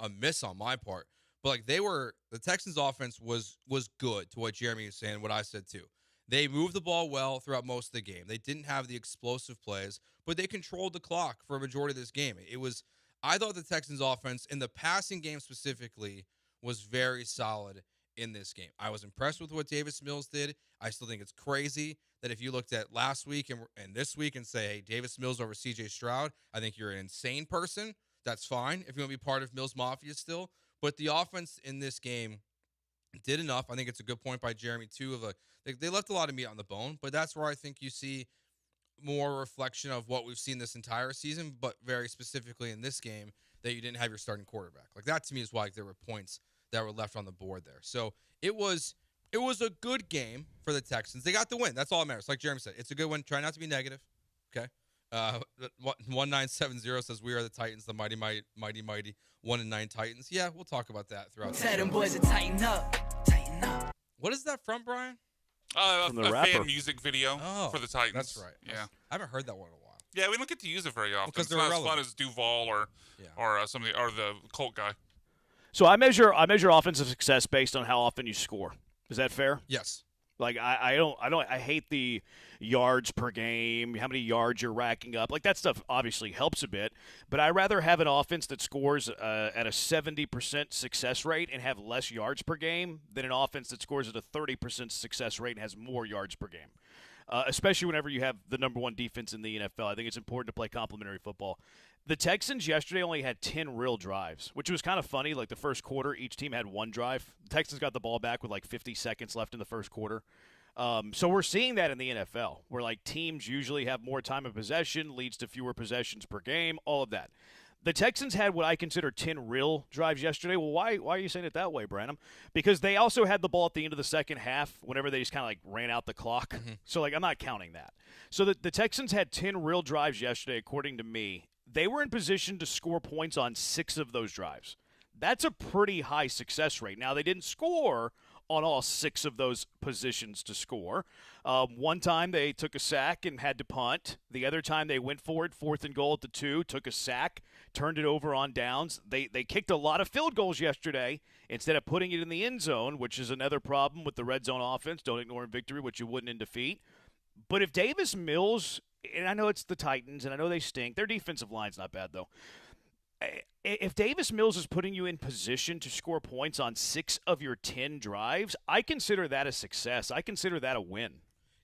a miss on my part. But like the Texans' offense was good to what Jeremy was saying, what I said too. They moved the ball well throughout most of the game. They didn't have the explosive plays, but they controlled the clock for a majority of this game. I thought the Texans offense in the passing game specifically was very solid in this game. I was impressed with what Davis Mills did. I still think it's crazy that if you looked at last week and this week and say, hey, Davis Mills over CJ Stroud, I think you're an insane person. That's fine if you want to be part of Mills Mafia still. But the offense in this game did enough. I think it's a good point by Jeremy too. They left a lot of meat on the bone, but that's where I think you see more reflection of what we've seen this entire season, but very specifically in this game that you didn't have your starting quarterback. Like that to me is why there were points that were left on the board there. So it was a good game for the Texans. They got the win. That's all that matters. Like Jeremy said, it's a good one. Try not to be negative. Okay. 1970 says we are the Titans, the mighty 1-9 Titans. Yeah, we'll talk about that throughout. Tell them boys to tighten up. What is that from, Brian? From the a rapper. fan music video for the Titans. That's right. Yeah, I haven't heard that one in a while. Yeah, we don't get to use it very often. Because It's they're not as irrelevant. fun as Duval or the Colt guy. So I measure offensive success based on how often you score. Is that fair? Yes. Like I hate the yards per game, how many yards you're racking up. Like that stuff obviously helps a bit, but I'd rather have an offense that scores at a 70% success rate and have less yards per game than an offense that scores at a 30% success rate and has more yards per game. Especially whenever you have the number one defense in the NFL. I think it's important to play complementary football. The Texans yesterday only had 10 real drives, which was kind of funny. Like the first quarter, each team had one drive. The Texans got the ball back with like 50 seconds left in the first quarter. So we're seeing that in the NFL, where like teams usually have more time of possession, leads to fewer possessions per game, all of that. The Texans had what I consider 10 real drives yesterday. Well, why are you saying it that way, Branham? Because they also had the ball at the end of the second half whenever they just kind of like ran out the clock. Mm-hmm. So like I'm not counting that. So the Texans had 10 real drives yesterday, according to me. They were in position to score points on 6 of those drives. That's a pretty high success rate. Now, they didn't score on all 6 of those positions to score. One time they took a sack and had to punt. The other time they went for it, 4th and goal at the 2, took a sack, turned it over on downs. They kicked a lot of field goals yesterday instead of putting it in the end zone, which is another problem with the red zone offense. Don't ignore in victory what you wouldn't in defeat. But if Davis Mills, and I know it's the Titans, and I know they stink. Their defensive line's not bad, though. If Davis Mills is putting you in position to score points on 6 of your 10 drives, I consider that a success. I consider that a win.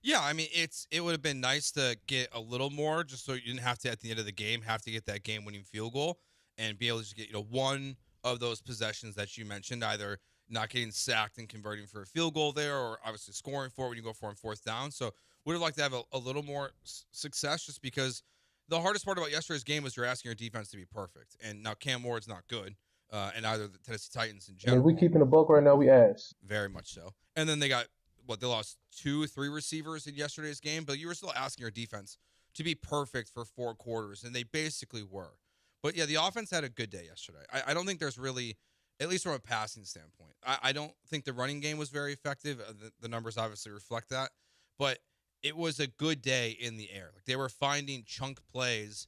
Yeah, I mean, it would have been nice to get a little more just so you didn't have to, at the end of the game, have to get that game-winning field goal and be able to just get one of those possessions that you mentioned, either not getting sacked and converting for a field goal there, or obviously scoring for it when you go for on fourth down. So would have liked to have a little more success, just because the hardest part about yesterday's game was you're asking your defense to be perfect. And now Cam Ward's not good, and either the Tennessee Titans in general. And if we keeping the book right now, we ass. Very much so. And then they got, they lost 2-3 receivers in yesterday's game, but you were still asking your defense to be perfect for 4 quarters, and they basically were. But, yeah, the offense had a good day yesterday. I don't think there's really, at least from a passing standpoint, I don't think the running game was very effective. The numbers obviously reflect that. But it was a good day in the air. Like, they were finding chunk plays,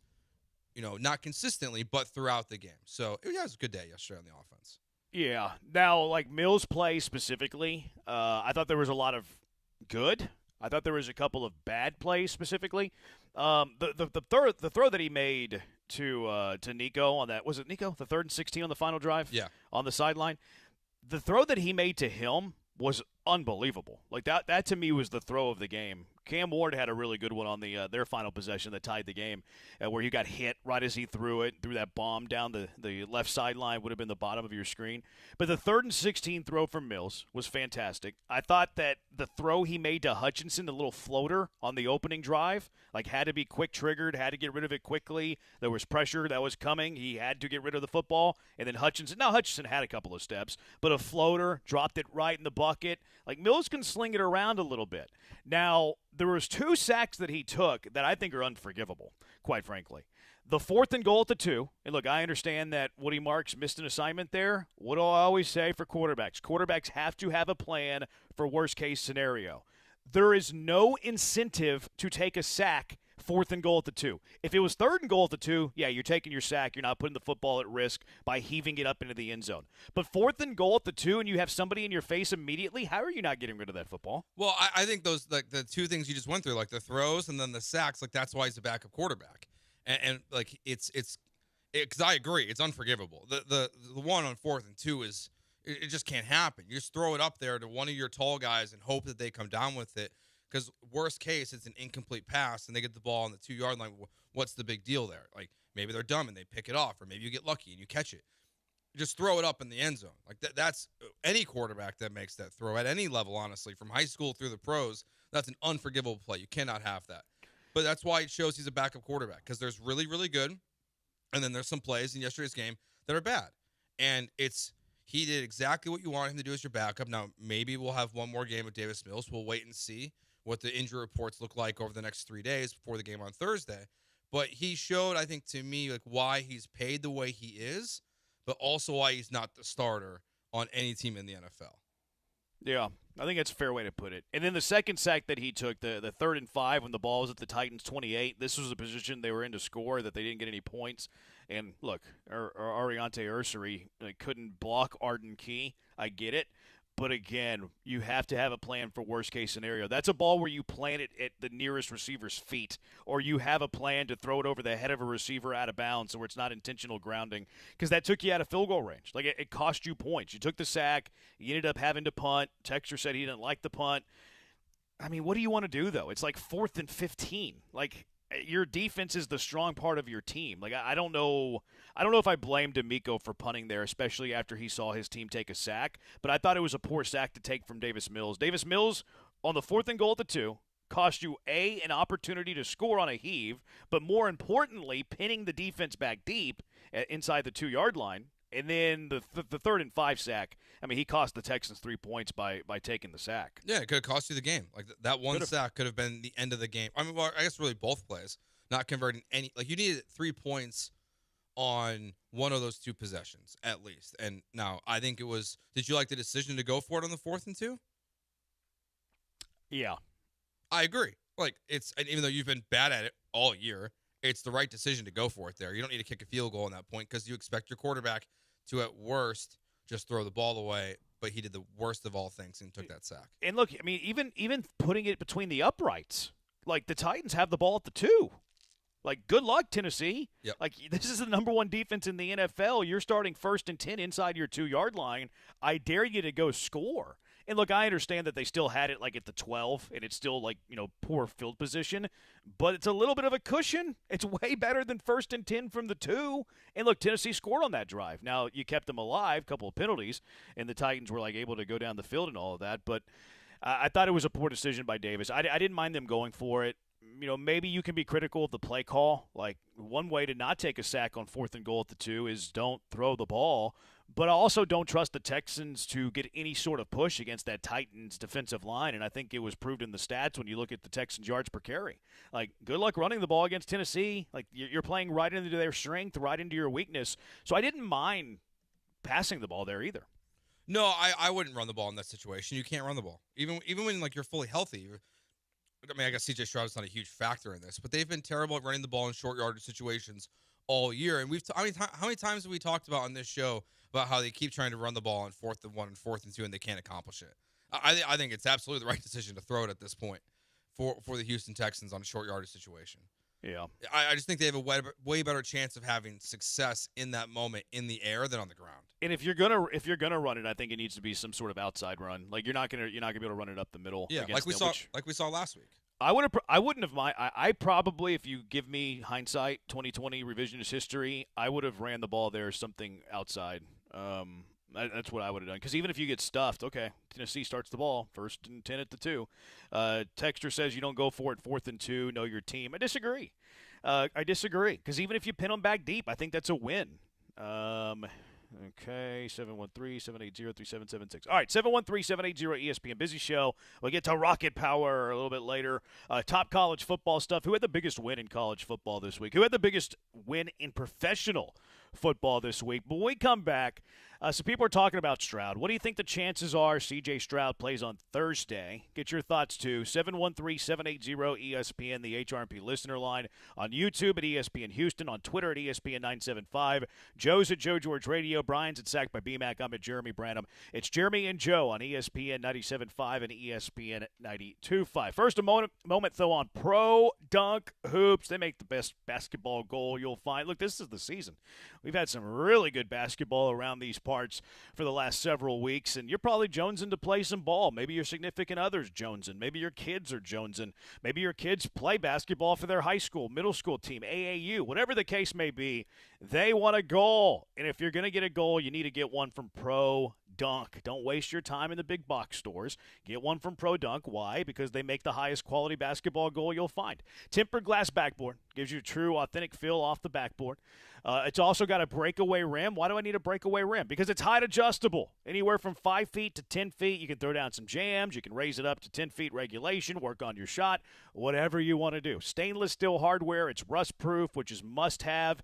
not consistently, but throughout the game. So, it was a good day yesterday on the offense. Yeah. Now, like Mills' play specifically, I thought there was a lot of good. I thought there was a couple of bad plays specifically. The throw that he made to Nico on that, was it Nico? The 3rd and 16 on the final drive? Yeah. On the sideline. The throw that he made to him was unbelievable. Like that to me was the throw of the game. Cam Ward had a really good one on their final possession that tied the game, where he got hit right as he threw that bomb down the left sideline, would have been the bottom of your screen. But the 3rd and 16 throw from Mills was fantastic. I thought that the throw he made to Hutchinson, the little floater on the opening drive, had to be quick triggered, had to get rid of it quickly. There was pressure that was coming. He had to get rid of the football. And then Hutchinson had a couple of steps, but a floater, dropped it right in the bucket. Like, Mills can sling it around a little bit. Now, there was 2 sacks that he took that I think are unforgivable, quite frankly. The 4th and goal at the 2, and look, I understand that Woody Marks missed an assignment there. What do I always say for quarterbacks? Quarterbacks have to have a plan for worst-case scenario. There is no incentive to take a sack 4th and goal at the 2. If it was 3rd and goal at the 2, yeah, you're taking your sack. You're not putting the football at risk by heaving it up into the end zone. But 4th and goal at the 2, and you have somebody in your face immediately, how are you not getting rid of that football? Well, I think those, the 2 things you just went through, like the throws and then the sacks, that's why he's a backup quarterback. And it's because I agree, it's unforgivable. The one on 4th and 2 is, it just can't happen. You just throw it up there to one of your tall guys and hope that they come down with it. Because worst case, it's an incomplete pass, and they get the ball on the 2-yard line. What's the big deal there? Like, maybe they're dumb and they pick it off, or maybe you get lucky and you catch it. Just throw it up in the end zone. Like, that's any quarterback that makes that throw at any level, honestly, from high school through the pros, that's an unforgivable play. You cannot have that. But that's why it shows he's a backup quarterback, because there's really, really good, and then there's some plays in yesterday's game that are bad. And he did exactly what you wanted him to do as your backup. Now, maybe we'll have one more game with Davis Mills. We'll wait and see what the injury reports look like over the next 3 days before the game on Thursday. But he showed, I think, to me, why he's paid the way he is, but also why he's not the starter on any team in the NFL. Yeah, I think that's a fair way to put it. And then the second sack that he took, the 3rd and 5 when the ball was at the Titans 28, this was a position they were in to score that they didn't get any points. And look, Ariante Ursary couldn't block Arden Key. I get it. But again, you have to have a plan for worst-case scenario. That's a ball where you plant it at the nearest receiver's feet, or you have a plan to throw it over the head of a receiver out of bounds where it's not intentional grounding, because that took you out of field goal range. Like, it cost you points. You took the sack. You ended up having to punt. Texter said he didn't like the punt. I mean, what do you want to do, though? It's like 4th and 15. Like, your defense is the strong part of your team. Like, I don't know if I blame Demeco for punting there, especially after he saw his team take a sack. But I thought it was a poor sack to take from Davis Mills. Davis Mills, on the 4th and goal at the 2, cost you, an opportunity to score on a heave, but more importantly, pinning the defense back deep inside the 2-yard line. And then the 3rd and 5 sack, I mean, he cost the Texans 3 points by taking the sack. Yeah, it could have cost you the game. Like, that one sack could have been the end of the game. I mean, well, I guess really both plays, not converting any. Like, you needed 3 points on one of those 2 possessions, at least. And now, I think it was, did you like the decision to go for it on the 4th and 2? Yeah. I agree. Like, even though you've been bad at it all year, it's the right decision to go for it there. You don't need to kick a field goal on that point, because you expect your quarterback to, at worst, just throw the ball away. But he did the worst of all things and took that sack. And look, I mean, even putting it between the uprights, like, the Titans have the ball at the 2. Like, good luck, Tennessee. Yep. Like, this is the number 1 defense in the NFL. You're starting 1st and 10 inside your 2-yard line. I dare you to go score. And look, I understand that they still had it like at the 12, and it's still like, poor field position, but it's a little bit of a cushion. It's way better than 1st and 10 from the 2. And look, Tennessee scored on that drive. Now, you kept them alive, a couple of penalties, and the Titans were like able to go down the field and all of that, but I thought it was a poor decision by Davis. I didn't mind them going for it. Maybe you can be critical of the play call. Like, one way to not take a sack on 4th and goal at the 2 is don't throw the ball. But I also don't trust the Texans to get any sort of push against that Titans defensive line, and I think it was proved in the stats when you look at the Texans' yards per carry. Like, good luck running the ball against Tennessee. Like, you're playing right into their strength, right into your weakness. So I didn't mind passing the ball there either. No, I wouldn't run the ball in that situation. You can't run the ball. Even when, like, you're fully healthy. I mean, I guess C.J. Stroud is not a huge factor in this, but they've been terrible at running the ball in short yardage situations all year. And how many times have we talked about on this show about how they keep trying to run the ball on 4th and 1 and 4th and 2 and they can't accomplish it? I think it's absolutely the right decision to throw it at this point for the Houston Texans on a short yardage situation. Yeah. I just think they have a way better chance of having success in that moment in the air than on the ground. And if you're gonna run it, I think it needs to be some sort of outside run. Like, you're not gonna be able to run it up the middle. Yeah, like we saw last week. I wouldn't have mind. I probably, if you give me hindsight, 2020 revisionist history, I would have ran the ball there something outside. That's what I would have done. Because even if you get stuffed, okay, Tennessee starts the ball 1st and 10 at the 2. Texter says you don't go for it 4th and 2. Know your team. I disagree. Because even if you pin them back deep, I think that's a win. Okay, 713-780-3776. All right, 713-780-ESPN. Busy show. We'll get to Rocket Power a little bit later. Top college football stuff. Who had the biggest win in college football this week? Who had the biggest win in professional football this week? But when we come back, so people are talking about Stroud. What do you think the chances are C.J. Stroud plays on Thursday? Get your thoughts, too. 713-780-ESPN, the HRMP listener line. On YouTube at ESPN Houston. On Twitter at ESPN 975. Joe's at Joe George Radio. Brian's at Sacked by BMAC. I'm at Jeremy Branham. It's Jeremy and Joe on ESPN 97.5 and ESPN 92.5. First, a moment, though, on Pro Dunk Hoops. They make the best basketball goal you'll find. Look, this is the season. We've had some really good basketball around these parts for the last several weeks, and you're probably jonesing to play some ball. Maybe your significant other's jonesing. Maybe your kids are jonesing. Maybe your kids play basketball for their high school, middle school team, AAU. Whatever the case may be, they want a goal. And if you're going to get a goal, you need to get one from Pro Dunk. Don't waste your time in the big box stores. Get one from Pro Dunk. Why? Because they make the highest quality basketball goal you'll find. Tempered glass backboard gives you a true, authentic feel off the backboard. It's also got a breakaway rim. Why do I need a breakaway rim? Because it's height adjustable. Anywhere from 5 feet to 10 feet. You can throw down some jams. You can raise it up to 10 feet regulation, work on your shot, whatever you want to do. Stainless steel hardware. It's rust-proof, which is must-have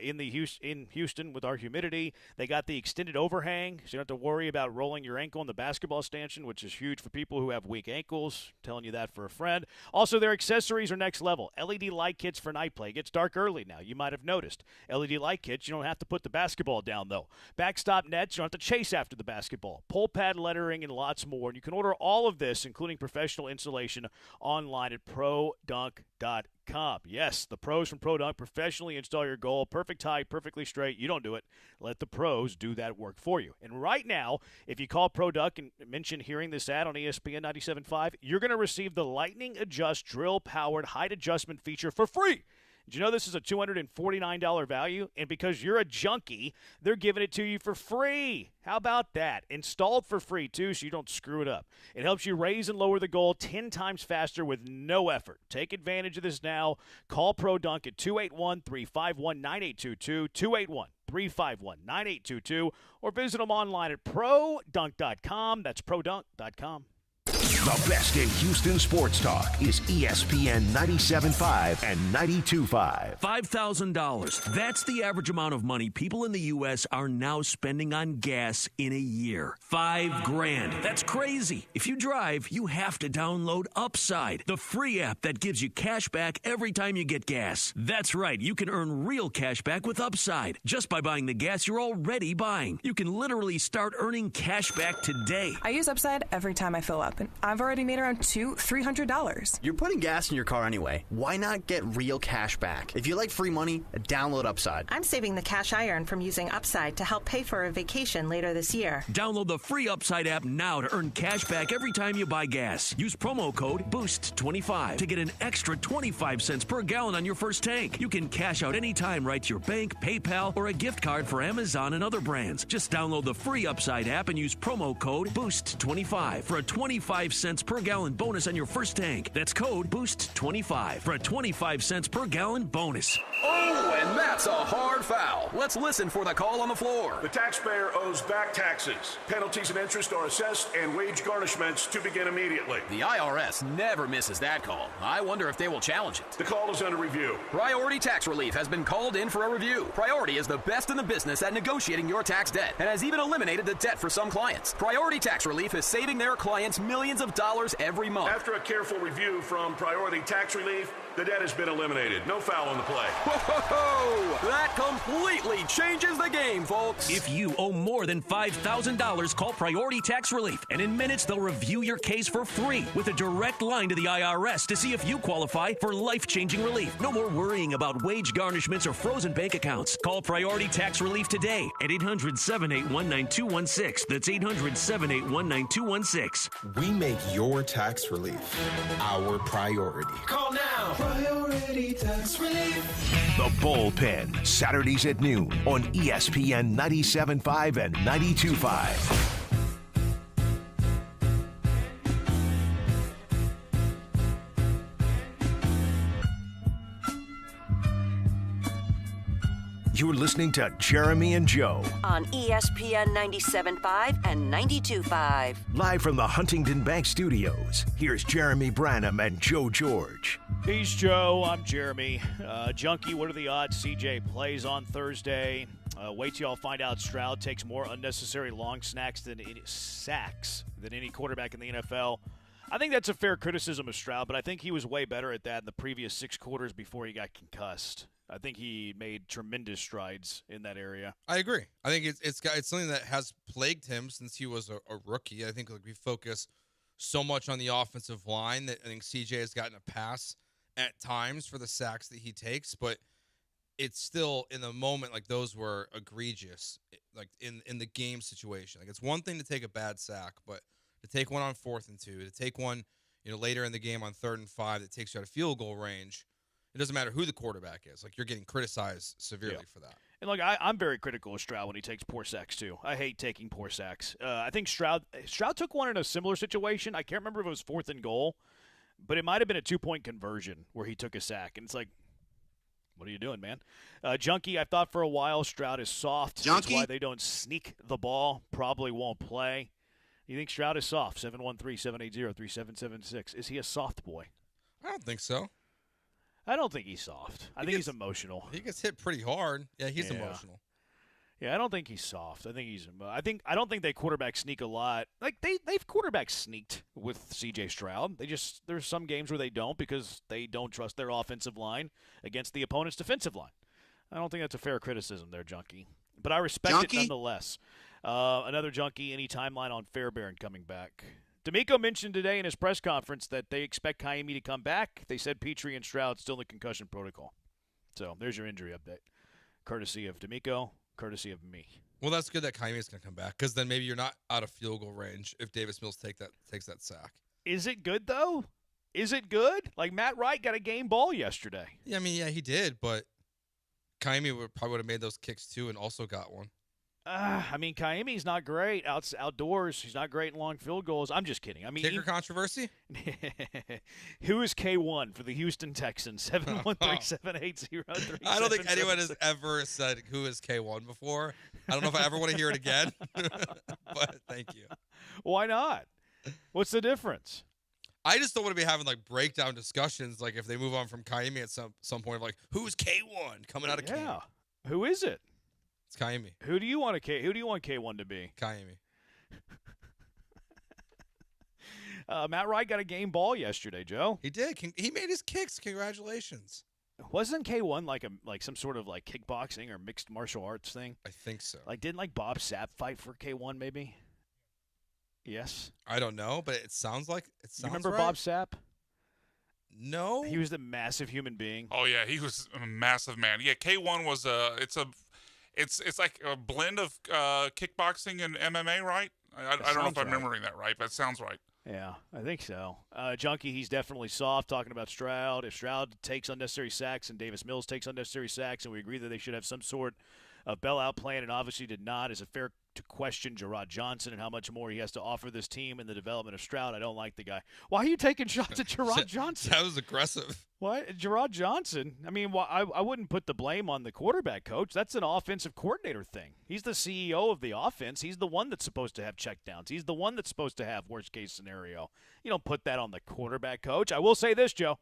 in Houston with our humidity. They got the extended overhang, so you don't have to worry about rolling your ankle in the basketball stanchion, which is huge for people who have weak ankles. I'm telling you that for a friend. Also, their accessories are next level. LED light kits for night play. It gets dark early now. You might have noticed. LED light kits, you don't have to put the basketball down, though. Backstop nets, you don't have to chase after the basketball. Pull pad lettering and lots more. And you can order all of this, including professional installation, online at produnk.com. Yes, the pros from Pro Dunk professionally install your goal. Perfect height, perfectly straight. You don't do it. Let the pros do that work for you. And right now, if you call Pro Dunk and mention hearing this ad on ESPN 97.5, you're going to receive the Lightning Adjust drill-powered height adjustment feature for free. Did you know this is a $249 value? And because you're a junkie, they're giving it to you for free. How about that? Installed for free, too, so you don't screw it up. It helps you raise and lower the goal 10 times faster with no effort. Take advantage of this now. Call Pro Dunk at 281-351-9822, 281-351-9822, or visit them online at produnk.com. That's produnk.com. The best in Houston sports talk is ESPN 97.5 and 92.5. $5,000. That's the average amount of money people in the U.S. are now spending on gas in a year. $5,000. That's crazy. If you drive, you have to download Upside, the free app that gives you cash back every time you get gas. That's right. You can earn real cash back with Upside just by buying the gas you're already buying. You can literally start earning cash back today. I use Upside every time I fill up, and I've I've already made around $300. You're putting gas in your car anyway. Why not get real cash back? If you like free money, download Upside. I'm saving the cash I earn from using Upside to help pay for a vacation later this year. Download the free Upside app now to earn cash back every time you buy gas. Use promo code BOOST25 to get an extra 25 cents per gallon on your first tank. You can cash out anytime right to your bank, PayPal, or a gift card for Amazon and other brands. Just download the free Upside app and use promo code BOOST25 for a 25 cents per gallon bonus on your first tank. That's code BOOST25 for a 25 cents per gallon bonus. Oh, and that's a hard foul. Let's listen for the call on the floor. The taxpayer owes back taxes. Penalties and interest are assessed and wage garnishments to begin immediately. The IRS never misses that call. I wonder if they will challenge it. The call is under review. Priority Tax Relief has been called in for a review. Priority is the best in the business at negotiating your tax debt and has even eliminated the debt for some clients. Priority Tax Relief is saving their clients millions of dollars every month. After a careful review from Priority Tax Relief, the debt has been eliminated. No foul on the play. Whoa! That completely changes the game, folks. If you owe more than $5,000, call Priority Tax Relief, and in minutes they'll review your case for free with a direct line to the IRS to see if you qualify for life-changing relief. No more worrying about wage garnishments or frozen bank accounts. Call Priority Tax Relief today at 800-781-9216. That's 800-781-9216. We make your tax relief our priority. Call now. Priority Tax Relief. The Bullpen, Saturdays at noon on ESPN 97.5 and 92.5. You're listening to Jeremy and Joe on ESPN 97.5 and 92.5. Live from the Huntington Bank Studios, here's Jeremy Branham and Joe George. He's Joe. I'm Jeremy. Junkie, what are the odds CJ plays on Thursday? Wait till y'all find out Stroud takes more unnecessary long sacks than any quarterback in the NFL. I think that's a fair criticism of Stroud, but I think he was way better at that in the previous 6 quarters before he got concussed. I think he made tremendous strides in that area. I agree. I think it's something that has plagued him since he was a rookie. I think we focus so much on the offensive line that I think CJ has gotten a pass at times for the sacks that he takes, but it's still in the moment like those were egregious, like in the game situation. Like it's one thing to take a bad sack, but to take one on 4th and 2, to take one later in the game on 3rd and 5 that takes you out of field goal range. It doesn't matter who the quarterback is. Like, you're getting criticized severely for that. And, look, I'm very critical of Stroud when he takes poor sacks, too. I hate taking poor sacks. I think Stroud took one in a similar situation. I can't remember if it was 4th and goal, but it might have been a 2-point conversion where he took a sack. And it's like, what are you doing, man? Junkie, I thought for a while Stroud is soft. Junkie? That's why they don't sneak the ball. Probably won't play. You think Stroud is soft? 713-780-3776. Is he a soft boy? I don't think so. I don't think he's soft. I think he's emotional. He gets hit pretty hard. Yeah, he's emotional. Yeah, I don't think he's soft. I don't think they quarterback sneak a lot. Like they've quarterback sneaked with CJ Stroud. There's some games where they don't because they don't trust their offensive line against the opponent's defensive line. I don't think that's a fair criticism there, Junkie. But I respect it nonetheless. Another Junkie, any timeline on Fairbairn coming back? Demeco mentioned today in his press conference that they expect Kaimi to come back. They said Petrie and Stroud still in the concussion protocol. So there's your injury update. Courtesy of Demeco, courtesy of me. Well, that's good that Kaimi is going to come back because then maybe you're not out of field goal range if Davis Mills takes that sack. Is it good, though? Is it good? Like, Matt Wright got a game ball yesterday. Yeah, I mean, yeah, he did, but Kaimi probably would have made those kicks, too, and also got one. I mean, Kaimi's not great outdoors. He's not great in long field goals. I'm just kidding. I mean, kicker controversy? Who is K1 for the Houston Texans? 713-780-3776. I don't think anyone has ever said who is K1 before. I don't know if I ever want to hear it again, but thank you. Why not? What's the difference? I just don't want to be having like breakdown discussions, like if they move on from Kaimi at some point, like who's K1 coming out of Kaimi? Yeah, who is it? It's Kaimi. Who do you want K1 to be? Kaimi. Matt Wright got a game ball yesterday, Joe. He did. He made his kicks. Congratulations. Wasn't K1 like some sort of like kickboxing or mixed martial arts thing? I think so. Like didn't like Bob Sapp fight for K1 maybe? Yes. I don't know, but it sounds like it sounds You remember right. Bob Sapp? No. He was the massive human being. Oh yeah, he was a massive man. Yeah, K1 was it's like a blend of kickboxing and MMA, right? I don't know if I'm remembering that right, but it sounds right. Yeah, I think so. Junkie, he's definitely soft talking about Stroud. If Stroud takes unnecessary sacks and Davis Mills takes unnecessary sacks, and we agree that they should have some sort of bailout plan, and obviously did not, is it fair to question Gerard Johnson and how much more he has to offer this team in the development of Stroud? I don't like the guy. Why are you taking shots at Gerard Johnson? That was aggressive. What? Gerard Johnson? I mean, I wouldn't put the blame on the quarterback coach. That's an offensive coordinator thing. He's the CEO of the offense. He's the one that's supposed to have checkdowns. He's the one that's supposed to have worst-case scenario. You don't put that on the quarterback coach. I will say this, Joe.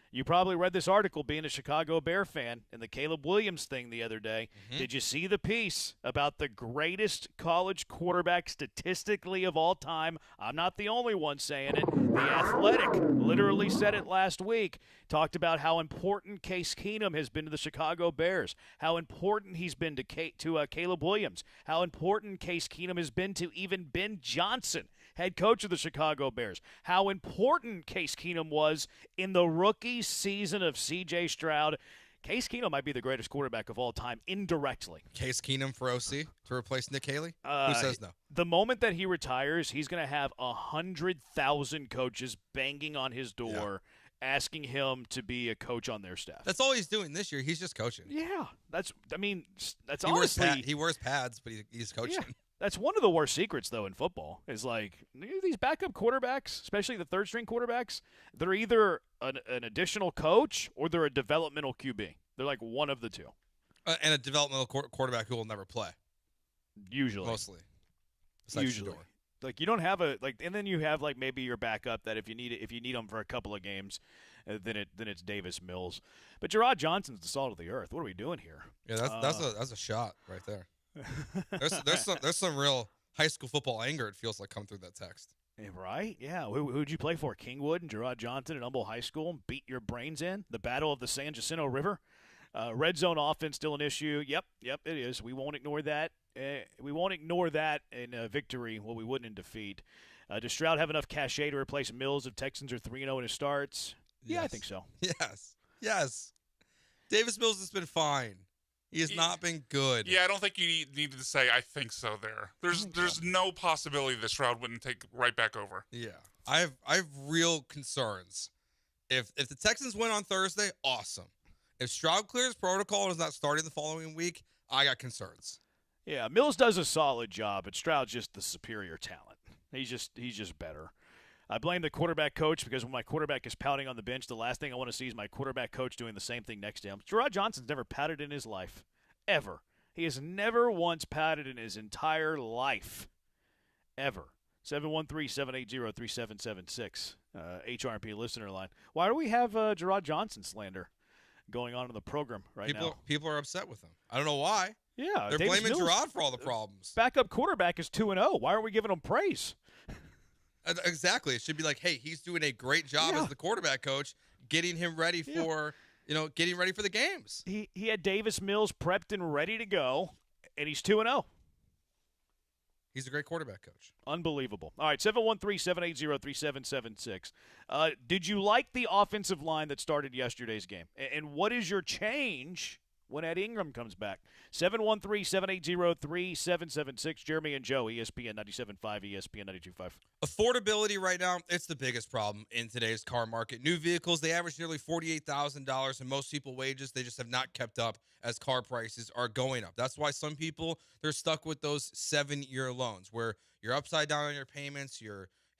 You probably read this article being a Chicago Bear fan and the Caleb Williams thing the other day. Mm-hmm. Did you see the piece about the greatest college quarterback statistically of all time? I'm not the only one saying it. The Athletic literally said it last week. Talked about how important Case Keenum has been to the Chicago Bears, how important he's been to Caleb Williams, how important Case Keenum has been to even Ben Johnson, head coach of the Chicago Bears, how important Case Keenum was in the rookie season of C.J. Stroud. Case Keenum might be the greatest quarterback of all time indirectly. Case Keenum for OC to replace Nick Haley? Who says no? The moment that he retires, he's going to have 100,000 coaches banging on his door asking him to be a coach on their staff. That's all he's doing this year. He's just coaching. Yeah. That's he honestly. He wears pads, but he's coaching. Yeah. That's one of the worst secrets, though, in football, is like these backup quarterbacks, especially the third-string quarterbacks, they're either an additional coach or they're a developmental QB. They're like one of the two. And a developmental quarterback who will never play. Usually. Mostly. Usually. Shador. Like you don't have and then you have like maybe your backup that if you need them for a couple of games, then it's Davis Mills. But Gerard Johnson's the salt of the earth. What are we doing here? Yeah, that's a shot right there. There's some real high school football anger, it feels like, come through that text. Right? Yeah. Who'd you play for? Kingwood and Gerard Johnson at Humboldt High School? Beat your brains in? The Battle of the San Jacinto River? Red zone offense still an issue. Yep, it is. We won't ignore that. We won't ignore that in victory. Well, we wouldn't in defeat. Does Stroud have enough cachet to replace Mills if Texans are 3-0 in his starts? Yeah, I think so. Yes. Davis Mills has been fine. He has not been good. Yeah, I don't think you needed to say "I think so." There's no possibility that Stroud wouldn't take right back over. Yeah, I have real concerns. If the Texans win on Thursday, awesome. If Stroud clears protocol and is not starting the following week, I got concerns. Yeah, Mills does a solid job, but Stroud's just the superior talent. He's just better. I blame the quarterback coach because when my quarterback is pouting on the bench, the last thing I want to see is my quarterback coach doing the same thing next to him. Gerard Johnson's never pouted in his life. Ever. He has never once pouted in his entire life. Ever. 713-780-3776. HRP listener line. Why do we have Gerard Johnson slander going on in the program now? People are upset with him. I don't know why. Yeah. They're Davis blaming Mills, Gerard for all the problems. Backup quarterback is 2-0. Why aren't we giving him praise? Exactly. It should be like, hey, he's doing a great job as the quarterback coach, getting him ready for, getting ready for the games. He had Davis Mills prepped and ready to go, and he's 2-0. He's a great quarterback coach. Unbelievable. All right, 713-780-3776. Did you like the offensive line that started yesterday's game? And what is your change when Ed Ingram comes back? 713-780-3776. Jeremy and Joe, ESPN 97.5, ESPN 92.5. Affordability right now, it's the biggest problem in today's car market. New vehicles, they average nearly $48,000, and most people wages, they just have not kept up as car prices are going up. That's why some people, they're stuck with those 7-year loans where you're upside down on your payments,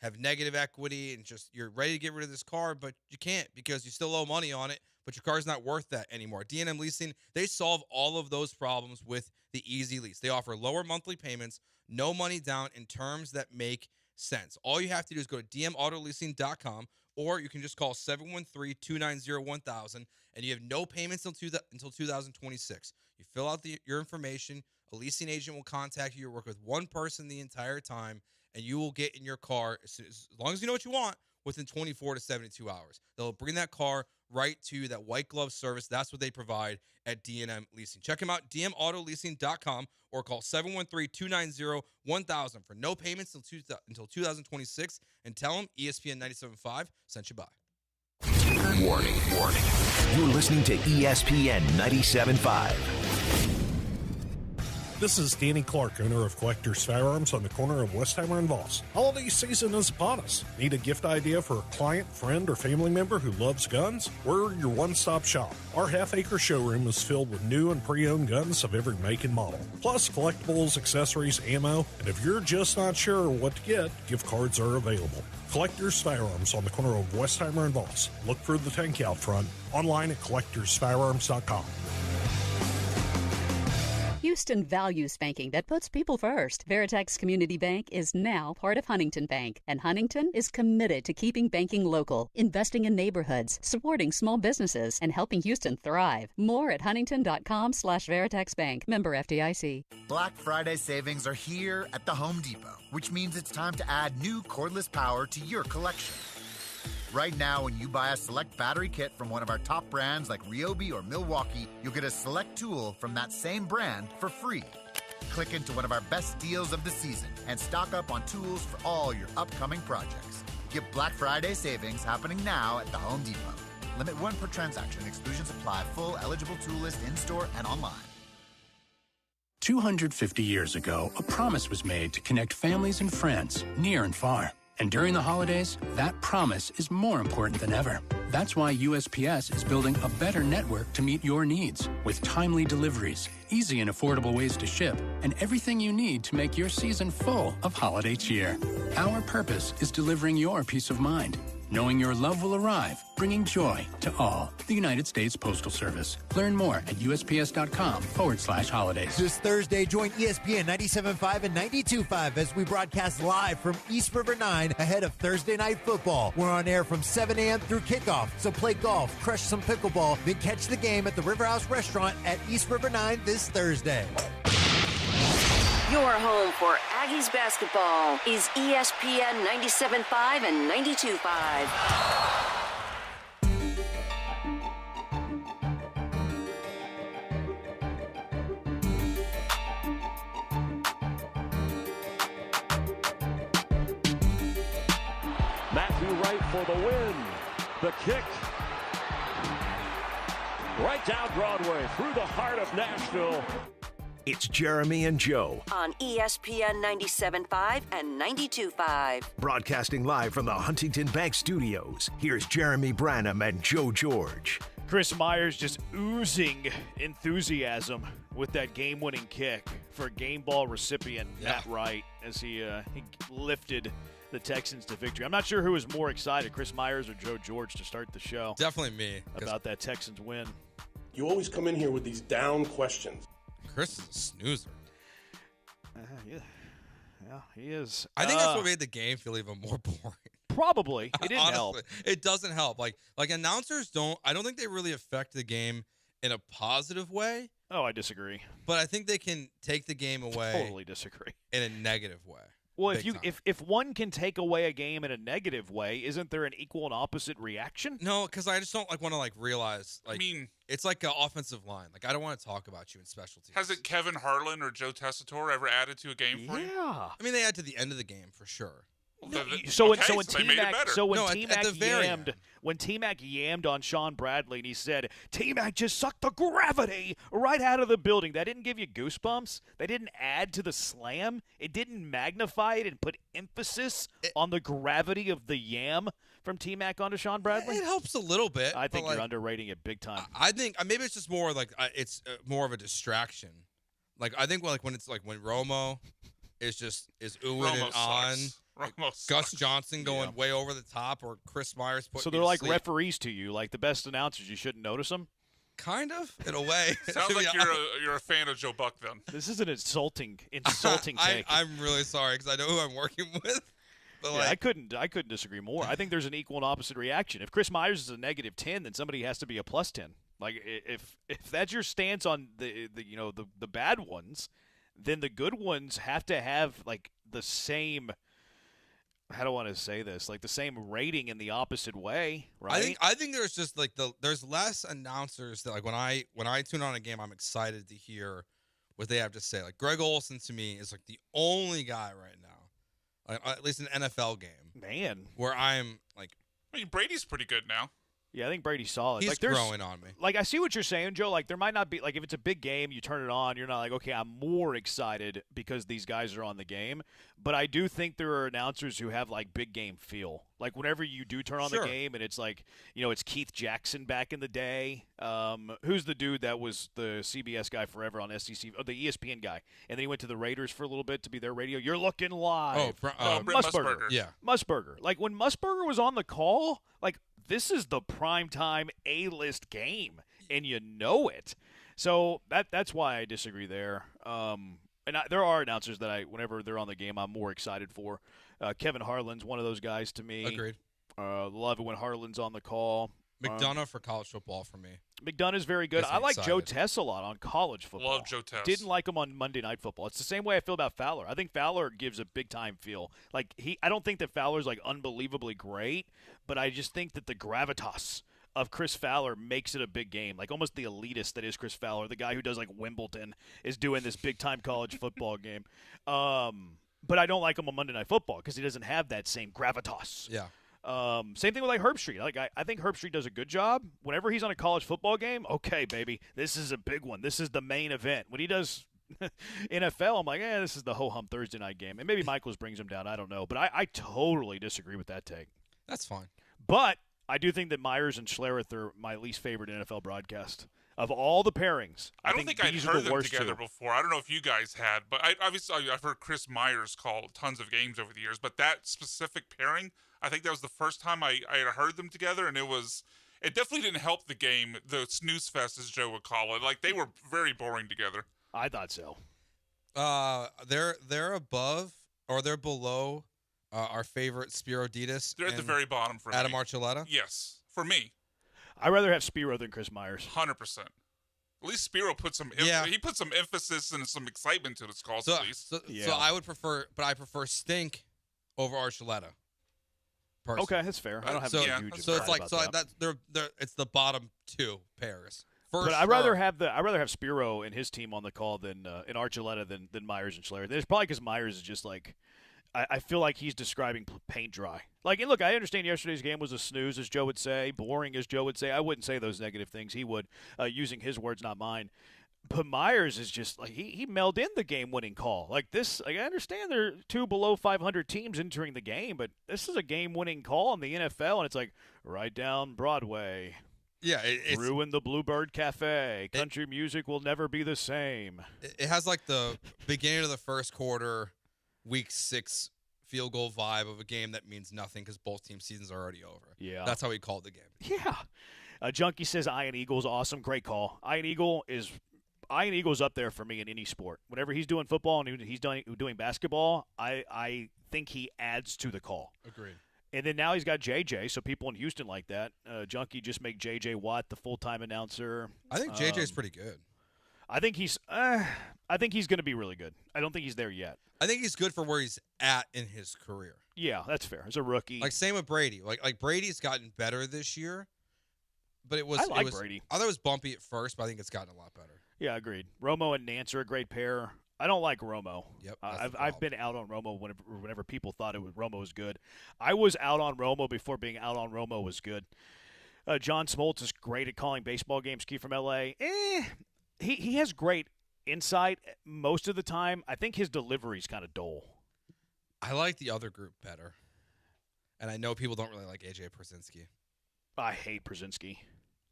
have negative equity, and you're ready to get rid of this car, but you can't because you still owe money on it, but your car's not worth that anymore. D&M Leasing, they solve all of those problems with the Easy Lease. They offer lower monthly payments, no money down, and terms that make sense. All you have to do is go to dmautoleasing.com, or you can just call 713-290-1000, and you have no payments until 2026. You fill out your information, a leasing agent will contact you. You'll work with one person the entire time, and you will get in your car, as long as you know what you want, within 24 to 72 hours. They'll bring that car right to that white glove service. That's what they provide at D&M Leasing. Check them out, dmautoleasing.com, or call 713-290-1000 for no payments until 2026, and tell them ESPN 97.5 sent you by. Warning. You're listening to ESPN 97.5. This is Danny Clark, owner of Collector's Firearms on the corner of Westheimer and Voss. Holiday season is upon us. Need a gift idea for a client, friend, or family member who loves guns? We're your one-stop shop. Our half-acre showroom is filled with new and pre-owned guns of every make and model, plus collectibles, accessories, ammo, and if you're just not sure what to get, gift cards are available. Collector's Firearms on the corner of Westheimer and Voss. Look for the tank out front. Online at collectorsfirearms.com. Houston values banking that puts people first. Veritex Community Bank is now part of Huntington Bank, and Huntington is committed to keeping banking local, investing in neighborhoods, supporting small businesses, and helping Houston thrive. More at huntington.com/Veritex Bank. Member FDIC. Black Friday savings are here at the Home Depot, which means it's time to add new cordless power to your collection. Right now, when you buy a select battery kit from one of our top brands like Ryobi or Milwaukee, you'll get a select tool from that same brand for free. Click into one of our best deals of the season and stock up on tools for all your upcoming projects. Get Black Friday savings happening now at the Home Depot. Limit 1 per transaction. Exclusions apply. Full eligible tool list in-store and online. 250 years ago, a promise was made to connect families and friends near and far. And during the holidays, that promise is more important than ever. That's why USPS is building a better network to meet your needs, with timely deliveries, easy and affordable ways to ship, and everything you need to make your season full of holiday cheer. Our purpose is delivering your peace of mind, knowing your love will arrive, bringing joy to all. The United States Postal Service. Learn more at USPS.com/holidays. This Thursday, join ESPN 97.5 and 92.5 as we broadcast live from East River 9 ahead of Thursday Night Football. We're on air from 7 a.m. through kickoff, so play golf, crush some pickleball, then catch the game at the River House Restaurant at East River 9 this Thursday. Your home for Aggies basketball is ESPN 97.5 and 92.5. Matthew Wright for the win. The kick. Right down Broadway, through the heart of Nashville. It's Jeremy and Joe. On ESPN 97.5 and 92.5. Broadcasting live from the Huntington Bank Studios. Here's Jeremy Branham and Joe George. Chris Myers just oozing enthusiasm with that game-winning kick for game ball recipient Matt Wright as he lifted the Texans to victory. I'm not sure who was more excited, Chris Myers or Joe George, to start the show. Definitely me. About that Texans win. You always come in here with these down questions. Chris is a snoozer. Yeah, he is. I think that's what made the game feel even more boring. Probably. It didn't help. It doesn't help. Like announcers I don't think they really affect the game in a positive way. Oh, I disagree. But I think they can take the game away. Totally disagree. In a negative way. Well, if one can take away a game in a negative way, isn't there an equal and opposite reaction? No, because I just don't want to realize. I mean, it's like an offensive line. Like I don't want to talk about you in special teams. Hasn't Kevin Harlan or Joe Tessitore ever added to a game for you? Yeah. I mean, they add to the end of the game for sure. No, when T-Mac yammed on Sean Bradley and he said, T-Mac just sucked the gravity right out of the building, that didn't give you goosebumps? That didn't add to the slam? It didn't magnify it and put emphasis on the gravity of the yam from T-Mac onto Sean Bradley? It helps a little bit. I think you're underrating it big time. I think maybe it's just more like it's more of a distraction. Like I think when it's like when Romo is oohing and on. Gus Johnson going way over the top, or Chris Myers putting. So they're like referees to you, like the best announcers. You shouldn't notice them. Kind of, in a way. Sounds like you're a fan of Joe Buck then. This is an insulting take. I'm really sorry because I know who I'm working with. But I couldn't disagree more. I think there's an equal and opposite reaction. If Chris Myers is a -10, then somebody has to be a +10. Like if that's your stance on the bad ones, then the good ones have to have like the same how do I want to say this? Like the same rating in the opposite way, right? I think there's just like there's less announcers that like when I tune on a game, I'm excited to hear what they have to say. Like Greg Olson to me is like the only guy right now, at least an NFL game, man, where I'm like, I mean, Brady's pretty good now. Yeah, I think Brady's solid. He's growing on me. Like, I see what you're saying, Joe. Like, there might not be – like, if it's a big game, you turn it on, you're not like, okay, I'm more excited because these guys are on the game. But I do think there are announcers who have, like, big game feel. Like, whenever you do turn on the game and it's like, you know, it's Keith Jackson back in the day. Who's the dude that was the CBS guy forever on SEC – the ESPN guy. And then he went to the Raiders for a little bit to be their radio. You're looking live. Musburger. Yeah. Musburger. Like, when Musburger was on the call, like – this is the primetime A-list game, and you know it. So that's why I disagree there. There are announcers that whenever they're on the game, I'm more excited for. Kevin Harlan's one of those guys to me. Agreed. Love it when Harlan's on the call. McDonough for college football for me. McDonough is very good. I like Joe Tess a lot on college football. Love Joe Tess. Didn't like him on Monday Night Football. It's the same way I feel about Fowler. I think Fowler gives a big-time feel. Like I don't think that Fowler's like unbelievably great, but I just think that the gravitas of Chris Fowler makes it a big game. Like almost the elitist that is Chris Fowler, the guy who does like Wimbledon, is doing this big-time college football game. But I don't like him on Monday Night Football because he doesn't have that same gravitas. Yeah. Same thing with like Herbstreit. Like I think Herbstreit does a good job. Whenever he's on a college football game, okay, baby, this is a big one. This is the main event. When he does NFL, I'm like, this is the ho-hum Thursday night game. And maybe Michaels brings him down. I don't know. But I totally disagree with that take. That's fine. But I do think that Myers and Schlereth are my least favorite NFL broadcast. Of all the pairings, I don't think I'd heard them together two. before. I don't know if you guys had, but I've heard Chris Myers call tons of games over the years. But that specific pairing, I think that was the first time I had heard them together, and it definitely didn't help the game, the snooze fest, as Joe would call it. Like, they were very boring together. I thought so. They're above, or they're below our favorite Spiro Ditas. They're at the very bottom for Adam me. Archuleta? Yes, for me. I'd rather have Spiro than Chris Myers. 100%. At least Spiro put some he put some emphasis and some excitement to his calls at least. So I would prefer, but I prefer Stink over Archuleta. Personally. Okay, that's fair. I don't have a huge. So it's like it's the bottom two pairs. But I'd rather have Spiro and his team on the call than in Archuleta than Myers and Schlereth. It's probably because Myers is just like. I feel like he's describing paint dry. Like, and look, I understand yesterday's game was a snooze, as Joe would say, boring, as Joe would say. I wouldn't say those negative things. He would, using his words, not mine. But Myers is just like he mailed in the game-winning call. Like this, like I understand there are two below 500 teams entering the game, but this is a game-winning call in the NFL, and it's like right down Broadway. Yeah, it's ruin the Bluebird Cafe. Country music will never be the same. It has like the beginning of the first quarter. Week 6 field goal vibe of a game that means nothing because both team seasons are already over. Yeah. That's how he called the game. Yeah. Junkie says Ian Eagle's awesome. Great call. Ian Eagle's up there for me in any sport. Whenever he's doing football and he's doing basketball, I think he adds to the call. Agreed. And then now he's got JJ, so people in Houston like that. Junkie just make JJ Watt the full-time announcer. I think JJ's pretty good. I think he's going to be really good. I don't think he's there yet. I think he's good for where he's at in his career. Yeah, that's fair. As a rookie. Like same with Brady. Like Brady's gotten better this year, but I like Brady. I thought it was bumpy at first, but I think it's gotten a lot better. Yeah, agreed. Romo and Nance are a great pair. I don't like Romo. Yep. I've been out on Romo whenever people thought Romo was good. I was out on Romo before being out on Romo was good. John Smoltz is great at calling baseball games. Key from L.A. He has great insight most of the time. I think his delivery's kind of dull. I like the other group better. And I know people don't really like AJ Przinsky. I hate Przinsky.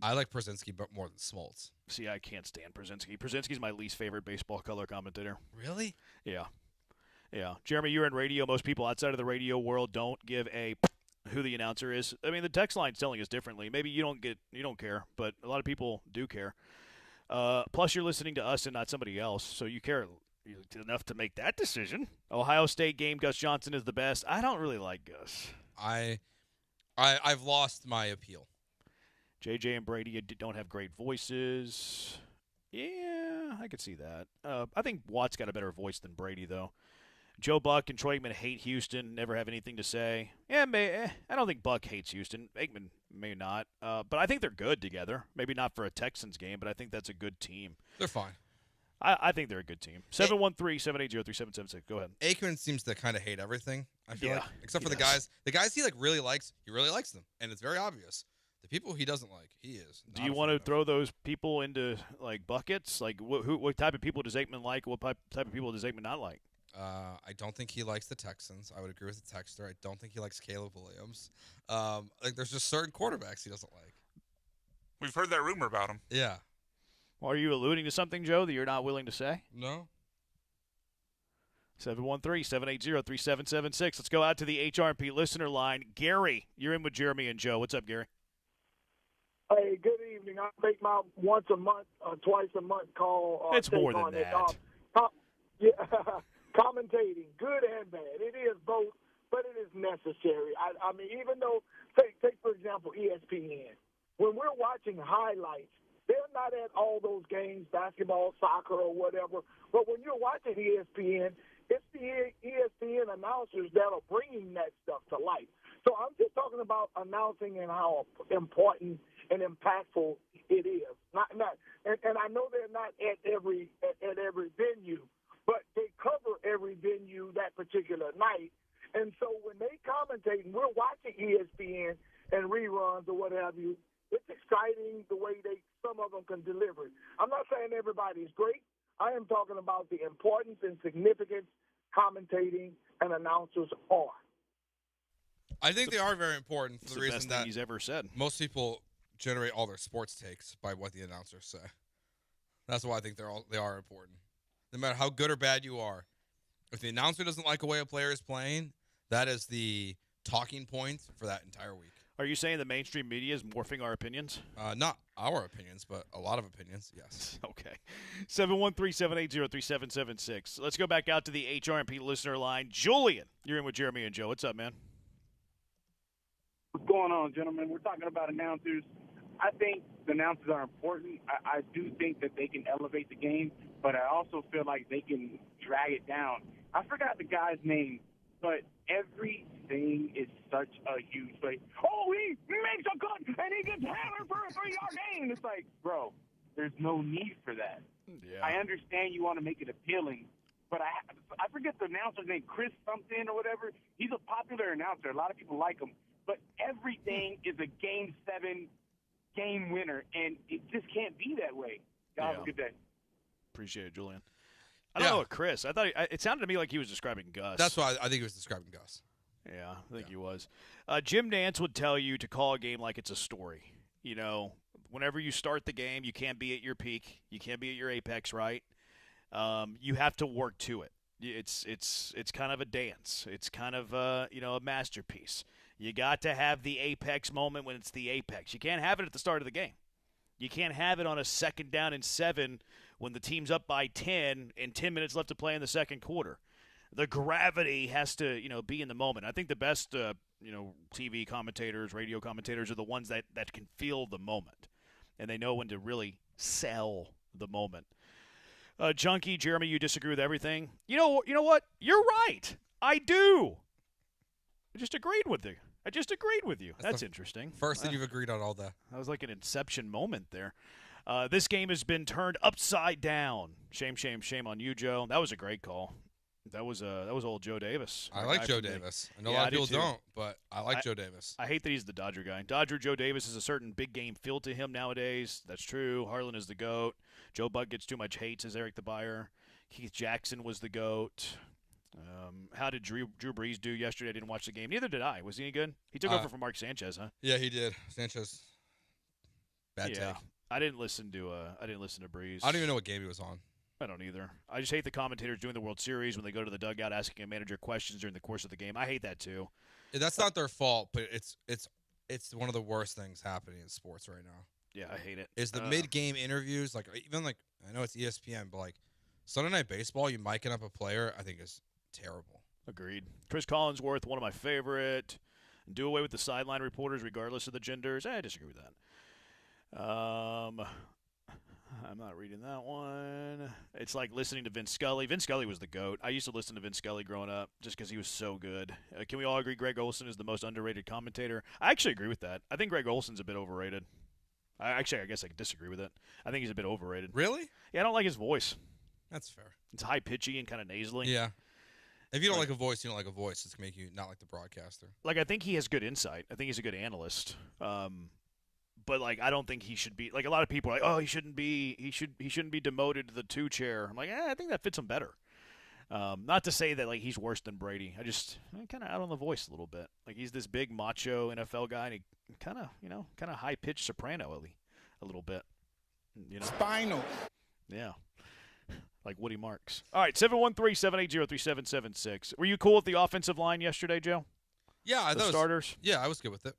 I like Przinsky but more than Smoltz. See, I can't stand Przinsky. Przinsky's my least favorite baseball color commentator. Really? Yeah. Jeremy, you're in radio. Most people outside of the radio world don't give a who the announcer is. I mean, the text line's telling us differently. Maybe you don't care, but a lot of people do care. Plus, you're listening to us and not somebody else, so you care enough to make that decision. Ohio State game, Gus Johnson is the best. I don't really like Gus. I've lost my appeal. JJ and Brady don't have great voices. Yeah, I could see that. I think Watt's got a better voice than Brady, though. Joe Buck and Troy Aikman hate Houston, never have anything to say. Yeah, I don't think Buck hates Houston. Aikman may not. But I think they're good together. Maybe not for a Texans game, but I think that's a good team. They're fine. I think they're a good team. 713-780-3776. Go ahead. Aikman seems to kind of hate everything, I feel like. Except for the guys. The guys he really likes them. And it's very obvious. The people he doesn't like, he is. Do you want to throw those people into, like, buckets? Like, what type of people does Aikman like? What type of people does Aikman not like? I don't think he likes the Texans. I would agree with the texter. I don't think he likes Caleb Williams. There's just certain quarterbacks he doesn't like. We've heard that rumor about him. Yeah. Well, are you alluding to something, Joe, that you're not willing to say? No. 713-780-3776. Let's go out to the HRP listener line. Gary, you're in with Jeremy and Joe. What's up, Gary? Hey, good evening. I make my once a month, twice a month call. It's more than that. Commentating, good and bad. It is both, but it is necessary. I mean, even though, take for example, ESPN. When we're watching highlights, they're not at all those games, basketball, soccer, or whatever. But when you're watching ESPN, it's the ESPN announcers that are bringing that stuff to life. So I'm just talking about announcing and how important and impactful it is. And I know they're not at every venue, but they cover every venue that particular night. And so when they commentate, and we're watching ESPN and reruns or what have you, it's exciting the way some of them can deliver it. I'm not saying everybody's great. I am talking about the importance and significance commentating and announcers are. I think they are very important for the reason best that thing he's ever said. Most people generate all their sports takes by what the announcers say. That's why I think they are important. No matter how good or bad you are, if the announcer doesn't like the way a player is playing, that is the talking point for that entire week. Are you saying the mainstream media is morphing our opinions? Not our opinions, but a lot of opinions, yes. Okay. 713-780-3776. Let's go back out to the HRMP listener line. Julian, you're in with Jeremy and Joe. What's up, man? What's going on, gentlemen? We're talking about announcers. I think the announcers are important. I do think that they can elevate the game, but I also feel like they can drag it down. I forgot the guy's name, but everything is such a huge play. Oh, he makes a cut, and he gets hammered for a 3-yard gain. It's like, bro, there's no need for that. Yeah. I understand you want to make it appealing, but I forget the announcer's name, Chris something or whatever. He's a popular announcer. A lot of people like him. But everything is a Game 7 game winner, and it just can't be that way. Y'all have a good day. Appreciate it, Julian. I don't know what Chris. I thought it sounded to me like he was describing Gus. That's why I think he was describing Gus. Yeah, I think he was. Jim Nantz would tell you to call a game like it's a story. You know, whenever you start the game, you can't be at your peak. You can't be at your apex, right? You have to work to it. It's kind of a dance. It's kind of a masterpiece. You got to have the apex moment when it's the apex. You can't have it at the start of the game. You can't have it on a 2nd down and 7 when the team's up by 10 and 10 minutes left to play in the second quarter. The gravity has to, be in the moment. I think the best, TV commentators, radio commentators are the ones that can feel the moment, and they know when to really sell the moment. Junkie, Jeremy, you disagree with everything. You know what? You're right. I do. I just agreed with you. That's interesting. First thing you've agreed on all that. That was like an inception moment there. This game has been turned upside down. Shame, shame, shame on you, Joe. That was a great call. That was old Joe Davis. I like Joe Davis. I know a lot of people don't, but I like Joe Davis. I hate that he's the Dodger guy. Dodger Joe Davis is a certain big game feel to him nowadays. That's true. Harlan is the GOAT. Joe Buck gets too much hate, says Eric the Buyer. Keith Jackson was the GOAT. How did Drew Brees do yesterday? I didn't watch the game. Neither did I. Was he any good? He took over for Mark Sanchez, huh? Yeah, he did. Sanchez. Bad take. I didn't listen to Brees. I don't even know what game he was on. I don't either. I just hate the commentators doing the World Series when they go to the dugout asking a manager questions during the course of the game. I hate that too. That's not their fault, but it's one of the worst things happening in sports right now. Yeah, I hate it. Is the mid-game interviews, even I know it's ESPN, but Sunday Night Baseball, you miking up a player, I think is terrible. Agreed. Chris Collinsworth, one of my favorite. Do away with the sideline reporters regardless of the genders. I disagree with that. I'm not reading that one. It's like listening to Vince Scully. Vince Scully was the GOAT. I used to listen to Vince Scully growing up just because he was so good. Can we all agree Greg Olson is the most underrated commentator? I actually agree with that. I think Greg Olson's a bit overrated. I guess I could disagree with it. I think he's a bit overrated. Really? Yeah, I don't like his voice. That's fair. It's high-pitchy and kind of nasally. Yeah. If you don't like a voice, you don't like a voice. It's going to make you not like the broadcaster. Like, I think he has good insight. I think he's a good analyst. But like, I don't think he should be. Like, a lot of people are like, oh, he shouldn't be demoted to the 2 chair. I'm like, I think that fits him better. Not to say that like he's worse than Brady. I'm kind of out on the voice a little bit. Like, he's this big macho NFL guy, and he kind of high pitched soprano a little bit. Spinal. Yeah. Like Woody Marks. All right, 713-780-3776. Were you cool with the offensive line yesterday, Joe? Yeah, I thought starters. Yeah, I was good with it.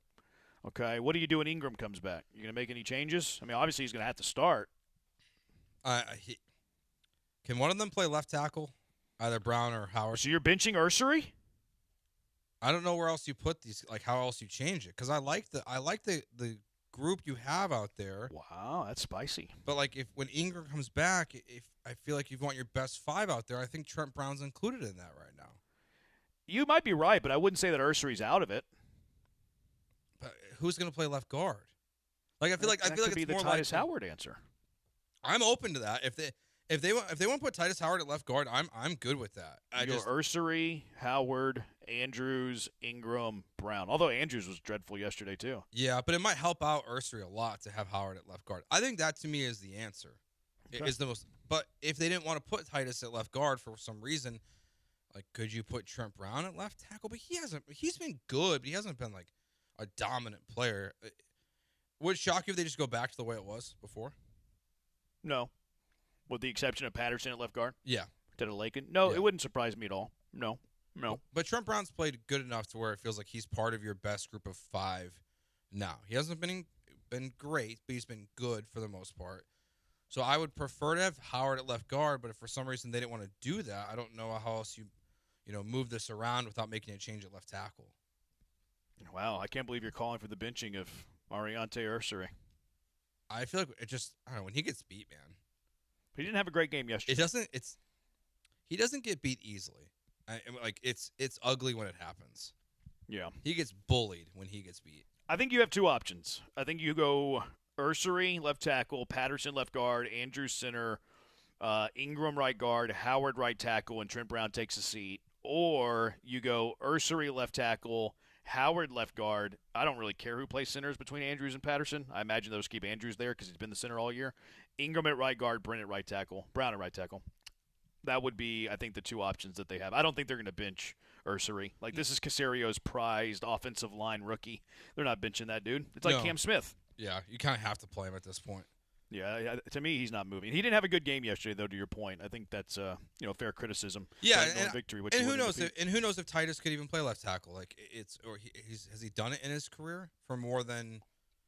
Okay, what do you do when Ingram comes back? You going to make any changes? I mean, obviously he's going to have to start. Can one of them play left tackle, either Brown or Howard? So you're benching Ursery? I don't know where else you put these. Like how else you change it? Because I like the group you have out there. Wow, that's spicy. But like when Ingram comes back, if I feel like you want your best 5 out there, I think Trent Brown's included in that right now. You might be right, but I wouldn't say that Ursery's out of it. But who's going to play left guard? Like I feel like it's be the more Titus like Howard answer. I'm open to that. If they want to put Titus Howard at left guard, I'm good with that. Ursery, Howard, Andrews, Ingram, Brown. Although Andrews was dreadful yesterday too. Yeah, but it might help out Ursery a lot to have Howard at left guard. I think that to me is the answer. Okay. Is the most. But if they didn't want to put Titus at left guard for some reason, like could you put Trent Brown at left tackle? But he's been good, but he hasn't been like a dominant player. Would it shock you if they just go back to the way it was before? No. With the exception of Patterson at left guard? Yeah. Instead of Lakin? No, It wouldn't surprise me at all. No. But Trent Brown's played good enough to where it feels like he's part of your best group of 5 now. He hasn't been great, but he's been good for the most part. So I would prefer to have Howard at left guard, but if for some reason they didn't want to do that, I don't know how else you move this around without making a change at left tackle. Wow, I can't believe you're calling for the benching of Ariante Ursery. I feel like it just, I don't know, when he gets beat, man. He didn't have a great game yesterday. He doesn't get beat easily. It's ugly when it happens. Yeah. He gets bullied when he gets beat. I think you have 2 options. I think you go Ursery, left tackle, Patterson, left guard, Andrews, center, Ingram, right guard, Howard, right tackle, and Trent Brown takes a seat. Or you go Ursery, left tackle, Howard, left guard. I don't really care who plays centers between Andrews and Patterson. I imagine those keep Andrews there because he's been the center all year. Ingram at right guard, Brent at right tackle, Brown at right tackle. That would be, I think, the 2 options that they have. I don't think they're going to bench Ursery. Like, this is Casario's prized offensive line rookie. They're not benching that dude. It's like Cam Smith. Yeah, you kind of have to play him at this point. Yeah, to me, he's not moving. He didn't have a good game yesterday, though. To your point, I think that's fair criticism. Yeah, and victory. And who knows? Who knows if Titus could even play left tackle? Like has he done it in his career for more than?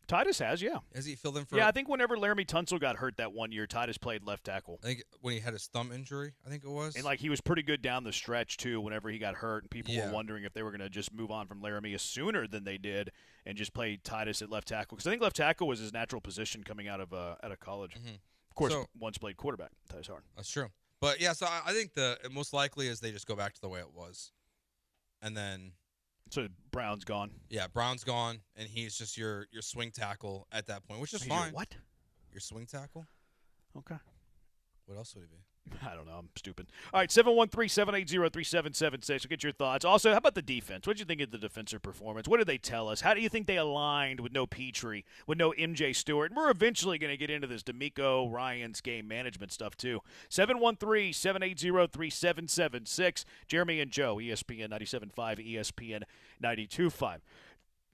Titus has, yeah. Has he filled in for? Yeah, I think whenever Laramie Tunsil got hurt that one year, Titus played left tackle. I think when he had his thumb injury, I think it was. And he was pretty good down the stretch too. Whenever he got hurt, and people were wondering if they were going to just move on from Laramie sooner than they did and just play Titus at left tackle, because I think left tackle was his natural position coming out of college. Mm-hmm. Of course, once played quarterback. Titus Howard. That's true. But yeah, so I think the most likely is they just go back to the way it was, and then. So Brown's gone. Yeah, Brown's gone, and he's just your swing tackle at that point, which is fine. Your what? Your swing tackle. Okay. What else would he be? I don't know. I'm stupid. All right, 713-780-3776. We'll get your thoughts. Also, how about the defense? What did you think of the defensive performance? What did they tell us? How do you think they aligned with no Petrie, with no MJ Stewart? And we're eventually going to get into this Demeco Ryan's game management stuff, too. 713-780-3776. Jeremy and Joe, ESPN 97.5, ESPN 92.5.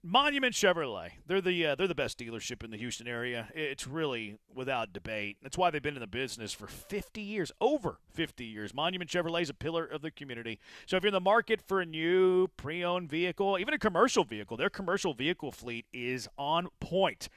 Monument Chevrolet, they're the best dealership in the Houston area. It's really without debate. That's why they've been in the business for 50 years, over 50 years. Monument Chevrolet is a pillar of the community. So if you're in the market for a new pre-owned vehicle, even a commercial vehicle, their commercial vehicle fleet is on point.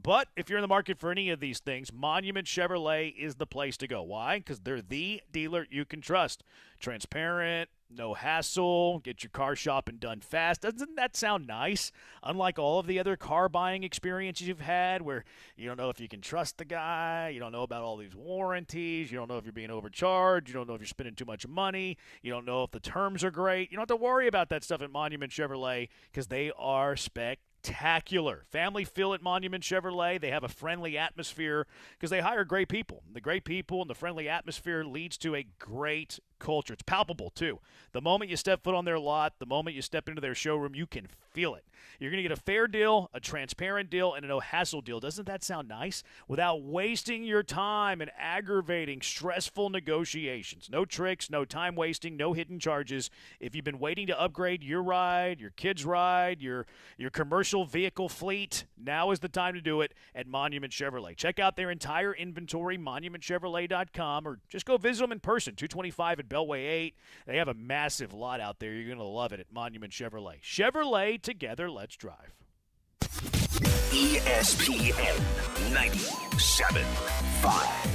But if you're in the market for any of these things, Monument Chevrolet is the place to go. Why? Because they're the dealer you can trust. Transparent, no hassle, get your car shopping done fast. Doesn't that sound nice? Unlike all of the other car buying experiences you've had where you don't know if you can trust the guy, you don't know about all these warranties, you don't know if you're being overcharged, you don't know if you're spending too much money, you don't know if the terms are great. You don't have to worry about that stuff at Monument Chevrolet because they are spectacular. Family feel at Monument Chevrolet. They have a friendly atmosphere because they hire great people. The great people and the friendly atmosphere leads to a great culture. It's palpable, too. The moment you step foot on their lot, the moment you step into their showroom, you can feel it. You're going to get a fair deal, a transparent deal, and a no-hassle deal. Doesn't that sound nice? Without wasting your time and aggravating, stressful negotiations. No tricks, no time wasting, no hidden charges. If you've been waiting to upgrade your ride, your kid's ride, your commercial vehicle fleet, now is the time to do it at Monument Chevrolet. Check out their entire inventory, monumentchevrolet.com, or just go visit them in person, 225 at Beltway 8. They have a massive lot out there. You're going to love it at Monument Chevrolet. Chevrolet, together, let's drive. ESPN 97.5.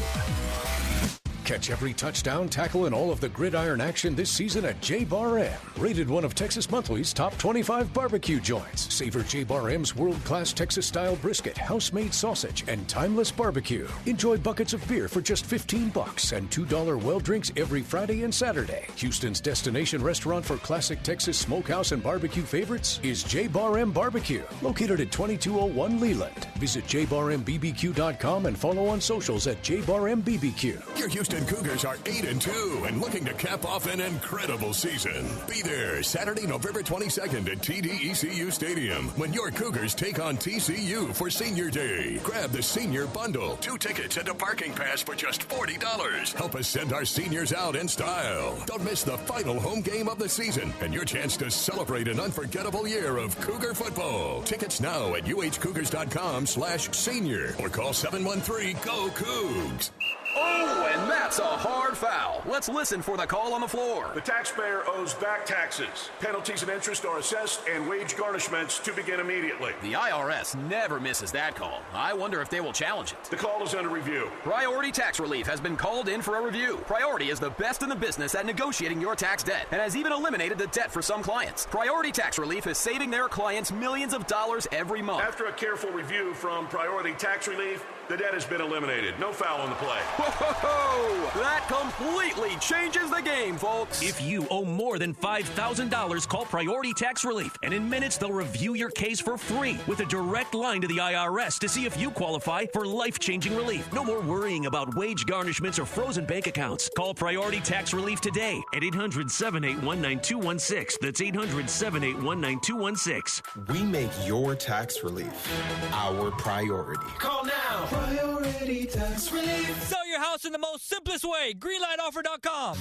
Catch every touchdown, tackle, and all of the gridiron action this season at J-Bar M. Rated one of Texas Monthly's top 25 barbecue joints. Savor J-Bar M's world-class Texas-style brisket, house-made sausage, and timeless barbecue. Enjoy buckets of beer for just $15 and $2 well drinks every Friday and Saturday. Houston's destination restaurant for classic Texas smokehouse and barbecue favorites is J-Bar M Barbecue, located at 2201 Leland. Visit jbarmbbq.com and follow on socials at jbarmbbq. Your Houston Cougars are 8-2 and looking to cap off an incredible season. Be there Saturday, November 22nd at TDECU Stadium when your Cougars take on TCU for Senior Day. Grab the Senior Bundle, 2 tickets and a parking pass for just $40. Help us send our seniors out in style. Don't miss the final home game of the season and your chance to celebrate an unforgettable year of Cougar football. Tickets now at uhcougars.com/senior or call 713-GO-COUGS. Oh, and that's a hard foul. Let's listen for the call on the floor. The taxpayer owes back taxes. Penalties and interest are assessed and wage garnishments to begin immediately. The IRS never misses that call. I wonder if they will challenge it. The call is under review. Priority Tax Relief has been called in for a review. Priority is the best in the business at negotiating your tax debt and has even eliminated the debt for some clients. Priority Tax Relief is saving their clients millions of dollars every month. After a careful review from Priority Tax Relief, the debt has been eliminated. No foul on the play. Whoa! That completely changes the game, folks. If you owe more than $5,000, call Priority Tax Relief, and in minutes they'll review your case for free with a direct line to the IRS to see if you qualify for life-changing relief. No more worrying about wage garnishments or frozen bank accounts. Call Priority Tax Relief today at 800-781-9216. That's 800-781-9216. We make your tax relief our priority. Call now. Priority Tax Relief. Sell your house in the most simplest way. Greenlightoffer.com.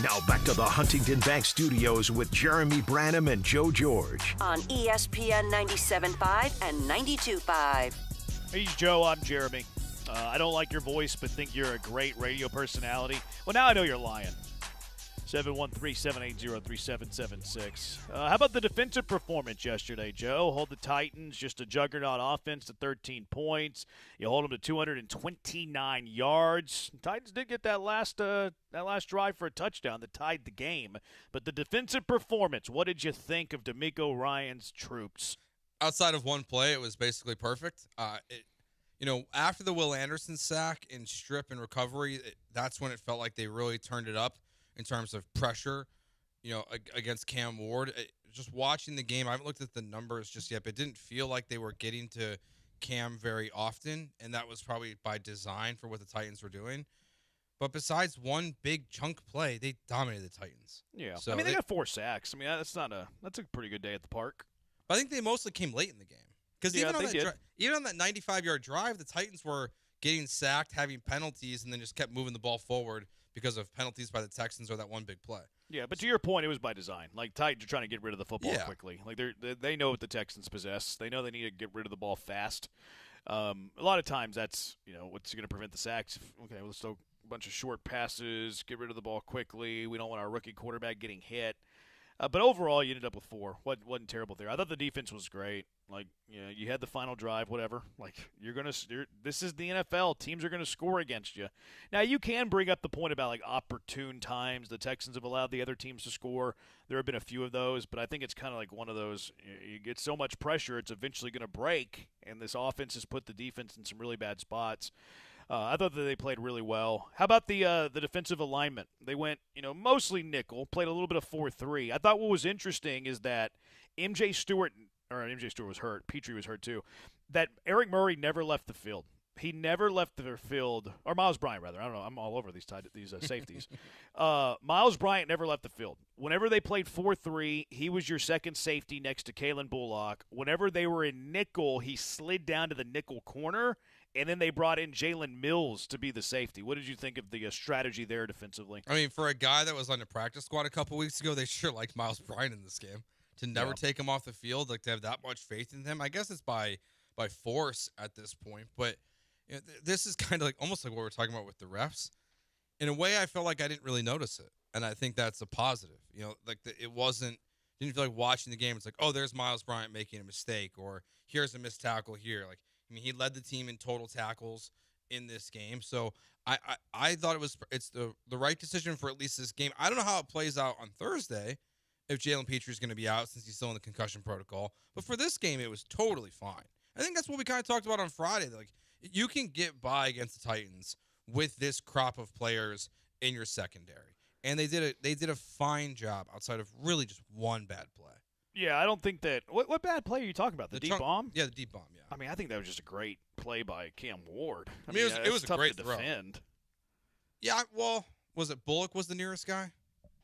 Now back to the Huntington Bank Studios with Jeremy Branham and Joe George. On ESPN 97.5 and 92.5. He's Joe, I'm Jeremy. I don't like your voice, but think you're a great radio personality. Well, now I know you're lying. 713-780-3776. How about the defensive performance yesterday, Joe? Hold the Titans, just a juggernaut offense, to 13 points. You hold them to 229 yards. Titans did get that last drive for a touchdown that tied the game. But the defensive performance, what did you think of Demeco Ryan's troops? Outside of one play, it was basically perfect. After the Will Anderson sack in strip and recovery, that's when it felt like they really turned it up in terms of pressure, against Cam Ward. Just watching the game, I haven't looked at the numbers just yet, but it didn't feel like they were getting to Cam very often, and that was probably by design for what the Titans were doing. But besides one big chunk play, they dominated the Titans. Yeah, so they got 4 sacks. I mean, that's a pretty good day at the park. But I think they mostly came late in the game. Because even on that 95-yard drive, the Titans were getting sacked, having penalties, and then just kept moving the ball forward because of penalties by the Texans or that one big play. Yeah, but to your point, it was by design. Like, Titans are trying to get rid of the football quickly. Like, they know what the Texans possess. They know they need to get rid of the ball fast. A lot of times that's, what's going to prevent the sacks. Okay, let's throw a bunch of short passes, get rid of the ball quickly. We don't want our rookie quarterback getting hit. But overall, you ended up with 4. Wasn't terrible there. I thought the defense was great. Like, you had the final drive, whatever. Like, this is the NFL. Teams are going to score against you. Now, you can bring up the point about, like, opportune times. The Texans have allowed the other teams to score. There have been a few of those, but I think it's kind of like one of those, you get so much pressure, it's eventually going to break, and this offense has put the defense in some really bad spots. I thought that they played really well. How about the defensive alignment? They went, mostly nickel, played a little bit of 4-3. I thought what was interesting is that MJ Stewart was hurt. Petrie was hurt too. That Eric Murray never left the field. He never left the field, or Miles Bryant rather. I don't know. I'm all over these safeties. Miles Bryant never left the field. Whenever they played 4-3, he was your second safety next to Kalen Bullock. Whenever they were in nickel, he slid down to the nickel corner. And then they brought in Jalen Mills to be the safety. What did you think of the strategy there defensively? I mean, for a guy that was on the practice squad a couple weeks ago, they sure liked Miles Bryant in this game. To never take him off the field, like to have that much faith in him, I guess it's by force at this point. But this is kind of like almost like what we're talking about with the refs. In a way, I felt like I didn't really notice it, and I think that's a positive. Didn't feel like watching the game. It's like, oh, there's Miles Bryant making a mistake, or here's a missed tackle here. Like, I mean, he led the team in total tackles in this game. So I thought it's the right decision for at least this game. I don't know how it plays out on Thursday if Jalen Petrie is going to be out since he's still in the concussion protocol. But for this game, it was totally fine. I think that's what we kind of talked about on Friday. Like, you can get by against the Titans with this crop of players in your secondary. And they did a fine job outside of really just one bad play. Yeah, I don't think that – what bad play are you talking about? The deep bomb? Yeah, the deep bomb, yeah. I mean, I think that was just a great play by Cam Ward. I mean, it was a tough great to throw. Defend. Yeah, well, was it Bullock was the nearest guy?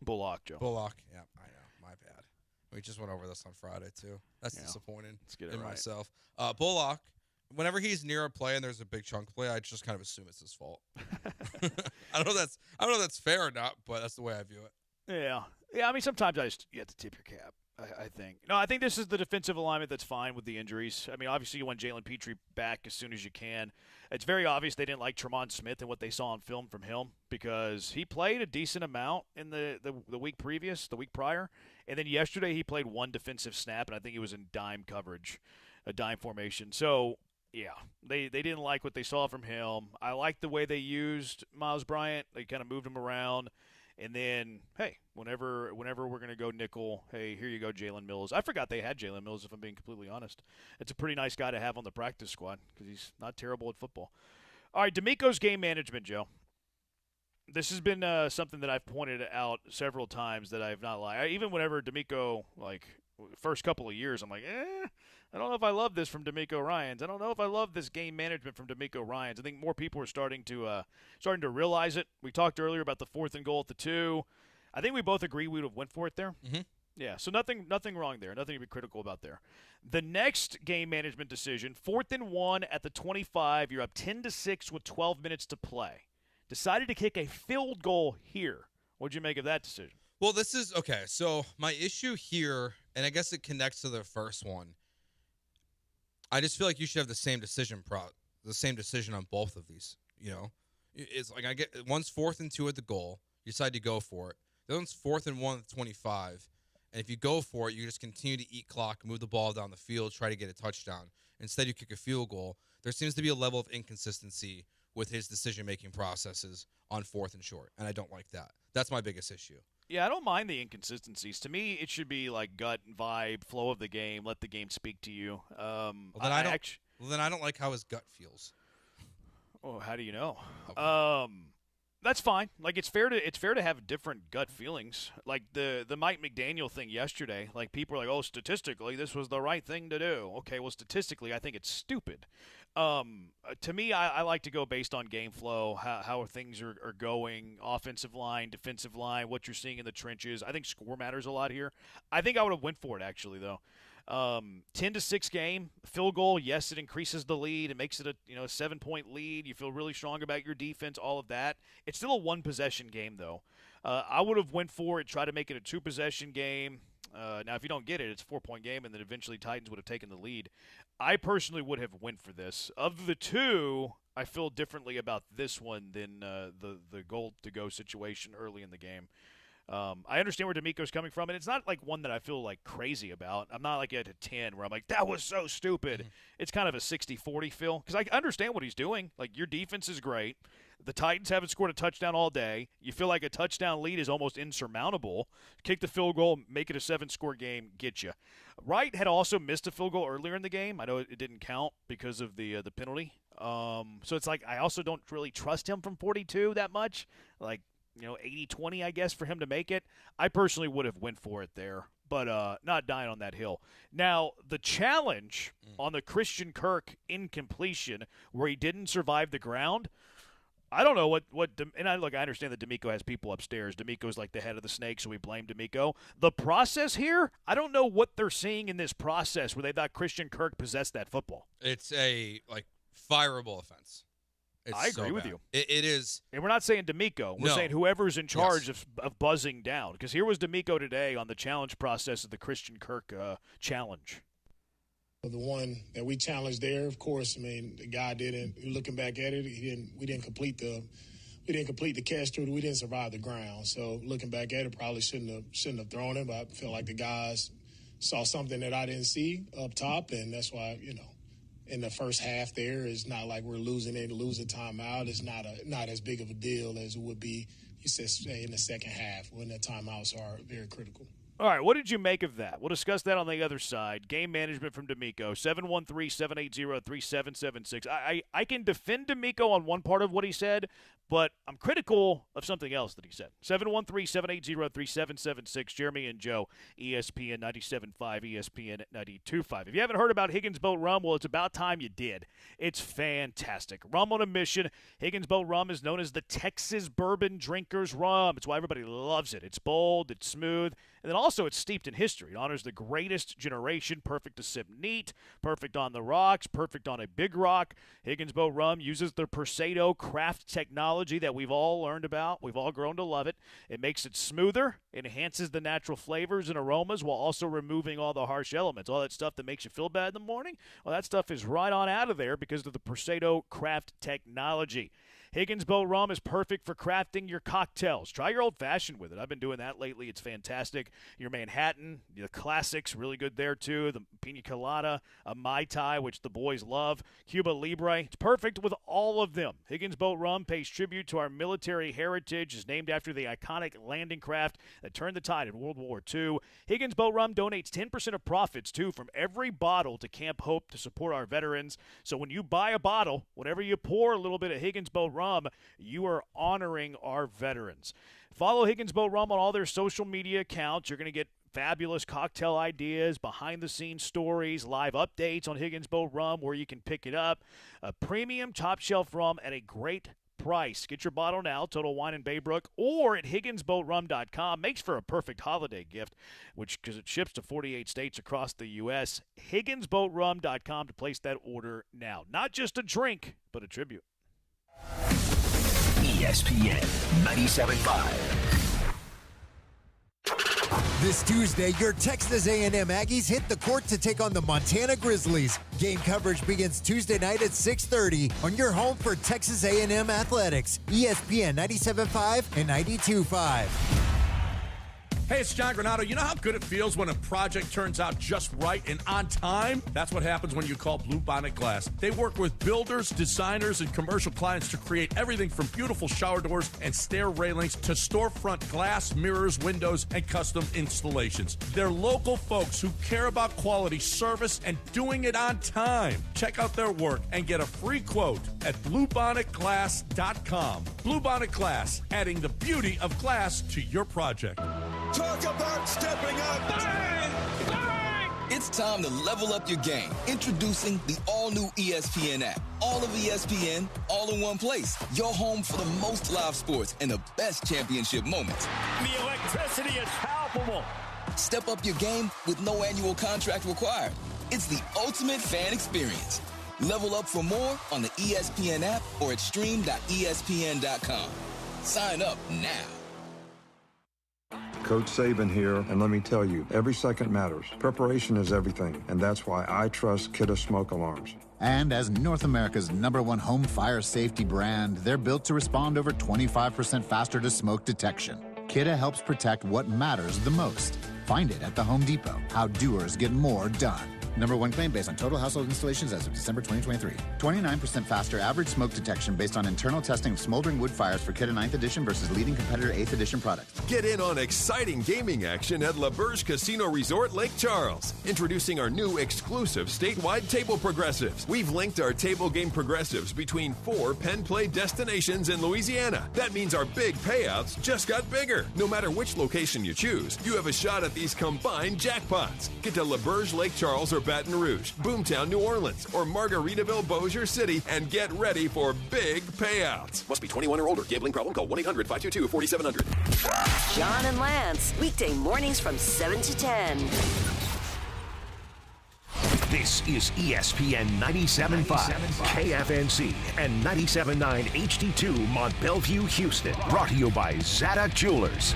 Bullock, Joe. Bullock, yeah, I know. My bad. We just went over this on Friday, too. That's disappointing Let's get it in right. myself. Bullock, whenever he's near a play and there's a big chunk play, I just kind of assume it's his fault. I don't know if that's fair or not, but that's the way I view it. Yeah. I mean, sometimes you have to tip your cap. I think. No, I think this is the defensive alignment that's fine with the injuries. I mean, obviously you want Jalen Petrie back as soon as you can. It's very obvious they didn't like Tremont Smith and what they saw on film from him because he played a decent amount in the week prior, and then yesterday he played one defensive snap, and I think he was in dime coverage, a dime formation. So, yeah, they didn't like what they saw from him. I liked the way they used Miles Bryant. They kind of moved him around. And then, hey, whenever we're going to go nickel, hey, here you go, Jalen Mills. I forgot they had Jalen Mills, if I'm being completely honest. It's a pretty nice guy to have on the practice squad because he's not terrible at football. All right, Demeco's game management, Joe. This has been something that I've pointed out several times that I've not liked. Even whenever Demeco, first couple of years, I'm like, I don't know if I love this from Demeco Ryans. I don't know if I love this game management from Demeco Ryans. I think more people are starting to realize it. We talked earlier about the 4th and goal at the 2. I think we both agree we would have went for it there. Mm-hmm. Yeah, so nothing wrong there. Nothing to be critical about there. The next game management decision, 4th and 1 at the 25. You're up 10-6 with 12 minutes to play. Decided to kick a field goal here. What'd you make of that decision? Well, this is okay. So my issue here, and I guess it connects to the first one. I just feel like you should have the same decision on both of these. It's like one's 4th and 2 at the goal. You decide to go for it. The other one's 4th and 1 at the 25. And if you go for it, you just continue to eat clock, move the ball down the field, try to get a touchdown. Instead, you kick a field goal. There seems to be a level of inconsistency with his decision-making processes on 4th and short, and I don't like that. That's my biggest issue. Yeah, I don't mind the inconsistencies. To me, it should be like gut, vibe, flow of the game. Let the game speak to you. Then I don't like how his gut feels. Oh, how do you know? Okay. That's fine. Like it's fair to have different gut feelings. Like the Mike McDaniel thing yesterday. Like people are like, oh, statistically, this was the right thing to do. Okay, well, statistically, I think it's stupid. To me, I like to go based on game flow, how things are going, offensive line, defensive line, what you're seeing in the trenches. I think score matters a lot here. I think I would have went for it, actually, though. 10-6 game, field goal, yes, it increases the lead. It makes it a 7-point lead. You feel really strong about your defense, all of that. It's still a one-possession game, though. I would have went for it, try to make it a two-possession game. Now, if you don't get it, it's a 4-point game, and then eventually Titans would have taken the lead. I personally would have went for this. Of the two, I feel differently about this one than the goal-to-go situation early in the game. I understand where Demeco's coming from, and it's not like one that I feel like crazy about. I'm not like at a 10 where I'm like, that was so stupid. Mm-hmm. It's kind of a 60-40 feel because I understand what he's doing. Like, your defense is great. The Titans haven't scored a touchdown all day. You feel like a touchdown lead is almost insurmountable. Kick the field goal, make it a 7-score game, get you. Wright had also missed a field goal earlier in the game. I know it didn't count because of the penalty. So it's like I also don't really trust him from 42 that much. Like, 80-20, I guess, for him to make it. I personally would have went for it there, but not dying on that hill. Now, the challenge on the Christian Kirk incompletion where he didn't survive the ground, I don't know and I understand that Demeco has people upstairs. Demeco's like the head of the snake, so we blame Demeco. The process here, I don't know what they're seeing in this process where they thought Christian Kirk possessed that football. It's a, fireable offense. I agree with you. It is. And we're not saying Demeco. We're saying whoever's in charge of buzzing down. Because here was Demeco today on the challenge process of the Christian Kirk challenge. The one that we challenged there, of course, the guy didn't. Looking back at it, we didn't complete the catch through. We didn't survive the ground. So looking back at it, probably shouldn't have thrown it. But I feel like the guys saw something that I didn't see up top, and that's why in the first half there, it's not like we're losing it, lose a timeout. It's not as big of a deal as it would be, you said, in the second half when the timeouts are very critical. All right, what did you make of that? We'll discuss that on the other side. Game management from Demeco, 713-780-3776. I can defend Demeco on one part of what he said, but I'm critical of something else that he said. 713-780-3776. Jeremy and Joe, ESPN 97.5, ESPN 92.5. If you haven't heard about Higgins Boat Rum, well, it's about time you did. It's fantastic. Rum on a mission. Higgins Boat Rum is known as the Texas Bourbon Drinkers Rum. It's why everybody loves it. It's bold, it's smooth, and then also it's steeped in history. It honors the greatest generation, perfect to sip neat, perfect on the rocks, perfect on a big rock. Higgins Boat Rum uses the Persado craft technology that we've all learned about. We've all grown to love it. It makes it smoother, enhances the natural flavors and aromas while also removing all the harsh elements. All that stuff that makes you feel bad in the morning, well, that stuff is right on out of there because of the Persado craft technology. Higgins Boat Rum is perfect for crafting your cocktails. Try your old-fashioned with it. I've been doing that lately. It's fantastic. Your Manhattan, the classics, really good there too. The Pina Colada, a Mai Tai, which the boys love. Cuba Libre. It's perfect with all of them. Higgins Boat Rum pays tribute to our military heritage. It's named after the iconic landing craft that turned the tide in World War II. Higgins Boat Rum donates 10% of profits, too, from every bottle to Camp Hope to support our veterans. So when you buy a bottle, whenever you pour a little bit of Higgins Boat Rum, you are honoring our veterans. Follow Higgins Boat Rum on all their social media accounts. You're going to get fabulous cocktail ideas, behind-the-scenes stories, live updates on Higgins Boat Rum where you can pick it up. A premium top-shelf rum at a great price. Get your bottle now, Total Wine in Baybrook, or at HigginsBoatRum.com. Makes for a perfect holiday gift, because it ships to 48 states across the U.S. HigginsBoatRum.com to place that order now. Not just a drink, but a tribute. ESPN 97.5. This Tuesday, your Texas A&M Aggies hit the court to take on the Montana Grizzlies. Game coverage begins Tuesday night at 6:30 on your home for Texas A&M Athletics, ESPN 97.5 and 92.5. Hey, it's John Granato. You know how good it feels when a project turns out just right and on time? That's what happens when you call Bluebonnet Glass. They work with builders, designers, and commercial clients to create everything from beautiful shower doors and stair railings to storefront glass, mirrors, windows, and custom installations. They're local folks who care about quality service and doing it on time. Check out their work and get a free quote at BluebonnetGlass.com. Bluebonnet Glass, adding the beauty of glass to your project. Talk about stepping up. Bang! Bang! It's time to level up your game. Introducing the all-new ESPN app. All of ESPN, all in one place. Your home for the most live sports and the best championship moments. The electricity is palpable. Step up your game with no annual contract required. It's the ultimate fan experience. Level up for more on the ESPN app or at stream.espn.com. Sign up now. Coach Saban here, and let me tell you, every second matters. Preparation is everything, and that's why I trust Kidde Smoke Alarms. And as North America's #1 home fire safety brand, they're built to respond over 25% faster to smoke detection. Kidde helps protect what matters the most. Find it at the Home Depot. How doers get more done. #1 claim based on total household installations as of December 2023. 29% faster average smoke detection based on internal testing of smoldering wood fires for Kidde 9th edition versus leading competitor 8th edition products. Get in on exciting gaming action at LaBerge Casino Resort Lake Charles. Introducing our new exclusive statewide table progressives. We've linked our table game progressives between 4 pen play destinations in Louisiana. That means our big payouts just got bigger. No matter which location you choose, you have a shot at these combined jackpots. Get to LaBerge Lake Charles or Baton Rouge, Boomtown, New Orleans, or Margaritaville, Bossier City, and get ready for big payouts. Must be 21 or older. Gambling problem? Call 1-800-522-4700. John and Lance, weekday mornings from 7 to 10. This is ESPN 97.5, KFNC, and 97.9 HD2 Mont Bellevue, Houston. Brought to you by Zadok Jewelers.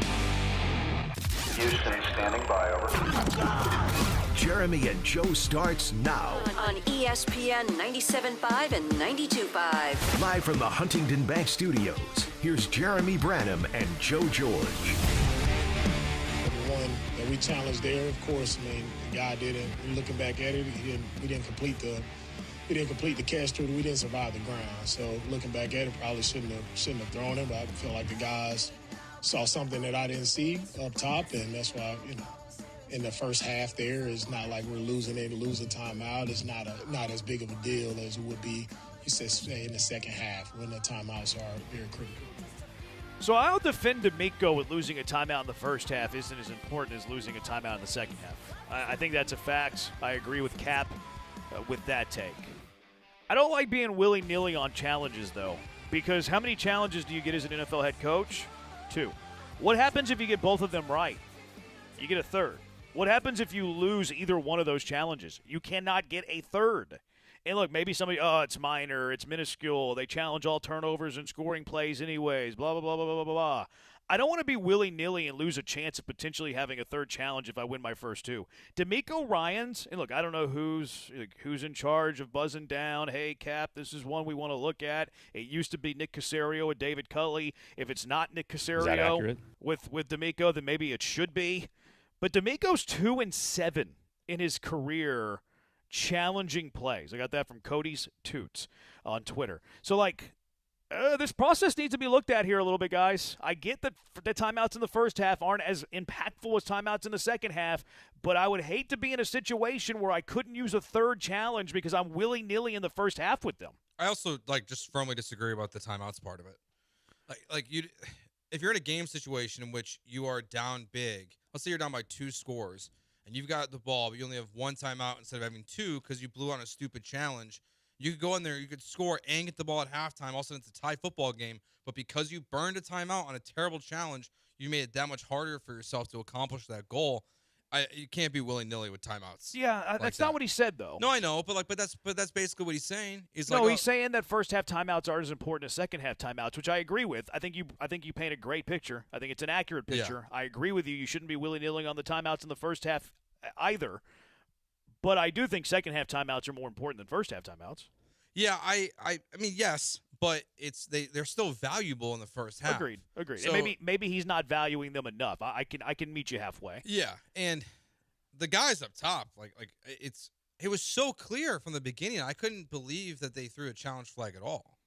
Houston standing by, over. Jeremy and Joe starts now. On ESPN 97.5 and 92.5. Live from the Huntington Bank Studios, here's Jeremy Branham and Joe George. The one that we challenged there, of course, I mean, the guy didn't, looking back at it, we didn't complete the catch through. We didn't survive the ground. So looking back at it, probably shouldn't have thrown it, but I feel like the guys saw something that I didn't see up top, and that's why, in the first half there, it's not like we're losing a timeout. It's not as big of a deal as it would be, you said, in the second half when the timeouts are very critical. So I'll defend Demeco with losing a timeout in the first half isn't as important as losing a timeout in the second half. I think that's a fact. I agree with Cap with that take. I don't like being willy-nilly on challenges, though, because how many challenges do you get as an NFL head coach? 2. What happens if you get both of them right? You get a third. What happens if you lose either one of those challenges? You cannot get a third. And look, maybe somebody, it's minor, it's minuscule, they challenge all turnovers and scoring plays anyways, blah, blah, blah, blah, blah, blah, blah. I don't want to be willy-nilly and lose a chance of potentially having a third challenge if I win my first 2. Demeco Ryan's, and look, I don't know who's in charge of buzzing down, hey, Cap, this is one we want to look at. It used to be Nick Caserio and David Culley. If it's not Nick Caserio with Demeco, then maybe it should be. But Demeco's 2-7 in his career challenging plays. I got that from Cody's Toots on Twitter. So, this process needs to be looked at here a little bit, guys. I get that the timeouts in the first half aren't as impactful as timeouts in the second half, but I would hate to be in a situation where I couldn't use a third challenge because I'm willy-nilly in the first half with them. I also, just firmly disagree about the timeouts part of it. If you're in a game situation in which you are down big, let's say you're down by 2 scores, and you've got the ball, but you only have 1 timeout instead of having 2 because you blew on a stupid challenge, you could go in there, you could score and get the ball at halftime. Also, it's a tie football game, but because you burned a timeout on a terrible challenge, you made it that much harder for yourself to accomplish that goal. You can't be willy-nilly with timeouts. Yeah, that's not what he said, though. No, I know, but that's basically what he's saying. He's saying that first half timeouts aren't as important as second half timeouts, which I agree with. I think you paint a great picture. I think it's an accurate picture. Yeah. I agree with you. You shouldn't be willy-nilly on the timeouts in the first half either. But I do think second half timeouts are more important than first half timeouts. Yeah, I mean, yes, but they're still valuable in the first half. Agreed. So, and maybe he's not valuing them enough. I can meet you halfway. Yeah, and the guys up top, it was so clear from the beginning. I couldn't believe that they threw a challenge flag at all.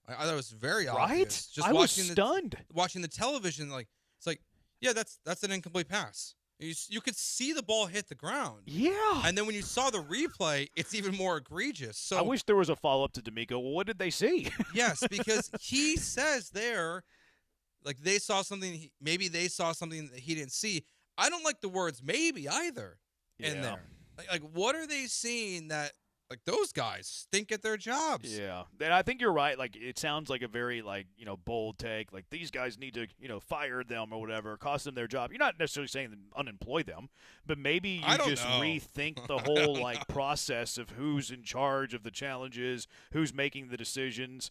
I thought it was very obvious. Right? I was stunned. Watching the television, that's an incomplete pass. You could see the ball hit the ground. Yeah. And then when you saw the replay, it's even more egregious. So I wish there was a follow-up to Demeco. Well, what did they see? Yes, because he says there, they saw something, maybe they saw something that he didn't see. I don't like the words maybe either in there. What are they seeing that like those guys stink at their jobs. Yeah, and I think you're right. Like, it sounds like a very, like, bold take. Like, these guys need to, fire them or whatever, cost them their job. You're not necessarily saying unemploy them, but maybe you just rethink the whole like process of who's in charge of the challenges, who's making the decisions,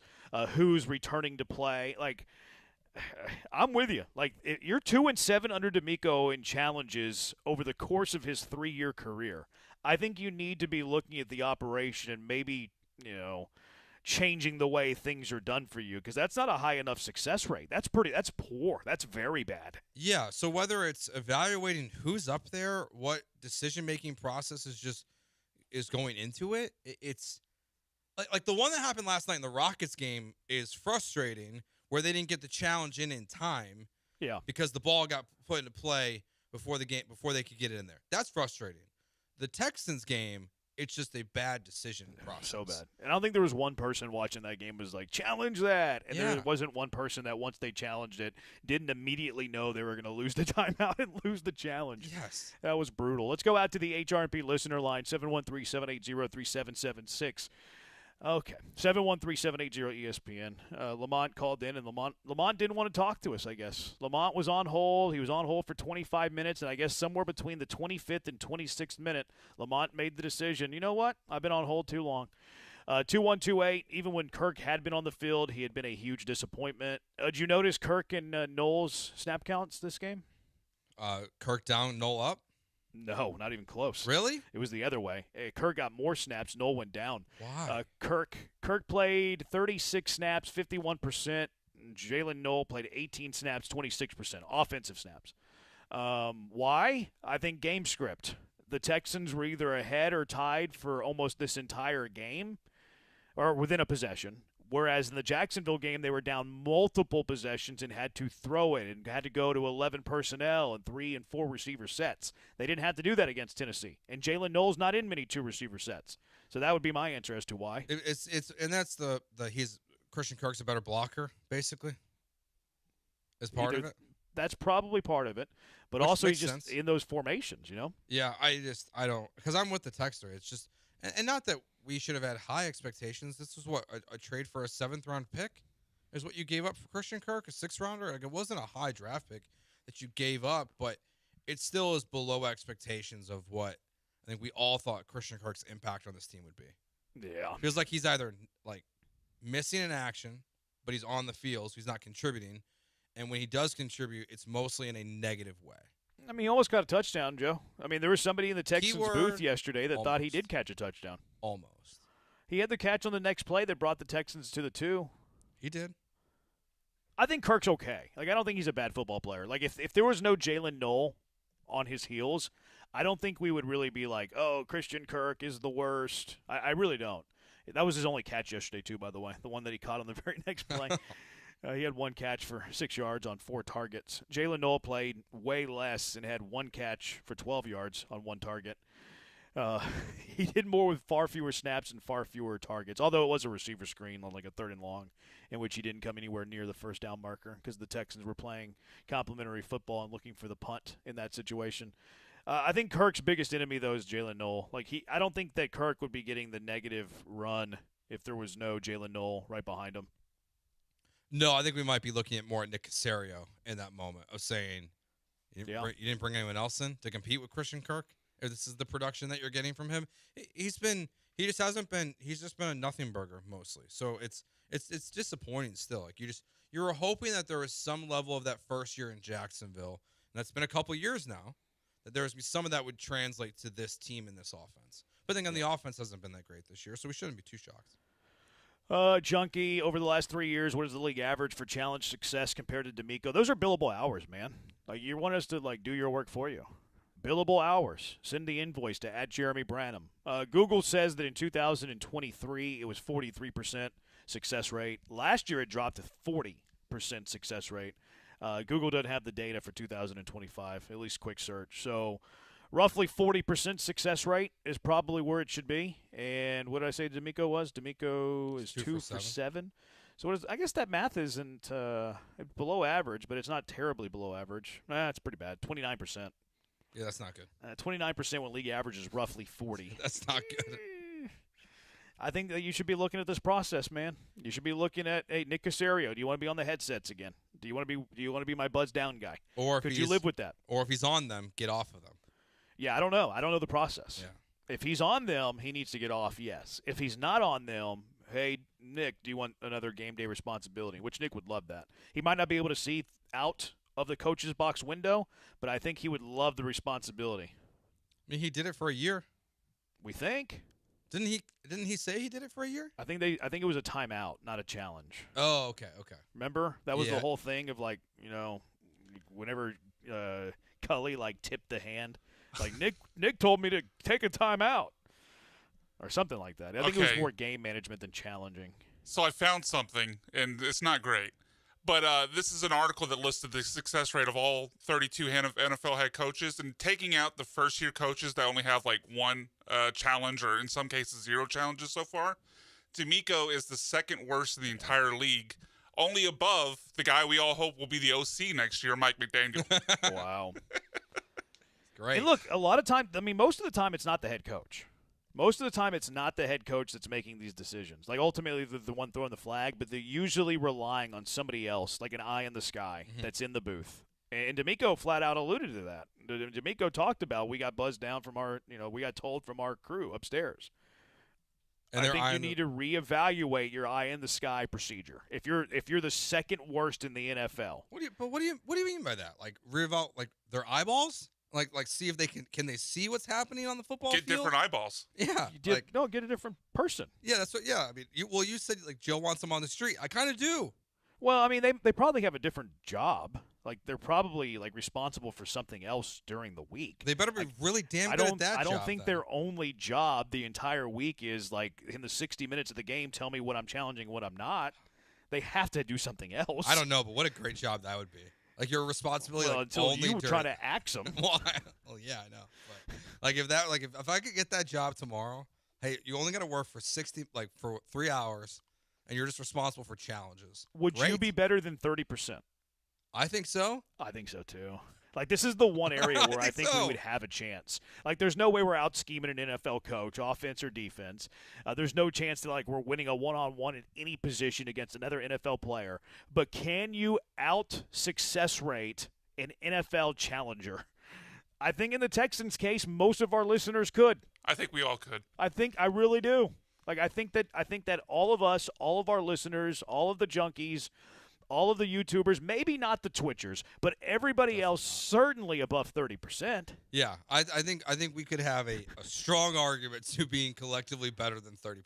who's returning to play. Like, I'm with you. Like, you're 2-7 under Demeco in challenges over the course of his 3-year career. I think you need to be looking at the operation and maybe, changing the way things are done for you, because that's not a high enough success rate. That's poor. That's very bad. Yeah, so whether it's evaluating who's up there, what decision-making process is going into it, it's like the one that happened last night in the Rockets game is frustrating, where they didn't get the challenge in time. Yeah. Because the ball got put into play before the game, before they could get it in there. That's frustrating. The Texans game, it's just a bad decision process. So bad. And I don't think there was one person watching that game was like, challenge that. And there wasn't one person that once they challenged it didn't immediately know they were going to lose the timeout and lose the challenge. Yes. That was brutal. Let's go out to the HRP listener line, 713-780-3776. Okay, 713-780-ESPN. Lamont called in, and Lamont didn't want to talk to us, I guess. Lamont was on hold. He was on hold for 25 minutes, and I guess somewhere between the 25th and 26th minute, Lamont made the decision, you know what? I've been on hold too long. 2128, even when Kirk had been on the field, he had been a huge disappointment. Did you notice Kirk and Noel's snap counts this game? Kirk down, Noel up? No, not even close. Really? It was the other way. Kirk got more snaps. Noel went down. Why? Kirk played 36 snaps, 51%. Jalen Noel played 18 snaps, 26%. Offensive snaps. Why? I think game script. The Texans were either ahead or tied for almost this entire game, or within a possession. Whereas in the Jacksonville game, they were down multiple possessions and had to throw it and had to go to 11 personnel and 3 and 4 receiver sets. They didn't have to do that against Tennessee. And Jalen Noel's not in many 2 receiver sets. So that would be my answer as to why. And that's Christian Kirk's a better blocker, basically, as part of it. That's probably part of it. But Which also he's makes just sense. in those formations, Yeah, I don't, because I'm with the texter. It's just, and not that we should have had high expectations. This was what, a trade for a 7th-round pick is what you gave up for Christian Kirk, a 6th-rounder? Like, it wasn't a high draft pick that you gave up, but it still is below expectations of what I think we all thought Christian Kirk's impact on this team would be. Yeah. Feels like he's either, like, missing in action, but he's on the field, so he's not contributing. And when he does contribute, it's mostly in a negative way. I mean, he almost got a touchdown, Joe. I mean, there was somebody in the Texans booth yesterday that thought he did catch a touchdown. Almost. He had the catch on the next play that brought the Texans to the 2. He did. I think Kirk's okay. Like, I don't think he's a bad football player. Like, if there was no Jalen Noel on his heels, I don't think we would really be like, oh, Christian Kirk is the worst. I really don't. That was his only catch yesterday, too, by the way, the one that he caught on the very next play. He had 1 catch for 6 yards on 4 targets. Jalen Noel played way less and had 1 catch for 12 yards on 1 target. He did more with far fewer snaps and far fewer targets, although it was a receiver screen on like a 3rd and long in which he didn't come anywhere near the first down marker because the Texans were playing complimentary football and looking for the punt in that situation. I think Kirk's biggest enemy, though, is Jalen Noel. I don't think that Kirk would be getting the negative run if there was no Jalen Noel right behind him. No, I think we might be looking at more at Nick Caserio in that moment of saying, you didn't bring anyone else in to compete with Christian Kirk? Or this is the production that you're getting from him? He's just been a nothing burger mostly. So it's disappointing still. Like you were hoping that there was some level of that first year in Jacksonville, and that's been a couple years now, that there was some of that would translate to this team in this offense. But then the offense hasn't been that great this year, so we shouldn't be too shocked. Junkie, over the last 3 years, what is the league average for challenge success compared to Demeco? Those are billable hours, man. Like, you want us to do your work for you. Billable hours. Send the invoice to @JeremyBranham. Google says that in 2023 it was 43% success rate. Last year it dropped to 40% success rate. Google doesn't have the data for 2025, at least quick search. So roughly 40% success rate is probably where it should be. And what did I say Demeco was? Demeco is 2 for 7. So I guess that math isn't below average, but it's not terribly below average. It's pretty bad. 29%. Yeah, that's not good. 29% when league average is roughly 40. That's not good. I think that you should be looking at this process, man. You should be looking at, hey, Nick Caserio, do you want to be on the headsets again? Do you want to be my buzz down guy? Or could you live with that? Or if he's on them, get off of them. Yeah, I don't know. I don't know the process. Yeah. If he's on them, he needs to get off, yes. If he's not on them, hey, Nick, do you want another game day responsibility? Which Nick would love that. He might not be able to see out of the coach's box window, but I think he would love the responsibility. I mean, he did it for a year. We think. Didn't he say he did it for a year? I think it was a timeout, not a challenge. Oh, okay. Remember? That was the whole thing of whenever Cully tipped the hand, Nick told me to take a timeout or something like that. I think it was more game management than challenging. So I found something, and it's not great. But this is an article that listed the success rate of all 32 NFL head coaches, and taking out the first-year coaches that only have one challenge, or in some cases 0 challenges so far. Demeco is the second worst in the entire league, only above the guy we all hope will be the OC next year, Mike McDaniel. Wow. Great. And look, a lot of time, most of the time it's not the head coach. Most of the time, it's not the head coach that's making these decisions. Ultimately, they're the one throwing the flag, but they're usually relying on somebody else, like an eye in the sky, that's in the booth. And Demeco flat out alluded to that. Demeco talked about, we got buzzed down from we got told from our crew upstairs. And I think you need to reevaluate your eye in the sky procedure. If you're the second worst in the NFL. What do you mean by that? Reevaluate their eyeballs? See if they can they see what's happening on the football field? Get different eyeballs. Yeah. Get a different person. Yeah, that's what. Yeah, I mean, you said Joe wants them on the street. I kind of do. Well, I mean, they probably have a different job. They're probably responsible for something else during the week. They better be really damn good at that job. I don't think their only job the entire week is in the 60 minutes of the game, tell me what I'm challenging, what I'm not. They have to do something else. I don't know, but what a great job that would be. Your responsibility. Well, until only you try to axe them. Well, yeah, I know. But if I could get that job tomorrow, hey, you only got to work for 3 hours, and you're just responsible for challenges. Would you be better than 30%? I think so. I think so too. This is the one area where I think we would have a chance. There's no way we're out scheming an NFL coach, offense or defense. There's no chance that we're winning a one-on-one in any position against another NFL player. But can you out success rate an NFL challenger? I think in the Texans' case, most of our listeners could. I think we all could. I really do. I think that all of us, all of our listeners, all of the junkies, all of the YouTubers, maybe not the Twitchers, but everybody else certainly above 30%. Yeah, I think we could have a strong argument to being collectively better than 30%.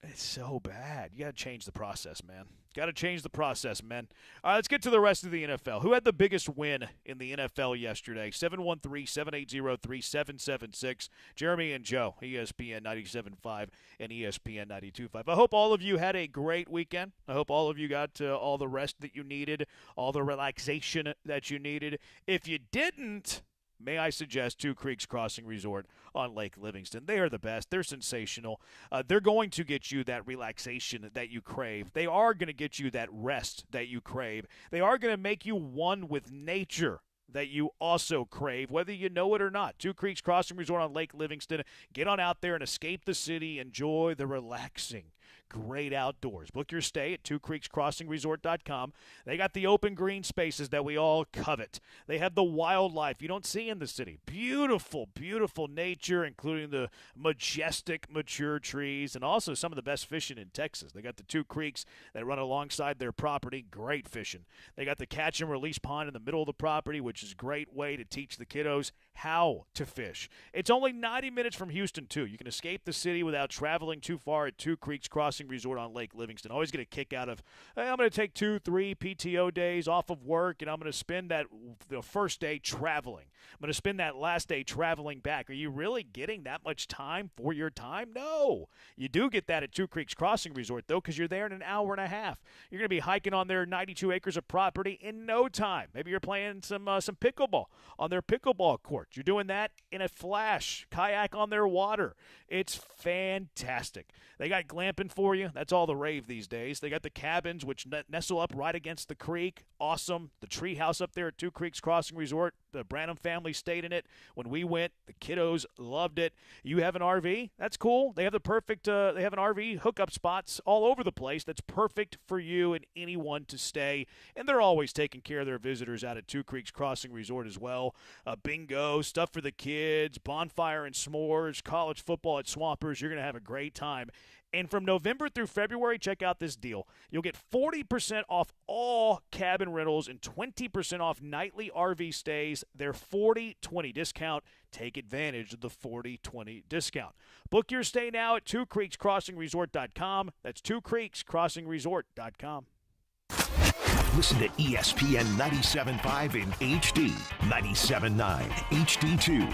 It's so bad. You got to change the process, man. Got to change the process, man. All right, let's get to the rest of the NFL. Who had the biggest win in the NFL yesterday? 713-780-3776. Jeremy and Joe, ESPN 97.5 and ESPN 92.5. I hope all of you had a great weekend. I hope all of you got all the rest that you needed, all the relaxation that you needed. If you didn't, may I suggest Two Creeks Crossing Resort on Lake Livingston. They are the best. They're sensational. They're going to get you that relaxation that you crave. They are going to get you that rest that you crave. They are going to make you one with nature that you also crave, whether you know it or not. Two Creeks Crossing Resort on Lake Livingston. Get on out there and escape the city. Enjoy the relaxing, great outdoors. Book your stay at twocreekscrossingresort.com. They got the open green spaces that we all covet. They have the wildlife you don't see in the city. Beautiful, beautiful nature, including the majestic, mature trees, and also some of the best fishing in Texas. They got the two creeks that run alongside their property. Great fishing. They got the catch and release pond in the middle of the property, which is a great way to teach the kiddos how to fish. It's only 90 minutes from Houston, too. You can escape the city without traveling too far at Two Creeks Crossing Resort on Lake Livingston. Always get a kick out of, hey, I'm going to take 2-3 PTO days off of work, and I'm going to spend the first day traveling. I'm going to spend that last day traveling back. Are you really getting that much time for your time? No. You do get that at Two Creeks Crossing Resort, though, because you're there in an hour and a half. You're going to be hiking on their 92 acres of property in no time. Maybe you're playing some pickleball on their pickleball court. You're doing that in a flash, kayak on their water. It's fantastic. They got glamping for for you. That's all the rave these days. They got the cabins, which nestle up right against the creek. Awesome. The tree house up there at Two Creeks Crossing Resort. The Branham family stayed in it. When we went, the kiddos loved it. You have an RV? That's cool. They have the perfect, they have an RV hookup spots all over the place that's perfect for you and anyone to stay. And they're always taking care of their visitors out at Two Creeks Crossing Resort as well. Bingo, stuff for the kids, bonfire and s'mores, college football at Swampers. You're going to have a great time. And from November through February, check out this deal. You'll get 40% off all cabin rentals and 20% off nightly RV stays. Their 40/20 discount. Take advantage of the 40/20 discount. Book your stay now at twocreekscrossingresort.com. That's twocreekscrossingresort.com. Listen to ESPN 97.5 in HD, 97.9 HD2.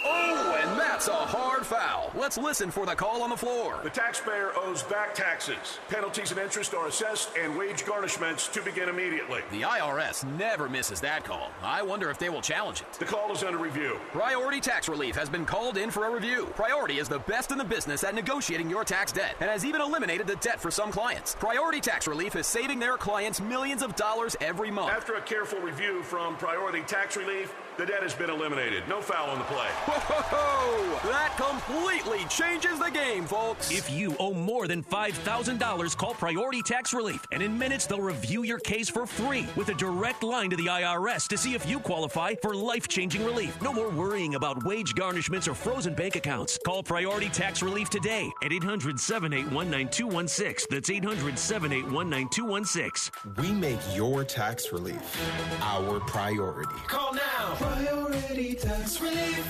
Oh, and that's a hard foul. Let's listen for the call on the floor. The taxpayer owes back taxes. Penalties and interest are assessed and wage garnishments to begin immediately. The IRS never misses that call. I wonder if they will challenge it. The call is under review. Priority Tax Relief has been called in for a review. Priority is the best in the business at negotiating your tax debt and has even eliminated the debt for some clients. Priority Tax Relief is saving their clients millions of dollars every month. After a careful review from Priority Tax Relief, the debt has been eliminated. No foul on the play. Whoa! That completely changes the game, folks. If you owe more than $5,000, call Priority Tax Relief, and in minutes they'll review your case for free with a direct line to the IRS to see if you qualify for life-changing relief. No more worrying about wage garnishments or frozen bank accounts. Call Priority Tax Relief today at 800-781-9216. That's 800-781-9216. We make your tax relief our priority. Call now. Priority Tax Relief.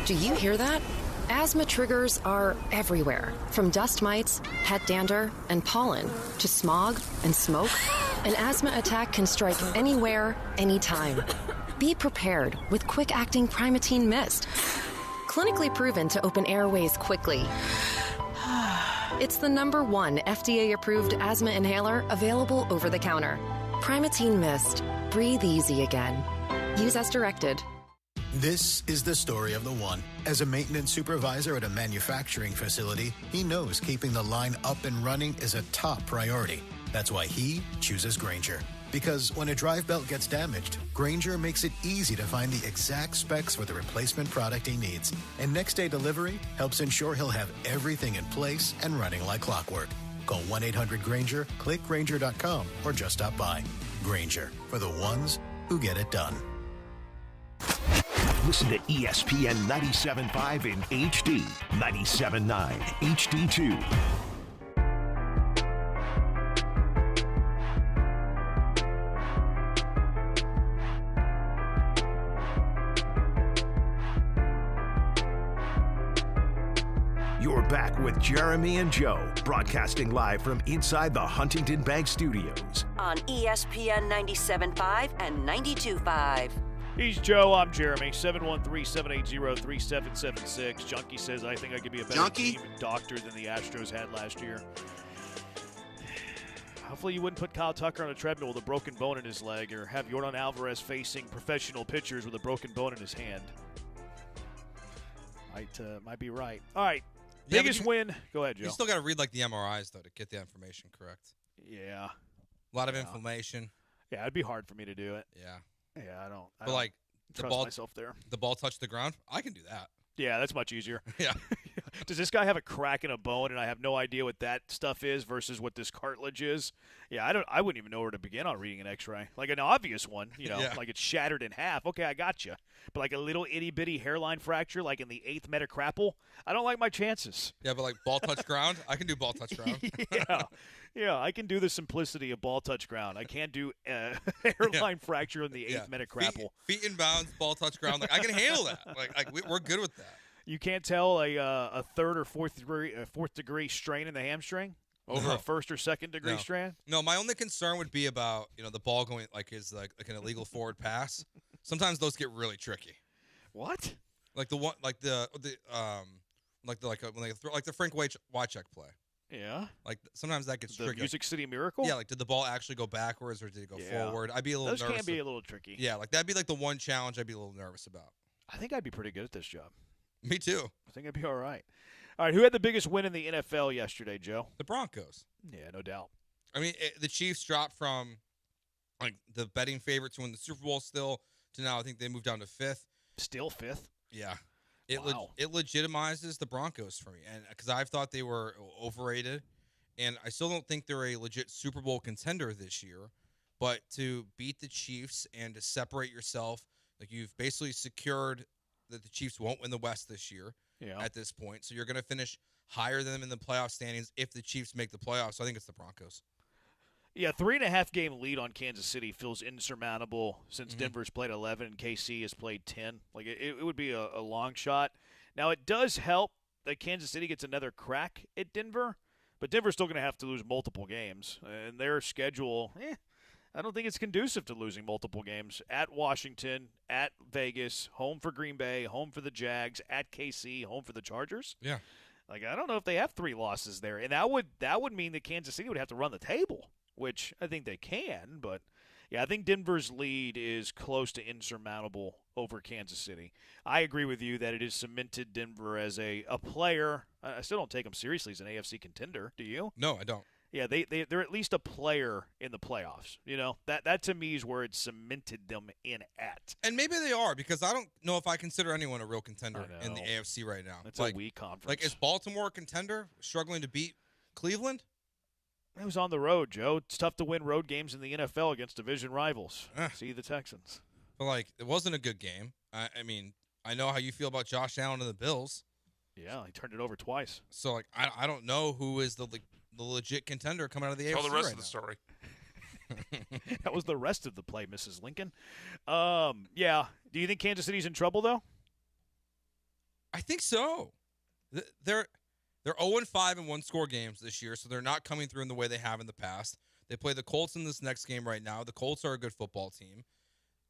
Do you hear that? Asthma triggers are everywhere, from dust mites, pet dander, and pollen, to smog and smoke. An asthma attack can strike anywhere, anytime. Be prepared with quick-acting Primatene Mist. Clinically proven to open airways quickly. It's the #1 FDA-approved asthma inhaler available over the counter. Primatene Mist. Breathe easy again. Use as directed. This is the story of the one. As a maintenance supervisor at a manufacturing facility, he knows keeping the line up and running is a top priority. That's why he chooses Grainger. Because when a drive belt gets damaged, Grainger makes it easy to find the exact specs for the replacement product he needs. And next-day delivery helps ensure he'll have everything in place and running like clockwork. Call 1-800-GRAINGER, click Grainger.com, or just stop by. Grainger, for the ones who get it done. Listen to ESPN 97.5 in HD, 97.9 HD2. You're back with Jeremy and Joe, broadcasting live from inside the Huntington Bank Studios. On ESPN 97.5 and 92.5. He's Joe. I'm Jeremy. 713-780-3776. Junkie says, I think I could be a better team and doctor than the Astros had last year. Hopefully you wouldn't put Kyle Tucker on a treadmill with a broken bone in his leg or have Yordan Alvarez facing professional pitchers with a broken bone in his hand. Might be right. All right. Biggest win. Go ahead, Joe. You still got to read like the MRIs, though, to get the information correct. Yeah. A lot of inflammation. Yeah, it'd be hard for me to do it. Yeah. Yeah, I don't trust myself there. The ball touched the ground. I can do that. Yeah, that's much easier. Yeah. Does this guy have a crack in a bone and I have no idea what that stuff is versus what this cartilage is? Yeah, I wouldn't even know where to begin on reading an x-ray. Like an obvious one, like it's shattered in half. Okay, I got you. But like a little itty-bitty hairline fracture like in the 8th metacarpal, I don't like my chances. Yeah, but like ball touch ground, I can do ball touch ground. Yeah, I can do the simplicity of ball touch ground. I can't do hairline fracture in the 8th metacarpal. Feet in bounds, ball touch ground. Like I can handle that. We're good with that. You can't tell a third or fourth degree strain in the hamstring over a first or second degree strain? No, my only concern would be about, the ball going is like an illegal forward pass. Sometimes those get really tricky. What? Like the one when they throw like the Frank Wycheck play. Yeah. Like sometimes that gets the tricky. Music City Miracle? Yeah, like did the ball actually go backwards or did it go forward? I'd be a little nervous. Those can be a little tricky. Yeah, like that'd be like the one challenge I'd be a little nervous about. I think I'd be pretty good at this job. Me too. I think I'd be all right. All right, who had the biggest win in the NFL yesterday, Joe? The Broncos. Yeah, no doubt. I mean, the Chiefs dropped from like the betting favorite to win the Super Bowl still to now I think they moved down to 5th. Still 5th? Yeah. It Wow. it legitimizes the Broncos for me, and because I've thought they were overrated, and I still don't think they're a legit Super Bowl contender this year. But to beat the Chiefs and to separate yourself, like you've basically secured that the Chiefs won't win the West this year at this point. So you're going to finish higher than them in the playoff standings if the Chiefs make the playoffs. So I think it's the Broncos. Yeah, 3.5 game lead on Kansas City feels insurmountable since Denver's played 11 and KC has played 10. Like it would be a long shot. Now it does help that Kansas City gets another crack at Denver, but Denver's still going to have to lose multiple games, and their schedule. I don't think it's conducive to losing multiple games. At Washington, at Vegas, home for Green Bay, home for the Jags, at KC, home for the Chargers. Yeah. Like I don't know if they have 3 losses there, and that would mean that Kansas City would have to run the table, which I think they can, but yeah, I think Denver's lead is close to insurmountable over Kansas City. I agree with you that it has cemented Denver as a player. I still don't take them seriously as an AFC contender. Do you? No, I don't. Yeah, they're at least a player in the playoffs. You know, that to me is where it cemented them in at. And maybe they are, because I don't know if I consider anyone a real contender in the AFC right now. It's a weak conference. Like, is Baltimore a contender, struggling to beat Cleveland? It was on the road, Joe. It's tough to win road games in the NFL against division rivals. See the Texans. But, like, it wasn't a good game. I mean, I know how you feel about Josh Allen and the Bills. Yeah, he turned it over twice. So, like, I don't know who is the legit contender coming out of the AFC Tell the rest right of the now. story. That was the rest of the play, Mrs. Lincoln. Yeah. Do you think Kansas City's in trouble, though? I think so. They're 0-5 in one-score games this year, so they're not coming through in the way they have in the past. They play the Colts in this next game right now. The Colts are a good football team.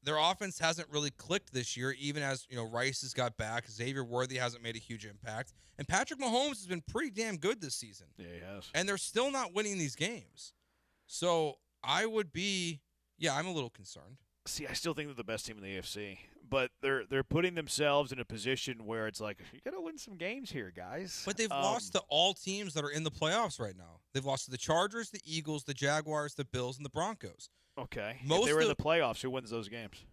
Their offense hasn't really clicked this year, even as Rice has got back. Xavier Worthy hasn't made a huge impact. And Patrick Mahomes has been pretty damn good this season. Yeah, he has. And they're still not winning these games. So I would be, I'm a little concerned. See, I still think they're the best team in the AFC, but they're putting themselves in a position where it's like, you got to win some games here, guys. But they've lost to all teams that are in the playoffs right now. They've lost to the Chargers, the Eagles, the Jaguars, the Bills, and the Broncos. Okay. If they were in the playoffs, who wins those games?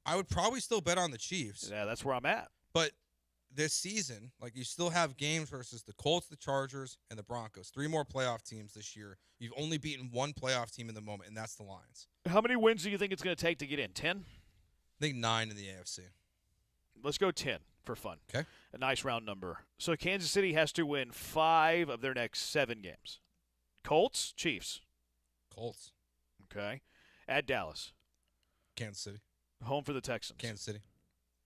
I would probably still bet on the Chiefs. Yeah, that's where I'm at. But this season, like, you still have games versus the Colts, the Chargers, and the Broncos. 3 more playoff teams this year. You've only beaten one playoff team in the moment, and that's the Lions. How many wins do you think it's going to take to get in? 10? I think 9 in the AFC. Let's go 10 for fun. Okay. A nice round number. So Kansas City has to win 5 of their next 7 games. Colts, Chiefs. Colts. Okay. At Dallas. Kansas City. Home for the Texans. Kansas City.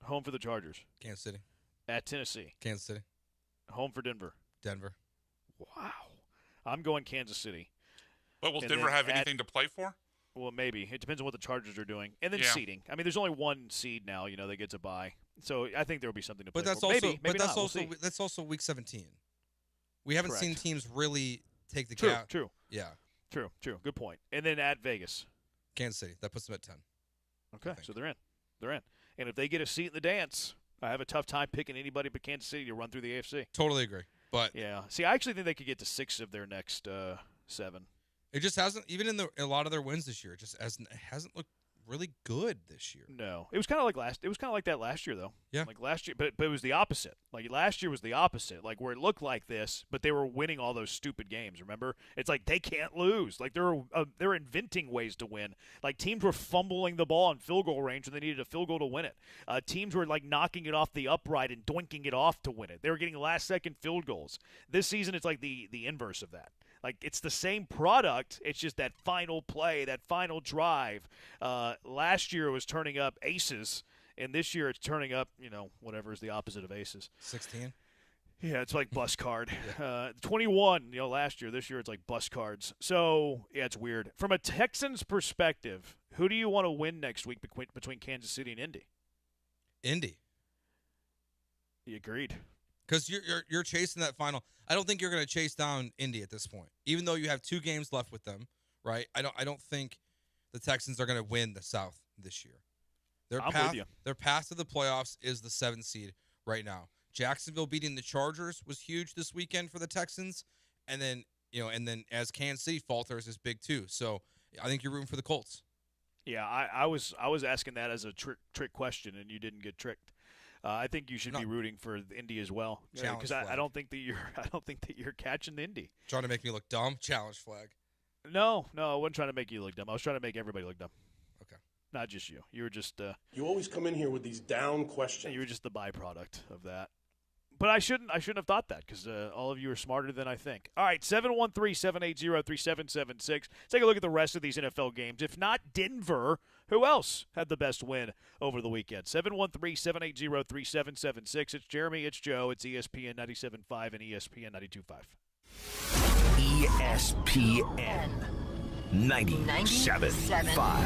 Home for the Chargers. Kansas City. At Tennessee. Kansas City. Home for Denver. Denver. Wow. I'm going Kansas City. But will Denver have anything to play for? Well, maybe. It depends on what the Chargers are doing. And then seeding. I mean, there's only one seed now, that gets a bye. So I think there will be something to play that's for. Also, maybe but that's not. also We'll see. that's also week 17. We haven't seen teams really take the True, gap. true. Yeah. True. Good point. And then at Vegas. Kansas City. That puts them at 10. Okay, so they're in. And if they get a seat in the dance, I have a tough time picking anybody but Kansas City to run through the AFC. Totally agree. But yeah, see, I actually think they could get to 6 of their next 7. It just hasn't, even in a lot of their wins this year, it hasn't looked really good this year. No, it was kind of like that last year, though. Yeah, like last year, but it was the opposite. Like last year was the opposite. Like where it looked like this, but they were winning all those stupid games. Remember, it's like they can't lose. Like they're inventing ways to win. Like teams were fumbling the ball in field goal range, and they needed a field goal to win it. Teams were like knocking it off the upright and doinking it off to win it. They were getting last-second field goals. This season, it's like the inverse of that. Like, it's the same product. It's just that final play, that final drive. Last year it was turning up aces, and this year it's turning up, whatever is the opposite of aces. 16? Yeah, it's like bus card. 21, last year. This year it's like bus cards. So, yeah, it's weird. From a Texans perspective, who do you want to win next week between Kansas City and Indy? Indy. You agreed. Because you're chasing that final. I don't think you're going to chase down Indy at this point, even though you have 2 games left with them, right? I don't think the Texans are going to win the South this year. I'm with you. Their path to the playoffs is the 7th seed right now. Jacksonville beating the Chargers was huge this weekend for the Texans. And then, as Kansas City falters is big too. So I think you're rooting for the Colts. Yeah, I was asking that as a trick question, and you didn't get tricked. I think you should be rooting for the Indy as well, because I don't think that you're catching the Indy. Trying to make me look dumb? Challenge flag. No, I wasn't trying to make you look dumb. I was trying to make everybody look dumb. Okay. Not just you. You were just you always come in here with these down questions. You were just the byproduct of that. But I shouldn't have thought that, because all of you are smarter than I think. All right, 713-780-3776. Let's take a look at the rest of these NFL games. If not Denver, who else had the best win over the weekend? 713-780-3776. It's Jeremy, it's Joe, it's ESPN 97.5 and ESPN 92.5. ESPN 97.5.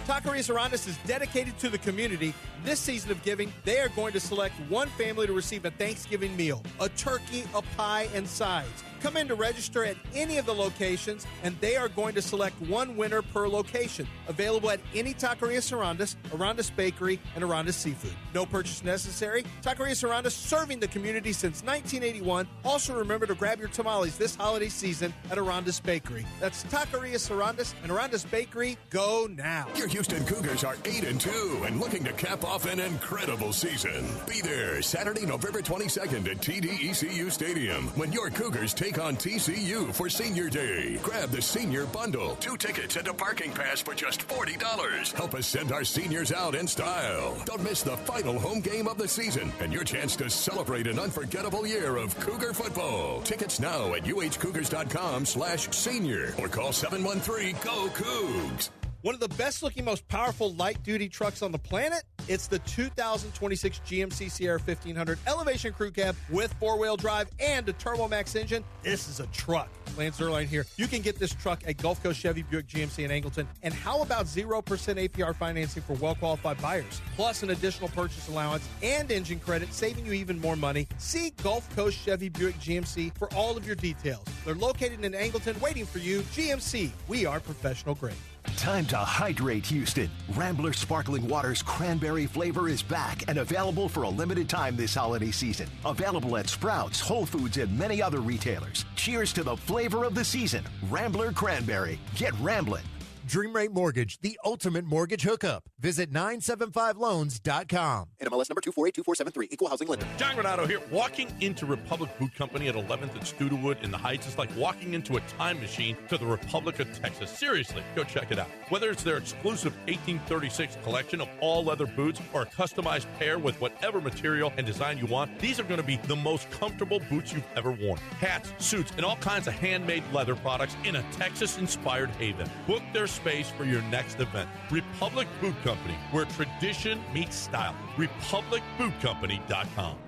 Taqueria Sarandis is dedicated to the community. This season of giving, they are going to select one family to receive a Thanksgiving meal, a turkey, a pie, and sides. Come in to register at any of the locations, and they are going to select one winner per location. Available at any Taqueria Sarandis, Arandis Bakery, and Arandis Seafood. No purchase necessary. Taqueria Sarandis, serving the community since 1981. Also remember to grab your tamales this holiday season at Arandis Bakery. That's Taqueria Sarandis and Arandis Bakery. Go now. Your Houston Cougars are 8-2 and looking to cap off an incredible season. Be there Saturday, November 22nd at TDECU Stadium when your Cougars take on TCU for Senior Day. Grab the Senior Bundle. 2 tickets and a parking pass for just $40. Help us send our seniors out in style. Don't miss the final home game of the season and your chance to celebrate an unforgettable year of Cougar football. Tickets now at uhcougars.com/senior or call 713-GO-COUGS. One of the best-looking, most powerful light-duty trucks on the planet? It's the 2026 GMC Sierra 1500 Elevation Crew Cab with 4-wheel drive and a TurboMax engine. This is a truck. Lance Zerline here. You can get this truck at Gulf Coast Chevy Buick GMC in Angleton. And how about 0% APR financing for well-qualified buyers? Plus an additional purchase allowance and engine credit, saving you even more money. See Gulf Coast Chevy Buick GMC for all of your details. They're located in Angleton waiting for you. GMC, we are professional grade. Time to hydrate, Houston. Rambler Sparkling Water's cranberry flavor is back and available for a limited time this holiday season. Available at Sprouts, Whole Foods, and many other retailers. Cheers to the flavor of the season. Rambler Cranberry. Get ramblin'. Dream Rate Mortgage, the ultimate mortgage hookup. Visit 975loans.com. NMLS number 248247, equal housing lender. John Renato here. Walking into Republic Boot Company at 11th and Studewood in the Heights is like walking into a time machine to the Republic of Texas. Seriously, go check it out. Whether it's their exclusive 1836 collection of all leather boots or a customized pair with whatever material and design you want, these are going to be the most comfortable boots you've ever worn. Hats, suits, and all kinds of handmade leather products in a Texas-inspired haven. Book their space for your next event. Republic Boot Company, where tradition meets style. RepublicBootCompany.com.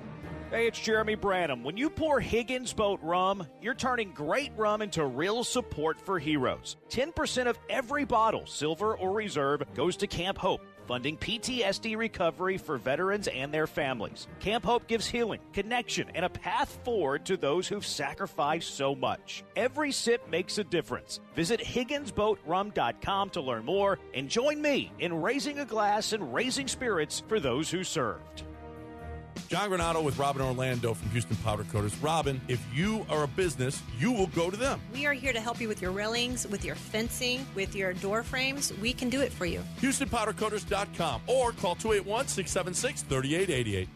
Hey, it's Jeremy Branham. When you pour Higgins Boat rum, you're turning great rum into real support for heroes. 10% of every bottle, silver or reserve, goes to Camp Hope, funding PTSD recovery for veterans and their families. Camp Hope gives healing, connection, and a path forward to those who've sacrificed so much. Every sip makes a difference. Visit HigginsBoatRum.com to learn more and join me in raising a glass and raising spirits for those who served. John Renato with Robin Orlando from Houston Powder Coaters. Robin, if you are a business, you will go to them. We are here to help you with your railings, with your fencing, with your door frames. We can do it for you. HoustonPowderCoaters.com or call 281-676-3888.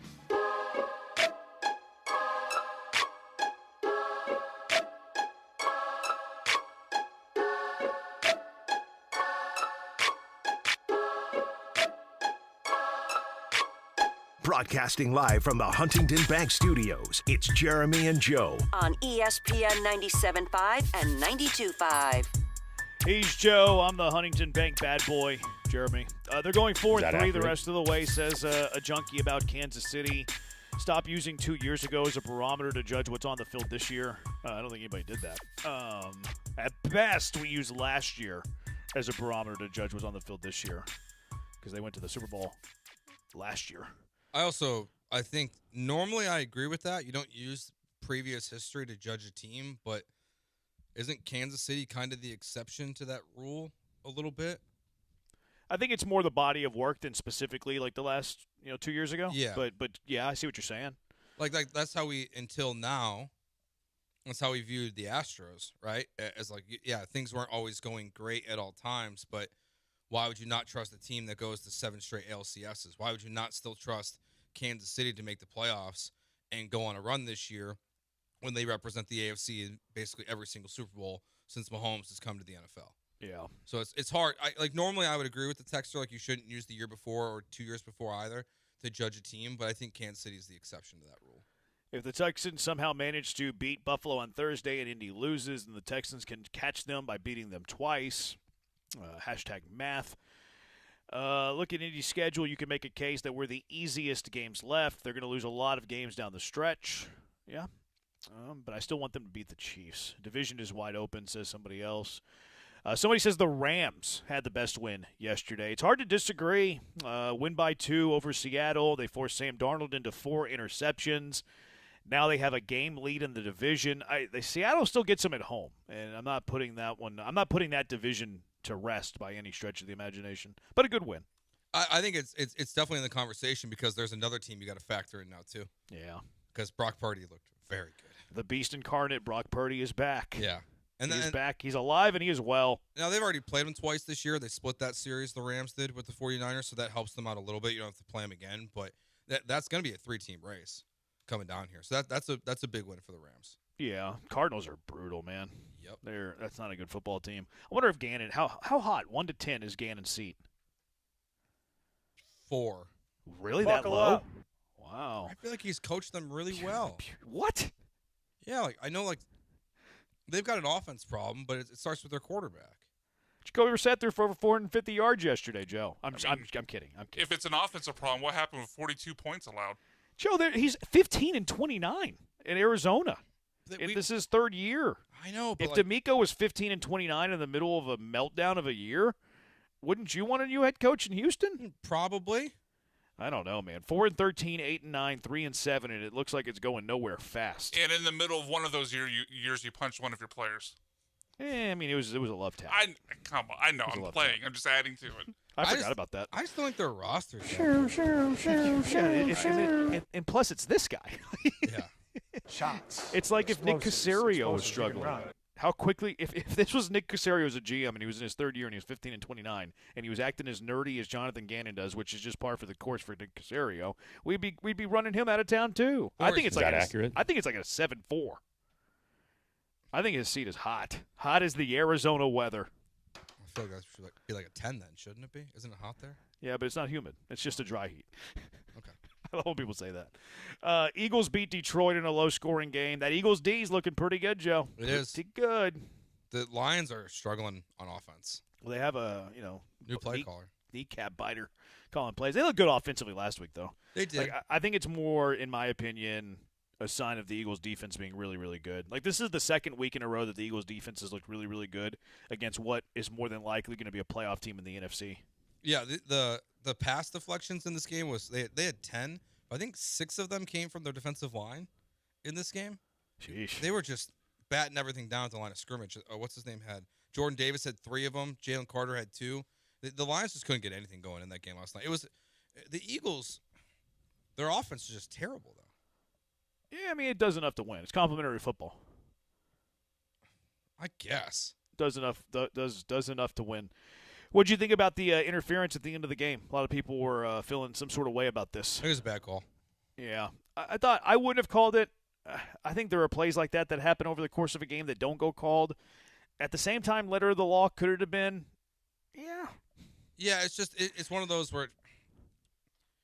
Broadcasting live from the Huntington Bank Studios, it's Jeremy and Joe. On ESPN 97.5 and 92.5. He's Joe. I'm the Huntington Bank bad boy, Jeremy. They're going 4-3 the rest of the way, says a junkie about Kansas City. Stop using 2 years ago as a barometer to judge what's on the field this year. I don't think anybody did that. At best, we used last year as a barometer to judge what's on the field this year because they went to the Super Bowl last year. I think normally I agree with that. You don't use previous history to judge a team, but isn't Kansas City kind of the exception to that rule a little bit? I think it's more the body of work than specifically like the last 2 years ago. Yeah. But yeah, I see what you're saying. Like that's how we until now. That's how we viewed the Astros, right? As like, yeah, things weren't always going great at all times, but why would you not trust a team that goes to 7 straight ALCSs? Why would you not still trust Kansas City to make the playoffs and go on a run this year when they represent the AFC in basically every single Super Bowl since Mahomes has come to the NFL? Yeah. So it's hard. Normally I would agree with the texter, like you shouldn't use the year before or 2 years before either to judge a team, but I think Kansas City is the exception to that rule. If the Texans somehow manage to beat Buffalo on Thursday and Indy loses, then the Texans can catch them by beating them twice. #math. Look at Indy's schedule. You can make a case that we're the easiest games left. They're going to lose a lot of games down the stretch. Yeah. But I still want them to beat the Chiefs. Division is wide open, says somebody else. Somebody says the Rams had the best win yesterday. It's hard to disagree. Win by 2 over Seattle. They forced Sam Darnold into 4 interceptions. Now they have a game lead in the division. Seattle still gets them at home, and I'm not putting that division to rest by any stretch of the imagination. But a good win. I think it's definitely in the conversation because there's another team you got to factor in now too. Yeah. Because Brock Purdy looked very good. The beast incarnate, Brock Purdy, is back. Yeah. He's back. He's alive, and he is well. Now, they've already played him twice this year. They split that series, the Rams did, with the 49ers, so that helps them out a little bit. You don't have to play them again, but that's going to be a 3-team race coming down here. So that's a big win for the Rams. Yeah. Cardinals are brutal, man. Yep. That's not a good football team. I wonder if Gannon, how hot, 1 to 10, is Gannon's seat? 4. Really? Buckle that low? up. Wow. I feel like he's coached them really well. What? Yeah, I know, they've got an offense problem, but it starts with their quarterback. Jacoby Brissett threw for over 450 yards yesterday, Joe. I'm kidding. If it's an offensive problem, what happened with 42 points allowed? Joe, he's 15-29 in Arizona. This is his 3rd year. I know. But if Demeco was 15-29 in the middle of a meltdown of a year, wouldn't you want a new head coach in Houston? Probably. I don't know, man. 4-13, 8-9, 3-7, and it looks like it's going nowhere fast. And in the middle of one of those years, you punched one of your players. I mean, it was a love tap. Come on, I know I'm playing. I'm just adding to it. I forgot about that. I just don't think their roster. And plus, it's this guy. Yeah. Shots. It's like if Nick Caserio was struggling. How quickly, if this was Nick Caserio as a GM and he was in his 3rd year and he was 15-29 and he was acting as nerdy as Jonathan Gannon does, which is just par for the course for Nick Caserio, we'd be running him out of town too. I think it's like accurate. I think it's like a 7-4. I think his seat is hot. Hot as the Arizona weather. I feel like that should be like a 10 then, shouldn't it be? Isn't it hot there? Yeah, but it's not humid. It's just a dry heat. Okay. I love when people say that. Eagles beat Detroit in a low-scoring game. That Eagles D's looking pretty good, Joe. It is. Pretty good. The Lions are struggling on offense. Well, they have a new play caller, kneecap biter, calling plays. They looked good offensively last week, though. They did. I think it's more, in my opinion, a sign of the Eagles' defense being really, really good. This is the 2nd week in a row that the Eagles' defense has looked really, really good against what is more than likely going to be a playoff team in the NFC. Yeah, the pass deflections in this game was they had 10. I think 6 of them came from their defensive line in this game. Sheesh. They were just batting everything down at the line of scrimmage. What's his name had? Jordan Davis had 3 of them. Jalen Carter had 2. The Lions just couldn't get anything going in that game last night. It was the Eagles. Their offense is just terrible, though. Yeah, I mean, it does enough to win. It's complimentary football. I guess. Does enough to win. What did you think about the interference at the end of the game? A lot of people were feeling some sort of way about this. It was a bad call. Yeah. I thought I wouldn't have called it. I think there are plays like that happen over the course of a game that don't go called. At the same time, letter of the law, could it have been? Yeah. Yeah, it's just it's one of those where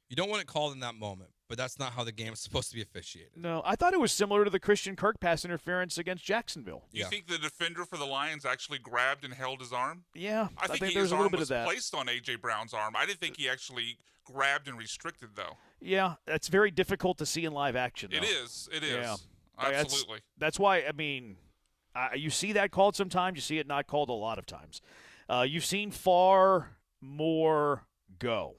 you don't want it called in that moment, but that's not how the game is supposed to be officiated. No, I thought it was similar to the Christian Kirk pass interference against Jacksonville. You think the defender for the Lions actually grabbed and held his arm? Yeah, I think there's a little bit of that. Placed on A.J. Brown's arm. I didn't think he actually grabbed and restricted, though. Yeah, that's very difficult to see in live action, though. It is. Yeah. Absolutely. That's why, I mean, you see that called sometimes. You see it not called a lot of times. You've seen far more go.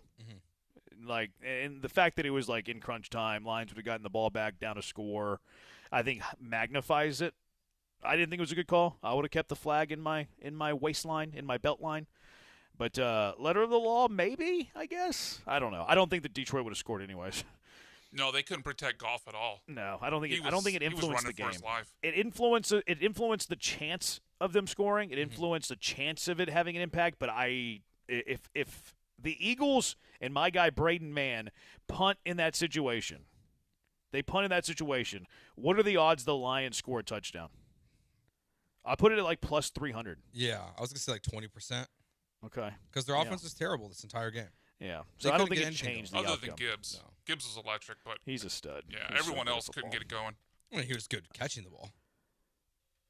And the fact that it was in crunch time, Lions would have gotten the ball back down a score, I think magnifies it. I didn't think it was a good call. I would have kept the flag in my waistline, in my belt line. But letter of the law, maybe, I guess. I don't know. I don't think that Detroit would have scored anyways. No, they couldn't protect Goff at all. No, I don't think it influenced the game. For his life. It influenced the chance of them scoring. It influenced the chance of it having an impact. But if the Eagles and my guy Braden Mann punt in that situation, what are the odds the Lions score a touchdown? I put it at like plus 300. Yeah, I was gonna say like 20%. Okay. Because their offense was terrible this entire game. Yeah. So I don't think it changed the outcome. Other than Gibbs. No. Gibbs was electric, but he's a stud. Yeah, He's everyone else couldn't get it going. I mean, he was good catching the ball.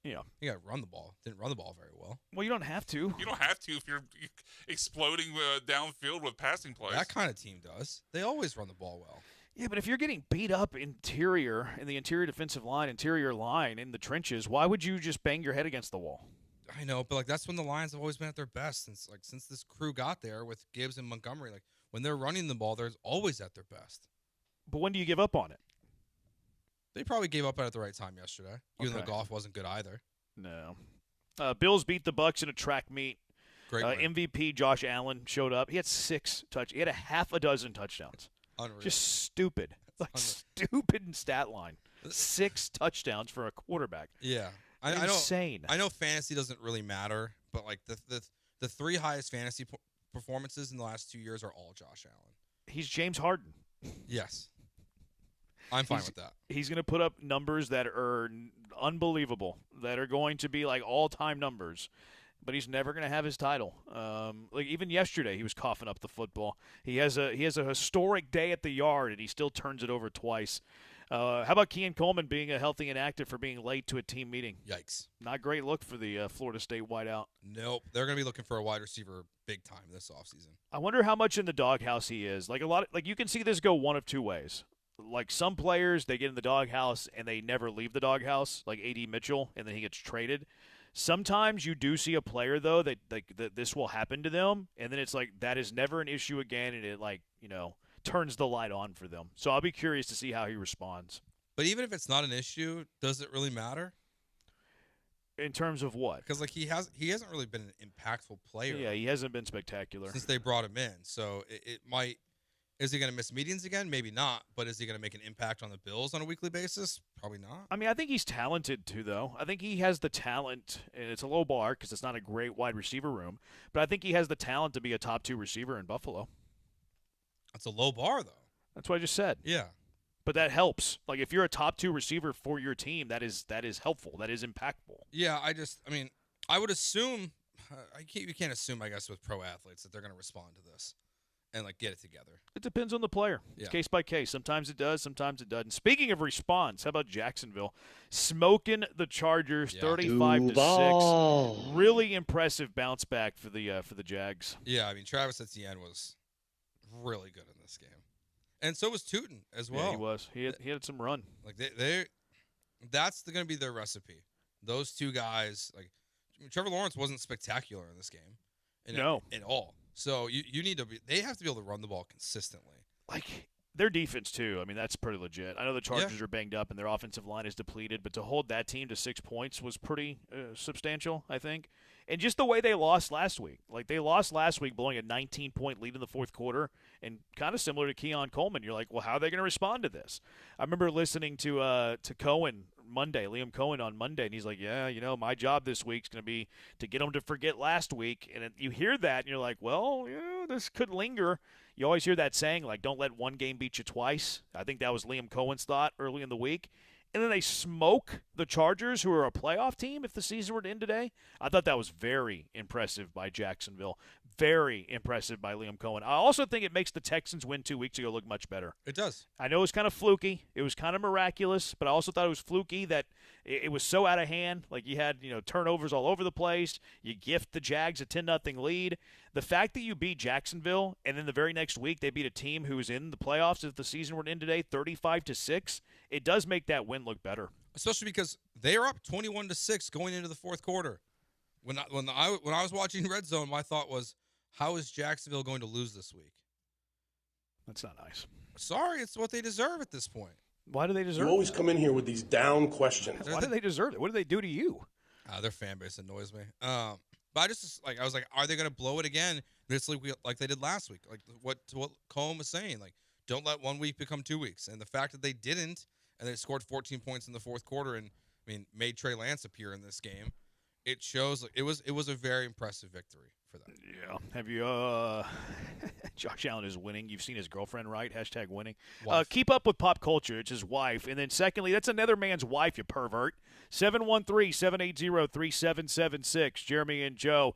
Yeah. You got to run the ball. Didn't run the ball very well. Well, you don't have to. You don't have to if you're exploding downfield with passing plays. That kind of team does. They always run the ball well. Yeah, but if you're getting beat up in the interior defensive line, interior line in the trenches, why would you just bang your head against the wall? I know, but like that's when the Lions have always been at their best since this crew got there with Gibbs and Montgomery. Like when they're running the ball, they're always at their best. But when do you give up on it? They probably gave up at the right time yesterday, even though golf wasn't good either. No. Bills beat the Bucs in a track meet. Great MVP Josh Allen showed up. He had He had a half a dozen touchdowns. Unreal. Just stupid. Stupid in stat line. 6 touchdowns for a quarterback. Yeah. Insane. I know fantasy doesn't really matter, but like the 3 highest fantasy performances in the last 2 years are all Josh Allen. He's James Harden. Yes. I'm fine with that. He's going to put up numbers that are unbelievable, that are going to be like all-time numbers, but he's never going to have his title. Like even yesterday, he was coughing up the football. He has a historic day at the yard, and he still turns it over twice. How about Keon Coleman being healthy and active for being late to a team meeting? Yikes. Not a great look for the Florida State wideout. Nope. They're going to be looking for a wide receiver big time this offseason. I wonder how much in the doghouse he is. Like you can see this go one of two ways. Like some players, they get in the doghouse and they never leave the doghouse, like A.D. Mitchell, and then he gets traded. Sometimes you do see a player, though, that this will happen to them, and then it's like that is never an issue again, and it turns the light on for them. So I'll be curious to see how he responds. But even if it's not an issue, does it really matter? In terms of what? Because like he hasn't really been an impactful player. Yeah, he hasn't been spectacular since they brought him in. So it might. Is he going to miss meetings again? Maybe not. But is he going to make an impact on the Bills on a weekly basis? Probably not. I mean, I think he's talented too, though. I think he has the talent, and it's a low bar because it's not a great wide receiver room. But I think he has the talent to be a top 2 receiver in Buffalo. That's a low bar, though. That's what I just said. Yeah. But that helps. Like if you're a top 2 receiver for your team, that is helpful. That is impactful. Yeah, I would assume you can't assume, I guess, with pro athletes that they're going to respond to this and like get it together. It depends on the player. It's case by case. Sometimes it does, sometimes it doesn't. Speaking of response, how about Jacksonville smoking the Chargers 35-6? Really impressive bounce back for the Jags. Yeah, I mean Travis Etienne was really good in this game. And so was Tootin as well. Yeah, he was. He had some run. Like that's going to be their recipe. Those 2 guys, like Trevor Lawrence wasn't spectacular in this game. At all. So you need to they have to be able to run the ball consistently. Like their defense too. I mean, that's pretty legit. I know the Chargers are banged up and their offensive line is depleted, but to hold that team to 6 points was pretty substantial, I think. And just the way they lost last week. Like they lost last week blowing a 19-point lead in the fourth quarter, and kind of similar to Keon Coleman. You're like, well, how are they going to respond to this? I remember listening to Cohen Monday, Liam Cohen on Monday, and he's like, yeah, my job this week is going to be to get them to forget last week. And you hear that, and you're like, well, this could linger. You always hear that saying, like, don't let one game beat you twice. I think that was Liam Cohen's thought early in the week. And then they smoke the Chargers, who are a playoff team, if the season were to end today. I thought that was very impressive by Jacksonville. Very impressive by Liam Cohen. I also think it makes the Texans win 2 weeks ago look much better. It does. I know it was kind of fluky. It was kind of miraculous, but I also thought it was fluky that it was so out of hand. Like you had, turnovers all over the place. You gift the Jags a 10-0 lead. The fact that you beat Jacksonville and then the very next week they beat a team who was in the playoffs if the season were to end today 35-6, it does make that win look better. Especially because they are up 21-6 going into the fourth quarter. When I was watching Red Zone, my thought was, how is Jacksonville going to lose this week? That's not nice. Sorry, it's what they deserve at this point. Why do they deserve it? You always come in here with these down questions. Why do they deserve it? What do they do to you? Their fan base annoys me. But I was like, are they going to blow it again this week like they did last week? Like what Cohen was saying, like, don't let 1 week become 2 weeks. And the fact that they didn't, and they scored 14 points in the fourth quarter and, made Trey Lance appear in this game, it shows it was a very impressive victory for them. Yeah. Have you Josh Allen is winning. You've seen his girlfriend, right? # winning. Keep up with pop culture. It's his wife. And then secondly, that's another man's wife, you pervert. 713-780-3776. Jeremy and Joe.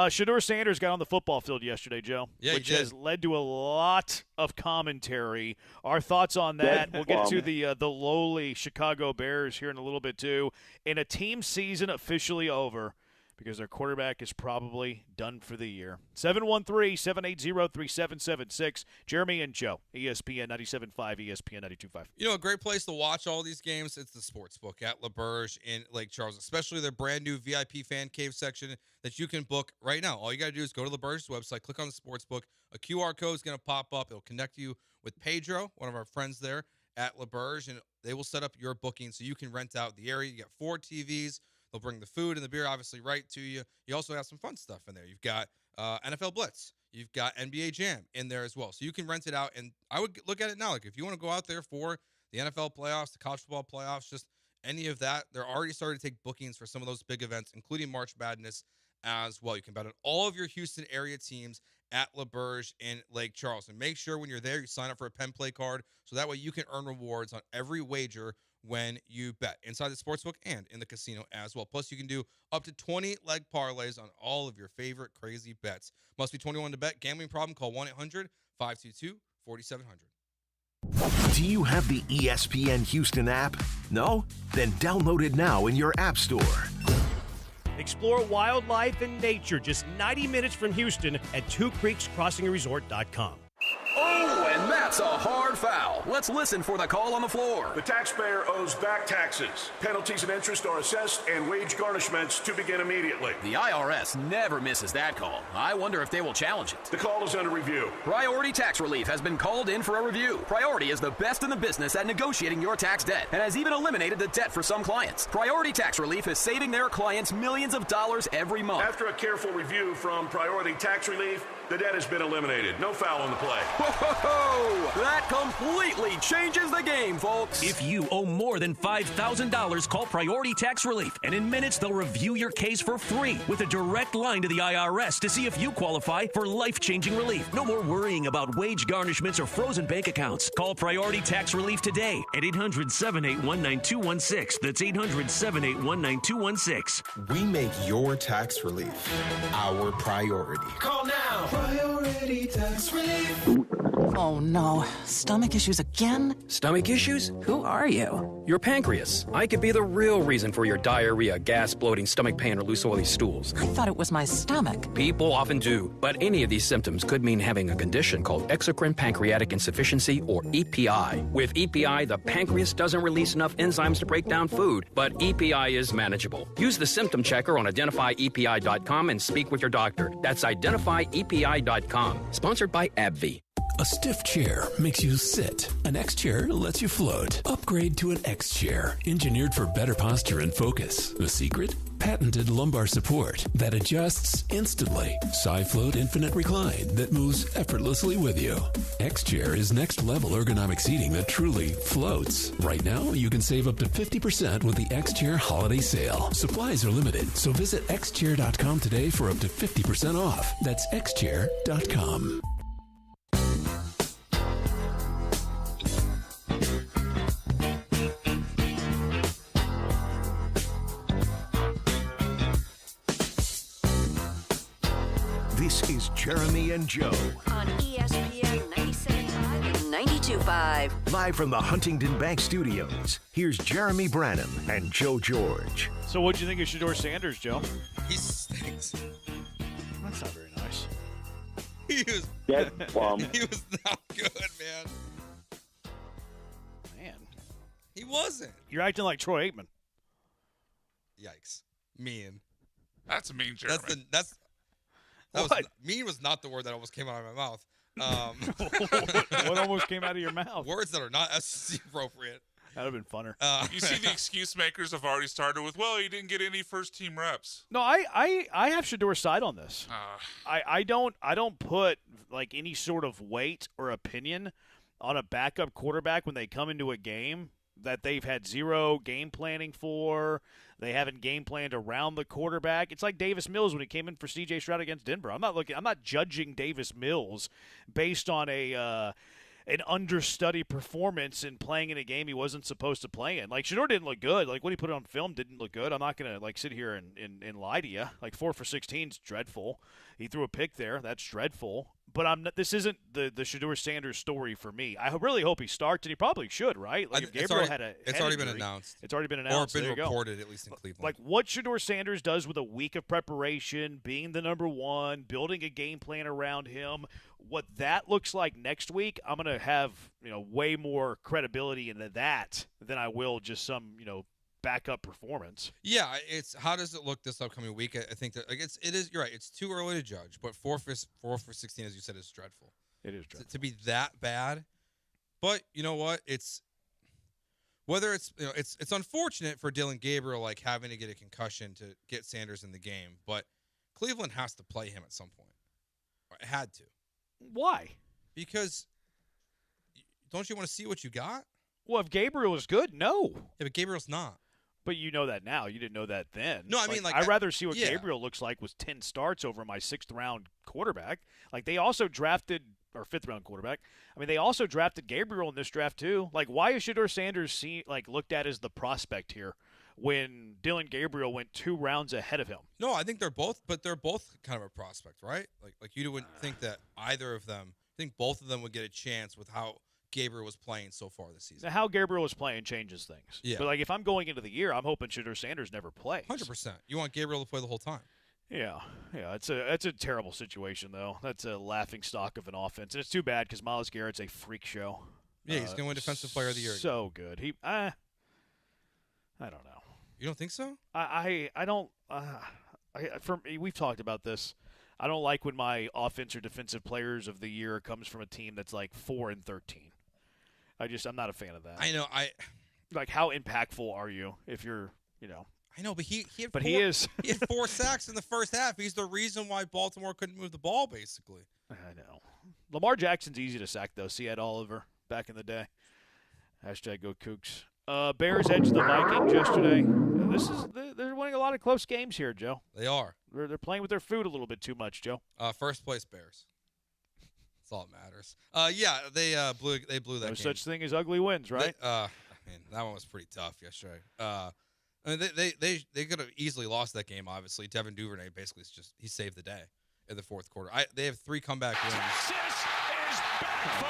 Shador Sanders got on the football field yesterday, Joe, which has led to a lot of commentary. Our thoughts on that. We'll get to the lowly Chicago Bears here in a little bit, too. And a team season officially over because their quarterback is probably done for the year. 713-780-3776. Jeremy and Joe, ESPN 97.5, ESPN 92.5. A great place to watch all these games. It's the Sportsbook at LaBerge in Lake Charles, especially their brand new VIP fan cave section that you can book right now. All you got to do is go to LaBerge's website, click on the Sportsbook. A QR code is going to pop up. It'll connect you with Pedro, one of our friends there at LaBerge, and they will set up your booking so you can rent out the area. You got 4 TVs. They'll bring the food and the beer, obviously, right to you. You also have some fun stuff in there. You've got NFL Blitz. You've got NBA Jam in there as well. So you can rent it out. And I would look at it now. Like, if you want to go out there for the NFL playoffs, the college football playoffs, just any of that, they're already starting to take bookings for some of those big events, including March Madness as well. You can bet on all of your Houston area teams at LaBerge in Lake Charles. And make sure when you're there, you sign up for a pen play card so that way you can earn rewards on every wager when you bet inside the sportsbook and in the casino as well. Plus, you can do up to 20 leg parlays on all of your favorite crazy bets. Must be 21 to bet. Gambling problem? Call 1-800-522-4700. Do you have the ESPN Houston app? No? Then download it now in your app store. Explore wildlife and nature just 90 minutes from Houston at twocreekscrossingresort.com. Oh, and that's a hard foul. Let's listen for the call on the floor. The taxpayer owes back taxes. Penalties and interest are assessed and wage garnishments to begin immediately. The IRS never misses that call. I wonder if they will challenge it. The call is under review. Priority Tax Relief has been called in for a review. Priority is the best in the business at negotiating your tax debt and has even eliminated the debt for some clients. Priority Tax Relief is saving their clients millions of dollars every month. After a careful review from Priority Tax Relief, the debt has been eliminated. No foul on the play. Whoa! That completely changes the game, folks. If you owe more than $5,000, call Priority Tax Relief, and in minutes they'll review your case for free with a direct line to the IRS to see if you qualify for life-changing relief. No more worrying about wage garnishments or frozen bank accounts. Call Priority Tax Relief today at 800-781-9216. That's 800-781-9216. We make your tax relief our priority. Call now. Priority Tax Relief. Oh no, stomach issues again? Stomach issues? Who are you? Your pancreas. I could be the real reason for your diarrhea, gas, bloating, stomach pain, or loose oily stools. I thought it was my stomach. People often do, but any of these symptoms could mean having a condition called exocrine pancreatic insufficiency, or EPI. With EPI, the pancreas doesn't release enough enzymes to break down food, but EPI is manageable. Use the symptom checker on identifyepi.com and speak with your doctor. That's identifyepi.com. Sponsored by AbbVie. A stiff chair makes you sit. An X chair lets you float. Upgrade to an X chair, engineered for better posture and focus. The secret? Patented lumbar support that adjusts instantly. SciFloat Infinite Recline that moves effortlessly with you. X chair is next level ergonomic seating that truly floats. Right now, you can save up to 50% with the X chair holiday sale. Supplies are limited, so visit xchair.com today for up to 50% off. That's xchair.com. This is Jeremy and Joe. On ESPN 97.5 and 92.5. Live from the Huntington Bank Studios, here's Jeremy Branham and Joe George. So what'd you think of Shador Sanders, Joe? He stinks. That's not very nice. He was He was not good, man. Man. He wasn't. You're acting like Troy Aikman. Yikes. Mean. That's mean, Jeremy. Mean was not the word that almost came out of my mouth. What almost came out of your mouth? Words that are not SEC appropriate. That would have been funner. You see the excuse makers have already started with, well, he didn't get any first-team reps. No, I have Shador's side on this. I don't put like any sort of weight or opinion on a backup quarterback when they come into a game that they've had zero game planning for. They haven't game planned around the quarterback. It's like Davis Mills when he came in for C.J. Stroud against Denver. I'm not judging Davis Mills based on an understudy performance in playing in a game he wasn't supposed to play in. Like, Shador didn't look good. Like, what he put on film didn't look good. I'm not going to, like, sit here and lie to you. Like, 4 for 16 is dreadful. He threw a pick there. That's dreadful. But this isn't the Shador Sanders story for me. I really hope he starts, and he probably should, right? Like, if Gabriel it's already been announced. It's already been announced. Or been reported, at least in Cleveland. Like, what Shador Sanders does with a week of preparation, being the number one, building a game plan around him, what that looks like next week, I'm going to have, way more credibility into that than I will just some, backup performance. Yeah, it's how does it look this upcoming week? I think that it is. You're right. It's too early to judge, but 4 for 16, as you said, is dreadful. It is dreadful to be that bad. But you know what? It's unfortunate for Dylan Gabriel like having to get a concussion to get Sanders in the game, but Cleveland has to play him at some point. It had to. Why? Because don't you want to see what you got? Well, if Gabriel is good, no. Yeah, but Gabriel's not. But you know that now. You didn't know that then. No, I mean, I'd rather see what Gabriel looks like with 10 starts over my 6th-round quarterback. Like, they also drafted – or 5th-round quarterback. I mean, they also drafted Gabriel in this draft too. Like, why is Shador Sanders looked at as the prospect here when Dylan Gabriel went 2 rounds ahead of him? No, I think they're both kind of a prospect, right? Like you wouldn't think that either of them – I think both of them would get a chance with how – Gabriel was playing so far this season. Now, how Gabriel was playing changes things. Yeah. But, if I'm going into the year, I'm hoping Shador Sanders never plays. 100%. You want Gabriel to play the whole time. Yeah. It's a terrible situation, though. That's a laughing stock of an offense. And it's too bad because Myles Garrett's a freak show. Yeah, he's going to win Defensive Player of the Year. So good. I don't know. You don't think so? I don't. We've talked about this. I don't like when my offense or defensive players of the year comes from a team that's 4-13. I'm not a fan of that. I know. How impactful are you if you're, I know, but he had he is. He had 4 sacks in the first half. He's the reason why Baltimore couldn't move the ball, basically. I know. Lamar Jackson's easy to sack, though. See Ed Oliver back in the day. # go Cougs. Bears edged the Vikings yesterday. They're winning a lot of close games here, Joe. They are. They're playing with their food a little bit too much, Joe. First place Bears. That's all that matters. They blew that game. No such thing as ugly wins, right? That one was pretty tough yesterday. They could have easily lost that game. Obviously, Devin Duvernay basically he saved the day in the fourth quarter. They have 3 comeback wins. Texas is back,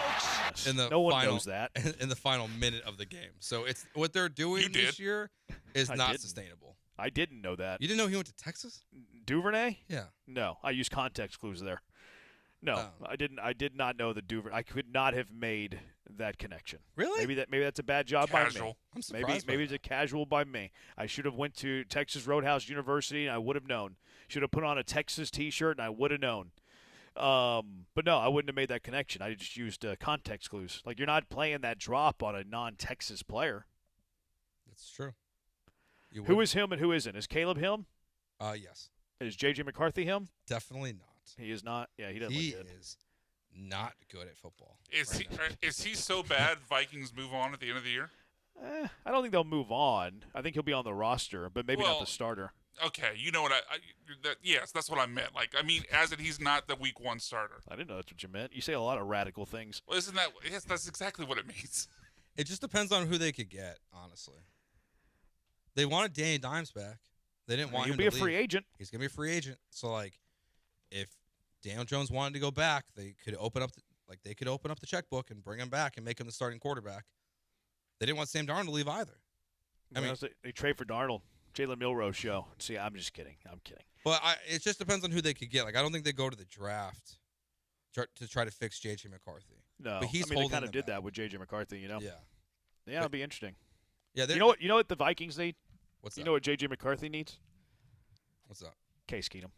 folks. No one knows that in the final minute of the game. So it's what they're doing this year is not sustainable. I didn't know that. You didn't know he went to Texas? Duvernay? Yeah. No, I used context clues there. No, I didn't. I did not know that Duvernay. I could not have made that connection. Really? Maybe that's a bad job by me. I'm surprised. Maybe it's a casual by me. I should have went to Texas Roadhouse University and I would have known. Should have put on a Texas T-shirt and I would have known. But no, I wouldn't have made that connection. I just used context clues. Like, you're not playing that drop on a non-Texas player. That's true. Who is him and who isn't? Is Caleb him? Yes. Is J.J. McCarthy him? Definitely not. He is not. Yeah, he doesn't look good. He is not good at football. Is he so bad Vikings move on at the end of the year? I don't think they'll move on. I think he'll be on the roster, but maybe not the starter. Okay, you know what yes, that's what I meant. As in he's not the week 1 starter. I didn't know that's what you meant. You say a lot of radical things. Well, isn't that? Yes, that's exactly what it means. It just depends on who they could get, honestly. They wanted Danny Dimes back. They didn't want him to leave. He'll be a free agent. He's going to be a free agent. So, if Daniel Jones wanted to go back, they could open up the checkbook and bring him back and make him the starting quarterback. They didn't want Sam Darnold to leave either. They trade for Darnold. Jalen Milroe show. See, I'm just kidding. I'm kidding. But it just depends on who they could get. I don't think they go to the draft to try to fix J.J. McCarthy. No, but he's they kind of did that with J.J. McCarthy. Yeah, it'll be interesting. Yeah, you know what the Vikings need? What's that? You know what J.J. McCarthy needs? What's that? Case Keenum.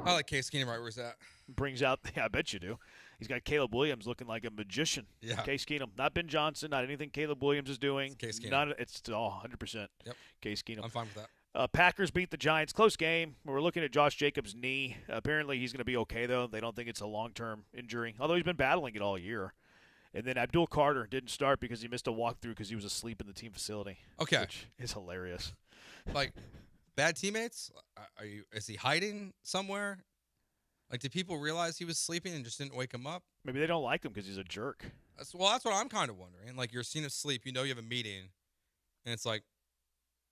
I like Case Keenum right where he's at. Brings out, I bet you do. He's got Caleb Williams looking like a magician. Yeah. Case Keenum. Not Ben Johnson, not anything Caleb Williams is doing. Case Keenum. It's all 100% Yep. Case Keenum. I'm fine with that. Packers beat the Giants. Close game. We're looking at Josh Jacobs' knee. Apparently he's going to be okay, though. They don't think it's a long-term injury, although he's been battling it all year. And then Abdul Carter didn't start because he missed a walkthrough because he was asleep in the team facility. Okay. Which is hilarious. Like, bad teammates? Is he hiding somewhere? Like, did people realize he was sleeping and just didn't wake him up? Maybe they don't like him because he's a jerk. That's what I'm kind of wondering. Like, you're seen asleep. You know you have a meeting. And it's like,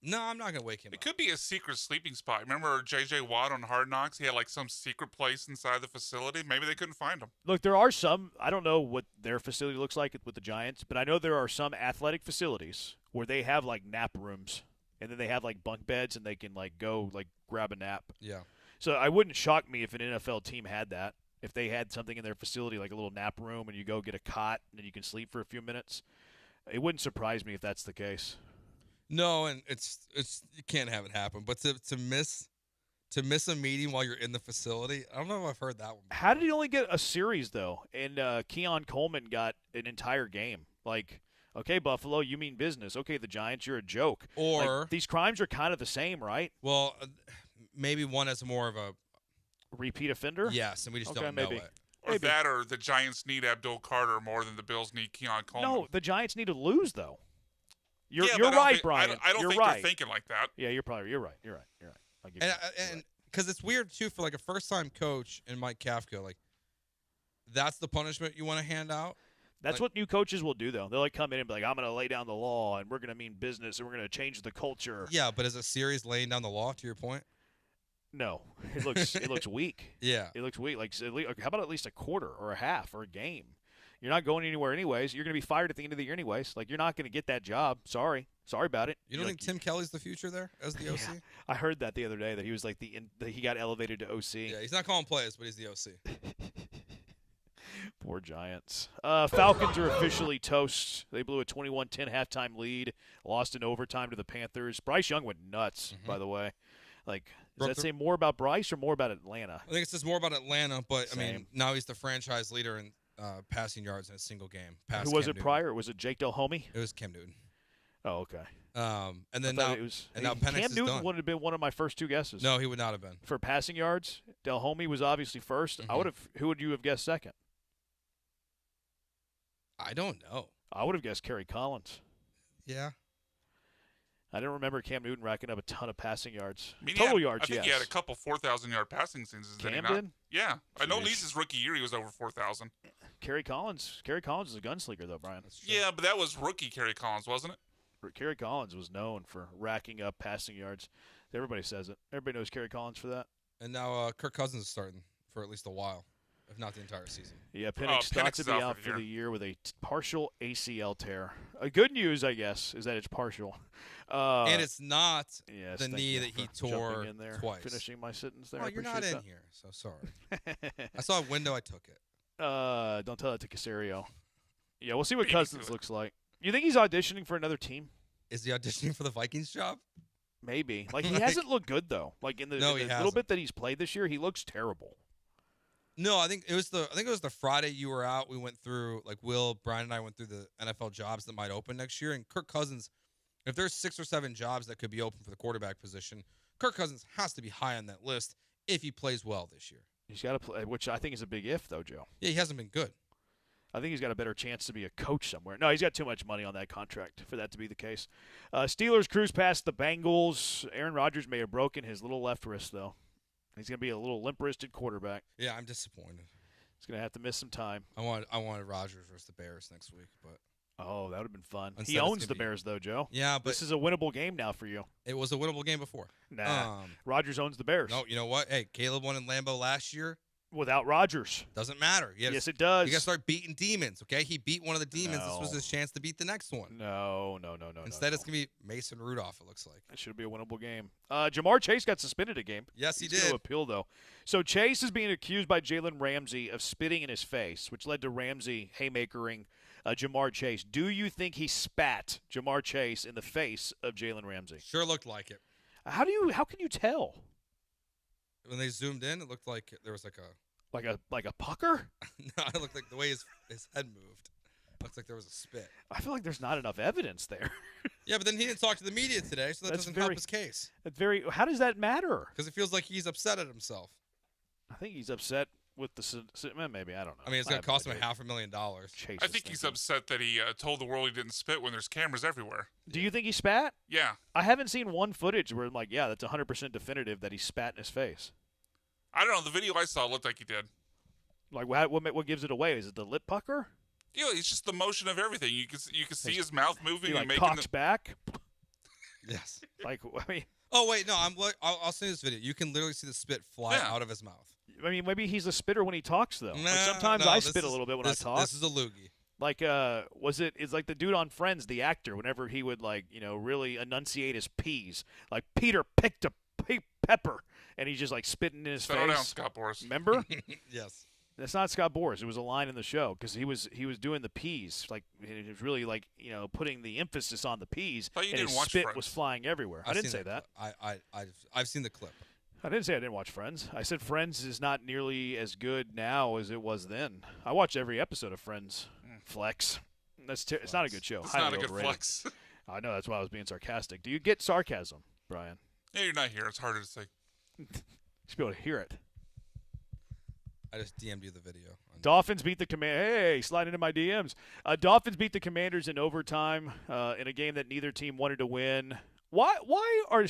no, I'm not going to wake him up. It could be a secret sleeping spot. Remember J.J. Watt on Hard Knocks? He had like some secret place inside the facility. Maybe they couldn't find him. Look, there are some, I don't know what their facility looks like with the Giants, but I know there are some athletic facilities where they have like nap rooms, and then they have like bunk beds, and they can like go like grab a nap. Yeah. So I wouldn't shock me if an NFL team had that. If they had something in their facility like a little nap room, and you go get a cot, and then you can sleep for a few minutes. It wouldn't surprise me if that's the case. No, and it's you can't have it happen. But to miss a meeting while you're in the facility, I don't know if I've heard that one before. How did he only get a series though? And Keon Coleman got an entire game. Like, okay, Buffalo, you mean business. Okay, the Giants, you're a joke. Or like, these crimes are kind of the same, right? Well, maybe one has more of a repeat offender. Yes, and we just don't know it. Or that, or the Giants need Abdul Carter more than the Bills need Keon Coleman. No, the Giants need to lose though. You're yeah, right, think, Brian. I don't you're think right. they're thinking like that. Yeah, you're right. I'll give And because it's weird too for like a first-time coach and Mike Kafka, like that's the punishment you want to hand out. That's what new coaches will do, though. They'll like come in and be like, "I'm going to lay down the law, and we're going to mean business, and we're going to change the culture." Yeah, but is a series laying down the law? To your point. No, it looks weak. Yeah, it looks weak. Like, how about at least a quarter or a half or a game? You're not going anywhere anyways. You're going to be fired at the end of the year anyways. Like, you're not going to get that job. Sorry about it. You don't think Tim Kelly's the future there as the OC? Yeah. I heard that the other day that he was like he got elevated to OC. Yeah, he's not calling plays, but he's the OC. Poor Giants. Falcons are officially toast. They blew a 21-10 halftime lead, lost in overtime to the Panthers. Bryce Young went nuts, by the way. Like, does that say more about Bryce or more about Atlanta? I think it says more about Atlanta, but Same. I mean, now he's the franchise leader in passing yards in a single game. Who was it prior? Was it Jake Delhomme? It was Cam Newton. Oh, okay. And then now Penix Cam is Newton done. would have been one of my first two guesses. No, he would not have been. For passing yards, Delhomme was obviously first. Who would you have guessed second? I don't know. I would have guessed Kerry Collins. Yeah. I didn't remember Cam Newton racking up a ton of passing yards. I mean, Total yards, I think yes. he had a couple 4,000-yard passing seasons. Cam did he not? did? Yeah. I know Lisa's rookie year he was over 4,000. Kerry Collins is a gunslinger, though, Brian. Yeah, but that was rookie Kerry Collins, wasn't it? Kerry Collins was known for racking up passing yards. Everybody says it. Everybody knows Kerry Collins for that. And now Kirk Cousins is starting for at least a while, if not the entire season. Yeah, Penix thought to be out for the year with a partial ACL tear. Good news, I guess, is that it's partial. And it's not the knee that he tore in there, twice. Finishing my sentence there. Oh, you're not in here, so sorry. I saw a window, I took it. Don't tell that to Casario. Yeah, we'll see what Cousins looks like. You think he's auditioning for another team? Is he auditioning for the Vikings job? Maybe. Like, he hasn't looked good, though. Like, in the little bit that he's played this year, he looks terrible. No, I think it was the Friday you were out. We went through, like, Brian and I went through the NFL jobs that might open next year. And Kirk Cousins, if there's 6 or 7 jobs that could be open for the quarterback position, Kirk Cousins has to be high on that list if he plays well this year. He's got to play, which I think is a big if, though, Joe. Yeah, he hasn't been good. I think he's got a better chance to be a coach somewhere. No, he's got too much money on that contract for that to be the case. Steelers cruise past the Bengals. Aaron Rodgers may have broken his little left wrist, though. He's going to be a little limp-wristed quarterback. Yeah, I'm disappointed. He's going to have to miss some time. I wanted Rodgers versus the Bears next week, but oh, that would have been fun. Instead, he owns the Bears, though, Joe. Yeah, but this is a winnable game now for you. It was a winnable game before. Nah, Rodgers owns the Bears. No, you know what? Hey, Caleb won in Lambeau last year. Without Rodgers. Doesn't matter. Yes, it does. You got to start beating demons, okay? He beat one of the demons. No. This was his chance to beat the next one. No. Instead, it's going to be Mason Rudolph, it looks like. It should be a winnable game. Jamar Chase got suspended a game. Yes, he did. He's going to appeal, though. So Chase is being accused by Jalen Ramsey of spitting in his face, which led to Ramsey haymakering Jamar Chase. Do you think he spat Jamar Chase in the face of Jalen Ramsey? Sure looked like it. How can you tell? When they zoomed in, it looked like there was like a Like a pucker? No, it looked like the way his head moved. Looks like there was a spit. I feel like there's not enough evidence there. Yeah, but then he didn't talk to the media today, so that doesn't help his case. How does that matter? Because it feels like he's upset at himself. I think he's upset with maybe, I don't know. I mean, it's going to cost him $500,000. I think he's upset that he told the world he didn't spit when there's cameras everywhere. Do you think he spat? Yeah. I haven't seen one footage where I'm like, yeah, that's 100% definitive that he spat in his face. I don't know. The video I saw looked like he did. Like, what gives it away? Is it the lip pucker? Yeah, it's just the motion of everything. You can see his mouth moving he, like, and making cocks back. Yes. Like, I mean. Oh wait, no. I'll send you this video. You can literally see the spit fly out of his mouth. I mean, maybe he's a spitter when he talks, though. Like sometimes I spit a little bit when I talk. This is a loogie. Like, it's like the dude on Friends, the actor, whenever he would, like, really enunciate his P's. Like, Peter picked a pepper, and he's just, like, spitting in his face. Settle down, Scott Boras. Remember? Yes. That's not Scott Boras. It was a line in the show because he was doing the P's. Like, it was really, like, putting the emphasis on the P's, and his spit was flying everywhere. I didn't say that. I've seen the clip. I didn't say I didn't watch Friends. I said Friends is not nearly as good now as it was then. I watch every episode of Friends. Flex. It's not a good show. It's Highly not a good overrated. flex. I know, that's why I was being sarcastic. Do you get sarcasm, Brian? Yeah, you're not here. It's harder to say. Just be able to hear it. I just DM'd you the video. Dolphins beat the Hey, slide into my DMs. Dolphins beat the Commanders in overtime in a game that neither team wanted to win. Why are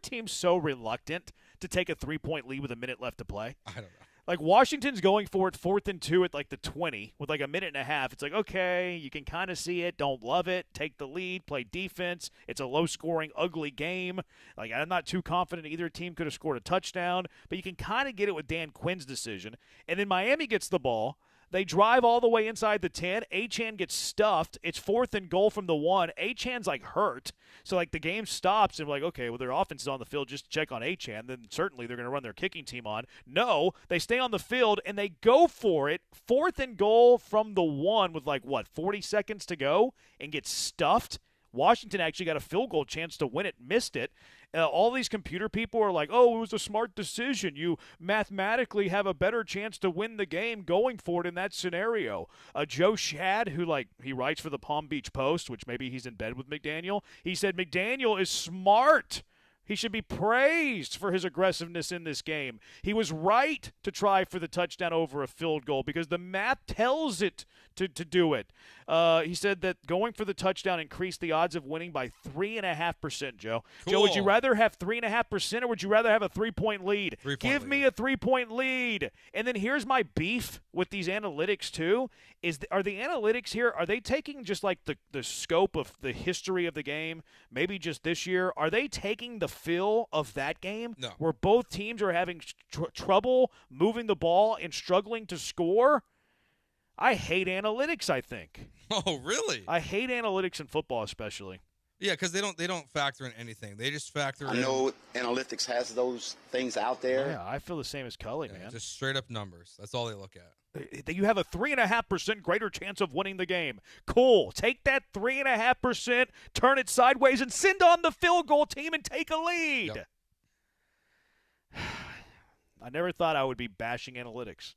teams so reluctant to take a 3-point lead with a minute left to play? I don't know. Like, Washington's going for it 4th and 2 at, like, the 20 with, like, a minute and a half. It's like, okay, you can kind of see it. Don't love it. Take the lead. Play defense. It's a low-scoring, ugly game. Like, I'm not too confident either team could have scored a touchdown, but you can kind of get it with Dan Quinn's decision. And then Miami gets the ball. They drive all the way inside the 10. Achane gets stuffed. It's 4th and goal from the 1. Achane's, like, hurt. So, like, the game stops, and we're like, okay, well, their offense is on the field just to check on Achane. Then certainly they're going to run their kicking team on. No, they stay on the field, and they go for it. 4th and goal from the 1 with, 40 seconds to go, and get stuffed. Washington actually got a field goal chance to win it, missed it. All these computer people are like, oh, it was a smart decision. You mathematically have a better chance to win the game going for it in that scenario. Joe Shad, who, he writes for the Palm Beach Post, which maybe he's in bed with McDaniel, he said McDaniel is smart. He should be praised for his aggressiveness in this game. He was right to try for the touchdown over a field goal because the math tells it to do it. He said that going for the touchdown increased the odds of winning by 3.5%, Joe. Cool. Joe, would you rather have 3.5% or would you rather have a 3-point lead? Give me a 3-point lead. And then here's my beef with these analytics, too. Are the analytics here, are they taking just the scope of the history of the game, maybe just this year? Are they taking the feel of that game where both teams are having trouble moving the ball and struggling to score? I hate analytics, I think. Oh, really? I hate analytics in football especially. Yeah, because they don't factor in anything. They just factor in. I know analytics has those things out there. Yeah, I feel the same as Cully, man. Just straight up numbers. That's all they look at. You have a 3.5% greater chance of winning the game. Cool. Take that 3.5%, turn it sideways, and send on the field goal team and take a lead. Yep. I never thought I would be bashing analytics.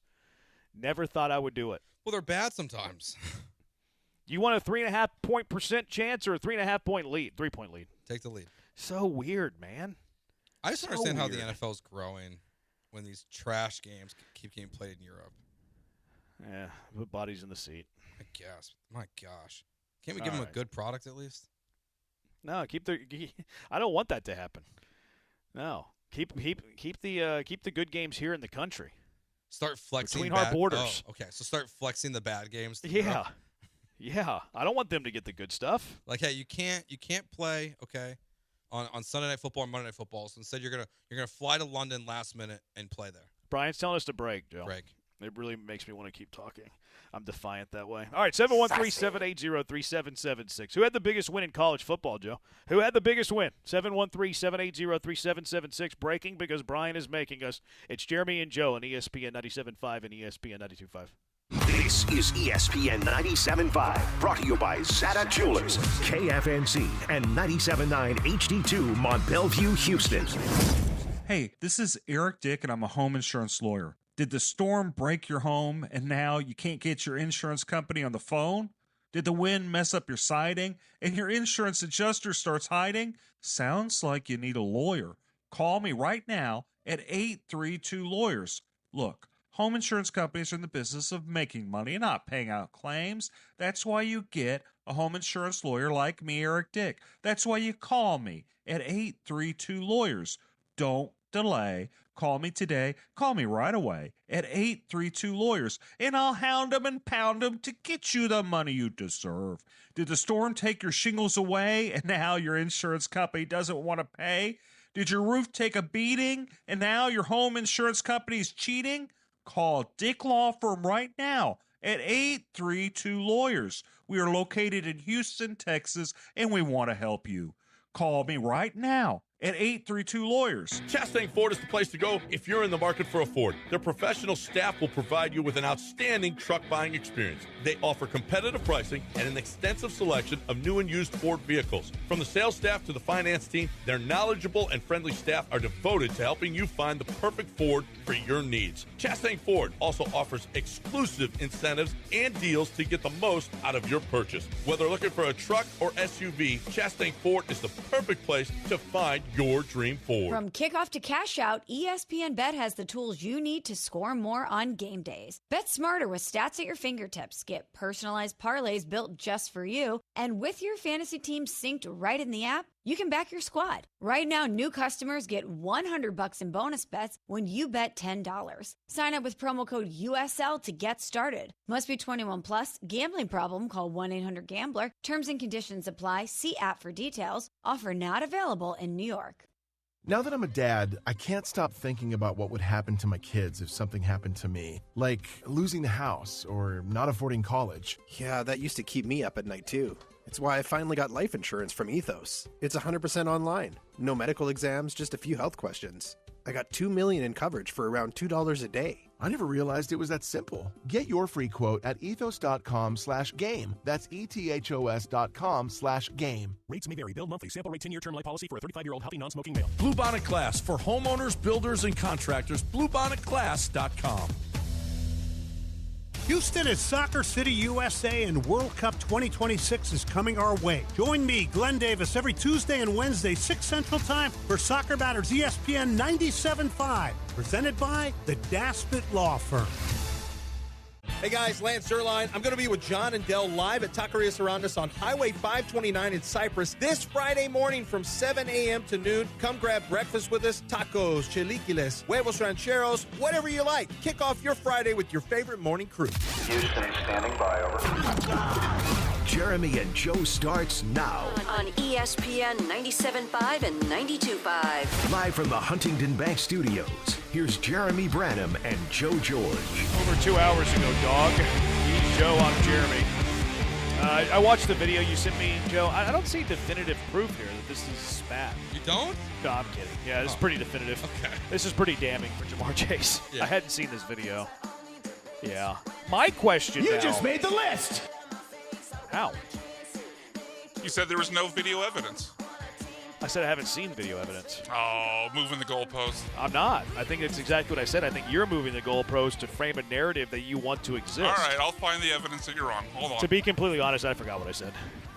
Never thought I would do it. Well, they're bad sometimes. You want a 3.5% chance or a 3.5-point lead? 3-point lead. Take the lead. So weird, man. I just don't understand how the NFL is growing when these trash games keep getting played in Europe. Yeah, put bodies in the seat. I guess. My gosh. Can't we give them a good product at least? No, I don't want that to happen. No. Keep the good games here in the country. Start flexing between our borders. Oh, okay, so start flexing the bad games. Yeah. Yeah. I don't want them to get the good stuff. Like, hey, you can't play, okay, on Sunday Night Football and Monday Night Football. So instead you're gonna fly to London last minute and play there. Brian's telling us to break, Joe. Break. It really makes me want to keep talking. I'm defiant that way. All right, 713-780-3776. Who had the biggest win in college football, Joe? Who had the biggest win? 713-780-3776. Breaking because Brian is making us. It's Jeremy and Joe on ESPN 97.5 and ESPN 92.5. This is ESPN 97.5, brought to you by Zadok Jewelers, KFNC, and 97.9 HD2 Mont Bellevue, Houston. Hey, this is Eric Dick, and I'm a home insurance lawyer. Did the storm break your home and now you can't get your insurance company on the phone? Did the wind mess up your siding and your insurance adjuster starts hiding? Sounds like you need a lawyer. Call me right now at 832-LAWYERS. Look, home insurance companies are in the business of making money and not paying out claims. That's why you get a home insurance lawyer like me, Eric Dick. That's why you call me at 832-LAWYERS. Don't delay. Call me today. Call me right away at 832-LAWYERS, and I'll hound them and pound them to get you the money you deserve. Did the storm take your shingles away, and now your insurance company doesn't want to pay? Did your roof take a beating, and now your home insurance company is cheating? Call Dick Law Firm right now at 832-LAWYERS. We are located in Houston, Texas, and we want to help you. Call me right now at 832-LAWYERS. Chastang Ford is the place to go if you're in the market for a Ford. Their professional staff will provide you with an outstanding truck buying experience. They offer competitive pricing and an extensive selection of new and used Ford vehicles. From the sales staff to the finance team, their knowledgeable and friendly staff are devoted to helping you find the perfect Ford for your needs. Chastang Ford also offers exclusive incentives and deals to get the most out of your purchase. Whether looking for a truck or SUV, Chastang Ford is the perfect place to find your dream Ford. From kickoff to cash out, ESPN Bet has the tools you need to score more on game days. Bet smarter with stats at your fingertips. Get personalized parlays built just for you. And with your fantasy team synced right in the app, you can back your squad. Right now, new customers get $100 in bonus bets when you bet $10. Sign up with promo code USL to get started. Must be 21 plus. Gambling problem? Call 1-800-GAMBLER. Terms and conditions apply. See app for details. Offer not available in New York. Now that I'm a dad, I can't stop thinking about what would happen to my kids if something happened to me. Like losing the house or not affording college. Yeah, that used to keep me up at night too. It's why I finally got life insurance from Ethos. It's 100% online. No medical exams, just a few health questions. I got $2 million in coverage for around $2 a day. I never realized it was that simple. Get your free quote at ethos.com/game. That's ethos.com/game. Rates may vary. Bill monthly. Sample rate 10-year term life policy for a 35-year-old healthy non-smoking male. Bluebonnet Glass for homeowners, builders, and contractors. BluebonnetGlass.com. Houston is Soccer City, USA, and World Cup 2026 is coming our way. Join me, Glenn Davis, every Tuesday and Wednesday, 6 Central Time, for Soccer Matters ESPN 97.5, presented by the Daspit Law Firm. Hey guys, Lance Zerline. I'm going to be with John and Dell live at Taqueria Sarandas on Highway 529 in Cypress this Friday morning from 7 a.m. to noon. Come grab breakfast with us. Tacos, chilaquiles, huevos rancheros, whatever you like. Kick off your Friday with your favorite morning crew. Houston standing by, over. Jeremy and Joe starts now. On ESPN 97.5 and 92.5. Live from the Huntington Bank Studios, here's Jeremy Branham and Joe George. Over 2 hours ago, dog. He's Joe, I'm Jeremy. I watched the video you sent me, Joe. I don't see definitive proof here that this is spat. You don't? No, I'm kidding. Yeah, this is pretty definitive. Okay. This is pretty damning for Jamar Chase. Yeah. I hadn't seen this video. Yeah. My question You now, just made the list. How? You said there was no video evidence. I said I haven't seen video evidence. Oh, moving the goalpost. I'm not. I think that's exactly what I said. I think you're moving the goalpost to frame a narrative that you want to exist. All right, I'll find the evidence that you're on. Hold on. To be completely honest, I forgot what I said.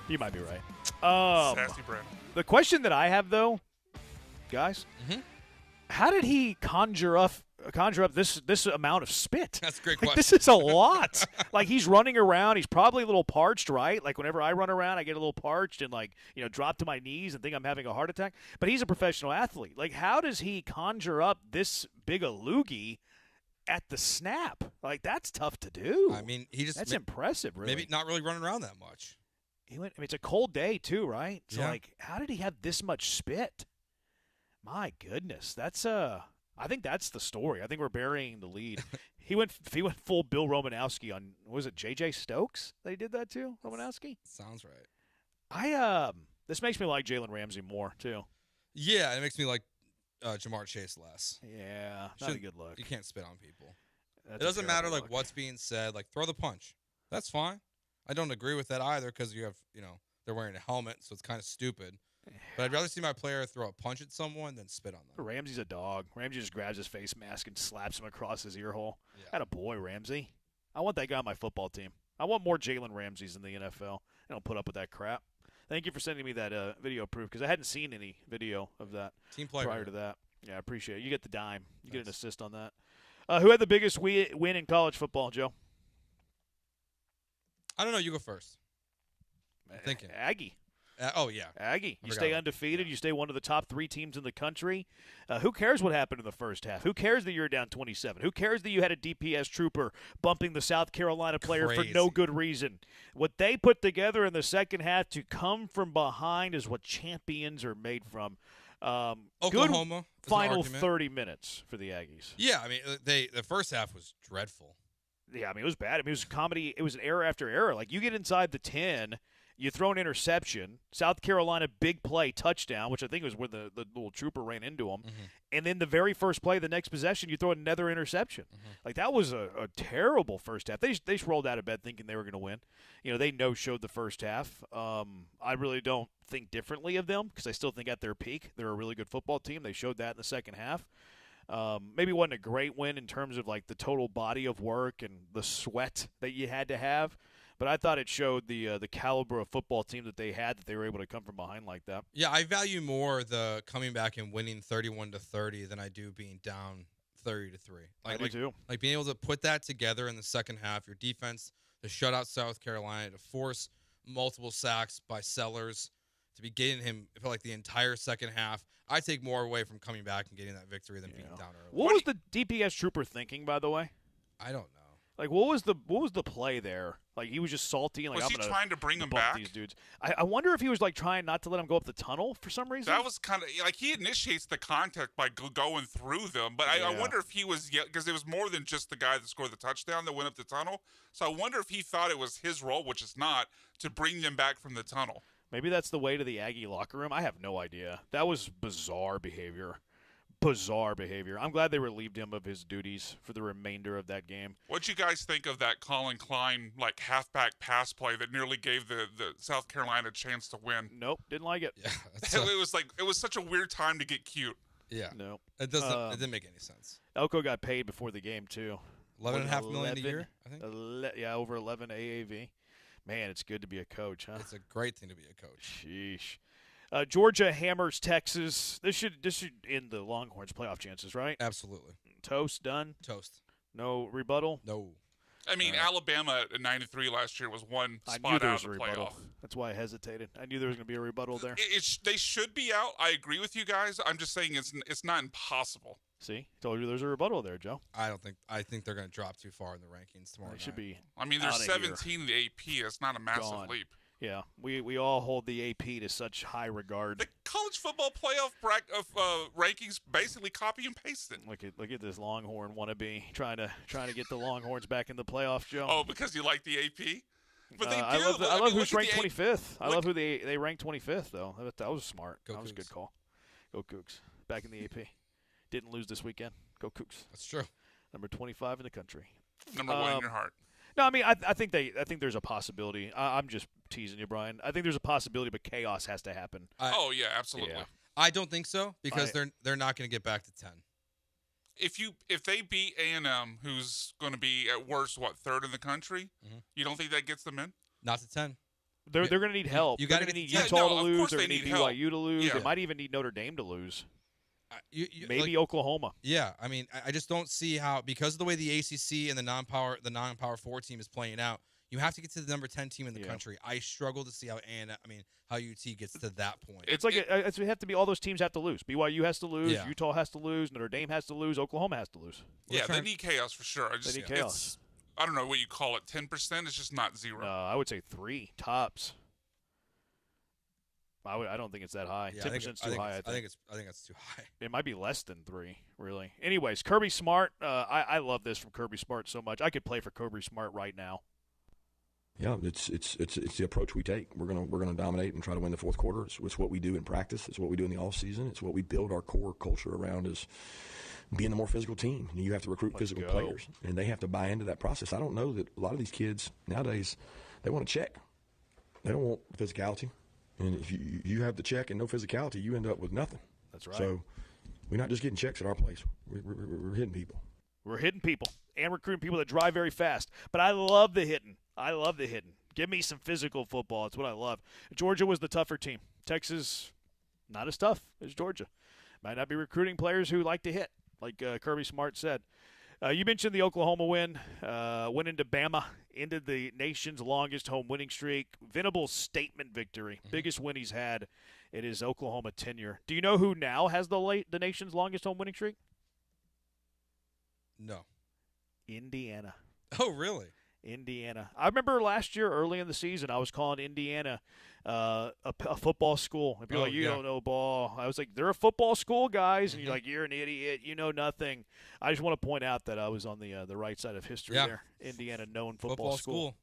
You might be right. Sassy Brandon. The question that I have, though, guys, how did he conjure up this amount of spit? That's a great Like, question. this is a lot. Like, he's running around. He's probably a little parched, right? Like, whenever I run around, I get a little parched and, like, you know, drop to my knees and think I'm having a heart attack. But he's a professional athlete. Like, how does he conjure up this big a loogie at the snap? Like, that's tough to do. I mean, that's impressive, really. Maybe not really running around that much. I mean, it's a cold day, too, right? So, Yeah. like, how did he have this much spit? My goodness. That's I think that's the story. I think we're burying the lead. He went full Bill Romanowski on, was it J.J. Stokes they did that to, Romanowski? Sounds right. This makes me like Jalen Ramsey more, too. Yeah, it makes me like Jamar Chase less. Yeah, not a good look. You can't spit on people. That's it doesn't matter terrible like what's being said. Like, throw the punch. That's fine. I don't agree with that either because you have, they're wearing a helmet, so it's kind of stupid. But I'd rather see my player throw a punch at someone than spit on them. Ramsey's a dog. Ramsey just grabs his face mask and slaps him across his ear hole. Atta boy, Ramsey. I want that guy on my football team. I want more Jalen Ramseys in the NFL. I don't put up with that crap. Thank you for sending me that video proof because I hadn't seen any video of that Team player prior to that. Yeah, I appreciate it. You get the dime. You get an assist on that. Who had the biggest win in college football, Joe? I don't know. You go first. I'm thinking. Aggie. Oh, yeah. Aggie. You stay undefeated. You stay one of the top 3 teams in the country. Who cares what happened in the first half? Who cares that you're down 27? Who cares that you had a DPS trooper bumping the South Carolina player for no good reason? What they put together in the second half to come from behind is what champions are made from. Oklahoma. Good final 30 minutes for the Aggies. Yeah, I mean, the first half was dreadful. Yeah, I mean, it was bad. I mean, it was comedy. It was an error after error. Like, you get inside the 10, you throw an interception, South Carolina big play, touchdown, which I think was where the little trooper ran into him. Mm-hmm. And then the very first play, the next possession, you throw another interception. Mm-hmm. Like, that was a terrible first half. They just rolled out of bed thinking they were going to win. You know, they no-showed the first half. I really don't think differently of them because I still think at their peak, they're a really good football team. They showed that in the second half. Maybe wasn't a great win in terms of, like, the total body of work and the sweat that you had to have. But I thought it showed the caliber of football team that they had, that they were able to come from behind like that. Yeah, I value more the coming back and winning 31-30 than I do being down 30-3. I do too. Like being able to put that together in the second half, your defense to shut out South Carolina, to force multiple sacks by Sellers, to be getting him for like the entire second half. I take more away from coming back and getting that victory than being down early. What was the DPS trooper thinking, by the way? I don't know. Like, what was the play there? Like, he was just salty and like, was he trying to bring him back? These dudes. I wonder if he was like trying not to let him go up the tunnel for some reason. That was kind of like he initiates the contact by going through them, but I wonder if he was because it was more than just the guy that scored the touchdown that went up the tunnel. So I wonder if he thought it was his role, which is not, to bring them back from the tunnel. Maybe that's the way to the Aggie locker room. I have no idea. That was bizarre behavior. Bizarre behavior. I'm glad they relieved him of his duties for the remainder of that game. What'd you guys think of that Colin Klein like halfback pass play that nearly gave the South Carolina a chance to win? Nope, didn't like it. Yeah, it was such a weird time to get cute. Yeah, no, it doesn't. It didn't make any sense. Elko got paid before the game too. $11.5 million a year, I think. Over 11 AAV. Man, it's good to be a coach, huh? It's a great thing to be a coach. Sheesh. Georgia hammers Texas. This should end the Longhorns' playoff chances, right? Absolutely. Toast, done? Toast. No rebuttal? No. I mean, Alabama at 93 last year was one spot out of the playoff. That's why I hesitated. I knew there was going to be a rebuttal there. They should be out. I agree with you guys. I'm just saying it's not impossible. See? Told you there's a rebuttal there, Joe. I think they're going to drop too far in the rankings tomorrow. They should be. I mean, there's 17 in the AP. It's not a massive leap. Yeah, we all hold the AP to such high regard. The college football playoff rankings basically copy and paste it. Look at this Longhorn wannabe trying to get the Longhorns back in the playoffs, Joe. Oh, because you like the AP? But they do. I love who's ranked 25th. I love who they ranked 25th though. That was smart. That was a good call. Go Cougs. Back in the AP. Didn't lose this weekend. Go Cougs. That's true. Number 25 in the country. Number 1 in your heart. No, I mean I think there's a possibility. I'm just teasing you, Brian. I think there's a possibility, but chaos has to happen. Oh yeah, absolutely. Yeah. I don't think so because they're not going to get back to 10. If they beat A&M, who's going to be at worst third in the country, you don't think that gets them in? Not to 10. They're going to need help. They're going to need Utah to lose. They're going to need BYU to lose. Yeah. They might even need Notre Dame to lose. Maybe like, Oklahoma. Yeah, I mean, I just don't see how, because of the way the ACC and the non-power 4 team is playing out, you have to get to the number 10 team in the country. I struggle to see how UT gets to that point. It's like it have to be all those teams have to lose. BYU has to lose. Yeah. Utah has to lose. Notre Dame has to lose. Oklahoma has to lose. Yeah, they need chaos for sure. They need chaos. I don't know what you call it. 10%. It's just not 0. I would say 3 tops. I don't think it's that high. 10% is too high. I think that's too high. It might be less than 3, really. Anyways, Kirby Smart. I love this from Kirby Smart so much. I could play for Kirby Smart right now. Yeah, it's the approach we take. We're gonna dominate and try to win the fourth quarter. It's what we do in practice. It's what we do in the off season. It's what we build our core culture around is being the more physical team. You have to recruit physical players, and they have to buy into that process. I don't know that a lot of these kids nowadays, they want to check. They don't want physicality. And if you have the check and no physicality, you end up with nothing. That's right. So we're not just getting checks at our place. We're hitting people. We're hitting people and recruiting people that drive very fast. But I love the hitting. Give me some physical football. It's what I love. Georgia was the tougher team. Texas, not as tough as Georgia. Might not be recruiting players who like to hit, like Kirby Smart said. You mentioned the Oklahoma win. Went into Bama, ended the nation's longest home winning streak. Venable's statement victory. Biggest win he's had in his Oklahoma tenure. Do you know who now has the nation's longest home winning streak? No. Indiana. Oh, really? Indiana. I remember last year, early in the season, I was calling Indiana a football school. And people you don't know ball. I was like, they're a football school, guys. And you're like, you're an idiot. You know nothing. I just want to point out that I was on the right side of history there. Indiana, known football school.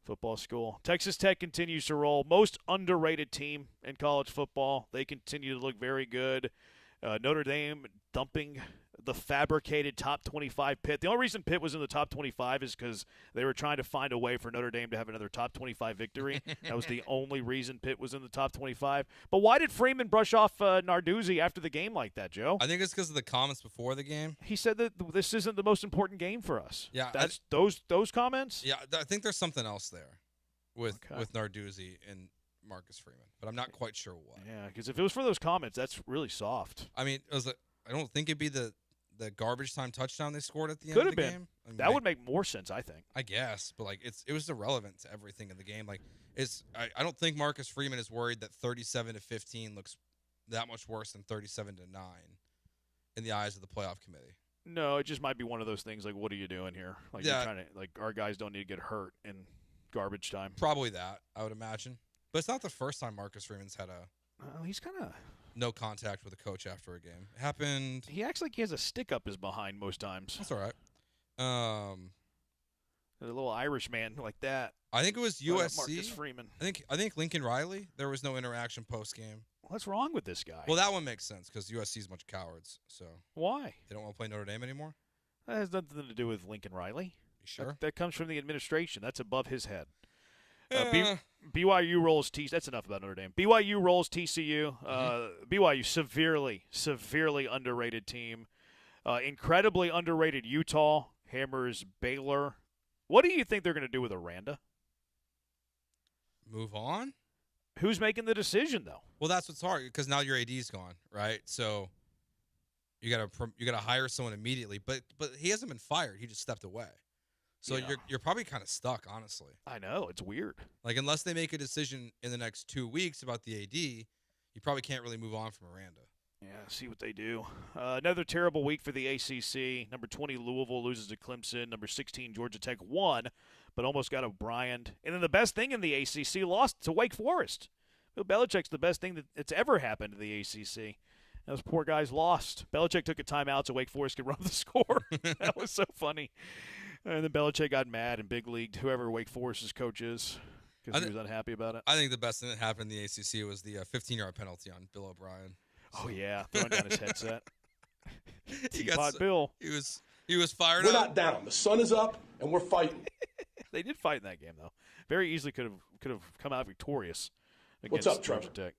Football school. Texas Tech continues to roll. Most underrated team in college football. They continue to look very good. Notre Dame dumping the fabricated top 25 Pitt. The only reason Pitt was in the top 25 is because they were trying to find a way for Notre Dame to have another top 25 victory. That was the only reason Pitt was in the top 25. But why did Freeman brush off Narduzzi after the game like that, Joe? I think it's because of the comments before the game. He said that this isn't the most important game for us. Yeah, that's those comments. Yeah, I think there's something else there with Narduzzi and Marcus Freeman, but I'm not quite sure what. Yeah, because if it was for those comments, that's really soft. I mean, I don't think it'd be the garbage time touchdown they scored at the end Could of the have game. been. That would make more sense, I think. I guess, but it was irrelevant to everything in the game. I don't think Marcus Freeman is worried that 37-15 looks that much worse than 37-9 in the eyes of the playoff committee. No, it just might be one of those things like, what are you doing here? You're trying to, our guys don't need to get hurt in garbage time. Probably that, I would imagine. But it's not the first time Marcus Freeman's had he's kind of no contact with a coach after a game. It happened. He acts like he has a stick up his behind most times. That's all right. A little Irish man like that. I think it was USC. Marcus Freeman. I think Lincoln Riley. There was no interaction post game. What's wrong with this guy? Well, that one makes sense because USC is a bunch of cowards. So why? They don't want to play Notre Dame anymore. That has nothing to do with Lincoln Riley. You sure? That comes from the administration. That's above his head. BYU rolls TCU. That's enough about Notre Dame. BYU rolls TCU. BYU severely underrated team. Incredibly underrated Utah. Hammers Baylor. What do you think they're going to do with Aranda? Move on? Who's making the decision, though? Well, that's what's hard because now your AD's gone, right? So you gotta hire someone immediately. But he hasn't been fired. He just stepped away. So you're probably kind of stuck, honestly. I know. It's weird. Unless they make a decision in the next 2 weeks about the AD, you probably can't really move on from Aranda. Yeah, see what they do. Another terrible week for the ACC. Number 20, Louisville loses to Clemson. Number 16, Georgia Tech won, but almost got O'Brien. And then the best thing in the ACC lost to Wake Forest. Bill Belichick's the best thing that's ever happened to the ACC. Those poor guys lost. Belichick took a timeout so Wake Forest could run the score. That was so funny. And then Belichick got mad and big leagued whoever Wake Forest's coach is because he was unhappy about it. I think the best thing that happened in the ACC was the 15-yard penalty on Bill O'Brien. Oh, yeah, throwing down his headset. He Bill. He was fired We're up. not down. The sun is up, and we're fighting. They did fight in that game, though. Very easily could have come out victorious against What's up, Georgia Trevor? Tech.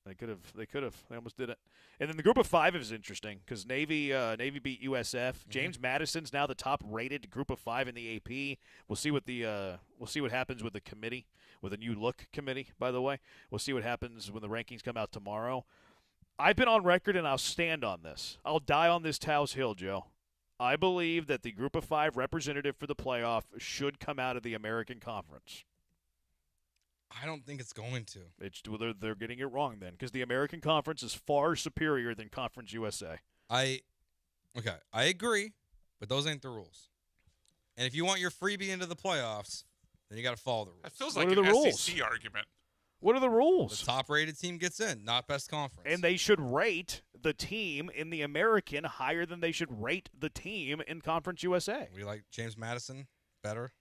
They could have. They almost did it. And then the group of five is interesting because Navy beat USF. James Madison's now the top-rated group of five in the AP. We'll see what happens with the committee, with a new look committee. By the way, we'll see what happens when the rankings come out tomorrow. I've been on record, and I'll stand on this. I'll die on this Taos Hill, Joe. I believe that the group of five representative for the playoff should come out of the American Conference. I don't think it's going to. They're getting it wrong then, because the American Conference is far superior than Conference USA. I agree, but those ain't the rules. And if you want your freebie into the playoffs, then you got to follow the rules. That feels like an SEC argument. What are the rules? The top-rated team gets in, not best conference. And they should rate the team in the American higher than they should rate the team in Conference USA. We like James Madison better.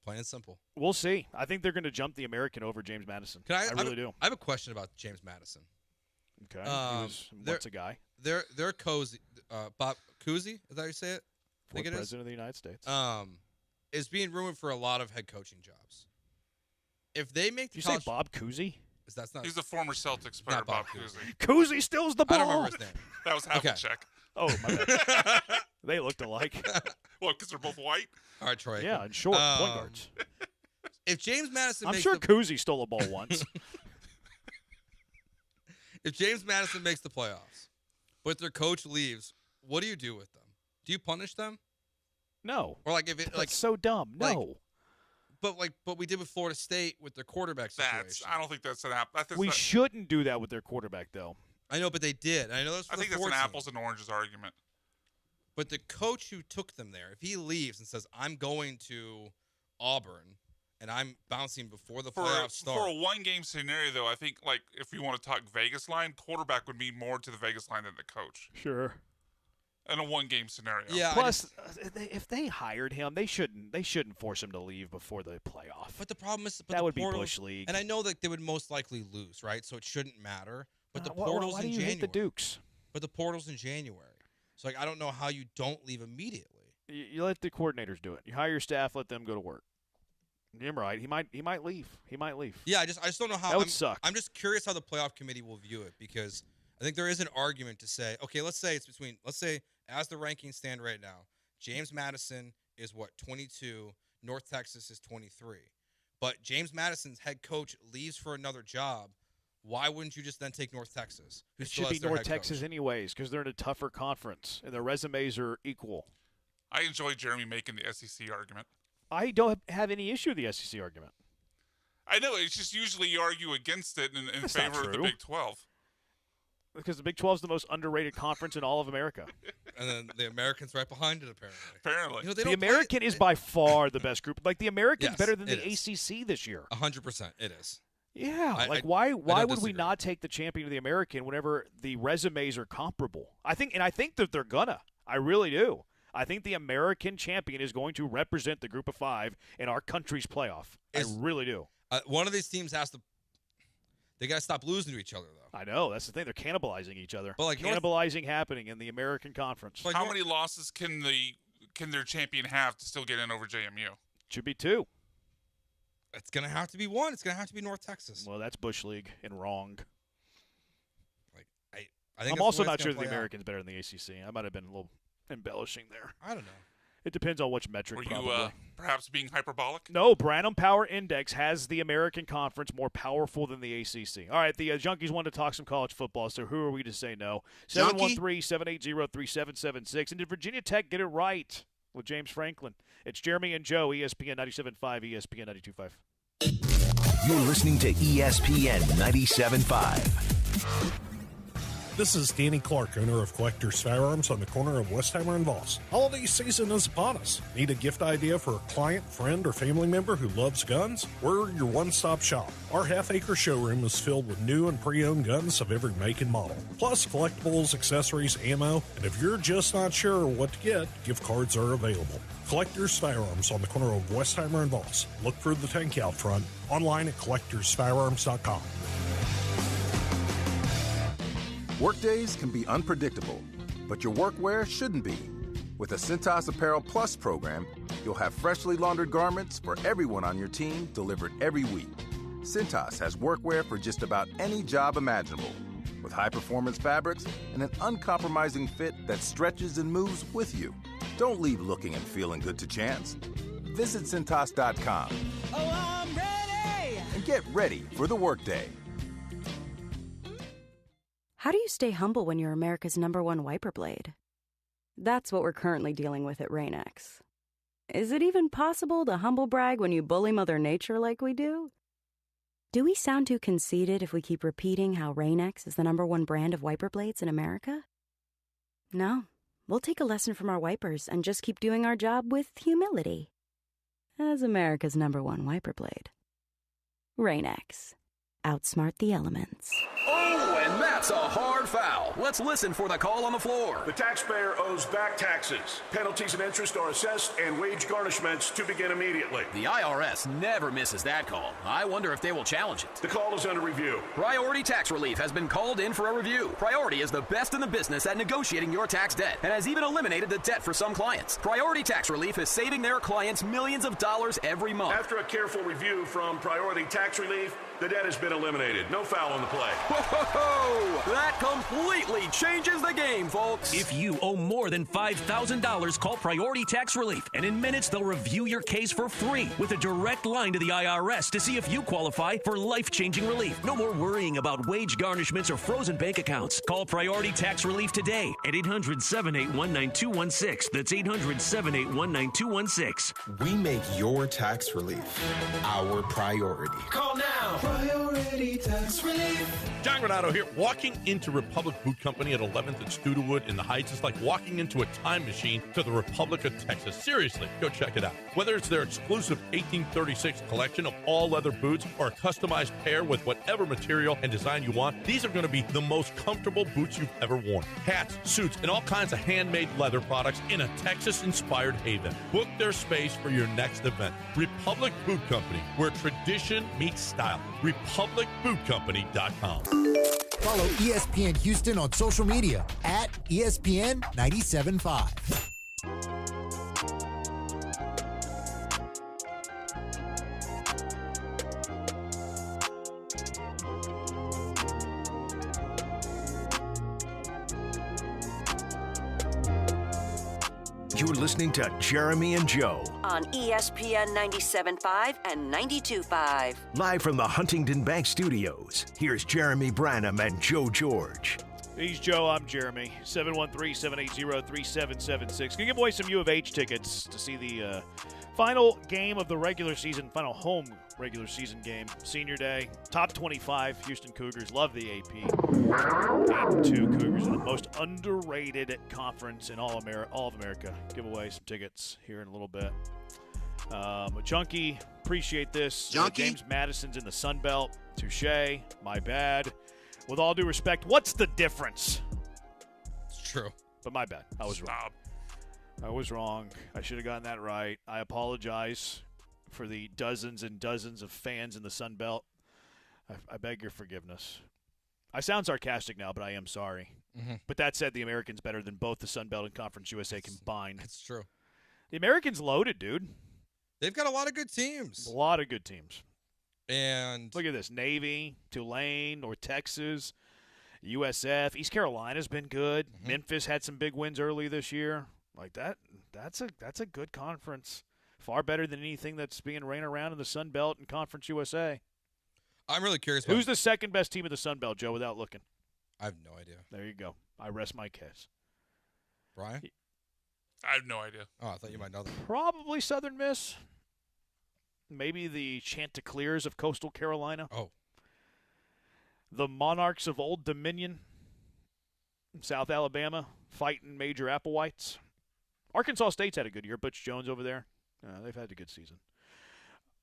Plain and simple. We'll see. I think they're going to jump the American over James Madison. I really do. I have a question about James Madison. Okay. What's a guy? They're cozy. Bob Cousy, is that how you say it? Fourth president of the United States. Is being rumored for a lot of head coaching jobs. If they make the Did you say Bob Cousy? That's not. He's the former Celtics player, Bob Cousy. Cousy steals the ball. I don't remember his name. That was Havlicek. Oh, my bad. They looked alike. Well, because they're both white? All right, Troy. Yeah, and short point guards. If James Madison I'm makes sure Cousy stole a ball once. If James Madison makes the playoffs, but their coach leaves, what do you do with them? Do you punish them? No. Or like if it That's so dumb. No. But we did with Florida State with their quarterback situation. I don't think that's an app. We shouldn't do that with their quarterback, though. I know, but they did. I know that's. I think that's an apples and oranges argument. But the coach who took them there, if he leaves and says, "I'm going to Auburn," and I'm bouncing before the playoffs start. For a one-game scenario, though, I think like if we want to talk Vegas line, quarterback would mean more to the Vegas line than the coach. Sure. In a one-game scenario. Yeah. Plus, if they hired him, they shouldn't force him to leave before the playoff. But the problem is that would be Bush League. And I know that they would most likely lose, right? So it shouldn't matter. But the portal's why do in you January. hate the Dukes? But the portal's in January. So like I don't know how you don't leave immediately. You let the coordinators do it. You hire your staff, let them go to work. You're right. He might leave. He might leave. Yeah, I just don't know how. That would suck. I'm just curious how the playoff committee will view it because I think there is an argument to say, okay, let's say as the rankings stand right now, James Madison is 22, North Texas is 23. But James Madison's head coach leaves for another job. Why wouldn't you just then take North Texas? It should be North Texas anyways because they're in a tougher conference and their resumes are equal. I enjoy Jeremy making the SEC argument. I don't have any issue with the SEC argument. I know. It's just usually you argue against it in favor of the Big 12. Because the Big 12 is the most underrated conference in all of America. And then the American's right behind it, apparently. Apparently. You know, the American is by far the best group. Like, the American's Yes, better than it the is. ACC this year. 100%. It is. Yeah. Why would we not take the champion of the American whenever the resumes are comparable? I think that they're gonna. I really do. I think the American champion is going to represent the group of five in our country's playoff. I really do. One of these teams has to. They got to stop losing to each other, though. I know. That's the thing. They're cannibalizing each other. But like cannibalizing happening in the American Conference. Like how many losses can their champion have to still get in over JMU? Should be 2. It's going to have to be 1. It's going to have to be North Texas. Well, that's Bush League and wrong. I think I'm also not sure the American's better than the ACC. I might have been a little embellishing there. I don't know. It depends on which metric. Were you perhaps being hyperbolic? No, Branham Power Index has the American Conference more powerful than the ACC. All right, the Junkies want to talk some college football, so who are we to say no? 713-780-3776. And did Virginia Tech get it right with James Franklin? It's Jeremy and Joe, ESPN 97.5, ESPN 92.5. You're listening to ESPN 97.5. This is Danny Clark, owner of Collector's Firearms on the corner of Westheimer and Voss. Holiday season is upon us. Need a gift idea for a client, friend, or family member who loves guns? We're your one-stop shop. Our half-acre showroom is filled with new and pre-owned guns of every make and model, plus collectibles, accessories, ammo, and if you're just not sure what to get, gift cards are available. Collector's Firearms on the corner of Westheimer and Voss. Look for the tank out front. Online at collectorsfirearms.com. Workdays can be unpredictable, but your workwear shouldn't be. With the Cintas Apparel Plus program, you'll have freshly laundered garments for everyone on your team delivered every week. Cintas has workwear for just about any job imaginable, with high-performance fabrics and an uncompromising fit that stretches and moves with you. Don't leave looking and feeling good to chance. Visit Cintas.com. Oh, I'm ready! And get ready for the workday. How do you stay humble when you're America's #1 wiper blade? That's what we're currently dealing with at Rain-X. Is it even possible to humble brag when you bully Mother Nature like we do? Do we sound too conceited if we keep repeating how Rain-X is the #1 brand of wiper blades in America? No, we'll take a lesson from our wipers and just keep doing our job with humility. As America's #1 wiper blade. Rain-X. Outsmart the elements. Oh, and that's a hard foul. Let's listen for the call on the floor. The taxpayer owes back taxes. Penalties and interest are assessed and wage garnishments to begin immediately. The IRS never misses that call. I wonder if they will challenge it. The call is under review. Priority Tax Relief has been called in for a review. Priority is the best in the business at negotiating your tax debt and has even eliminated the debt for some clients. Priority Tax Relief is saving their clients millions of dollars every month. After a careful review from Priority Tax Relief, The debt has been eliminated. No foul on the play. Whoa! That completely changes the game, folks. If you owe more than $5,000, call Priority Tax Relief, and in minutes they'll review your case for free with a direct line to the IRS to see if you qualify for life-changing relief. No more worrying about wage garnishments or frozen bank accounts. Call Priority Tax Relief today at 800-781-9216. That's 800-781-9216. We make your tax relief our priority. Call now. Priority Tax Relief. John Granato here. Walking into Republic Boot Company at 11th and Studewood in the Heights is like walking into a time machine to the Republic of Texas. Seriously, go check it out. Whether it's their exclusive 1836 collection of all leather boots or a customized pair with whatever material and design you want, these are going to be the most comfortable boots you've ever worn. Hats, suits, and all kinds of handmade leather products in a Texas-inspired haven. Book their space for your next event. Republic Boot Company, where tradition meets style. RepublicBootCompany.com. Follow ESPN Houston on social media at ESPN 97.5. You're listening to Jeremy and Joe. On ESPN 97.5 and 92.5. Live from the Huntington Bank Studios, here's Jeremy Branham and Joe George. He's Joe, I'm Jeremy. 713-780-3776. Gonna give away some U of H tickets to see the final game of the regular season, final home regular season game, Senior Day. Top 25 Houston Cougars. Love the AP. Game 2 Cougars, the most underrated conference in all of America. Give away some tickets here in a little bit. Junkie, appreciate this. James Madison's in the Sun Belt. Touche. My bad. With all due respect, what's the difference? It's true. But my bad. I was wrong. I was wrong. I should have gotten that right. I apologize for the dozens and dozens of fans in the Sun Belt. I beg your forgiveness. I sound sarcastic now, but I am sorry. Mm-hmm. But that said, the American's better than both the Sun Belt and Conference USA combined. That's true. The American's loaded, dude. They've got a lot of good teams. A lot of good teams. And look at this. Navy, Tulane, North Texas, USF. East Carolina's been good. Mm-hmm. Memphis had some big wins early this year. Like that's a good conference. Far better than anything that's being ran around in the Sun Belt and Conference USA. I'm really curious. Who's the second best team of the Sun Belt, Joe, without looking? I have no idea. There you go. I rest my case. Brian? I have no idea. Oh, I thought you might know that. Probably Southern Miss. Maybe the Chanticleers of Coastal Carolina. Oh. The Monarchs of Old Dominion. South Alabama, fighting Major Applewhites. Arkansas State's had a good year. Butch Jones over there. They've had a good season.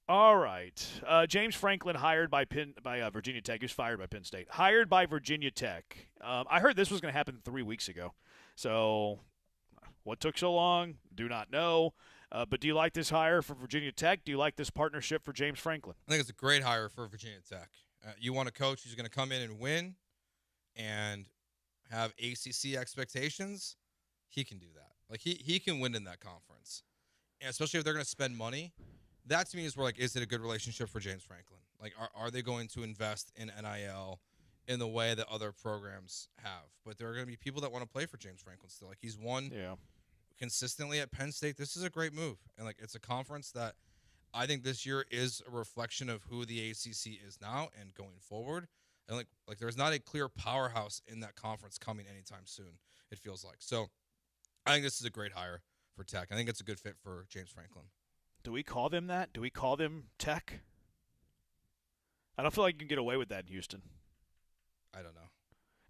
All right. James Franklin hired by Virginia Tech. He was fired by Penn State. Hired by Virginia Tech. I heard this was going to happen 3 weeks ago. So what took so long? Do not know. But do you like this hire for Virginia Tech? Do you like this partnership for James Franklin? I think it's a great hire for Virginia Tech. You want a coach who's going to come in and win and have ACC expectations? He can do that. Like, he can win in that conference. And especially if they're going to spend money. That, to me, is where, like, is it a good relationship for James Franklin? Like, are they going to invest in NIL in the way that other programs have? But there are going to be people that want to play for James Franklin still. Like, he's won consistently at Penn State. This is a great move. And, like, it's a conference that I think this year is a reflection of who the ACC is now and going forward. And, like there's not a clear powerhouse in that conference coming anytime soon, it feels like. So I think this is a great hire for Tech. I think it's a good fit for James Franklin. Do we call them that? Do we call them Tech? I don't feel like you can get away with that in Houston. I don't know.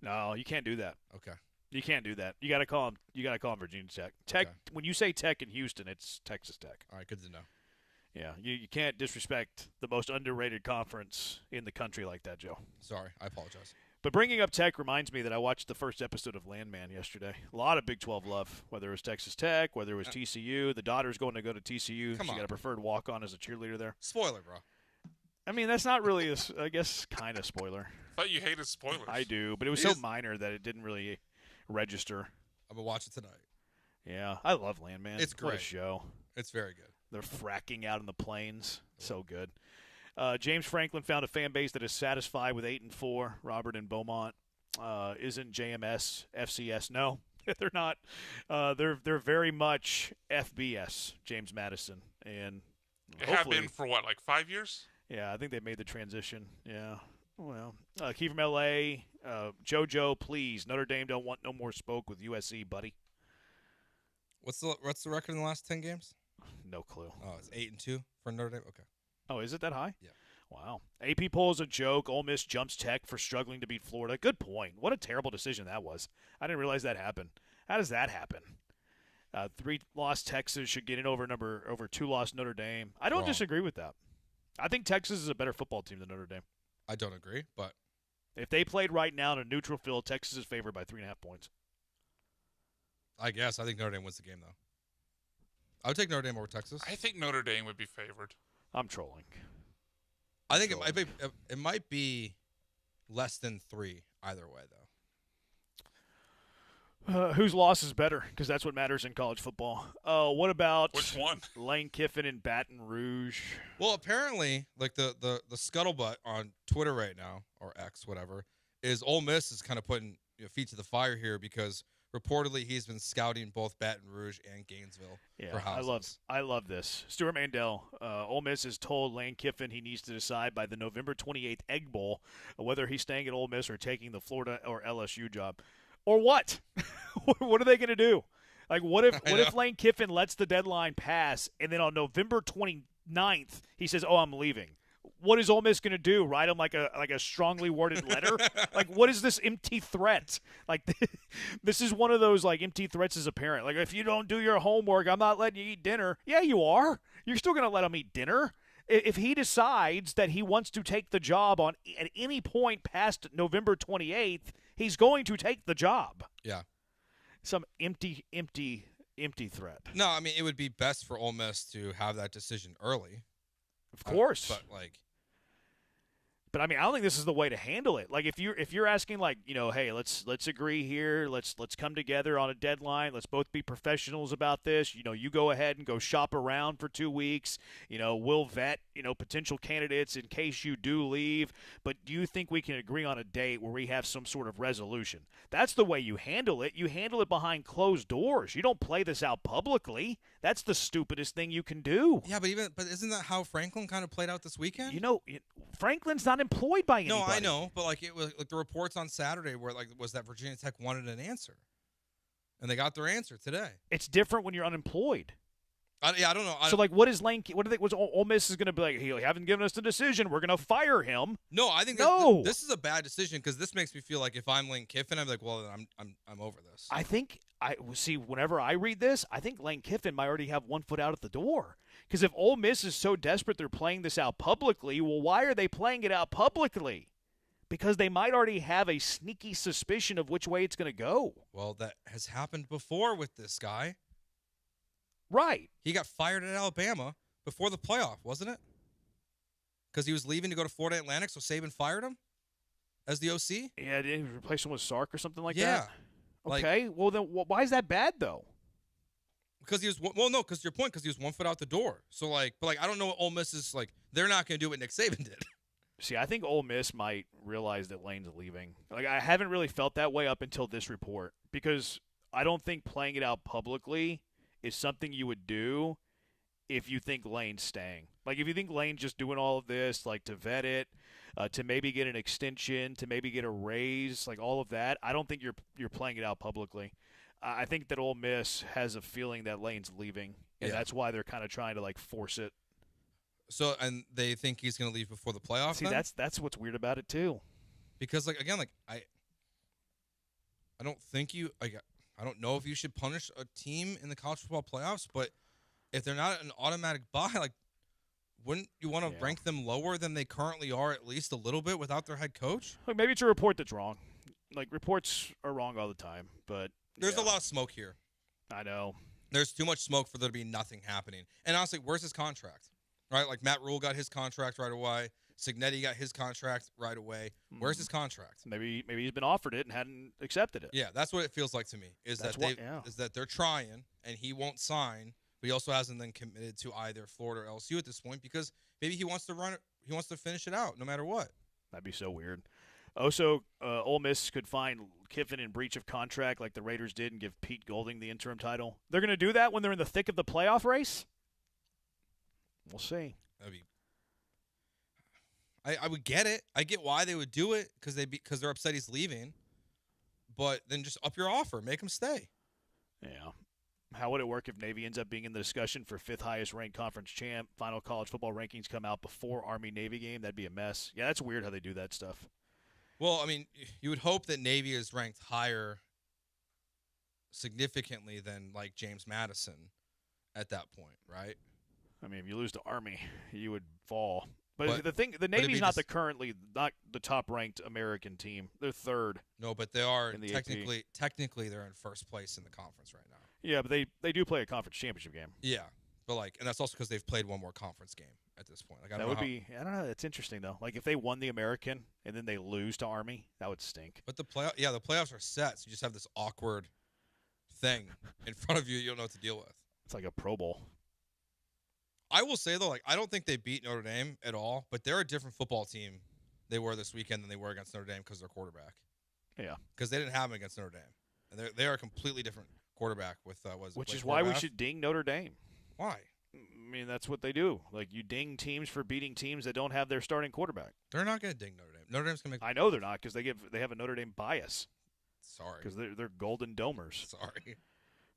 No, you can't do that. Okay. You can't do that. You got to call them. You got to call them Virginia Tech. Tech. Okay. When you say Tech in Houston, it's Texas Tech. All right, good to know. Yeah, you can't disrespect the most underrated conference in the country like that, Joe. Sorry, I apologize. But bringing up Tech reminds me that I watched the first episode of Landman yesterday. A lot of Big 12 love, whether it was Texas Tech, whether it was TCU. The daughter's going to go to TCU. She got a preferred walk-on as a cheerleader there. Spoiler, bro. I mean, that's not really, I guess, kind of spoiler. I thought you hated spoilers. I do, but it was so minor that it didn't really register. I'm going to watch it tonight. Yeah, I love Landman. It's great. What a show. It's very good. They're fracking out in the plains. So good. James Franklin found a fan base that is satisfied with 8-4. Robert and Beaumont. Isn't JMS FCS? No, they're not. They're very much FBS. James Madison, and It have been for what, like 5 years? Yeah, I think they made the transition. Yeah. Well, Key from L.A. JoJo, please. Notre Dame don't want no more smoke with USC, buddy. What's the record in the last 10 games? No clue. Oh, it's 8-2 for Notre Dame. Okay. Oh, is it that high? Yeah. Wow. AP poll is a joke. Ole Miss jumps Tech for struggling to beat Florida. Good point. What a terrible decision that was. I didn't realize that happened. How does that happen? 3-loss Texas should get in over 2-loss Notre Dame. I don't disagree with that. I think Texas is a better football team than Notre Dame. I don't agree, but if they played right now in a neutral field, Texas is favored by 3.5 points. I guess. I think Notre Dame wins the game, though. I would take Notre Dame over Texas. I think Notre Dame would be favored. I'm trolling. I think it might be less than 3 either way, though. Whose loss is better? Because that's what matters in college football. What about which one? Lane Kiffin in Baton Rouge. Well, apparently, like the scuttlebutt on Twitter right now, or X, whatever, is Ole Miss is kind of putting feet to the fire here because reportedly he's been scouting both Baton Rouge and Gainesville for houses. I love this. Stuart Mandel, Ole Miss has told Lane Kiffin he needs to decide by the November 28th Egg Bowl whether he's staying at Ole Miss or taking the Florida or LSU job. Or what? What are they going to do? Like, what if Lane Kiffin lets the deadline pass and then on November 29th he says, "Oh, I'm leaving"? What is Ole Miss going to do? Write him like a strongly worded letter? Like, what is this empty threat? Like, this is one of those like empty threats as a parent. Like, if you don't do your homework, I'm not letting you eat dinner. Yeah, you are. You're still going to let him eat dinner. If he decides that he wants to take the job at any point past November 28th, he's going to take the job. Yeah. Some empty threat. No, I mean, it would be best for Ole Miss to have that decision early. Of course. But I mean, I don't think this is the way to handle it. Like, if you're asking, like, hey, let's agree here, let's come together on a deadline, let's both be professionals about this. You go ahead and go shop around for 2 weeks. We'll vet potential candidates in case you do leave. But do you think we can agree on a date where we have some sort of resolution? That's the way you handle it. You handle it behind closed doors. You don't play this out publicly. That's the stupidest thing you can do. Yeah, but isn't that how Franklin kind of played out this weekend? Franklin's not employed by anybody. No, I know, but like it was like the reports on Saturday where like was that Virginia Tech wanted an answer, and they got their answer today. It's different when you're unemployed. I don't know. So like, what is Lane? What do they? Was Ole Miss is going to be like? He haven't given us the decision. We're going to fire him. No, I think this is a bad decision because this makes me feel like if I'm Lane Kiffin, I'm like, well, I'm over this. I think whenever I read this, I think Lane Kiffin might already have one foot out at the door. Because if Ole Miss is so desperate they're playing this out publicly, well, why are they playing it out publicly? Because they might already have a sneaky suspicion of which way it's going to go. Well, that has happened before with this guy. Right. He got fired at Alabama before the playoff, wasn't it? Because he was leaving to go to Florida Atlantic, so Saban fired him as the OC? Yeah, did he replace him with Sark or something like that? Yeah. Okay, well then why is that bad, though? Because he was because your point, because he was 1 foot out the door. So I don't know what Ole Miss is like. They're not going to do what Nick Saban did. See, I think Ole Miss might realize that Lane's leaving. Like, I haven't really felt that way up until this report because I don't think playing it out publicly is something you would do if you think Lane's staying. Like, if you think Lane's just doing all of this, like, to vet it, to maybe get an extension, to maybe get a raise, like all of that, I don't think you're playing it out publicly. I think that Ole Miss has a feeling that Lane's leaving, and that's why they're kind of trying to, like, force it. So, and they think he's going to leave before the playoffs? See, that's what's weird about it, too. Because, like, again, like, I don't think I don't know if you should punish a team in the college football playoffs, but if they're not an automatic bye, like, wouldn't you want to rank them lower than they currently are at least a little bit without their head coach? Like, maybe it's a report that's wrong. Like, reports are wrong all the time, but there's a lot of smoke here. I know. There's too much smoke for there to be nothing happening. And honestly, where's his contract? Right? Like, Matt Rule got his contract right away. Signetti got his contract right away. Where's his contract? Maybe he's been offered it and hadn't accepted it. Yeah, that's what it feels like to me. Is that they're trying and he won't sign But he also hasn't then committed to either Florida or LSU at this point because maybe he wants to run it. He wants to finish it out no matter what. That'd be so weird. Also, Ole Miss could find Kiffin in breach of contract like the Raiders did and give Pete Golding the interim title. They're going to do that when they're in the thick of the playoff race? We'll see. That'd be. I would get it. I get why they would do it because they're upset he's leaving. But then just up your offer, make him stay. Yeah. How would it work if Navy ends up being in the discussion for 5th highest ranked conference champ? Final college football rankings come out before Army-Navy game. That'd be a mess. Yeah, that's weird how they do that stuff. Well, I mean, you would hope that Navy is ranked higher significantly than like James Madison at that point, right? I mean, if you lose to Army, you would fall. But the Navy's not not the top-ranked American team. They're 3rd. No, but they are in the technically they're in first place in the conference right now. Yeah, but they do play a conference championship game. Yeah, but and that's also because they've played one more conference game at this point. Like I don't know. That's interesting though. Like if they won the American and then they lose to Army, that would stink. But the playoffs are set. So you just have this awkward thing in front of you don't know what to deal with. It's like a Pro Bowl. I will say though, I don't think they beat Notre Dame at all. But they're a different football team they were this weekend than they were against Notre Dame because of their quarterback. Yeah, because they didn't have him against Notre Dame, and they are a completely different quarterback with which is why we should ding Notre Dame. Why? I mean, that's what they do. Like you ding teams for beating teams that don't have their starting quarterback. They're not going to ding Notre Dame. Notre Dame's going to make. I know they're not because they have a Notre Dame bias. Sorry, because they're Golden Domers. Sorry.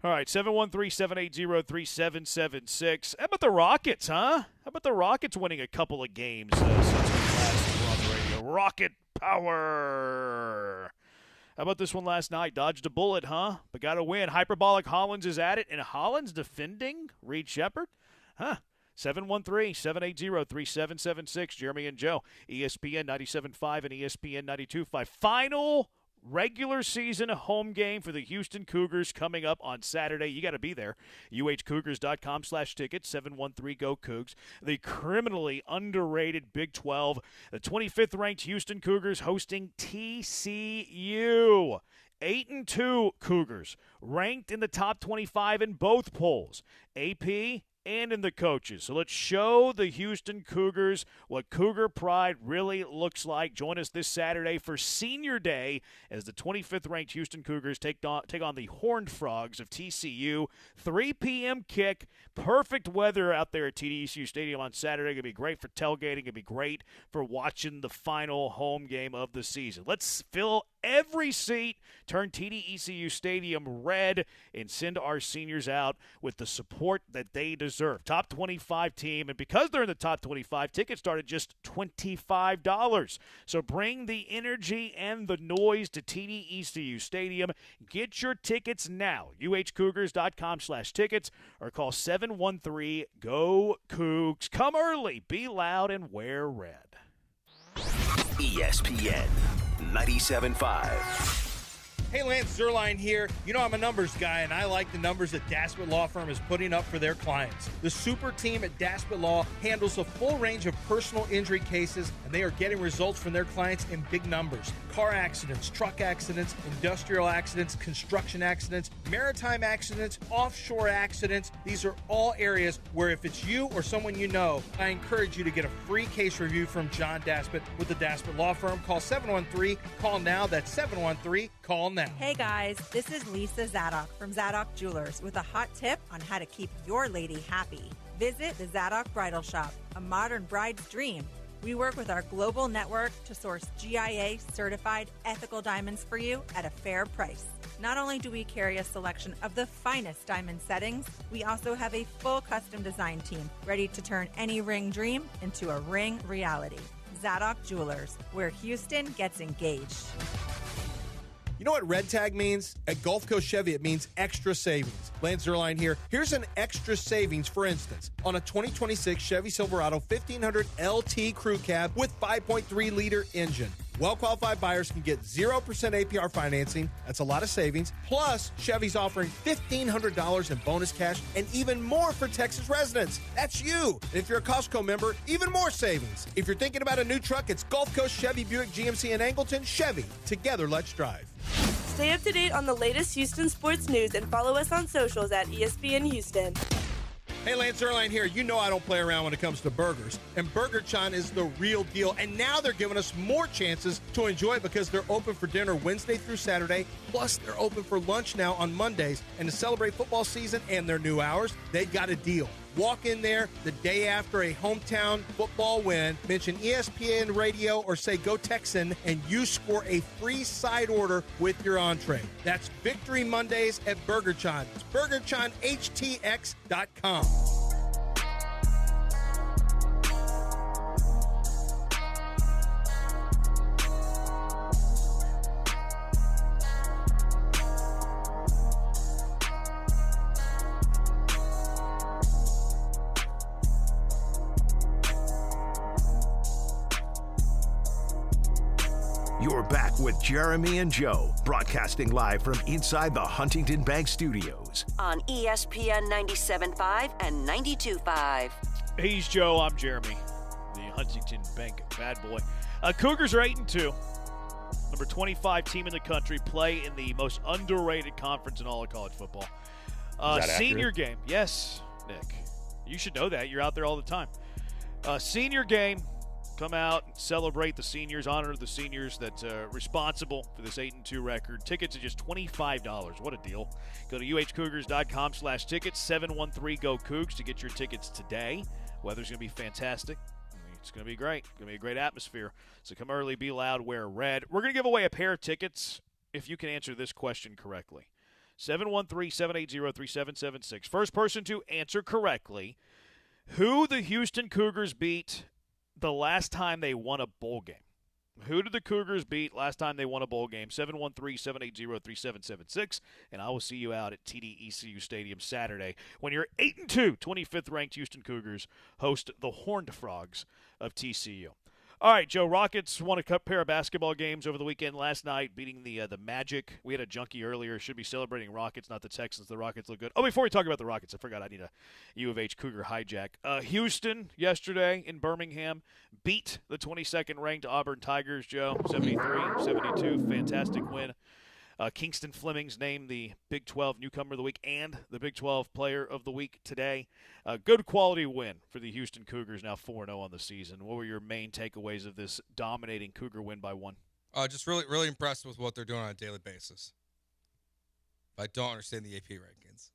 All right, 713-780-3776. How about the Rockets, huh? How about the Rockets winning a couple of games since we last were on the radio? Rocket power. How about this one last night? Dodged a bullet, huh? But got a win. Hyperbolic Hollins is at it, and Hollins defending Reed Shepherd? Huh. 713-780-3776. Jeremy and Joe, ESPN 97.5 and ESPN 92.5. Final regular season home game for the Houston Cougars coming up on Saturday. You got to be there. uhcougars.com/tickets, 713-GO-COUGS. The criminally underrated Big 12. The 25th ranked Houston Cougars hosting TCU. 8-2 Cougars, ranked in the top 25 in both polls, AP and in the coaches. So let's show the Houston Cougars what Cougar pride really looks like. Join us this Saturday for Senior Day as the 25th ranked Houston Cougars take on the Horned Frogs of TCU. 3 p.m. kick. Perfect weather out there at TDECU Stadium on Saturday. Going to be great for tailgating. Going to be great for watching the final home game of the season. Let's fill every seat, turn TDECU Stadium red, and send our seniors out with the support that they deserve. Top 25 team, and because they're in the top 25, tickets start at just $25. So bring the energy and the noise to TDECU Stadium. Get your tickets now. uhcougars.com/tickets or call 713-GO-COUGS. Come early, be loud, and wear red. ESPN 97.5. Hey, Lance Zerline here. You know I'm a numbers guy, and I like the numbers that Daspit Law Firm is putting up for their clients. The super team at Daspit Law handles a full range of personal injury cases, and they are getting results from their clients in big numbers. Car accidents, truck accidents, industrial accidents, construction accidents, maritime accidents, offshore accidents. These are all areas where if it's you or someone you know, I encourage you to get a free case review from John Daspit with the Daspit Law Firm. Call 713-CALL NOW. That's 713-CALL-NOW. Hey guys, this is Lisa Zadok from Zadok Jewelers with a hot tip on how to keep your lady happy. Visit the Zadok Bridal Shop, a modern bride's dream. We work with our global network to source GIA-certified ethical diamonds for you at a fair price. Not only do we carry a selection of the finest diamond settings, we also have a full custom design team ready to turn any ring dream into a ring reality. Zadok Jewelers, where Houston gets engaged. You know what red tag means? At Gulf Coast Chevy, it means extra savings. Lance Zerline here. Here's an extra savings, for instance, on a 2026 Chevy Silverado 1500 LT Crew Cab with 5.3-liter engine. Well-qualified buyers can get 0% APR financing. That's a lot of savings. Plus, Chevy's offering $1,500 in bonus cash and even more for Texas residents. That's you. And if you're a Costco member, even more savings. If you're thinking about a new truck, it's Gulf Coast Chevy, Buick, GMC, and Angleton. Chevy. Together, let's drive. Stay up to date on the latest Houston sports news and follow us on socials at ESPN Houston. Hey, Lance Erline here. You know I don't play around when it comes to burgers. And Burger Chan is the real deal. And now they're giving us more chances to enjoy it because they're open for dinner Wednesday through Saturday. Plus, they're open for lunch now on Mondays. And to celebrate football season and their new hours, they got a deal. Walk in there the day after a hometown football win, mention ESPN Radio or say Go Texan, and you score a free side order with your entree. That's Victory Mondays at Burger Chan. It's BurgerChanHTX.com. You're back with Jeremy and Joe, broadcasting live from inside the Huntington Bank Studios. On ESPN 97.5 and 92.5. He's Joe, I'm Jeremy, the Huntington Bank bad boy. Cougars are 8-2. Number 25 team in the country, play in the most underrated conference in all of college football. Senior game. Yes, Nick. You should know that. You're out there all the time. Senior game. Come out and celebrate the seniors, honor the seniors that's responsible for this 8-2 record. Tickets are just $25. What a deal. Go to uhcougars.com/tickets, 713-GO-COUGS to get your tickets today. Weather's going to be fantastic. It's going to be great. It's going to be a great atmosphere. So come early, be loud, wear red. We're going to give away a pair of tickets if you can answer this question correctly. 713-780-3776. First person to answer correctly who the Houston Cougars beat the last time they won a bowl game. Who did the Cougars beat last time they won a bowl game? 713-780-3776. And I will see you out at TD-ECU Stadium Saturday when your 8-2, 25th ranked Houston Cougars host the Horned Frogs of TCU. All right, Joe, Rockets won a pair of basketball games over the weekend last night, beating the Magic. We had a junkie earlier. Should be celebrating Rockets, not the Texans. The Rockets look good. Oh, before we talk about the Rockets, I forgot I need a U of H Cougar hijack. Houston yesterday in Birmingham beat the 22nd ranked Auburn Tigers, Joe, 73-72. Fantastic win. Kingston Fleming's named the Big 12 Newcomer of the Week and the Big 12 Player of the Week today. Good quality win for the Houston Cougars, now 4-0 on the season. What were your main takeaways of this dominating Cougar win by one? Just really impressed with what they're doing on a daily basis. I don't understand the AP rankings.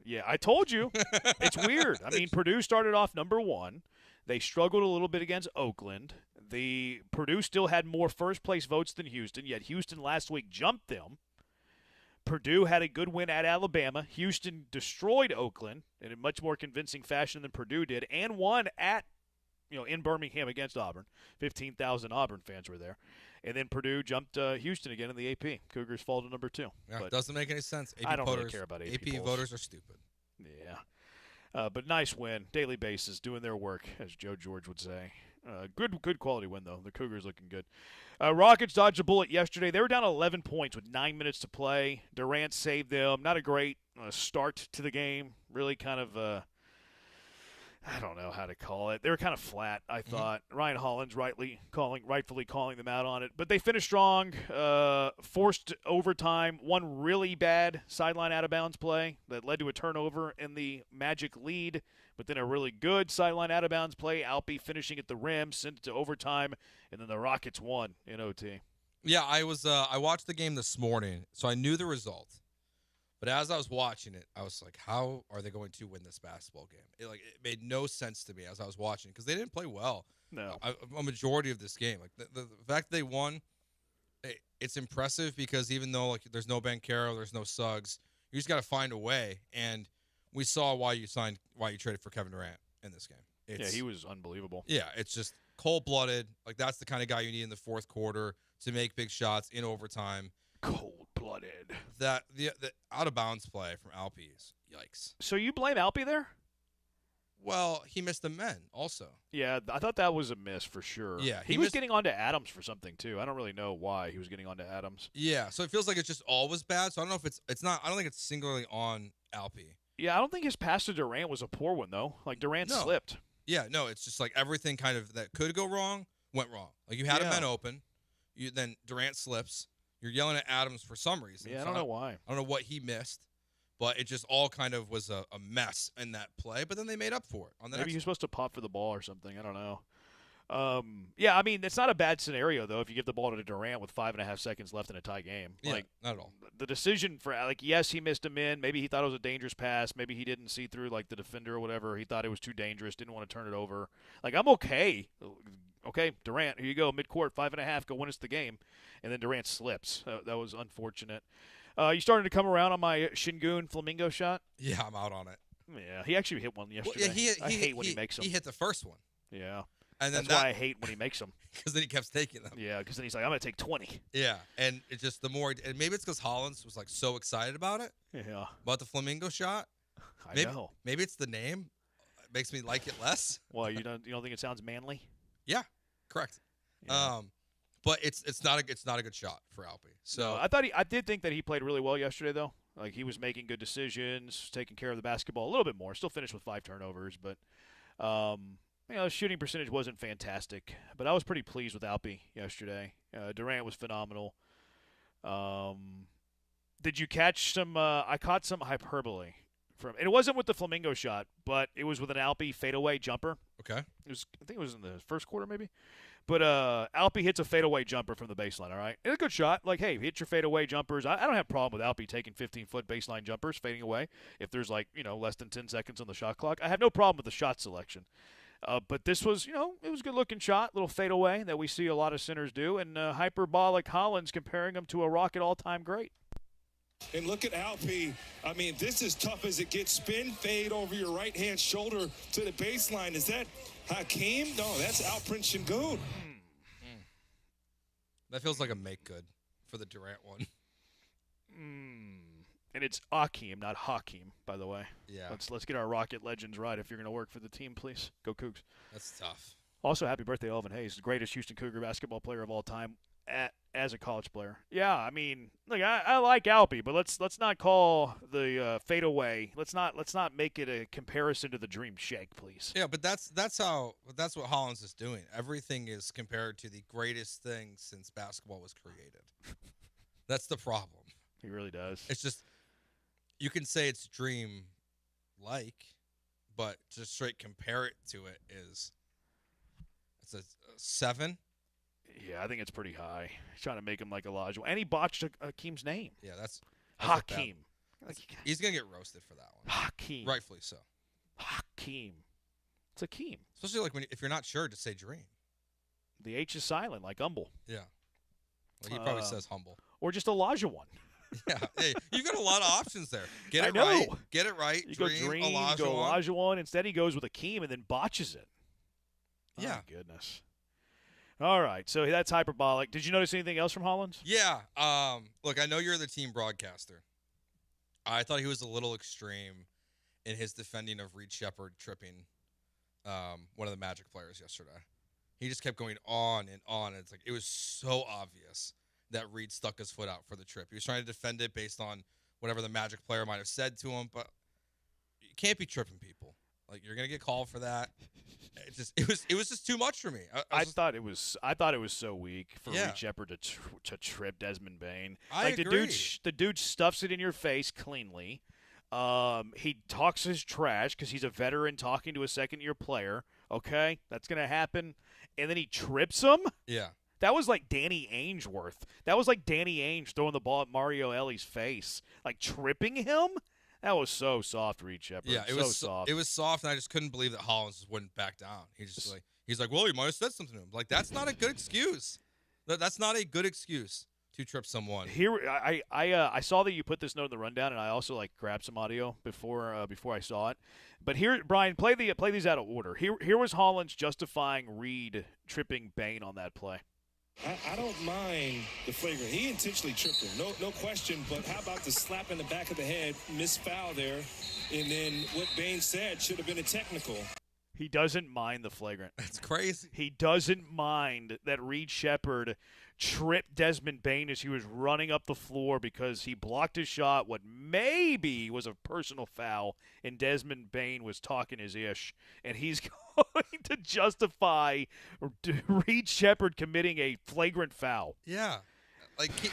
Yeah, I told you. It's weird. I mean, Purdue started off number 1. They struggled a little bit against Oakland. Purdue still had more first-place votes than Houston, yet Houston last week jumped them. Purdue had a good win at Alabama. Houston destroyed Oakland in a much more convincing fashion than Purdue did, and won in Birmingham against Auburn. 15,000 Auburn fans were there. And then Purdue jumped Houston again in the AP. Cougars fall to number 2. Yeah, it doesn't make any sense. I don't really care about AP voters are stupid. Yeah. But nice win. Daily basis, doing their work, as Joe George would say. Good quality win, though. The Cougars looking good. Rockets dodged a bullet yesterday. They were down 11 points with 9 minutes to play. Durant saved them. Not a great start to the game. Really kind of, I don't know how to call it. They were kind of flat, I thought. Ryan Hollins rightfully calling them out on it. But they finished strong, forced overtime, one really bad sideline out-of-bounds play that led to a turnover in the Magic lead. But then a really good sideline out-of-bounds play. Alpe finishing at the rim, sent it to overtime, and then the Rockets won in OT. Yeah, I watched the game this morning, so I knew the result. But as I was watching it, I was like, how are they going to win this basketball game? It made no sense to me as I was watching because they didn't play well. No. A majority of this game. The fact that they won, it's impressive because even though there's no Banchero, there's no Suggs, you just got to find a way. And we saw why you traded for Kevin Durant in this game. He was unbelievable. Yeah, it's just cold-blooded. That's the kind of guy you need in the fourth quarter to make big shots in overtime. Cold-blooded. The out-of-bounds play from Alpe is yikes. So you blame Alpe there? Well, he missed the men also. Yeah, I thought that was a miss for sure. Yeah, he was getting onto Adams for something too. I don't really know why he was getting onto Adams. Yeah, so it feels like it's just always bad. So I don't know if it's not. I don't think it's singularly on Alpe. Yeah, I don't think his pass to Durant was a poor one though. Durant slipped. Yeah, no, it's just everything kind of that could go wrong went wrong. You had a man open, then Durant slips. You're yelling at Adams for some reason. Yeah, I don't know why. I don't know what he missed, But it just all kind of was a mess in that play. But then they made up for it on the Maybe next you're supposed to pop for the ball or something. I don't know. Yeah, I mean, it's not a bad scenario, though, if you give the ball to Durant with 5.5 seconds left in a tie game. Yeah, like, not at all. The decision for, like, yes, he missed him in. Maybe he thought it was a dangerous pass. Maybe he didn't see through, like, the defender or whatever. He thought it was too dangerous, didn't want to turn it over. Like, I'm okay. Okay, Durant, here you go, midcourt, 5.5, go win us the game. And then Durant slips. That was unfortunate. You starting to come around on my Şengün Flamingo shot? Yeah, I'm out on it. Yeah, he actually hit one yesterday. Well, yeah, I hate when he makes them. He hit the first one. Yeah. And then that's why I hate when he makes them. Because then he kept taking them. Yeah, because then he's like, I'm going to take 20. Yeah, and it just the more, and maybe it's because Hollins was like so excited about it. Yeah. About the flamingo shot. I know. Maybe it's the name. It makes me like it less. Well, you don't think it sounds manly? Yeah, correct. Yeah. But it's not a good shot for Alpi. So No, I did think that he played really well yesterday, though. Like, he was making good decisions, taking care of the basketball a little bit more. Still finished with 5 turnovers, but the shooting percentage wasn't fantastic. But I was pretty pleased with Alpi yesterday. Durant was phenomenal. Did you catch some? I caught some hyperbole from, and it wasn't with the flamingo shot, but it was with an Alpi fadeaway jumper. Okay. I think it was in the first quarter, maybe. But Alpi hits a fadeaway jumper from the baseline, all right? It's a good shot. Like, hey, hit your fadeaway jumpers. I don't have a problem with Alpi taking 15-foot baseline jumpers, fading away. If there's, less than 10 seconds on the shot clock, I have no problem with the shot selection. But this was, it was a good-looking shot, little fadeaway that we see a lot of centers do, and hyperbolic Hollins comparing him to a Rocket all-time great. And look at Alpi. I mean, this is tough as it gets. Spin, fade over your right-hand shoulder to the baseline. Is that Hakeem? No, that's Alprin Şengün. That feels like a make good for the Durant one. And it's Hakeem, not Hakeem, by the way. Yeah. Let's get our Rocket legends right. If you're going to work for the team, please. Go Cougs. That's tough. Also, happy birthday, Elvin Hayes, the greatest Houston Cougar basketball player of all time as a college player. Yeah, I mean, look, I like Alpi, but let's not call the fadeaway. Let's not make it a comparison to the Dream Shake, please. Yeah, but that's what Hollins is doing. Everything is compared to the greatest thing since basketball was created. That's the problem. He really does. It's just, you can say it's dream-like, but just straight compare it to it is, it's a 7. Yeah, I think it's pretty high. He's trying to make him like Elijah. And he botched Hakeem's name. Yeah, that's Hakeem. He's going to get roasted for that one. Hakeem. Rightfully so. Hakeem. It's Hakeem. Especially like if you're not sure, just say dream. The H is silent, like humble. Yeah. Well, he probably says humble. Or just Elijah one. Yeah. Hey, you've got a lot of options there. Get it I know. right. Get it right. You go dream, you go Elijah one. Instead, he goes with Hakeem and then botches it. Yeah. Oh, goodness. All right, so that's hyperbolic. Did you notice anything else from Hollins? Yeah. Look, I know you're the team broadcaster. I thought he was a little extreme in his defending of Reed Sheppard tripping one of the Magic players yesterday. He just kept going on and on. And it's like it was so obvious that Reed stuck his foot out for the trip. He was trying to defend it based on whatever the Magic player might have said to him, but you can't be tripping people. Like, you're gonna get called for that. It was just too much for me. I thought it was so weak for Reed Sheppard to trip Desmond Bain. I agree. The dude stuffs it in your face cleanly. He talks his trash because he's a veteran talking to a second-year player. Okay, that's gonna happen, and then he trips him. Yeah. That was like Danny Ainsworth. That was like Danny Ainge throwing the ball at Mario Ellie's face, like tripping him. That was so soft, Reed Sheppard. Yeah, it was soft. It was soft, and I just couldn't believe that Hollins just wouldn't back down. He's like, well, you might have said something to him. Like, that's not a good excuse. That's not a good excuse to trip someone. Here, I saw that you put this note in the rundown, and I also grabbed some audio before I saw it. But here, Brian, play these out of order. Here was Hollins justifying Reed tripping Bain on that play. I don't mind the flagrant. He intentionally tripped him, no question. But how about the slap in the back of the head, missed foul there, and then what Bain said should have been a technical. He doesn't mind the flagrant. That's crazy. He doesn't mind that Reed Sheppard tripped Desmond Bain as he was running up the floor because he blocked his shot, what maybe was a personal foul, and Desmond Bain was talking his ish. And he's going to justify Reed Sheppard committing a flagrant foul. Yeah. Like, you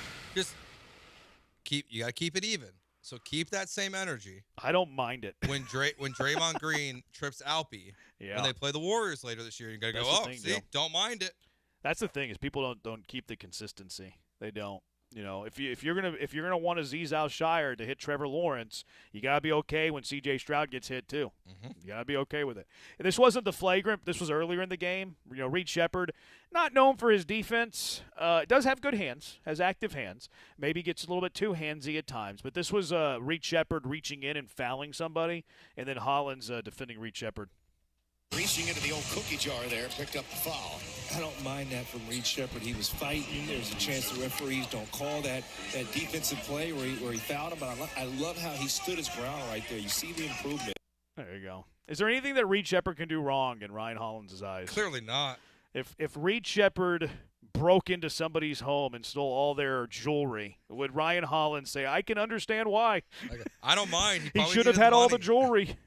got to keep it even. So keep that same energy. I don't mind it. When Draymond Green trips Alpi, when they play the Warriors later this year, you got to go, see, don't mind it. That's the thing is people don't keep the consistency. They don't. You know, if you're gonna want Aziz Al-Shire to hit Trevor Lawrence, you gotta be okay when C.J. Stroud gets hit too. You gotta be okay with it. And this wasn't the flagrant. This was earlier in the game. You know, Reed Shepherd, not known for his defense, does have good hands, has active hands. Maybe gets a little bit too handsy at times. But this was Reed Shepherd reaching in and fouling somebody, and then Hollins defending Reed Shepherd. Reaching into the old cookie jar there, picked up the foul. I don't mind that from Reed Shepherd. He was fighting. There's a chance the referees don't call that defensive play where he fouled him. But I love how he stood his ground right there. You see the improvement. There you go. Is there anything that Reed Shepherd can do wrong in Ryan Hollins' eyes? Clearly not. If Reed Shepherd broke into somebody's home and stole all their jewelry, would Ryan Hollins say, I can understand why? I don't mind. He should have had all the jewelry.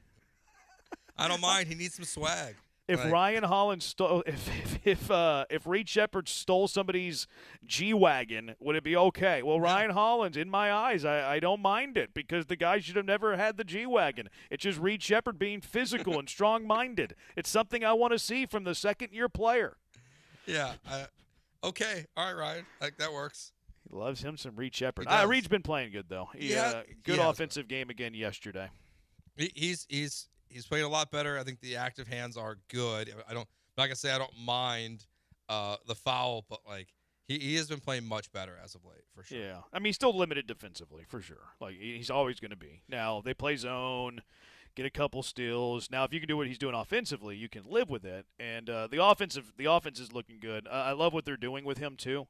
I don't mind. He needs some swag. If Ryan Hollins stole, if Reed Shepherd stole somebody's G-Wagon, would it be okay? Well, Ryan Hollins, in my eyes, I don't mind it because the guy should have never had the G-Wagon. It's just Reed Shepherd being physical and strong-minded. It's something I want to see from the second-year player. Yeah. Okay. All right, Ryan. That works. He loves him some Reed Shepherd. Reed's been playing good though. Good offensive game again yesterday. He's playing a lot better. I think the active hands are good. I'm not gonna say I don't mind the foul, but like he has been playing much better as of late for sure. Yeah, I mean he's still limited defensively for sure. Like he's always going to be. Now they play zone, get a couple steals. Now if you can do what he's doing offensively, you can live with it. And the offense is looking good. I love what they're doing with him too.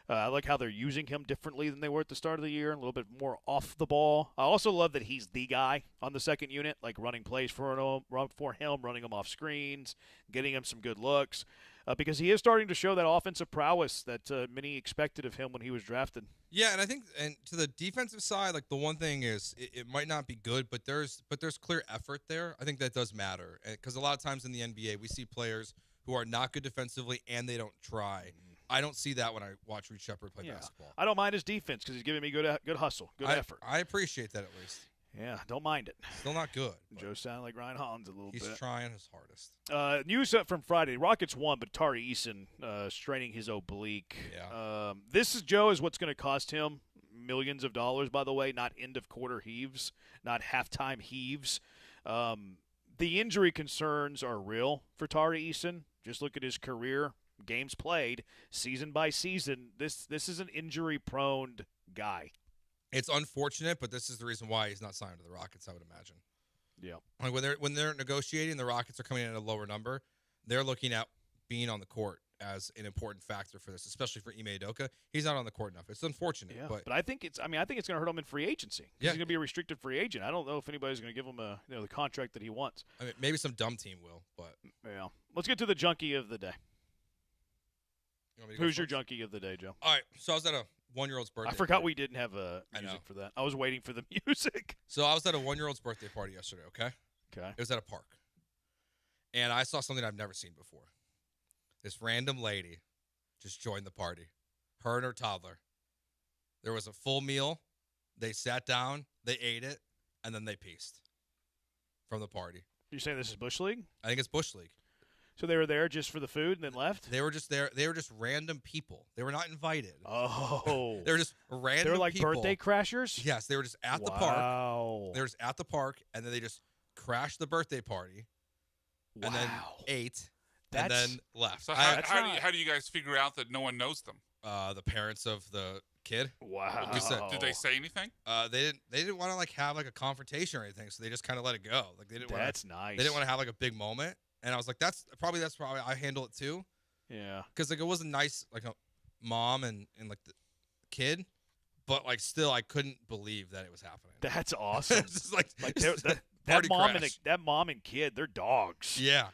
I like how they're using him differently than they were at the start of the year, a little bit more off the ball. I also love that he's the guy on the second unit, like running plays for him, running him off screens, getting him some good looks, because he is starting to show that offensive prowess that many expected of him when he was drafted. Yeah, and I think to the defensive side, like the one thing is it might not be good, but there's clear effort there. I think that does matter because a lot of times in the NBA we see players who are not good defensively and they don't try. I don't see that when I watch Reed Shepherd play basketball. I don't mind his defense because he's giving me good hustle, good effort. I appreciate that at least. Yeah, don't mind it. Still not good. Joe sounded like Ryan Hollins a little bit. He's trying his hardest. News from Friday. Rockets won, but Tari Eason straining his oblique. Yeah. This is what's going to cost him millions of dollars, by the way, not end-of-quarter heaves, not halftime heaves. The injury concerns are real for Tari Eason. Just look at his career. Games played, season by season. This is an injury-prone guy. It's unfortunate, but this is the reason why he's not signed to the Rockets, I would imagine. Yeah. Like when they're negotiating, the Rockets are coming in at a lower number. They're looking at being on the court as an important factor for this, especially for Ime Udoka. He's not on the court enough. It's unfortunate, yeah, but I think it's going to hurt him in free agency. He's going to be a restricted free agent. I don't know if anybody's going to give him the contract that he wants. I mean, maybe some dumb team will, but yeah. Let's get to the junkie of the day. Who's your junkie of the day, Joe? All right, so I was at a 1-year-old's birthday. I forgot we didn't have music for that. I was waiting for the music. So I was at a 1-year-old's birthday party yesterday, okay? Okay. It was at a park. And I saw something I've never seen before. This random lady just joined the party. Her and her toddler. There was a full meal. They sat down, they ate it, and then they pieced from the party. You saying this is Bush League? I think it's Bush League. So they were there just for the food and then left? They were just there. They were just random people. They were not invited. Oh. They were just random people. They were like birthday crashers? Yes, they were just at the park. They were just at the park, and then they just crashed the birthday party and then ate and then left. So how do you guys figure out that no one knows them? The parents of the kid. Wow. Did they say anything? They didn't want to have a confrontation or anything, so they just kind of let it go. Like they didn't That's nice. They didn't want to have a big moment. And I was like, that's probably I handle it too. Yeah. Because it wasn't nice, like a mom and like the kid, but still I couldn't believe that it was happening. That's awesome. Just that mom and kid, they're dogs. Yeah.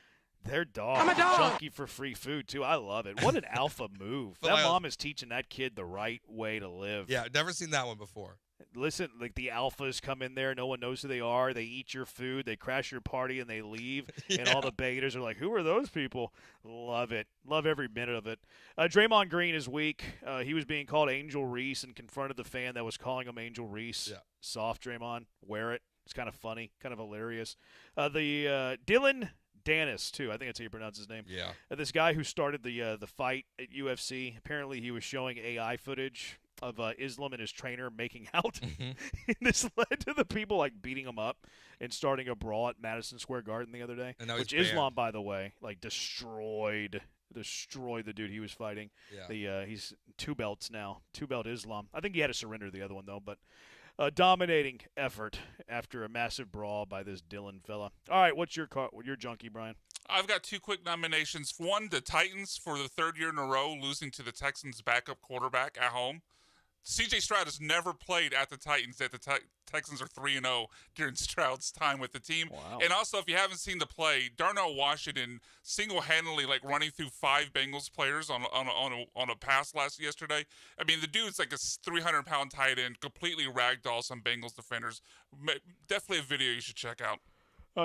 They're dogs. I'm a dog. Junkie for free food too. I love it. What an alpha move. That mom is teaching that kid the right way to live. Yeah, I've never seen that one before. listen, like the alphas come in there, no one knows who they are. They eat your food, they crash your party, and they leave. And all the betas are like, "Who are those people?" Love it, love every minute of it. Draymond Green is weak. He was being called Angel Reese and confronted the fan that was calling him Angel Reese. Yeah. Soft, Draymond. Wear it. It's kind of funny, kind of hilarious. Dylan Danis, too. I think that's how you pronounce his name. Yeah. This guy who started the fight at UFC, apparently he was showing AI footage of Islam and his trainer making out. And this led to the people, like, beating him up and starting a brawl at Madison Square Garden the other day. Which Islam, by the way, like, destroyed the dude he was fighting. Yeah. He's 2 belts now. 2-belt Islam. I think he had to surrender the other one, though, but dominating effort after a massive brawl by this Dylan fella. All right, what's your junkie, Brian? I've got 2 quick nominations. One, the Titans for the 3rd year in a row losing to the Texans' backup quarterback at home. C.J. Stroud has never played at the Titans. The Texans are 3-0 during Stroud's time with the team. Wow. And also, if you haven't seen the play, Darnell Washington single-handedly running through 5 Bengals players on a pass yesterday. I mean, the dude's like a 300-pound tight end, completely ragdoll some Bengals defenders. Definitely a video you should check out.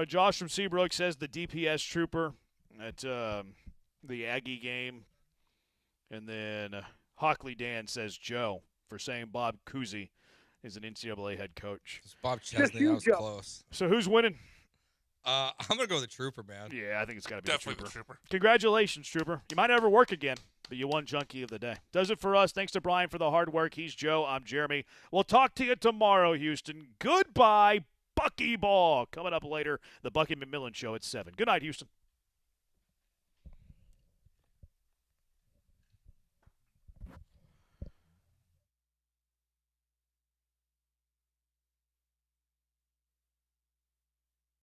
Josh from Seabrook says the DPS trooper at the Aggie game. And then Hockley Dan says Joe for saying Bob Cousy is an NCAA head coach. It's Bob Chesney. I was close. So who's winning? I'm going to go with the Trooper, man. Yeah, I think it's got to be Definitely the Trooper. the Trooper. Congratulations, Trooper. You might never work again, but you won Junkie of the Day. Does it for us. Thanks to Brian for the hard work. He's Joe. I'm Jeremy. We'll talk to you tomorrow, Houston. Goodbye, Bucky Ball. Coming up later, the Bucky McMillan Show at 7. Good night, Houston.